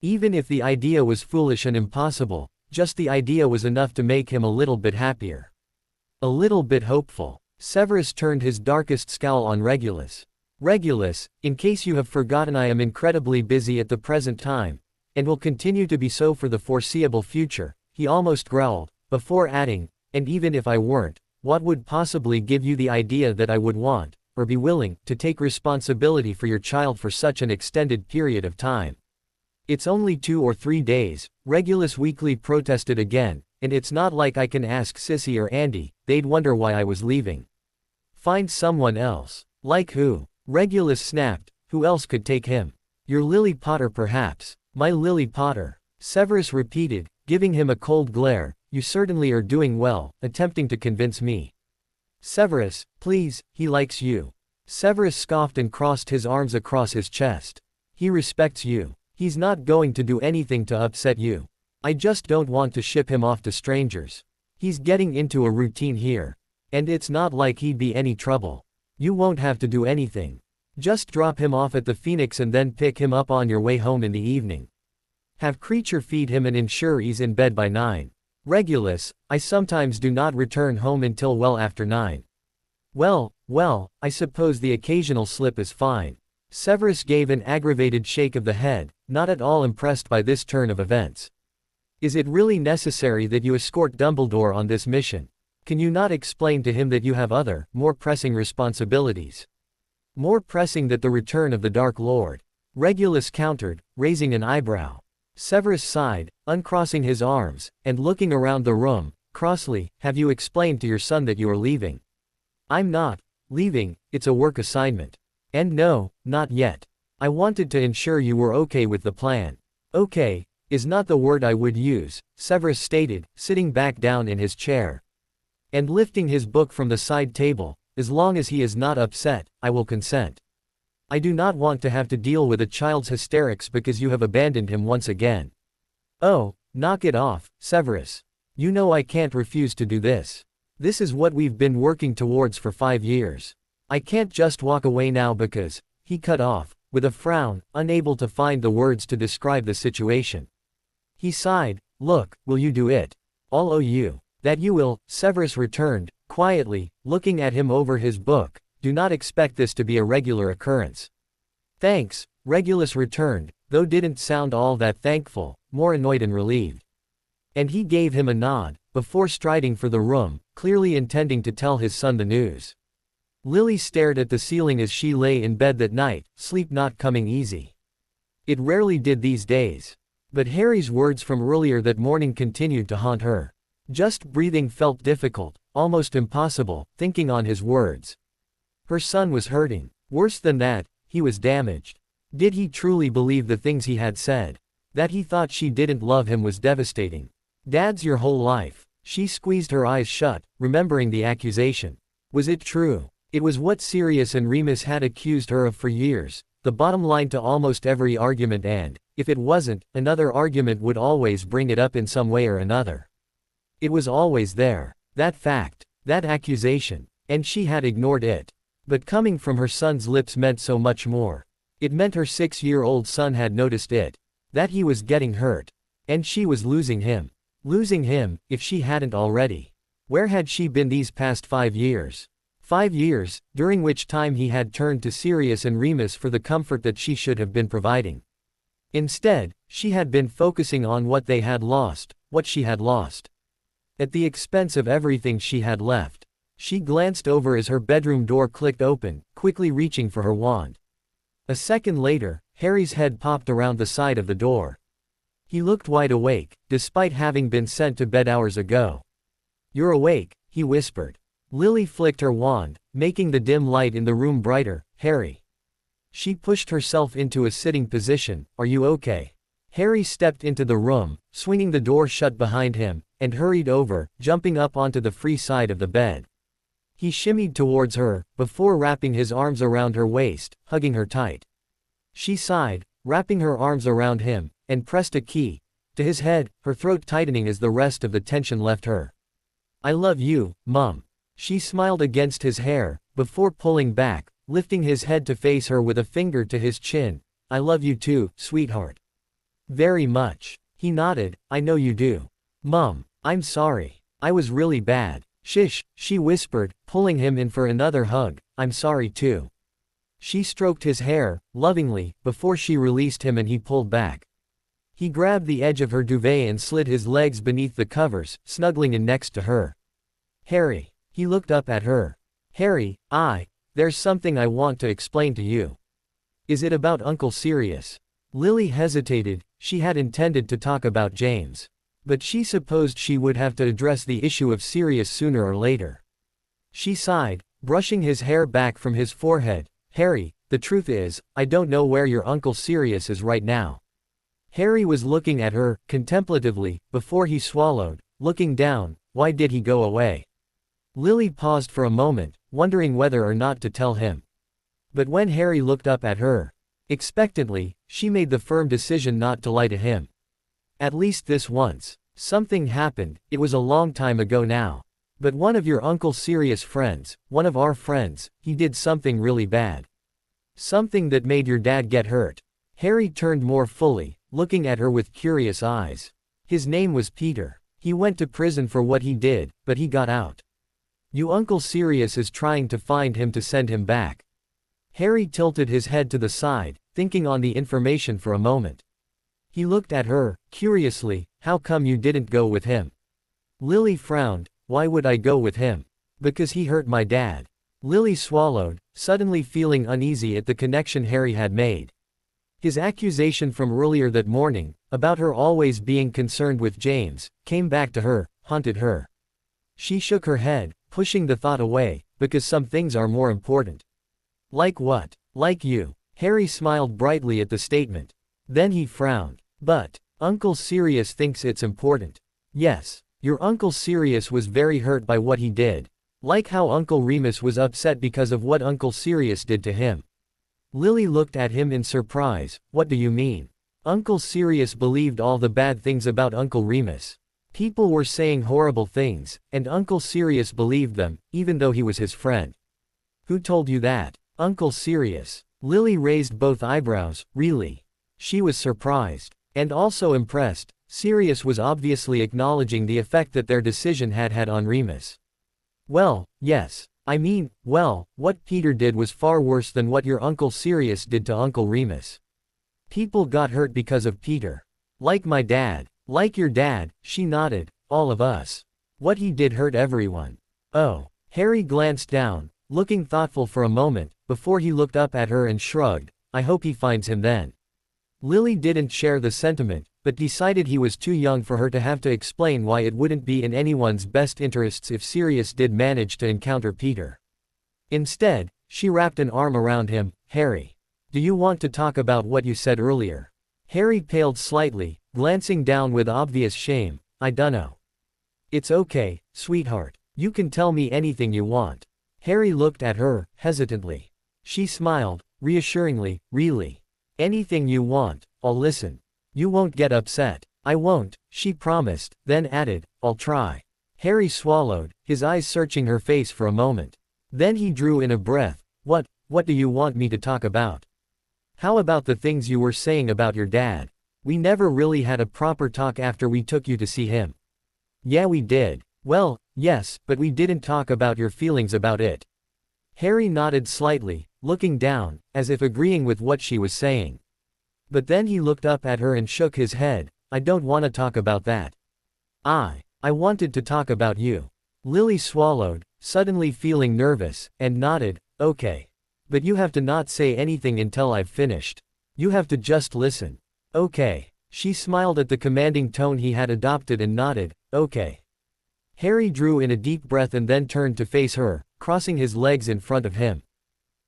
Even if the idea was foolish and impossible, just the idea was enough to make him a little bit happier. A little bit hopeful. Severus turned his darkest scowl on Regulus. Regulus, in case you have forgotten, I am incredibly busy at the present time, and will continue to be so for the foreseeable future, he almost growled, before adding, and even if I weren't, what would possibly give you the idea that I would want, or be willing, to take responsibility for your child for such an extended period of time? It's only 2 or 3 days, Regulus weakly protested again, and it's not like I can ask Sissy or Andy, they'd wonder why I was leaving. Find someone else. Like who? Regulus snapped, who else could take him? Your Lily Potter perhaps. My Lily Potter. Severus repeated, giving him a cold glare, you certainly are doing well, attempting to convince me. Severus, please, he likes you. Severus scoffed and crossed his arms across his chest. He respects you. He's not going to do anything to upset you. I just don't want to ship him off to strangers. He's getting into a routine here. And it's not like he'd be any trouble. You won't have to do anything. Just drop him off at the Phoenix and then pick him up on your way home in the evening. Have Creature feed him and ensure he's in bed by 9. Regulus, I sometimes do not return home until well after 9. Well, I suppose the occasional slip is fine. Severus gave an aggravated shake of the head, not at all impressed by this turn of events. Is it really necessary that you escort Dumbledore on this mission? Can you not explain to him that you have other, more pressing responsibilities? More pressing than the return of the Dark Lord. Regulus countered, raising an eyebrow. Severus sighed, uncrossing his arms, and looking around the room, crossly, have you explained to your son that you are leaving? I'm not leaving, it's a work assignment. And no, not yet. I wanted to ensure you were okay with the plan. Okay, is not the word I would use, Severus stated, sitting back down in his chair. And lifting his book from the side table, as long as he is not upset, I will consent. I do not want to have to deal with a child's hysterics because you have abandoned him once again. Oh, knock it off, Severus. You know I can't refuse to do this. This is what we've been working towards for 5 years. I can't just walk away now because, he cut off, with a frown, unable to find the words to describe the situation. He sighed, look, will you do it? I'll owe you. That you will, Severus returned, quietly, looking at him over his book, do not expect this to be a regular occurrence. Thanks, Regulus returned, though didn't sound all that thankful, more annoyed and relieved. And he gave him a nod, before striding for the room, clearly intending to tell his son the news. Lily stared at the ceiling as she lay in bed that night, sleep not coming easy. It rarely did these days. But Harry's words from earlier that morning continued to haunt her. Just breathing felt difficult, almost impossible, thinking on his words. Her son was hurting. Worse than that, he was damaged. Did he truly believe the things he had said? That he thought she didn't love him was devastating. Dad's your whole life. She squeezed her eyes shut, remembering the accusation. Was it true? It was what Sirius and Remus had accused her of for years, the bottom line to almost every argument, and, if it wasn't, another argument would always bring it up in some way or another. It was always there. That fact. That accusation. And she had ignored it. But coming from her son's lips meant so much more. It meant her 6-year-old son had noticed it. That he was getting hurt. And she was losing him. Losing him, if she hadn't already. Where had she been these past 5 years? 5 years, during which time he had turned to Sirius and Remus for the comfort that she should have been providing. Instead, she had been focusing on what they had lost, what she had lost. At the expense of everything she had left. She glanced over as her bedroom door clicked open, quickly reaching for her wand. A second later, Harry's head popped around the side of the door. He looked wide awake, despite having been sent to bed hours ago. "You're awake," he whispered. Lily flicked her wand, making the dim light in the room brighter. "Harry." She pushed herself into a sitting position. "Are you okay?" Harry stepped into the room, swinging the door shut behind him, and hurried over, jumping up onto the free side of the bed. He shimmied towards her, before wrapping his arms around her waist, hugging her tight. She sighed, wrapping her arms around him, and pressed a key to his head, her throat tightening as the rest of the tension left her. "I love you, Mum." She smiled against his hair, before pulling back, lifting his head to face her with a finger to his chin. "I love you too, sweetheart." "Very much." He nodded. "I know you do. Mum, I'm sorry. I was really bad." "Shish," she whispered, pulling him in for another hug. "I'm sorry too." She stroked his hair, lovingly, before she released him and he pulled back. He grabbed the edge of her duvet and slid his legs beneath the covers, snuggling in next to her. "Harry." He looked up at her. "Harry, there's something I want to explain to you." "Is it about Uncle Sirius?" Lily hesitated. She had intended to talk about James. But she supposed she would have to address the issue of Sirius sooner or later. She sighed, brushing his hair back from his forehead. "Harry, the truth is, I don't know where your Uncle Sirius is right now." Harry was looking at her, contemplatively, before he swallowed, looking down. "Why did he go away?" Lily paused for a moment, wondering whether or not to tell him. But when Harry looked up at her, expectantly, she made the firm decision not to lie to him. "At least this once. Something happened, it was a long time ago now. But one of your Uncle Sirius' friends, one of our friends, he did something really bad. Something that made your dad get hurt." Harry turned more fully, looking at her with curious eyes. "His name was Peter. He went to prison for what he did, but he got out. Your Uncle Sirius is trying to find him to send him back." Harry tilted his head to the side, thinking on the information for a moment. He looked at her, curiously. "How come you didn't go with him?" Lily frowned. "Why would I go with him?" "Because he hurt my dad." Lily swallowed, suddenly feeling uneasy at the connection Harry had made. His accusation from earlier that morning, about her always being concerned with James, came back to her, haunted her. She shook her head, pushing the thought away. "Because some things are more important." "Like what?" "Like you." Harry smiled brightly at the statement. Then he frowned. "But Uncle Sirius thinks it's important." "Yes. Your Uncle Sirius was very hurt by what he did. Like how Uncle Remus was upset because of what Uncle Sirius did to him." Lily looked at him in surprise. "What do you mean?" "Uncle Sirius believed all the bad things about Uncle Remus. People were saying horrible things, and Uncle Sirius believed them, even though he was his friend." "Who told you that?" "Uncle Sirius." Lily raised both eyebrows. "Really?" She was surprised. And also impressed. Sirius was obviously acknowledging the effect that their decision had had on Remus. "Well, yes. I mean, what Peter did was far worse than what your Uncle Sirius did to Uncle Remus. People got hurt because of Peter. Like my dad." "Like your dad," she nodded. "All of us. What he did hurt everyone." "Oh." Harry glanced down, looking thoughtful for a moment, before he looked up at her and shrugged. "I hope he finds him then." Lily didn't share the sentiment, but decided he was too young for her to have to explain why it wouldn't be in anyone's best interests if Sirius did manage to encounter Peter. Instead, she wrapped an arm around him. "Harry. Do you want to talk about what you said earlier?" Harry paled slightly, glancing down with obvious shame. "I dunno." "It's okay, sweetheart. You can tell me anything you want." Harry looked at her, hesitantly. She smiled, reassuringly. "Really? Anything you want, I'll listen. You won't get upset." "I won't," she promised, then added, "I'll try." Harry swallowed, his eyes searching her face for a moment. Then he drew in a breath. What do you want me to talk about?" "How about the things you were saying about your dad? We never really had a proper talk after we took you to see him." "Yeah, we did." "Well, yes, but we didn't talk about your feelings about it." Harry nodded slightly, looking down, as if agreeing with what she was saying. But then he looked up at her and shook his head. I don't want to talk about that. I wanted to talk about you. Lily swallowed, suddenly feeling nervous, and nodded, okay. But you have to not say anything until I've finished. You have to just listen. Okay. She smiled at the commanding tone he had adopted and nodded, okay. Harry drew in a deep breath and then turned to face her, crossing his legs in front of him.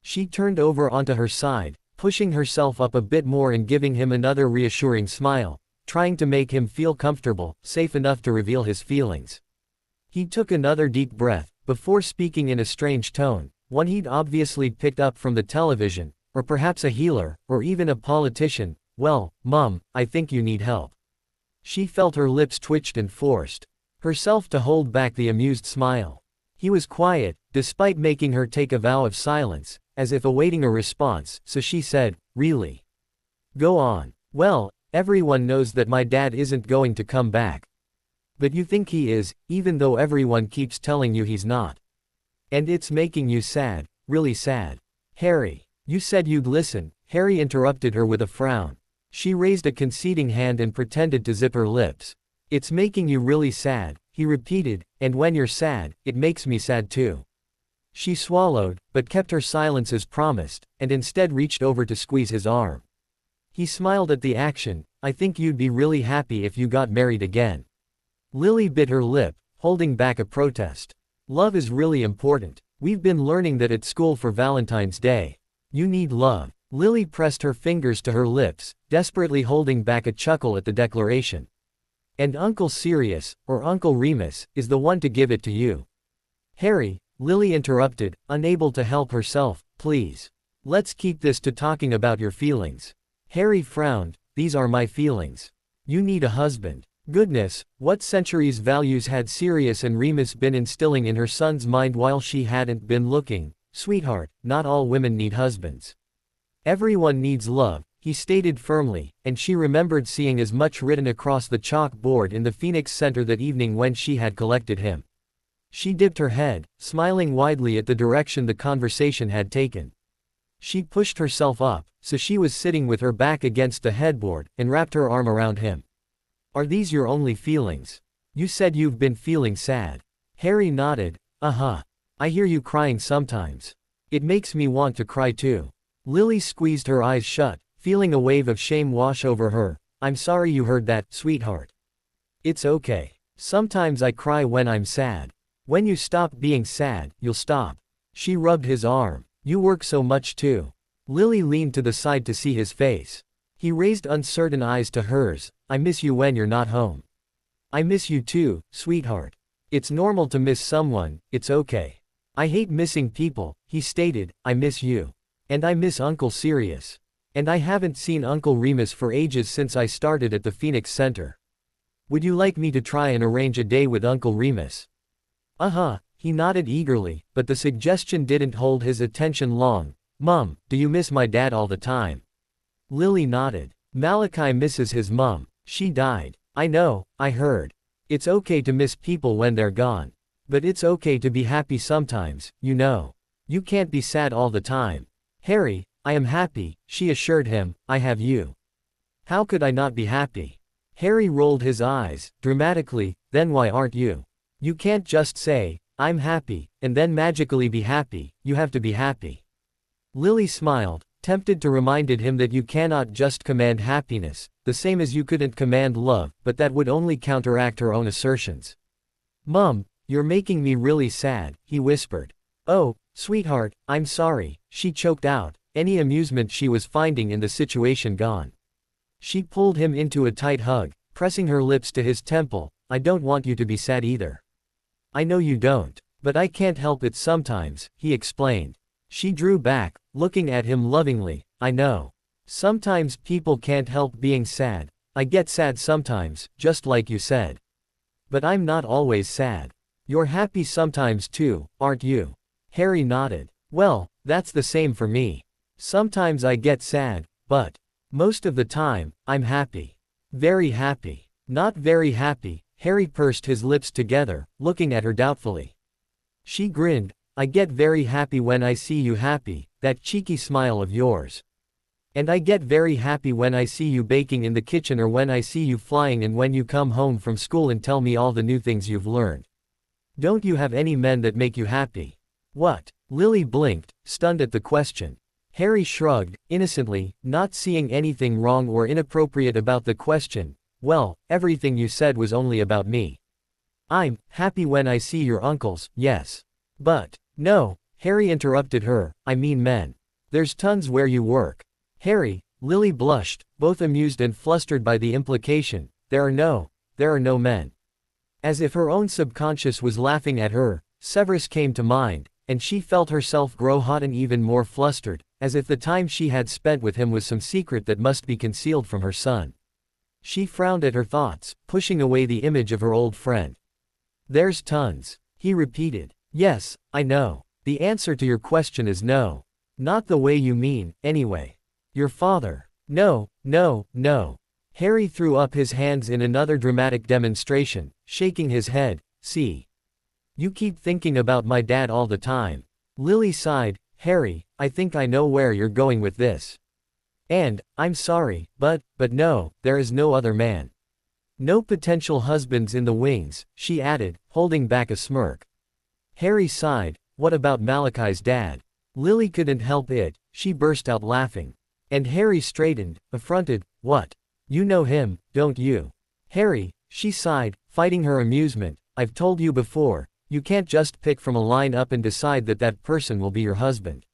She turned over onto her side, pushing herself up a bit more and giving him another reassuring smile, trying to make him feel comfortable, safe enough to reveal his feelings. He took another deep breath, before speaking in a strange tone, one he'd obviously picked up from the television, or perhaps a healer, or even a politician. Well, Mum, I think you need help. She felt her lips twitched and forced herself to hold back the amused smile. He was quiet, despite making her take a vow of silence, as if awaiting a response, so she said, really? Go on. Well, everyone knows that my dad isn't going to come back. But you think he is, even though everyone keeps telling you he's not. And it's making you sad, really sad. Harry, you said you'd listen. Harry interrupted her with a frown. She raised a conceding hand and pretended to zip her lips. It's making you really sad, he repeated, and when you're sad, it makes me sad too. She swallowed, but kept her silence as promised, and instead reached over to squeeze his arm. He smiled at the action. I think you'd be really happy if you got married again. Lily bit her lip, holding back a protest. Love is really important. We've been learning that at school for Valentine's Day. You need love. Lily pressed her fingers to her lips, desperately holding back a chuckle at the declaration. And Uncle Sirius, or Uncle Remus, is the one to give it to you. Harry, Lily interrupted, unable to help herself, please. Let's keep this to talking about your feelings. Harry frowned, these are my feelings. You need a husband. Goodness, what centuries' values had Sirius and Remus been instilling in her son's mind while she hadn't been looking? Sweetheart, not all women need husbands. Everyone needs love, he stated firmly, and she remembered seeing as much written across the chalkboard in the Phoenix Center that evening when she had collected him. She dipped her head, smiling widely at the direction the conversation had taken. She pushed herself up, so she was sitting with her back against the headboard, and wrapped her arm around him. Are these your only feelings? You said you've been feeling sad. Harry nodded, I hear you crying sometimes. It makes me want to cry too. Lily squeezed her eyes shut, feeling a wave of shame wash over her. I'm sorry you heard that, sweetheart. It's okay. Sometimes I cry when I'm sad. When you stop being sad, you'll stop. She rubbed his arm. You work so much too. Lily leaned to the side to see his face. He raised uncertain eyes to hers. I miss you when you're not home. I miss you too, sweetheart. It's normal to miss someone, it's okay. I hate missing people, he stated. I miss you. And I miss Uncle Sirius. And I haven't seen Uncle Remus for ages since I started at the Phoenix Center. Would you like me to try and arrange a day with Uncle Remus? He nodded eagerly, but the suggestion didn't hold his attention long. Mum, do you miss my dad all the time? Lily nodded. Malachi misses his mum. She died. I know, I heard. It's okay to miss people when they're gone. But it's okay to be happy sometimes, you know. You can't be sad all the time. Harry, I am happy, she assured him. I have you. How could I not be happy? Harry rolled his eyes, dramatically. Then why aren't you? You can't just say, I'm happy, and then magically be happy. You have to be happy. Lily smiled, tempted to remind him that you cannot just command happiness, the same as you couldn't command love, but that would only counteract her own assertions. Mum, you're making me really sad, he whispered. Oh, sweetheart, I'm sorry, she choked out, any amusement she was finding in the situation gone. She pulled him into a tight hug, pressing her lips to his temple. I don't want you to be sad either. I know you don't, but I can't help it sometimes, he explained. She drew back, looking at him lovingly. I know. Sometimes people can't help being sad. I get sad sometimes, just like you said. But I'm not always sad. You're happy sometimes too, aren't you? Harry nodded. Well, that's the same for me. Sometimes I get sad, but most of the time, I'm happy. Very happy. Not very happy. Harry pursed his lips together, looking at her doubtfully. She grinned. I get very happy when I see you happy, that cheeky smile of yours. And I get very happy when I see you baking in the kitchen or when I see you flying and when you come home from school and tell me all the new things you've learned. Don't you have any men that make you happy? What? Lily blinked, stunned at the question. Harry shrugged, innocently, not seeing anything wrong or inappropriate about the question. Well, everything you said was only about me. I'm happy when I see your uncles, yes. But, no, Harry interrupted her, I mean men. There's tons where you work. Harry, Lily blushed, both amused and flustered by the implication, there are no men. As if her own subconscious was laughing at her, Severus came to mind, and she felt herself grow hot and even more flustered, as if the time she had spent with him was some secret that must be concealed from her son. She frowned at her thoughts, pushing away the image of her old friend. There's tons, he repeated. Yes, I know. The answer to your question is no. Not the way you mean, anyway. Your father. No, no, no. Harry threw up his hands in another dramatic demonstration, shaking his head. See. You keep thinking about my dad all the time. Lily sighed. Harry, I think I know where you're going with this. And, I'm sorry, but no, there is no other man. No potential husbands in the wings, she added, holding back a smirk. Harry sighed. What about Malachi's dad? Lily couldn't help it, she burst out laughing. And Harry straightened, affronted. What? You know him, don't you? Harry, she sighed, fighting her amusement. I've told you before, you can't just pick from a line-up and decide that that person will be your husband.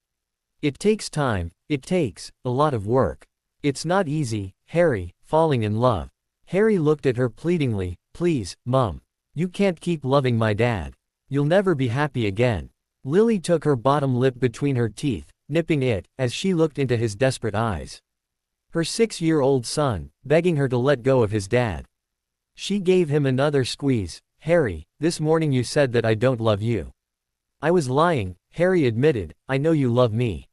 It takes time, it takes a lot of work. It's not easy, Harry, falling in love. Harry looked at her pleadingly. Please, Mum. You can't keep loving my dad. You'll never be happy again. Lily took her bottom lip between her teeth, nipping it, as she looked into his desperate eyes. Her 6-year-old son, begging her to let go of his dad. She gave him another squeeze. Harry, this morning you said that I don't love you. I was lying, Harry admitted. I know you love me.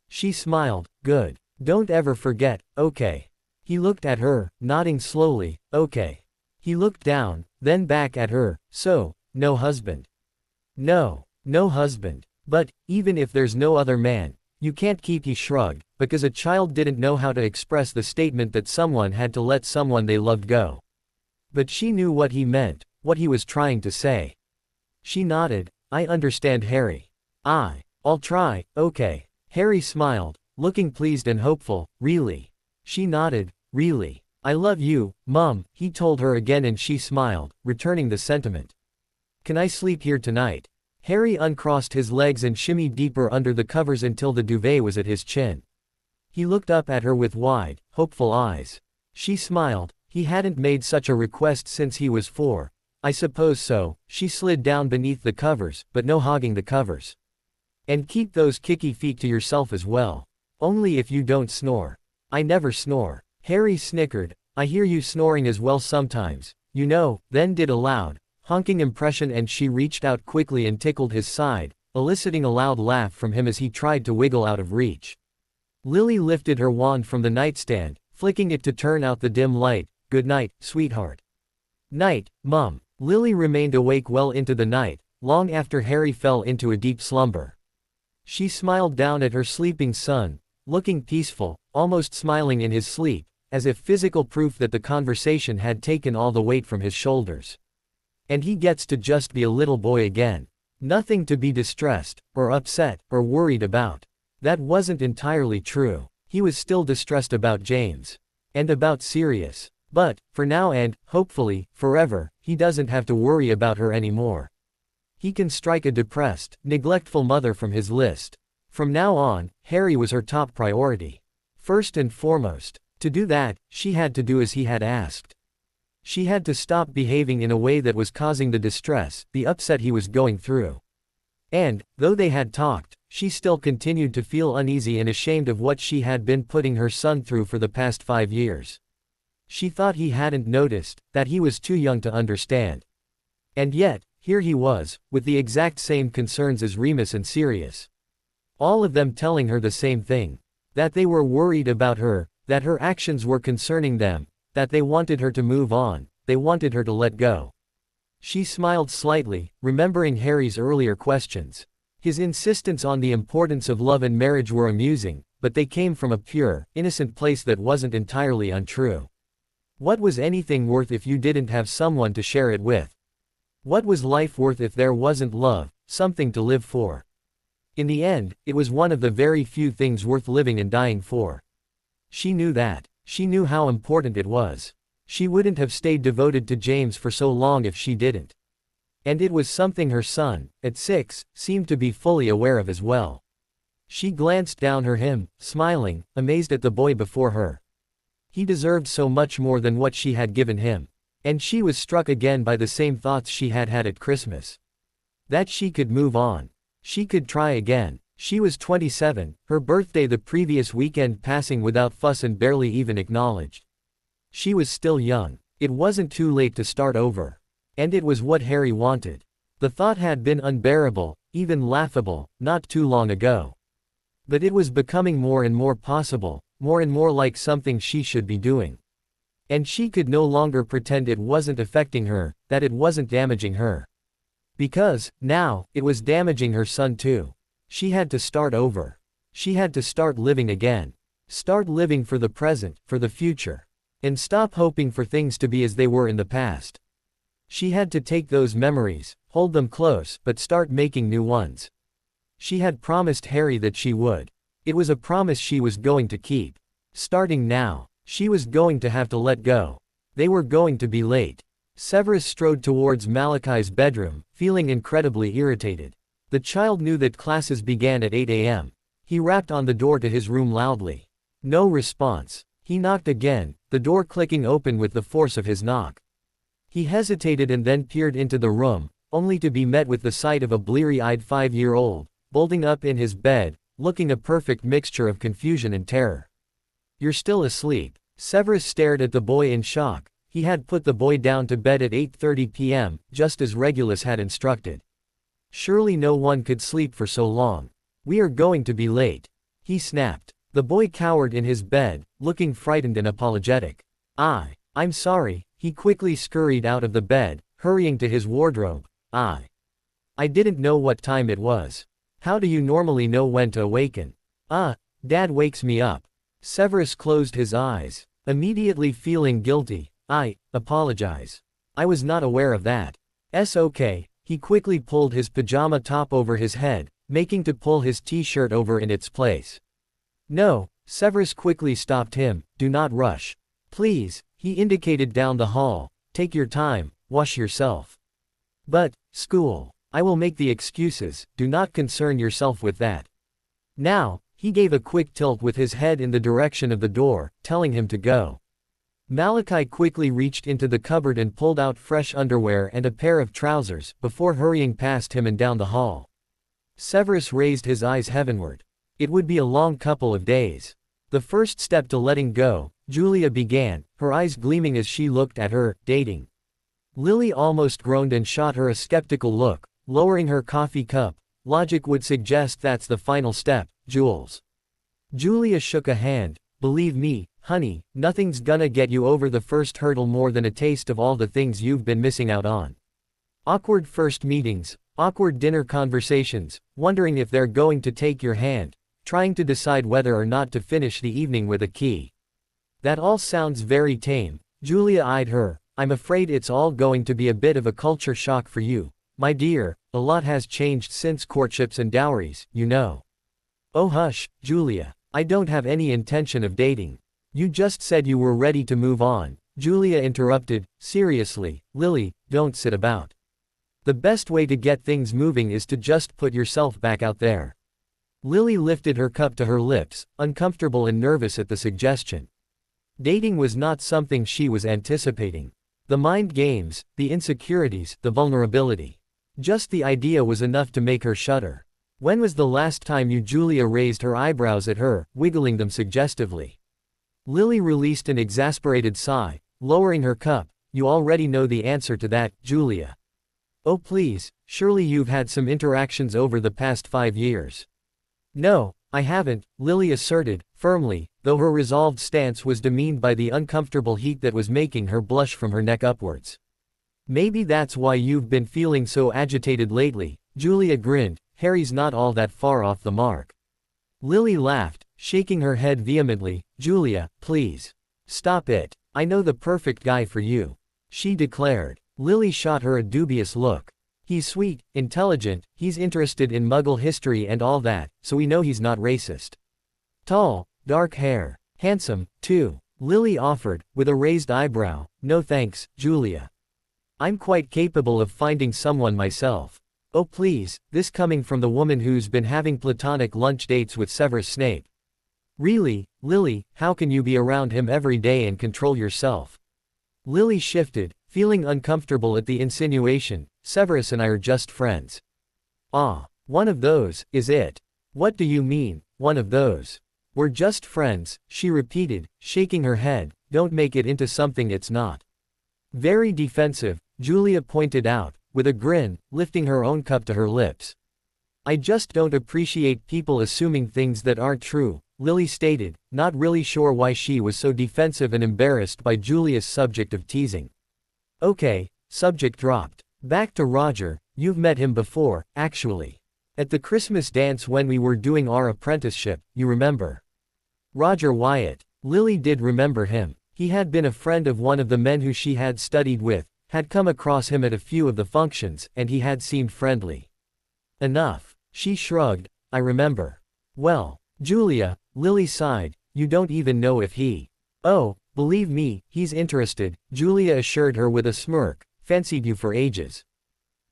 She smiled. Good. Don't ever forget, okay. He looked at her, nodding slowly. Okay. He looked down, then back at her. So, no husband. No husband. But, even if there's no other man, you can't keep. He shrugged, because a child didn't know how to express the statement that someone had to let someone they loved go. But she knew what he meant, what he was trying to say. She nodded. I understand, Harry. I'll try, okay. Harry smiled, looking pleased and hopeful. Really? She nodded. Really? I love you, Mum, he told her again, and she smiled, returning the sentiment. Can I sleep here tonight? Harry uncrossed his legs and shimmied deeper under the covers until the duvet was at his chin. He looked up at her with wide, hopeful eyes. She smiled. He hadn't made such a request since he was 4. I suppose so. She slid down beneath the covers, but no hogging the covers. And keep those kicky feet to yourself as well. Only if you don't snore. I never snore. Harry snickered. I hear you snoring as well sometimes, you know, then did a loud, honking impression, and she reached out quickly and tickled his side, eliciting a loud laugh from him as he tried to wiggle out of reach. Lily lifted her wand from the nightstand, flicking it to turn out the dim light. Good night, sweetheart. Night, Mum. Lily remained awake well into the night, long after Harry fell into a deep slumber. She smiled down at her sleeping son, looking peaceful, almost smiling in his sleep, as if physical proof that the conversation had taken all the weight from his shoulders. And he gets to just be a little boy again. Nothing to be distressed, or upset, or worried about. That wasn't entirely true. He was still distressed about James. And about Sirius. But, for now and, hopefully, forever, he doesn't have to worry about her anymore. He can strike a depressed, neglectful mother from his list. From now on, Harry was her top priority. First and foremost. To do that, she had to do as he had asked. She had to stop behaving in a way that was causing the distress, the upset he was going through. And, though they had talked, she still continued to feel uneasy and ashamed of what she had been putting her son through for the past 5 years. She thought he hadn't noticed, that he was too young to understand. And yet, here he was, with the exact same concerns as Remus and Sirius. All of them telling her the same thing. That they were worried about her, that her actions were concerning them, that they wanted her to move on, they wanted her to let go. She smiled slightly, remembering Harry's earlier questions. His insistence on the importance of love and marriage were amusing, but they came from a pure, innocent place that wasn't entirely untrue. What was anything worth if you didn't have someone to share it with? What was life worth if there wasn't love, something to live for? In the end, it was one of the very few things worth living and dying for. She knew that. She knew how important it was. She wouldn't have stayed devoted to James for so long if she didn't. And it was something her son, at 6, seemed to be fully aware of as well. She glanced down at him, smiling, amazed at the boy before her. He deserved so much more than what she had given him. And she was struck again by the same thoughts she had had at Christmas. That she could move on. She could try again. She was 27, her birthday the previous weekend passing without fuss and barely even acknowledged. She was still young. It wasn't too late to start over. And it was what Harry wanted. The thought had been unbearable, even laughable, not too long ago. But it was becoming more and more possible, more and more like something she should be doing. And she could no longer pretend it wasn't affecting her, that it wasn't damaging her. Because, now, it was damaging her son too. She had to start over. She had to start living again. Start living for the present, for the future. And stop hoping for things to be as they were in the past. She had to take those memories, hold them close, but start making new ones. She had promised Harry that she would. It was a promise she was going to keep. Starting now, she was going to have to let go. They were going to be late. Severus strode towards Malachi's bedroom, feeling incredibly irritated. The child knew that classes began at 8 a.m. He rapped on the door to his room loudly. No response. He knocked again, the door clicking open with the force of his knock. He hesitated and then peered into the room, only to be met with the sight of a bleary-eyed 5-year-old, bolting up in his bed, looking a perfect mixture of confusion and terror. "You're still asleep." Severus stared at the boy in shock. He had put the boy down to bed at 8:30 p.m., just as Regulus had instructed. Surely no one could sleep for so long. "We are going to be late," he snapped. The boy cowered in his bed, looking frightened and apologetic. I'm sorry." He quickly scurried out of the bed, hurrying to his wardrobe. I didn't know what time it was. How do you normally know when to awaken?" Dad wakes me up." Severus closed his eyes, immediately feeling guilty. "I apologize. I was not aware of that." "Okay." He quickly pulled his pajama top over his head, making to pull his t-shirt over in its place. "No." Severus quickly stopped him. "Do not rush. Please." He indicated down the hall. "Take your time, wash yourself." "But, school. I will make the excuses, do not concern yourself with that." "Now." He gave a quick tilt with his head in the direction of the door, telling him to go. Malachi quickly reached into the cupboard and pulled out fresh underwear and a pair of trousers, before hurrying past him and down the hall. Severus raised his eyes heavenward. It would be a long couple of days. The first step to letting go, Julia began, her eyes gleaming as she looked at her, dating. Lily almost groaned and shot her a skeptical look, lowering her coffee cup. "Logic would suggest that's the final step, Jules." Julia shook a hand. "Believe me, honey, nothing's gonna get you over the first hurdle more than a taste of all the things you've been missing out on. Awkward first meetings, awkward dinner conversations, wondering if they're going to take your hand, trying to decide whether or not to finish the evening with a key. That all sounds very tame." Julia eyed her. "I'm afraid it's all going to be a bit of a culture shock for you, my dear. A lot has changed since courtships and dowries, you know." "Oh hush, Julia. I don't have any intention of dating." "You just said you were ready to move on," Julia interrupted. "Seriously, Lily, don't sit about. The best way to get things moving is to just put yourself back out there." Lily lifted her cup to her lips, uncomfortable and nervous at the suggestion. Dating was not something she was anticipating. The mind games, the insecurities, the vulnerability. Just the idea was enough to make her shudder. "When was the last time you?" Julia raised her eyebrows at her, wiggling them suggestively. Lily released an exasperated sigh, lowering her cup. "You already know the answer to that, Julia." "Oh please, surely you've had some interactions over the past 5 years." "No, I haven't," Lily asserted, firmly, though her resolved stance was demeaned by the uncomfortable heat that was making her blush from her neck upwards. "Maybe that's why you've been feeling so agitated lately," Julia grinned. Harry's not all that far off the mark. Lily laughed, shaking her head vehemently. Julia, please. Stop it. I know the perfect guy for you, she declared. Lily shot her a dubious look. He's sweet, intelligent, he's interested in Muggle history and all that, so we know he's not racist. Tall, dark hair. Handsome, too. Lily offered, with a raised eyebrow. No thanks, Julia. I'm quite capable of finding someone myself. Oh please, this coming from the woman who's been having platonic lunch dates with Severus Snape. Really, Lily, how can you be around him every day and control yourself? Lily shifted, feeling uncomfortable at the insinuation. Severus and I are just friends. Ah, one of those, is it? What do you mean, one of those? We're just friends, she repeated, shaking her head. Don't make it into something it's not. Very defensive, Julia pointed out, with a grin, lifting her own cup to her lips. I just don't appreciate people assuming things that aren't true, Lily stated, not really sure why she was so defensive and embarrassed by Julia's subject of teasing. Okay, subject dropped. Back to Roger. You've met him before, actually. At the Christmas dance when we were doing our apprenticeship, you remember? Roger Wyatt. Lily did remember him. He had been a friend of one of the men who she had studied with, had come across him at a few of the functions, and he had seemed friendly enough. She shrugged. I remember. Well, Julia, Lily sighed, you don't even know if he. Oh, believe me, he's interested, Julia assured her with a smirk. Fancied you for ages.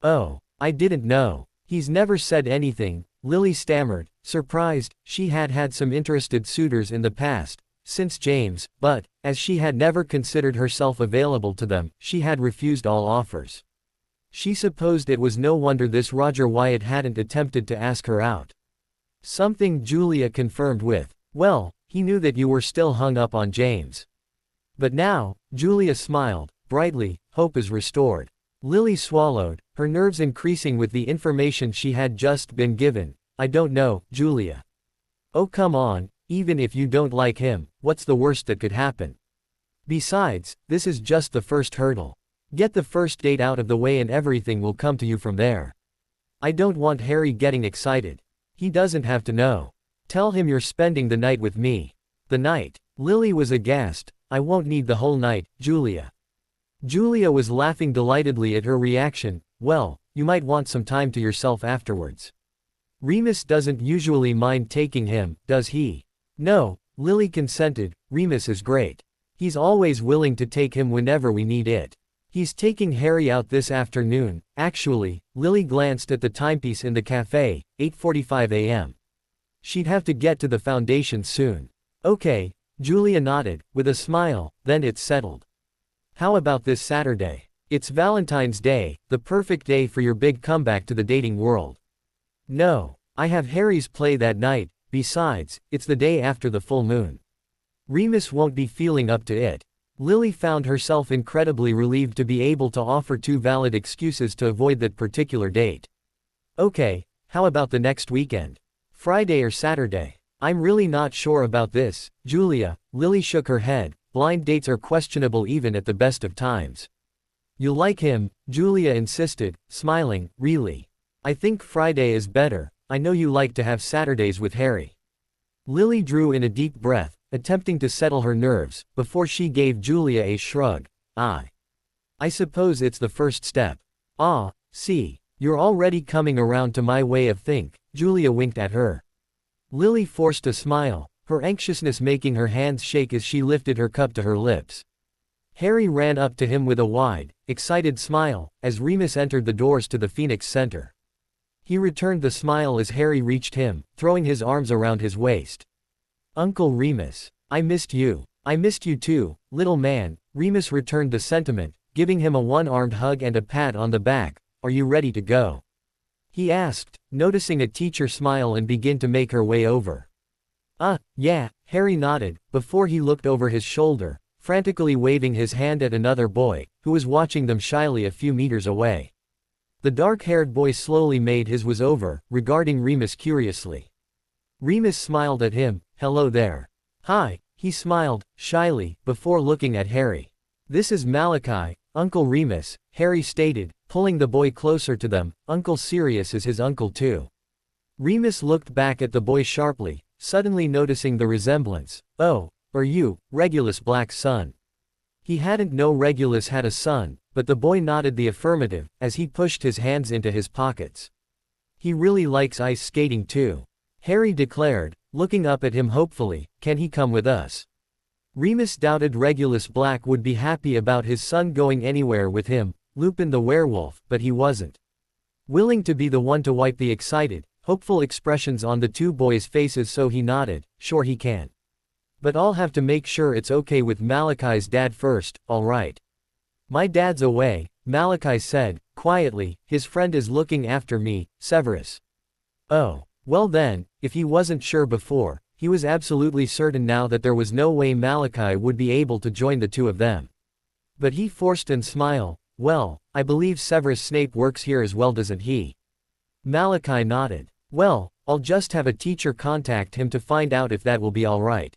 Oh, I didn't know. He's never said anything, Lily stammered, surprised. She had had some interested suitors in the past, since James, but, as she had never considered herself available to them, she had refused all offers. She supposed it was no wonder this Roger Wyatt hadn't attempted to ask her out. Something Julia confirmed with, well, he knew that you were still hung up on James. But now, Julia smiled, brightly, hope is restored. Lily swallowed, her nerves increasing with the information she had just been given. I don't know, Julia. Oh come on, even if you don't like him, what's the worst that could happen? Besides, this is just the first hurdle. Get the first date out of the way and everything will come to you from there. I don't want Harry getting excited. He doesn't have to know. Tell him you're spending the night with me. The night? Lily was aghast. I won't need the whole night, Julia. Julia was laughing delightedly at her reaction. Well, you might want some time to yourself afterwards. Remus doesn't usually mind taking him, does he? No, Lily consented. Remus is great. He's always willing to take him whenever we need it. He's taking Harry out this afternoon, actually. Lily glanced at the timepiece in the cafe, 8:45 a.m. She'd have to get to the foundation soon. Okay, Julia nodded, with a smile, then it's settled. How about this Saturday? It's Valentine's Day, the perfect day for your big comeback to the dating world. No, I have Harry's play that night, besides, it's the day after the full moon. Remus won't be feeling up to it. Lily found herself incredibly relieved to be able to offer two valid excuses to avoid that particular date. Okay, how about the next weekend? Friday or Saturday? I'm really not sure about this, Julia. Lily shook her head. Blind dates are questionable even at the best of times. You'll like him, Julia insisted, smiling. Really? I think Friday is better. I know you like to have Saturdays with Harry. Lily drew in a deep breath, attempting to settle her nerves, before she gave Julia a shrug. I suppose it's the first step. Ah, see, you're already coming around to my way of think, Julia winked at her. Lily forced a smile, her anxiousness making her hands shake as she lifted her cup to her lips. Harry ran up to him with a wide, excited smile, as Remus entered the doors to the Phoenix Center. He returned the smile as Harry reached him, throwing his arms around his waist. Uncle Remus, I missed you. I missed you too, little man. Remus returned the sentiment, giving him a one-armed hug and a pat on the back. Are you ready to go? He asked, noticing a teacher smile and begin to make her way over. Yeah, Harry nodded, before he looked over his shoulder, frantically waving his hand at another boy, who was watching them shyly a few meters away. The dark-haired boy slowly made his way over, regarding Remus curiously. Remus smiled at him. Hello there. Hi, he smiled, shyly, before looking at Harry. This is Malachi, Uncle Remus, Harry stated, pulling the boy closer to them. Uncle Sirius is his uncle too. Remus looked back at the boy sharply, suddenly noticing the resemblance. Oh, are you, Regulus Black's son? He hadn't known Regulus had a son, but the boy nodded the affirmative, as he pushed his hands into his pockets. He really likes ice skating too, Harry declared, looking up at him hopefully. Can he come with us? Remus doubted Regulus Black would be happy about his son going anywhere with him, Lupin the werewolf, but he wasn't willing to be the one to wipe the excited, hopeful expressions on the two boys' faces, so he nodded. Sure he can. But I'll have to make sure it's okay with Malachi's dad first, alright? My dad's away, Malachi said, quietly. His friend is looking after me, Severus. Oh, well then, if he wasn't sure before, he was absolutely certain now that there was no way Malachi would be able to join the two of them. But he forced a smile. Well, I believe Severus Snape works here as well, doesn't he? Malachi nodded. Well, I'll just have a teacher contact him to find out if that will be alright.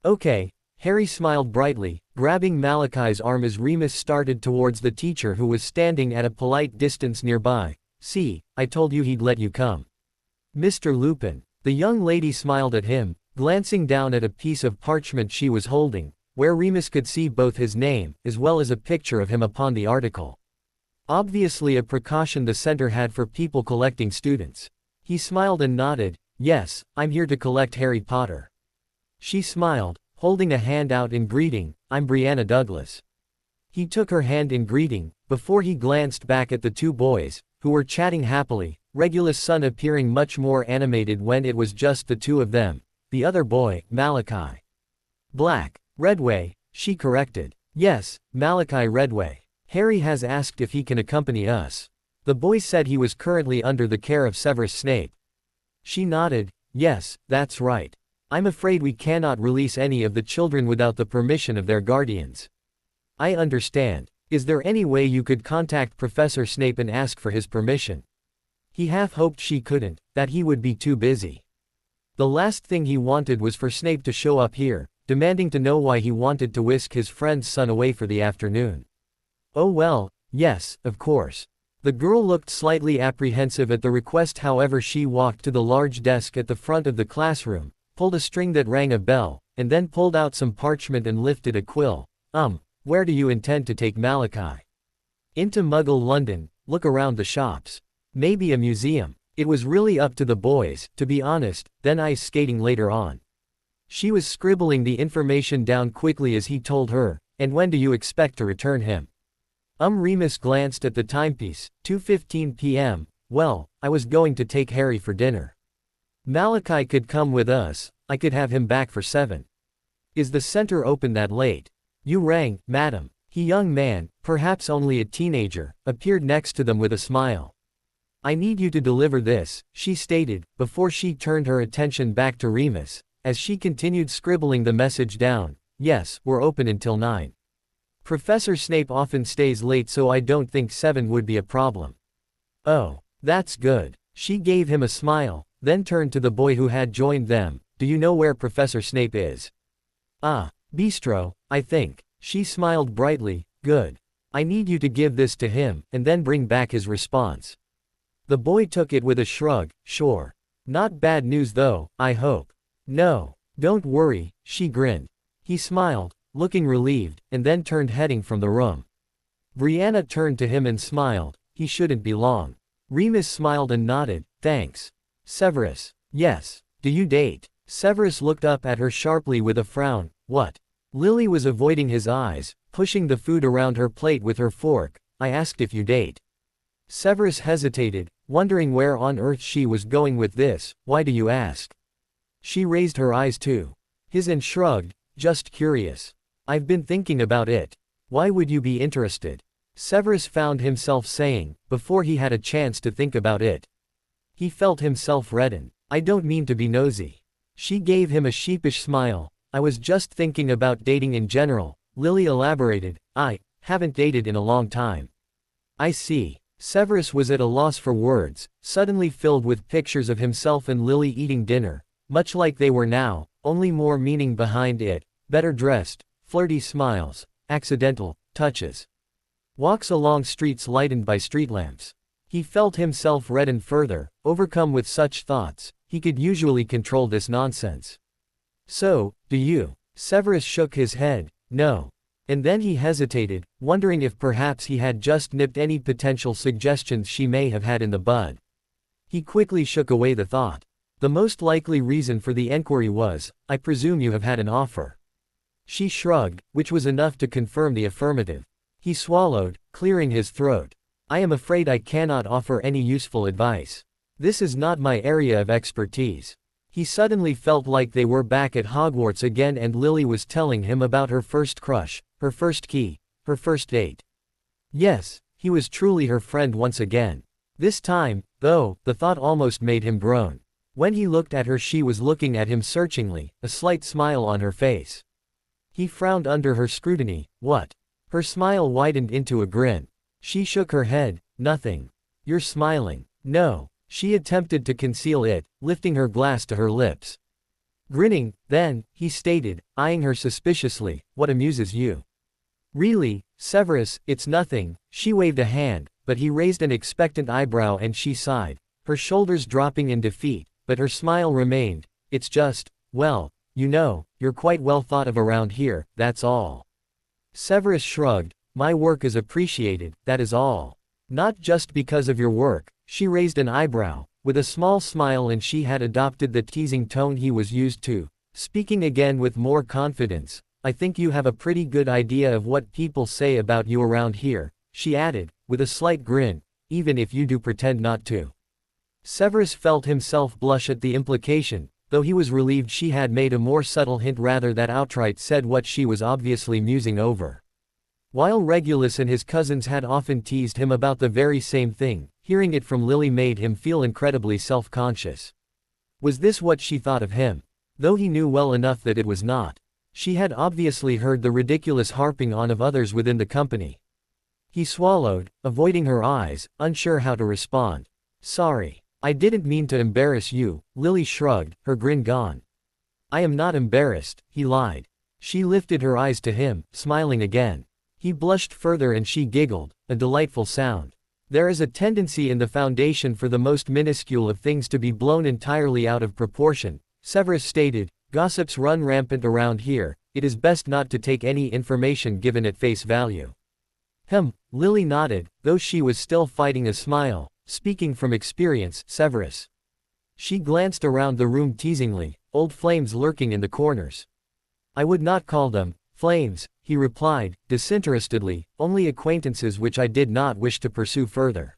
Okay, Harry smiled brightly, grabbing Malachi's arm as Remus started towards the teacher, who was standing at a polite distance nearby. See, I told you he'd let you come. Mr. Lupin. The young lady smiled at him, glancing down at a piece of parchment she was holding, where Remus could see both his name, as well as a picture of him upon the article. Obviously a precaution the center had for people collecting students. He smiled and nodded. Yes, I'm here to collect Harry Potter. She smiled, holding a hand out in greeting. I'm Brianna Douglas. He took her hand in greeting, before he glanced back at the two boys, who were chatting happily, Regulus' son appearing much more animated when it was just the two of them. The other boy, Malachi. Black. Redway, she corrected. Yes, Malachi Redway. Harry has asked if he can accompany us. The boy said he was currently under the care of Severus Snape. She nodded. Yes, that's right. I'm afraid we cannot release any of the children without the permission of their guardians. I understand. Is there any way you could contact Professor Snape and ask for his permission? He half hoped she couldn't, that he would be too busy. The last thing he wanted was for Snape to show up here, demanding to know why he wanted to whisk his friend's son away for the afternoon. Oh well, yes, of course. The girl looked slightly apprehensive at the request. However, she walked to the large desk at the front of the classroom, pulled a string that rang a bell, and then pulled out some parchment and lifted a quill. Where do you intend to take Malachi? Into Muggle London. Look around the shops. Maybe a museum. It was really up to the boys, to be honest, then ice skating later on. She was scribbling the information down quickly as he told her. And when do you expect to return him? Remus glanced at the timepiece. 2:15 p.m. Well, I was going to take Harry for dinner. Malachi could come with us. I could have him back for 7. Is the center open that late? You rang, madam. He, young man, perhaps only a teenager, appeared next to them with a smile. I need you to deliver this, she stated, before she turned her attention back to Remus, as she continued scribbling the message down. Yes, we're open until 9. Professor Snape often stays late, so I don't think 7 would be a problem. Oh, that's good. She gave him a smile, then turned to the boy who had joined them. Do you know where Professor Snape is? Bistro, I think. She smiled brightly. Good. I need you to give this to him, and then bring back his response. The boy took it with a shrug. Sure. Not bad news though, I hope. No. Don't worry, she grinned. He smiled, looking relieved, and then turned heading from the room. Brianna turned to him and smiled. He shouldn't be long. Remus smiled and nodded. Thanks. Severus. Yes. Do you date? Severus looked up at her sharply with a frown. What? Lily was avoiding his eyes, pushing the food around her plate with her fork. I asked if you date. Severus hesitated, wondering where on earth she was going with this. Why do you ask? She raised her eyes to his and shrugged. Just curious. I've been thinking about it. Why would you be interested? Severus found himself saying, before he had a chance to think about it. He felt himself redden. I don't mean to be nosy. She gave him a sheepish smile. I was just thinking about dating in general, Lily elaborated. I haven't dated in a long time. I see. Severus was at a loss for words, suddenly filled with pictures of himself and Lily eating dinner, much like they were now, only more meaning behind it, better dressed, flirty smiles, accidental touches. Walks along streets lightened by street lamps. He felt himself redden further, overcome with such thoughts. He could usually control this nonsense. So, do you? Severus shook his head. No. And then he hesitated, wondering if perhaps he had just nipped any potential suggestions she may have had in the bud. He quickly shook away the thought. The most likely reason for the enquiry was, I presume you have had an offer. She shrugged, which was enough to confirm the affirmative. He swallowed, clearing his throat. I am afraid I cannot offer any useful advice. This is not my area of expertise. He suddenly felt like they were back at Hogwarts again and Lily was telling him about her first crush, her first key, her first date. Yes, he was truly her friend once again. This time, though, the thought almost made him groan. When he looked at her she was looking at him searchingly, a slight smile on her face. He frowned under her scrutiny. What? Her smile widened into a grin. She shook her head. Nothing. You're smiling. No. She attempted to conceal it, lifting her glass to her lips. Grinning, then, he stated, eyeing her suspiciously, what amuses you? Really, Severus, it's nothing. She waved a hand, but he raised an expectant eyebrow and she sighed, her shoulders dropping in defeat, but her smile remained. It's just, well, you know, you're quite well thought of around here, that's all. Severus shrugged. My work is appreciated, that is all. Not just because of your work. She raised an eyebrow, with a small smile, and she had adopted the teasing tone he was used to, speaking again with more confidence. I think you have a pretty good idea of what people say about you around here, she added, with a slight grin, even if you do pretend not to. Severus felt himself blush at the implication, though he was relieved she had made a more subtle hint rather than outright said what she was obviously musing over. While Regulus and his cousins had often teased him about the very same thing, hearing it from Lily made him feel incredibly self-conscious. Was this what she thought of him? Though he knew well enough that it was not. She had obviously heard the ridiculous harping on of others within the company. He swallowed, avoiding her eyes, unsure how to respond. Sorry. I didn't mean to embarrass you, Lily shrugged, her grin gone. I am not embarrassed, he lied. She lifted her eyes to him, smiling again. He blushed further and she giggled, a delightful sound. There is a tendency in the Foundation for the most minuscule of things to be blown entirely out of proportion, Severus stated. Gossips run rampant around here, it is best not to take any information given at face value. Lily nodded, though she was still fighting a smile, speaking from experience, Severus. She glanced around the room teasingly, old flames lurking in the corners. I would not call them flames, he replied, disinterestedly, only acquaintances which I did not wish to pursue further.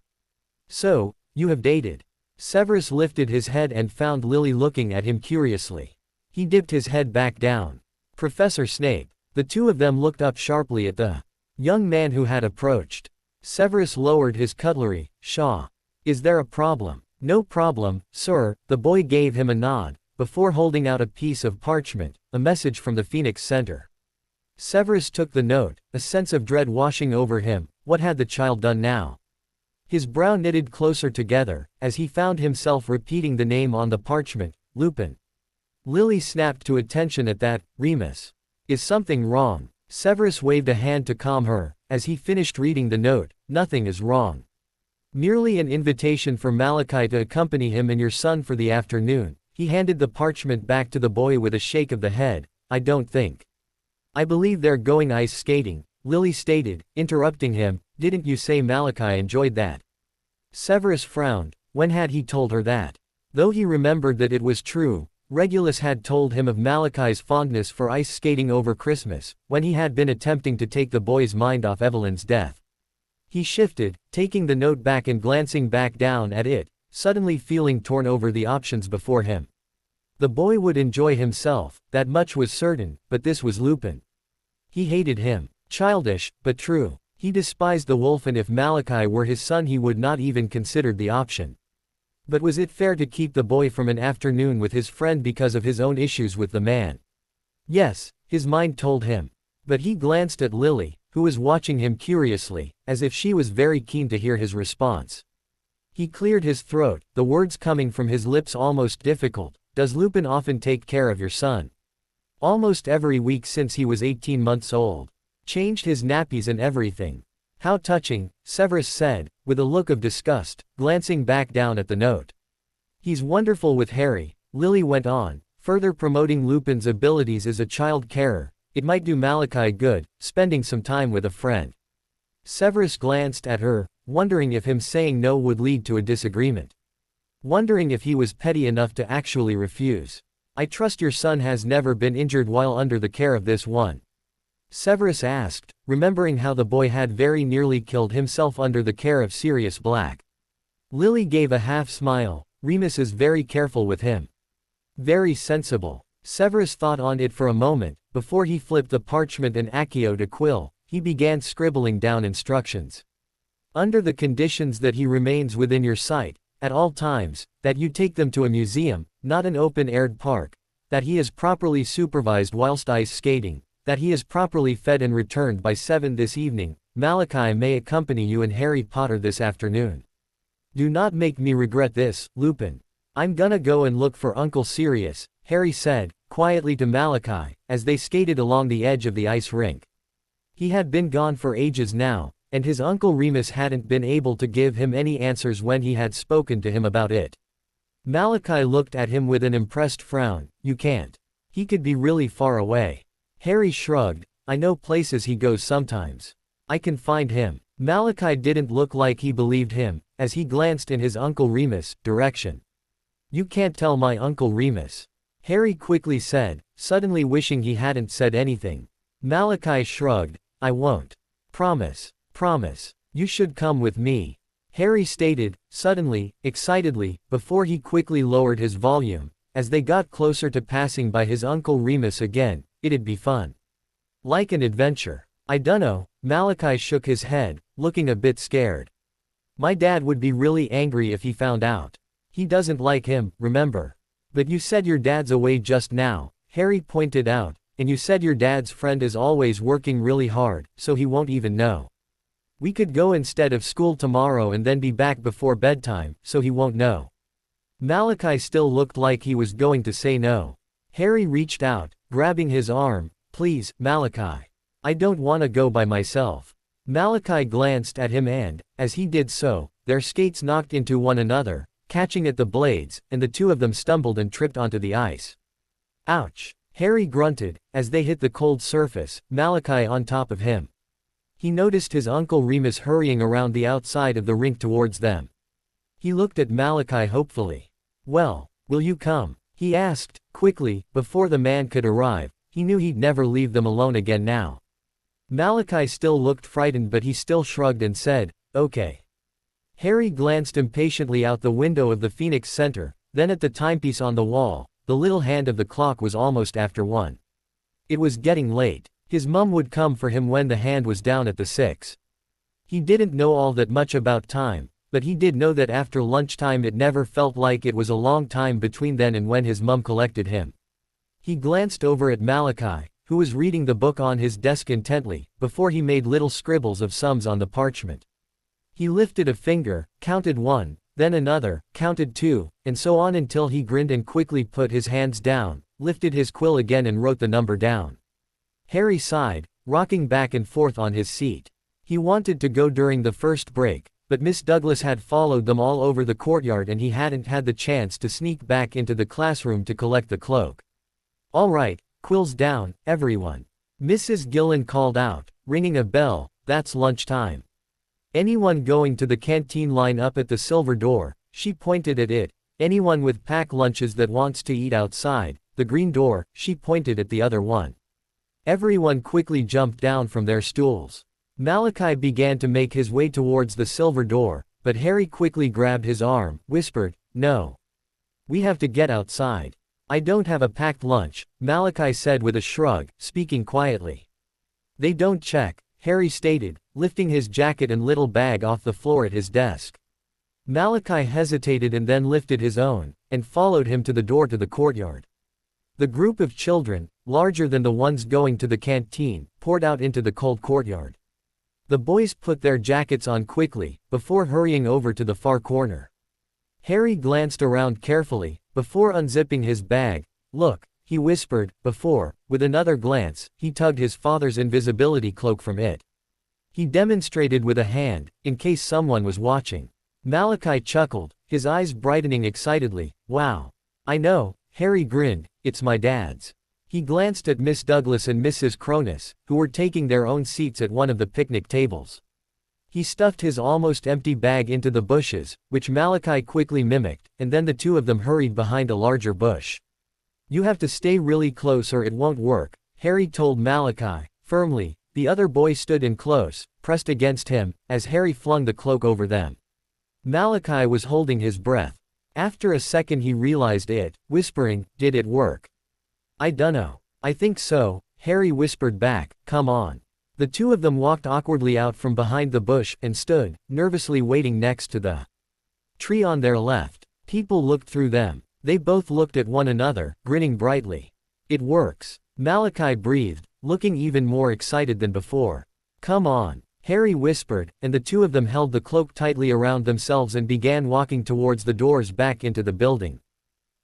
So, you have dated. Severus lifted his head and found Lily looking at him curiously. He dipped his head back down. Professor Snape. The two of them looked up sharply at the young man who had approached. Severus lowered his cutlery. Shaw. Is there a problem? No problem, sir, the boy gave him a nod, before holding out a piece of parchment, a message from the Phoenix Center. Severus took the note, a sense of dread washing over him. What had the child done now? His brow knitted closer together, as he found himself repeating the name on the parchment, Lupin. Lily snapped to attention at that. Remus. Is something wrong? Severus waved a hand to calm her, as he finished reading the note. Nothing is wrong. Merely an invitation for Malachi to accompany him and your son for the afternoon. He handed the parchment back to the boy with a shake of the head. I don't think. I believe they're going ice skating, Lily stated, interrupting him. Didn't you say Malachi enjoyed that? Severus frowned. When had he told her that? Though he remembered that it was true, Regulus had told him of Malachi's fondness for ice skating over Christmas, when he had been attempting to take the boy's mind off Evelyn's death. He shifted, taking the note back and glancing back down at it, suddenly feeling torn over the options before him. The boy would enjoy himself, that much was certain, but this was Lupin. He hated him. Childish, but true. He despised the wolf, and if Malachi were his son he would not even consider the option. But was it fair to keep the boy from an afternoon with his friend because of his own issues with the man? Yes, his mind told him. But he glanced at Lily, who was watching him curiously, as if she was very keen to hear his response. He cleared his throat, the words coming from his lips almost difficult. Does Lupin often take care of your son? Almost every week since he was 18 months old. Changed his nappies and everything. How touching, Severus said, with a look of disgust, glancing back down at the note. He's wonderful with Harry, Lily went on, further promoting Lupin's abilities as a child carer. It might do Malachi good, spending some time with a friend. Severus glanced at her, wondering if him saying no would lead to a disagreement. Wondering if he was petty enough to actually refuse. I trust your son has never been injured while under the care of this one? Severus asked, remembering how the boy had very nearly killed himself under the care of Sirius Black. Lily gave a half-smile. Remus is very careful with him. Very sensible. Severus thought on it for a moment. Before he flipped the parchment and Accio to quill, he began scribbling down instructions. Under the conditions that he remains within your sight, at all times, that you take them to a museum, not an open-aired park, that he is properly supervised whilst ice skating, that he is properly fed and returned by 7 this evening, Malachi may accompany you and Harry Potter this afternoon. Do not make me regret this, Lupin. I'm gonna go and look for Uncle Sirius, Harry said, quietly to Malachi, as they skated along the edge of the ice rink. He had been gone for ages now, and his Uncle Remus hadn't been able to give him any answers when he had spoken to him about it. Malachi looked at him with an impressed frown. You can't. He could be really far away. Harry shrugged. I know places he goes sometimes. I can find him. Malachi didn't look like he believed him, as he glanced in his Uncle Remus' direction. You can't tell my Uncle Remus. Harry quickly said, suddenly wishing he hadn't said anything. Malachi shrugged. I won't. Promise. Promise. You should come with me. Harry stated, suddenly, excitedly, before he quickly lowered his volume. As they got closer to passing by his Uncle Remus again, it'd be fun. Like an adventure. I dunno, Malachi shook his head, looking a bit scared. My dad would be really angry if he found out. He doesn't like him, remember? But you said your dad's away just now, Harry pointed out, and you said your dad's friend is always working really hard, so he won't even know. We could go instead of school tomorrow and then be back before bedtime, so he won't know. Malachi still looked like he was going to say no. Harry reached out, grabbing his arm. Please, Malachi. I don't want to go by myself. Malachi glanced at him and, as he did so, their skates knocked into one another, catching at the blades, and the two of them stumbled and tripped onto the ice. Ouch! Harry grunted, as they hit the cold surface, Malachi on top of him. He noticed his Uncle Remus hurrying around the outside of the rink towards them. He looked at Malachi hopefully. Well, will you come? He asked, quickly, before the man could arrive. He knew he'd never leave them alone again now. Malachi still looked frightened, but he still shrugged and said, okay. Harry glanced impatiently out the window of the Phoenix Center, then at the timepiece on the wall. The little hand of the clock was almost after 1. It was getting late. His mum would come for him when the hand was down at the 6. He didn't know all that much about time, but he did know that after lunchtime it never felt like it was a long time between then and when his mum collected him. He glanced over at Malachi, who was reading the book on his desk intently, before he made little scribbles of sums on the parchment. He lifted a finger, counted 1, then another, counted 2, and so on until he grinned and quickly put his hands down, lifted his quill again and wrote the number down. Harry sighed, rocking back and forth on his seat. He wanted to go during the first break, but Miss Douglas had followed them all over the courtyard and he hadn't had the chance to sneak back into the classroom to collect the cloak. All right, quills down, everyone. Mrs. Gillen called out, ringing a bell. That's lunchtime. Anyone going to the canteen line up at the silver door? She pointed at it. Anyone with pack lunches that wants to eat outside? The green door. She pointed at the other one. Everyone quickly jumped down from their stools. Malachi began to make his way towards the silver door, but Harry quickly grabbed his arm, whispered, no. We have to get outside. I don't have a packed lunch, Malachi said with a shrug, speaking quietly. They don't check, Harry stated, lifting his jacket and little bag off the floor at his desk. Malachi hesitated and then lifted his own, and followed him to the door to the courtyard. The group of children, larger than the ones going to the canteen, poured out into the cold courtyard. The boys put their jackets on quickly, before hurrying over to the far corner. Harry glanced around carefully, before unzipping his bag. Look, he whispered, before, with another glance, he tugged his father's invisibility cloak from it. He demonstrated with a hand, in case someone was watching. Malachi chuckled, his eyes brightening excitedly. Wow. I know, Harry grinned, it's my dad's. He glanced at Miss Douglas and Mrs. Cronus, who were taking their own seats at one of the picnic tables. He stuffed his almost empty bag into the bushes, which Malachi quickly mimicked, and then the two of them hurried behind a larger bush. You have to stay really close or it won't work, Harry told Malachi, firmly. The other boy stood in close, pressed against him, as Harry flung the cloak over them. Malachi was holding his breath. After a second he realized it, whispering, did it work? I dunno. I think so, Harry whispered back, come on. The two of them walked awkwardly out from behind the bush and stood, nervously waiting next to the tree on their left. People looked through them. They both looked at one another, grinning brightly. It works. Malachi breathed, looking even more excited than before. Come on, Harry whispered, and the two of them held the cloak tightly around themselves and began walking towards the doors back into the building.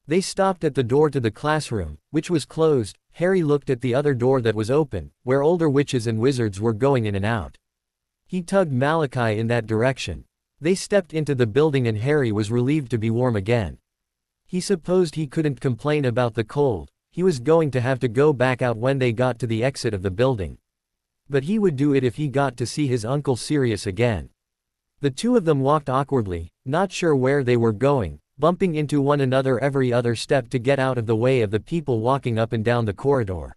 They stopped at the door to the classroom, which was closed. Harry looked at the other door that was open, where older witches and wizards were going in and out. He tugged Malachi in that direction. They stepped into the building and Harry was relieved to be warm again. He supposed he couldn't complain about the cold, he was going to have to go back out when they got to the exit of the building. But he would do it if he got to see his Uncle Sirius again. The two of them walked awkwardly, not sure where they were going, bumping into one another every other step to get out of the way of the people walking up and down the corridor.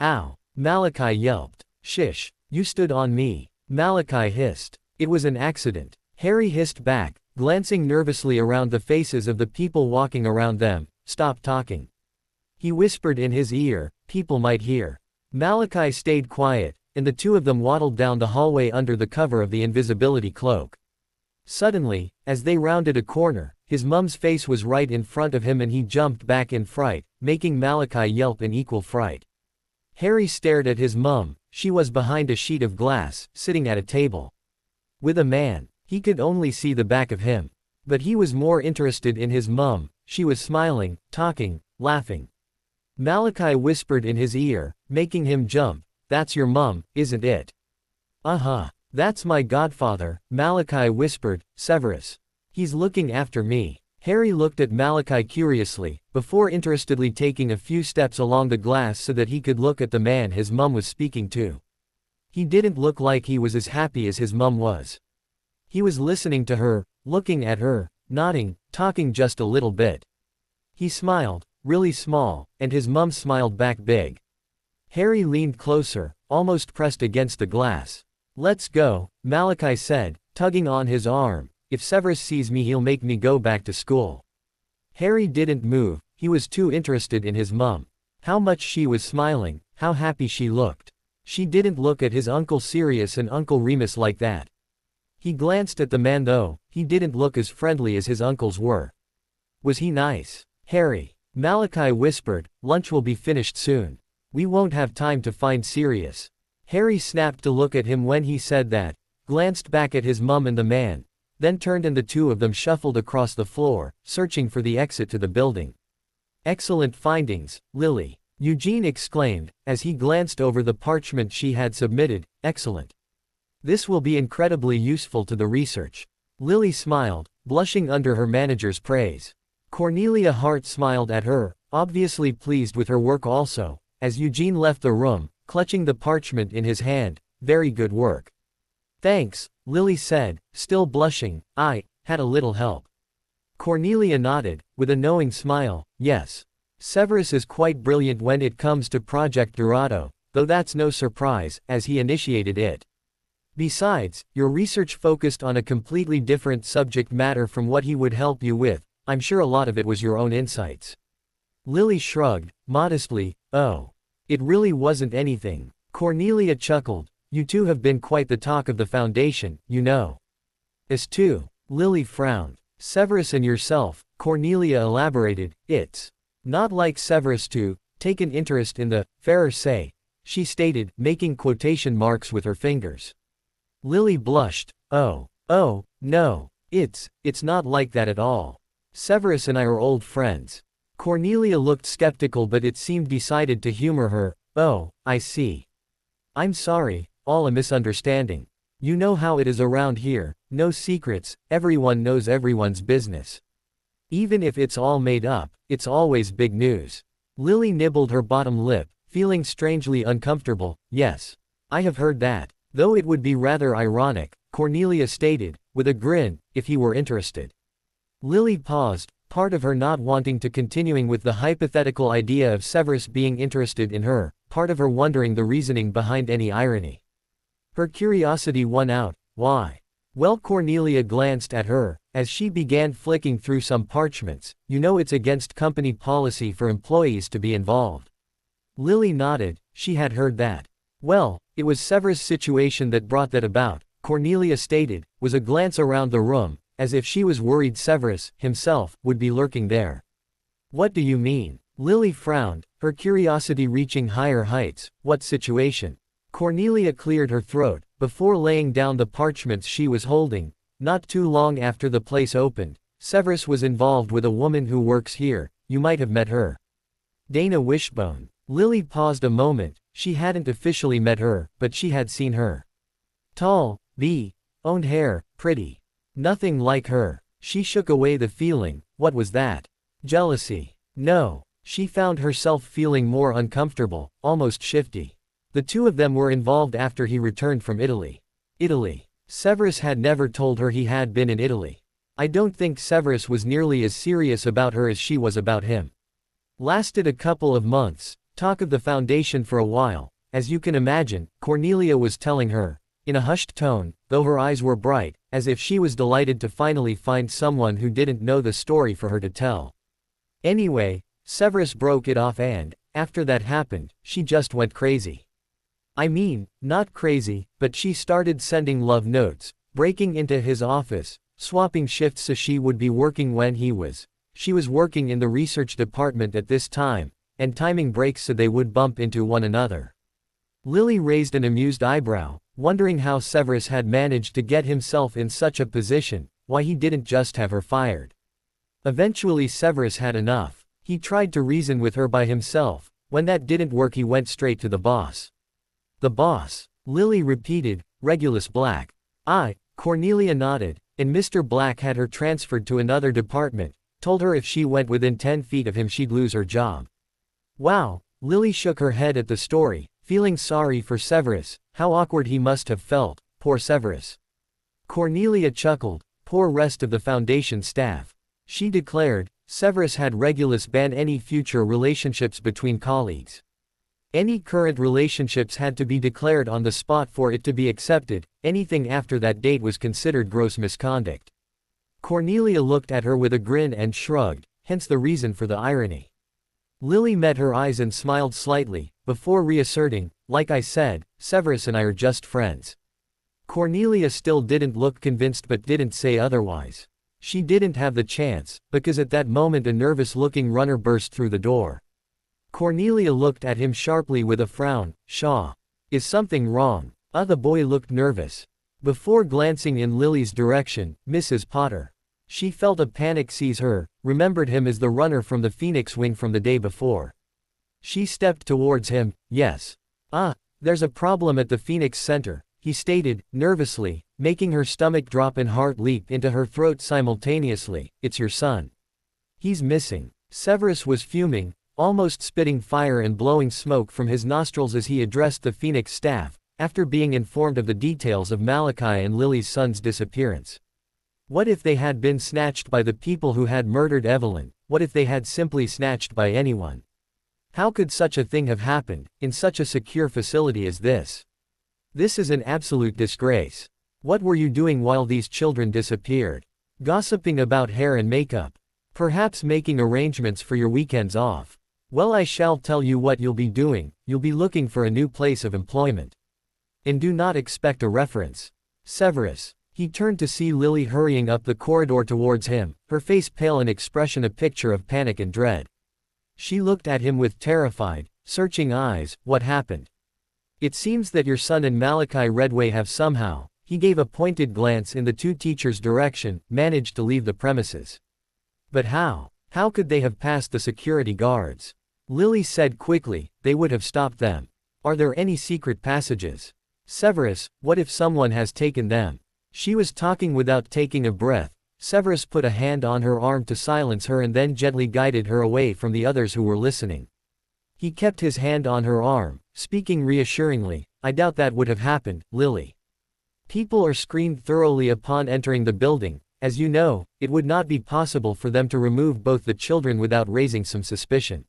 Ow! Malachi yelped. Shish, you stood on me. Malachi hissed. It was an accident. Harry hissed back, glancing nervously around the faces of the people walking around them. Stop talking. He whispered in his ear, people might hear. Malachi stayed quiet, and the two of them waddled down the hallway under the cover of the invisibility cloak. Suddenly, as they rounded a corner, his mum's face was right in front of him and he jumped back in fright, making Malachi yelp in equal fright. Harry stared at his mum. She was behind a sheet of glass, sitting at a table with a man. He could only see the back of him. But he was more interested in his mum. She was smiling, talking, laughing. Malachi whispered in his ear, making him jump. That's your mum, isn't it? Uh-huh. That's my godfather, Malachi whispered. Severus. He's looking after me. Harry looked at Malachi curiously, before interestedly taking a few steps along the glass so that he could look at the man his mum was speaking to. He didn't look like he was as happy as his mum was. He was listening to her, looking at her, nodding, talking just a little bit. He smiled, really small, and his mum smiled back big. Harry leaned closer, almost pressed against the glass. Let's go, Malachi said, tugging on his arm. If Severus sees me he'll make me go back to school. Harry didn't move, he was too interested in his mum. How much she was smiling, how happy she looked. She didn't look at his Uncle Sirius and Uncle Remus like that. He glanced at the man though, he didn't look as friendly as his uncles were. Was he nice? Harry. Malachi whispered, lunch will be finished soon. We won't have time to find Sirius. Harry snapped to look at him when he said that, glanced back at his mum and the man, then turned and the two of them shuffled across the floor, searching for the exit to the building. Excellent findings, Lily. Eugene exclaimed, as he glanced over the parchment she had submitted. Excellent. This will be incredibly useful to the research. Lily smiled, blushing under her manager's praise. Cornelia Hart smiled at her, obviously pleased with her work also, as Eugene left the room, clutching the parchment in his hand. Very good work. Thanks, Lily said, still blushing. I had a little help. Cornelia nodded, with a knowing smile. Yes. Severus is quite brilliant when it comes to Project Dorado, though that's no surprise, as he initiated it. Besides, your research focused on a completely different subject matter from what he would help you with. I'm sure a lot of it was your own insights. Lily shrugged, modestly. Oh. It really wasn't anything. Cornelia chuckled. You two have been quite the talk of the Foundation, you know. As two. Lily frowned. Severus and yourself, Cornelia elaborated. It's not like Severus to take an interest in the fairer say, she stated, making quotation marks with her fingers. Lily blushed. Oh, no, it's not like that at all. Severus and I are old friends. Cornelia looked skeptical but it seemed decided to humor her. Oh, I see. I'm sorry, all a misunderstanding. You know how it is around here, no secrets, everyone knows everyone's business. Even if it's all made up, it's always big news. Lily nibbled her bottom lip, feeling strangely uncomfortable. Yes. I have heard that. Though it would be rather ironic, Cornelia stated, with a grin, if he were interested. Lily paused, part of her not wanting to continuing with the hypothetical idea of Severus being interested in her, part of her wondering the reasoning behind any irony. Her curiosity won out. Why? Well, Cornelia glanced at her, as she began flicking through some parchments. You know it's against company policy for employees to be involved. Lily nodded, she had heard that. Well, it was Severus' situation that brought that about, Cornelia stated, was a glance around the room, as if she was worried Severus, himself, would be lurking there. What do you mean? Lily frowned, her curiosity reaching higher heights. What situation? Cornelia cleared her throat, before laying down the parchments she was holding. Not too long after the place opened, Severus was involved with a woman who works here. You might have met her. Dana Wishbone. Lily paused a moment. She hadn't officially met her, but she had seen her. Tall, owned hair, pretty. Nothing like her. She shook away the feeling. What was that? Jealousy. No. She found herself feeling more uncomfortable, almost shifty. The two of them were involved after he returned from Italy. Italy. Severus had never told her he had been in Italy. I don't think Severus was nearly as serious about her as she was about him. Lasted a couple of months, talk of the foundation for a while, as you can imagine, Cornelia was telling her, in a hushed tone, though her eyes were bright, as if she was delighted to finally find someone who didn't know the story for her to tell. Anyway, Severus broke it off and, after that happened, she just went crazy. I mean, not crazy, but she started sending love notes, breaking into his office, swapping shifts so she would be working when he was. She was working in the research department at this time, and timing breaks so they would bump into one another. Lily raised an amused eyebrow, wondering how Severus had managed to get himself in such a position, why he didn't just have her fired. Eventually Severus had enough. He tried to reason with her by himself. When that didn't work he went straight to the boss. The boss? Lily repeated, Regulus Black. Cornelia nodded, and Mr. Black had her transferred to another department, told her if she went within 10 feet of him she'd lose her job. Wow, Lily shook her head at the story, feeling sorry for Severus, how awkward he must have felt, poor Severus. Cornelia chuckled, poor rest of the Foundation staff. She declared, Severus had Regulus ban any future relationships between colleagues. Any current relationships had to be declared on the spot for it to be accepted, anything after that date was considered gross misconduct. Cornelia looked at her with a grin and shrugged, hence the reason for the irony. Lily met her eyes and smiled slightly, before reasserting, like I said, Severus and I are just friends. Cornelia still didn't look convinced but didn't say otherwise. She didn't have the chance, because at that moment a nervous-looking runner burst through the door. Cornelia looked at him sharply with a frown. Shaw. Is something wrong? The boy looked nervous. Before glancing in Lily's direction, Mrs. Potter. She felt a panic seize her, remembered him as the runner from the Phoenix Wing from the day before. She stepped towards him. Yes. There's a problem at the Phoenix Center, he stated, nervously, making her stomach drop and heart leap into her throat simultaneously. It's your son. He's missing. Severus was fuming, almost spitting fire and blowing smoke from his nostrils as he addressed the Phoenix staff, after being informed of the details of Malachi and Lily's son's disappearance. What if they had been snatched by the people who had murdered Evelyn? What if they had simply snatched by anyone? How could such a thing have happened, in such a secure facility as this? This is an absolute disgrace. What were you doing while these children disappeared? Gossiping about hair and makeup. Perhaps making arrangements for your weekends off. Well, I shall tell you what you'll be doing, you'll be looking for a new place of employment. And do not expect a reference. Severus. He turned to see Lily hurrying up the corridor towards him, her face pale and expression a picture of panic and dread. She looked at him with terrified, searching eyes. What happened? It seems that your son and Malachi Redway have somehow, he gave a pointed glance in the two teachers' direction, managed to leave the premises. But how? How could they have passed the security guards? Lily said quickly, they would have stopped them. Are there any secret passages? Severus, what if someone has taken them? She was talking without taking a breath. Severus put a hand on her arm to silence her and then gently guided her away from the others who were listening. He kept his hand on her arm, speaking reassuringly. I doubt that would have happened, Lily. People are screened thoroughly upon entering the building. As you know, it would not be possible for them to remove both the children without raising some suspicion.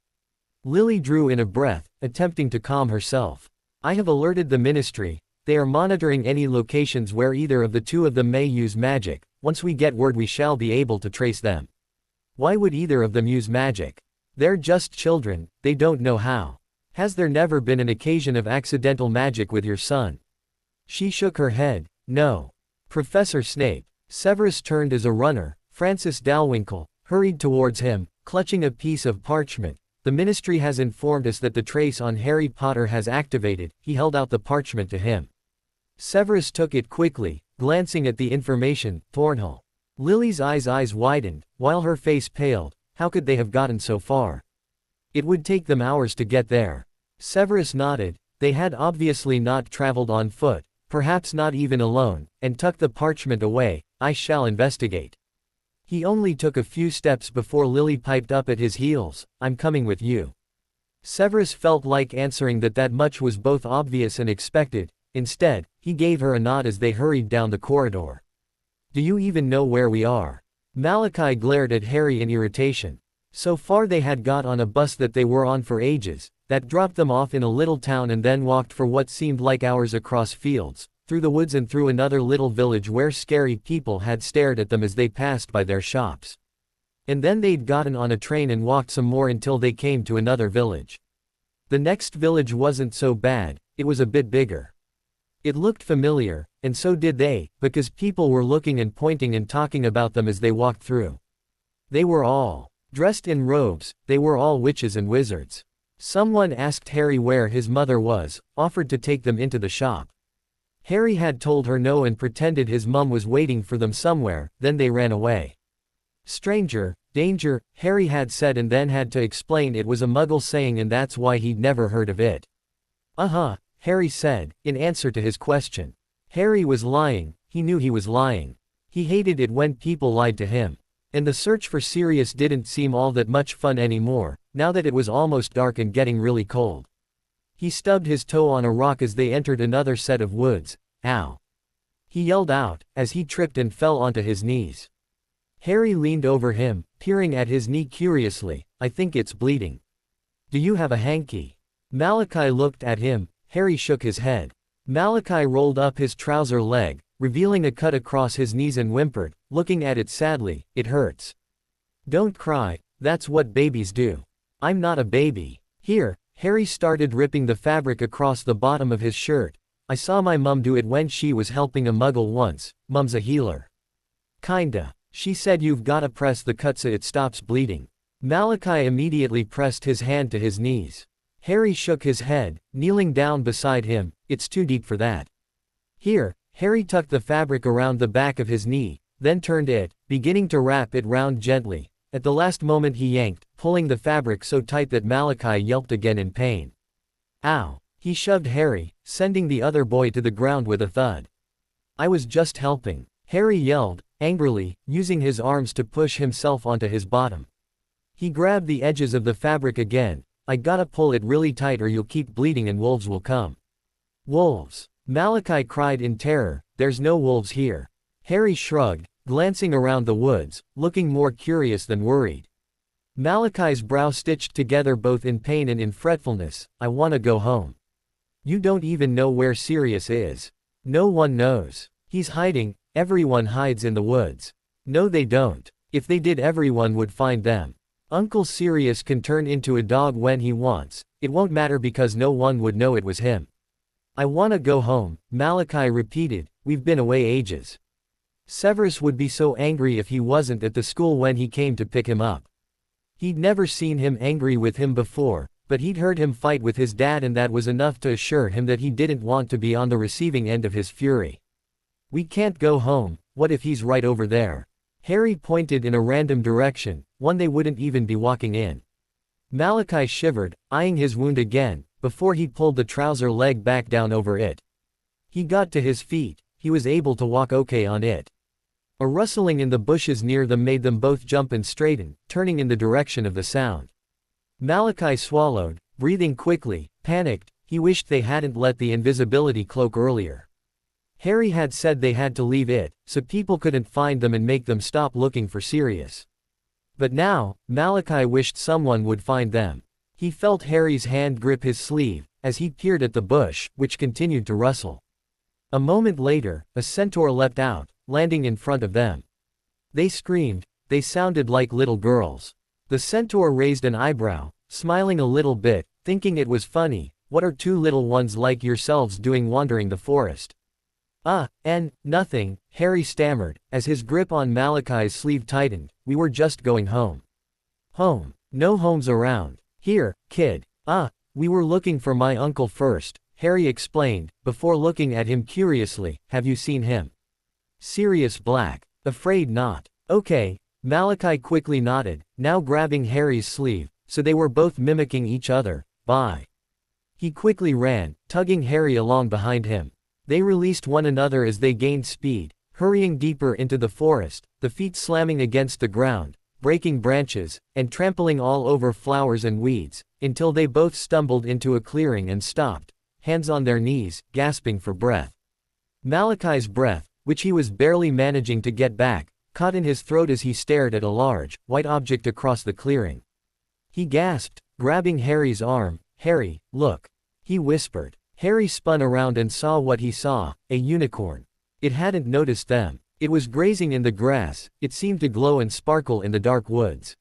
Lily drew in a breath, attempting to calm herself. I have alerted the ministry. They are monitoring any locations where either of the two of them may use magic. Once we get word we shall be able to trace them. Why would either of them use magic? They're just children, they don't know how. Has there never been an occasion of accidental magic with your son? She shook her head. No. Professor Snape. Severus turned as a runner. Francis Dalrymple hurried towards him, clutching a piece of parchment. The ministry has informed us that the trace on Harry Potter has activated. He held out the parchment to him. Severus took it quickly, glancing at the information. Thornhill. Lily's eyes widened, while her face paled. How could they have gotten so far? It would take them hours to get there. Severus nodded. They had obviously not traveled on foot, perhaps not even alone, and tucked the parchment away. I shall investigate. He only took a few steps before Lily piped up at his heels. I'm coming with you. Severus felt like answering that much was both obvious and expected. Instead, he gave her a nod as they hurried down the corridor. Do you even know where we are? Malachi glared at Harry in irritation. So far they had got on a bus that they were on for ages, that dropped them off in a little town and then walked for what seemed like hours across fields, through the woods and through another little village where scary people had stared at them as they passed by their shops. And then they'd gotten on a train and walked some more until they came to another village. The next village wasn't so bad, it was a bit bigger. It looked familiar, and so did they, because people were looking and pointing and talking about them as they walked through. They were all dressed in robes, they were all witches and wizards. Someone asked Harry where his mother was, offered to take them into the shop. Harry had told her no and pretended his mum was waiting for them somewhere, then they ran away. Stranger, danger, Harry had said and then had to explain it was a Muggle saying and that's why he'd never heard of it. Harry said, in answer to his question. Harry was lying, he knew he was lying. He hated it when people lied to him. And the search for Sirius didn't seem all that much fun anymore, now that it was almost dark and getting really cold. He stubbed his toe on a rock as they entered another set of woods. Ow! He yelled out, as he tripped and fell onto his knees. Harry leaned over him, peering at his knee curiously. I think it's bleeding. Do you have a hanky? Malachi looked at him. Harry shook his head. Malachi rolled up his trouser leg, revealing a cut across his knees and whimpered, looking at it sadly, it hurts. Don't cry, that's what babies do. I'm not a baby. Here, Harry started ripping the fabric across the bottom of his shirt. I saw my mum do it when she was helping a Muggle once. Mum's a healer. Kinda. She said you've gotta press the cut so it stops bleeding. Malachi immediately pressed his hand to his knees. Harry shook his head, kneeling down beside him. It's too deep for that. Here, Harry tucked the fabric around the back of his knee, then turned it, beginning to wrap it round gently. At the last moment he yanked, pulling the fabric so tight that Malachi yelped again in pain. Ow! He shoved Harry, sending the other boy to the ground with a thud. I was just helping. Harry yelled, angrily, using his arms to push himself onto his bottom. He grabbed the edges of the fabric again. I gotta pull it really tight or you'll keep bleeding and wolves will come. Wolves! Malachi cried in terror. There's no wolves here. Harry shrugged, glancing around the woods, looking more curious than worried. Malachi's brow stitched together both in pain and in fretfulness. I wanna go home. You don't even know where Sirius is. No one knows. He's hiding. Everyone hides in the woods. No they don't. If they did everyone would find them. Uncle Sirius can turn into a dog when he wants. It won't matter because no one would know it was him. I wanna go home, Malachi repeated. We've been away ages. Severus would be so angry if he wasn't at the school when he came to pick him up. He'd never seen him angry with him before, but he'd heard him fight with his dad and that was enough to assure him that he didn't want to be on the receiving end of his fury. We can't go home. What if he's right over there? Harry pointed in a random direction, one they wouldn't even be walking in. Malachi shivered, eyeing his wound again, before he pulled the trouser leg back down over it. He got to his feet, he was able to walk okay on it. A rustling in the bushes near them made them both jump and straighten, turning in the direction of the sound. Malachi swallowed, breathing quickly, panicked. He wished they hadn't let the invisibility cloak earlier. Harry had said they had to leave it, so people couldn't find them and make them stop looking for Sirius. But now, Malachi wished someone would find them. He felt Harry's hand grip his sleeve, as he peered at the bush, which continued to rustle. A moment later, a centaur leapt out, landing in front of them. They screamed, they sounded like little girls. The centaur raised an eyebrow, smiling a little bit, thinking it was funny. What are two little ones like yourselves doing wandering the forest? Nothing, Harry stammered, as his grip on Malachi's sleeve tightened. We were just going home. Home? No homes around. Here, kid. We were looking for my uncle first, Harry explained, before looking at him curiously. Have you seen him? Sirius Black. Afraid not. Okay. Malachi quickly nodded, now grabbing Harry's sleeve, so they were both mimicking each other. Bye. He quickly ran, tugging Harry along behind him. They released one another as they gained speed, hurrying deeper into the forest, the feet slamming against the ground, breaking branches, and trampling all over flowers and weeds, until they both stumbled into a clearing and stopped, hands on their knees, gasping for breath. Malachi's breath, which he was barely managing to get back, caught in his throat as he stared at a large, white object across the clearing. He gasped, grabbing Harry's arm. Harry, look. He whispered. Harry spun around and saw what he saw, a unicorn. It hadn't noticed them. It was grazing in the grass, it seemed to glow and sparkle in the dark woods.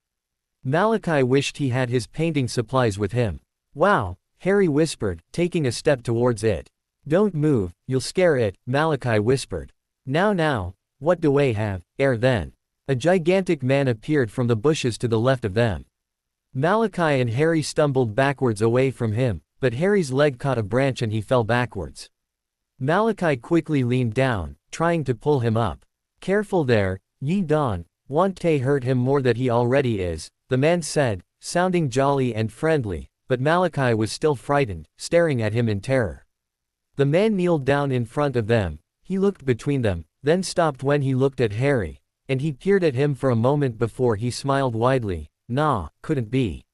Malachi wished he had his painting supplies with him. Wow, Harry whispered, taking a step towards it. Don't move, you'll scare it, Malachi whispered. Now, what do we have? Then. A gigantic man appeared from the bushes to the left of them. Malachi and Harry stumbled backwards away from him, but Harry's leg caught a branch and he fell backwards. Malachi quickly leaned down, trying to pull him up. Careful there, ye don't want to hurt him more than he already is, the man said, sounding jolly and friendly, but Malachi was still frightened, staring at him in terror. The man kneeled down in front of them, he looked between them, then stopped when he looked at Harry, and he peered at him for a moment before he smiled widely. Nah, couldn't be.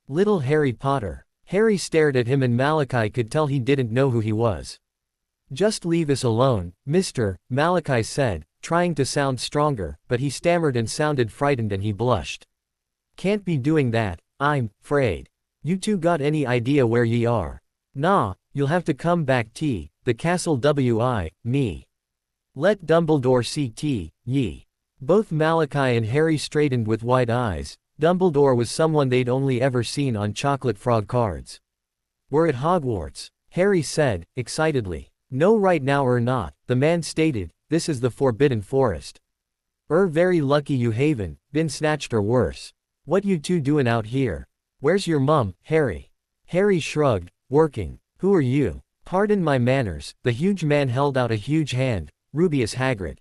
Little Harry Potter. Harry stared at him and Malachi could tell he didn't know who he was. Just leave us alone, mister, Malachi said, trying to sound stronger, but he stammered and sounded frightened and he blushed. Can't be doing that, I'm afraid. You two got any idea where ye are? Nah, you'll have to come back to the castle me. Let Dumbledore see ye. Both Malachi and Harry straightened with wide eyes. Dumbledore was someone they'd only ever seen on chocolate frog cards. We're at Hogwarts, Harry said, excitedly. No right now not, the man stated, this is the Forbidden Forest. Very lucky you haven't been snatched or worse. What you two doing out here? Where's your mum, Harry? Harry shrugged, working. Who are you? Pardon my manners, the huge man held out a huge hand, Rubius Hagrid.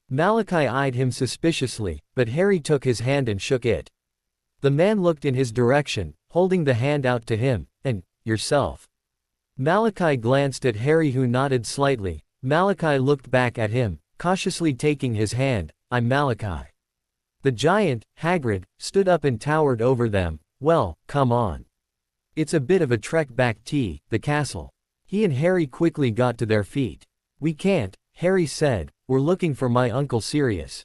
Malachi eyed him suspiciously, but Harry took his hand and shook it. The man looked in his direction, holding the hand out to him. And, yourself. Malachi glanced at Harry who nodded slightly. Malachi looked back at him, cautiously taking his hand. I'm Malachi. The giant, Hagrid, stood up and towered over them. Well, come on. It's a bit of a trek back to the castle. He and Harry quickly got to their feet. We can't, Harry said, we're looking for my uncle Sirius.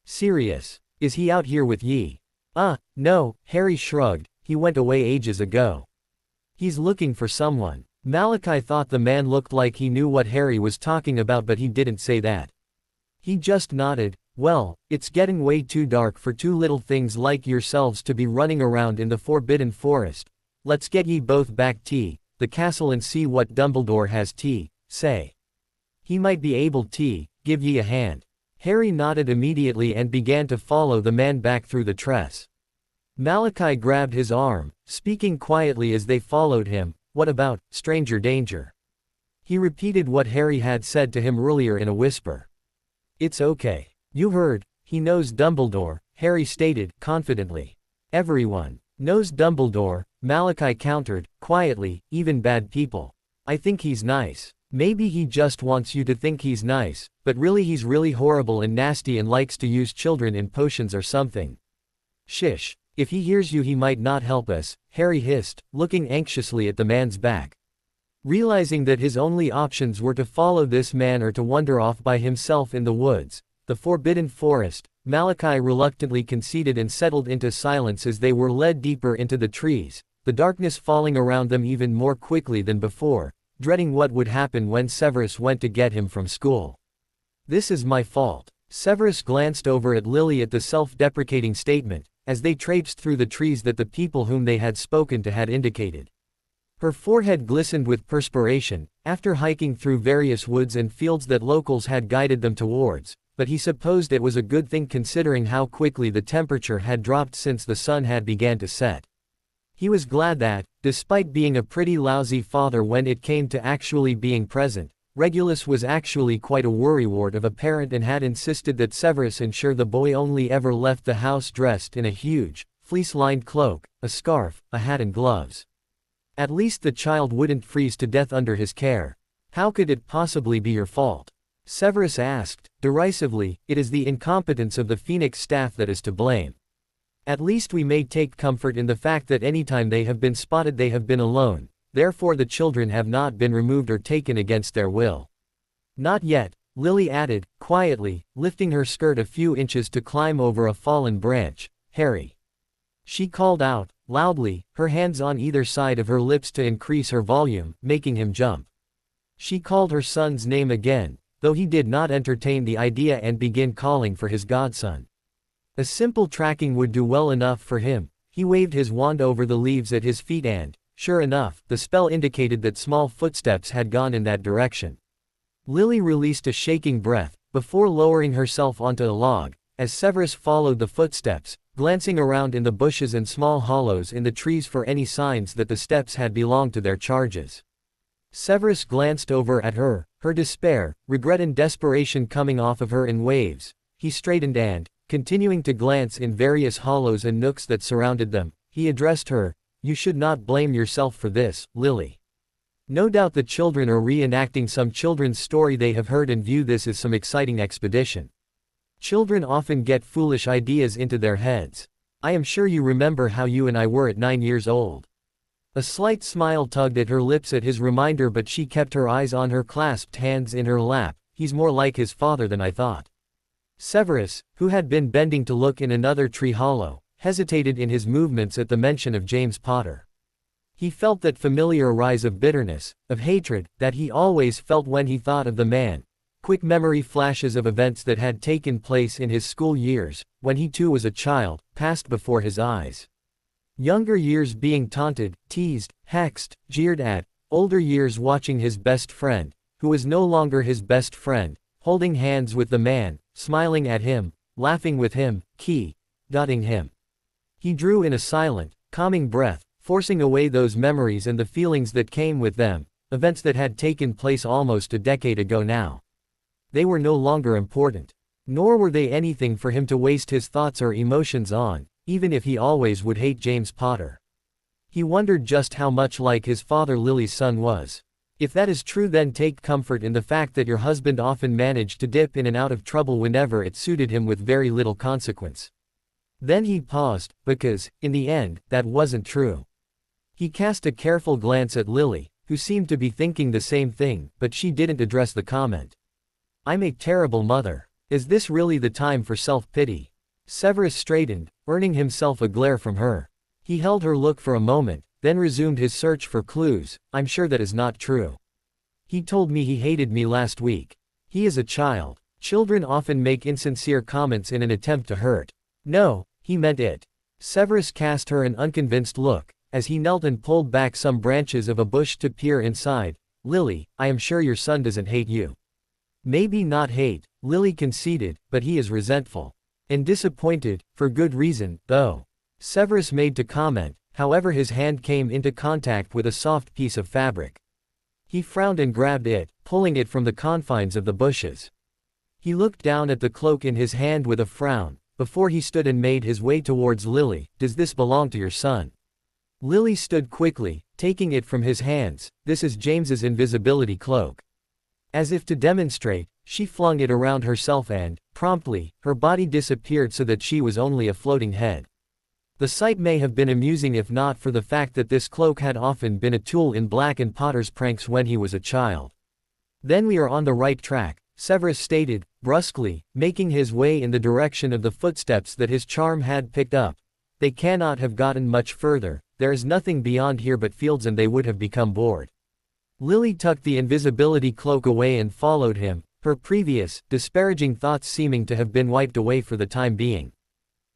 Sirius? Is he out here with ye? No, Harry shrugged, he went away ages ago. He's looking for someone. Malachi thought the man looked like he knew what Harry was talking about but he didn't say that. He just nodded. Well, it's getting way too dark for two little things like yourselves to be running around in the Forbidden Forest. Let's get ye both back to the castle and see what Dumbledore has to say. He might be able to give ye a hand. Harry nodded immediately and began to follow the man back through the tress. Malachi grabbed his arm, speaking quietly as they followed him. What about stranger danger? He repeated what Harry had said to him earlier in a whisper. It's okay. You heard, he knows Dumbledore, Harry stated confidently. Everyone knows Dumbledore, Malachi countered, quietly, even bad people. I think he's nice. Maybe he just wants you to think he's nice, but really he's really horrible and nasty and likes to use children in potions or something. Shish. If he hears you he might not help us, Harry hissed, looking anxiously at the man's back. Realizing that his only options were to follow this man or to wander off by himself in the woods, the forbidden forest, Malachi reluctantly conceded and settled into silence as they were led deeper into the trees, the darkness falling around them even more quickly than before, dreading what would happen when Severus went to get him from school. "This is my fault." Severus glanced over at Lily at the self-deprecating statement, as they traipsed through the trees that the people whom they had spoken to had indicated. Her forehead glistened with perspiration, after hiking through various woods and fields that locals had guided them towards, but he supposed it was a good thing considering how quickly the temperature had dropped since the sun had begun to set. He was glad that, despite being a pretty lousy father when it came to actually being present, Regulus was actually quite a worrywart of a parent and had insisted that Severus ensure the boy only ever left the house dressed in a huge, fleece-lined cloak, a scarf, a hat and gloves. At least the child wouldn't freeze to death under his care. "How could it possibly be your fault?" Severus asked, derisively. "It is the incompetence of the Phoenix staff that is to blame. At least we may take comfort in the fact that anytime they have been spotted they have been alone, therefore the children have not been removed or taken against their will." "Not yet," Lily added, quietly, lifting her skirt a few inches to climb over a fallen branch. "Harry." She called out, loudly, her hands on either side of her lips to increase her volume, making him jump. She called her son's name again, though he did not entertain the idea and begin calling for his godson. A simple tracking would do well enough for him. He waved his wand over the leaves at his feet and, sure enough, the spell indicated that small footsteps had gone in that direction. Lily released a shaking breath, before lowering herself onto a log, as Severus followed the footsteps, glancing around in the bushes and small hollows in the trees for any signs that the steps had belonged to their charges. Severus glanced over at her, her despair, regret and desperation coming off of her in waves. He straightened and, continuing to glance in various hollows and nooks that surrounded them, he addressed her. "You should not blame yourself for this, Lily. No doubt the children are reenacting some children's story they have heard and view this as some exciting expedition. Children often get foolish ideas into their heads. I am sure you remember how you and I were at 9 years old." A slight smile tugged at her lips at his reminder, but she kept her eyes on her clasped hands in her lap. "He's more like his father than I thought." Severus, who had been bending to look in another tree hollow, hesitated in his movements at the mention of James Potter. He felt that familiar rise of bitterness, of hatred, that he always felt when he thought of the man. Quick memory flashes of events that had taken place in his school years, when he too was a child, passed before his eyes. Younger years being taunted, teased, hexed, jeered at, older years watching his best friend, who was no longer his best friend, holding hands with the man, smiling at him, laughing with him, dotting him. He drew in a silent, calming breath, forcing away those memories and the feelings that came with them, events that had taken place almost a decade ago now. They were no longer important. Nor were they anything for him to waste his thoughts or emotions on, even if he always would hate James Potter. He wondered just how much like his father Lily's son was. If that is true, then take comfort in the fact that your husband often managed to dip in and out of trouble whenever it suited him with very little consequence. Then he paused, because, in the end, that wasn't true. He cast a careful glance at Lily, who seemed to be thinking the same thing, but she didn't address the comment. "I'm a terrible mother. Is this really the time for self-pity?" Severus straightened, earning himself a glare from her. He held her look for a moment, then resumed his search for clues. "I'm sure that is not true. He told me he hated me last week. He is a child. Children often make insincere comments in an attempt to hurt." "No, he meant it." Severus cast her an unconvinced look, as he knelt and pulled back some branches of a bush to peer inside. "Lily, I am sure your son doesn't hate you." "Maybe not hate," Lily conceded, "but he is resentful. And disappointed, for good reason, though." Severus made to comment, however his hand came into contact with a soft piece of fabric. He frowned and grabbed it, pulling it from the confines of the bushes. He looked down at the cloak in his hand with a frown, before he stood and made his way towards Lily. "Does this belong to your son?" Lily stood quickly, taking it from his hands. "This is James's invisibility cloak." As if to demonstrate, she flung it around herself and, promptly, her body disappeared so that she was only a floating head. The sight may have been amusing if not for the fact that this cloak had often been a tool in Black and Potter's pranks when he was a child. Then we are on the right track, Severus stated, brusquely, making his way in the direction of the footsteps that his charm had picked up. They cannot have gotten much further, there is nothing beyond here but fields and they would have become bored. Lily tucked the invisibility cloak away and followed him, her previous, disparaging thoughts seeming to have been wiped away for the time being.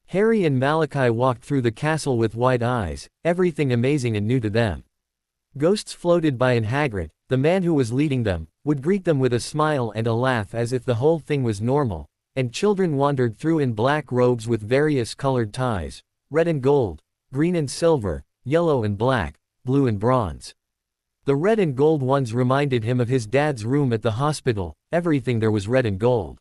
Harry and Malachi walked through the castle with wide eyes, everything amazing and new to them. Ghosts floated by and Hagrid, the man who was leading them, would greet them with a smile and a laugh as if the whole thing was normal, and children wandered through in black robes with various colored ties, red and gold, green and silver, yellow and black, blue and bronze. The red and gold ones reminded him of his dad's room at the hospital, everything there was red and gold.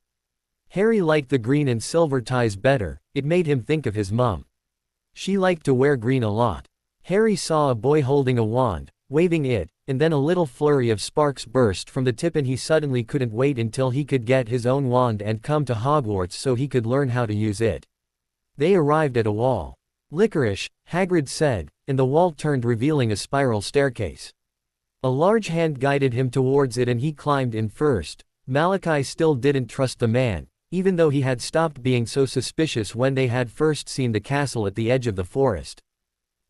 Harry liked the green and silver ties better, it made him think of his mum. She liked to wear green a lot. Harry saw a boy holding a wand, waving it, and then a little flurry of sparks burst from the tip and he suddenly couldn't wait until he could get his own wand and come to Hogwarts so he could learn how to use it. They arrived at a wall. Licorice, Hagrid said, and the wall turned revealing a spiral staircase. A large hand guided him towards it and he climbed in first. Malachi still didn't trust the man, even though he had stopped being so suspicious when they had first seen the castle at the edge of the forest.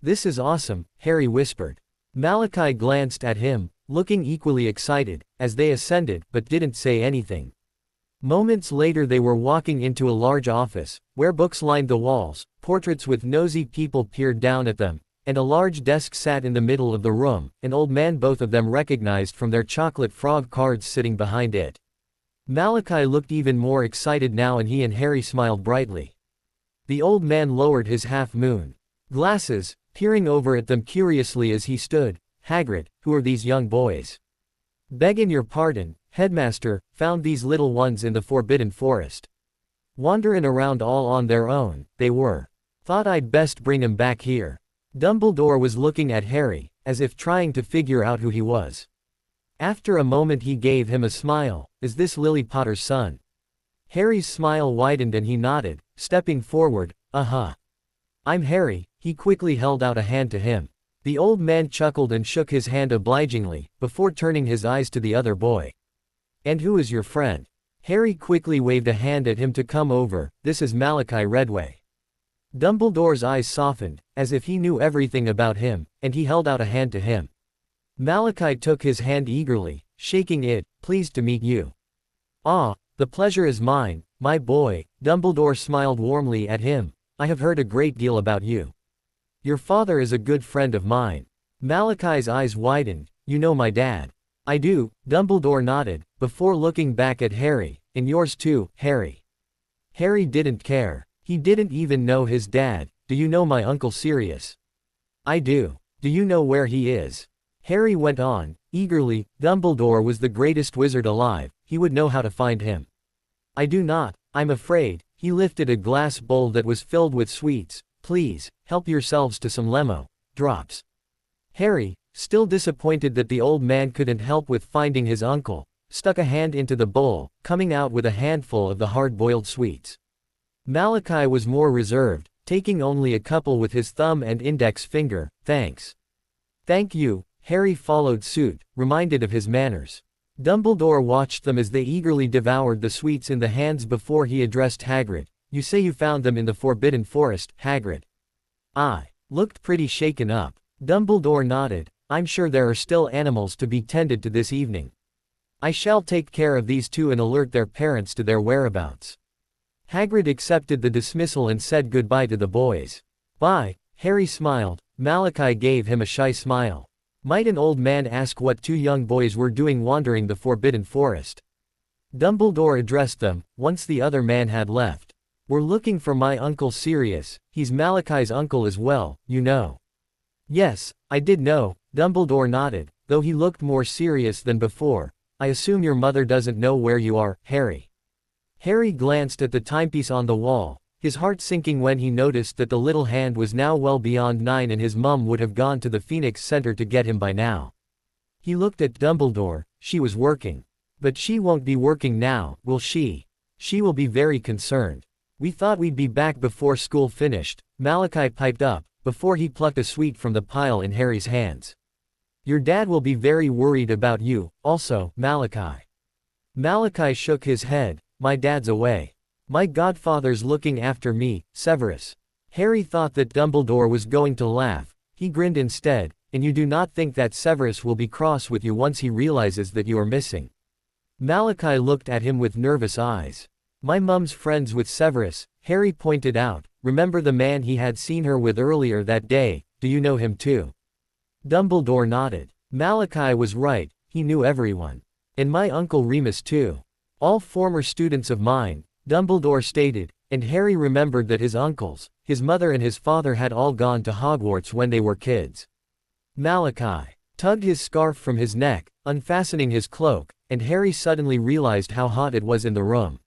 "This is awesome," Harry whispered. Malachi glanced at him, looking equally excited, as they ascended, but didn't say anything. Moments later they were walking into a large office, where books lined the walls, portraits with nosy people peered down at them, and a large desk sat in the middle of the room, an old man both of them recognized from their chocolate frog cards sitting behind it. Malachi looked even more excited now and he and Harry smiled brightly. The old man lowered his half-moon glasses, peering over at them curiously as he stood. "Hagrid, who are these young boys?" "Beggin' your pardon, Headmaster, found these little ones in the Forbidden Forest. Wanderin' around all on their own, they were. Thought I'd best bring 'em back here." Dumbledore was looking at Harry, as if trying to figure out who he was. After a moment he gave him a smile. "Is this Lily Potter's son?" Harry's smile widened and he nodded, stepping forward. "Uh-huh. I'm Harry." He quickly held out a hand to him. The old man chuckled and shook his hand obligingly, before turning his eyes to the other boy. "And who is your friend?" Harry quickly waved a hand at him to come over. "This is Malachi Redway." Dumbledore's eyes softened, as if he knew everything about him, and he held out a hand to him. Malachi took his hand eagerly, shaking it. "Pleased to meet you." "Ah, the pleasure is mine, my boy." Dumbledore smiled warmly at him. "I have heard a great deal about you. Your father is a good friend of mine." Malachi's eyes widened. "You know my dad?" "I do," Dumbledore nodded, before looking back at Harry. "And yours too, Harry." Harry didn't care. He didn't even know his dad. "Do you know my Uncle Sirius?" "I do." "Do you know where he is?" Harry went on, eagerly. Dumbledore was the greatest wizard alive, he would know how to find him. "I do not, I'm afraid." He lifted a glass bowl that was filled with sweets. "Please, help yourselves to some lemo drops." Harry, still disappointed that the old man couldn't help with finding his uncle, stuck a hand into the bowl, coming out with a handful of the hard-boiled sweets. Malachi was more reserved, taking only a couple with his thumb and index finger. "Thanks." "Thank you." Harry followed suit, reminded of his manners. Dumbledore watched them as they eagerly devoured the sweets in the hands before he addressed Hagrid. "You say you found them in the Forbidden Forest, Hagrid?" "I looked pretty shaken up." Dumbledore nodded. "I'm sure there are still animals to be tended to this evening. I shall take care of these two and alert their parents to their whereabouts." Hagrid accepted the dismissal and said goodbye to the boys. "Bye." Harry smiled. Malachi gave him a shy smile. Might an old man ask what two young boys were doing wandering the Forbidden Forest? Dumbledore addressed them, once the other man had left. "We're looking for my Uncle Sirius. He's Malachi's uncle as well, you know." "Yes, I did know." Dumbledore nodded, though he looked more serious than before. "I assume your mother doesn't know where you are, Harry." Harry glanced at the timepiece on the wall, his heart sinking when he noticed that the little hand was now well beyond 9 and his mum would have gone to the Phoenix Center to get him by now. He looked at Dumbledore. She was working. But she won't be working now, will she? She will be very concerned. We thought we'd be back before school finished, Malachi piped up, before he plucked a sweet from the pile in Harry's hands. Your dad will be very worried about you, also, Malachi. Malachi shook his head. My dad's away. My godfather's looking after me, Severus. Harry thought that Dumbledore was going to laugh. He grinned instead. And you do not think that Severus will be cross with you once he realizes that you are missing? Malachi looked at him with nervous eyes. My mum's friends with Severus, Harry pointed out. Remember the man he had seen her with earlier that day? Do you know him too? Dumbledore nodded. Malachi was right, he knew everyone. And my uncle Remus too. All former students of mine, Dumbledore stated, and Harry remembered that his uncles, his mother and his father had all gone to Hogwarts when they were kids. Malachi tugged his scarf from his neck, unfastening his cloak, and Harry suddenly realized how hot it was in the room.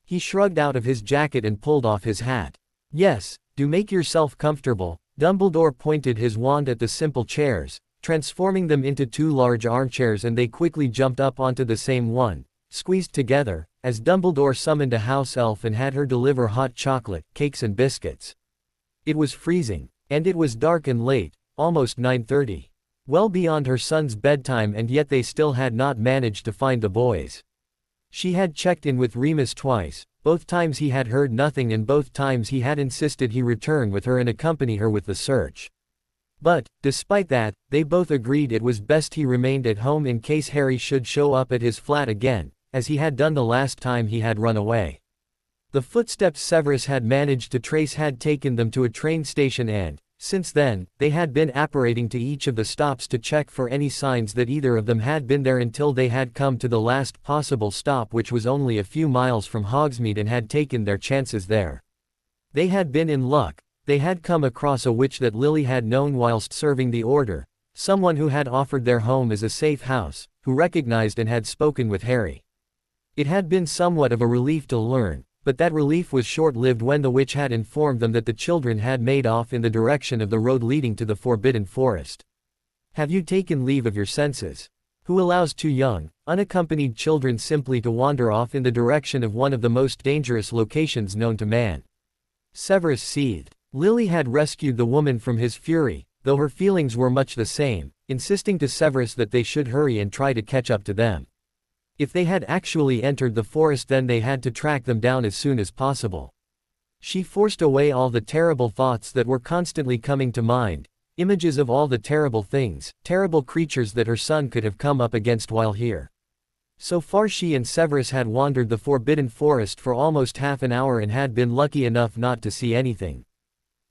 He shrugged out of his jacket and pulled off his hat. Yes, do make yourself comfortable. Dumbledore pointed his wand at the simple chairs, transforming them into two large armchairs, and they quickly jumped up onto the same one, squeezed together, as Dumbledore summoned a house elf and had her deliver hot chocolate, cakes and biscuits. It was freezing. And it was dark and late, almost 9:30. Well beyond her son's bedtime, and yet they still had not managed to find the boys. She had checked in with Remus twice, both times he had heard nothing and both times he had insisted he return with her and accompany her with the search. But, despite that, they both agreed it was best he remained at home in case Harry should show up at his flat again, as he had done the last time he had run away. The footsteps Severus had managed to trace had taken them to a train station, and, since then, they had been apparating to each of the stops to check for any signs that either of them had been there until they had come to the last possible stop, which was only a few miles from Hogsmeade, and had taken their chances there. They had been in luck. They had come across a witch that Lily had known whilst serving the order, someone who had offered their home as a safe house, who recognized and had spoken with Harry. It had been somewhat of a relief to learn, but that relief was short-lived when the witch had informed them that the children had made off in the direction of the road leading to the Forbidden Forest. Have you taken leave of your senses? Who allows two young, unaccompanied children simply to wander off in the direction of one of the most dangerous locations known to man? Severus seethed. Lily had rescued the woman from his fury, though her feelings were much the same, insisting to Severus that they should hurry and try to catch up to them. If they had actually entered the forest, then they had to track them down as soon as possible. She forced away all the terrible thoughts that were constantly coming to mind, images of all the terrible things, terrible creatures that her son could have come up against while here. So far she and Severus had wandered the Forbidden Forest for almost half an hour and had been lucky enough not to see anything.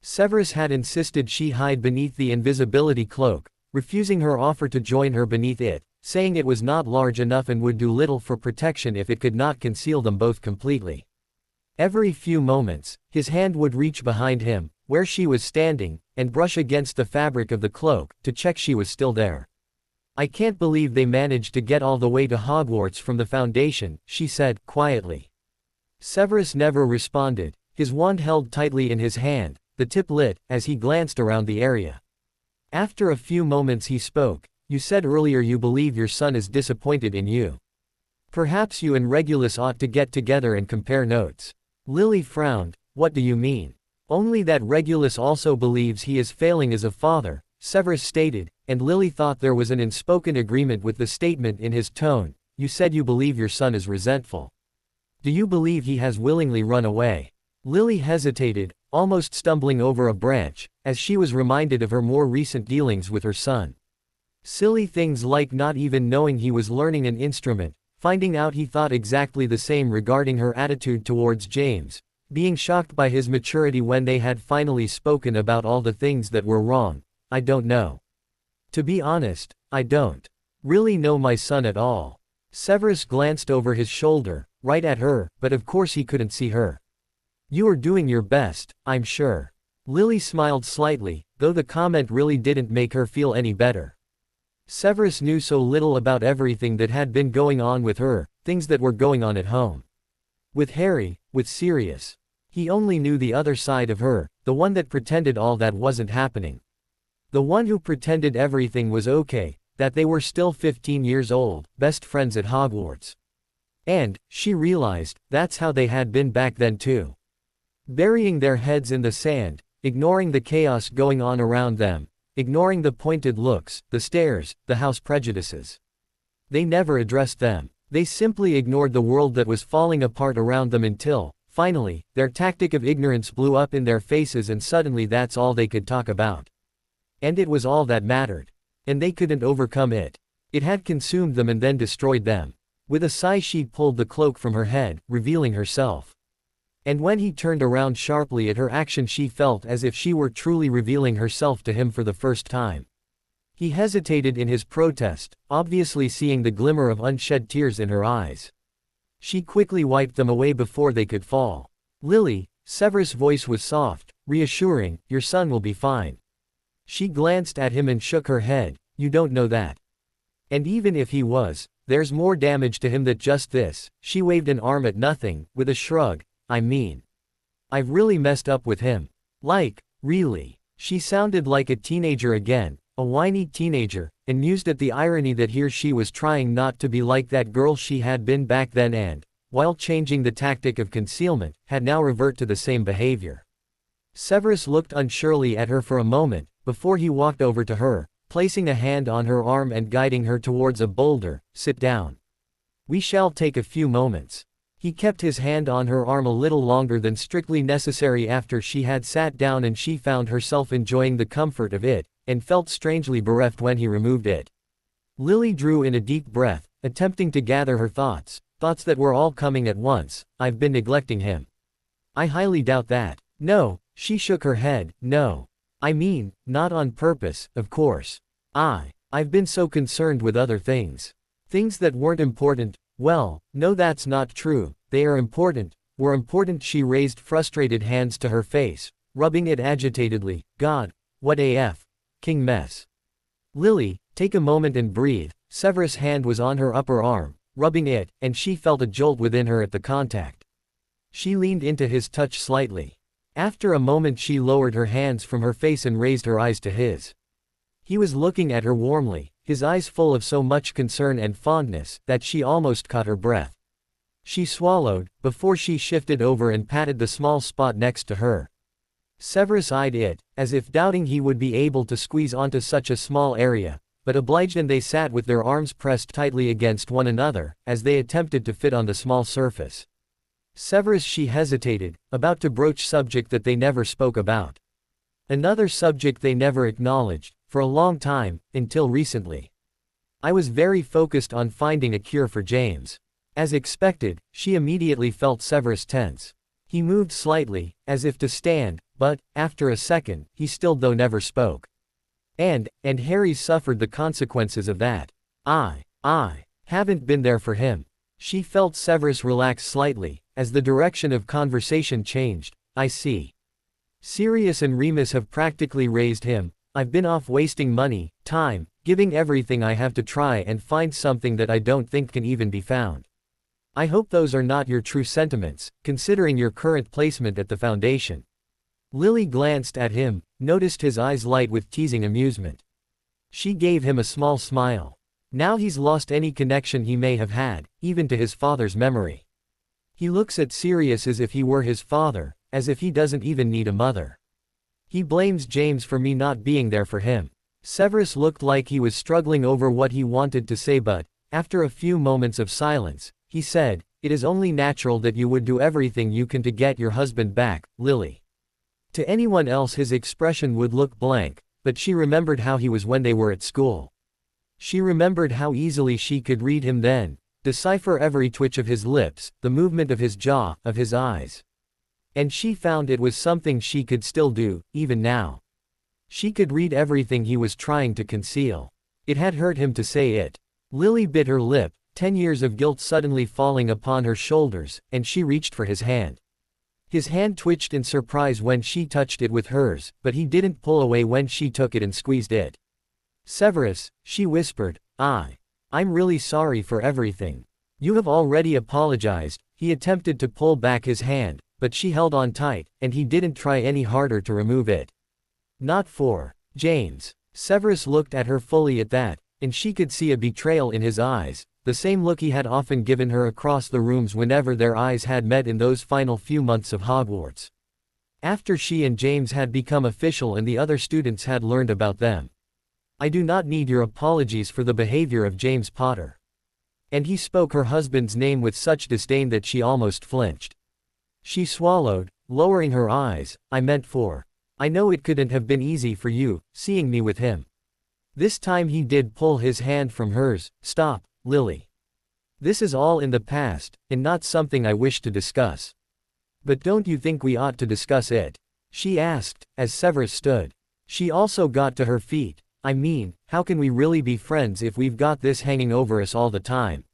Severus had insisted she hide beneath the invisibility cloak, refusing her offer to join her beneath it, saying it was not large enough and would do little for protection if it could not conceal them both completely. Every few moments, his hand would reach behind him, where she was standing, and brush against the fabric of the cloak, to check she was still there. I can't believe they managed to get all the way to Hogwarts from the Foundation, she said, quietly. Severus never responded, his wand held tightly in his hand, the tip lit, as he glanced around the area. After a few moments he spoke. You said earlier you believe your son is disappointed in you. Perhaps you and Regulus ought to get together and compare notes. Lily frowned. What do you mean? Only that Regulus also believes he is failing as a father, Severus stated, and Lily thought there was an unspoken agreement with the statement in his tone. You said you believe your son is resentful. Do you believe he has willingly run away? Lily hesitated, almost stumbling over a branch, as she was reminded of her more recent dealings with her son. Silly things like not even knowing he was learning an instrument, finding out he thought exactly the same regarding her attitude towards James, being shocked by his maturity when they had finally spoken about all the things that were wrong. I don't know. To be honest, I don't really know my son at all. Severus glanced over his shoulder, right at her, but of course he couldn't see her. You are doing your best, I'm sure. Lily smiled slightly, though the comment really didn't make her feel any better. Severus knew so little about everything that had been going on with her, things that were going on at home. With Harry, with Sirius. He only knew the other side of her, the one that pretended all that wasn't happening. The one who pretended everything was okay, that they were still 15 years old, best friends at Hogwarts. And, she realized, that's how they had been back then too. Burying their heads in the sand, ignoring the chaos going on around them, ignoring the pointed looks, the stares, the house prejudices. They never addressed them. They simply ignored the world that was falling apart around them until, finally, their tactic of ignorance blew up in their faces and suddenly that's all they could talk about. And it was all that mattered. And they couldn't overcome it. It had consumed them and then destroyed them. With a sigh she pulled the cloak from her head, revealing herself. And when he turned around sharply at her action she felt as if she were truly revealing herself to him for the first time. He hesitated in his protest, obviously seeing the glimmer of unshed tears in her eyes. She quickly wiped them away before they could fall. Lily, Severus' voice was soft, reassuring, your son will be fine. She glanced at him and shook her head, you don't know that. And even if he was, there's more damage to him than just this. She waved an arm at nothing, with a shrug, I mean. I've really messed up with him. Like, really. She sounded like a teenager again, a whiny teenager, amused at the irony that here she was trying not to be like that girl she had been back then and, while changing the tactic of concealment, had now revert to the same behavior. Severus looked unsurely at her for a moment, before he walked over to her, placing a hand on her arm and guiding her towards a boulder. Sit down. We shall take a few moments. He kept his hand on her arm a little longer than strictly necessary after she had sat down and she found herself enjoying the comfort of it, and felt strangely bereft when he removed it. Lily drew in a deep breath, attempting to gather her thoughts that were all coming at once. I've been neglecting him. I highly doubt that. No, she shook her head, no. I mean, not on purpose, of course. I've been so concerned with other things. Things that weren't important. Well, no, that's not true. They are important. Were important. She raised frustrated hands to her face, rubbing it agitatedly. God, what AF. King mess. Lily, take a moment and breathe. Severus' hand was on her upper arm, rubbing it, and she felt a jolt within her at the contact. She leaned into his touch slightly. After a moment she lowered her hands from her face and raised her eyes to his. He was looking at her warmly, his eyes full of so much concern and fondness that she almost caught her breath. She swallowed, before she shifted over and patted the small spot next to her. Severus eyed it, as if doubting he would be able to squeeze onto such a small area, but obliged, and they sat with their arms pressed tightly against one another, as they attempted to fit on the small surface. Severus, she hesitated, about to broach subject that they never spoke about. Another subject they never acknowledged, for a long time, until recently. I was very focused on finding a cure for James. As expected, she immediately felt Severus tense. He moved slightly, as if to stand, but, after a second, he still though never spoke. And Harry suffered the consequences of that. I haven't been there for him. She felt Severus relax slightly, as the direction of conversation changed. I see. Sirius and Remus have practically raised him. I've been off wasting money, time, giving everything I have to try and find something that I don't think can even be found. I hope those are not your true sentiments, considering your current placement at the Foundation. Lily glanced at him, noticed his eyes light with teasing amusement. She gave him a small smile. Now he's lost any connection he may have had, even to his father's memory. He looks at Sirius as if he were his father, as if he doesn't even need a mother. He blames James for me not being there for him. Severus looked like he was struggling over what he wanted to say, but, after a few moments of silence, he said, it is only natural that you would do everything you can to get your husband back, Lily. To anyone else his expression would look blank, but she remembered how he was when they were at school. She remembered how easily she could read him then, decipher every twitch of his lips, the movement of his jaw, of his eyes. And she found it was something she could still do, even now. She could read everything he was trying to conceal. It had hurt him to say it. Lily bit her lip, 10 years of guilt suddenly falling upon her shoulders, and she reached for his hand. His hand twitched in surprise when she touched it with hers, but he didn't pull away when she took it and squeezed it. Severus, she whispered, I'm really sorry for everything. You have already apologized. He attempted to pull back his hand, but she held on tight, and he didn't try any harder to remove it. Not for James. Severus looked at her fully at that, and she could see a betrayal in his eyes, the same look he had often given her across the rooms whenever their eyes had met in those final few months of Hogwarts. After she and James had become official and the other students had learned about them. I do not need your apologies for the behavior of James Potter. And he spoke her husband's name with such disdain that she almost flinched. She swallowed, lowering her eyes. I know it couldn't have been easy for you, seeing me with him. This time he did pull his hand from hers. Stop, Lily. This is all in the past, and not something I wish to discuss. But don't you think we ought to discuss it? She asked, as Severus stood. She also got to her feet. I mean, how can we really be friends if we've got this hanging over us all the time?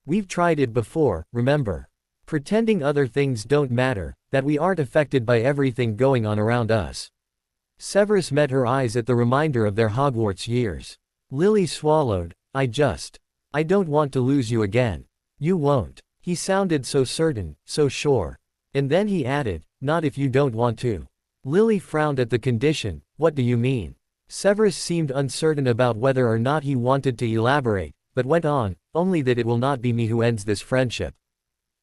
We've tried it before, remember? Pretending other things don't matter, that we aren't affected by everything going on around us. Severus met her eyes at the reminder of their Hogwarts years. Lily swallowed. I don't want to lose you again. You won't. He sounded so certain, so sure. And then he added, not if you don't want to. Lily frowned at the condition. What do you mean? Severus seemed uncertain about whether or not he wanted to elaborate, but went on, only that it will not be me who ends this friendship.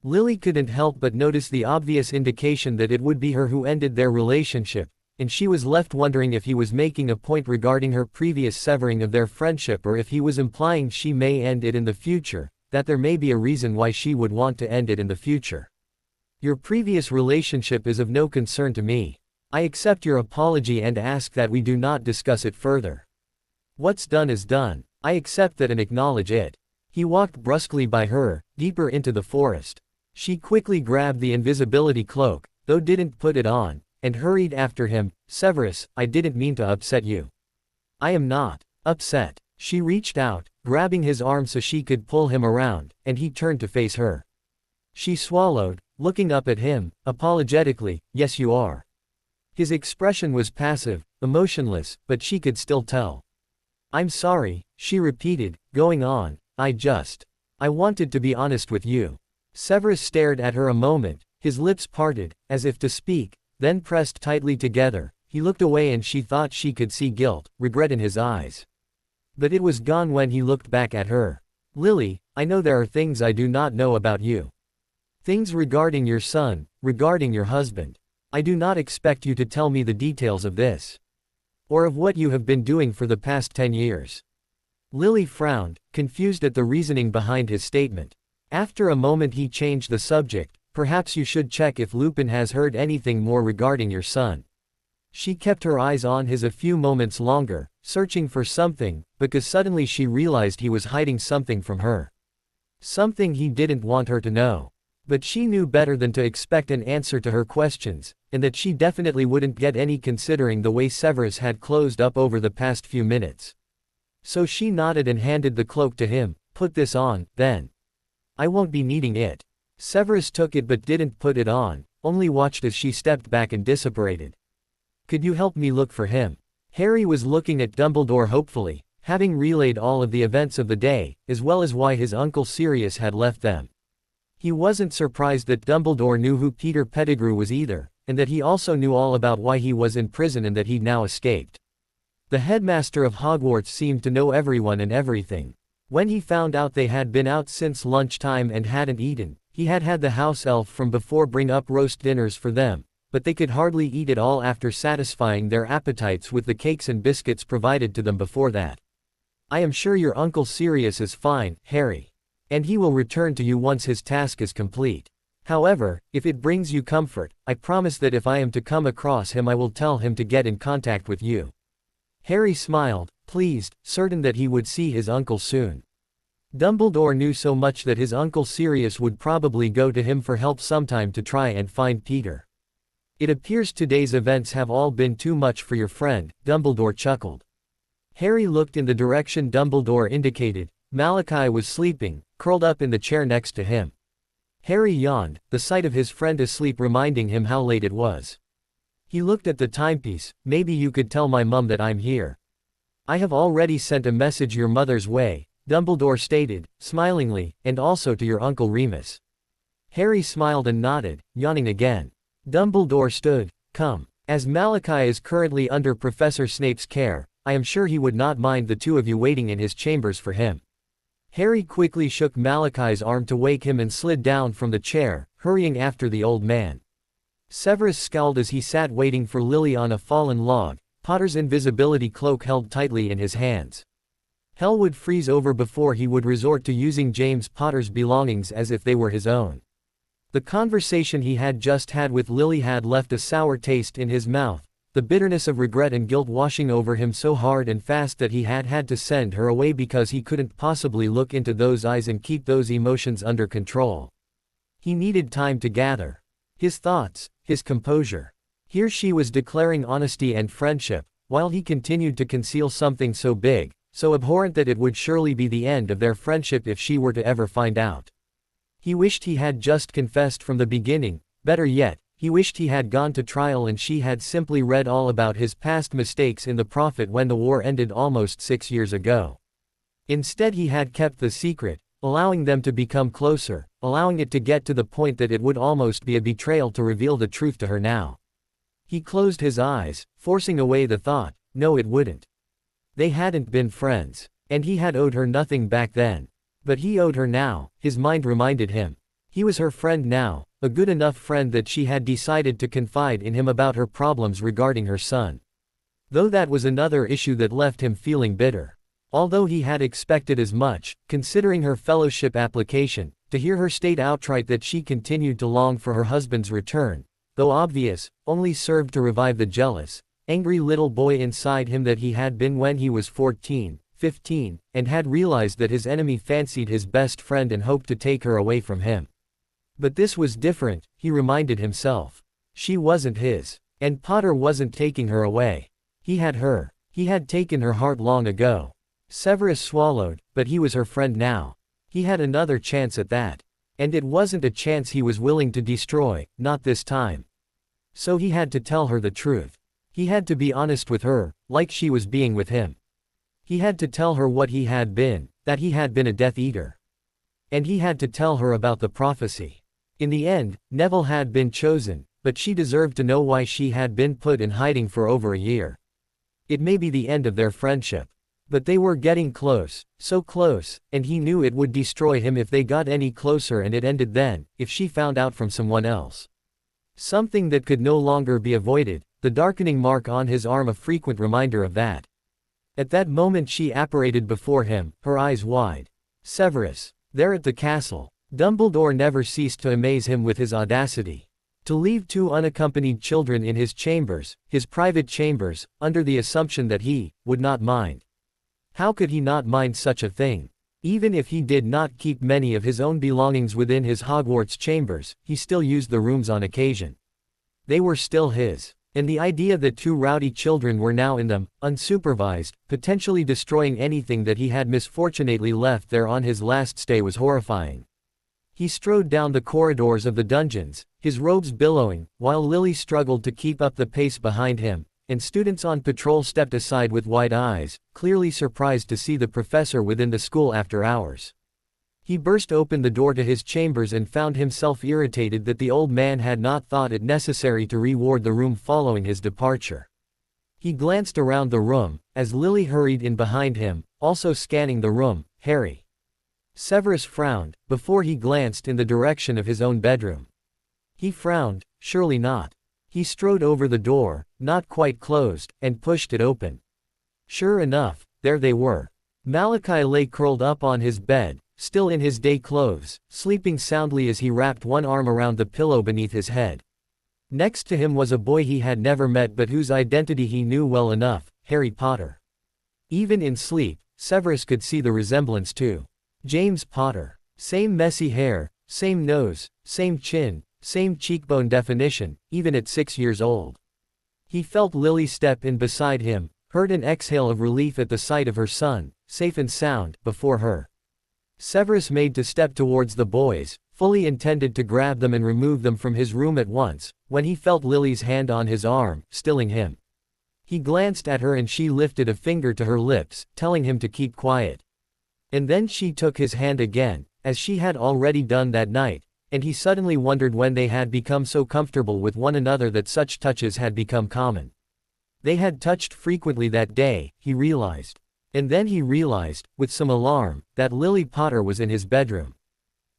Lily couldn't help but notice the obvious indication that it would be her who ended their relationship, and she was left wondering if he was making a point regarding her previous severing of their friendship or if he was implying she may end it in the future, that there may be a reason why she would want to end it in the future. Your previous relationship is of no concern to me. I accept your apology and ask that we do not discuss it further. What's done is done. I accept that and acknowledge it. He walked brusquely by her, deeper into the forest. She quickly grabbed the invisibility cloak, though didn't put it on, and hurried after him. Severus, I didn't mean to upset you. I am not upset. She reached out, grabbing his arm so she could pull him around, and he turned to face her. She swallowed, looking up at him, apologetically. Yes, you are. His expression was passive, emotionless, but she could still tell. I'm sorry, she repeated, going on. I wanted to be honest with you. Severus stared at her a moment, his lips parted, as if to speak, then pressed tightly together. He looked away and she thought she could see guilt, regret in his eyes. But it was gone when he looked back at her. Lily, I know there are things I do not know about you. Things regarding your son, regarding your husband. I do not expect you to tell me the details of this. Or of what you have been doing for the past 10 years. Lily frowned, confused at the reasoning behind his statement. After a moment he changed the subject. Perhaps you should check if Lupin has heard anything more regarding your son. She kept her eyes on his a few moments longer, searching for something, because suddenly she realized he was hiding something from her. Something he didn't want her to know. But she knew better than to expect an answer to her questions, and that she definitely wouldn't get any considering the way Severus had closed up over the past few minutes. So she nodded and handed the cloak to him. Put this on, then. I won't be needing it. Severus took it but didn't put it on, only watched as she stepped back and disapparated. Could you help me look for him? Harry was looking at Dumbledore hopefully, having relayed all of the events of the day, as well as why his uncle Sirius had left them. He wasn't surprised that Dumbledore knew who Peter Pettigrew was either, and that he also knew all about why he was in prison and that he'd now escaped. The headmaster of Hogwarts seemed to know everyone and everything. When he found out they had been out since lunchtime and hadn't eaten, he had had the house elf from before bring up roast dinners for them, but they could hardly eat it all after satisfying their appetites with the cakes and biscuits provided to them before that. I am sure your Uncle Sirius is fine, Harry. And he will return to you once his task is complete. However, if it brings you comfort, I promise that if I am to come across him I will tell him to get in contact with you. Harry smiled, pleased, certain that he would see his uncle soon. Dumbledore knew so much that his Uncle Sirius would probably go to him for help sometime to try and find Peter. It appears today's events have all been too much for your friend, Dumbledore chuckled. Harry looked in the direction Dumbledore indicated. Malachi was sleeping, curled up in the chair next to him. Harry yawned, the sight of his friend asleep reminding him how late it was. He looked at the timepiece. Maybe you could tell my mum that I'm here. I have already sent a message your mother's way, Dumbledore stated, smilingly, and also to your Uncle Remus. Harry smiled and nodded, yawning again. Dumbledore stood. Come. As Malachi is currently under Professor Snape's care, I am sure he would not mind the two of you waiting in his chambers for him. Harry quickly shook Malachi's arm to wake him and slid down from the chair, hurrying after the old man. Severus scowled as he sat waiting for Lily on a fallen log, Potter's invisibility cloak held tightly in his hands. Hell would freeze over before he would resort to using James Potter's belongings as if they were his own. The conversation he had just had with Lily had left a sour taste in his mouth, the bitterness of regret and guilt washing over him so hard and fast that he had to send her away because he couldn't possibly look into those eyes and keep those emotions under control. He needed time to gather his thoughts, his composure. Here she was declaring honesty and friendship, while he continued to conceal something so big, so abhorrent that it would surely be the end of their friendship if she were to ever find out. He wished he had just confessed from the beginning, better yet, he wished he had gone to trial and she had simply read all about his past mistakes in The Prophet when the war ended almost 6 years ago. Instead he had kept the secret, allowing them to become closer, allowing it to get to the point that it would almost be a betrayal to reveal the truth to her now. He closed his eyes, forcing away the thought, no it wouldn't. They hadn't been friends, and he had owed her nothing back then. But he owed her now, his mind reminded him. He was her friend now, a good enough friend that she had decided to confide in him about her problems regarding her son. Though that was another issue that left him feeling bitter. Although he had expected as much, considering her fellowship application, to hear her state outright that she continued to long for her husband's return, though obvious, only served to revive the jealous, angry little boy inside him that he had been when he was 14, 15, and had realized that his enemy fancied his best friend and hoped to take her away from him. But this was different, he reminded himself. She wasn't his. And Potter wasn't taking her away. He had her. He had taken her heart long ago. Severus swallowed, but he was her friend now. He had another chance at that. And it wasn't a chance he was willing to destroy, not this time. So he had to tell her the truth. He had to be honest with her, like she was being with him. He had to tell her what he had been, that he had been a Death Eater. And he had to tell her about the prophecy. In the end, Neville had been chosen, but she deserved to know why she had been put in hiding for over a year. It may be the end of their friendship. But they were getting close, so close, and he knew it would destroy him if they got any closer, and it ended then, if she found out from someone else. Something that could no longer be avoided, the darkening mark on his arm a frequent reminder of that. At that moment she apparated before him, her eyes wide. Severus. There at the castle. Dumbledore never ceased to amaze him with his audacity. To leave 2 unaccompanied children in his chambers, his private chambers, under the assumption that he would not mind. How could he not mind such a thing? Even if he did not keep many of his own belongings within his Hogwarts chambers, he still used the rooms on occasion. They were still his. And the idea that 2 rowdy children were now in them, unsupervised, potentially destroying anything that he had misfortunately left there on his last stay was horrifying. He strode down the corridors of the dungeons, his robes billowing, while Lily struggled to keep up the pace behind him, and students on patrol stepped aside with wide eyes, clearly surprised to see the professor within the school after hours. He burst open the door to his chambers and found himself irritated that the old man had not thought it necessary to reward the room following his departure. He glanced around the room, as Lily hurried in behind him, also scanning the room. Harry. Severus frowned, before he glanced in the direction of his own bedroom. He frowned, surely not. He strode over the door, not quite closed, and pushed it open. Sure enough, there they were. Malachi lay curled up on his bed, still in his day clothes, sleeping soundly as he wrapped one arm around the pillow beneath his head. Next to him was a boy he had never met but whose identity he knew well enough, Harry Potter. Even in sleep, Severus could see the resemblance to James Potter. Same messy hair, same nose, same chin, same cheekbone definition, even at 6 years old. He felt Lily step in beside him, heard an exhale of relief at the sight of her son, safe and sound, before her. Severus made to step towards the boys, fully intended to grab them and remove them from his room at once, when he felt Lily's hand on his arm, stilling him. He glanced at her and she lifted a finger to her lips, telling him to keep quiet. And then she took his hand again, as she had already done that night, and he suddenly wondered when they had become so comfortable with one another that such touches had become common. They had touched frequently that day, he realized. And then he realized, with some alarm, that Lily Potter was in his bedroom.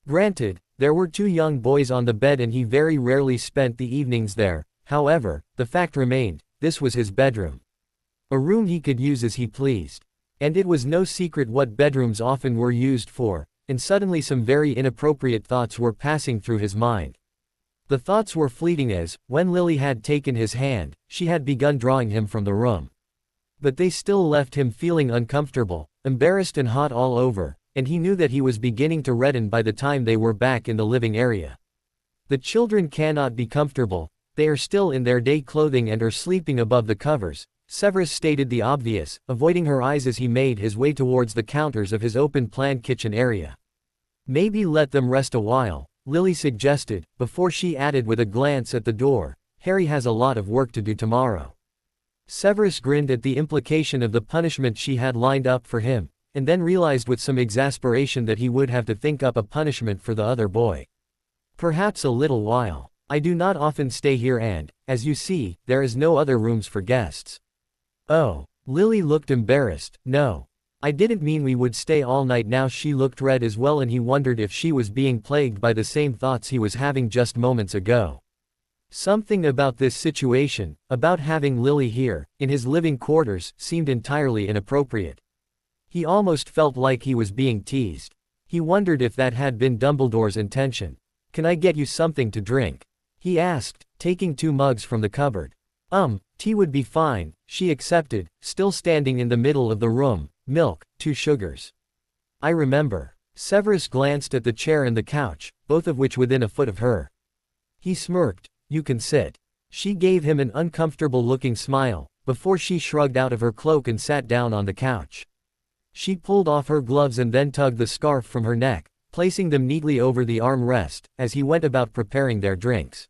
Granted, there were 2 young boys on the bed and he very rarely spent the evenings there. However, the fact remained, this was his bedroom. A room he could use as he pleased. And it was no secret what bedrooms often were used for, and suddenly some very inappropriate thoughts were passing through his mind. The thoughts were fleeting as, when Lily had taken his hand, she had begun drawing him from the room. But they still left him feeling uncomfortable, embarrassed and hot all over, and he knew that he was beginning to redden by the time they were back in the living area. The children cannot be comfortable, they are still in their day clothing and are sleeping above the covers. Severus stated the obvious, avoiding her eyes as he made his way towards the counters of his open-plan kitchen area. Maybe let them rest a while, Lily suggested, before she added with a glance at the door, Harry has a lot of work to do tomorrow. Severus grinned at the implication of the punishment she had lined up for him, and then realized with some exasperation that he would have to think up a punishment for the other boy. Perhaps a little while. I do not often stay here and, as you see, there is no other rooms for guests. Oh, Lily looked embarrassed. No. I didn't mean we would stay all night. Now she looked red as well and he wondered if she was being plagued by the same thoughts he was having just moments ago. Something about this situation, about having Lily here, in his living quarters, seemed entirely inappropriate. He almost felt like he was being teased. He wondered if that had been Dumbledore's intention. Can I get you something to drink? He asked, taking 2 mugs from the cupboard. Tea would be fine, she accepted, still standing in the middle of the room. Milk, 2 sugars. I remember. Severus glanced at the chair and the couch, both of which within a foot of her. He smirked. You can sit. She gave him an uncomfortable-looking smile, before she shrugged out of her cloak and sat down on the couch. She pulled off her gloves and then tugged the scarf from her neck, placing them neatly over the armrest, as he went about preparing their drinks.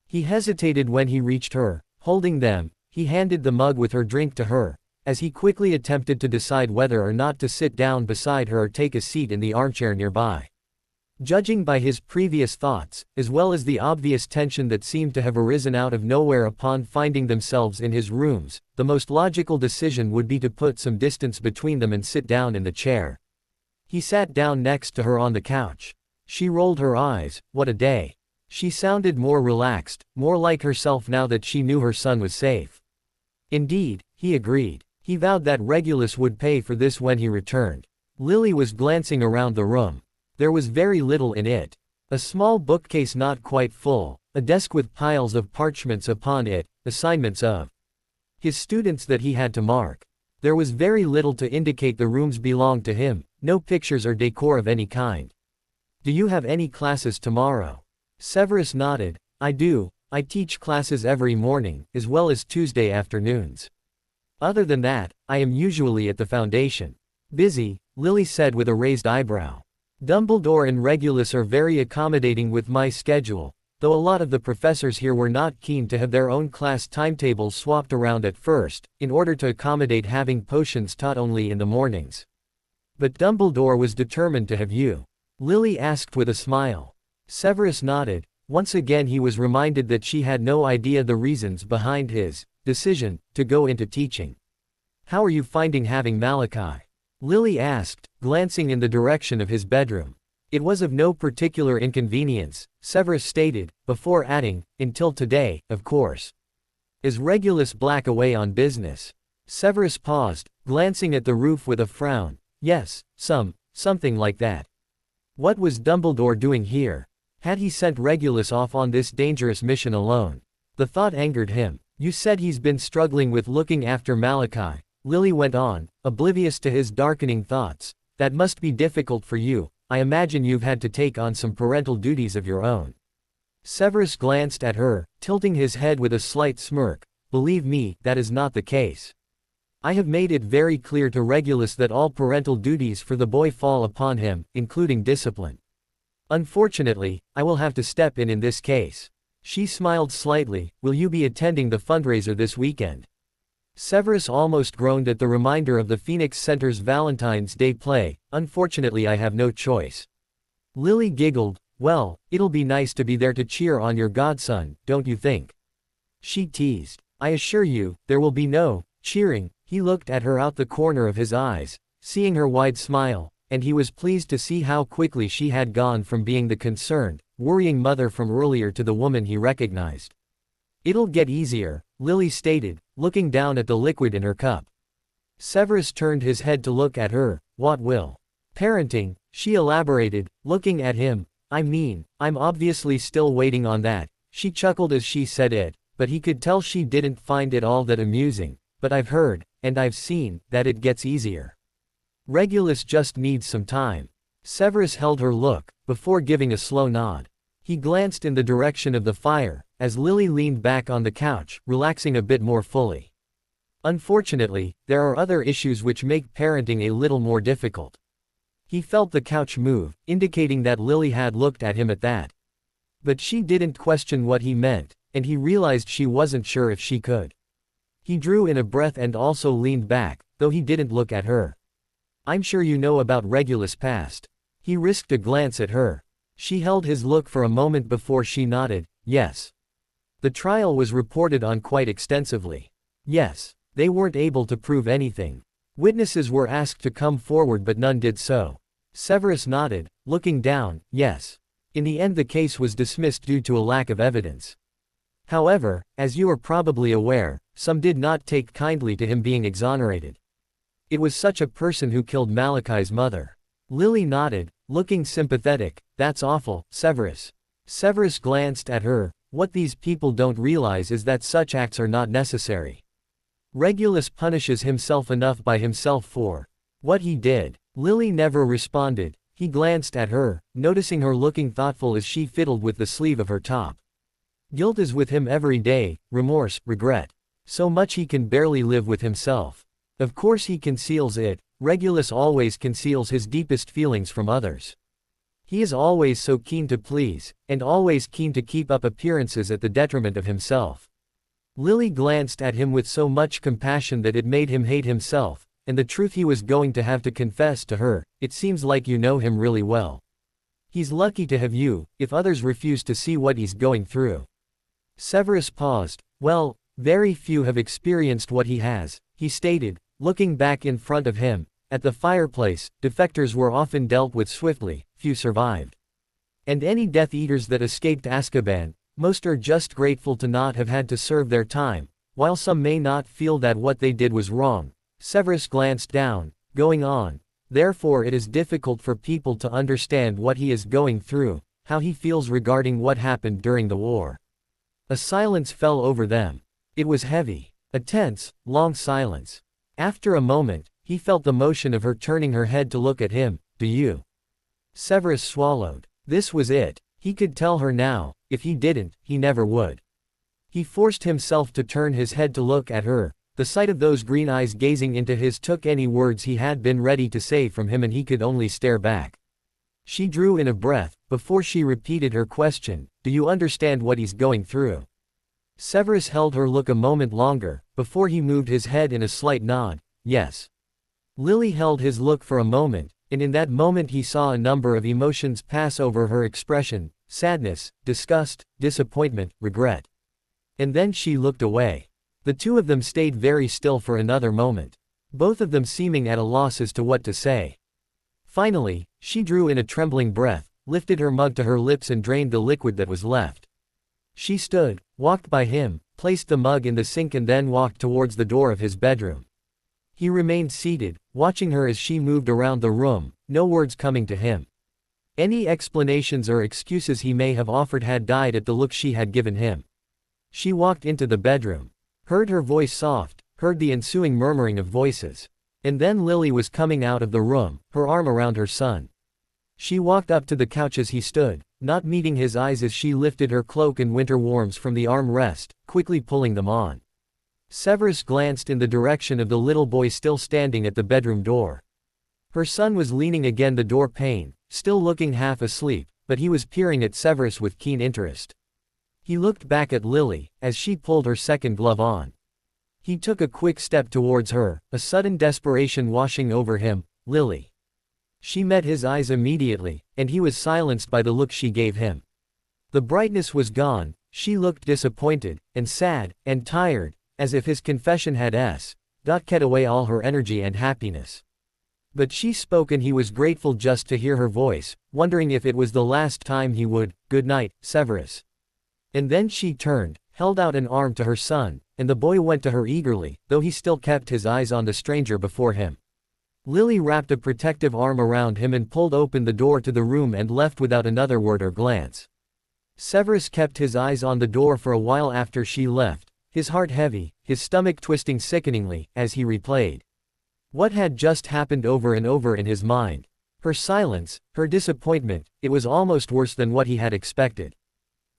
He hesitated when he reached her. Holding them, he handed the mug with her drink to her, as he quickly attempted to decide whether or not to sit down beside her or take a seat in the armchair nearby. Judging by his previous thoughts, as well as the obvious tension that seemed to have arisen out of nowhere upon finding themselves in his rooms, the most logical decision would be to put some distance between them and sit down in the chair. He sat down next to her on the couch. She rolled her eyes. What a day. She sounded more relaxed, more like herself now that she knew her son was safe. Indeed, he agreed. He vowed that Regulus would pay for this when he returned. Lily was glancing around the room. There was very little in it. A small bookcase not quite full, a desk with piles of parchments upon it, assignments of his students that he had to mark. There was very little to indicate the rooms belonged to him, no pictures or decor of any kind. Do you have any classes tomorrow? Severus nodded. I do. I teach classes every morning, as well as Tuesday afternoons. Other than that, I am usually at the Foundation. Busy, Lily said with a raised eyebrow. Dumbledore and Regulus are very accommodating with my schedule, though a lot of the professors here were not keen to have their own class timetables swapped around at first, in order to accommodate having potions taught only in the mornings. But Dumbledore was determined to have you. Lily asked with a smile. Severus nodded. Once again he was reminded that she had no idea the reasons behind his decision to go into teaching. How are you finding having Malachi? Lily asked, glancing in the direction of his bedroom. It was of no particular inconvenience, Severus stated, before adding, until today, of course. Is Regulus Black away on business? Severus paused, glancing at the roof with a frown. Yes, something like that. What was Dumbledore doing here? Had he sent Regulus off on this dangerous mission alone? The thought angered him. You said he's been struggling with looking after Malachi, Lily went on, oblivious to his darkening thoughts. That must be difficult for you. I imagine you've had to take on some parental duties of your own. Severus glanced at her, tilting his head with a slight smirk. Believe me, that is not the case. I have made it very clear to Regulus that all parental duties for the boy fall upon him, including discipline. Unfortunately, I will have to step in this case. She smiled slightly. Will you be attending the fundraiser this weekend? Severus almost groaned at the reminder of the Phoenix Center's Valentine's Day play. Unfortunately, I have no choice. Lily giggled. Well, it'll be nice to be there to cheer on your godson, don't you think? She teased. I assure you, there will be no cheering. He looked at her out the corner of his eyes, seeing her wide smile, and he was pleased to see how quickly she had gone from being the concerned, worrying mother from earlier to the woman he recognized. It'll get easier, Lily stated, looking down at the liquid in her cup. Severus turned his head to look at her. What will? Parenting, she elaborated, looking at him. I mean, I'm obviously still waiting on that. She chuckled as she said it, but he could tell she didn't find it all that amusing. But I've heard, and I've seen, that it gets easier. Regulus just needs some time. Severus held her look, before giving a slow nod. He glanced in the direction of the fire, as Lily leaned back on the couch, relaxing a bit more fully. Unfortunately, there are other issues which make parenting a little more difficult. He felt the couch move, indicating that Lily had looked at him at that. But she didn't question what he meant, and he realized she wasn't sure if she could. He drew in a breath and also leaned back, though he didn't look at her. I'm sure you know about Regulus' past. He risked a glance at her. She held his look for a moment before she nodded. Yes. The trial was reported on quite extensively. Yes. They weren't able to prove anything. Witnesses were asked to come forward but none did so. Severus nodded, looking down. Yes. In the end the case was dismissed due to a lack of evidence. However, as you are probably aware, some did not take kindly to him being exonerated. It was such a person who killed Malachi's mother. Lily nodded, looking sympathetic. That's awful, Severus. Severus glanced at her. What these people don't realize is that such acts are not necessary. Regulus punishes himself enough by himself for what he did. Lily never responded. He glanced at her, noticing her looking thoughtful as she fiddled with the sleeve of her top. Guilt is with him every day, remorse, regret. So much he can barely live with himself. Of course he conceals it. Regulus always conceals his deepest feelings from others. He is always so keen to please, and always keen to keep up appearances at the detriment of himself. Lily glanced at him with so much compassion that it made him hate himself, and the truth he was going to have to confess to her. It seems like you know him really well. He's lucky to have you, if others refuse to see what he's going through. Severus paused. Well, very few have experienced what he has, he stated, looking back in front of him. At the fireplace, defectors were often dealt with swiftly, few survived. And any Death Eaters that escaped Azkaban, most are just grateful to not have had to serve their time, while some may not feel that what they did was wrong. Severus glanced down, going on. Therefore it is difficult for people to understand what he is going through, how he feels regarding what happened during the war. A silence fell over them. It was heavy. A tense, long silence. After a moment, he felt the motion of her turning her head to look at him. Do you? Severus swallowed. This was it. He could tell her now. If he didn't, he never would. He forced himself to turn his head to look at her. The sight of those green eyes gazing into his took any words he had been ready to say from him and he could only stare back. She drew in a breath, before she repeated her question. Do you understand what he's going through? Severus held her look a moment longer, before he moved his head in a slight nod. Yes. Lily held his look for a moment, and in that moment he saw a number of emotions pass over her expression. Sadness, disgust, disappointment, regret. And then she looked away. The two of them stayed very still for another moment, both of them seeming at a loss as to what to say. Finally, she drew in a trembling breath, lifted her mug to her lips and drained the liquid that was left. She stood, walked by him, placed the mug in the sink and then walked towards the door of his bedroom. He remained seated, watching her as she moved around the room, no words coming to him. Any explanations or excuses he may have offered had died at the look she had given him. She walked into the bedroom. Heard her voice soft, heard the ensuing murmuring of voices. And then Lily was coming out of the room, her arm around her son. She walked up to the couch as he stood, not meeting his eyes as she lifted her cloak and winter warms from the arm rest, quickly pulling them on. Severus glanced in the direction of the little boy still standing at the bedroom door. Her son was leaning against the door pane, still looking half asleep, but he was peering at Severus with keen interest. He looked back at Lily, as she pulled her second glove on. He took a quick step towards her, a sudden desperation washing over him. Lily. She met his eyes immediately, and he was silenced by the look she gave him. The brightness was gone, she looked disappointed, and sad, and tired. as if his confession had cut away all her energy and happiness. But she spoke and he was grateful just to hear her voice, wondering if it was the last time he would. "Good night, Severus." And then she turned, held out an arm to her son, and the boy went to her eagerly, though he still kept his eyes on the stranger before him. Lily wrapped a protective arm around him and pulled open the door to the room and left without another word or glance. Severus kept his eyes on the door for a while after she left, his heart heavy, his stomach twisting sickeningly, as he replayed what had just happened over and over in his mind. Her silence, her disappointment, it was almost worse than what he had expected.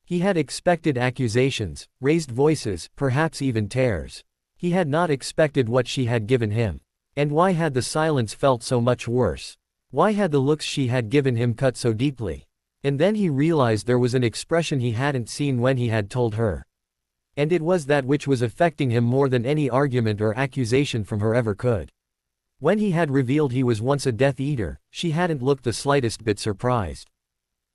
He had expected accusations, raised voices, perhaps even tears. He had not expected what she had given him. And why had the silence felt so much worse? Why had the looks she had given him cut so deeply? And then he realized there was an expression he hadn't seen when he had told her. And it was that which was affecting him more than any argument or accusation from her ever could. When he had revealed he was once a Death Eater, she hadn't looked the slightest bit surprised.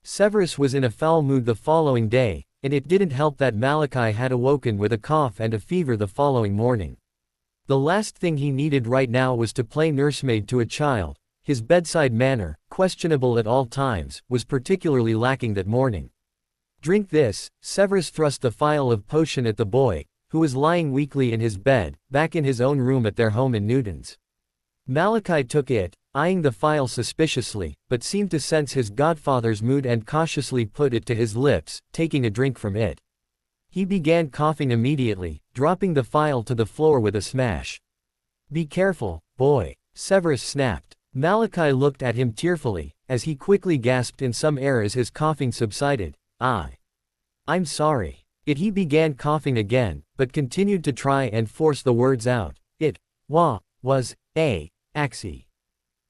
Severus was in a foul mood the following day, and it didn't help that Malachi had awoken with a cough and a fever the following morning. The last thing he needed right now was to play nursemaid to a child. His bedside manner, questionable at all times, was particularly lacking that morning. "Drink this." Severus thrust the phial of potion at the boy, who was lying weakly in his bed, back in his own room at their home in Newton's. Malachi took it, eyeing the phial suspiciously, but seemed to sense his godfather's mood and cautiously put it to his lips, taking a drink from it. He began coughing immediately, dropping the phial to the floor with a smash. "Be careful, boy," Severus snapped. Malachi looked at him tearfully, as he quickly gasped in some air as his coughing subsided. I'm sorry." He began coughing again, but continued to try and force the words out. Was axie.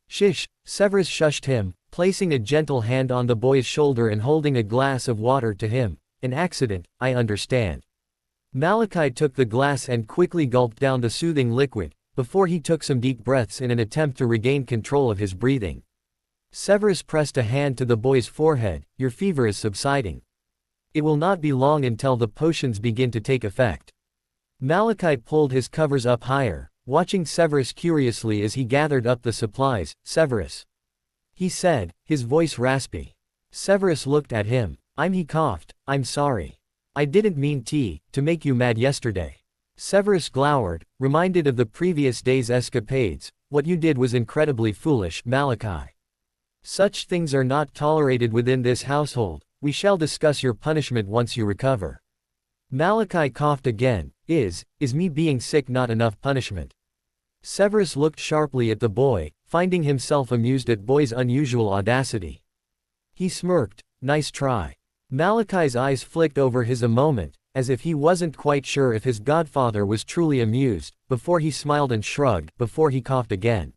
"Shish." Severus shushed him, placing a gentle hand on the boy's shoulder and holding a glass of water to him. "An accident, I understand." Malachi took the glass and quickly gulped down the soothing liquid, before he took some deep breaths in an attempt to regain control of his breathing. Severus pressed a hand to the boy's forehead. "Your fever is subsiding. It will not be long until the potions begin to take effect." Malachi pulled his covers up higher, watching Severus curiously as he gathered up the supplies. "Severus," he said, his voice raspy. Severus looked at him. He coughed. "I'm sorry. I didn't mean to make you mad yesterday." Severus glowered, reminded of the previous day's escapades. "What you did was incredibly foolish, Malachi. Such things are not tolerated within this household. We shall discuss your punishment once you recover." Malachi coughed again. Is me being sick not enough punishment?" Severus looked sharply at the boy, finding himself amused at boy's unusual audacity. He smirked. "Nice try." Malachi's eyes flicked over his a moment, as if he wasn't quite sure if his godfather was truly amused, before he smiled and shrugged, before he coughed again.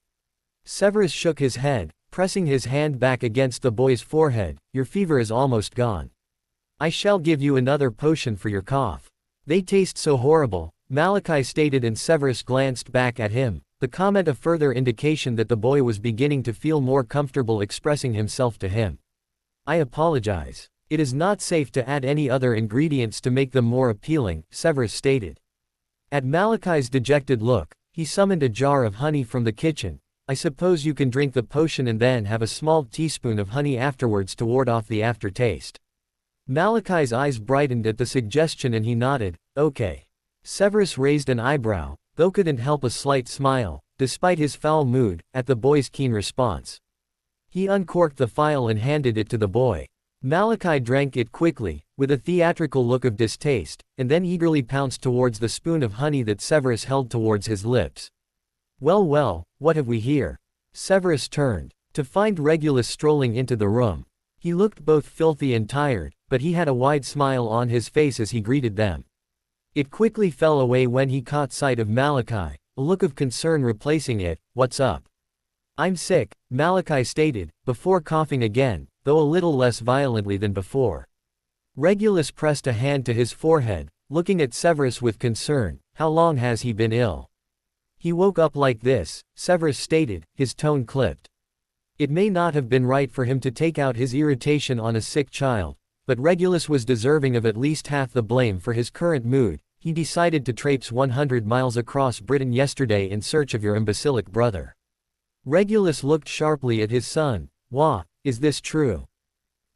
Severus shook his head, pressing his hand back against the boy's forehead. "Your fever is almost gone. I shall give you another potion for your cough." "They taste so horrible," Malachi stated, and Severus glanced back at him, the comment a further indication that the boy was beginning to feel more comfortable expressing himself to him. "I apologize. It is not safe to add any other ingredients to make them more appealing," Severus stated. At Malachi's dejected look, he summoned a jar of honey from the kitchen. "I suppose you can drink the potion and then have a small teaspoon of honey afterwards to ward off the aftertaste." Malachi's eyes brightened at the suggestion and he nodded. "Okay." Severus raised an eyebrow, though couldn't help a slight smile, despite his foul mood, at the boy's keen response. He uncorked the phial and handed it to the boy. Malachi drank it quickly, with a theatrical look of distaste, and then eagerly pounced towards the spoon of honey that Severus held towards his lips. Well, what have we here?" Severus turned, to find Regulus strolling into the room. He looked both filthy and tired, but he had a wide smile on his face as he greeted them. It quickly fell away when he caught sight of Malachi, a look of concern replacing it. "What's up?" "I'm sick," Malachi stated, before coughing again, though a little less violently than before. Regulus pressed a hand to his forehead, looking at Severus with concern. "How long has he been ill?" "He woke up like this," Severus stated, his tone clipped. It may not have been right for him to take out his irritation on a sick child, but Regulus was deserving of at least half the blame for his current mood. He decided to traipse 100 miles across Britain yesterday in search of your imbecilic brother. Regulus looked sharply at his son. Wah, is this true?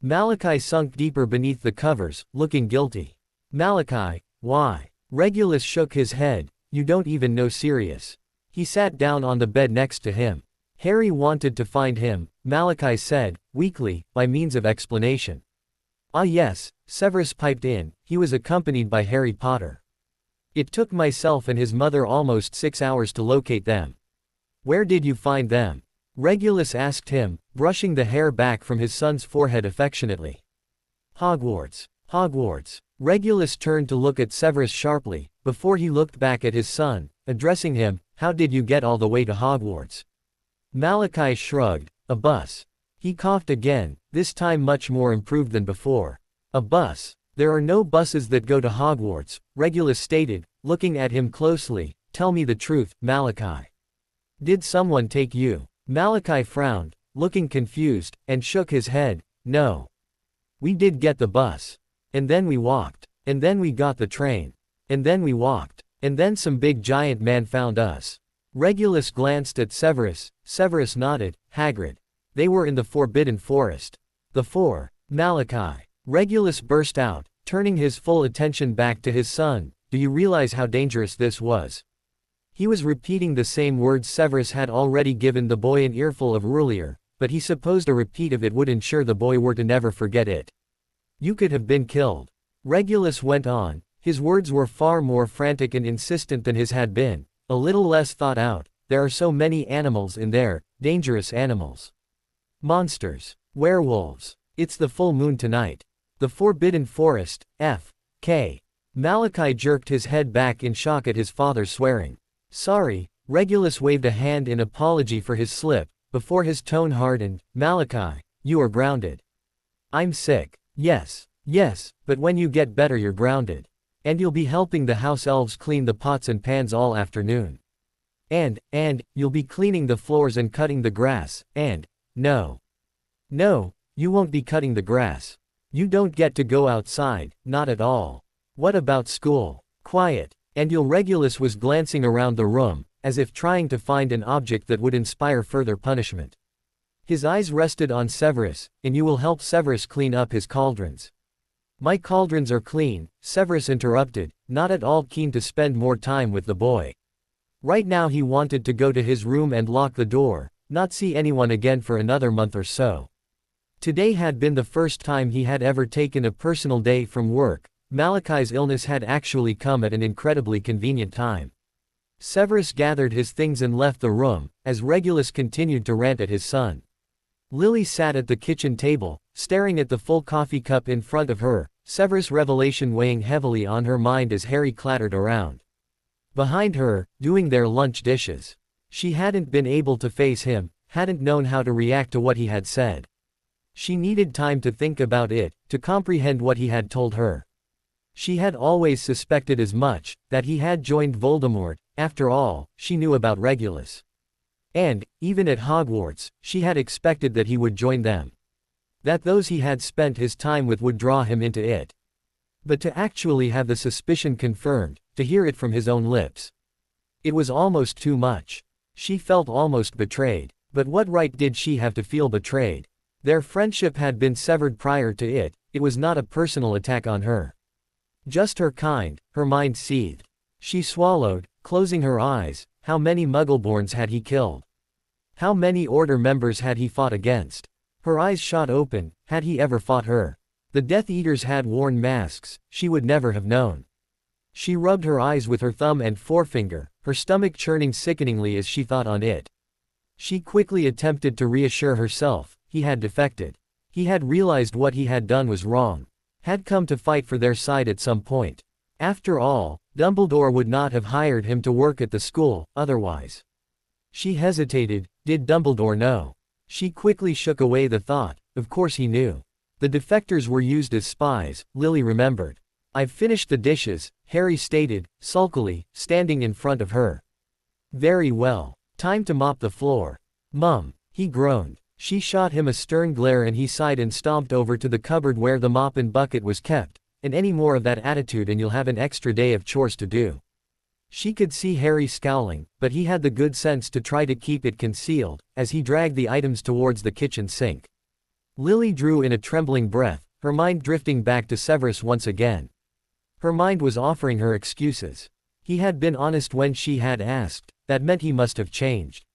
Malachi sunk deeper beneath the covers, looking guilty. Malachi, why? Regulus shook his head. You don't even know Sirius. He sat down on the bed next to him. Harry wanted to find him, Malachi said, weakly, by means of explanation. Ah yes, Severus piped in, he was accompanied by Harry Potter. It took myself and his mother almost 6 hours to locate them. Where did you find them? Regulus asked him, brushing the hair back from his son's forehead affectionately. Hogwarts. Hogwarts. Regulus turned to look at Severus sharply, before he looked back at his son, addressing him, how did you get all the way to Hogwarts? Malachi shrugged, a bus. He coughed again, this time much more improved than before. A bus. There are no buses that go to Hogwarts, Regulus stated, looking at him closely. Tell me the truth, Malachi. Did someone take you? Malachi frowned, looking confused, and shook his head. No. We did get the bus. And then we walked. And then we got the train. And then we walked. And then some big giant man found us. Regulus glanced at Severus. Severus nodded. Hagrid. They were in the Forbidden Forest. The four. Malachi. Regulus burst out, turning his full attention back to his son. Do you realize how dangerous this was? He was repeating the same words Severus had already given the boy an earful of earlier, but he supposed a repeat of it would ensure the boy were to never forget it. You could have been killed. Regulus went on. His words were far more frantic and insistent than his had been, a little less thought out. There are so many animals in there, dangerous animals. Monsters. Werewolves. It's the full moon tonight. The Forbidden Forest, F.K. Malachi jerked his head back in shock at his father swearing. Sorry, Regulus waved a hand in apology for his slip, before his tone hardened. Malachi, you are grounded. I'm sick. Yes, but when you get better you're grounded. And you'll be helping the house elves clean the pots and pans all afternoon. And, you'll be cleaning the floors and cutting the grass, and, no, you won't be cutting the grass. You don't get to go outside, not at all. What about school? Quiet. And Regulus was glancing around the room, as if trying to find an object that would inspire further punishment. His eyes rested on Severus, and you will help Severus clean up his cauldrons. My cauldrons are clean, Severus interrupted, not at all keen to spend more time with the boy. Right now he wanted to go to his room and lock the door, not see anyone again for another month or so. Today had been the first time he had ever taken a personal day from work. Malachi's illness had actually come at an incredibly convenient time. Severus gathered his things and left the room, as Regulus continued to rant at his son. Lily sat at the kitchen table, staring at the full coffee cup in front of her, Severus' revelation weighing heavily on her mind as Harry clattered around behind her, doing their lunch dishes. She hadn't been able to face him, hadn't known how to react to what he had said. She needed time to think about it, to comprehend what he had told her. She had always suspected as much, that he had joined Voldemort. After all, she knew about Regulus. And, even at Hogwarts, she had expected that he would join them. That those he had spent his time with would draw him into it. But to actually have the suspicion confirmed, to hear it from his own lips. It was almost too much. She felt almost betrayed. But what right did she have to feel betrayed? Their friendship had been severed prior to it. It was not a personal attack on her. Just her kind. Her mind seethed. She swallowed, closing her eyes. How many Muggleborns had he killed? How many Order members had he fought against? Her eyes shot open. Had he ever fought her? The Death Eaters had worn masks. She would never have known. She rubbed her eyes with her thumb and forefinger, her stomach churning sickeningly as she thought on it. She quickly attempted to reassure herself. He had defected. He had realized what he had done was wrong. Had come to fight for their side at some point. After all, Dumbledore would not have hired him to work at the school, otherwise. She hesitated. Did Dumbledore know? She quickly shook away the thought. Of course he knew. The defectors were used as spies, Lily remembered. I've finished the dishes, Harry stated, sulkily, standing in front of her. Very well. Time to mop the floor. Mum, he groaned. She shot him a stern glare and he sighed and stomped over to the cupboard where the mop and bucket was kept. and any more of that attitude and you'll have an extra day of chores to do. She could see Harry scowling, but he had the good sense to try to keep it concealed, as he dragged the items towards the kitchen sink. Lily drew in a trembling breath, her mind drifting back to Severus once again. Her mind was offering her excuses. He had been honest when she had asked, that meant he must have changed.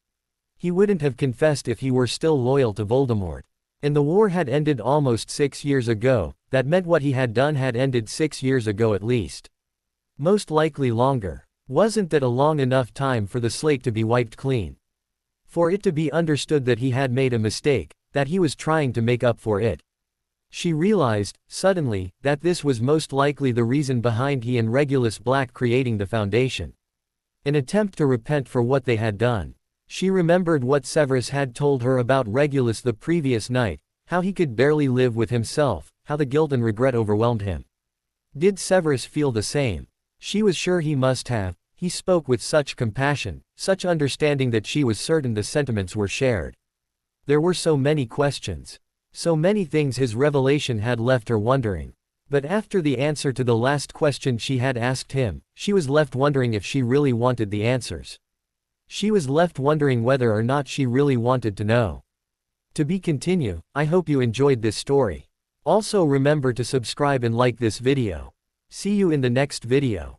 He wouldn't have confessed if he were still loyal to Voldemort. And the war had ended almost 6 years ago, that meant what he had done had ended 6 years ago at least. Most likely longer. Wasn't that a long enough time for the slate to be wiped clean? For it to be understood that he had made a mistake, that he was trying to make up for it. She realized, suddenly, that this was most likely the reason behind he and Regulus Black creating the Foundation. An attempt to repent for what they had done. She remembered what Severus had told her about Regulus the previous night, how he could barely live with himself, how the guilt and regret overwhelmed him. Did Severus feel the same? She was sure he must have. He spoke with such compassion, such understanding that she was certain the sentiments were shared. There were so many questions. So many things his revelation had left her wondering. But after the answer to the last question she had asked him, she was left wondering if she really wanted the answers. She was left wondering whether or not she really wanted to know. To be continued. I hope you enjoyed this story. Also remember to subscribe and like this video. See you in the next video.